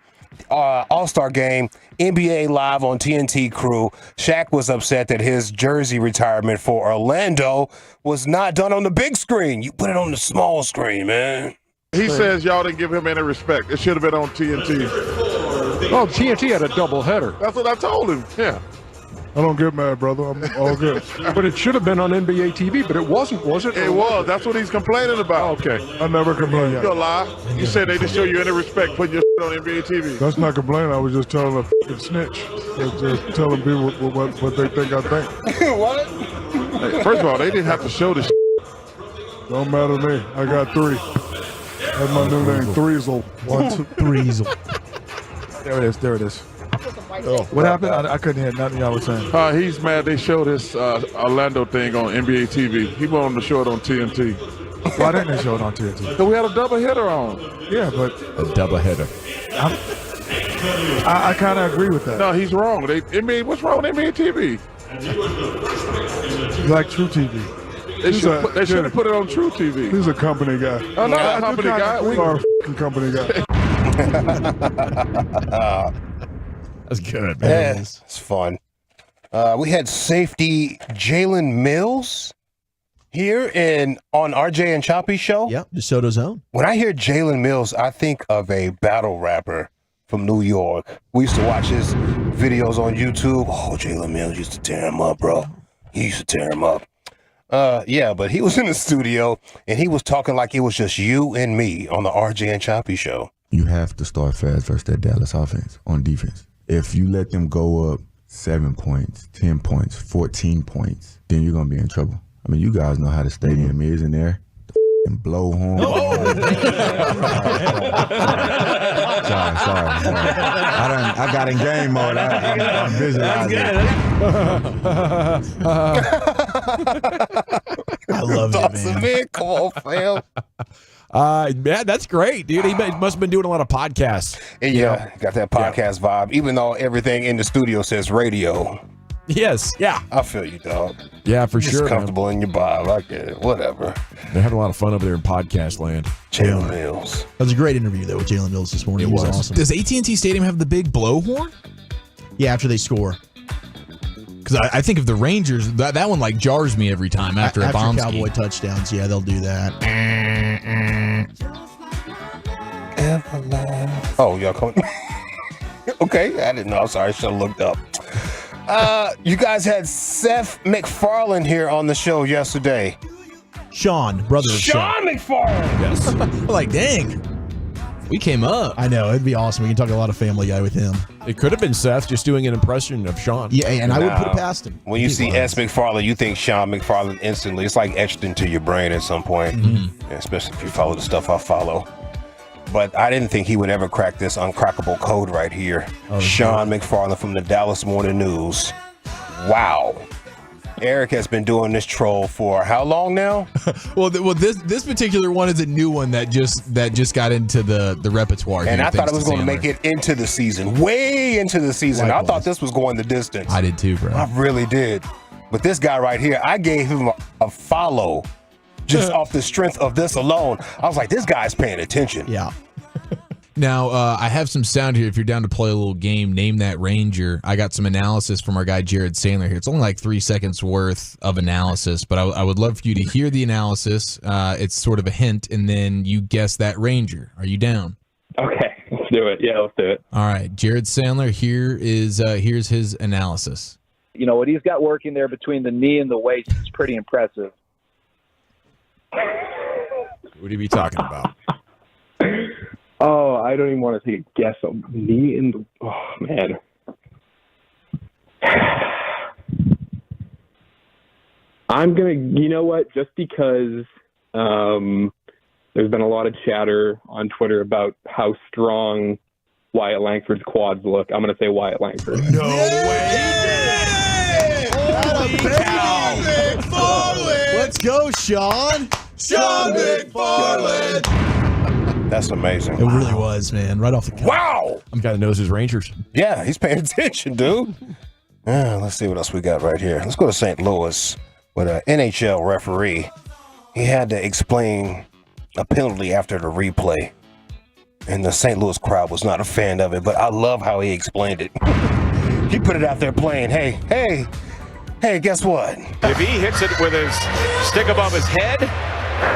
All-Star game. NBA Live on TNT Crew. Shaq was upset that his jersey retirement for Orlando was not done on the big screen. You put it on the small screen, man.
He says y'all didn't give him any respect. It should have been on TNT.
Oh, TNT had a double header.
That's what I told him. Yeah. I don't get mad, brother. I'm all good.
But it should have been on NBA TV, but it wasn't, was it?
It was. That's what he's complaining about.
Okay.
I never complained. You're a lie. You said they didn't show you any respect putting your
on NBA TV.
That's not complaining. I was just telling a fucking snitch. Just telling people what they think I think.
What? Hey, first of all, they didn't have to show this.
Don't matter to me. I got 3. That's my new name, Threezel. 1, 2,
Threezel.
There it is. Oh, what happened? I couldn't hear nothing y'all was saying.
He's mad they showed this Orlando thing on NBA TV. He wanted them to show it on TNT.
Why didn't they show it on TNT?
So we had a double hitter on.
Yeah, but
A double header.
I kind of agree with that.
No, he's wrong. What's wrong with NBA TV?
You like True TV?
They should have put it on True TV.
He's a company guy.
I'm not a company guy.
We are a f***ing company guy.
That's good,
Yeah,
man.
it's fun. We had safety Jalen Mills here on RJ and Choppy's show.
Yep, DeSoto's own.
When I hear Jalen Mills, I think of a battle rapper from New York. We used to watch his videos on YouTube. Oh, Jalen Mills used to tear him up, bro. He used to tear him up. Yeah, but he was in the studio, and he was talking like it was just you and me on the RJ and Choppy show.
You have to start fast versus that Dallas offense on defense. If you let them go up 7 points, 10 points, 14 points, then you're going to be in trouble. I mean, you guys know how the stadium is in there. The blowhorn. Sorry. I got in game mode. I'm visualizing.
I love it, man.
Come on, fam.
Yeah, that's great, dude. He must have been doing a lot of podcasts.
And yeah, got that podcast vibe, even though everything in the studio says radio.
Yes, yeah.
I feel you, dog.
Yeah, for
Just
sure.
comfortable in your vibe. I get it. Whatever.
They're having a lot of fun over there in podcast land.
Jalen Mills.
That was a great interview, though, with Jalen Mills this morning. It was awesome.
Does AT&T Stadium have the big blowhorn?
Yeah, after they score.
Because I think of the Rangers, that one like jars me every time after a bomb
Cowboy touchdowns, yeah, they'll do that.
Oh, y'all coming? Okay, I didn't know. I'm sorry. I should have looked up. You guys had Seth MacFarlane here on the show yesterday.
Sean, brother of
Sean MacFarlane.
Yes.
Like, dang. We came up.
I know. It'd be awesome. We can talk a lot of Family Guy with him.
It could have been Seth just doing an impression of Sean.
Yeah, and I would put it past him.
When you see S. MacFarlane, you think Sean MacFarlane instantly. It's like etched into your brain at some point, yeah, especially if you follow the stuff I follow. But I didn't think he would ever crack this uncrackable code right here. Sean MacFarlane from the Dallas Morning News. Wow. Eric has been doing this troll for how long now?
well, this particular one is a new one that just got into the repertoire.
And I thought it was going to make it into the season, way into the season. Likewise. I thought this was going the distance.
I did too, bro.
I really did. But this guy right here, I gave him a follow just off the strength of this alone. I was like, this guy's paying attention.
Yeah.
Now, I have some sound here. If you're down to play a little game, name that Ranger. I got some analysis from our guy, Jared Sandler here. It's only like 3 seconds worth of analysis, but I would love for you to hear the analysis. It's sort of a hint, and then you guess that Ranger. Are you down?
Okay, let's do it. Yeah, let's do it.
All right, Jared Sandler, here's his analysis.
You know, what he's got working there between the knee and the waist is pretty impressive.
What would he be talking about?
Oh, I don't even want to take a guess on knee and the... Oh, man. I'm going to... You know what? Just because there's been a lot of chatter on Twitter about how strong Wyatt Langford's quads look, I'm going to say Wyatt Langford.
No way! Let's go, Sean! Sean MacFarlane!
That's amazing.
It really was, man. Right off the cuff.
Wow!
He kind of knows his Rangers.
Yeah, he's paying attention, dude. Let's see what else we got right here. Let's go to St. Louis with an NHL referee. He had to explain a penalty after the replay. And the St. Louis crowd was not a fan of it, but I love how he explained it. He put it out there playing, hey, guess what?
If he hits it with his stick above his head,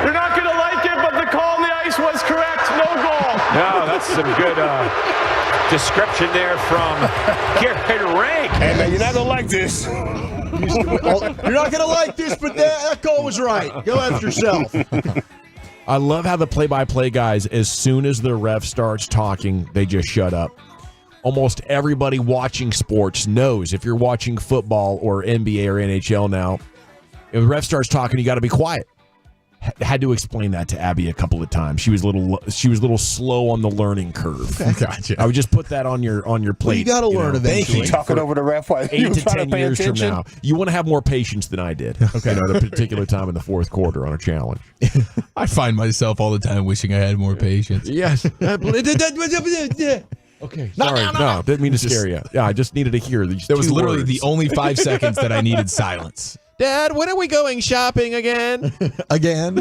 you're not going to like it, but the call on the ice was correct. No goal. No, that's some good description there from Garrett Rank.
Hey, man, you're not going to like this.
You're not going to like this, but that call was right. Go after yourself.
I love how the play-by-play guys, as soon as the ref starts talking, they just shut up. Almost everybody watching sports knows if you're watching football or NBA or NHL now, if the ref starts talking, you got to be quiet. Had to explain that to Abby a couple of times. She was a little slow on the learning curve.
Okay. Gotcha.
I would just put that on your plate.
Well, you got to learn eventually.
Keep talking over the ref while
8 to 10 years from now. You want to have more patience than I did. Okay, at a particular time in the fourth quarter on a challenge.
I find myself all the time wishing I had more patience.
Yes. Okay. Sorry. No, didn't mean to scare you. Yeah, I just needed to hear these.
That was literally
words.
the only 5 seconds that I needed silence.
Dad, when are we going shopping again?
Again?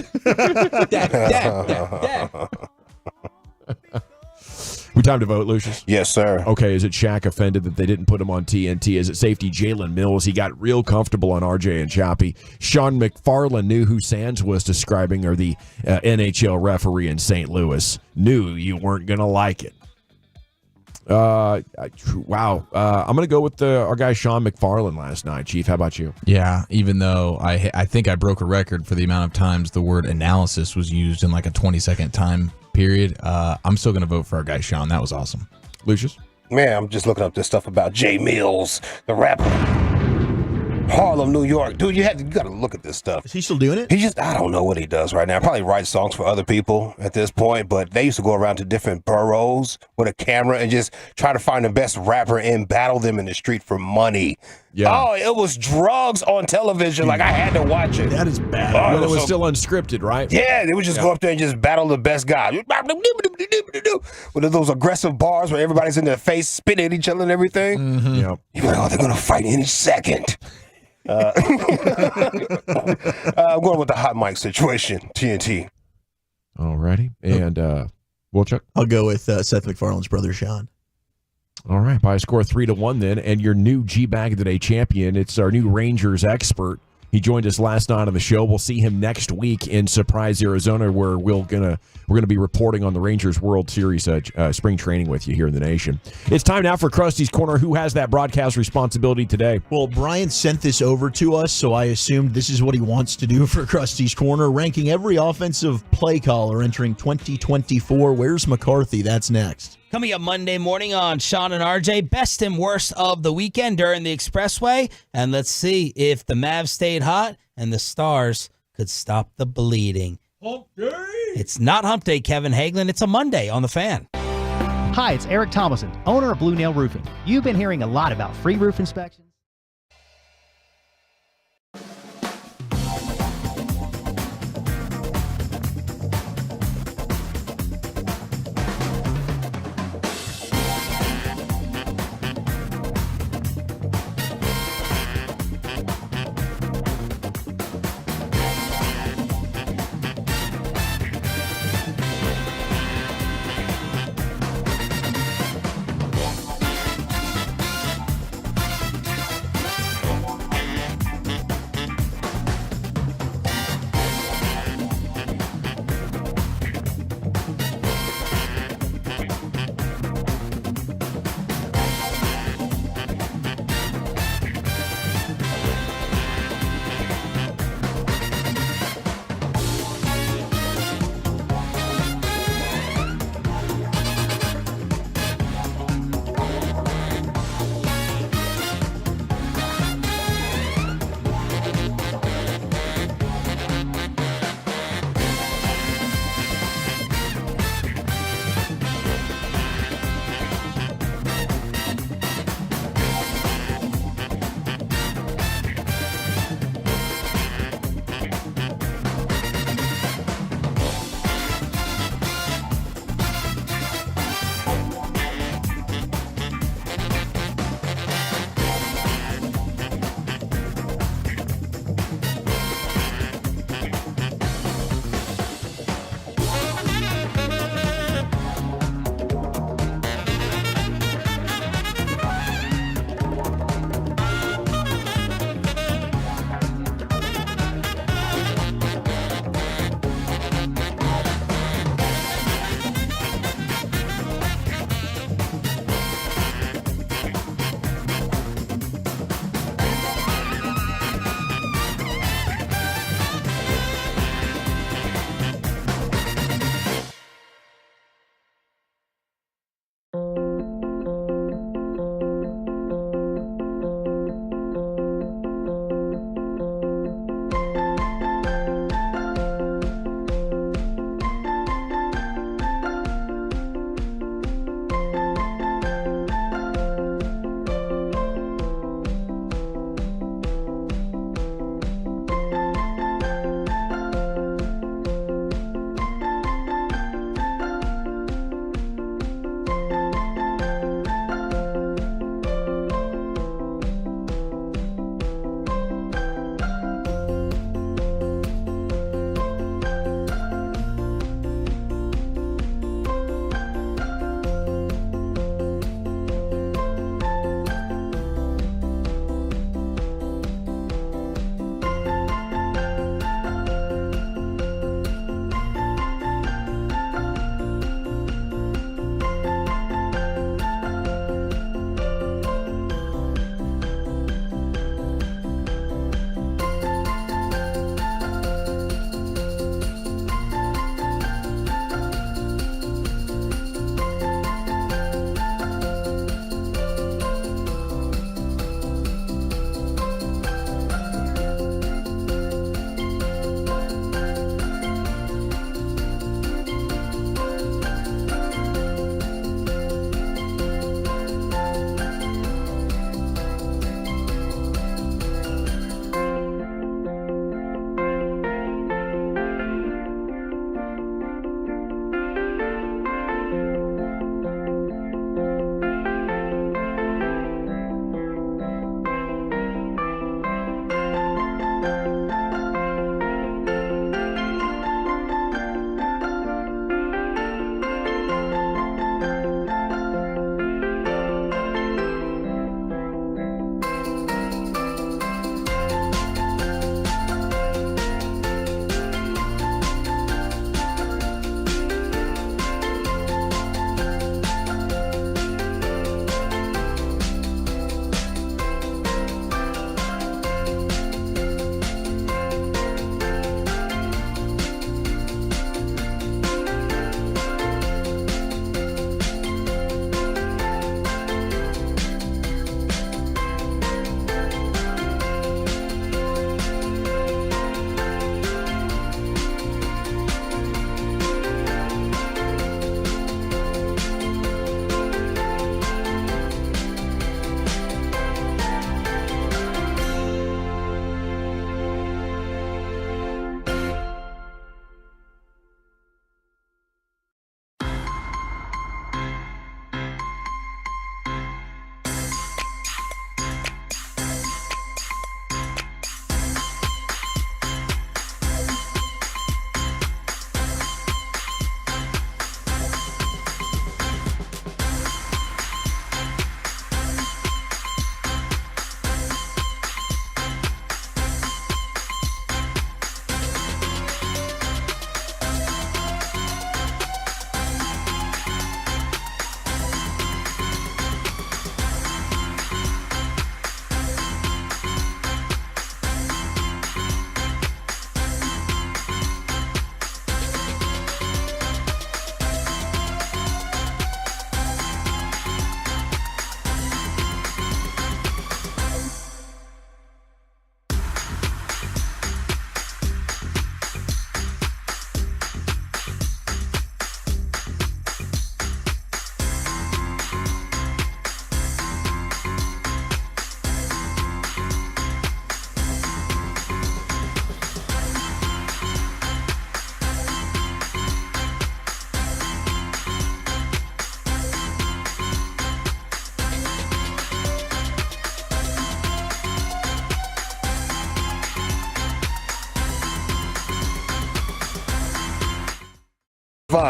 Dad. We time to vote, Lucius?
Yes, sir.
Okay, is it Shaq offended that they didn't put him on TNT? Is it safety Jalen Mills? He got real comfortable on RJ and Choppy. Sean McFarland knew who Sands was describing, or the NHL referee in St. Louis. Knew you weren't going to like it. Wow. I'm going to go with our guy Sean McFarland last night. Chief, how about you?
Yeah, even though I think I broke a record for the amount of times the word analysis was used in like a 20-second time period, I'm still going to vote for our guy Sean. That was awesome.
Lucius?
Man, I'm just looking up this stuff about Jay Mills, the rapper. Harlem, New York. Dude, you got to look at this stuff.
Is he still doing it?
I don't know what he does right now. Probably writes songs for other people at this point, but they used to go around to different boroughs with a camera and just try to find the best rapper and battle them in the street for money.
Yeah.
Oh, it was drugs on television. Like, I had to watch it.
That is bad.
Oh,
It was still unscripted, right?
Yeah, they would just go up there and just battle the best guy. With those aggressive bars where everybody's in their face, spitting at each other and everything.
Mm-hmm. Yeah.
You're like, oh, they're going to fight any second. I'm going with the hot mic situation, TNT.
Alrighty. And Wilchuk?
I'll go with Seth MacFarlane's brother, Sean.
All right. By a score 3-1 then. And your new G-Bag of the Day champion, it's our new Rangers expert. He joined us last night on the show. We'll see him next week in Surprise, Arizona, where we're gonna be reporting on the Rangers World Series spring training with you here in the nation. It's time now for Krusty's Corner. Who has that broadcast responsibility today?
Well, Brian sent this over to us, so I assumed this is what he wants to do for Krusty's Corner, ranking every offensive play caller entering 2024. Where's McCarthy? That's next.
Coming up Monday morning on Sean and RJ, best and worst of the weekend during the Expressway. And let's see if the Mavs stayed hot and the Stars could stop the bleeding.
Hump Day!
It's not Hump Day, Kevin Hagelin. It's a Monday on The Fan.
Hi, it's Eric Thomason, owner of Blue Nail Roofing. You've been hearing a lot about free roof inspections.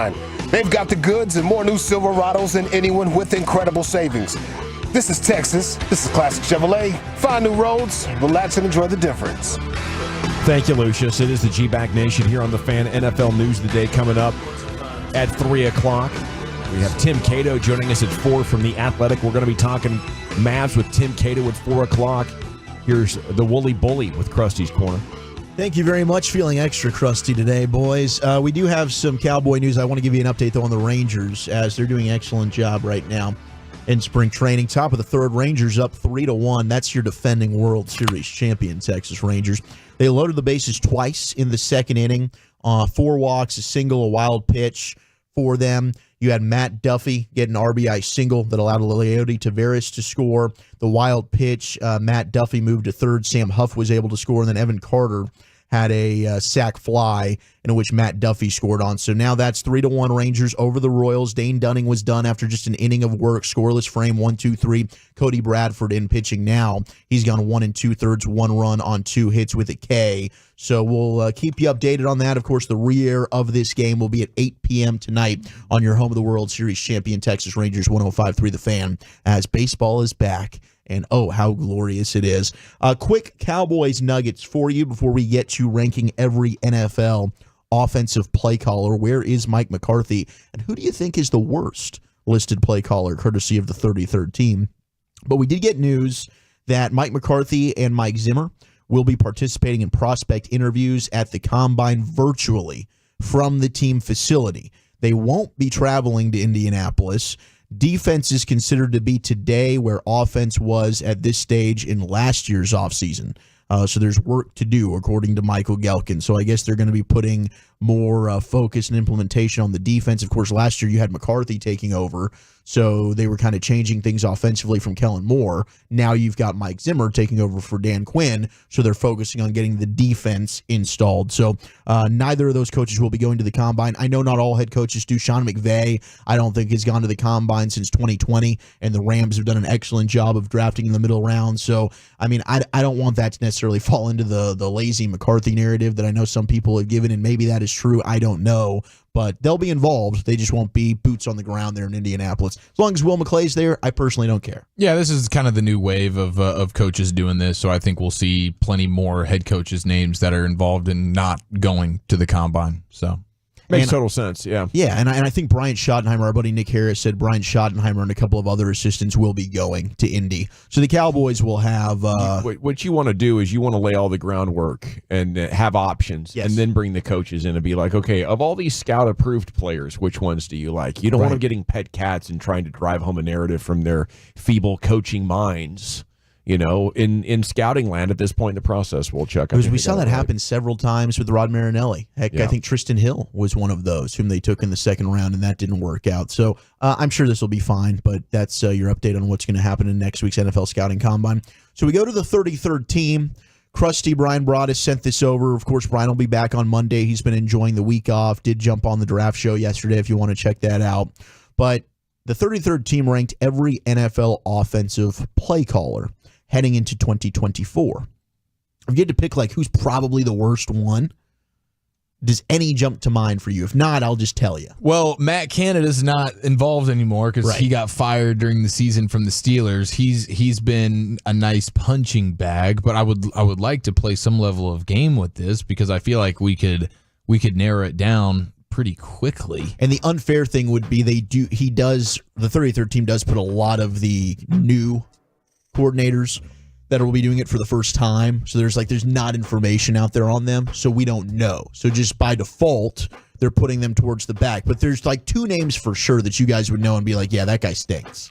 line. They've got the goods and more new Silverados than anyone with incredible savings. This is Texas. This is Classic Chevrolet. Find new roads, relax and enjoy the difference.
Thank you, Lucius. It is the G-Back Nation here on the Fan. NFL News of the Day coming up at 3 o'clock. We have Tim Cato joining us at 4 from The Athletic. We're going to be talking Mavs with Tim Cato at 4 o'clock. Here's the Woolly Bully with Krusty's Corner.
Thank you very much. Feeling extra crusty today, boys. We do have some Cowboy news. I want to give you an update, though, on the Rangers, as they're doing an excellent job right now in spring training. Top of the third, Rangers up 3-1. That's your defending World Series champion, Texas Rangers. They loaded the bases twice in the second inning. 4 walks, a single, a wild pitch for them. You had Matt Duffy get an RBI single that allowed Leody Taveras to score. The wild pitch, Matt Duffy moved to third. Sam Huff was able to score, and then Evan Carter had a sac fly in which Matt Duffy scored on. So now that's 3-1 Rangers over the Royals. Dane Dunning was done after just an inning of work. Scoreless frame, 1-2-3. Cody Bradford in pitching now. He's gone 1 2/3, 1 run on 2 hits with a K. So we'll keep you updated on that. Of course, the re-air of this game will be at 8 p.m. tonight on your home of the World Series champion Texas Rangers, 105.3 The Fan, as baseball is back. And oh, how glorious it is. Quick Cowboys nuggets for you before we get to ranking every NFL offensive play caller. Where is Mike McCarthy? And who do you think is the worst listed play caller, courtesy of the 33rd team? But we did get news that Mike McCarthy and Mike Zimmer will be participating in prospect interviews at the Combine virtually from the team facility. They won't be traveling to Indianapolis. Defense is considered to be today where offense was at this stage in last year's offseason. So there's work to do, according to Michael Gelkin. So I guess they're going to be putting more focus and implementation on the defense. Of course, last year you had McCarthy taking over, so they were kind of changing things offensively from Kellen Moore. Now you've got Mike Zimmer taking over for Dan Quinn, so they're focusing on getting the defense installed. So neither of those coaches will be going to the Combine. I know not all head coaches do. Sean McVay, I don't think, has gone to the Combine since 2020, and the Rams have done an excellent job of drafting in the middle round. So, I mean, I don't want that to necessarily fall into the lazy McCarthy narrative that I know some people have given, and maybe that is true. I don't know. But they'll be involved. They just won't be boots on the ground there in Indianapolis. As long as Will McClay's there, I personally don't care.
Yeah, this is kind of the new wave of coaches doing this, so I think we'll see plenty more head coaches' names that are involved in not going to the Combine. So
makes total sense, yeah.
Yeah, and I think Brian Schottenheimer, our buddy Nick Harris, said Brian Schottenheimer and a couple of other assistants will be going to Indy. So the Cowboys will have...
what you want to do is you want to lay all the groundwork and have options, and then bring the coaches in and be like, okay, of all these scout-approved players, which ones do you like? You don't want them getting pet cats and trying to drive home a narrative from their feeble coaching minds. You know, in scouting land at this point in the process, we'll check.
Because we saw that happen several times with Rod Marinelli. Heck, I think Tristan Hill was one of those whom they took in the second round, and that didn't work out. So I'm sure this will be fine, but that's your update on what's going to happen in next week's NFL Scouting Combine. So we go to the 33rd team. Krusty, Brian Broaddus sent this over. Of course, Brian will be back on Monday. He's been enjoying the week off. Did jump on the draft show yesterday if you want to check that out. But the 33rd team ranked every NFL offensive play caller heading into 2024. If you had to pick like who's probably the worst one, does any jump to mind for you? If not, I'll just tell you.
Well, Matt Canada's not involved anymore because he got fired during the season from the Steelers. He's been a nice punching bag, but I would like to play some level of game with this because I feel like we could narrow it down pretty quickly.
And the unfair thing would be the 33rd team does put a lot of the new coordinators that will be doing it for the first time. So there's not information out there on them, so we don't know. So just by default, they're putting them towards the back. But there's like 2 names for sure that you guys would know and be like, yeah, that guy stinks.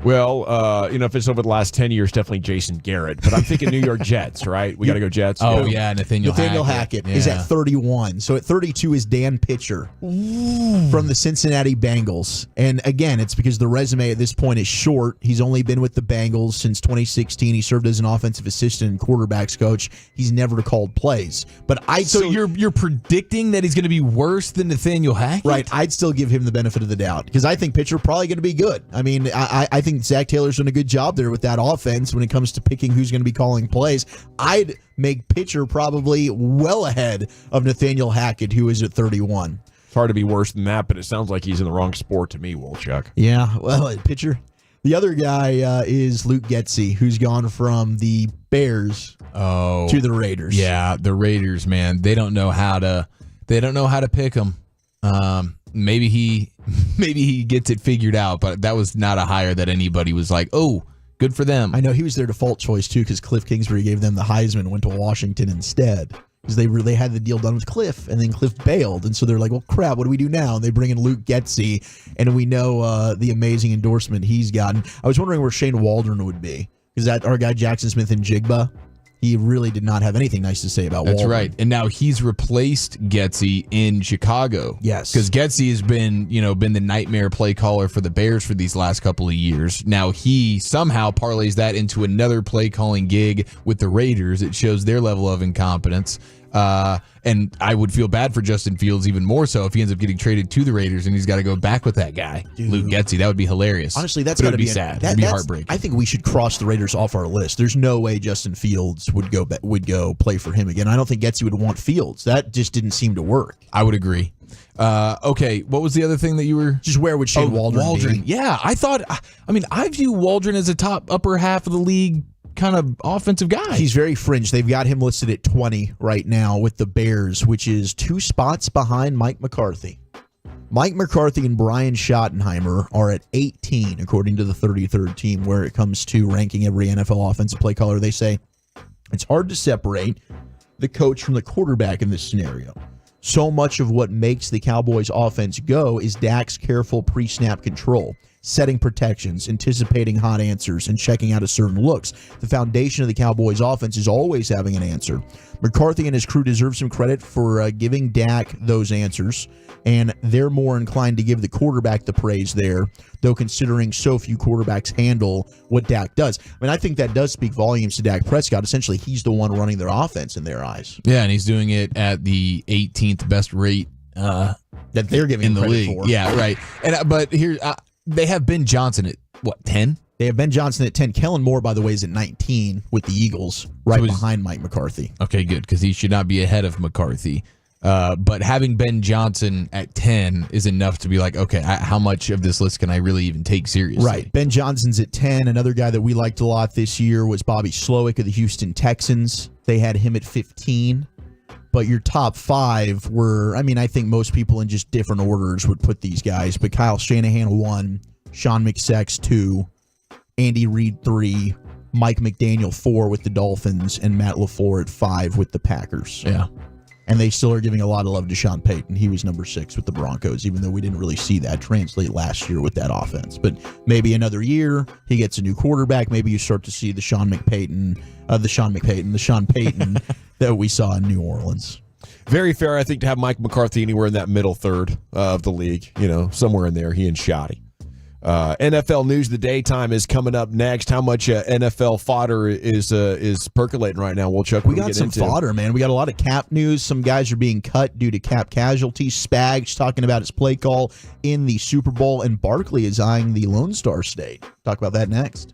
Well, if it's over the last 10 years, definitely Jason Garrett. But I'm thinking New York Jets, right? We got to go Jets.
Oh, yeah, Nathaniel
Hackett is at 31. So at 32 is Dan Pitcher from the Cincinnati Bengals. And again, it's because the resume at this point is short. He's only been with the Bengals since 2016. He served as an offensive assistant and quarterbacks coach. He's never called plays. But
you're predicting that he's going to be worse than Nathaniel Hackett?
Right. I'd still give him the benefit of the doubt because I think Pitcher probably going to be good. I mean, I think Zach Taylor's done a good job there with that offense when it comes to picking who's going to be calling plays. I'd make Pitcher probably well ahead of Nathaniel Hackett, who is at 31.
It's hard to be worse than that, but it sounds like he's in the wrong sport to me, Wolchuk.
Yeah, well, pitcher. The other guy is Luke Getsy, who's gone from the Bears to the Raiders.
Yeah, the Raiders, man. They don't know how to pick him. Maybe he gets it figured out, but that was not a hire that anybody was like, oh, good for them.
I know he was their default choice too, because Cliff Kingsbury gave them the Heisman, went to Washington instead. Because they really had the deal done with Cliff, and then Cliff bailed, and so they're like, well, crap, what do we do now? And they bring in Luke Getsy, and we know the amazing endorsement he's gotten. I was wondering where Shane Waldron would be, because that our guy Jackson Smith in Jigba, he really did not have anything nice to say about Waldron.
That's right. And now he's replaced Getsy in Chicago.
Yes.
Because Getsy has been the nightmare play caller for the Bears for these last couple of years. Now he somehow parlays that into another play calling gig with the Raiders. It shows their level of incompetence. And I would feel bad for Justin Fields even more so if he ends up getting traded to the Raiders and he's got to go back with that guy, Luke Getsy. That would be hilarious.
Honestly, that's got to
be sad. That'd be heartbreaking.
I think we should cross the Raiders off our list. There's no way Justin Fields would go play for him again. I don't think Getsy would want Fields. That just didn't seem to work.
I would agree. Okay, what was the other thing that you were...
Just where would Shane Waldron be?
Yeah, I view Waldron as a top upper half of the league kind of offensive guy.
He's very fringe. They've got him listed at 20 right now with the Bears, which is 2 spots behind Mike McCarthy. Mike McCarthy and Brian Schottenheimer are at 18, according to the 33rd team, where it comes to ranking every NFL offensive play caller. They say it's hard to separate the coach from the quarterback in this scenario. So much of what makes the Cowboys offense go is Dak's careful pre-snap control, setting protections, anticipating hot answers, and checking out of certain looks. The foundation of the Cowboys offense is always having an answer. McCarthy and his crew deserve some credit for giving Dak those answers, and they're more inclined to give the quarterback the praise there, though considering so few quarterbacks handle what Dak does. I mean, I think that does speak volumes to Dak Prescott. Essentially, he's the one running their offense in their eyes.
Yeah, and he's doing it at the 18th best rate
that they're giving
in the
credit
league.
for.
Yeah, right. And but here... they have Ben Johnson at, 10?
They have Ben Johnson at 10. Kellen Moore, by the way, is at 19 with the Eagles, right behind Mike McCarthy.
Okay, good, because he should not be ahead of McCarthy. But having Ben Johnson at 10 is enough to be like, okay, how much of this list can I really even take seriously?
Right. Ben Johnson's at 10. Another guy that we liked a lot this year was Bobby Slowick of the Houston Texans. They had him at 15. But your top 5 were, I think most people in just different orders would put these guys. But Kyle Shanahan 1, Sean McSex 2, Andy Reid 3, Mike McDaniel 4 with the Dolphins, and Matt LaFleur at 5 with the Packers.
Yeah.
And they still are giving a lot of love to Sean Payton. He was number 6 with the Broncos, even though we didn't really see that translate last year with that offense. But maybe another year, he gets a new quarterback. Maybe you start to see the Sean Payton that we saw in New Orleans.
Very fair, I think, to have Mike McCarthy anywhere in that middle third of the league. Somewhere in there, he and Shotty. NFL News of the Daytime is coming up next. How much NFL fodder is percolating right now, Wolchuk?
We got some fodder, man. We got a lot of cap news. Some guys are being cut due to cap casualties. Spags talking about his play call in the Super Bowl, and Barkley is eyeing the Lone Star State. Talk about that next.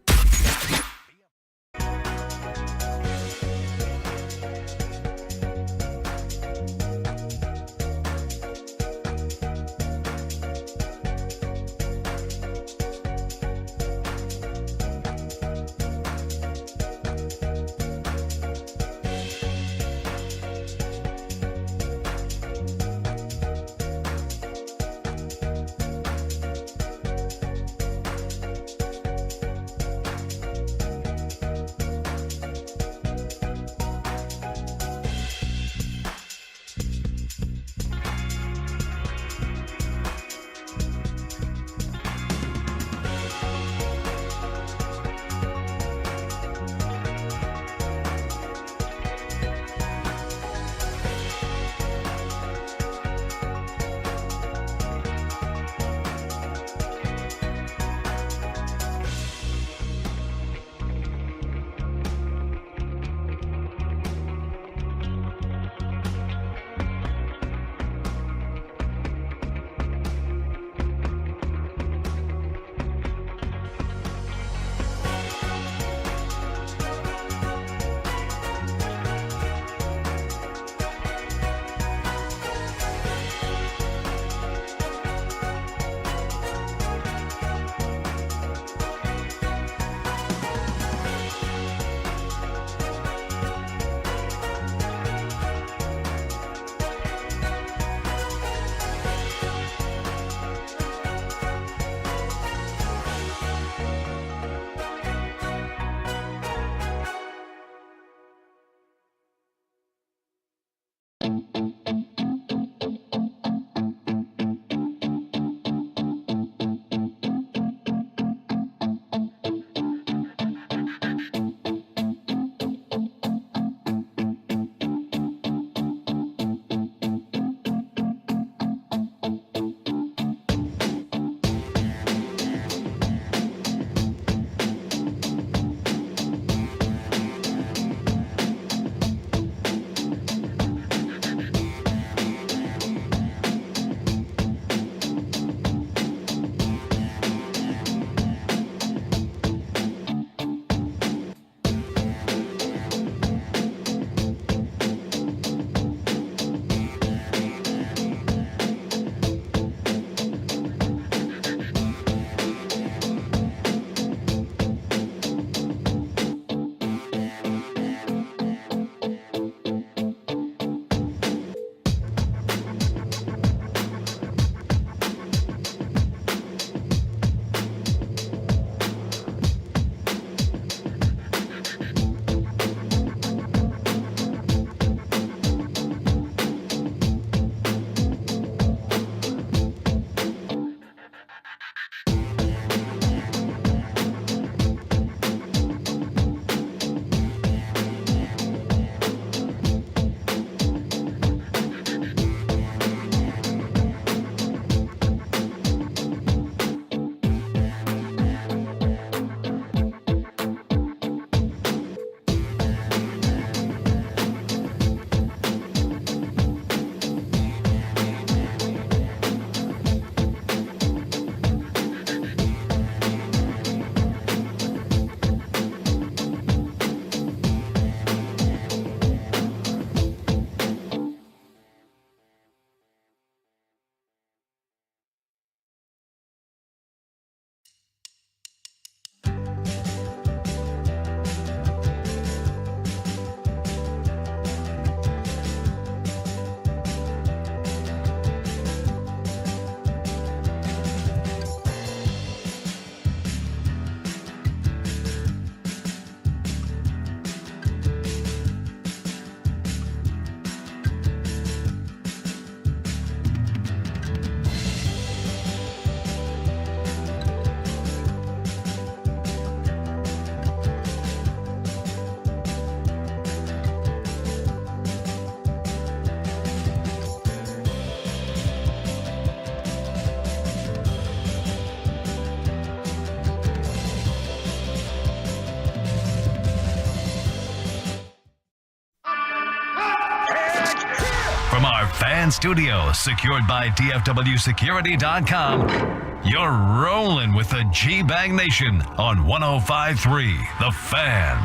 From our fan studio, secured by DFWsecurity.com, you're rolling with the G-Bang Nation on 105.3 The Fan.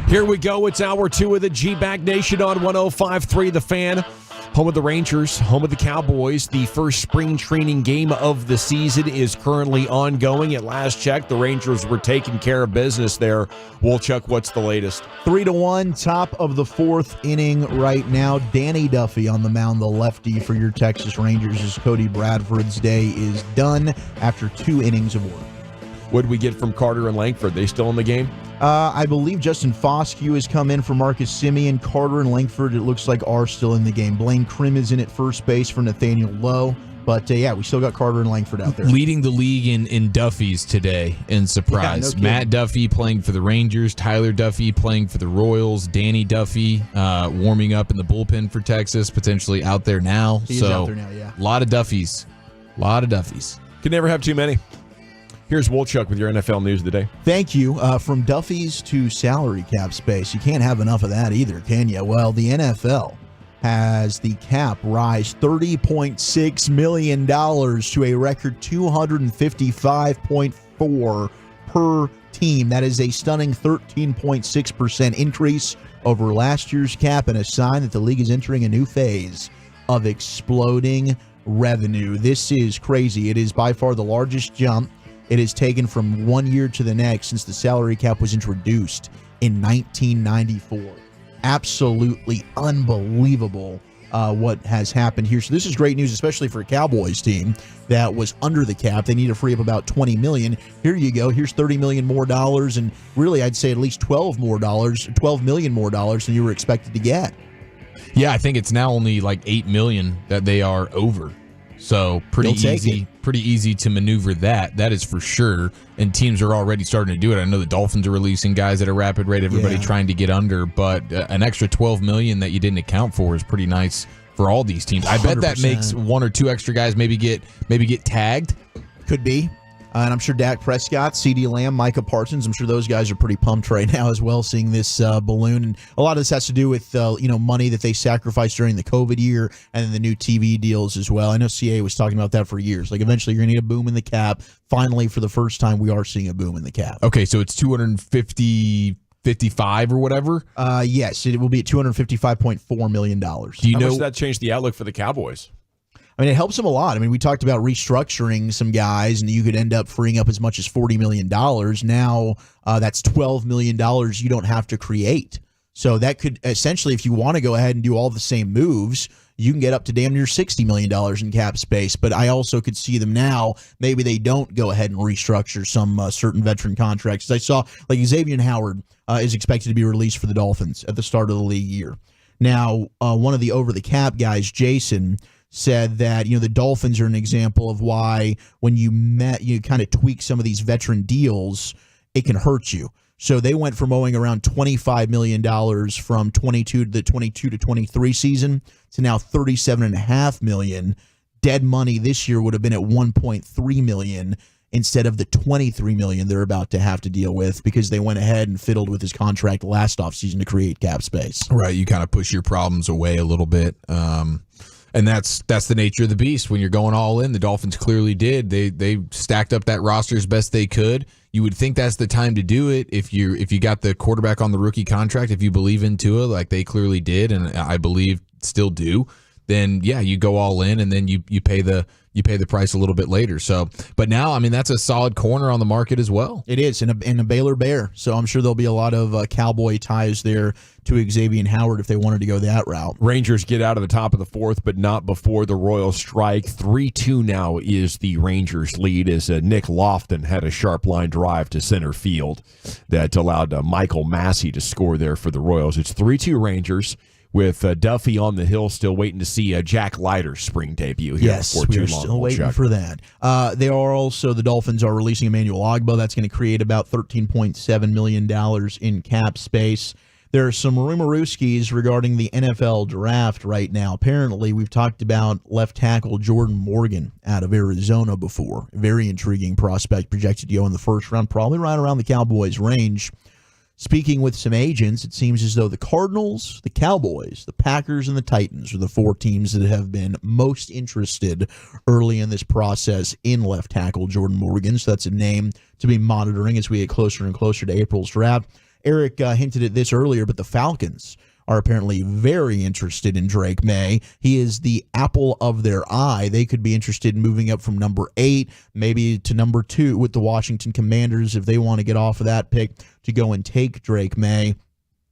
Here we go. It's hour 2 of the G-Bag Nation on 105.3 The Fan. Home of the Rangers, home of the Cowboys. The first spring training game of the season is currently ongoing. At last check, the Rangers were taking care of business there. Wolchuk, what's the latest?
3-1, top of the 4th inning right now. Danny Duffy on the mound, the lefty for your Texas Rangers, as Cody Bradford's day is done after 2 innings of work.
What did we get from Carter and Langford? They still in the game?
I believe Justin Foscue has come in for Marcus Semien. Carter and Langford, it looks like, are still in the game. Blaine Krim is in at first base for Nathaniel Lowe. But, yeah, we still got Carter and Langford out there.
Leading the league in Duffys today in surprise.
Yeah, no
Matt Duffy playing for the Rangers. Tyler Duffy playing for the Royals. Danny Duffy warming up in the bullpen for Texas, potentially out there now.
He is out there now, yeah.
A lot of Duffys. A lot of Duffys.
Can never have too many. Here's Wolchuk with your NFL news of the day.
Thank you. From Duffy's to salary cap space. You can't have enough of that either, can you? Well, the NFL has the cap rise $30.6 million to a record $255.4 per team. That is a stunning 13.6% increase over last year's cap, and a sign that the league is entering a new phase of exploding revenue. This is crazy. It is by far the largest jump it has taken from one year to the next since the salary cap was introduced in 1994. Absolutely unbelievable what has happened here. So this is great news, especially for a Cowboys team that was under the cap. They need to free up about $20 million. Here you go. Here's $30 million more dollars, and really I'd say at least $12 million more dollars than you were expected to get.
Yeah, I think it's now only like $8 million that they are over. So pretty easy to maneuver that. That is for sure. And teams are already starting to do it. I know the Dolphins are releasing guys at a rapid rate. Everybody trying to get under, but an extra $12 million that you didn't account for is pretty nice for all these teams. I bet that
100%.
makes one or two extra guys maybe get tagged.
Could be. And I'm sure Dak Prescott, CeeDee Lamb, Micah Parsons, I'm sure those guys are pretty pumped right now as well, seeing this balloon. And a lot of this has to do with money that they sacrificed during the COVID year and then the new TV deals as well. I know CA was talking about that for years. Like, eventually you're going to need a boom in the cap. Finally, for the first time, we are seeing a boom in the cap.
Okay, so it's 255 or whatever?
Yes, it will be at $255.4 million.
How much does that change the outlook for the Cowboys?
I mean, it helps them a lot. I mean, we talked about restructuring some guys, and you could end up freeing up as much as $40 million. Now, that's $12 million you don't have to create. So that could essentially, if you want to go ahead and do all the same moves, you can get up to damn near $60 million in cap space. But I also could see them now, maybe they don't go ahead and restructure some certain veteran contracts. I saw, like, Xavier Howard is expected to be released for the Dolphins at the start of the league year. Now, one of the over-the-cap guys, Jason, said that the Dolphins are an example of why when you kind of tweak some of these veteran deals, it can hurt you. So they went from owing around $25 million from 22 to the 22 to 23 season to now $37.5 million. Dead money this year would have been at $1.3 million instead of the $23 million they're about to have to deal with because they went ahead and fiddled with his contract last offseason to create cap space.
Right, you kind of push your problems away a little bit. And that's the nature of the beast. When you're going all in, the Dolphins clearly did. They stacked up that roster as best they could. You would think that's the time to do it if you got the quarterback on the rookie contract, if you believe in Tua like they clearly did, and I believe still do. Then yeah, you go all in, and then you pay the price a little bit later. So, but now, I mean, that's a solid corner on the market as well.
It is, and a Baylor Bear. So I'm sure there'll be a lot of Cowboy ties there to Xavier Howard if they wanted to go that route.
Rangers get out of the top of the fourth, but not before the Royals strike. 3-2 now is the Rangers lead as Nick Lofton had a sharp line drive to center field that allowed Michael Massey to score there for the Royals. It's 3-2 Rangers, with Duffy on the hill, still waiting to see Jack Leiter's spring debut here.
Yes, we are still waiting for that. They are also, the Dolphins are releasing Emmanuel Ogbah. That's going to create about $13.7 million in cap space. There are some rumorooskies regarding the NFL draft right now. Apparently, we've talked about left tackle Jordan Morgan out of Arizona before. Very intriguing prospect, projected to go in the first round, probably right around the Cowboys' range. Speaking with some agents, it seems as though the Cardinals, the Cowboys, the Packers, and the Titans are the four teams that have been most interested early in this process in left tackle Jordan Morgan. So that's a name to be monitoring as we get closer and closer to April's draft. Eric hinted at this earlier, but the Falcons are apparently very interested in Drake May. He is the apple of their eye. They could be interested in moving up from number 8, maybe to number 2 with the Washington Commanders if they want to get off of that pick to go and take Drake May.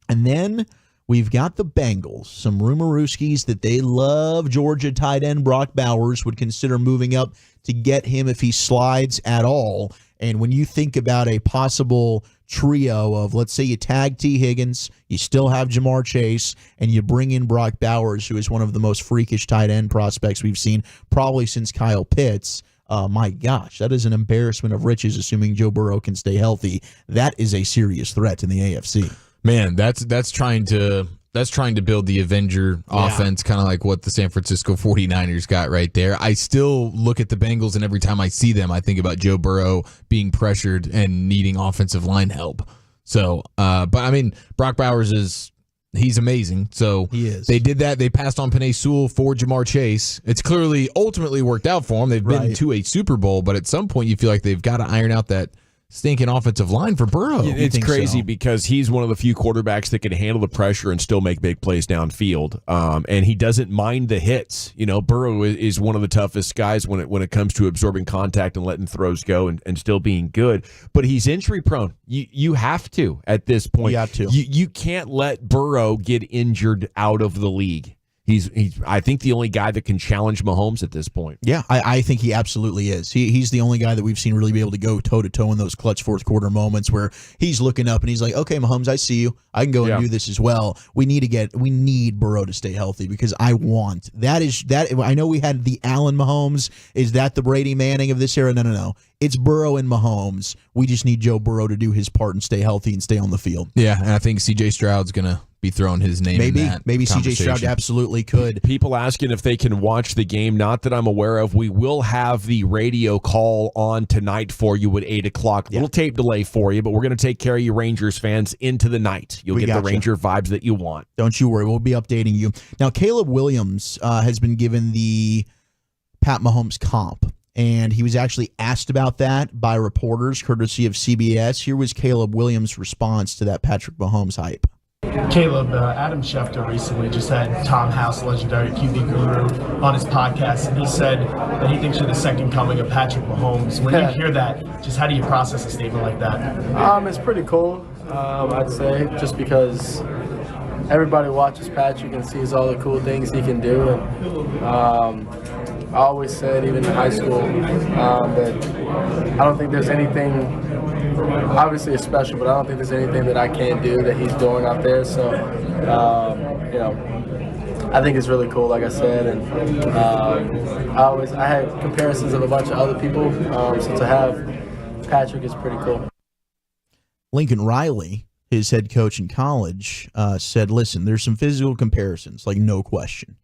And then we've got the Bengals. Some rumorooskies that they love Georgia tight end Brock Bowers, would consider moving up to get him if he slides at all. And when you think about a possible trio of, let's say you tag T. Higgins, you still have Jamar Chase, and you bring in Brock Bowers, who is one of the most freakish tight end prospects we've seen probably since Kyle Pitts. My gosh, that is an embarrassment of riches, assuming Joe Burrow can stay healthy. That is a serious threat in the AFC.
Man, that's trying to build the Avenger offense, kind of like what the San Francisco 49ers got right there. I still look at the Bengals, and every time I see them, I think about Joe Burrow being pressured and needing offensive line help. So, but I mean, Brock Bowers he's amazing. So
he is.
They did that. They passed on Penei Sewell for Jamar Chase. It's clearly ultimately worked out for them. They've been to a Super Bowl, but at some point you feel like they've got to iron out that stinking offensive line for Burrow.
It's crazy because he's one of the few quarterbacks that can handle the pressure and still make big plays downfield. And he doesn't mind the hits. Burrow is one of the toughest guys when it comes to absorbing contact and letting throws go and still being good. But he's injury prone. You have to at this point.
You have to.
You can't let Burrow get injured out of the league. He's I think the only guy that can challenge Mahomes at this point.
Yeah, I think he absolutely is. He's the only guy that we've seen really be able to go toe-to-toe in those clutch fourth quarter moments where he's looking up and he's like, okay, Mahomes, I see you. I can go and do this as well. We need Burrow to stay healthy because I know we had the Allen Mahomes. Is that the Brady Manning of this era? No. It's Burrow and Mahomes. We just need Joe Burrow to do his part and stay healthy and stay on the field.
Yeah, and I think C.J. Stroud's going to be throwing his name in that
Maybe C.J. Stroud absolutely could.
People asking if they can watch the game, not that I'm aware of. We will have the radio call on tonight for you at 8 o'clock. Little tape delay for you, but we're going to take care of you Rangers fans into the night. You'll get the Ranger vibes that you want.
Don't you worry. We'll be updating you. Now, Caleb Williams has been given the Pat Mahomes comp. And he was actually asked about that by reporters, courtesy of CBS. Here was Caleb Williams' response to that Patrick Mahomes hype.
Caleb, Adam Schefter recently just had Tom House, legendary QB guru, on his podcast, and he said that he thinks you're the second coming of Patrick Mahomes. When you hear that, just how do you process a statement like that?
It's pretty cool, I'd say, just because everybody watches Patrick and sees all the cool things he can do. And I always said, even in high school, that I don't think there's anything, obviously it's special, but I don't think there's anything that I can't do that he's doing out there. So, I think it's really cool, like I said. And I had comparisons of a bunch of other people, so to have Patrick is pretty cool.
Lincoln Riley, his head coach in college, said, listen, there's some physical comparisons, like no question.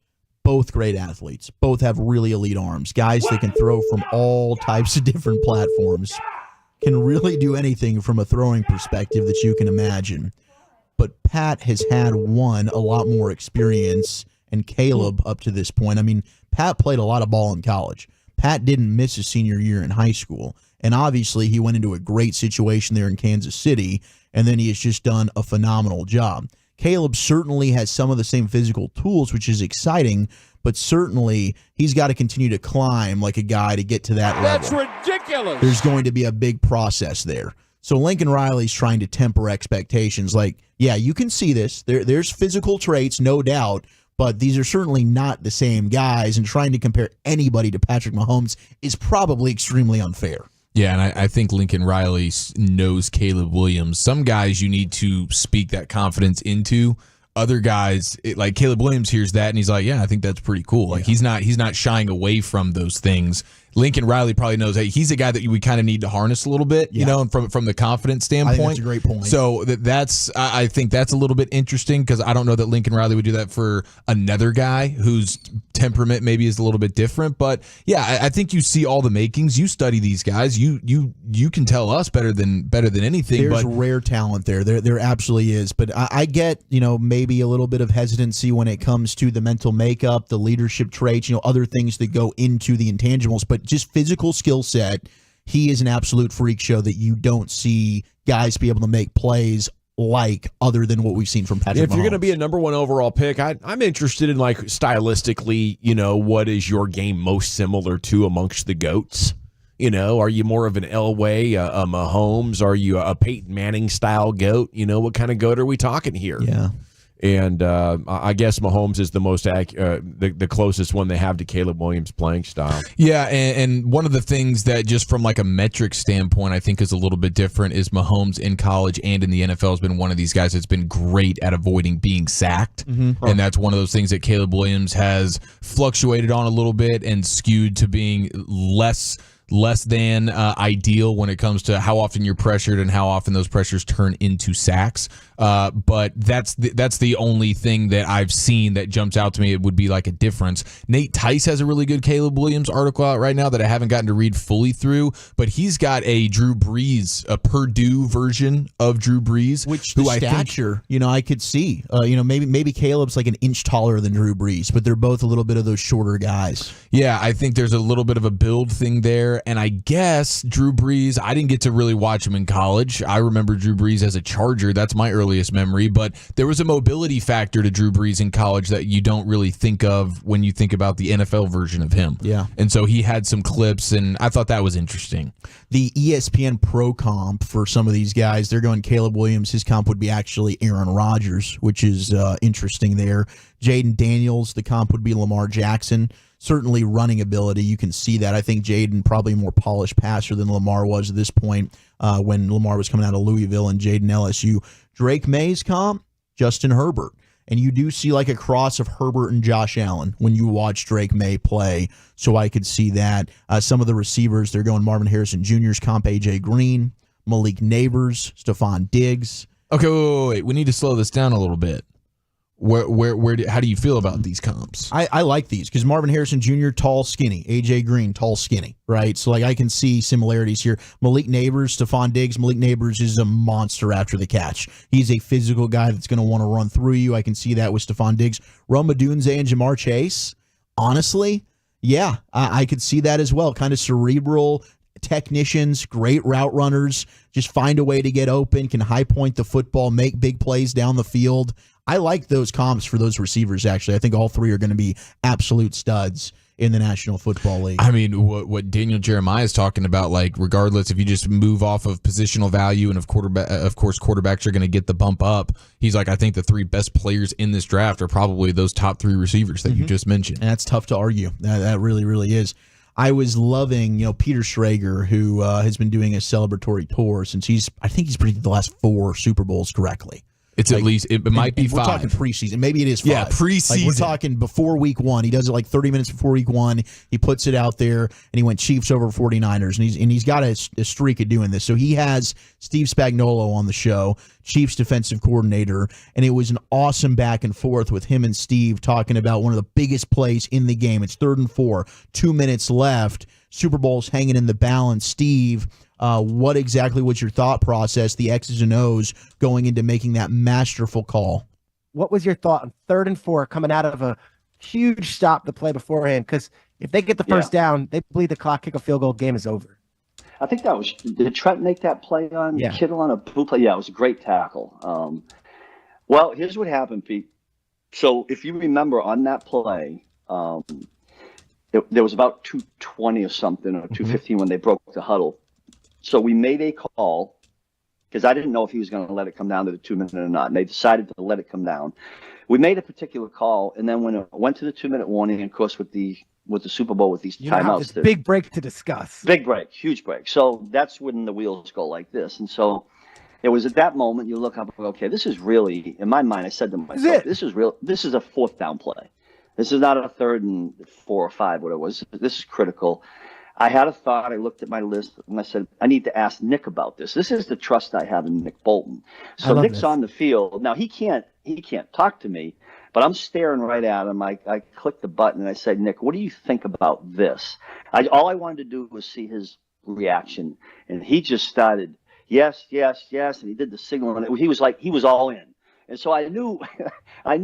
Both great athletes. Both have really elite arms. Guys that can throw from all types of different platforms. Can really do anything from a throwing perspective that you can imagine. But Pat has had a lot more experience, and Caleb up to this point. I mean, Pat played a lot of ball in college. Pat didn't miss his senior year in high school. And obviously he went into a great situation there in Kansas City, and then he has just done a phenomenal job. Caleb certainly has some of the same physical tools, which is exciting, but certainly he's got to continue to climb like a guy to get to that level.
That's ridiculous.
There's going to be a big process there. So Lincoln Riley's trying to temper expectations. Like, yeah, you can see this. There's physical traits, no doubt, but these are certainly not the same guys, and trying to compare anybody to Patrick Mahomes is probably extremely unfair.
Yeah, and I think Lincoln Riley knows Caleb Williams. Some guys you need to speak that confidence into. Other guys, like Caleb Williams hears that and he's like, yeah, I think that's pretty cool. Like he's not shying away from those things. Lincoln Riley probably knows, hey, he's a guy that we kind of need to harness a little bit, you know, from the confidence standpoint.
I think that's a great point.
So I think that's a little bit interesting, because I don't know that Lincoln Riley would do that for another guy whose temperament maybe is a little bit different. But yeah, I think you see all the makings. You study these guys. You can tell us better than anything.
There's rare talent there. There absolutely is. But I get, maybe a little bit of hesitancy when it comes to the mental makeup, the leadership traits, other things that go into the intangibles. But just physical skill set, he is an absolute freak show that you don't see guys be able to make plays like, other than what we've seen from Patrick Mahomes.
If you're going to be a number one overall pick, I'm interested in, like, stylistically, what is your game most similar to amongst the GOATs? Are you more of an Elway, a Mahomes? Are you a Peyton Manning style GOAT? What kind of GOAT are we talking here?
Yeah.
And I guess Mahomes is the most the closest one they have to Caleb Williams' playing style.
Yeah, and one of the things that just from like a metric standpoint I think is a little bit different is Mahomes in college and in the NFL has been one of these guys that's been great at avoiding being sacked. Mm-hmm. And that's one of those things that Caleb Williams has fluctuated on a little bit and skewed to being less than ideal when it comes to how often you're pressured and how often those pressures turn into sacks. But that's the only thing that I've seen that jumps out to me. It would be like a difference. Nate Tice has a really good Caleb Williams article out right now that I haven't gotten to read fully through, but he's got a Drew Brees, a Purdue version of Drew Brees,
which the stature, I could see. Maybe Caleb's like an inch taller than Drew Brees, but they're both a little bit of those shorter guys.
Yeah, I think there's a little bit of a build thing there. there. And I guess Drew Brees, I didn't get to really watch him in college. I remember Drew Brees as a Charger. That's my earliest memory. But there was a mobility factor to Drew Brees in college that you don't really think of when you think about the NFL version of him.
Yeah.
And so he had some clips, and I thought that was interesting.
The ESPN Pro comp for some of these guys, they're going Caleb Williams. His comp would be actually Aaron Rodgers, which is interesting there. Jaden Daniels, the comp would be Lamar Jackson. Certainly running ability, you can see that. I think Jaden probably a more polished passer than Lamar was at this point when Lamar was coming out of Louisville and Jaden LSU. Drake May's comp, Justin Herbert. And you do see like a cross of Herbert and Josh Allen when you watch Drake May play. So I could see that. Some of the receivers, they're going Marvin Harrison Jr.'s comp, A.J. Green, Malik Neighbors, Stephon Diggs.
Okay, wait. We need to slow this down a little bit. How do you feel about these comps?
I like these because Marvin Harrison Jr., tall, skinny. A.J. Green, tall, skinny, right? So, like, I can see similarities here. Malik Neighbors, Stephon Diggs. Malik Neighbors is a monster after the catch. He's a physical guy that's going to want to run through you. I can see that with Stephon Diggs. Rome Odunze and Jamar Chase, honestly, yeah, I could see that as well. Kind of cerebral technicians, great route runners, just find a way to get open, can high point the football, make big plays down the field. I like those comps for those receivers, actually. I think all three are going to be absolute studs in the National Football League.
I mean, what Daniel Jeremiah is talking about, like, regardless if you just move off of positional value and of course quarterbacks are going to get the bump up, he's like, I think the three best players in this draft are probably those top three receivers that you just mentioned.
And that's tough to argue. That really, really is. I was loving, Peter Schrager, who has been doing a celebratory tour since I think he's predicted the last 4 Super Bowls correctly.
It's like, at least, it might be 5.
We're talking preseason. Maybe it is 5.
Yeah, preseason.
Like we're talking before week 1. He does it like 30 minutes before week 1. He puts it out there, and he went Chiefs over 49ers, and he's got a streak of doing this. So he has Steve Spagnuolo on the show, Chiefs defensive coordinator, and it was an awesome back and forth with him and Steve talking about one of the biggest plays in the game. It's 3rd and 4, 2 minutes left. Super Bowl's hanging in the balance. Steve, what exactly was your thought process, the X's and O's, going into making that masterful call?
What was your thought on 3rd and 4 coming out of a huge stop the play beforehand? Because if they get the first down, they bleed the clock, kick a field goal, game is over.
I think that was, did Trent make that play on Kittle on a blue play? Yeah, it was a great tackle. Well, here's what happened, Pete. So if you remember on that play, there was about 2:20 or something, or 2:15 when they broke the huddle. So we made a call because I didn't know if he was going to let it come down to the 2-minute or not. And they decided to let it come down. We made a particular call, and then when it went to the 2-minute warning, of course, with the Super Bowl with these timeouts,
this big break to discuss.
Big break, huge break. So that's when the wheels go like this. And so it was at that moment you look up and go, okay, this is really, in my mind, I said to myself, this is real. This is a 4th down play. This is not a 3rd and 4 or 5, what it was. This is critical. I had a thought. I looked at my list and I said, I need to ask Nick about this. This is the trust I have in Nick Bolton. So Nick's on the field. Now he can't talk to me, but I'm staring right at him. I clicked the button and I said, Nick, what do you think about this? All I wanted to do was see his reaction. And he just started, yes, yes, yes. And he did the signal. And he was all in. And so I knew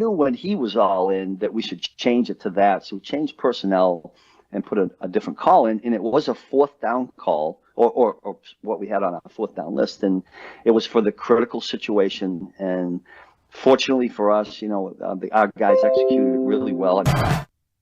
when he was all in that we should change it to that. So we changed personnel and put a different call in, and it was a 4th down call, or what we had on our 4th down list, and it was for the critical situation. And fortunately for us, our guys executed really well.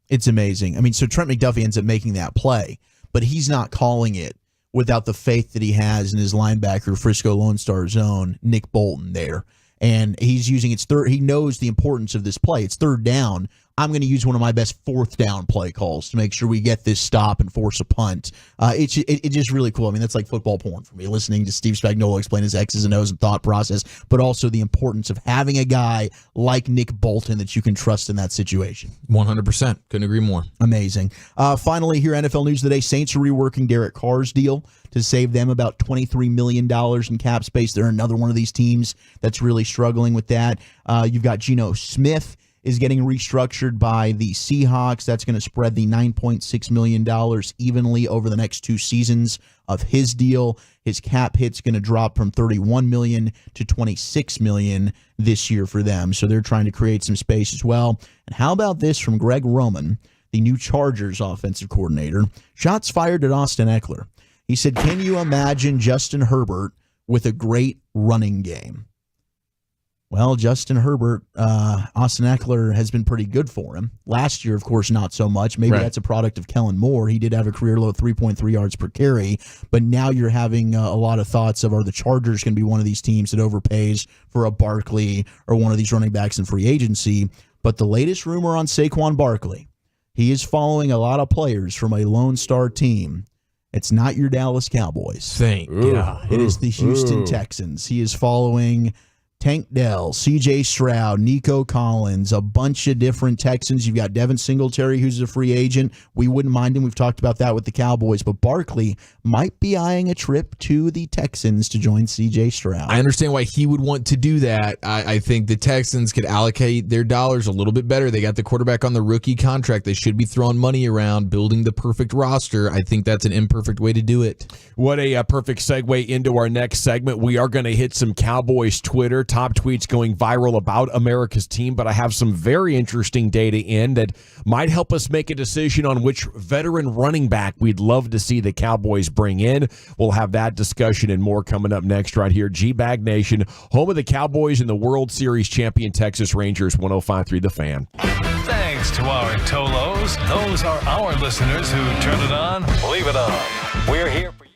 It's amazing. I mean, so Trent McDuffie ends up making that play, but he's not calling it without the faith that he has in his linebacker, Frisco Lone Star zone, Nick Bolton there. And he's using he knows the importance of this play. It's 3rd down. I'm going to use one of my best 4th down play calls to make sure we get this stop and force a punt. It's just really cool. I mean, that's like football porn for me, listening to Steve Spagnuolo explain his X's and O's and thought process, but also the importance of having a guy like Nick Bolton that you can trust in that situation.
100%. Couldn't agree more.
Amazing. Finally, here, NFL News Today, Saints are reworking Derek Carr's deal to save them about $23 million in cap space. They're another one of these teams that's really struggling with that. You've got Geno Smith is getting restructured by the Seahawks. That's going to spread the $9.6 million evenly over the next 2 seasons of his deal. His cap hit's going to drop from $31 million to $26 million this year for them. So they're trying to create some space as well. And how about this from Greg Roman, the new Chargers offensive coordinator, shots fired at Austin Eckler. He said, can you imagine Justin Herbert with a great running game? Well, Justin Herbert, Austin Eckler has been pretty good for him. Last year, of course, not so much. Maybe that's a product of Kellen Moore. He did have a career low of 3.3 yards per carry, but now you're having a lot of thoughts of, are the Chargers going to be one of these teams that overpays for a Barkley or one of these running backs in free agency? But the latest rumor on Saquon Barkley, he is following a lot of players from a Lone Star team. It's not your Dallas Cowboys.
Thank God.
It is the Houston Texans. He is following Tank Dell, C.J. Stroud, Nico Collins, a bunch of different Texans. You've got Devin Singletary, who's a free agent. We wouldn't mind him. We've talked about that with the Cowboys. But Barkley might be eyeing a trip to the Texans to join C.J. Stroud.
I understand why he would want to do that. I think the Texans could allocate their dollars a little bit better. They got the quarterback on the rookie contract. They should be throwing money around, building the perfect roster. I think that's an imperfect way to do it.
What a perfect segue into our next segment. We are going to hit some Cowboys Twitter. Top tweets going viral about America's team, but I have some very interesting data in that might help us make a decision on which veteran running back we'd love to see the Cowboys bring in. We'll have that discussion and more coming up next right here. G-Bag Nation, home of the Cowboys and the World Series champion Texas Rangers, 105.3 The Fan.
Thanks to our Tolos. Those are our listeners who turn it on, leave it on. We're here for you.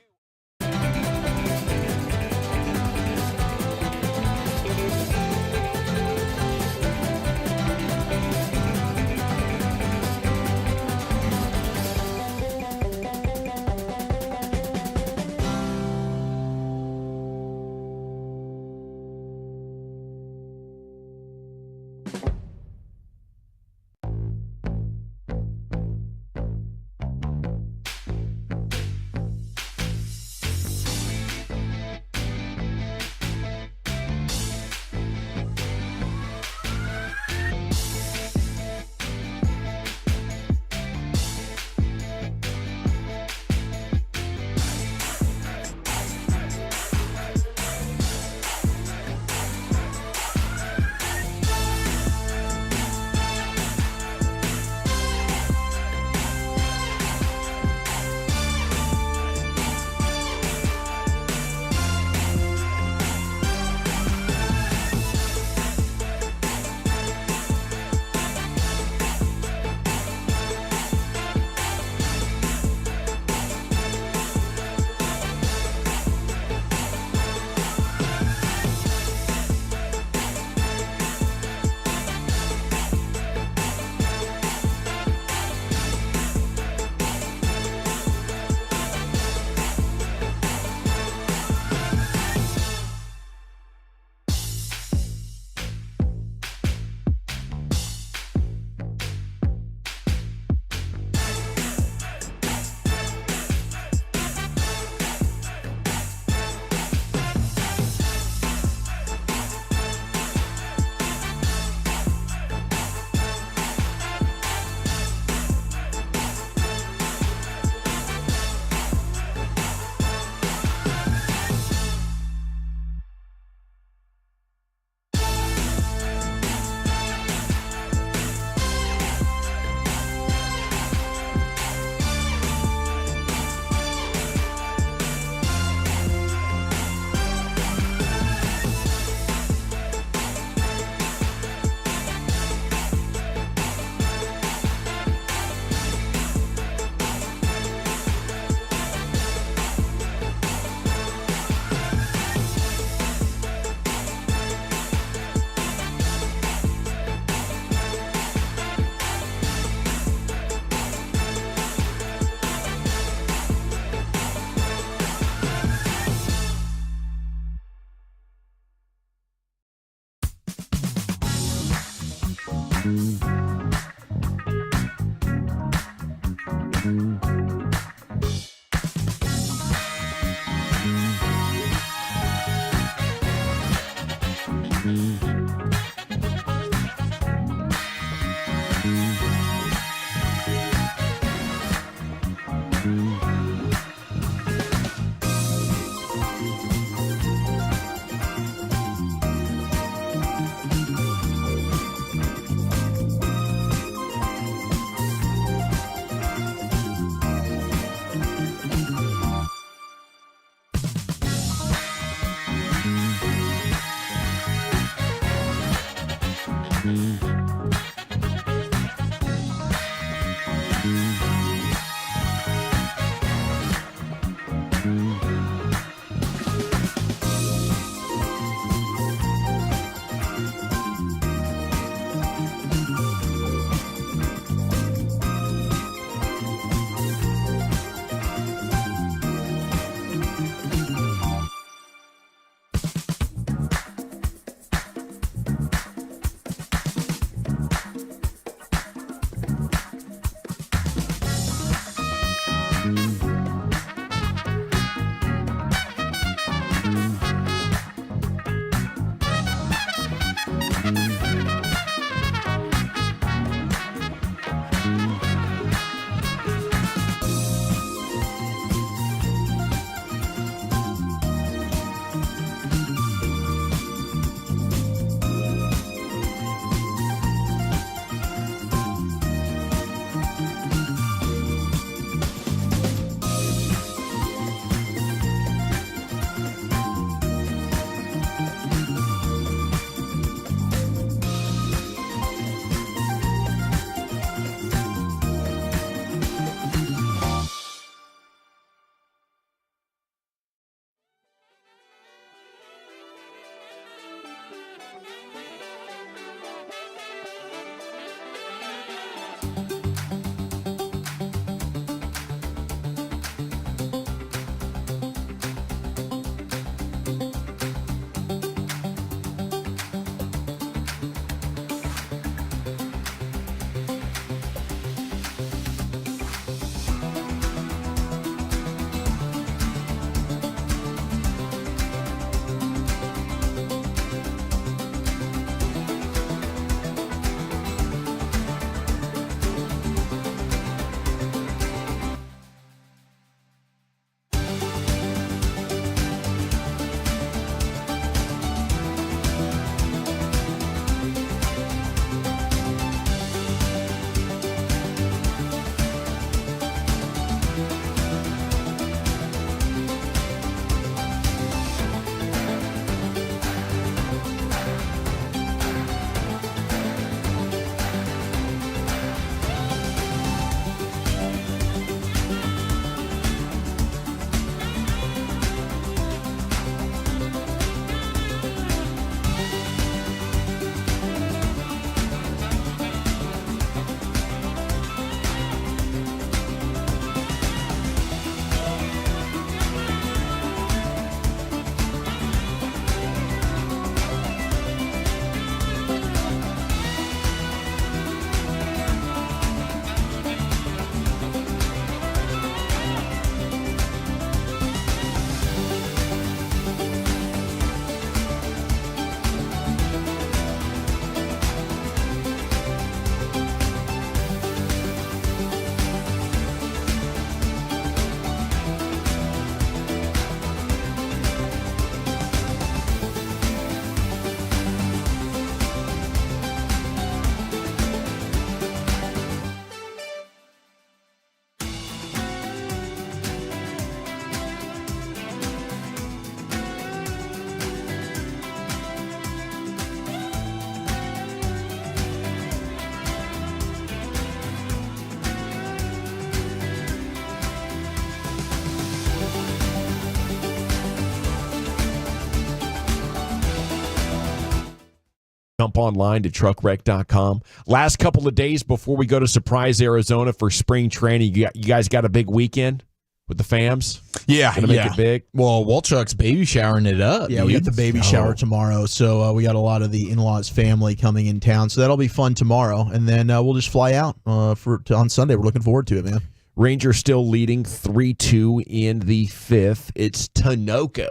Jump online to truckwreck.com. Last couple of days before we go to Surprise, Arizona for spring training, you guys got a big weekend with the fams?
Yeah.
Gonna make it big?
Well, Walchuk's baby showering it up.
Yeah, we got the baby shower tomorrow. So we got a lot of the in-laws family coming in town. So that'll be fun tomorrow. And then we'll just fly out on Sunday. We're looking forward to it, man.
Rangers still leading 3-2 in the fifth. It's Tinoco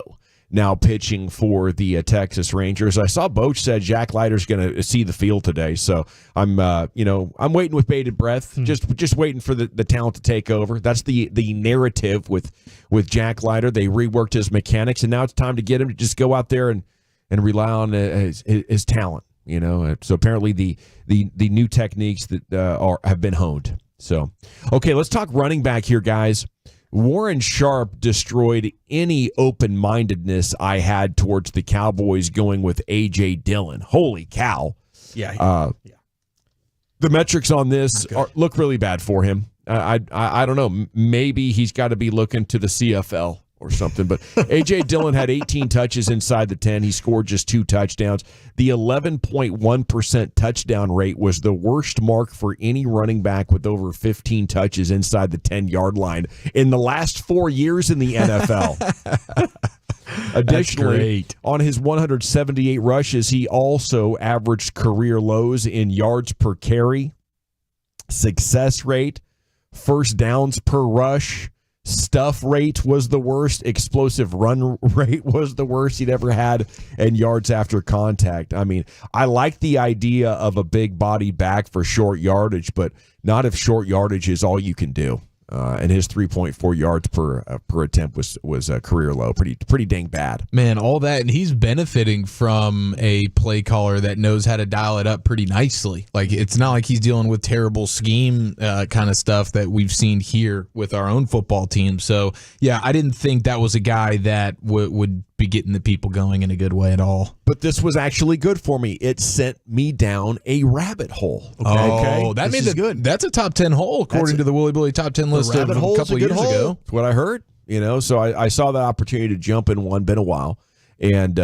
now pitching for the Texas Rangers. I saw Boach said Jack Leiter's going to see the field today, so I'm waiting with bated breath, just waiting for the talent to take over. That's the narrative with Jack Leiter. They reworked his mechanics, and now it's time to get him to just go out there and rely on his talent. So apparently the new techniques that have been honed. So, okay, let's talk running back here, guys. Warren Sharp destroyed any open-mindedness I had towards the Cowboys going with A.J. Dillon. Holy cow.
Yeah.
The metrics on this look really bad for him. I don't know. Maybe he's got to be looking to the CFL or something. But A.J. Dillon had 18 touches inside the 10. He scored just 2 touchdowns. The 11.1% touchdown rate was the worst mark for any running back with over 15 touches inside the 10-yard line in the last 4 years in the NFL. Additionally, on his 178 rushes, he also averaged career lows in yards per carry, success rate, first downs per rush, stuff rate was the worst, explosive run rate was the worst he'd ever had, and yards after contact. I mean, I like the idea of a big body back for short yardage, but not if short yardage is all you can do. And his 3.4 yards per attempt was a career low, pretty dang bad.
Man, all that, and he's benefiting from a play caller that knows how to dial it up pretty nicely. Like, it's not like he's dealing with terrible scheme kind of stuff that we've seen here with our own football team. So, yeah, I didn't think that was a guy that would be getting the people going in a good way at all.
But this was actually good for me. It sent me down a rabbit hole.
Okay. That made good. That's a top 10 hole according to the Willy Billy top 10 list of a couple of years ago.
That's what I heard. So I saw the opportunity to jump in one, been a while, and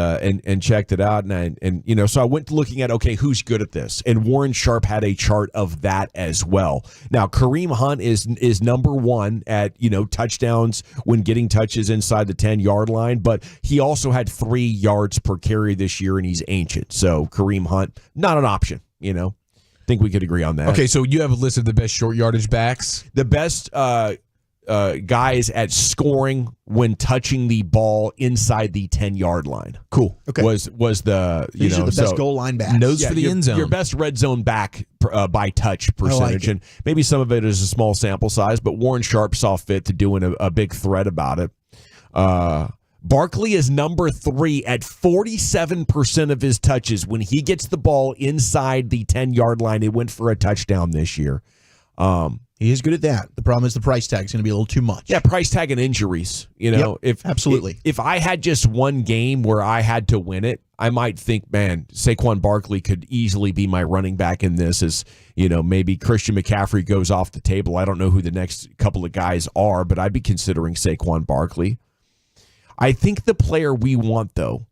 checked it out, and so I went looking at, okay, who's good at this, and Warren Sharp had a chart of that as well. Now Kareem Hunt is number one at touchdowns when getting touches inside the 10-yard line, but he also had 3 yards per carry this year, and he's ancient. So Kareem Hunt, not an option. I think we could agree on that.
Okay, so you have a list of the best short yardage backs,
the best guys at scoring when touching the ball inside the 10-yard line.
Cool. Okay. These
Was
are the best goal line backs.
Nose for the end zone.
Your best red zone back by touch percentage. And maybe some of it is a small sample size, but Warren Sharp saw fit to doing a big thread about it. Barkley is number 3 at 47% of his touches. When he gets the ball inside the 10-yard line, it went for a touchdown this year.
He is good at that. The problem is the price tag is going to be a little too much.
Yeah, price tag and injuries.
Absolutely.
If I had just one game where I had to win it, I might think, man, Saquon Barkley could easily be my running back in this. As maybe Christian McCaffrey goes off the table. I don't know who the next couple of guys are, but I'd be considering Saquon Barkley. I think the player we want, though,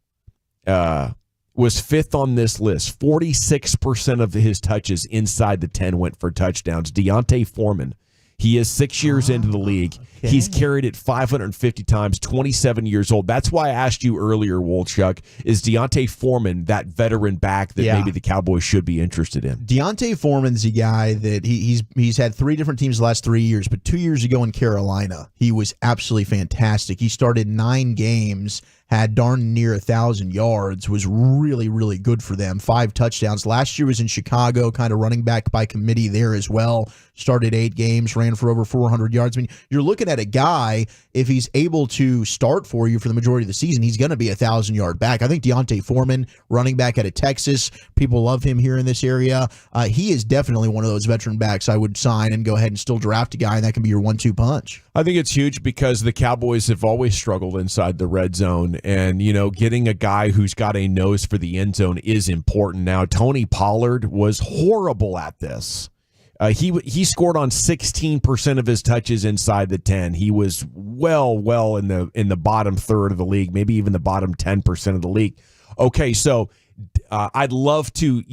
was 5th on this list. 46% of his touches inside the 10 went for touchdowns. Deontay Foreman. He is 6 years into the league. Okay. He's carried it 550 times, 27 years old. That's why I asked you earlier, Wolchuk, is Deontay Foreman that veteran back that maybe the Cowboys should be interested in?
Deontay Foreman's a guy that he's had 3 different teams the last 3 years, but 2 years ago in Carolina, he was absolutely fantastic. He started 9 games, had darn near 1,000 yards, was really, really good for them. 5 touchdowns. Last year was in Chicago, kind of running back by committee there as well. Started 8 games, ran for over 400 yards. I mean, you're looking at a guy, if he's able to start for you for the majority of the season, he's going to be a 1,000-yard back. I think Deontay Foreman, running back out of Texas, people love him here in this area. He is definitely one of those veteran backs I would sign and go ahead and still draft a guy, and that can be your 1-2 punch.
I think it's huge because the Cowboys have always struggled inside the red zone, and getting a guy who's got a nose for the end zone is important. Now, Tony Pollard was horrible at this. He scored on 16% of his touches inside the 10. He was well in the bottom third of the league, maybe even the bottom 10% of the league. Okay, so I'd love to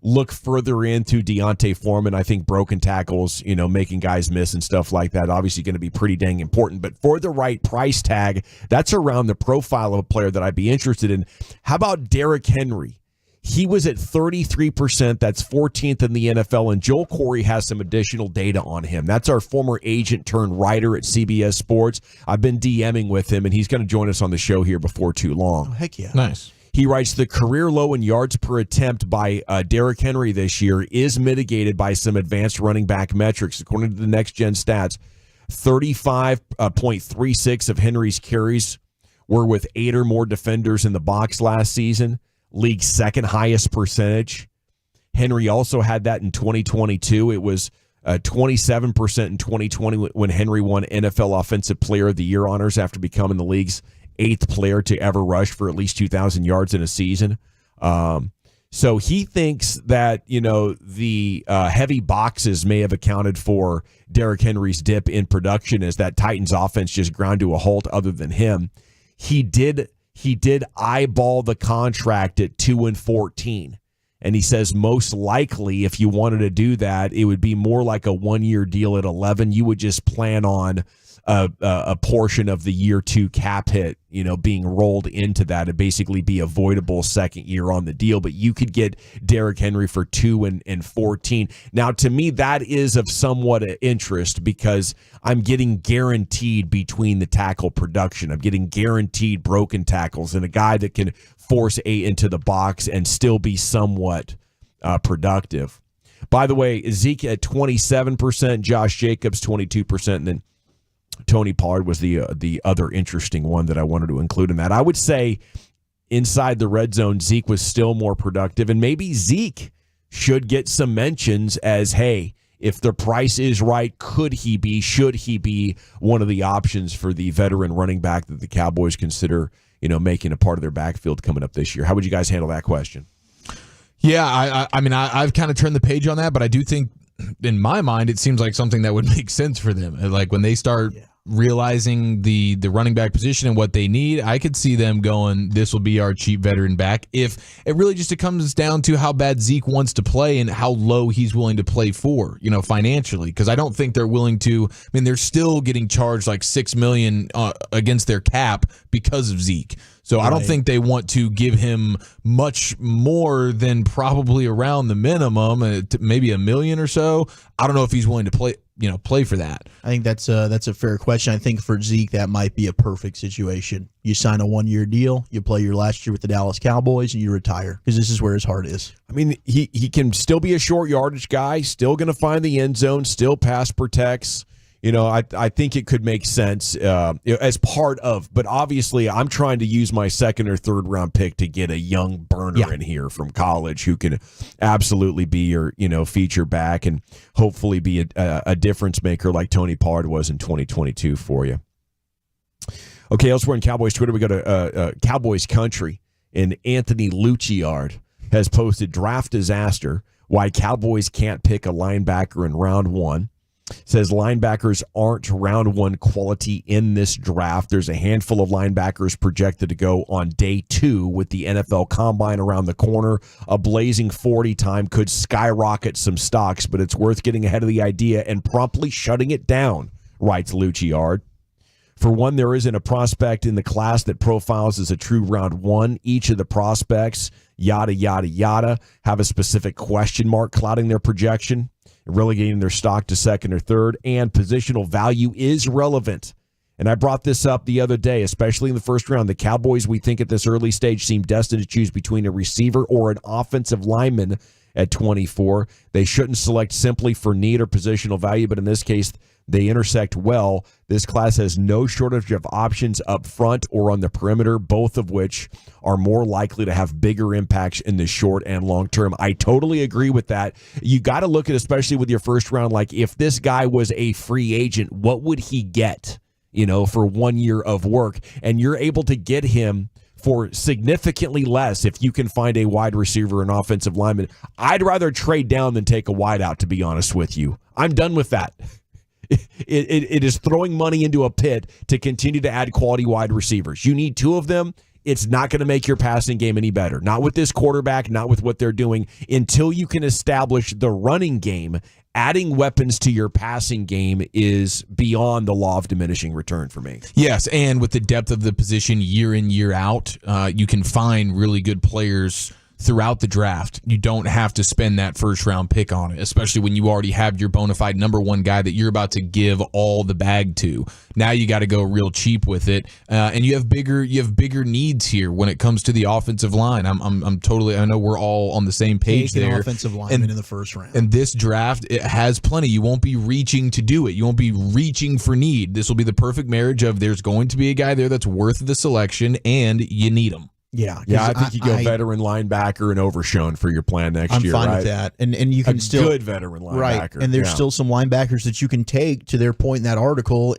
look further into Deontay Foreman. I think broken tackles, making guys miss and stuff like that, obviously going to be pretty dang important. But for the right price tag, that's around the profile of a player that I'd be interested in. How about Derrick Henry? He was at 33%. That's 14th in the NFL, and Joel Corey has some additional data on him. That's our former agent turned writer at CBS Sports. I've been DMing with him, and he's going to join us on the show here before too long.
Oh, heck yeah.
Nice.
He writes, the career low in yards per attempt by Derrick Henry this year is mitigated by some advanced running back metrics. According to the Next Gen Stats, 35.36 of Henry's carries were with 8 or more defenders in the box last season. League's second highest percentage. Henry also had that in 2022. It was 27% in 2020 when Henry won NFL Offensive Player of the Year honors after becoming the league's 8th player to ever rush for at least 2,000 yards in a season. So he thinks that, the heavy boxes may have accounted for Derrick Henry's dip in production as that Titans offense just ground to a halt other than him. He did eyeball the contract at 2-14. And he says most likely if you wanted to do that, it would be more like a 1-year deal at 11. You would just plan on a portion of the year 2 cap hit, being rolled into that and basically be avoidable second year on the deal. But you could get Derrick Henry for 2-14. Now, to me, that is of somewhat interest because I'm getting guaranteed between the tackle production. I'm getting guaranteed broken tackles and a guy that can force 8 into the box and still be somewhat productive. By the way, Zeke at 27%, Josh Jacobs 22%, and then Tony Pollard was the other interesting one that I wanted to include in that. I would say inside the red zone, Zeke was still more productive, and maybe Zeke should get some mentions as, hey, if the price is right, should he be one of the options for the veteran running back that the Cowboys consider, making a part of their backfield coming up this year? How would you guys handle that question?
Yeah, I mean, I've kind of turned the page on that, but I do think in my mind, it seems like something that would make sense for them. Like when they start realizing the running back position and what they need, I could see them going, this will be our cheap veteran back. If it really just comes down to how bad Zeke wants to play and how low he's willing to play for, financially, because I don't think they're willing to. I mean, they're still getting charged like $6 million against their cap because of Zeke. So I don't think they want to give him much more than probably around the minimum, maybe $1 million or so. I don't know if he's willing to play for that.
I think that's a fair question. I think for Zeke, that might be a perfect situation. You sign a 1-year deal, you play your last year with the Dallas Cowboys, and you retire because this is where his heart is.
I mean, he can still be a short yardage guy, still going to find the end zone, still pass protects. I think it could make sense as part of, but obviously I'm trying to use my second or third round pick to get a young burner in here from college who can absolutely be your, feature back and hopefully be a difference maker like Tony Pollard was in 2022 for you. Okay, elsewhere in Cowboys Twitter, we go to Cowboys Country, and Anthony Luciard has posted draft disaster, why Cowboys can't pick a linebacker in round 1. Says linebackers aren't round 1 quality in this draft. There's a handful of linebackers projected to go on day 2 with the NFL Combine around the corner. A blazing 40 time could skyrocket some stocks, but it's worth getting ahead of the idea and promptly shutting it down, writes Luciard. For one, there isn't a prospect in the class that profiles as a true round 1. Each of the prospects, yada, yada, yada, have a specific question mark clouding their projection, relegating their stock to second or third, and positional value is relevant. And I brought this up the other day, especially in the first round. The Cowboys, we think at this early stage, seem destined to choose between a receiver or an offensive lineman at 24. They shouldn't select simply for need or positional value, but in this case, they intersect well. This class has no shortage of options up front or on the perimeter, both of which are more likely to have bigger impacts in the short and long term. I totally agree with that. You got to look at, especially with your first round, like if this guy was a free agent, what would he get, for 1 year of work? And you're able to get him for significantly less if you can find a wide receiver and offensive lineman. I'd rather trade down than take a wide out, to be honest with you. I'm done with that. It is throwing money into a pit to continue to add quality wide receivers. You need 2 of them. It's not going to make your passing game any better. Not with this quarterback, not with what they're doing. Until you can establish the running game, adding weapons to your passing game is beyond the law of diminishing return for me.
Yes, and with the depth of the position year in, year out, you can find really good players throughout the draft. You don't have to spend that first round pick on it, especially when you already have your bona fide number 1 guy that you're about to give all the bag to. Now you got to go real cheap with it, and you have bigger needs here when it comes to the offensive line. I'm totally. I know we're all on the same page
Take an
there.
offensive lineman in the first round.
And this draft, it has plenty. You won't be reaching to do it. You won't be reaching for need. This will be the perfect marriage of there's going to be a guy there that's worth the selection, and you need him.
Yeah,
I think you go veteran linebacker and Overshown for your plan next year.
I'm fine
right?
with that, and you can still
good veteran linebacker,
right? And there's still some linebackers that you can take, to their point in that article,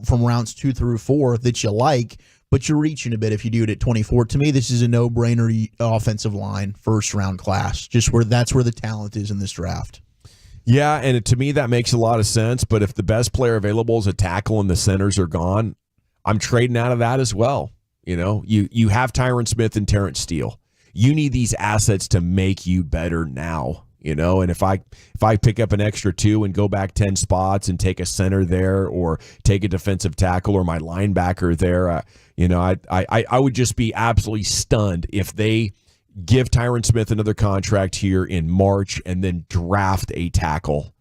from rounds 2 through 4 that you like. but you're reaching a bit if you do it at 24. To me, this is a no-brainer offensive line, first-round class, just that's where the talent is in this draft.
Yeah, and to me that makes a lot of sense, but if the best player available is a tackle and the centers are gone, I'm trading out of that as well. You know, you have Tyron Smith and Terrence Steele. You need these assets to make you better now, you know, and if I pick up an extra 2 and go back 10 spots and take a center there or take a defensive tackle or my linebacker there, you know, I would just be absolutely stunned if they give Tyron Smith another contract here in March and then draft a tackle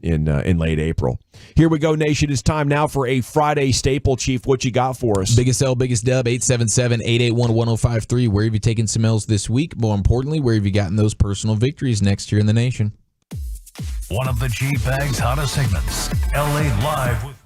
in late April. Here we go, Nation. It's time now for a Friday staple. Chief, what you got for us?
Biggest L, biggest dub, 877-881-1053. Where have you taken some L's this week? More importantly, where have you gotten those personal victories next year in the nation?
One of the G-Bag's hottest segments, LA Live with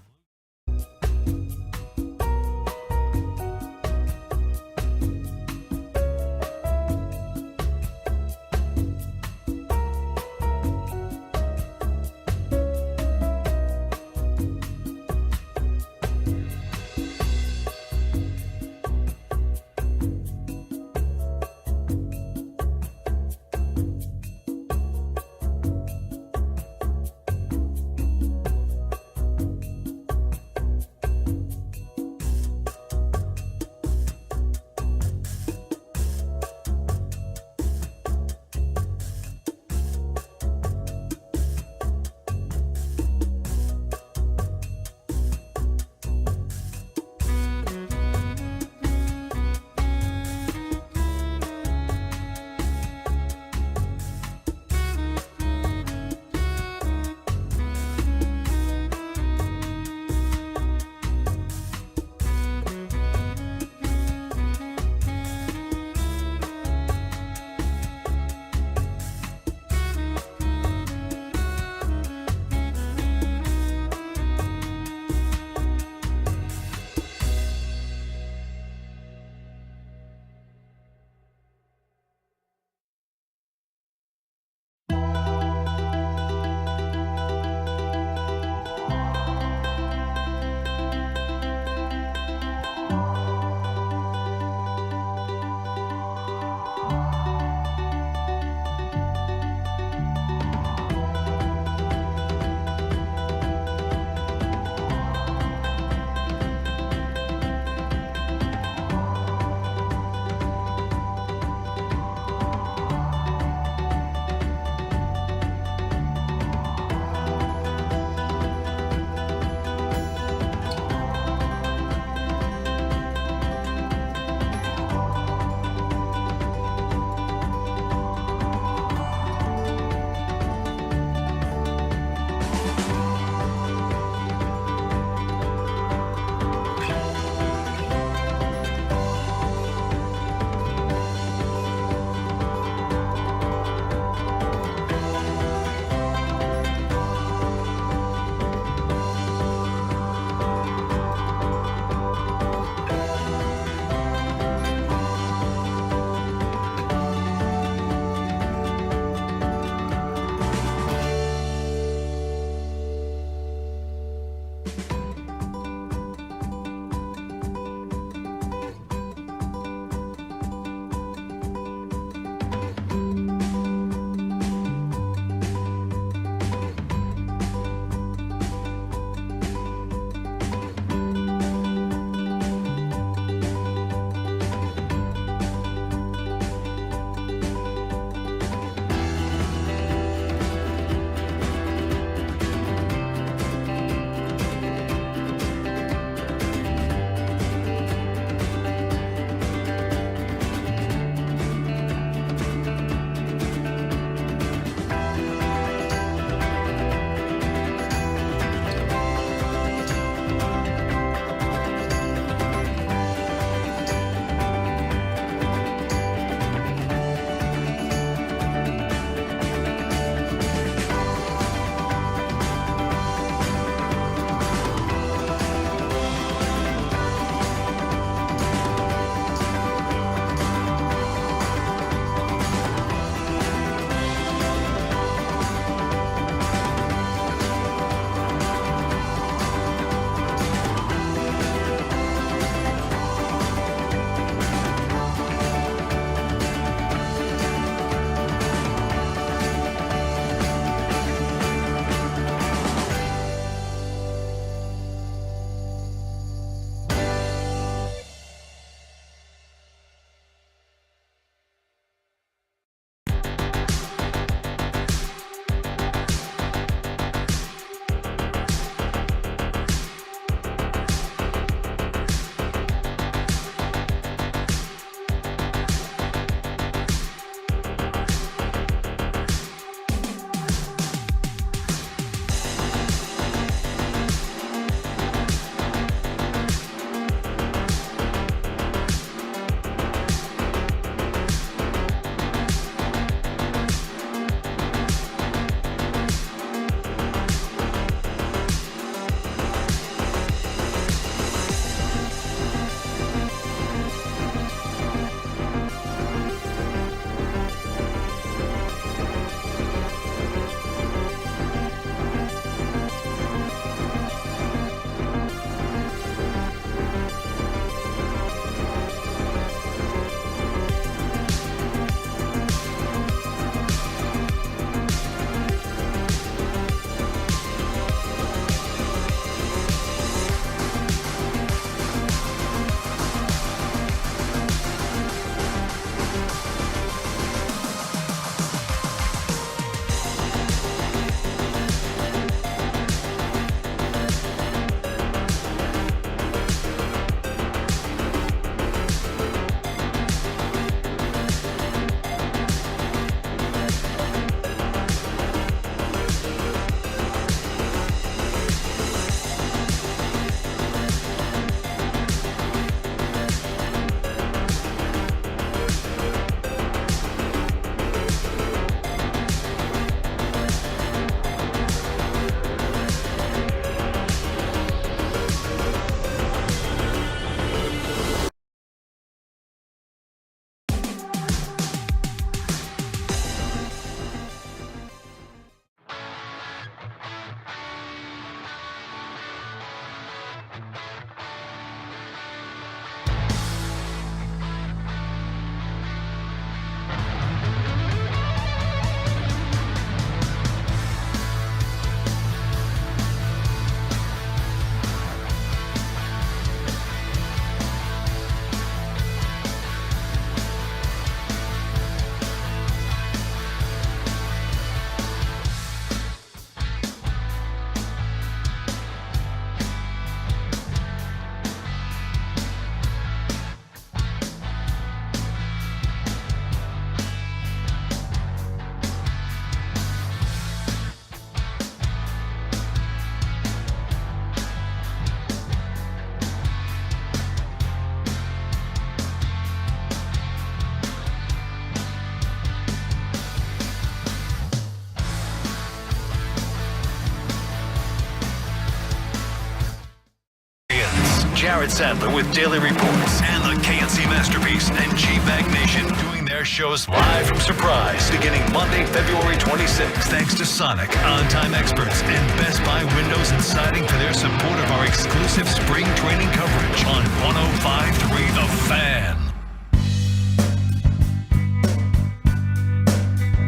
Bernard Sadler with daily reports, and the KNC Masterpiece and G-Bag Nation doing their shows live from Surprise beginning Monday, February 26th. Thanks to Sonic, On-Time Experts, and Best Buy Windows and Siding for their support of our exclusive spring training coverage on 105.3 The Fan.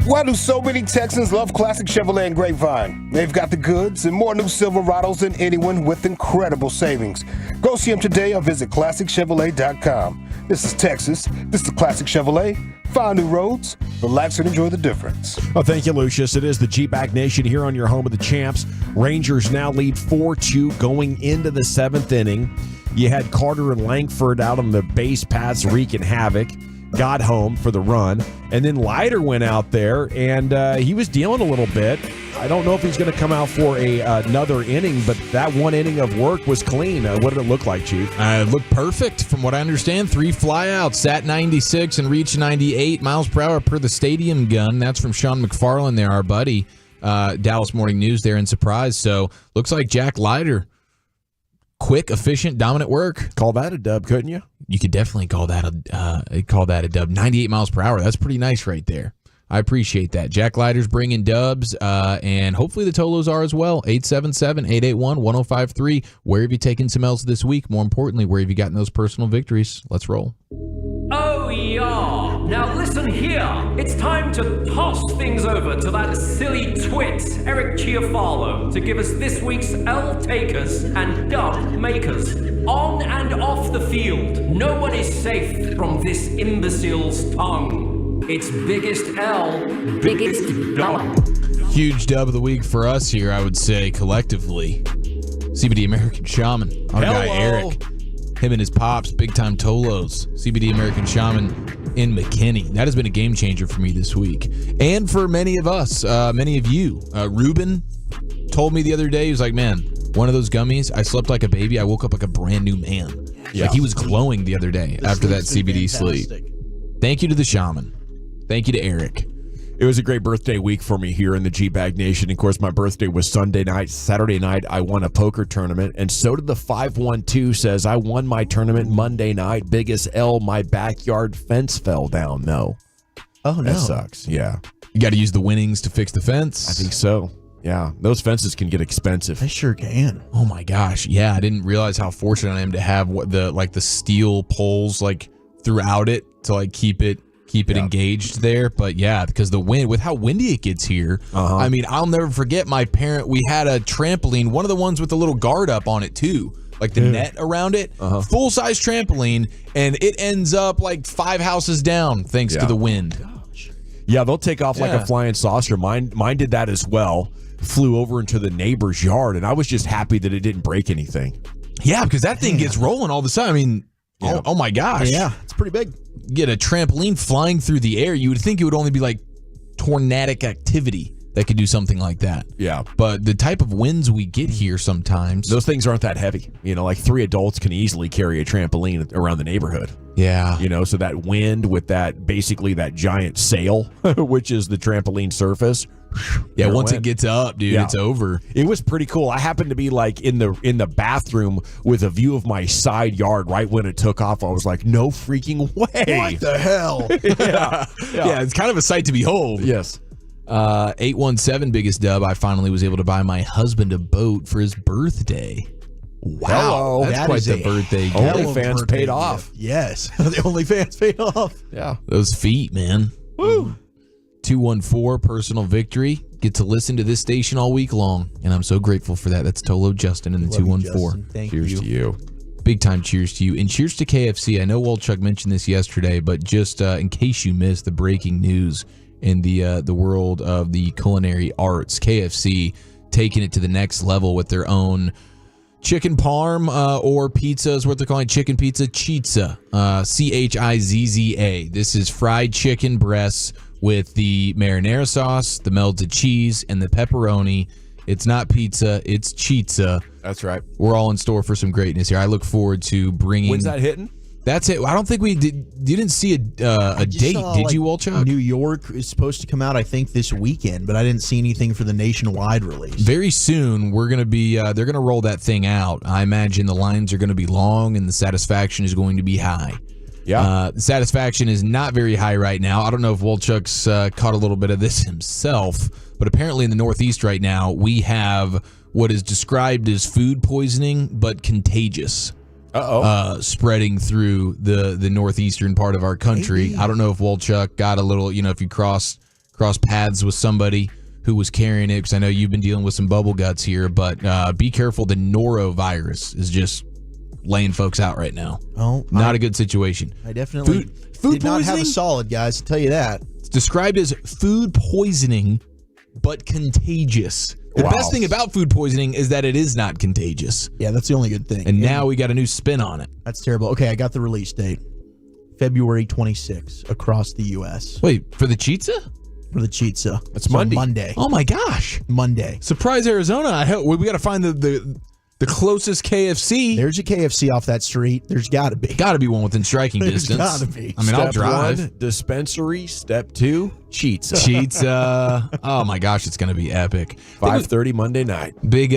Why do so many Texans love classic Chevrolet and Grapevine? They've got the goods and more new Silverados than anyone with incredible savings. Go see them today or visit ClassicChevrolet.com. This is Texas. This is Classic Chevrolet. Find new roads. Relax and enjoy the difference.
Oh, thank you, Lucius. It is the G-Bag Nation here on your home of the champs. Rangers now lead 4-2 going into the 7th inning. You had Carter and Langford out on the base paths wreaking havoc. Got home for the run, and then Leiter went out there, and he was dealing a little bit. I don't know if he's going to come out for another inning, but that one inning of work was clean. What did it look like, Chief?
It looked perfect from what I understand. 3 flyouts, sat 96 and reached 98 miles per hour per the stadium gun. That's from Sean McFarland there, our buddy, Dallas Morning News there in Surprise. So looks like Jack Leiter. Quick, efficient, dominant work.
Call that a dub, couldn't you?
You could definitely call that a dub. 98 miles per hour. That's pretty nice right there. I appreciate that. Jack Leiter's bringing dubs, and hopefully the Tolos are as well. 877-881-1053. Where have you taken some L's this week? More importantly, where have you gotten those personal victories? Let's roll.
Oh, yeah. Now listen here. It's time to toss things over to that silly twit, Eric Chiafalo, to give us this week's L takers and dub makers. On and off the field, no one is safe from this imbecile's tongue. It's biggest L, biggest dub.
Huge dub of the week for us here, I would say, collectively. CBD American Shaman, our guy Eric. Him and his pops, big-time Tolos, CBD American Shaman in McKinney. That has been a game changer for me this week. And for many of us, many of you. Ruben told me the other day, he was like, man, one of those gummies, I slept like a baby. I woke up like a brand new man. Yeah. Like he was glowing the other day after that CBD sleep. Thank you to the Shaman. Thank you to Eric.
It was a great birthday week for me here in the G-Bag Nation. Of course, my birthday was Sunday night. Saturday night, I won a poker tournament, and so did the 512 says I won my tournament Monday night. Biggest L, my backyard fence fell down. No.
Oh, no.
That sucks. Yeah.
You got to use the winnings to fix the fence.
I think so. Yeah. Those fences can get expensive.
They sure can.
Oh, my gosh. Yeah, I didn't realize how fortunate I am to have the steel poles throughout it to keep it engaged there. But yeah, because the wind, with how windy it gets here, I mean, I'll never forget we had a trampoline, one of the ones with the little guard up on it too, like the net around it, full-size trampoline, and it ends up 5 houses down thanks to the wind.
Yeah, they'll take off like a flying saucer. Mine did that as well. Flew over into the neighbor's yard, and I was just happy that it didn't break anything.
Yeah, because that thing gets rolling all the time. I mean, oh my gosh.
Yeah, it's pretty big.
Get a trampoline flying through the air, you would think it would only be tornadic activity that could do something like that.
Yeah.
But the type of winds we get here sometimes,
those things aren't that heavy. 3 adults can easily carry a trampoline around the neighborhood.
Yeah.
So that wind with basically that giant sail, which is the trampoline surface.
Yeah, once it gets up, dude, it's over.
It was pretty cool. I happened to be in the bathroom with a view of my side yard right when it took off. I was like, no freaking way.
What the hell?
Yeah, it's kind of a sight to behold.
Yes.
817 biggest dub. I finally was able to buy my husband a boat for his birthday.
Wow.
That's quite the birthday gift.
OnlyFans paid off.
Yes. The OnlyFans paid off.
Yeah.
Those feet, man.
Woo.
214 personal victory. Get to listen to this station all week long, and I'm so grateful for that. That's Tolo Justin in the 214.
Cheers to you.
Big time cheers to you. And cheers to KFC. I know Walchuk mentioned this yesterday, but just in case you missed the breaking news in the world of the culinary arts, KFC taking it to the next level with their own chicken parm or pizza is what they're calling chicken pizza. Chizza. Chizza. This is fried chicken breasts with the marinara sauce, the melted cheese, and the pepperoni. It's not pizza, it's chizza.
That's right.
We're all in store for some greatness here. I look forward to bringing...
When's that hitting?
That's it. I don't think we did. You didn't see a date, did you, Wolchuk?
New York is supposed to come out, I think, this weekend, but I didn't see anything for the nationwide release.
Very soon, we're going to be. They're going to roll that thing out. I imagine the lines are going to be long, and the satisfaction is going to be high.
Yeah,
the satisfaction is not very high right now. I don't know if Wolchuk's caught a little bit of this himself, but apparently in the Northeast right now, we have what is described as food poisoning, but contagious. Spreading through the northeastern part of our country.
Maybe.
I don't know if Wolchuk got a little, if you cross paths with somebody who was carrying it, because I know you've been dealing with some bubble guts here, but be careful. The norovirus is just laying folks out right now.
Oh,
not a good situation.
I definitely
food
did not have
poisoning?
a solid, guys, I'll tell you that.
It's described as food poisoning, but contagious. The best thing about food poisoning is that it is not contagious.
Yeah, that's the only good thing.
And now we got a new spin on it.
That's terrible. Okay, I got the release date. February 26th across the U.S.
Wait, for the Chitza?
For the Chitza.
That's Monday.
Monday.
Oh my gosh.
Monday.
Surprise, Arizona. We got to find the closest KFC.
There's a KFC off that street. There's got to be.
Got to be one within striking distance.
Got to be.
I mean, I'll drive.
Step 1, dispensary. Step 2, Cheats.
Oh my gosh, it's going to be epic.
5:30 Monday night.
Big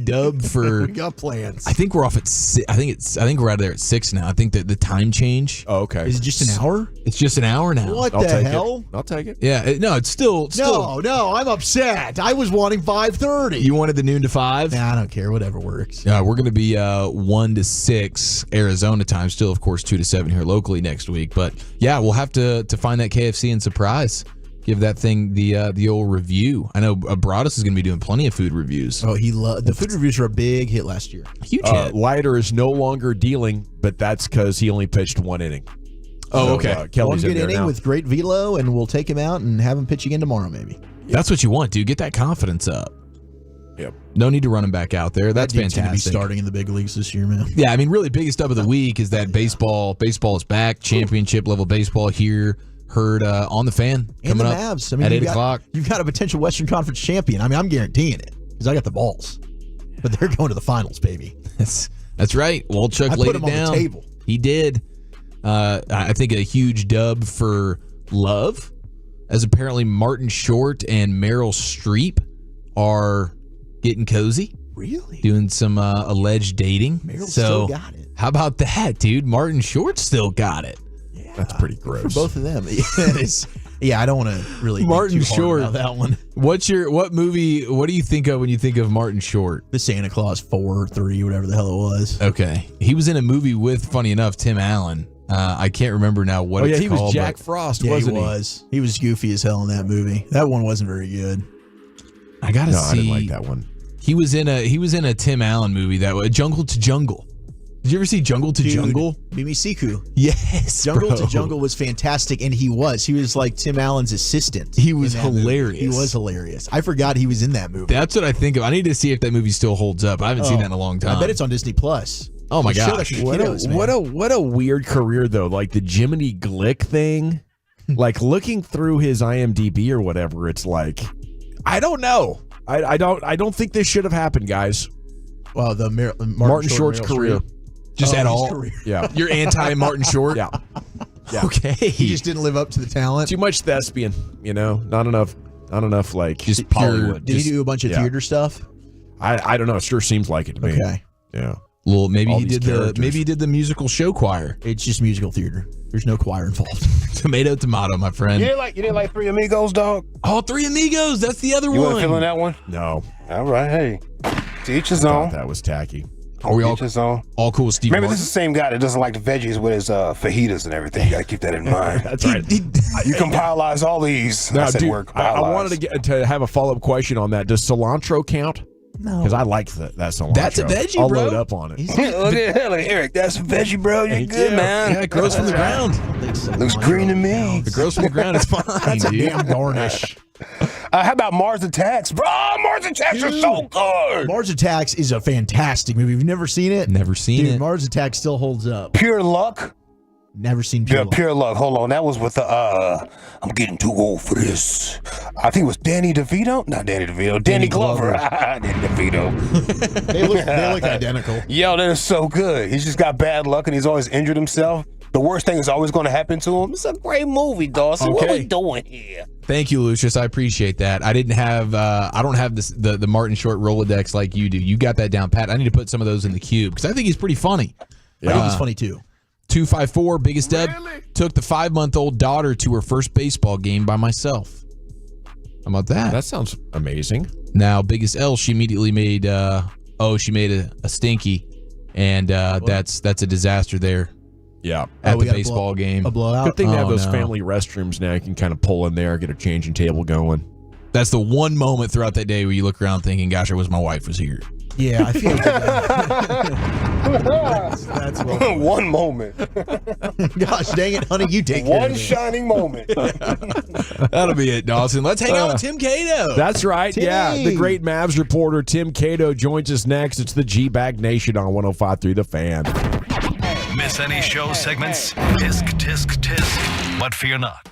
dub for.
We got plans.
I think we're off at 6. I think we're out of there at 6 now. I think that the time change.
Oh, okay.
Is it just an hour?
It's just an hour now.
What
I'll
the
take
hell?
It. I'll take it.
Yeah, it's still.
No, I'm upset. I was wanting 5:30.
You wanted the noon to 5?
Nah, I don't care. Whatever works.
We're going to be 1 to 6 Arizona time. Still, of course, 2 to 7 here locally next week. But yeah, we'll have to find that KFC and surprise. Give that thing the old review. I know Broadus is going to be doing plenty of food reviews.
Oh, the food reviews were a big hit last year.
Huge hit.
Leiter is no longer dealing, but that's because he only pitched 1 inning.
Oh, okay.
One
Kelly's
good
in there
inning
now.
with great velo, and we'll take him out and have him pitch again tomorrow, maybe.
That's what you want, dude. Get that confidence up.
Yep.
No need to run him back out there. That's
That dude's gonna
fantastic.
be starting in the big leagues this year, man.
Yeah, I mean, really biggest up of the week is that baseball is back. Championship level baseball here. Heard on the Fan
And
coming
the
up
Mavs. I mean,
at
you've
8 o'clock.
You've got a potential Western Conference champion. I mean, I'm guaranteeing it because I got the balls. But they're going to the finals, baby.
That's right. Wolchuk
I
laid
put
it
him on
down.
the table.
He did. I think a huge dub for Love, as apparently Martin Short and Meryl Streep are getting cozy.
Really?
Doing some alleged dating.
Meryl still got it.
How about that, dude? Martin Short still got it.
That's pretty gross.
For both of them. Yeah, I don't want to really
Martin
think too hard
Short.
about that one.
What movie, what do you think of when you think of Martin Short?
The Santa Claus 4 or 3, whatever the hell it was.
Okay. He was in a movie with, funny enough, Tim Allen. I can't remember now what it's
he
called.
was Jack
but-
Frost,
Yeah,
wasn't
he was. He was goofy as hell in that movie. That one wasn't very good.
I gotta
No,
see.
I didn't like that one.
He was in a Tim Allen movie that was Jungle to Jungle. Did you ever see Jungle to Jungle?
Mimi Siku.
Yes,
Jungle
bro.
to Jungle was fantastic, and he was like Tim Allen's assistant.
He was
in that movie.
hilarious.
He was hilarious. I forgot he was in that movie.
That's what I think of. I need to see if that movie still holds up. I haven't seen that in a long time.
I bet it's on Disney Plus.
Oh my
They show
gosh.
that for kiddos, man.
What a weird career though. Like the Jiminy Glick thing. Like looking through his IMDb or whatever, it's like I don't know. I don't think this should have happened, guys.
Well, the
Martin Short's
Meryl
career.
Streep.
Just at
his
all.
career.
Yeah.
You're anti Martin Short?
Yeah. Yeah.
Okay.
He just didn't live up to the talent.
Too much thespian, Not enough like
just pure.
Hollywood.
Did he do a bunch of
yeah.
theater stuff?
I don't know. It sure seems like it to me.
Okay.
Yeah.
Well, maybe
All
he
these
did
characters.
the musical show choir.
It's just musical theater. There's no choir involved.
Tomato, my friend.
You didn't like Three Amigos, dog?
Oh, Three Amigos. That's the other
You
one.
weren't feeling that one?
No.
All right, hey. To each his
I
own.
thought that was tacky.
Are we all
Each his own.
all cool with Steve
Remember,
Martin?
this is the same guy that doesn't like the veggies with his fajitas and everything. You got to keep that in mind.
That's right.
You compilize all these.
Now,
I said
dude,
word
I
compilize.
wanted to have a follow-up question on that. Does cilantro count?
No.
Because I like that cilantro.
That's a veggie,
I'll
bro.
load up on it.
Look at Eric. That's a veggie, bro. You're
Thank
good,
you.
man.
Yeah, it grows from the ground.
Looks green to me.
If it grows from the ground, it's fine,
That's a
dude.
damn garnish.
How about Mars Attacks? Bro, Mars Attacks are so good.
Mars Attacks is a fantastic movie. You've never seen it?
Never seen
Dude,
it.
Mars Attacks still holds up.
Pure luck.
Never seen Pure
Yeah,
Luck.
Pure Luck. Hold on. That was with the, I'm getting too old for this. I think it was Danny DeVito. Not Danny DeVito. Danny Glover. Danny DeVito.
They look identical.
Yo, that is so good. He's just got bad luck and he's always injured himself. The worst thing is always going to happen to him. It's a great movie, Dawson. What are we doing here?
Thank you, Lucius. I appreciate that. I don't have the Martin Short Rolodex like you do. You got that down pat. I need to put some of those in the queue because I think he's pretty funny.
I think he's funny too.
254, biggest dub. Took the 5-month-old daughter to her first baseball game by myself. How about that?
That sounds amazing.
Now, biggest L, she immediately made, she made a stinky, and that's a disaster there.
Yeah.
At the baseball game.
A blowout.
Good thing they have those family restrooms now. You can kind of pull in there, get a changing table going.
That's the one moment throughout that day where you look around thinking, gosh, I wish my wife was here.
Yeah, I feel like that's
one moment.
Gosh dang it, honey, you take care of
One
me.
shining moment.
That'll be it, Dawson. Let's hang out with Tim Cato.
That's right.
Timmy.
Yeah. The great Mavs reporter Tim Cato joins us next. It's the G-Bag Nation on 105.3 The Fan.
Miss any show segments? Tisk, tisk, tisk. But fear not.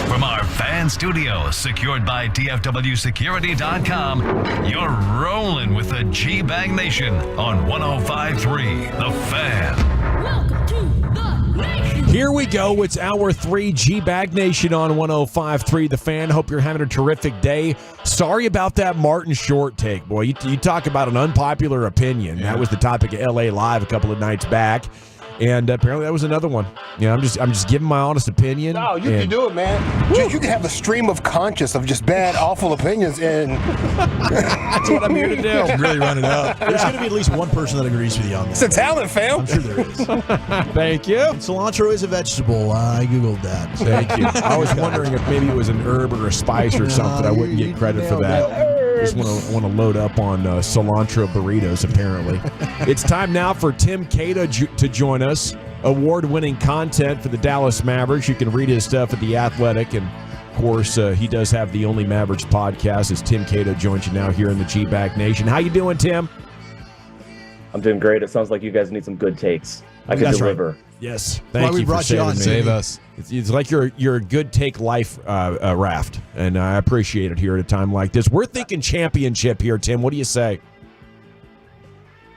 From our fan studio, secured by DFWsecurity.com, you're rolling with the G-Bag Nation on 105.3 The Fan.
Here we go. It's hour 3, G-Bag Nation on 105.3 The Fan. Hope you're having a terrific day. Sorry about that Martin Short take, boy. You talk about an unpopular opinion. That was the topic of LA Live a couple of nights back. And apparently that was another one. I'm just giving my honest opinion.
No, you can do it, man. You can have a stream of conscience of just bad, awful opinions, and
that's what I'm here to do.
Really run it up. There's going to be at least one person that agrees with you on that.
It's a talent, fam.
I'm sure there is.
Thank you.
And cilantro is a vegetable. I Googled that.
Thank you. I was wondering if maybe it was an herb or a spice or something. I wouldn't get credit for that. Just want to load up on cilantro burritos, apparently. It's time now for Tim Cato to join us. Award-winning content for the Dallas Mavericks. You can read his stuff at The Athletic. And, of course, he does have the Only Mavericks podcast as Tim Cato joins you now here in the G-Bag Nation. How you doing, Tim?
I'm doing great. It sounds like you guys need some good takes. I can deliver.
Right. Yes. Thank you for saving me.
Save us.
It's like you're a good take life raft, and I appreciate it here at a time like this. We're thinking championship here, Tim. What do you say?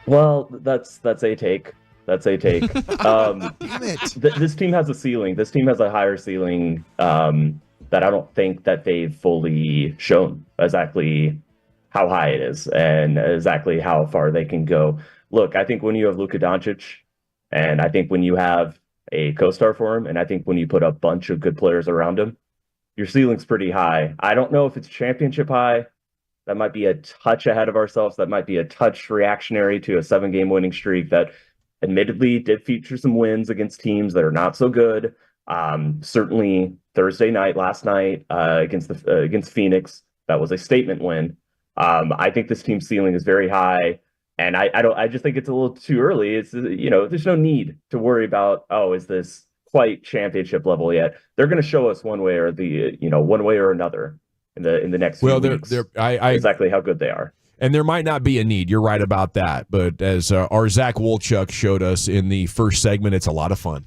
Well, that's a take. That's a take.
Damn it.
This team has a ceiling. This team has a higher ceiling that I don't think that they've fully shown exactly how high it is and exactly how far they can go. Look, I think when you have Luka Doncic, and I think when you have a co-star for him, and I think when you put a bunch of good players around him, your ceiling's pretty high. I don't know if it's championship high. That might be a touch ahead of ourselves. That might be a touch reactionary to a 7-game winning streak that admittedly did feature some wins against teams that are not so good. Certainly Thursday night, last night, against Phoenix, that was a statement win. I think this team's ceiling is very high. And I just think it's a little too early. It's, there's no need to worry about, is this quite championship level yet? They're going to show us one way or another in the next few weeks. Exactly how good they are.
And there might not be a need. You're right about that. But as our Zach Wolchuk showed us in the first segment, it's a lot of fun.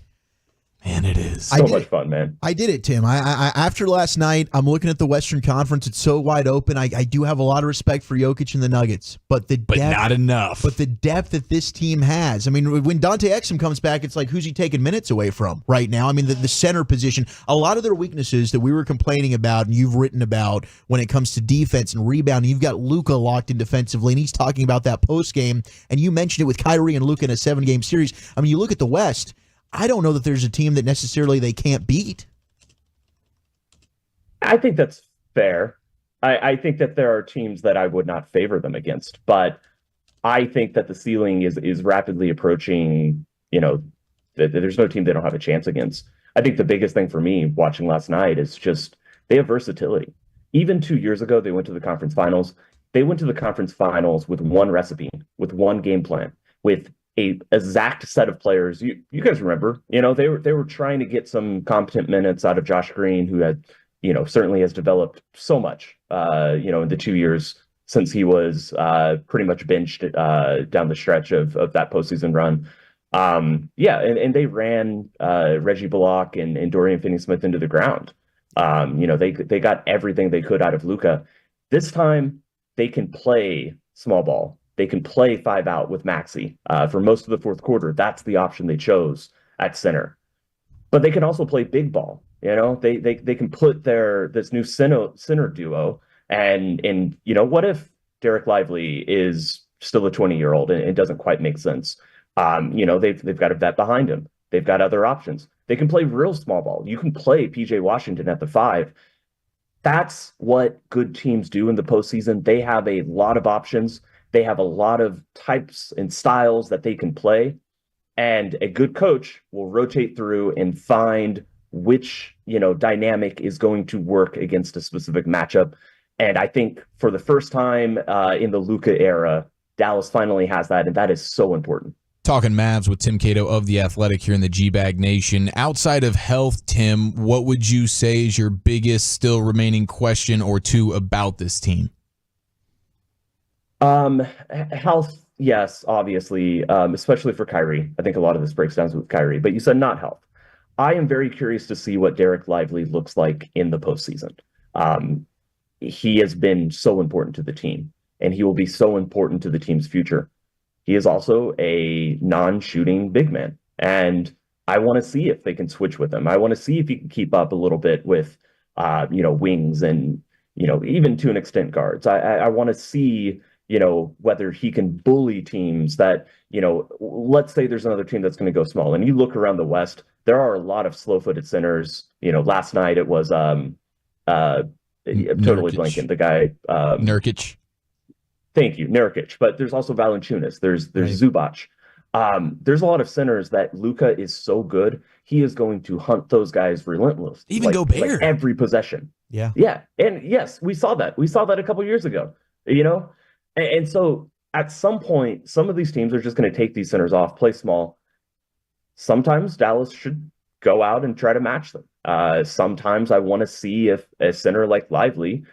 Man, it is.
So much fun, man.
I did it, Tim. I after last night, I'm looking at the Western Conference. It's so wide open. I do have a lot of respect for Jokic and the Nuggets, but
not enough.
But the depth that this team has. I mean, when Dante Exum comes back, it's like, who's he taking minutes away from right now? I mean, the center position, a lot of their weaknesses that we were complaining about and you've written about when it comes to defense and rebounding. You've got Luka locked in defensively, and he's talking about that post game. And you mentioned it with Kyrie and Luka in a 7-game series. I mean, you look at the West. I don't know that there's a team that necessarily they can't beat.
I think that's fair. I think that there are teams that I would not favor them against, but I think that the ceiling is rapidly approaching, there's no team they don't have a chance against. I think the biggest thing for me watching last night is just they have versatility. Even 2 years ago, they went to the conference finals. They went to the conference finals with one recipe, with one game plan, with a exact set of players. You guys remember, they were trying to get some competent minutes out of Josh Green, who had, certainly has developed so much, in the 2 years since he was pretty much benched down the stretch of that postseason run. And they ran Reggie Bullock and Dorian Finney-Smith into the ground. They got everything they could out of Luka. This time they can play small ball. They can play 5 out with Maxey for most of the fourth quarter. That's the option they chose at center. But they can also play big ball. They can put this new center duo. And what if Derek Lively is still a 20-year-old and it doesn't quite make sense? They've got a vet behind him. They've got other options. They can play real small ball. You can play PJ Washington at the 5. That's what good teams do in the postseason. They have a lot of options. They have a lot of types and styles that they can play, and a good coach will rotate through and find which, dynamic is going to work against a specific matchup. And I think for the first time in the Luka era, Dallas finally has that, and that is so important.
Talking Mavs with Tim Cato of The Athletic here in the G-Bag Nation. Outside of health, Tim, what would you say is your biggest still remaining question or two about this team?
Health, yes, obviously, especially for Kyrie. I think a lot of this breaks down with Kyrie, but you said not health. I am very curious to see what Derek Lively looks like in the postseason. He has been so important to the team, and he will be so important to the team's future. He is also a non-shooting big man, and I want to see if they can switch with him. I want to see if he can keep up a little bit with, wings and, even to an extent guards. I want to see, whether he can bully teams that, let's say there's another team that's going to go small, and you look around the West, there are a lot of slow-footed centers. Last night it was I'm totally blanking the guy
Nurkic.
Thank you, Nurkic. But there's also Valanciunas. There's Zubac. There's a lot of centers that Luka is so good. He is going to hunt those guys relentless.
Even Gobert.
Every possession.
Yeah.
Yeah. And yes, we saw that. We saw that a couple years ago, And so at some point, some of these teams are just going to take these centers off, play small. Sometimes Dallas should go out and try to match them. Sometimes I want to see if a center like Lively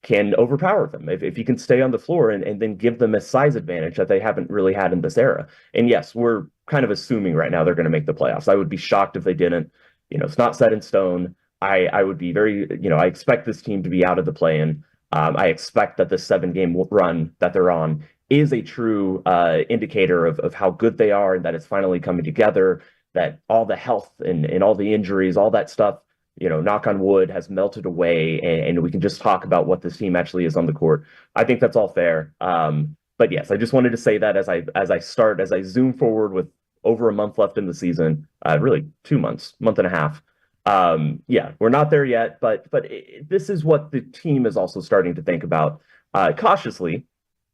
can overpower them, if he can stay on the floor and then give them a size advantage that they haven't really had in this era. And yes, we're kind of assuming right now they're going to make the playoffs. I would be shocked if they didn't. It's not set in stone. I would be very, I expect this team to be out of the play-in. I expect that the 7-game run that they're on is a true indicator of how good they are, and that it's finally coming together, that all the health and all the injuries, all that stuff, knock on wood, has melted away, and we can just talk about what this team actually is on the court. I think that's all fair. But yes, I just wanted to say that as I zoom forward with over a month left in the season, really 2 months, month and a half. We're not there yet, but this is what the team is also starting to think about cautiously,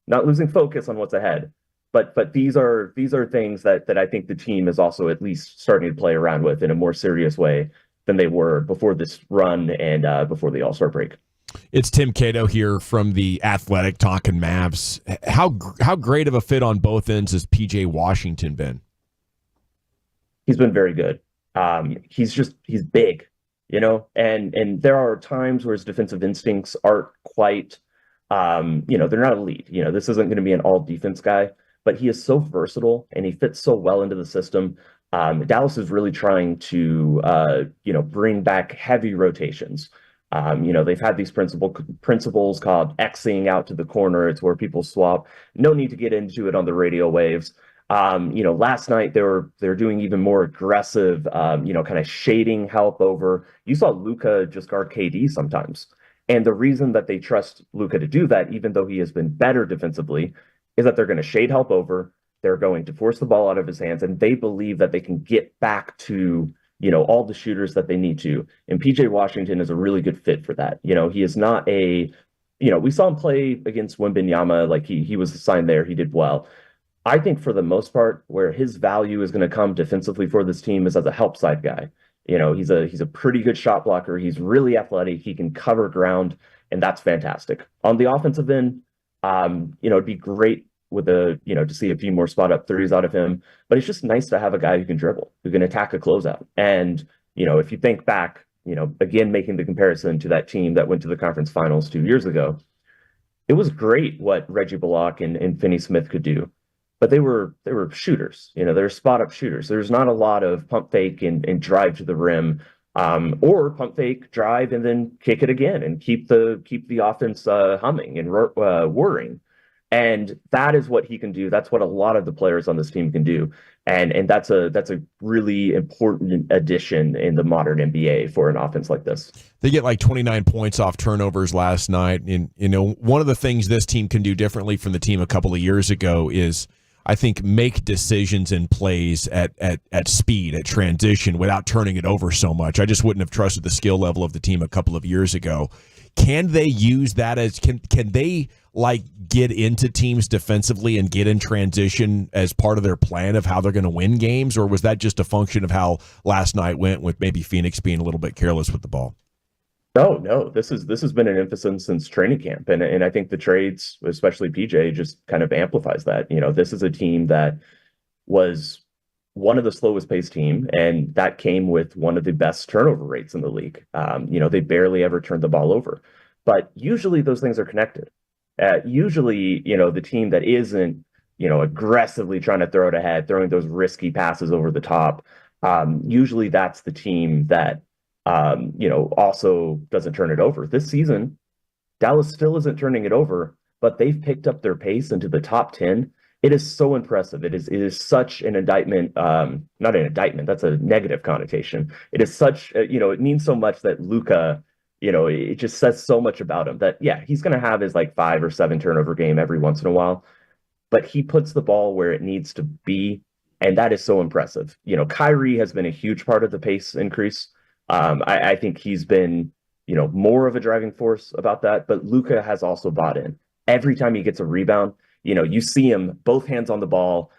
not losing focus on what's ahead. But these are things that I think the team is also at least starting to play around with in a more serious way than they were before this run and before the All-Star break.
It's Tim Cato here from The Athletic talking Mavs. How great of a fit on both ends has PJ Washington been?
He's been very good. He's big, and there are times where his defensive instincts aren't quite, they're not elite. This isn't going to be an all defense guy, but he is so versatile and he fits so well into the system. Dallas is really trying to, bring back heavy rotations. They've had these principles called Xing out to the corner. It's where people swap. No need to get into it on the radio waves. Last night they were doing even more aggressive, kind of shading help over. You saw Luka just guard KD sometimes. And the reason that they trust Luka to do that, even though he has been better defensively, is that they're going to shade help over. They're going to force the ball out of his hands, and they believe that they can get back to, all the shooters that they need to. And PJ Washington is a really good fit for that. He is not we saw him play against Wembanyama, like he was assigned there. He did well. I think for the most part, where his value is going to come defensively for this team is as a help side guy. He's a pretty good shot blocker. He's really athletic. He can cover ground, and that's fantastic. On the offensive end, it'd be great with to see a few more spot up threes out of him. But it's just nice to have a guy who can dribble, who can attack a closeout. And, if you think back, again, making the comparison to that team that went to the conference finals 2 years ago, it was great what Reggie Bullock and Finney Smith could do. But they were shooters, they're spot up shooters. There's not a lot of pump fake and drive to the rim, or pump fake, drive, and then kick it again and keep the offense humming and whirring. And that is what he can do. That's what a lot of the players on this team can do. And that's a really important addition in the modern NBA for an offense like this.
They get like 29 points off turnovers last night. And, one of the things this team can do differently from the team a couple of years ago is, I think, make decisions and plays at speed, at transition, without turning it over so much. I just wouldn't have trusted the skill level of the team a couple of years ago. Can they use that as can they get into teams defensively and get in transition as part of their plan of how they're going to win games, or was that just a function of how last night went with maybe Phoenix being a little bit careless with the ball?
No. This has been an emphasis since training camp, and I think the trades, especially PJ, just kind of amplifies that. This is a team that was one of the slowest paced team, and that came with one of the best turnover rates in the league. They barely ever turned the ball over, but usually those things are connected. Usually, the team that isn't, aggressively trying to throw it ahead, throwing those risky passes over the top, usually that's the team that, also doesn't turn it over. This season, Dallas still isn't turning it over, but they've picked up their pace into the top 10. It is so impressive. It is such an indictment, not an indictment, that's a negative connotation. It is such, it means so much that Luka, it just says so much about him that, yeah, he's going to have his like 5 or 7 turnover game every once in a while, but he puts the ball where it needs to be. And that is so impressive. Kyrie has been a huge part of the pace increase. I think he's been, more of a driving force about that, but Luka has also bought in. Every time he gets a rebound, you see him both hands on the ball,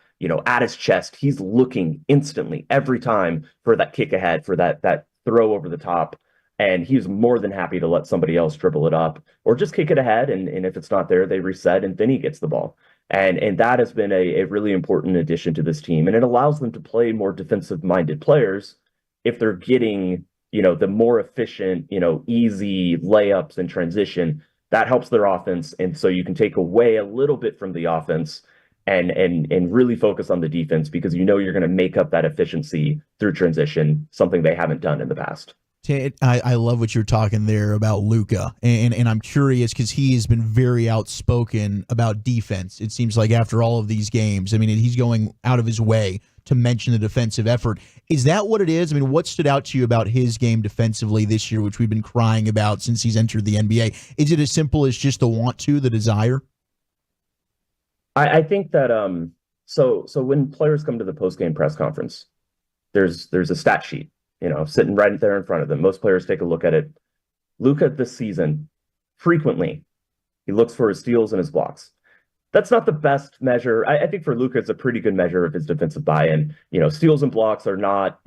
at his chest. He's looking instantly every time for that kick ahead, for that throw over the top. And he's more than happy to let somebody else dribble it up or just kick it ahead. And if it's not there, they reset and then he gets the ball. And that has been a really important addition to this team. And it allows them to play more defensive-minded players if they're getting, the more efficient, easy layups and transition. That helps their offense. And so you can take away a little bit from the offense and really focus on the defense because you're going to make up that efficiency through transition, something they haven't done in the past.
I love what you're talking there about Luka, and I'm curious because he has been very outspoken about defense. It seems like after all of these games, I mean, he's going out of his way to mention the defensive effort. Is that what it is? I mean, what stood out to you about his game defensively this year, which we've been crying about since he's entered the NBA? Is it as simple as just the want to, the desire?
I think that so when players come to the post-game press conference, there's a stat sheet. Sitting right there in front of them. Most players take a look at it. Luka this season, frequently, he looks for his steals and his blocks. That's not the best measure. I think for Luka, it's a pretty good measure of his defensive buy-in. Steals and blocks are not,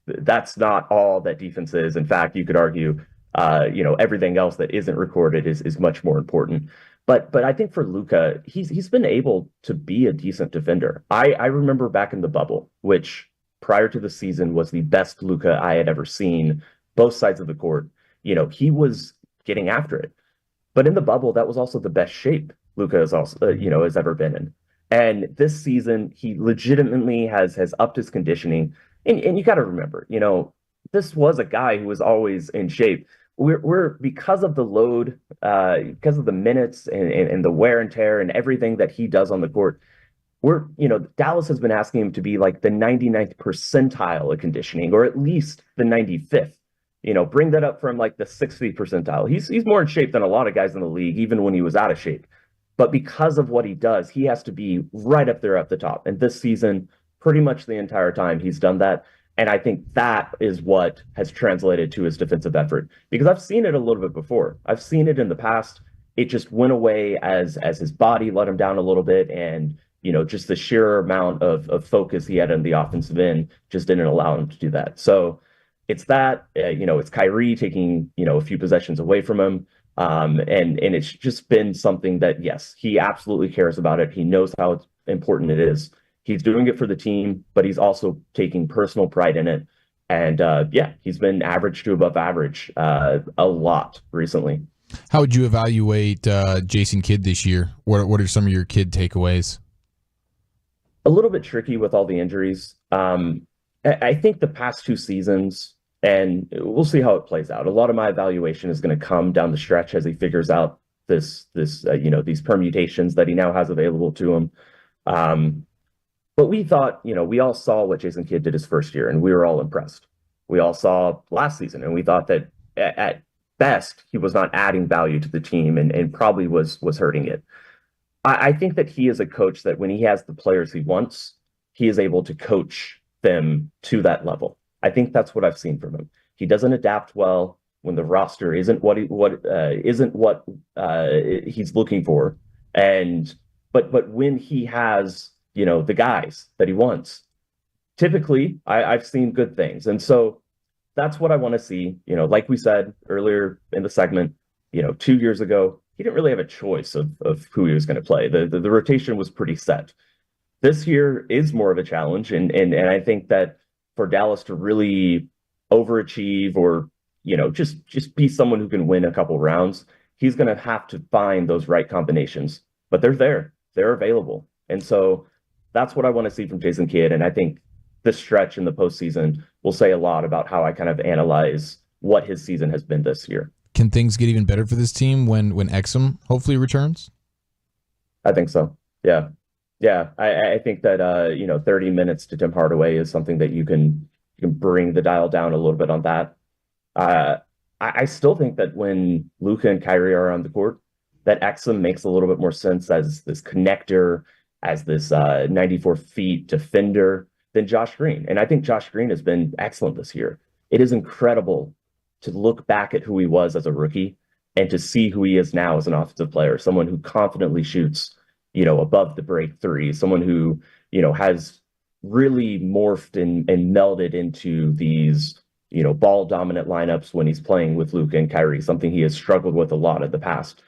that's not all that defense is. In fact, you could argue, everything else that isn't recorded is much more important. But I think for Luka, he's been able to be a decent defender. I remember back in the bubble, which prior to the season was the best Luka I had ever seen, both sides of the court. He was getting after it. But in the bubble, that was also the best shape Luka has ever been in. And this season, he legitimately has upped his conditioning. And you got to remember, this was a guy who was always in shape. We're because of the load, because of the minutes and the wear and tear and everything that he does on the court, Dallas has been asking him to be like the 99th percentile of conditioning, or at least the 95th. Bring that up from like the 60th percentile. He's more in shape than a lot of guys in the league, even when he was out of shape. But because of what he does, he has to be right up there at the top. And this season, pretty much the entire time, he's done that. And I think that is what has translated to his defensive effort. Because I've seen it a little bit before. I've seen it in the past. It just went away as his body let him down a little bit, and just the sheer amount of focus he had in the offensive end just didn't allow him to do that. So it's that, it's Kyrie taking, a few possessions away from him. And it's just been something that, yes, he absolutely cares about it. He knows how important it is. He's doing it for the team, but he's also taking personal pride in it. And he's been average to above average a lot recently.
How would you evaluate Jason Kidd this year? What are some of your Kidd takeaways?
A little bit tricky with all the injuries. I think the past 2 seasons, and we'll see how it plays out. A lot of my evaluation is going to come down the stretch as he figures out these permutations that he now has available to him. But we thought, we all saw what Jason Kidd did his first year, and we were all impressed. We all saw last season, and we thought that at best he was not adding value to the team, and probably was hurting it. I think that he is a coach that when he has the players he wants, he is able to coach them to that level. I think that's what I've seen from him. He doesn't adapt well when the roster isn't what he's looking for, but when he has the guys that he wants, typically I've seen good things, and so that's what I want to see. Like we said earlier in the segment, 2 years ago, he didn't really have a choice of who he was going to play. The rotation was pretty set. This year is more of a challenge, and I think that for Dallas to really overachieve or just be someone who can win a couple rounds, he's going to have to find those right combinations. But they're available, and so that's what I want to see from Jason Kidd. And I think this stretch in the postseason will say a lot about how I kind of analyze what his season has been this year.
Can things get even better for this team when Exum hopefully returns?
I think so. Yeah. Yeah. I think that 30 minutes to Tim Hardaway is something that you can bring the dial down a little bit on that. I still think that when Luka and Kyrie are on the court, that Exum makes a little bit more sense as this connector, as this 94 feet defender than Josh Green. And I think Josh Green has been excellent this year. It is incredible to look back at who he was as a rookie and to see who he is now as an offensive player, someone who confidently shoots, above the break three, someone who, has really morphed and melded into these, ball dominant lineups when he's playing with Luka and Kyrie, something he has struggled with a lot in the past.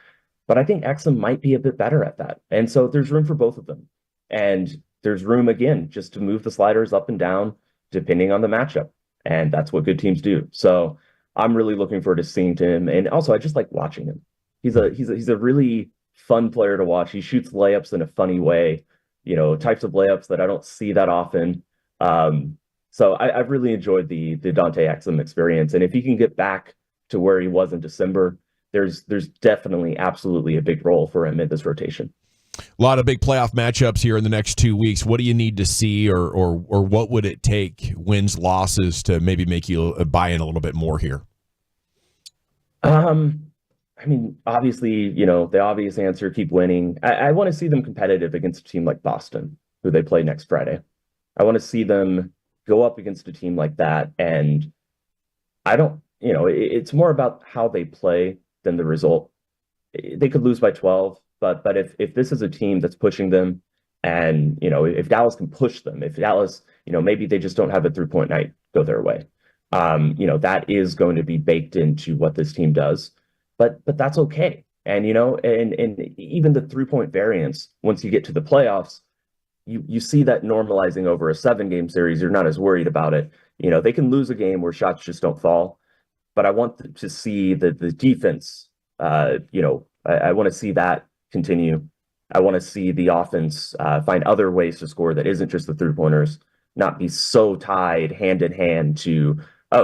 But I think Exum might be a bit better at that. And so there's room for both of them. And there's room, again, just to move the sliders up and down, depending on the matchup. And that's what good teams do. So I'm really looking forward to seeing him. And also, I just like watching him. He's a really fun player to watch. He shoots layups in a funny way, types of layups that I don't see that often. So I've really enjoyed the Dante Exum experience. And if he can get back to where he was in December, there's definitely absolutely a big role for him in this rotation.
A lot of big playoff matchups here in the next 2 weeks. What do you need to see, or what would it take, wins, losses, to maybe make you buy in a little bit more here?
Obviously, the obvious answer, keep winning. I want to see them competitive against a team like Boston, who they play next Friday. I want to see them go up against a team like that. And it's more about how they play than the result. They could lose by 12, but if this is a team that's pushing them, and, if Dallas can push them, if Dallas, maybe they just don't have a 3-point night go their way, that is going to be baked into what this team does. But that's okay. And, and even the 3-point variance, once you get to the playoffs, you see that normalizing over a 7-game series. You're not as worried about it. They can lose a game where shots just don't fall. But I want to see the defense, I want to see that continue. I want to see the offense find other ways to score that isn't just the 3-pointers, not be so tied hand in hand to,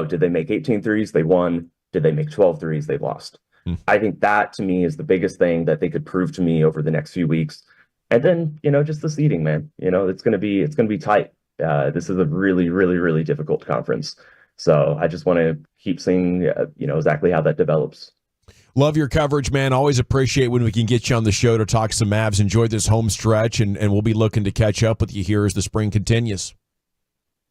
did they make 18 threes? They won. Did they make 12 threes? They lost. I think that, to me, is the biggest thing that they could prove to me over the next few weeks. And then, just the seeding, man. It's going to be tight. This is a really, really, really difficult conference. So I just want to keep seeing, exactly how that develops.
Love your coverage, man. Always appreciate when we can get you on the show to talk some Mavs. Enjoy this home stretch, and we'll be looking to catch up with you here as the spring continues.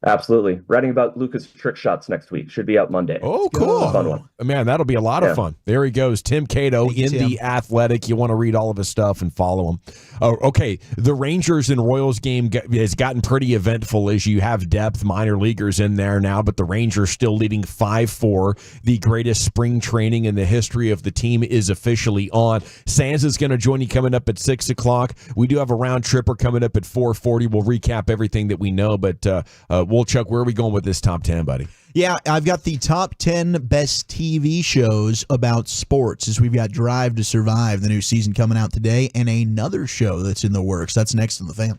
Absolutely. Writing about Luka's trick shots next week. Should be out Monday.
Oh, cool.
Fun one.
Man, that'll be a lot of fun. There he goes. Tim Cato in The Athletic. You want to read all of his stuff and follow him. Okay. The Rangers and Royals game has gotten pretty eventful as you have depth minor leaguers in there now, but the Rangers still leading 5-4. The greatest spring training in the history of the team is officially on. Sands is going to join you coming up at 6 o'clock. We do have a round tripper coming up at 4:40. We'll recap everything that we know, but Chuck, where are we going with this top 10, buddy?
Yeah, I've got the top 10 best TV shows about sports, as we've got Drive to Survive, the new season coming out today, and another show that's in the works. That's next on The Fan.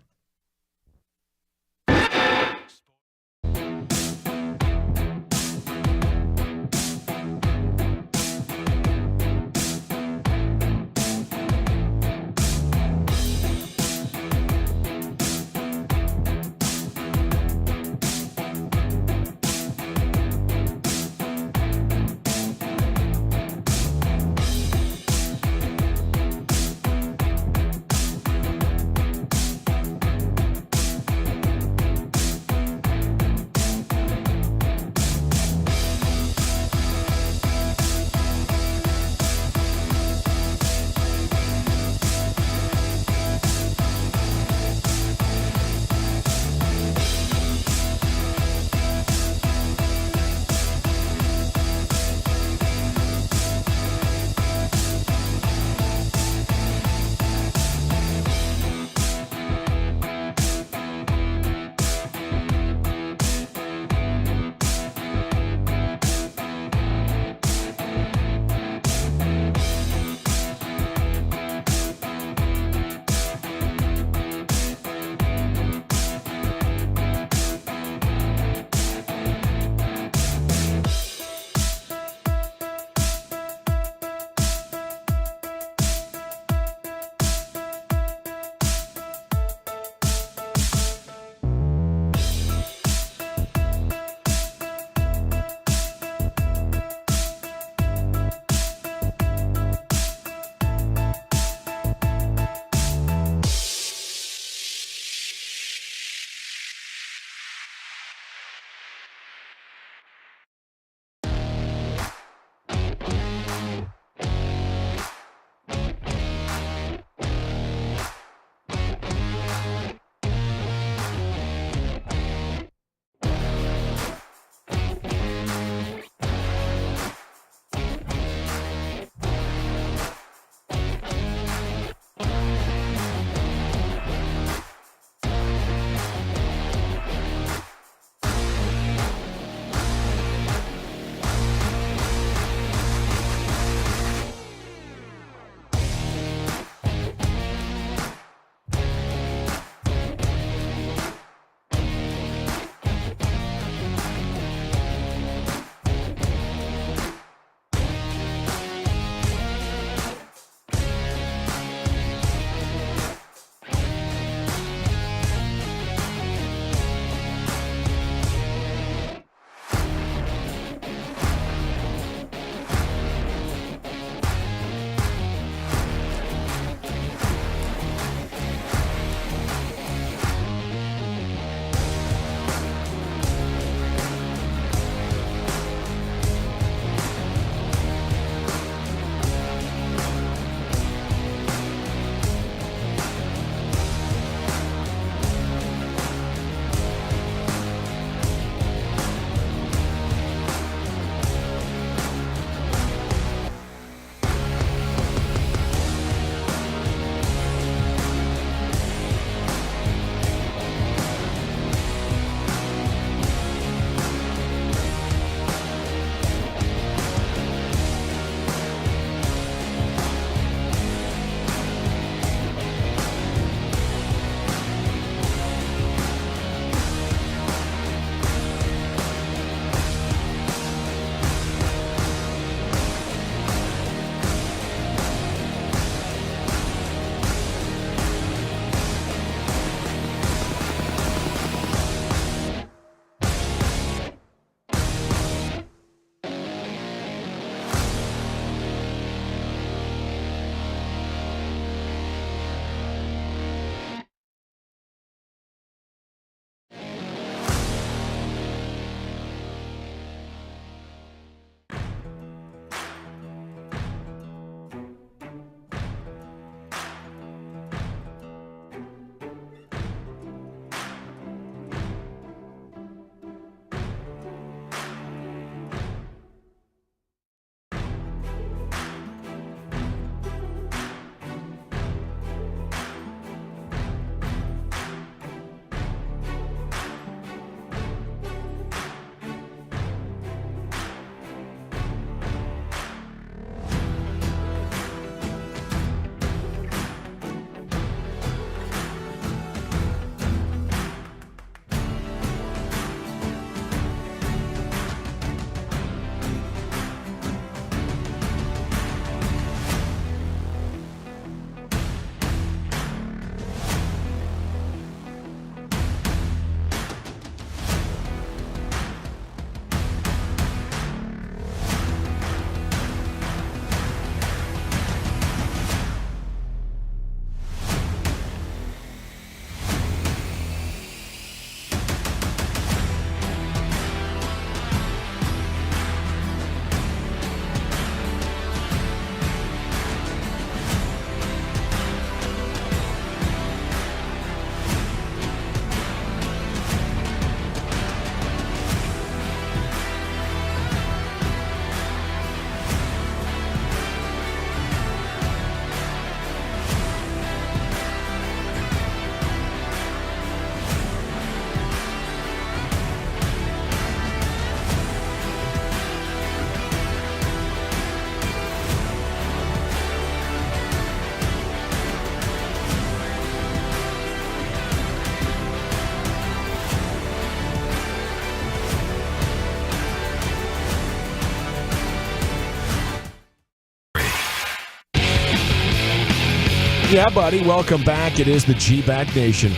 Yeah, buddy. Welcome back. It is the G-Back Nation.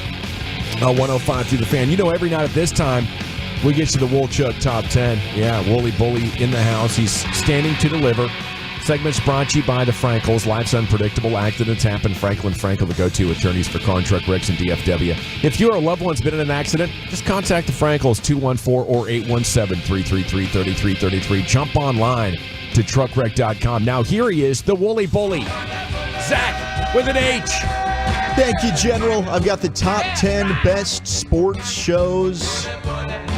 105 through the Fan. You know, every night at this time, we get to the Woolchuck Top 10. Yeah, Wooly Bully in the house. He's standing to deliver. Segments brought to you by the Frankels. Life's unpredictable. Accidents happen. Franklin Frankel, the go-to attorneys for car and truck wrecks and DFW. If you or a loved one's been in an accident, just contact the Frankels, 214 or 817-333-3333. Jump online to truckwreck.com. Now here he is, the Wooly Bully, Zach with an H.
Thank you, General. I've got the top 10 best sports shows.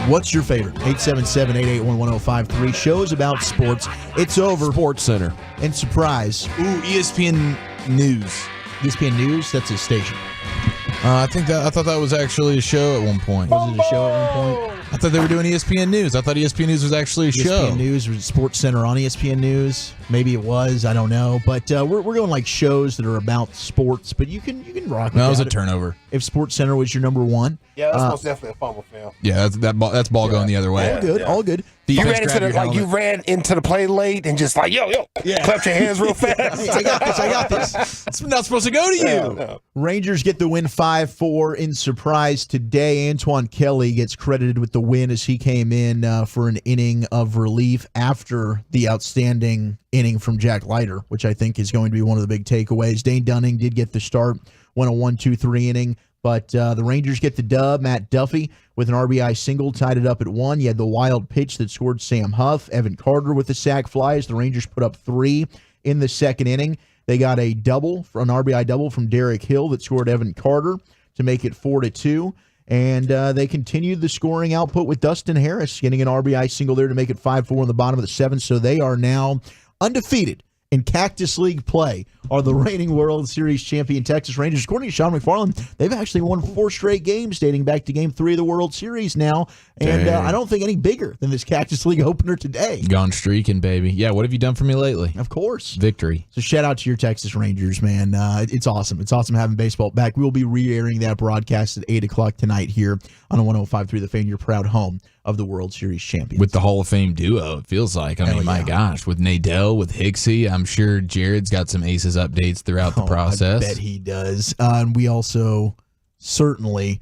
What's your favorite? 877-881-1053. Shows about sports. It's over.
Sports Center.
And surprise.
Ooh, ESPN News.
ESPN News? That's a station.
I thought that was actually a show at one point.
Was it a show at one point?
I thought they were doing ESPN News. I thought ESPN News was actually a show.
ESPN News was Sports Center on ESPN News. Maybe it was. I don't know. But we're going like shows that are about sports. But you can rock.
No, that was a turnover.
If Sports Center was your number one.
Yeah, that's most definitely a fumble, fam.
Yeah, that's ball going the other way.
All good. All good.
You ran into the play late and just like, yo, clapped your hands real fast.
Hey, I got this.
It's not supposed to go to you.
No.
Rangers get the win 5-4 in surprise today. Antoine Kelly gets credited with the win as he came in for an inning of relief after the outstanding inning from Jack Leiter, which I think is going to be one of the big takeaways. Dane Dunning did get the start, went a 1-2-3 inning. But the Rangers get the dub. Matt Duffy with an RBI single tied it up at 1. You had the wild pitch that scored Sam Huff. Evan Carter with the sac fly as the Rangers put up 3 in the second inning. They got a double, an RBI double from Derek Hill that scored Evan Carter to make it 4-2. And they continued the scoring output with Dustin Harris getting an RBI single there to make it 5-4 in the bottom of the 7th. So they are now undefeated in Cactus League play, are the reigning World Series champion Texas Rangers. According to Sean McFarland, they've actually won 4 straight games dating back to Game 3 of the World Series now, and I don't think any bigger than this Cactus League opener today.
Gone streaking, baby. Yeah, what have you done for me lately?
Of course.
Victory.
So shout out to your Texas Rangers, man. It's awesome. It's awesome having baseball back. We will be re-airing that broadcast at 8 o'clock tonight here on 105.3 The Fan, your proud home of the World Series champions.
With the Hall of Fame duo, it feels like. I mean, my gosh, with Nadell, with Hicksy, I'm sure Jared's got some Aces updates throughout the process.
I bet he does. And we also certainly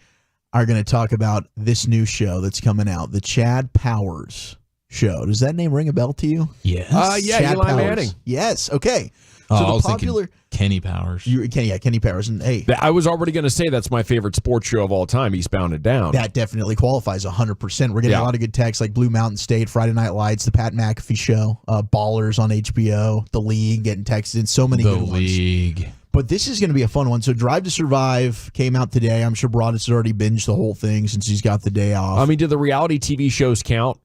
are going to talk about this new show that's coming out, the Chad Powers show. Does that name ring a bell to you?
Yes.
Yeah,
Chad
Eli
Powers.
Manning. Yes. Okay.
So
the
I was
popular
thinking Kenny Powers.
Kenny Powers. And hey,
I was already going to say that's my favorite sports show of all time, Eastbound and Down.
that definitely qualifies 100%. We're getting a lot of good texts like Blue Mountain State, Friday Night Lights, the Pat McAfee show, Ballers on HBO, The League, getting texted in. So many good ones.
The League.
But this is going to be a fun one. So Drive to Survive came out today. I'm sure Broadus has already binged the whole thing since he's got the day off.
I mean, do the reality TV shows count?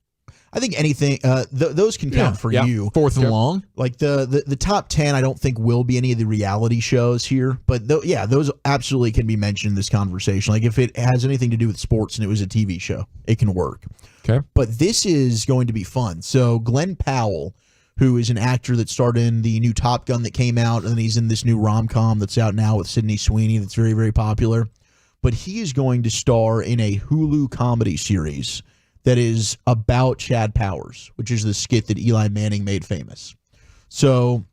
I think anything those can count for you.
Fourth and long.
Like the top 10, I don't think will be any of the reality shows here, but those absolutely can be mentioned in this conversation. Like if it has anything to do with sports and it was a TV show, it can work.
Okay.
But this is going to be fun. So Glenn Powell, who is an actor that starred in the new Top Gun that came out, and then he's in this new rom-com that's out now with Sydney Sweeney that's very, very popular. But he is going to star in a Hulu comedy series that is about Chad Powers, which is the skit that Eli Manning made famous. So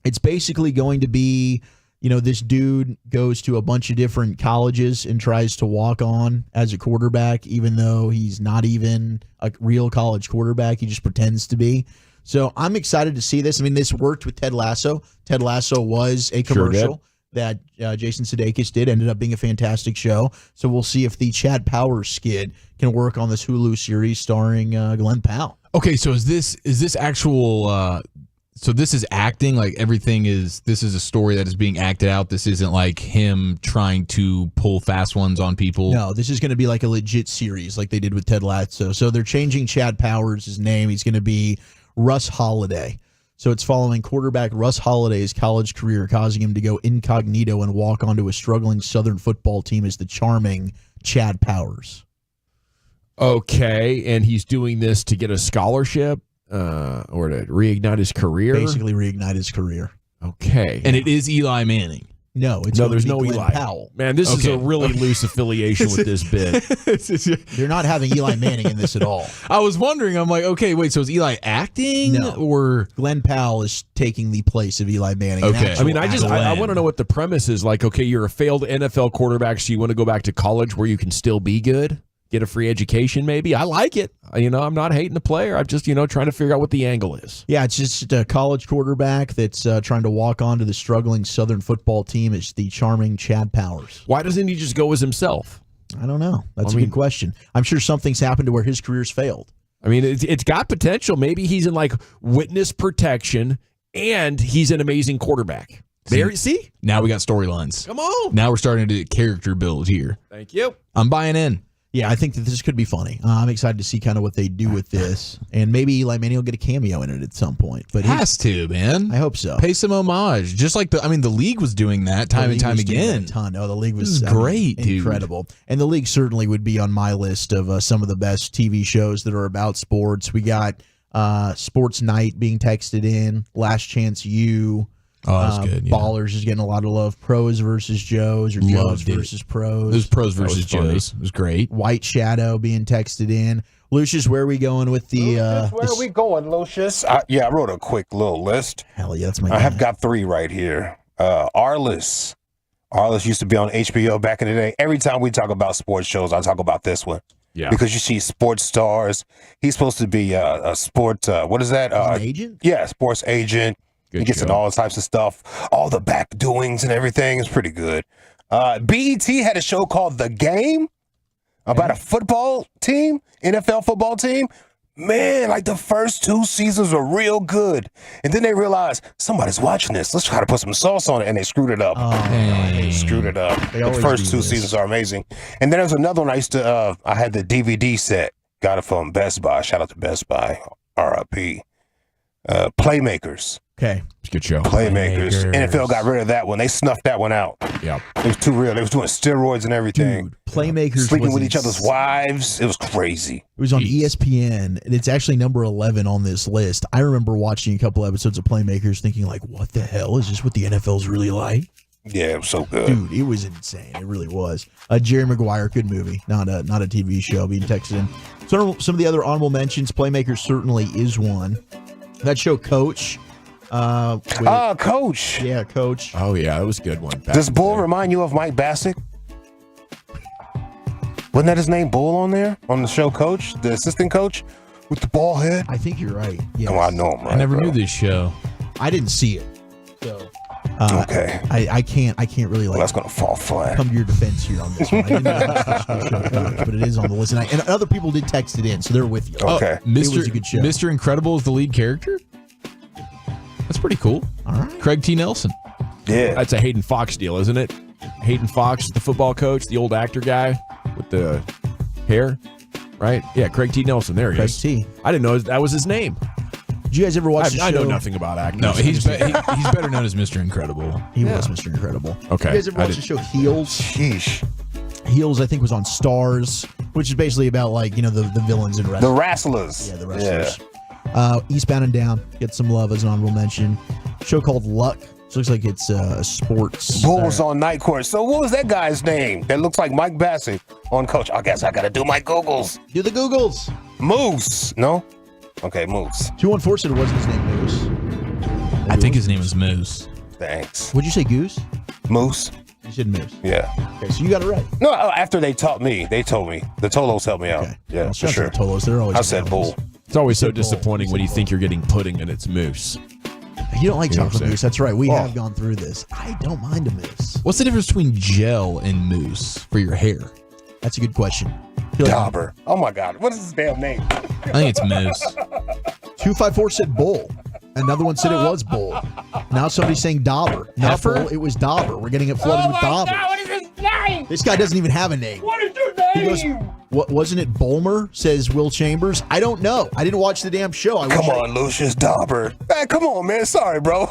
it's basically going to be, this dude goes to a bunch of different colleges and tries to walk on as a quarterback, even though he's not even a real college quarterback. He just pretends to be. So I'm excited to see this. I mean, this worked with Ted Lasso. Ted Lasso was a commercial that Jason Sudeikis did, ended up being a fantastic show. So we'll see if the Chad Powers skit can work on this Hulu series starring Glenn Powell.
Okay, so is this actual? So this is acting, like everything is. This is a story that is being acted out. This isn't like him trying to pull fast ones on people.
No, this is going to be like a legit series, like they did with Ted Lasso. So they're changing Chad Powers' name. He's going to be Russ Holiday. So it's following quarterback Russ Holiday's college career, causing him to go incognito and walk onto a struggling Southern football team as the charming Chad Powers.
Okay, and he's doing this to get a scholarship or to reignite his career?
Basically reignite his career.
Okay.
And it is Eli Manning.
No,
there's no
Glenn
Eli
Powell.
Man, this is a really loose affiliation with this bit.
They're not having Eli Manning in this at all.
I was wondering. I'm like, okay, wait. So is Eli acting or
Glenn Powell is taking the place of Eli Manning?
Okay.
I mean, I want to know what the premise is. Like, okay, you're a failed NFL quarterback, so you want to go back to college where you can still be good, get a free education, maybe. I like it. I'm not hating the player. I'm just, trying to figure out what the angle is.
Yeah, it's just a college quarterback that's trying to walk onto the struggling Southern football team. It's the charming Chad Powers.
Why doesn't he just go as himself?
I don't know. That's a good question. I'm sure something's happened to where his career's failed.
I mean, it's got potential. Maybe he's in like witness protection and he's an amazing quarterback. See?
Now we got storylines.
Come on.
Now we're starting to get character build here.
Thank you.
I'm buying in.
Yeah, I think that this could be funny. I'm excited to see kind of what they do with this, and maybe Eli Manning will get a cameo in it at some point. But
has to, man.
I hope so.
Pay some homage, just like the league was doing that time and time again.
A ton. Oh, the league was
great, dude.
Incredible. And the league certainly would be on my list of some of the best TV shows that are about sports. We got Sports Night being texted in, Last Chance U.
Oh, that's good. Yeah.
Ballers is getting a lot of love. Pros versus Joes or Joes versus Pros.
It was Pros versus Joes. It was great.
White Shadow being texted in. Lucius, where are we going with the?
Where are we going, Lucius? I wrote a quick little list.
Hell yeah, that's my.
I have got 3 right here. Arliss. Arliss used to be on HBO back in the day. Every time we talk about sports shows, I talk about this one.
Yeah.
Because you see sports stars. He's supposed to be a sport. What is that?
An agent?
Yeah, sports agent. He gets in all types of stuff, all the back doings and everything. Is pretty good. BET had a show called The Game about a football team, NFL football team. Man, like the first 2 seasons were real good. And then they realized somebody's watching this. Let's try to put some sauce on it. And they screwed it up. They screwed it up. The first 2 seasons are amazing. And then there's another one I used to, I had the DVD set. Got it from Best Buy. Shout out to Best Buy. RIP. Playmakers.
Okay.
It's a good show.
Playmakers. NFL got rid of that one. They snuffed that one out.
Yeah.
It was too real. They was doing steroids and everything.
Dude, Playmakers
sleeping
was
with each other's wives. It was crazy.
It was on ESPN, and it's actually number 11 on this list. I remember watching a couple episodes of Playmakers thinking, like, what the hell? Is this what the NFL's really like?
Yeah, it was so good.
Dude, it was insane. It really was. Jerry Maguire, good movie. Not a TV show being texted in. Some of the other honorable mentions, Playmakers certainly is one. That show, Coach.
Coach.
Yeah, Coach.
Oh, yeah, that was a good one.
Does Bull remind you of Mike Bassick? Wasn't that his name, Bull, on there? On the show, Coach? The assistant coach? With the ball head?
I think you're right. Yes.
Oh, I know him, right?
I never knew this show.
I didn't see it. So
okay.
I can't really like.
Well, that's gonna fall flat.
Come to your defense here on this one. I didn't know it was the show Coach, but it is on the list, and other people did text it in, so they're with you.
Okay.
It was a good show.
Mr. Incredible is the lead character? That's pretty cool.
All right.
Craig T. Nelson.
Yeah.
That's a Hayden Fox deal, isn't it? Hayden Fox, the football coach, the old actor guy with the hair, right? Yeah, Craig T. Nelson. There he
Craig
is.
T.
I didn't know that was his name.
Did you guys ever watch the show?
I know nothing about acting.
No, he's better known as Mr. Incredible.
He was Mr. Incredible.
Okay.
You guys ever watch the show Heels?
Sheesh.
Heels, I think, was on Stars, which is basically about the villains in wrestling.
The wrestlers.
Yeah, the wrestlers. Eastbound and Down, get some love as an honorable mention. Show called Luck. It looks like it's a sports.
Bull was on Night Court. So what was that guy's name that looks like Mike Bassick on Coach? I guess I got to do my Googles.
Do the Googles.
Moose. No? Okay, Moose.
214 said it wasn't his name, Moose.
I think his name is Moose.
Thanks.
Would you say Goose?
Moose.
You said Moose.
Yeah.
Okay, so you got it right.
No, after they taught me, they told me. The Tolos helped me out.
Okay.
Yeah,
Well,
for
shout out to
sure.
the Tolos. They're always
I said
available.
Bull.
It's always so disappointing when you think you're getting pudding and it's mousse.
You don't like
You know what I'm
chocolate
saying?
mousse. That's right. We
Oh.
have gone through this. I don't mind a mousse.
What's the difference between gel and mousse for your hair?
That's a good question. I feel like
Dauber. Oh my God. What is his damn name?
I think it's mousse.
254 said Bull. Another one said it was Bull. Now somebody's saying Dauber. Not
Heifer?
Bull, it was Dauber. We're getting it flooded with Dauber.
what is his name?
This guy doesn't even have a name.
What is your
He goes,
name?
what wasn't it Bulmer? Says Will Chambers. I don't know. I didn't watch the damn show.
Come on, Lucius Dauber. Hey, come on, man. Sorry, bro.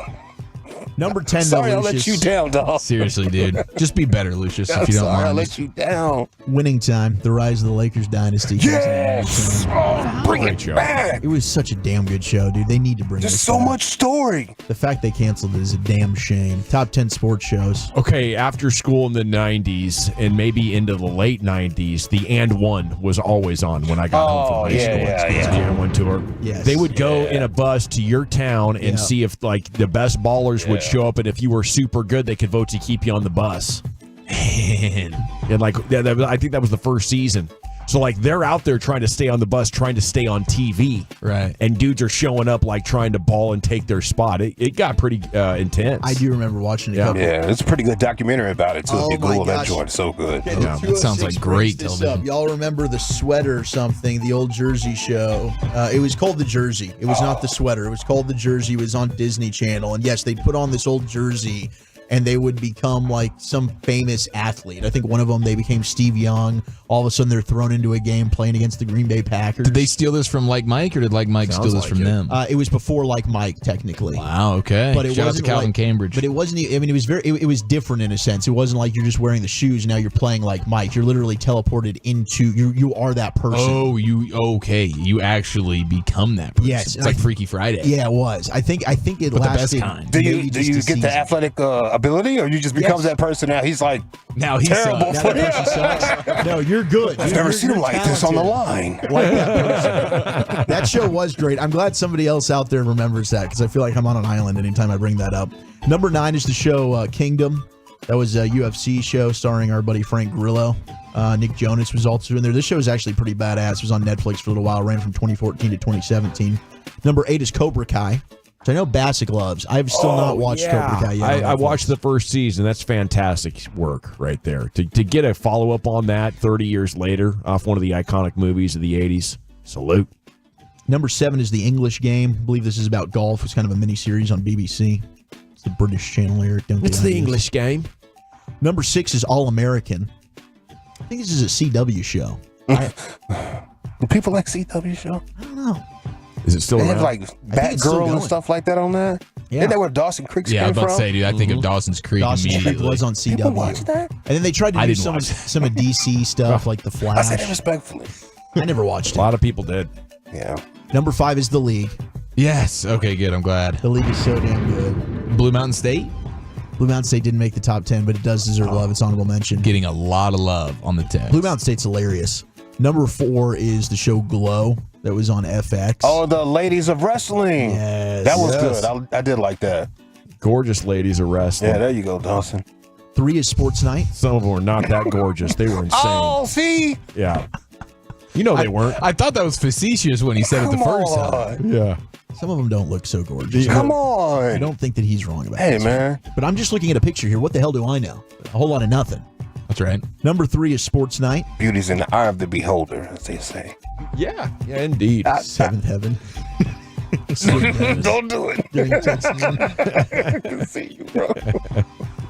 Number 10,
Sorry,
though,
I let
Lucius.
you down, dog.
Seriously, dude. Just be better, Lucius,
I'm
if you don't
sorry, I
mind.
let you down.
Winning time, the rise of the Lakers dynasty.
Yes! Oh, bring it back.
It was such a damn good show, dude. They need to bring
There's
this
so
back.
much story.
The fact they canceled it is a damn shame. Top 10 sports shows.
Okay, after school in the 90s and maybe into the late 90s, the And One was always on when I got home from high school. The And One tour.
Yes.
They would go in a bus to your town and see if like the best ballers would show up, and if you were super good, they could vote to keep you on the bus. And like I think that was the first season. So like they're out there trying to stay on the bus, trying to stay on TV,
right?
And dudes are showing up like trying to ball and take their spot. It got pretty intense.
I do remember watching it.
Yeah, it's a pretty good documentary about it too.
Oh
if you
my
Google that
gosh.
joint, it's so good.
Okay, the 206 brings this up. Y'all remember the sweater or something, the old Jersey show. It was called the Jersey. It was not the sweater. It was called the Jersey. It was on Disney Channel. And yes, they put on this old jersey and they would become like some famous athlete. I think one of them, they became Steve Young. All of a sudden, they're thrown into a game playing against the Green Bay Packers.
Did they steal this from Like Mike, or did Like Mike steal this from them?
It was before Like Mike, technically.
Wow, okay.
But it
Shout out to
wasn't
Calvin
like,
Cambridge.
But it wasn't. I mean, it was very. It was different in a sense. It wasn't like you're just wearing the shoes. Now you're playing like Mike. You're literally teleported into. You are that person.
Oh, you actually become that person.
Yes,
It's like Freaky Friday.
Yeah, it was. I think it
But the best
lasted.
kind.
Do
maybe
you
just a
get
season.
the athletic ability, or you just becomes that person now? He's like terrible.
Now that person sucks. No, you're good.
I've never seen him like this on the line.
Like that person. That show was great. I'm glad somebody else out there remembers that because I feel like I'm on an island anytime I bring that up. Number 9 is the show Kingdom. That was a UFC show starring our buddy Frank Grillo. Nick Jonas was also in there. This show is actually pretty badass. It was on Netflix for a little while. Ran from 2014 to 2017. Number 8 is Cobra Kai, which I know Bassick loves. I have still not watched Cobra Kai yet.
I watched the first season. That's fantastic work right there. To get a follow-up on that 30 years later off one of the iconic movies of the 80s, salute.
Number 7 is The English Game. I believe this is about golf. It's kind of a mini-series on BBC. It's the British channel here.
It's the English Game.
Number 6 is All American. I think this is a CW show.
Do people like CW show?
I don't know.
Is it still
They have
around?
like Batgirl and stuff like that on that.
Yeah.
Isn't that where Dawson Creek
Yeah, I
came
was about
from?
to say, dude, I think of Dawson's Creek
Dawson's Creek
immediately.
was on
People watch
CW.
that?
And then they tried to
I
do
didn't
some
watch
of DC stuff like The
I
Flash.
said it respectfully.
I never watched
A
it.
lot of people did.
Yeah.
Number 5 is The League.
Yes. Okay, good. I'm glad.
The League is so damn good.
Blue Mountain State
Blue Mountain State didn't make the top 10, but it does deserve love. It's honorable mention.
getting a lot of love on the text.
Blue Mountain State's hilarious. Number 4 is the show Glow that was on FX.
Oh, the Ladies of Wrestling.
Yes.
That was
Yes.
good. I did like that.
Gorgeous ladies are wrestling.
Yeah, there you go, Dawson.
3 is Sports Night.
Some of them were not that gorgeous. They were insane.
Oh, see?
Yeah. You know they weren't.
I thought that was facetious when he said it the
Come
first
on.
time.
Yeah.
Some of them don't look so gorgeous.
Come
I
on.
don't think that he's wrong about
Hey,
this.
man.
But I'm just looking at a picture here. What the hell do I know? A whole lot of nothing.
That's right.
Number 3 is Sports Night.
Beauty's in the eye of the beholder, as they say.
Yeah. Yeah, indeed.
Seventh Heaven.
Don't do it.
During touchdown.
I can see you, bro.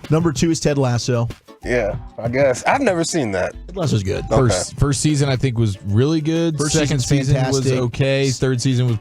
Number 2 is Ted Lasso.
Yeah, I guess. I've never seen that.
Ted Lasso's good.
First season I think was really good.
First
Second
season's
season was
fantastic.
okay. Third season was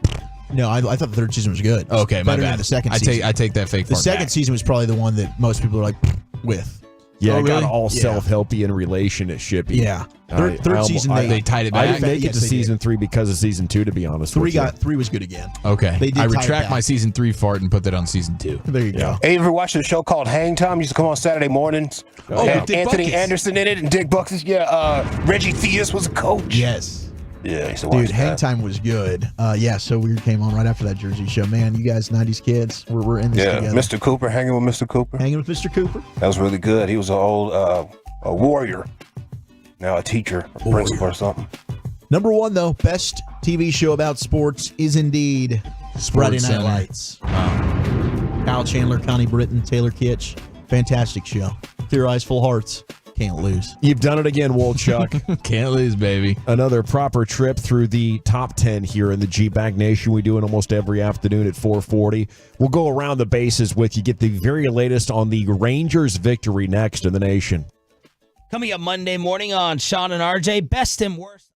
No, I thought the third season was good.
okay. My
Better
bad.
than the second season.
I take that fake.
The
part
second
back.
season was probably the one that most people are like with.
Yeah,
Oh,
it got
really?
all
Yeah.
self-helpy and relationship.
Yeah. Third season
they tied it
I
back.
didn't make it
Yes,
to
they
season 3 because of season 2, to be honest. with you.
3 was good again.
Okay.
They did
I
tie it
retract
back.
my season 3 fart and put that on season 2.
There you go.
Hey, you ever watched a show called Hang Time? Used to come on Saturday mornings.
Oh,
Had
with Dick
Anthony
Buckets.
Anderson in it and Dick Buckets. Yeah, Reggie Theus was a coach.
Yes.
Yeah, I used to watch
Dude, Hang
that.
Time was good. Yeah, So Weird came on right after that Jersey show. Man, you guys 90s kids, we're in this
Yeah,
together.
Mr. Cooper, hanging with Mr. Cooper.
Hanging with Mr. Cooper.
That was really good. He was an old a warrior. Now a teacher, or principal or something.
Number 1, though, best TV show about sports is indeed Friday Night
Center.
Lights. Kyle Chandler, Connie Britton, Taylor Kitsch. Fantastic show. Clear eyes, full hearts. Can't lose.
You've done it again, Wolchuk.
Can't lose, baby.
Another proper trip through the top 10 here in the G-Bag Nation. We do it almost every afternoon at 4:40. We'll go around the bases with you, get the very latest on the Rangers' victory next in the nation.
Coming up Monday morning on Sean and RJ, best and worst.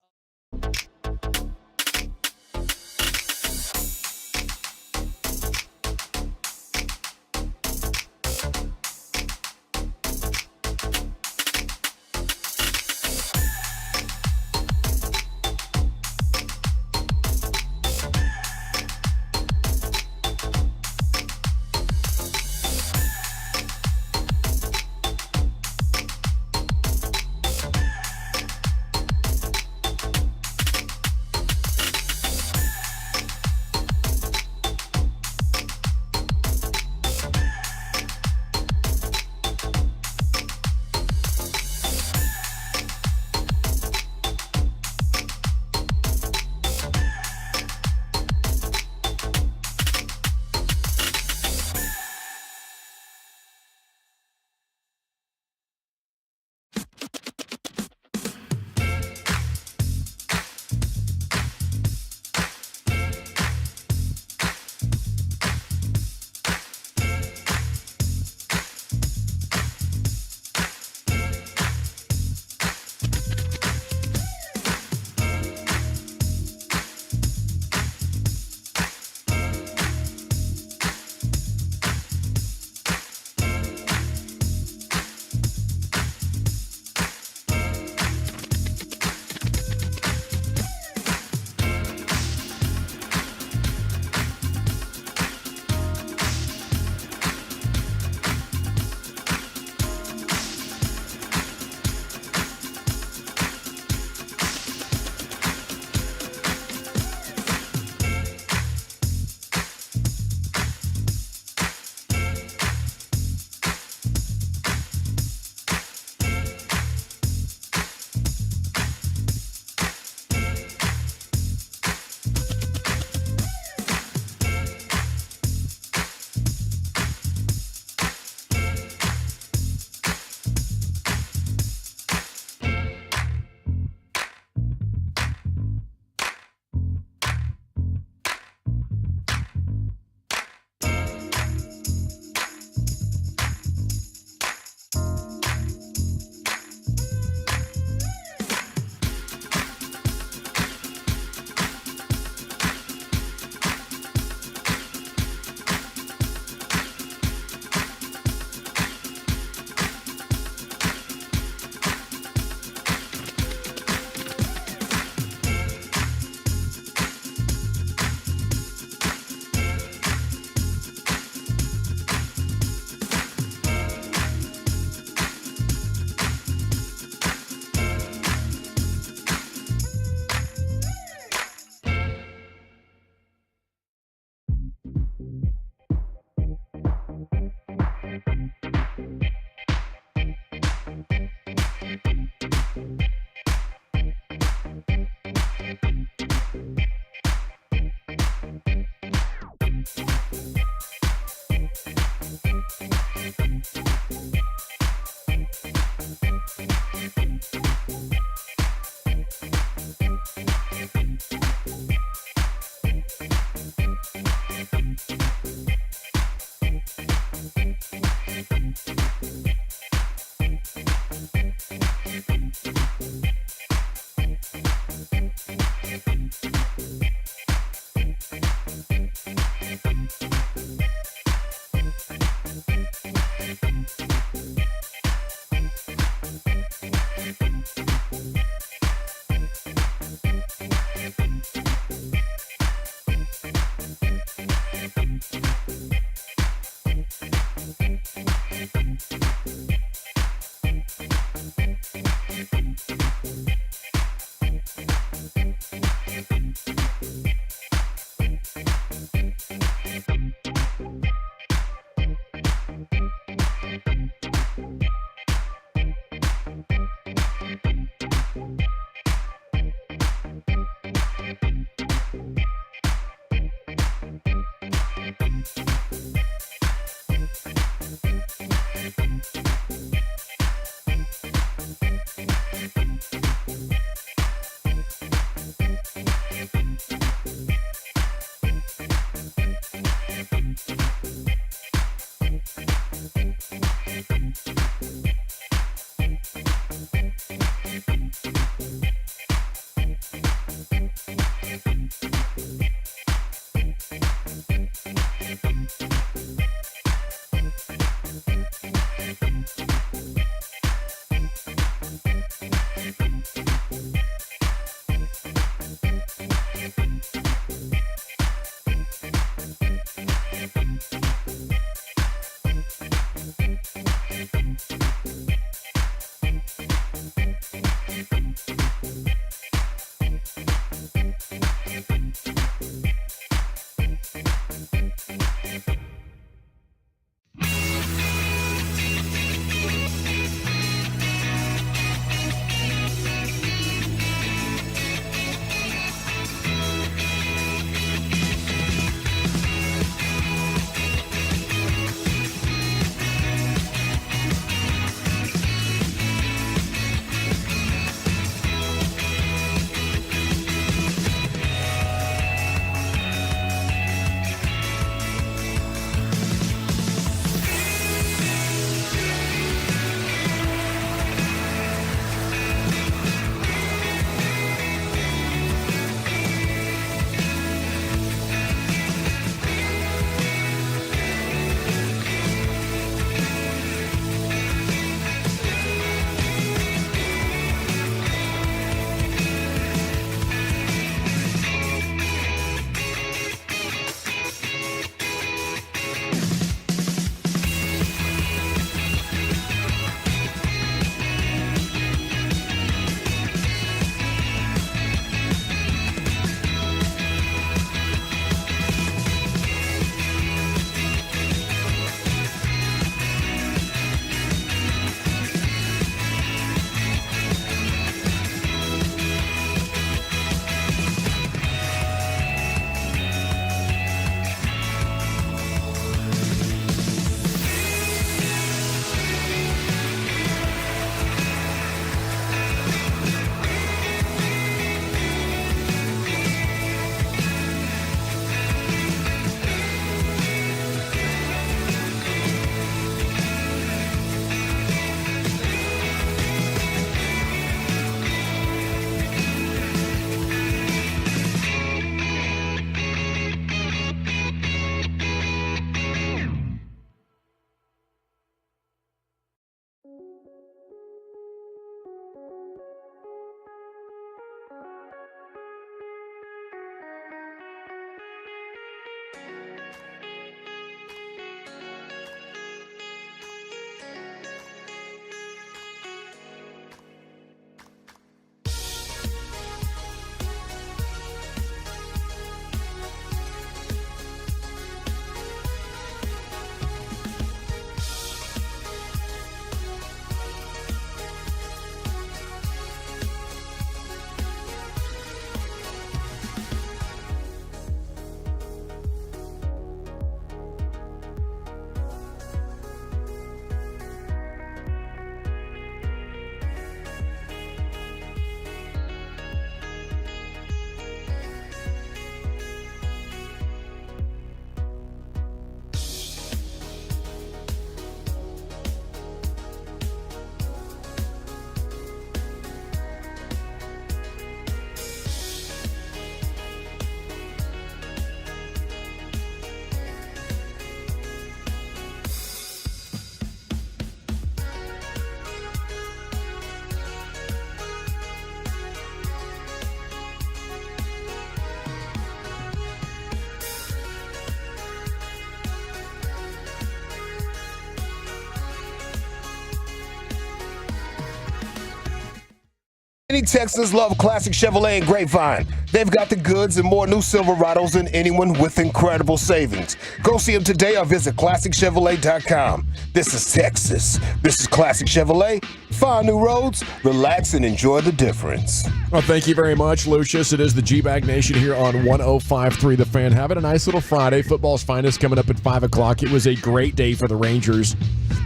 Many Texans love classic Chevrolet and Grapevine. They've got the goods and more new Silverados than anyone with incredible savings. Go see them today or visit ClassicChevrolet.com. This is Texas. This is Classic Chevrolet. Find new roads, relax, and enjoy the difference.
Well, thank you very much, Lucius. It is the G-Bag Nation here on 105.3 The Fan. Having a nice little Friday. Football's finest coming up at 5 o'clock. It was a great day for the Rangers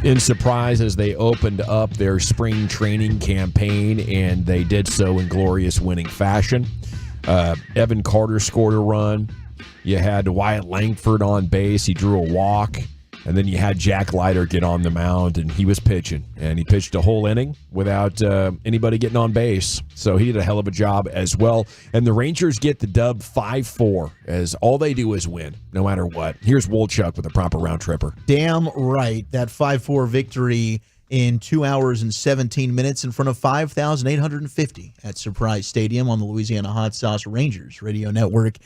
in Surprise as they opened up their spring training campaign, and they did so in glorious winning fashion. Evan Carter scored a run. You had Wyatt Langford on base. He drew a walk. And then you had Jack Leiter get on the mound, and he was pitching. And he pitched a whole inning without anybody getting on base. So he did a hell of a job as well. And the Rangers get the dub 5-4, as all they do is win, no matter what. Here's Wolchuk with a proper round tripper.
Damn right. That 5-4 victory in 2 hours and 17 minutes in front of 5,850 at Surprise Stadium on the Louisiana Hot Sauce Rangers Radio Network.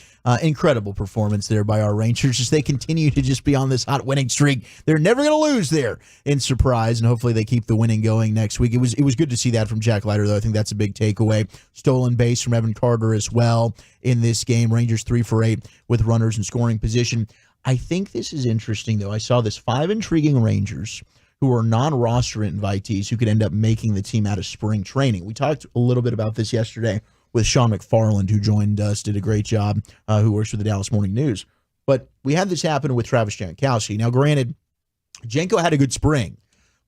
Incredible performance there by our Rangers as they continue to just be on this hot winning streak. They're never going to lose there in Surprise, and hopefully they keep the winning going next week. It was good to see that from Jack Leiter, though. I think that's a big takeaway. Stolen base from Evan Carter as well in this game. Rangers 3 for 8 with runners in scoring position. I think this is interesting, though. I saw this 5 intriguing Rangers who are non-roster invitees who could end up making the team out of spring training. We talked a little bit about this yesterday with Sean McFarland, who joined us, did a great job, who works for the Dallas Morning News. But we had this happen with Travis Jankowski. Now, granted, Janko had a good spring,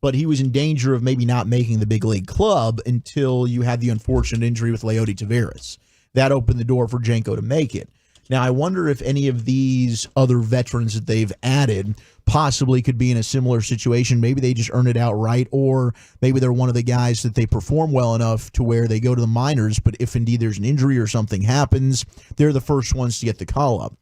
but he was in danger of maybe not making the big league club until you had the unfortunate injury with Leody Taveras. That opened the door for Janko to make it. Now, I wonder if any of these other veterans that they've added possibly could be in a similar situation. Maybe they just earn it outright, or maybe they're one of the guys that they perform well enough to where they go to the minors, but if indeed there's an injury or something happens, they're the first ones to get the call-up.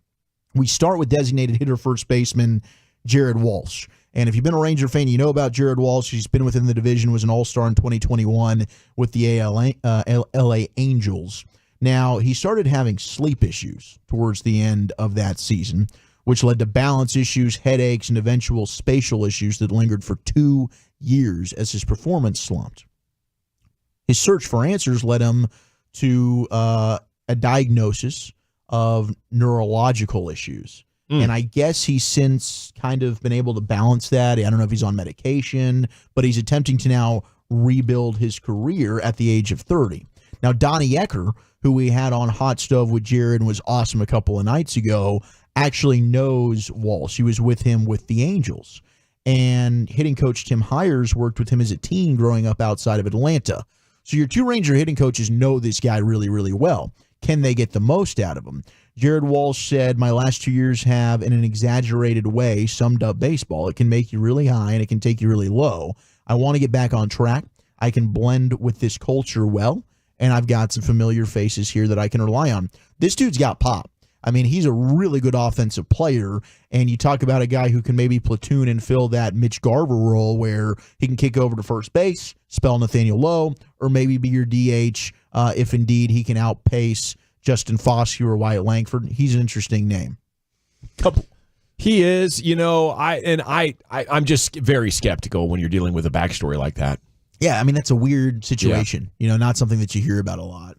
We start with designated hitter first baseman Jared Walsh. And if you've been a Ranger fan, you know about Jared Walsh. He's been within the division, was an all-star in 2021 with the LA Angels. Now, he started having sleep issues towards the end of that season, which led to balance issues, headaches, and eventual spatial issues that lingered for 2 years as his performance slumped. His search for answers led him to a diagnosis of neurological issues. And I guess he's since kind of been able to balance that. I don't know if he's on medication, but he's attempting to now rebuild his career at the age of 30. Now, Donnie Ecker, who we had on Hot Stove with Jared and was awesome a couple of nights ago, actually knows Walsh. He was with him with the Angels. And hitting coach Tim Hires worked with him as a teen growing up outside of Atlanta. So your 2 Ranger hitting coaches know this guy really, really well. Can they get the most out of him? Jared Walsh said, "My last 2 years have, in an exaggerated way, summed up baseball. It can make you really high and it can take you really low. I want to get back on track. I can blend with this culture well. And I've got some familiar faces here that I can rely on." This dude's got pop. I mean, he's a really good offensive player, and you talk about a guy who can maybe platoon and fill that Mitch Garver role where he can kick over to first base, spell Nathaniel Lowe, or maybe be your DH if indeed he can outpace Justin Foskey or Wyatt Langford. He's an interesting name.
He is, I'm just very skeptical when you're dealing with a backstory like that.
Yeah, I mean, that's a weird situation. Yeah. Not something that you hear about a lot.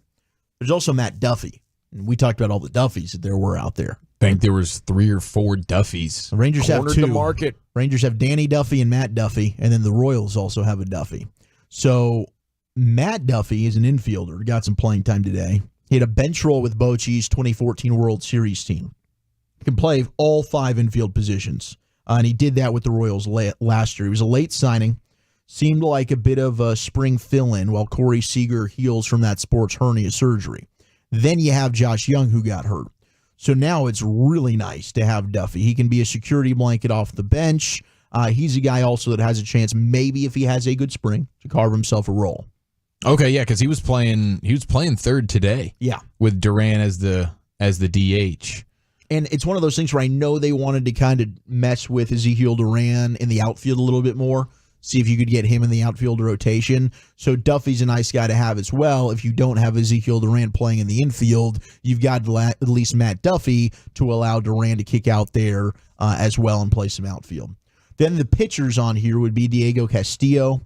There's also Matt Duffy. And we talked about all the Duffys that there were out there.
I think there was 3 or 4 Duffys.
The Rangers have 2.
The market.
Rangers have Danny Duffy and Matt Duffy, and then the Royals also have a Duffy. So Matt Duffy is an infielder. Got some playing time today. He had a bench role with Bochy's 2014 World Series team. He can play all 5 infield positions, and he did that with the Royals last year. He was a late signing. Seemed like a bit of a spring fill-in while Corey Seager heals from that sports hernia surgery. Then you have Josh Young, who got hurt. So now it's really nice to have Duffy. He can be a security blanket off the bench. He's a guy also that has a chance, maybe if he has a good spring, to carve himself a role.
Okay, yeah, because he was playing third today.
Yeah,
with Duran as the DH.
And it's one of those things where I know they wanted to kind of mess with Ezekiel Duran in the outfield a little bit more. See if you could get him in the outfield rotation. So Duffy's a nice guy to have as well. If you don't have Ezekiel Duran playing in the infield, you've got at least Matt Duffy to allow Duran to kick out there as well and play some outfield. Then the pitchers on here would be Diego Castillo,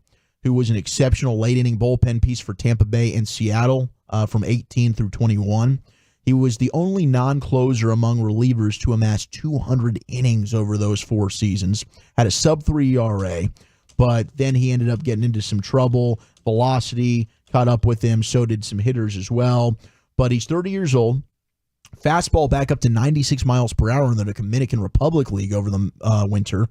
who was an exceptional late-inning bullpen piece for Tampa Bay and Seattle from 18 through 21. He was the only non-closer among relievers to amass 200 innings over those 4 seasons, had a sub-3 ERA, but then he ended up getting into some trouble. Velocity caught up with him, so did some hitters as well. But he's 30 years old. Fastball back up to 96 miles per hour in the Dominican Republic League over the winter.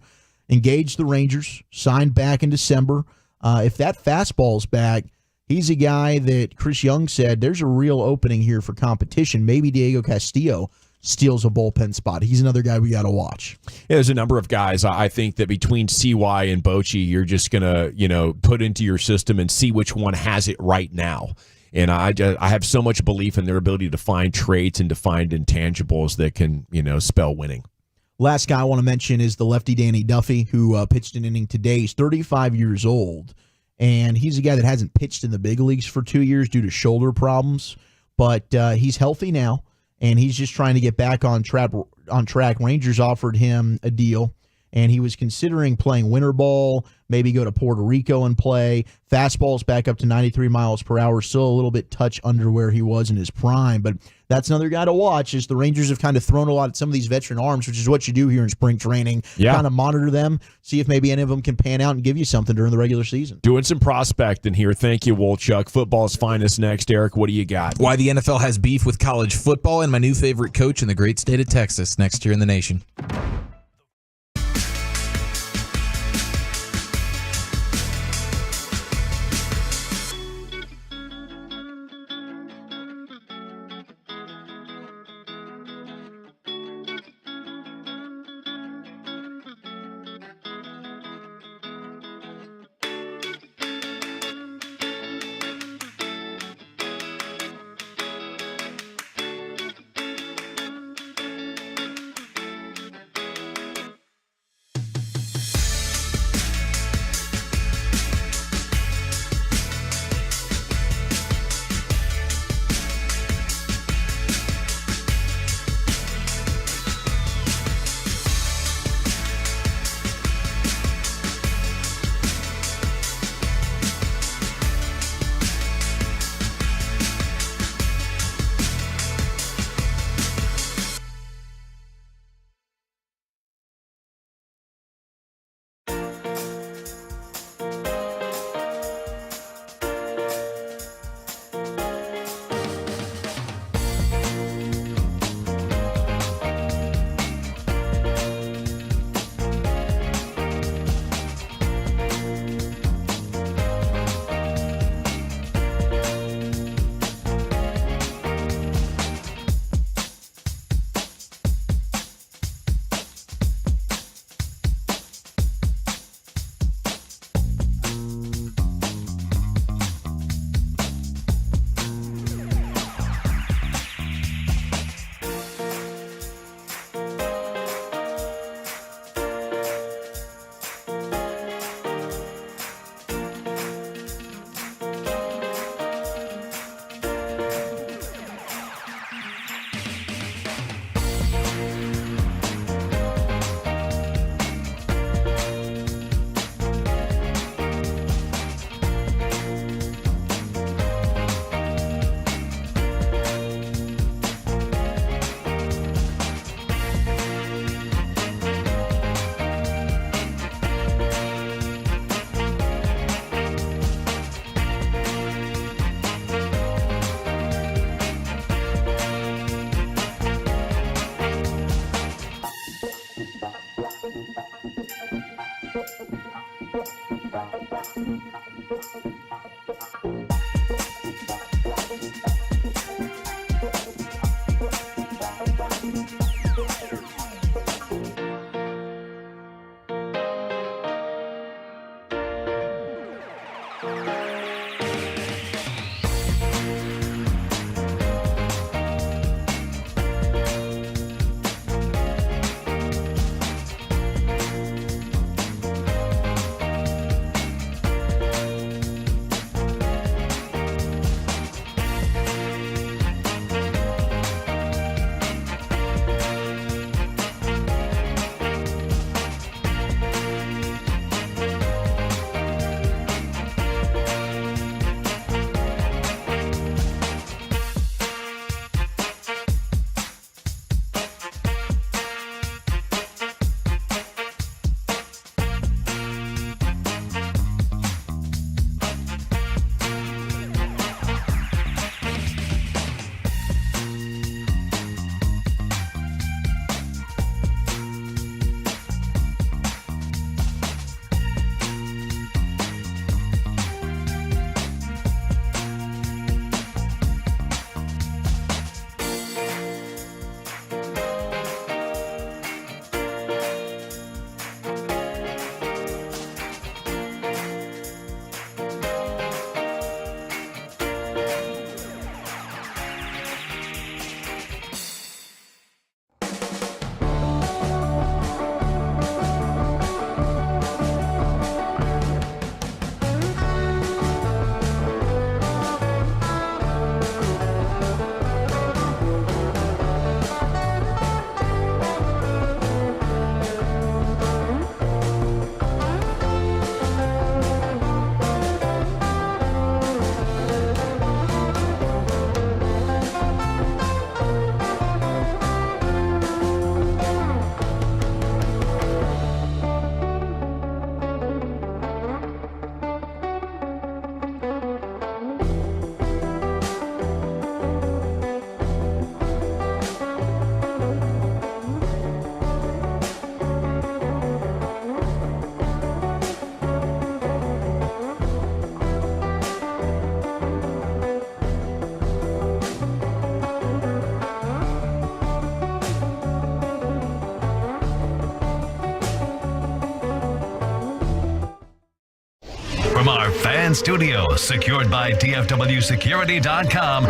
Engaged the Rangers, signed back in December. If that fastball's back, he's a guy that Chris Young said there's a real opening here for competition. Maybe Diego Castillo steals a bullpen spot. He's another guy we got to watch.
Yeah, there's a number of guys. I think that between CY and Bochy, you're just going to, put into your system and see which one has it right now. And I have so much belief in their ability to find traits and to find intangibles that can, spell winning.
Last guy I want to mention is the lefty Danny Duffy, who pitched an inning today. He's 35 years old, and he's a guy that hasn't pitched in the big leagues for 2 years due to shoulder problems. But he's healthy now, and he's just trying to get back on track. Rangers offered him a deal, and he was considering playing winter ball, maybe go to Puerto Rico and play. Fastball's back up to 93 miles per hour, still a little bit touch under where he was in his prime. But that's another guy to watch, is the Rangers have kind of thrown a lot at some of these veteran arms, which is what you do here in spring training.
Yeah.
Kind of monitor them, see if maybe any of them can pan out and give you something during the regular season.
Doing some prospecting here. Thank you, Wolchuk. Football's finest next. Eric, what do you got?
Why the NFL has beef with college football and my new favorite coach in the great state of Texas next year in the nation.
From our fan studios, secured by DFWsecurity.com,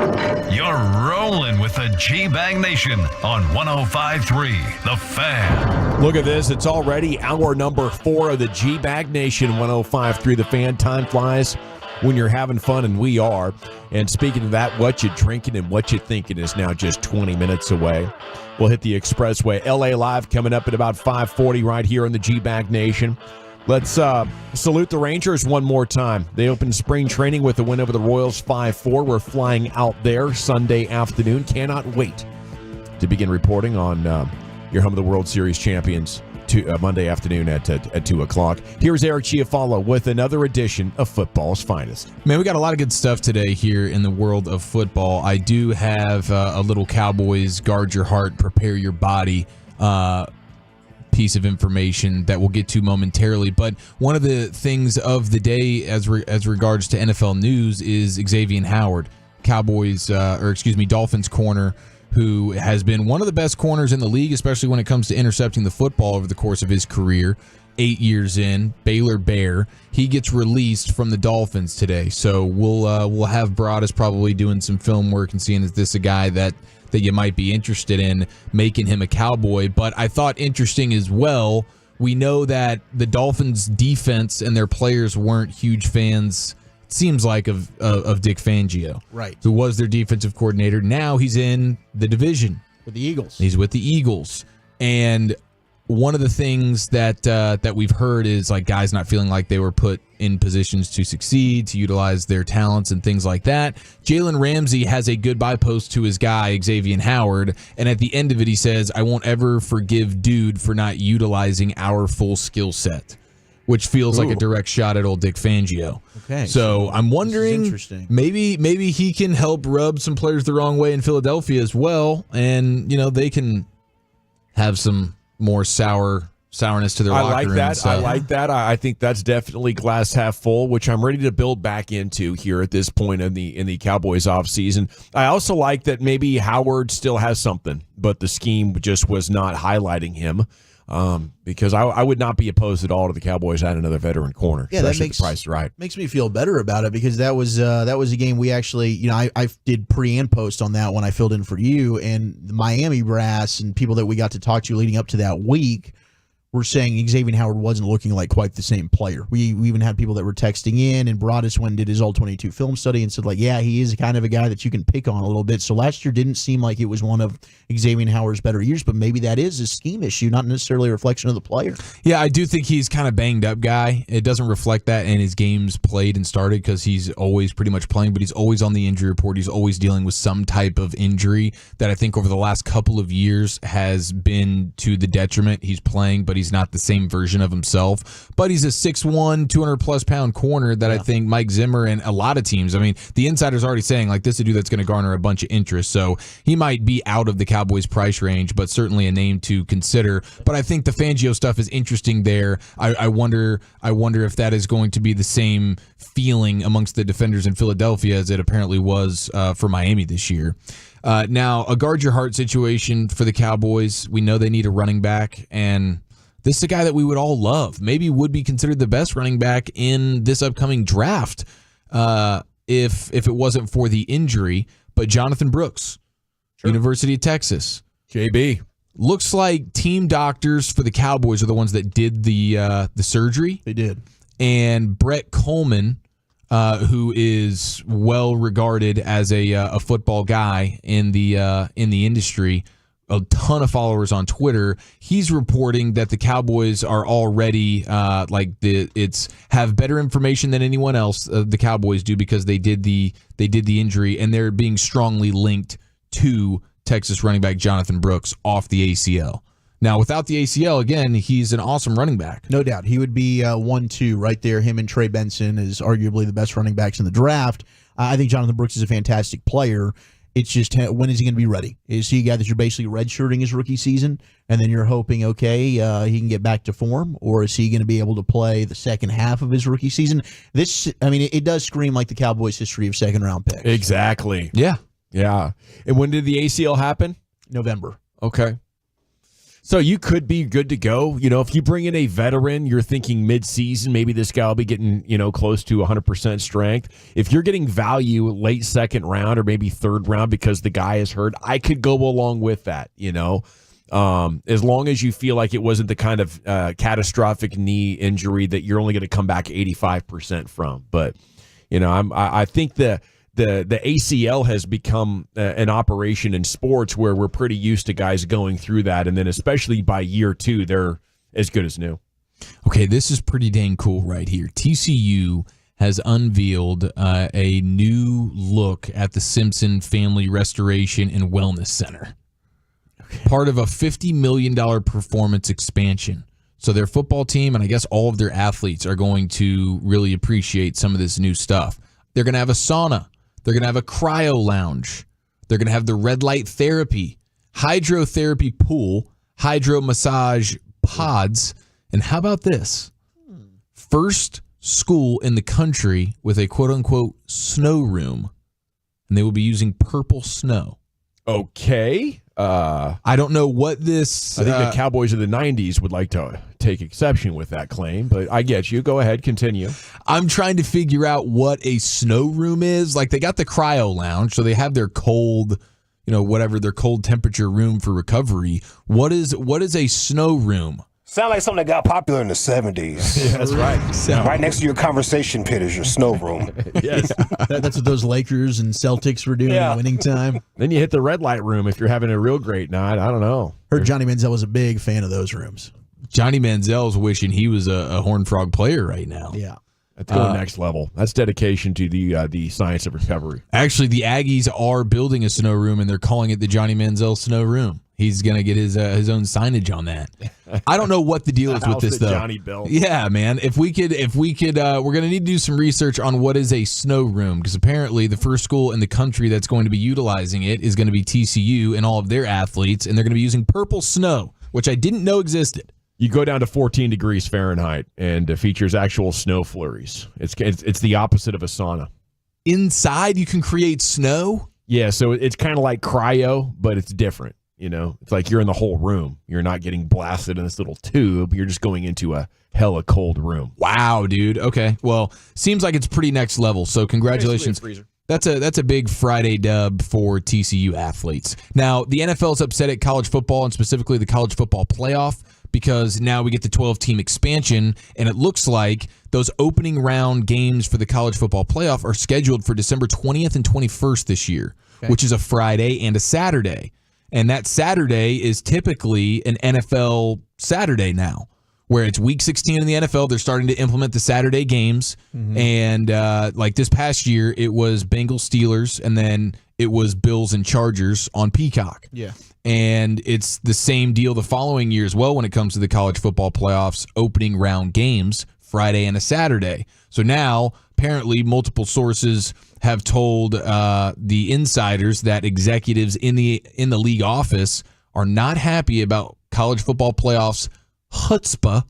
you're rolling with the G-Bag Nation on 105.3 The Fan.
Look at this. It's already hour number 4 of the G-Bag Nation, 105.3 The Fan. Time flies when you're having fun, and we are. And speaking of that, what you drinking and what you thinking is now just 20 minutes away. We'll hit the expressway. LA Live coming up at about 5:40 right here on the G-Bag Nation. Let's salute the Rangers one more time. They opened spring training with a win over the Royals 5-4. We're flying out there Sunday afternoon. Cannot wait to begin reporting on your home of the World Series champions Monday afternoon at 2 o'clock. Here's Eric Chiafalo with another edition of Football's Finest.
Man, we got a lot of good stuff today here in the world of football. I do have a little Cowboys guard your heart, prepare your body piece of information that we'll get to momentarily. But one of the things of the day as regards to NFL news is Xavier Howard, Dolphins corner, who has been one of the best corners in the league, especially when it comes to intercepting the football over the course of his career. 8 years in, Baylor Bear. He gets released from the Dolphins today. So we'll have Broadus probably doing some film work and seeing, is this a guy that you might be interested in making him a Cowboy. But I thought interesting as well, we know that the Dolphins defense and their players weren't huge fans, it seems like, of Dick Fangio,
right?
Who was their defensive coordinator. Now he's in the division
with the Eagles.
He's with the Eagles. And one of the things that we've heard is like guys not feeling like they were put in positions to succeed, to utilize their talents and things like that. Jalen Ramsey has a goodbye post to his guy, Xavier Howard, and at the end of it he says, I won't ever forgive dude for not utilizing our full skill set, which feels like a direct shot at old Dick Fangio.
Okay.
So I'm wondering,
interesting.
maybe he can help rub some players the wrong way in Philadelphia as well, and they can have some more sourness to their locker room.
I like that. I think that's definitely glass half full, which I'm ready to build back into here at this point in the Cowboys offseason. I also like that maybe Howard still has something, but the scheme just was not highlighting him. Because I would not be opposed at all to the Cowboys adding another veteran corner.
Yeah, that
makes the price right.
Makes me feel better about it, because that was a game we actually, I did pre and post on that when I filled in for you, and the Miami brass and people that we got to talk to leading up to that week were saying Xavier Howard wasn't looking like quite the same player. We even had people that were texting in, and Broadus went and did his all-22 film study and said, like, yeah, he is kind of a guy that you can pick on a little bit. So last year didn't seem like it was one of Xavier Howard's better years, but maybe that is a scheme issue, not necessarily a reflection of the player.
Yeah, I do think he's kind of banged up guy. It doesn't reflect that in his games played and started, because he's always pretty much playing, but he's always on the injury report. He's always dealing with some type of injury that I think over the last couple of years has been to the detriment. He's playing, but he's not the same version of himself. But he's a 6'1", 200-plus pound corner that I think Mike Zimmer and a lot of teams, the insider's already saying, like, this is a dude that's going to garner a bunch of interest. So he might be out of the Cowboys' price range, but certainly a name to consider. But I think the Fangio stuff is interesting there. I wonder if that is going to be the same feeling amongst the defenders in Philadelphia as it apparently was for Miami this year. Now, a guard your heart situation for the Cowboys. We know they need a running back, and this is a guy that we would all love. Maybe would be considered the best running back in this upcoming draft if it wasn't for the injury. But Jonathan Brooks, University of Texas.
JB.
Looks like team doctors for the Cowboys are the ones that did the surgery.
They did.
And Brett Coleman, who is well regarded as a football guy in the industry, a ton of followers on Twitter. He's reporting that the Cowboys are already have better information than anyone else. The Cowboys do, because they did the injury, and they're being strongly linked to Texas running back Jonathan Brooks off the ACL. Now, without the ACL, again, he's an awesome running back.
No doubt. He would be 1-2 right there. Him and Trey Benson is arguably the best running backs in the draft. I think Jonathan Brooks is a fantastic player. It's just, when is he going to be ready? Is he a guy that you're basically redshirting his rookie season, and then you're hoping, he can get back to form? Or is he going to be able to play the second half of his rookie season? It does scream like the Cowboys' history of second-round picks.
Exactly.
Yeah.
Yeah. And when did the ACL happen?
November.
Okay. So you could be good to go. If you bring in a veteran, you're thinking mid-season, maybe this guy will be getting, close to 100% strength. If you're getting value late second round or maybe third round because the guy is hurt, I could go along with that, as long as you feel like it wasn't the kind of catastrophic knee injury that you're only going to come back 85% from. But, I think the ACL has become an operation in sports where we're pretty used to guys going through that. And then especially by year 2, they're as good as new.
Okay, this is pretty dang cool right here. TCU has unveiled a new look at the Simpson Family Restoration and Wellness Center. Part of a $50 million performance expansion. So their football team, and I guess all of their athletes, are going to really appreciate some of this new stuff. They're going to have a sauna. They're going to have a cryo lounge. They're going to have the red light therapy, hydrotherapy pool, hydro massage pods, and how about this? First school in the country with a quote-unquote snow room, and they will be using purple snow.
Okay.
I don't know what this...
I think the Cowboys of the 90s would like to take exception with that claim, but I get you. Go ahead, continue.
I'm trying to figure out what a snow room is. Like, they got the cryo lounge, so they have their cold, whatever, their cold temperature room for recovery. What is a snow room?
Sound like something that got popular in the 70s.
Yeah, that's right.
Right next to your conversation pit is your snow room.
Yes.
That's what those Lakers and Celtics were doing at winning time.
Then you hit the red light room if you're having a real great night. I don't know.
Heard Johnny Manziel was a big fan of those rooms.
Johnny Manziel's wishing he was a Horned Frog player right now.
Yeah.
That's going next level. That's dedication to the science of recovery.
Actually, the Aggies are building a snow room, and they're calling it the Johnny Manziel Snow Room. He's gonna get his own signage on that. I don't know what the deal is with this though.
Johnny built.
Yeah, man. If we could, we're gonna need to do some research on what is a snow room, because apparently the first school in the country that's going to be utilizing it is going to be TCU and all of their athletes, and they're going to be using purple snow, which I didn't know existed.
You go down to 14 degrees Fahrenheit, and it features actual snow flurries. It's the opposite of a sauna.
Inside, you can create snow.
Yeah, so it's kind of like cryo, but it's different. It's like you're in the whole room. You're not getting blasted in this little tube. You're just going into a hella cold room.
Wow, dude. Okay. Well, seems like it's pretty next level. So congratulations. That's a big Friday dub for TCU athletes. Now, the NFL's upset at college football and specifically the college football playoff because now we get the 12-team expansion, and it looks like those opening round games for the college football playoff are scheduled for December 20th and 21st this year, which is a Friday and a Saturday. And that Saturday is typically an NFL Saturday now, where it's week 16 in the NFL. They're starting to implement the Saturday games. Mm-hmm. And like this past year, it was Bengals Steelers, and then it was Bills and Chargers on Peacock.
Yeah.
And it's the same deal the following year as well when it comes to the college football playoffs opening round games, Friday and a Saturday. So now, apparently, multiple sources have told the insiders that executives in the league office are not happy about college football playoffs chutzpah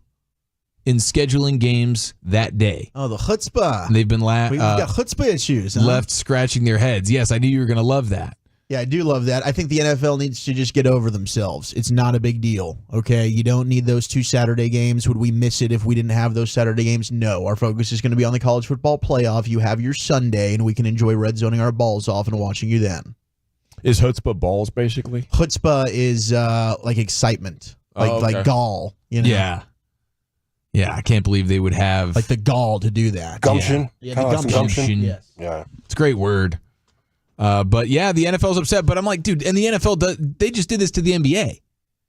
in scheduling games that day.
Oh, the chutzpah.
They've been
We've got chutzpah issues. Huh?
Left scratching their heads. Yes, I knew you were going to love that.
Yeah, I do love that. I think the NFL needs to just get over themselves. It's not a big deal, okay? You don't need those 2 Saturday games. Would we miss it if we didn't have those Saturday games? No. Our focus is going to be on the college football playoff. You have your Sunday, and we can enjoy red zoning our balls off and watching you then.
Is chutzpah balls, basically?
Chutzpah is like excitement, like gall.
Yeah. Yeah, I can't believe they would have...
Like the gall to do that.
Gumption?
Yeah, the gumption. Yes.
Yeah.
It's a great word. But yeah, the NFL's upset. But I'm like, dude, and the NFL, they just did this to the NBA.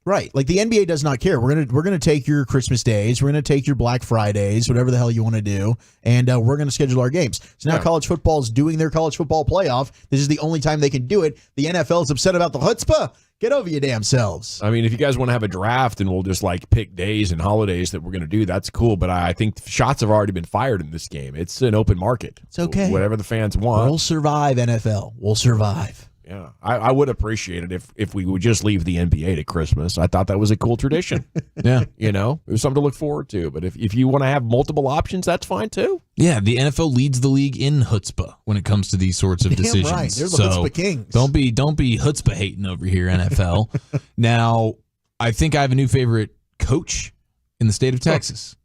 Right. Like the NBA does not care. We're gonna take your Christmas days. We're gonna take your Black Fridays, whatever the hell you want to do, and we're gonna schedule our games. So now college football is doing their college football playoff. This is the only time they can do it. The NFL is upset about the chutzpah. Get over your damn selves.
I mean, if you guys want to have a draft and we'll just like pick days and holidays that we're going to do, that's cool. But I think shots have already been fired in this game. It's an open market.
It's okay.
Whatever the fans want.
We'll survive, NFL. We'll survive.
Yeah, I would appreciate it if we would just leave the NBA to Christmas. I thought that was a cool tradition.
Yeah.
It was something to look forward to. But if you want to have multiple options, that's fine too.
Yeah, the NFL leads the league in chutzpah when it comes to these sorts of decisions.
Right. They're the chutzpah kings.
Don't be chutzpah hating over here, NFL. Now, I think I have a new favorite coach in the state of Texas.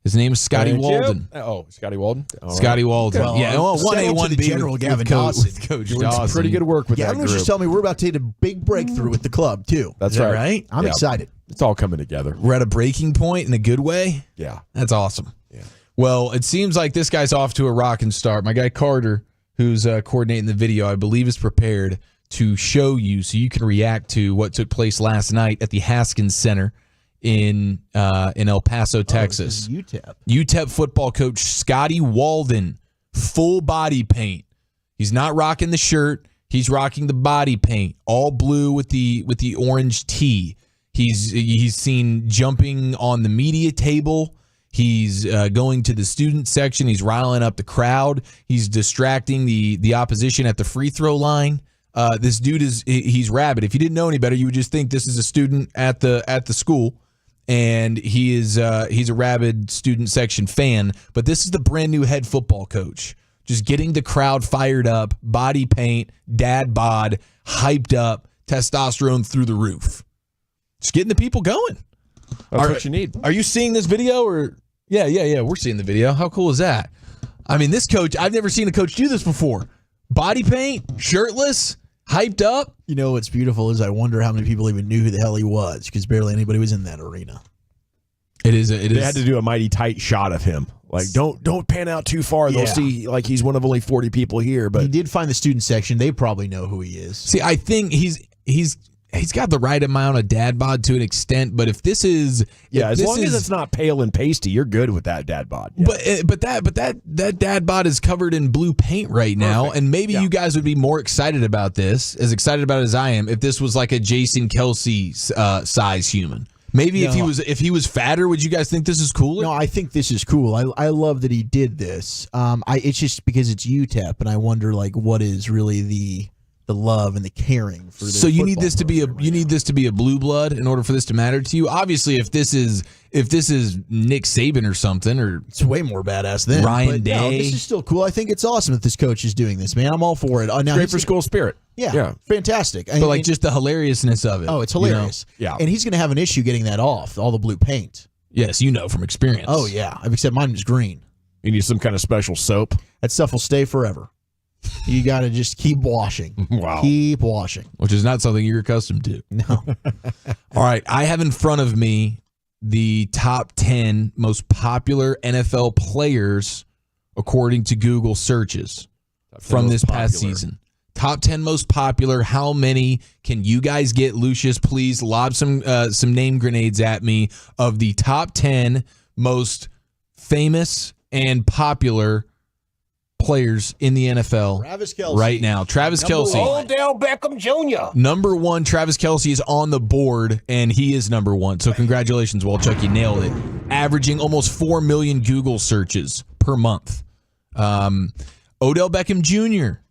His name is Scotty Walden.
Oh, Scotty Walden.
Scotty Walden.
Well,
yeah, well, 1A, 1B
General
with
Gavin
Coach
Dawson.
Dawson.
Pretty good work with that
Gavin was
group.
just telling me we're about to take a big breakthrough with the club too.
That's
Is that
right.
I'm
Yeah.
excited.
It's all coming together.
We're at a breaking point in a good way.
Yeah.
That's awesome. Yeah. Well, it seems like this guy's off to a rocking start. My guy Carter, who's coordinating the video, I believe is prepared to show you so you can react to what took place last night at the Haskins Center in El Paso, Texas. UTEP football coach Scotty Walden, full body paint. He's not rocking the shirt. He's rocking the body paint, all blue with the orange tee. He's seen jumping on the media table. He's going to the student section. He's riling up the crowd. He's distracting the opposition at the free throw line. This dude he's rabid. If you didn't know any better, you would just think this is a student at the school. And he's a rabid student section fan, but this is the brand new head football coach. Just getting the crowd fired up, body paint, dad bod, hyped up, testosterone through the roof. Just getting the people going.
That's what you need.
Are you seeing this video? Or yeah, we're seeing the video. How cool is that? I mean, this coach, I've never seen a coach do this before. Body paint, shirtless, hyped up.
You know what's beautiful is I wonder how many people even knew who the hell he was because barely anybody was in that arena.
They had to do a mighty tight shot of him. Like, don't pan out too far. They'll see like he's one of only 40 people here. But
he did find the student section. They probably know who he is.
See, I think he's got the right amount of dad bod to an extent, but if this is
as long as it's not pale and pasty, you're good with that dad bod. Yeah.
But that dad bod is covered in blue paint right now, and maybe you guys would be more excited about this, as excited about it as I am, if this was like a Jason Kelsey size human. Maybe if he was fatter, would you guys think this is cooler?
No, I think this is cool. I love that he did this. It's just because it's UTEP, and I wonder like what is really the love and the caring for this.
So you need this to be a blue blood in order for this to matter to you. Obviously, if this is Nick Saban or something, or
it's way more badass than
Ryan Day.
No, this is still cool. I think it's awesome that this coach is doing this, man. I'm all for it. Now
great for school spirit.
Yeah, fantastic.
But just the hilariousness of it.
Oh, it's hilarious.
You know? Yeah,
and he's going to have an issue getting that off. All the blue paint.
Yes, you know from experience.
Oh yeah, except mine is green.
You need some kind of special soap.
That stuff will stay forever. You got to just keep washing.
Wow.
Keep washing.
Which is not something you're accustomed to.
No.
All right. I have in front of me the top 10 most popular NFL players according to Google searches from this past season. Top 10 most popular. How many can you guys get? Lucius, please lob some name grenades at me of the top 10 most famous and popular players in the NFL
Travis Kelce.
right now. Travis Kelce.
Odell Beckham Jr.
Number one, Travis Kelce is on the board, and he is number one. So congratulations, Walchuk. You nailed it. Averaging almost 4 million Google searches per month. Odell Beckham Jr.,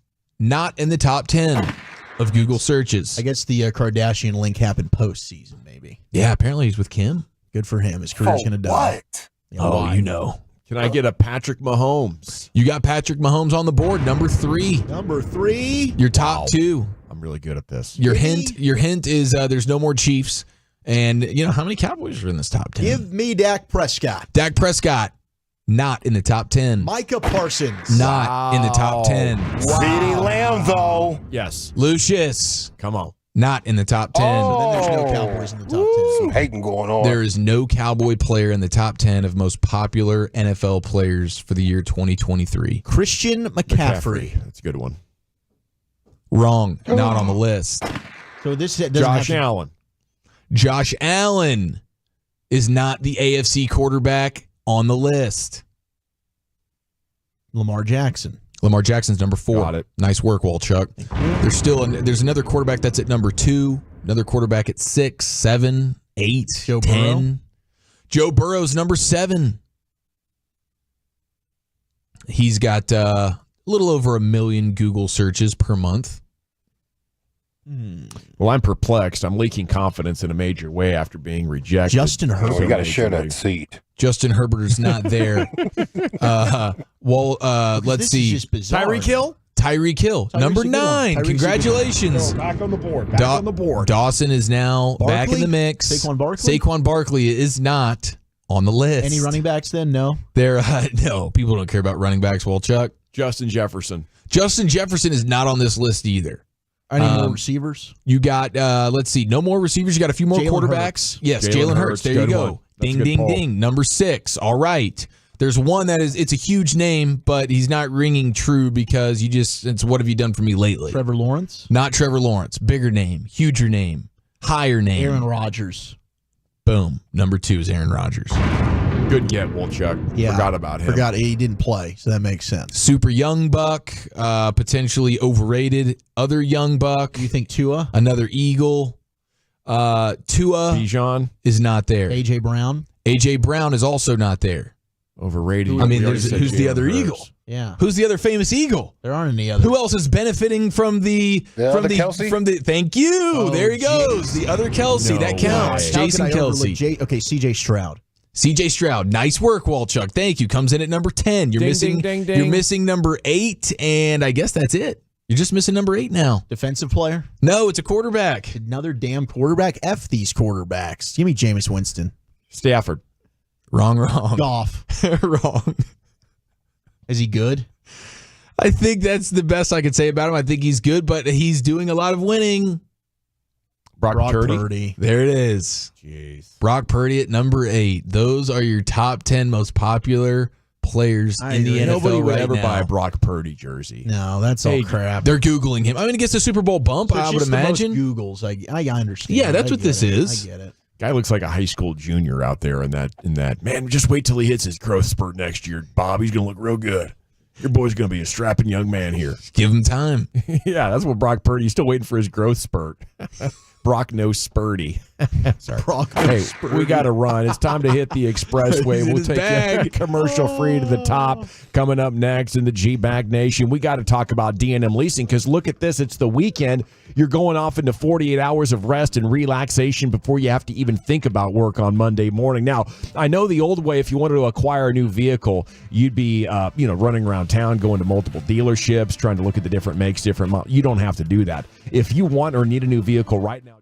not in the top 10 of Google searches.
I guess the Kardashian link happened postseason, maybe.
Yeah, apparently he's with Kim.
Good for him. His career's going to die.
What?
Yeah,
you know.
Can I get a Patrick Mahomes?
You got Patrick Mahomes on the board, number 3.
Number 3.
Your top 2.
I'm really good at this.
Your hint is there's no more Chiefs. And you know how many Cowboys are in this top 10?
Give me Dak Prescott.
Dak Prescott, not in the top 10.
Micah Parsons.
Not in the top 10.
CeeDee Lamb, though.
Yes.
Lucius.
Come on.
Not in the top 10.
So then there's no Cowboys in the top 10.
Some hating going on.
There is no Cowboy player in the top 10 of most popular NFL players for the year 2023.
Christian McCaffrey.
That's a good one.
Wrong. Not on the list.
So this doesn't
Josh Allen.
Josh Allen is not the AFC quarterback on the list.
Lamar Jackson.
Lamar Jackson's number 4.
Got it.
Nice work, Walchuk. There's another quarterback that's at number 2. Another quarterback at 6, 7, 8,
Joe
10.
Burrow?
Joe Burrow's number 7. He's got a little over 1 million Google searches per month.
Well, I'm perplexed. I'm leaking confidence in a major way after being rejected.
Justin Herbert.
We got to share that seat.
Justin Herbert is not there. Let's see.
Bizarre.
Tyreek Hill?
Tyreek Hill, number 9. Congratulations.
Back on the board. Back on the board.
Dawson is now back in the mix.
Saquon Barkley?
Saquon Barkley is not on the list.
Any running backs then? No.
No, people don't care about running backs. Well, Chuck.
Justin Jefferson.
Justin Jefferson is not on this list either.
Any more receivers?
You got, let's see, no more receivers. You got a few more quarterbacks. Yes, Jalen Hurts. There you go. Ding, ding, ding. Number 6. All right. There's one that it's a huge name, but he's not ringing true because it's what have you done for me lately?
Trevor Lawrence?
Not Trevor Lawrence. Bigger name, huger name, higher name.
Aaron Rodgers.
Boom. Number 2 is Aaron Rodgers.
Good get, Wolchuk.
Yeah.
Forgot about him.
He didn't play, so that makes sense.
Super young buck, potentially overrated. Other young buck.
You think Tua?
Another Eagle. Tua
Bijan
is not there.
A.J. Brown?
A.J. Brown is also not there.
Overrated.
I mean, who's the other Eagle?
Yeah.
Who's the other famous Eagle?
There aren't any others.
Who else is benefiting from the
Kelce?
Thank you. There he goes. The other Kelsey. That counts. Jason Kelsey.
C.J. Stroud.
C.J. Stroud. Nice work, Walchuk. Thank you. Comes in at number 10. You're
You're
missing number 8, and I guess that's it. You're just missing number 8 now.
Defensive player?
No, it's a quarterback.
Another damn quarterback? F these quarterbacks. Give me Jameis Winston.
Stafford.
Wrong.
Goff.
Wrong.
Is he good?
I think that's the best I could say about him. I think he's good, but he's doing a lot of winning.
Brock Purdy.
There it is.
Jeez.
Brock Purdy at number 8. Those are your top 10 most popular players in the NFL
Nobody would ever
now.
buy a Brock Purdy jersey.
No, that's all crap.
They're Googling him. I mean, he gets a Super Bowl bump, I would imagine.
Googles. I understand.
Yeah, that's what this is.
I get it.
Guy looks like a high school junior out there in that. Man, just wait till he hits his growth spurt next year. Bob, he's going to look real good. Your boy's going to be a strapping young man here.
Give him time.
Yeah, that's what Brock Purdy. He's still waiting for his growth spurt. Brock no spurty. Sorry.
Brock no
hey,
spurty.
we got to run. It's time to hit the expressway. We'll take you commercial free to the top. Coming up next in the G-Bag Nation, we got to talk about D&M Leasing because look at this. It's the weekend. You're going off into 48 hours of rest and relaxation before you have to even think about work on Monday morning. Now, I know the old way, if you wanted to acquire a new vehicle, you'd be running around town, going to multiple dealerships, trying to look at the different makes, different models. You don't have to do that. If you want or need a new vehicle right now,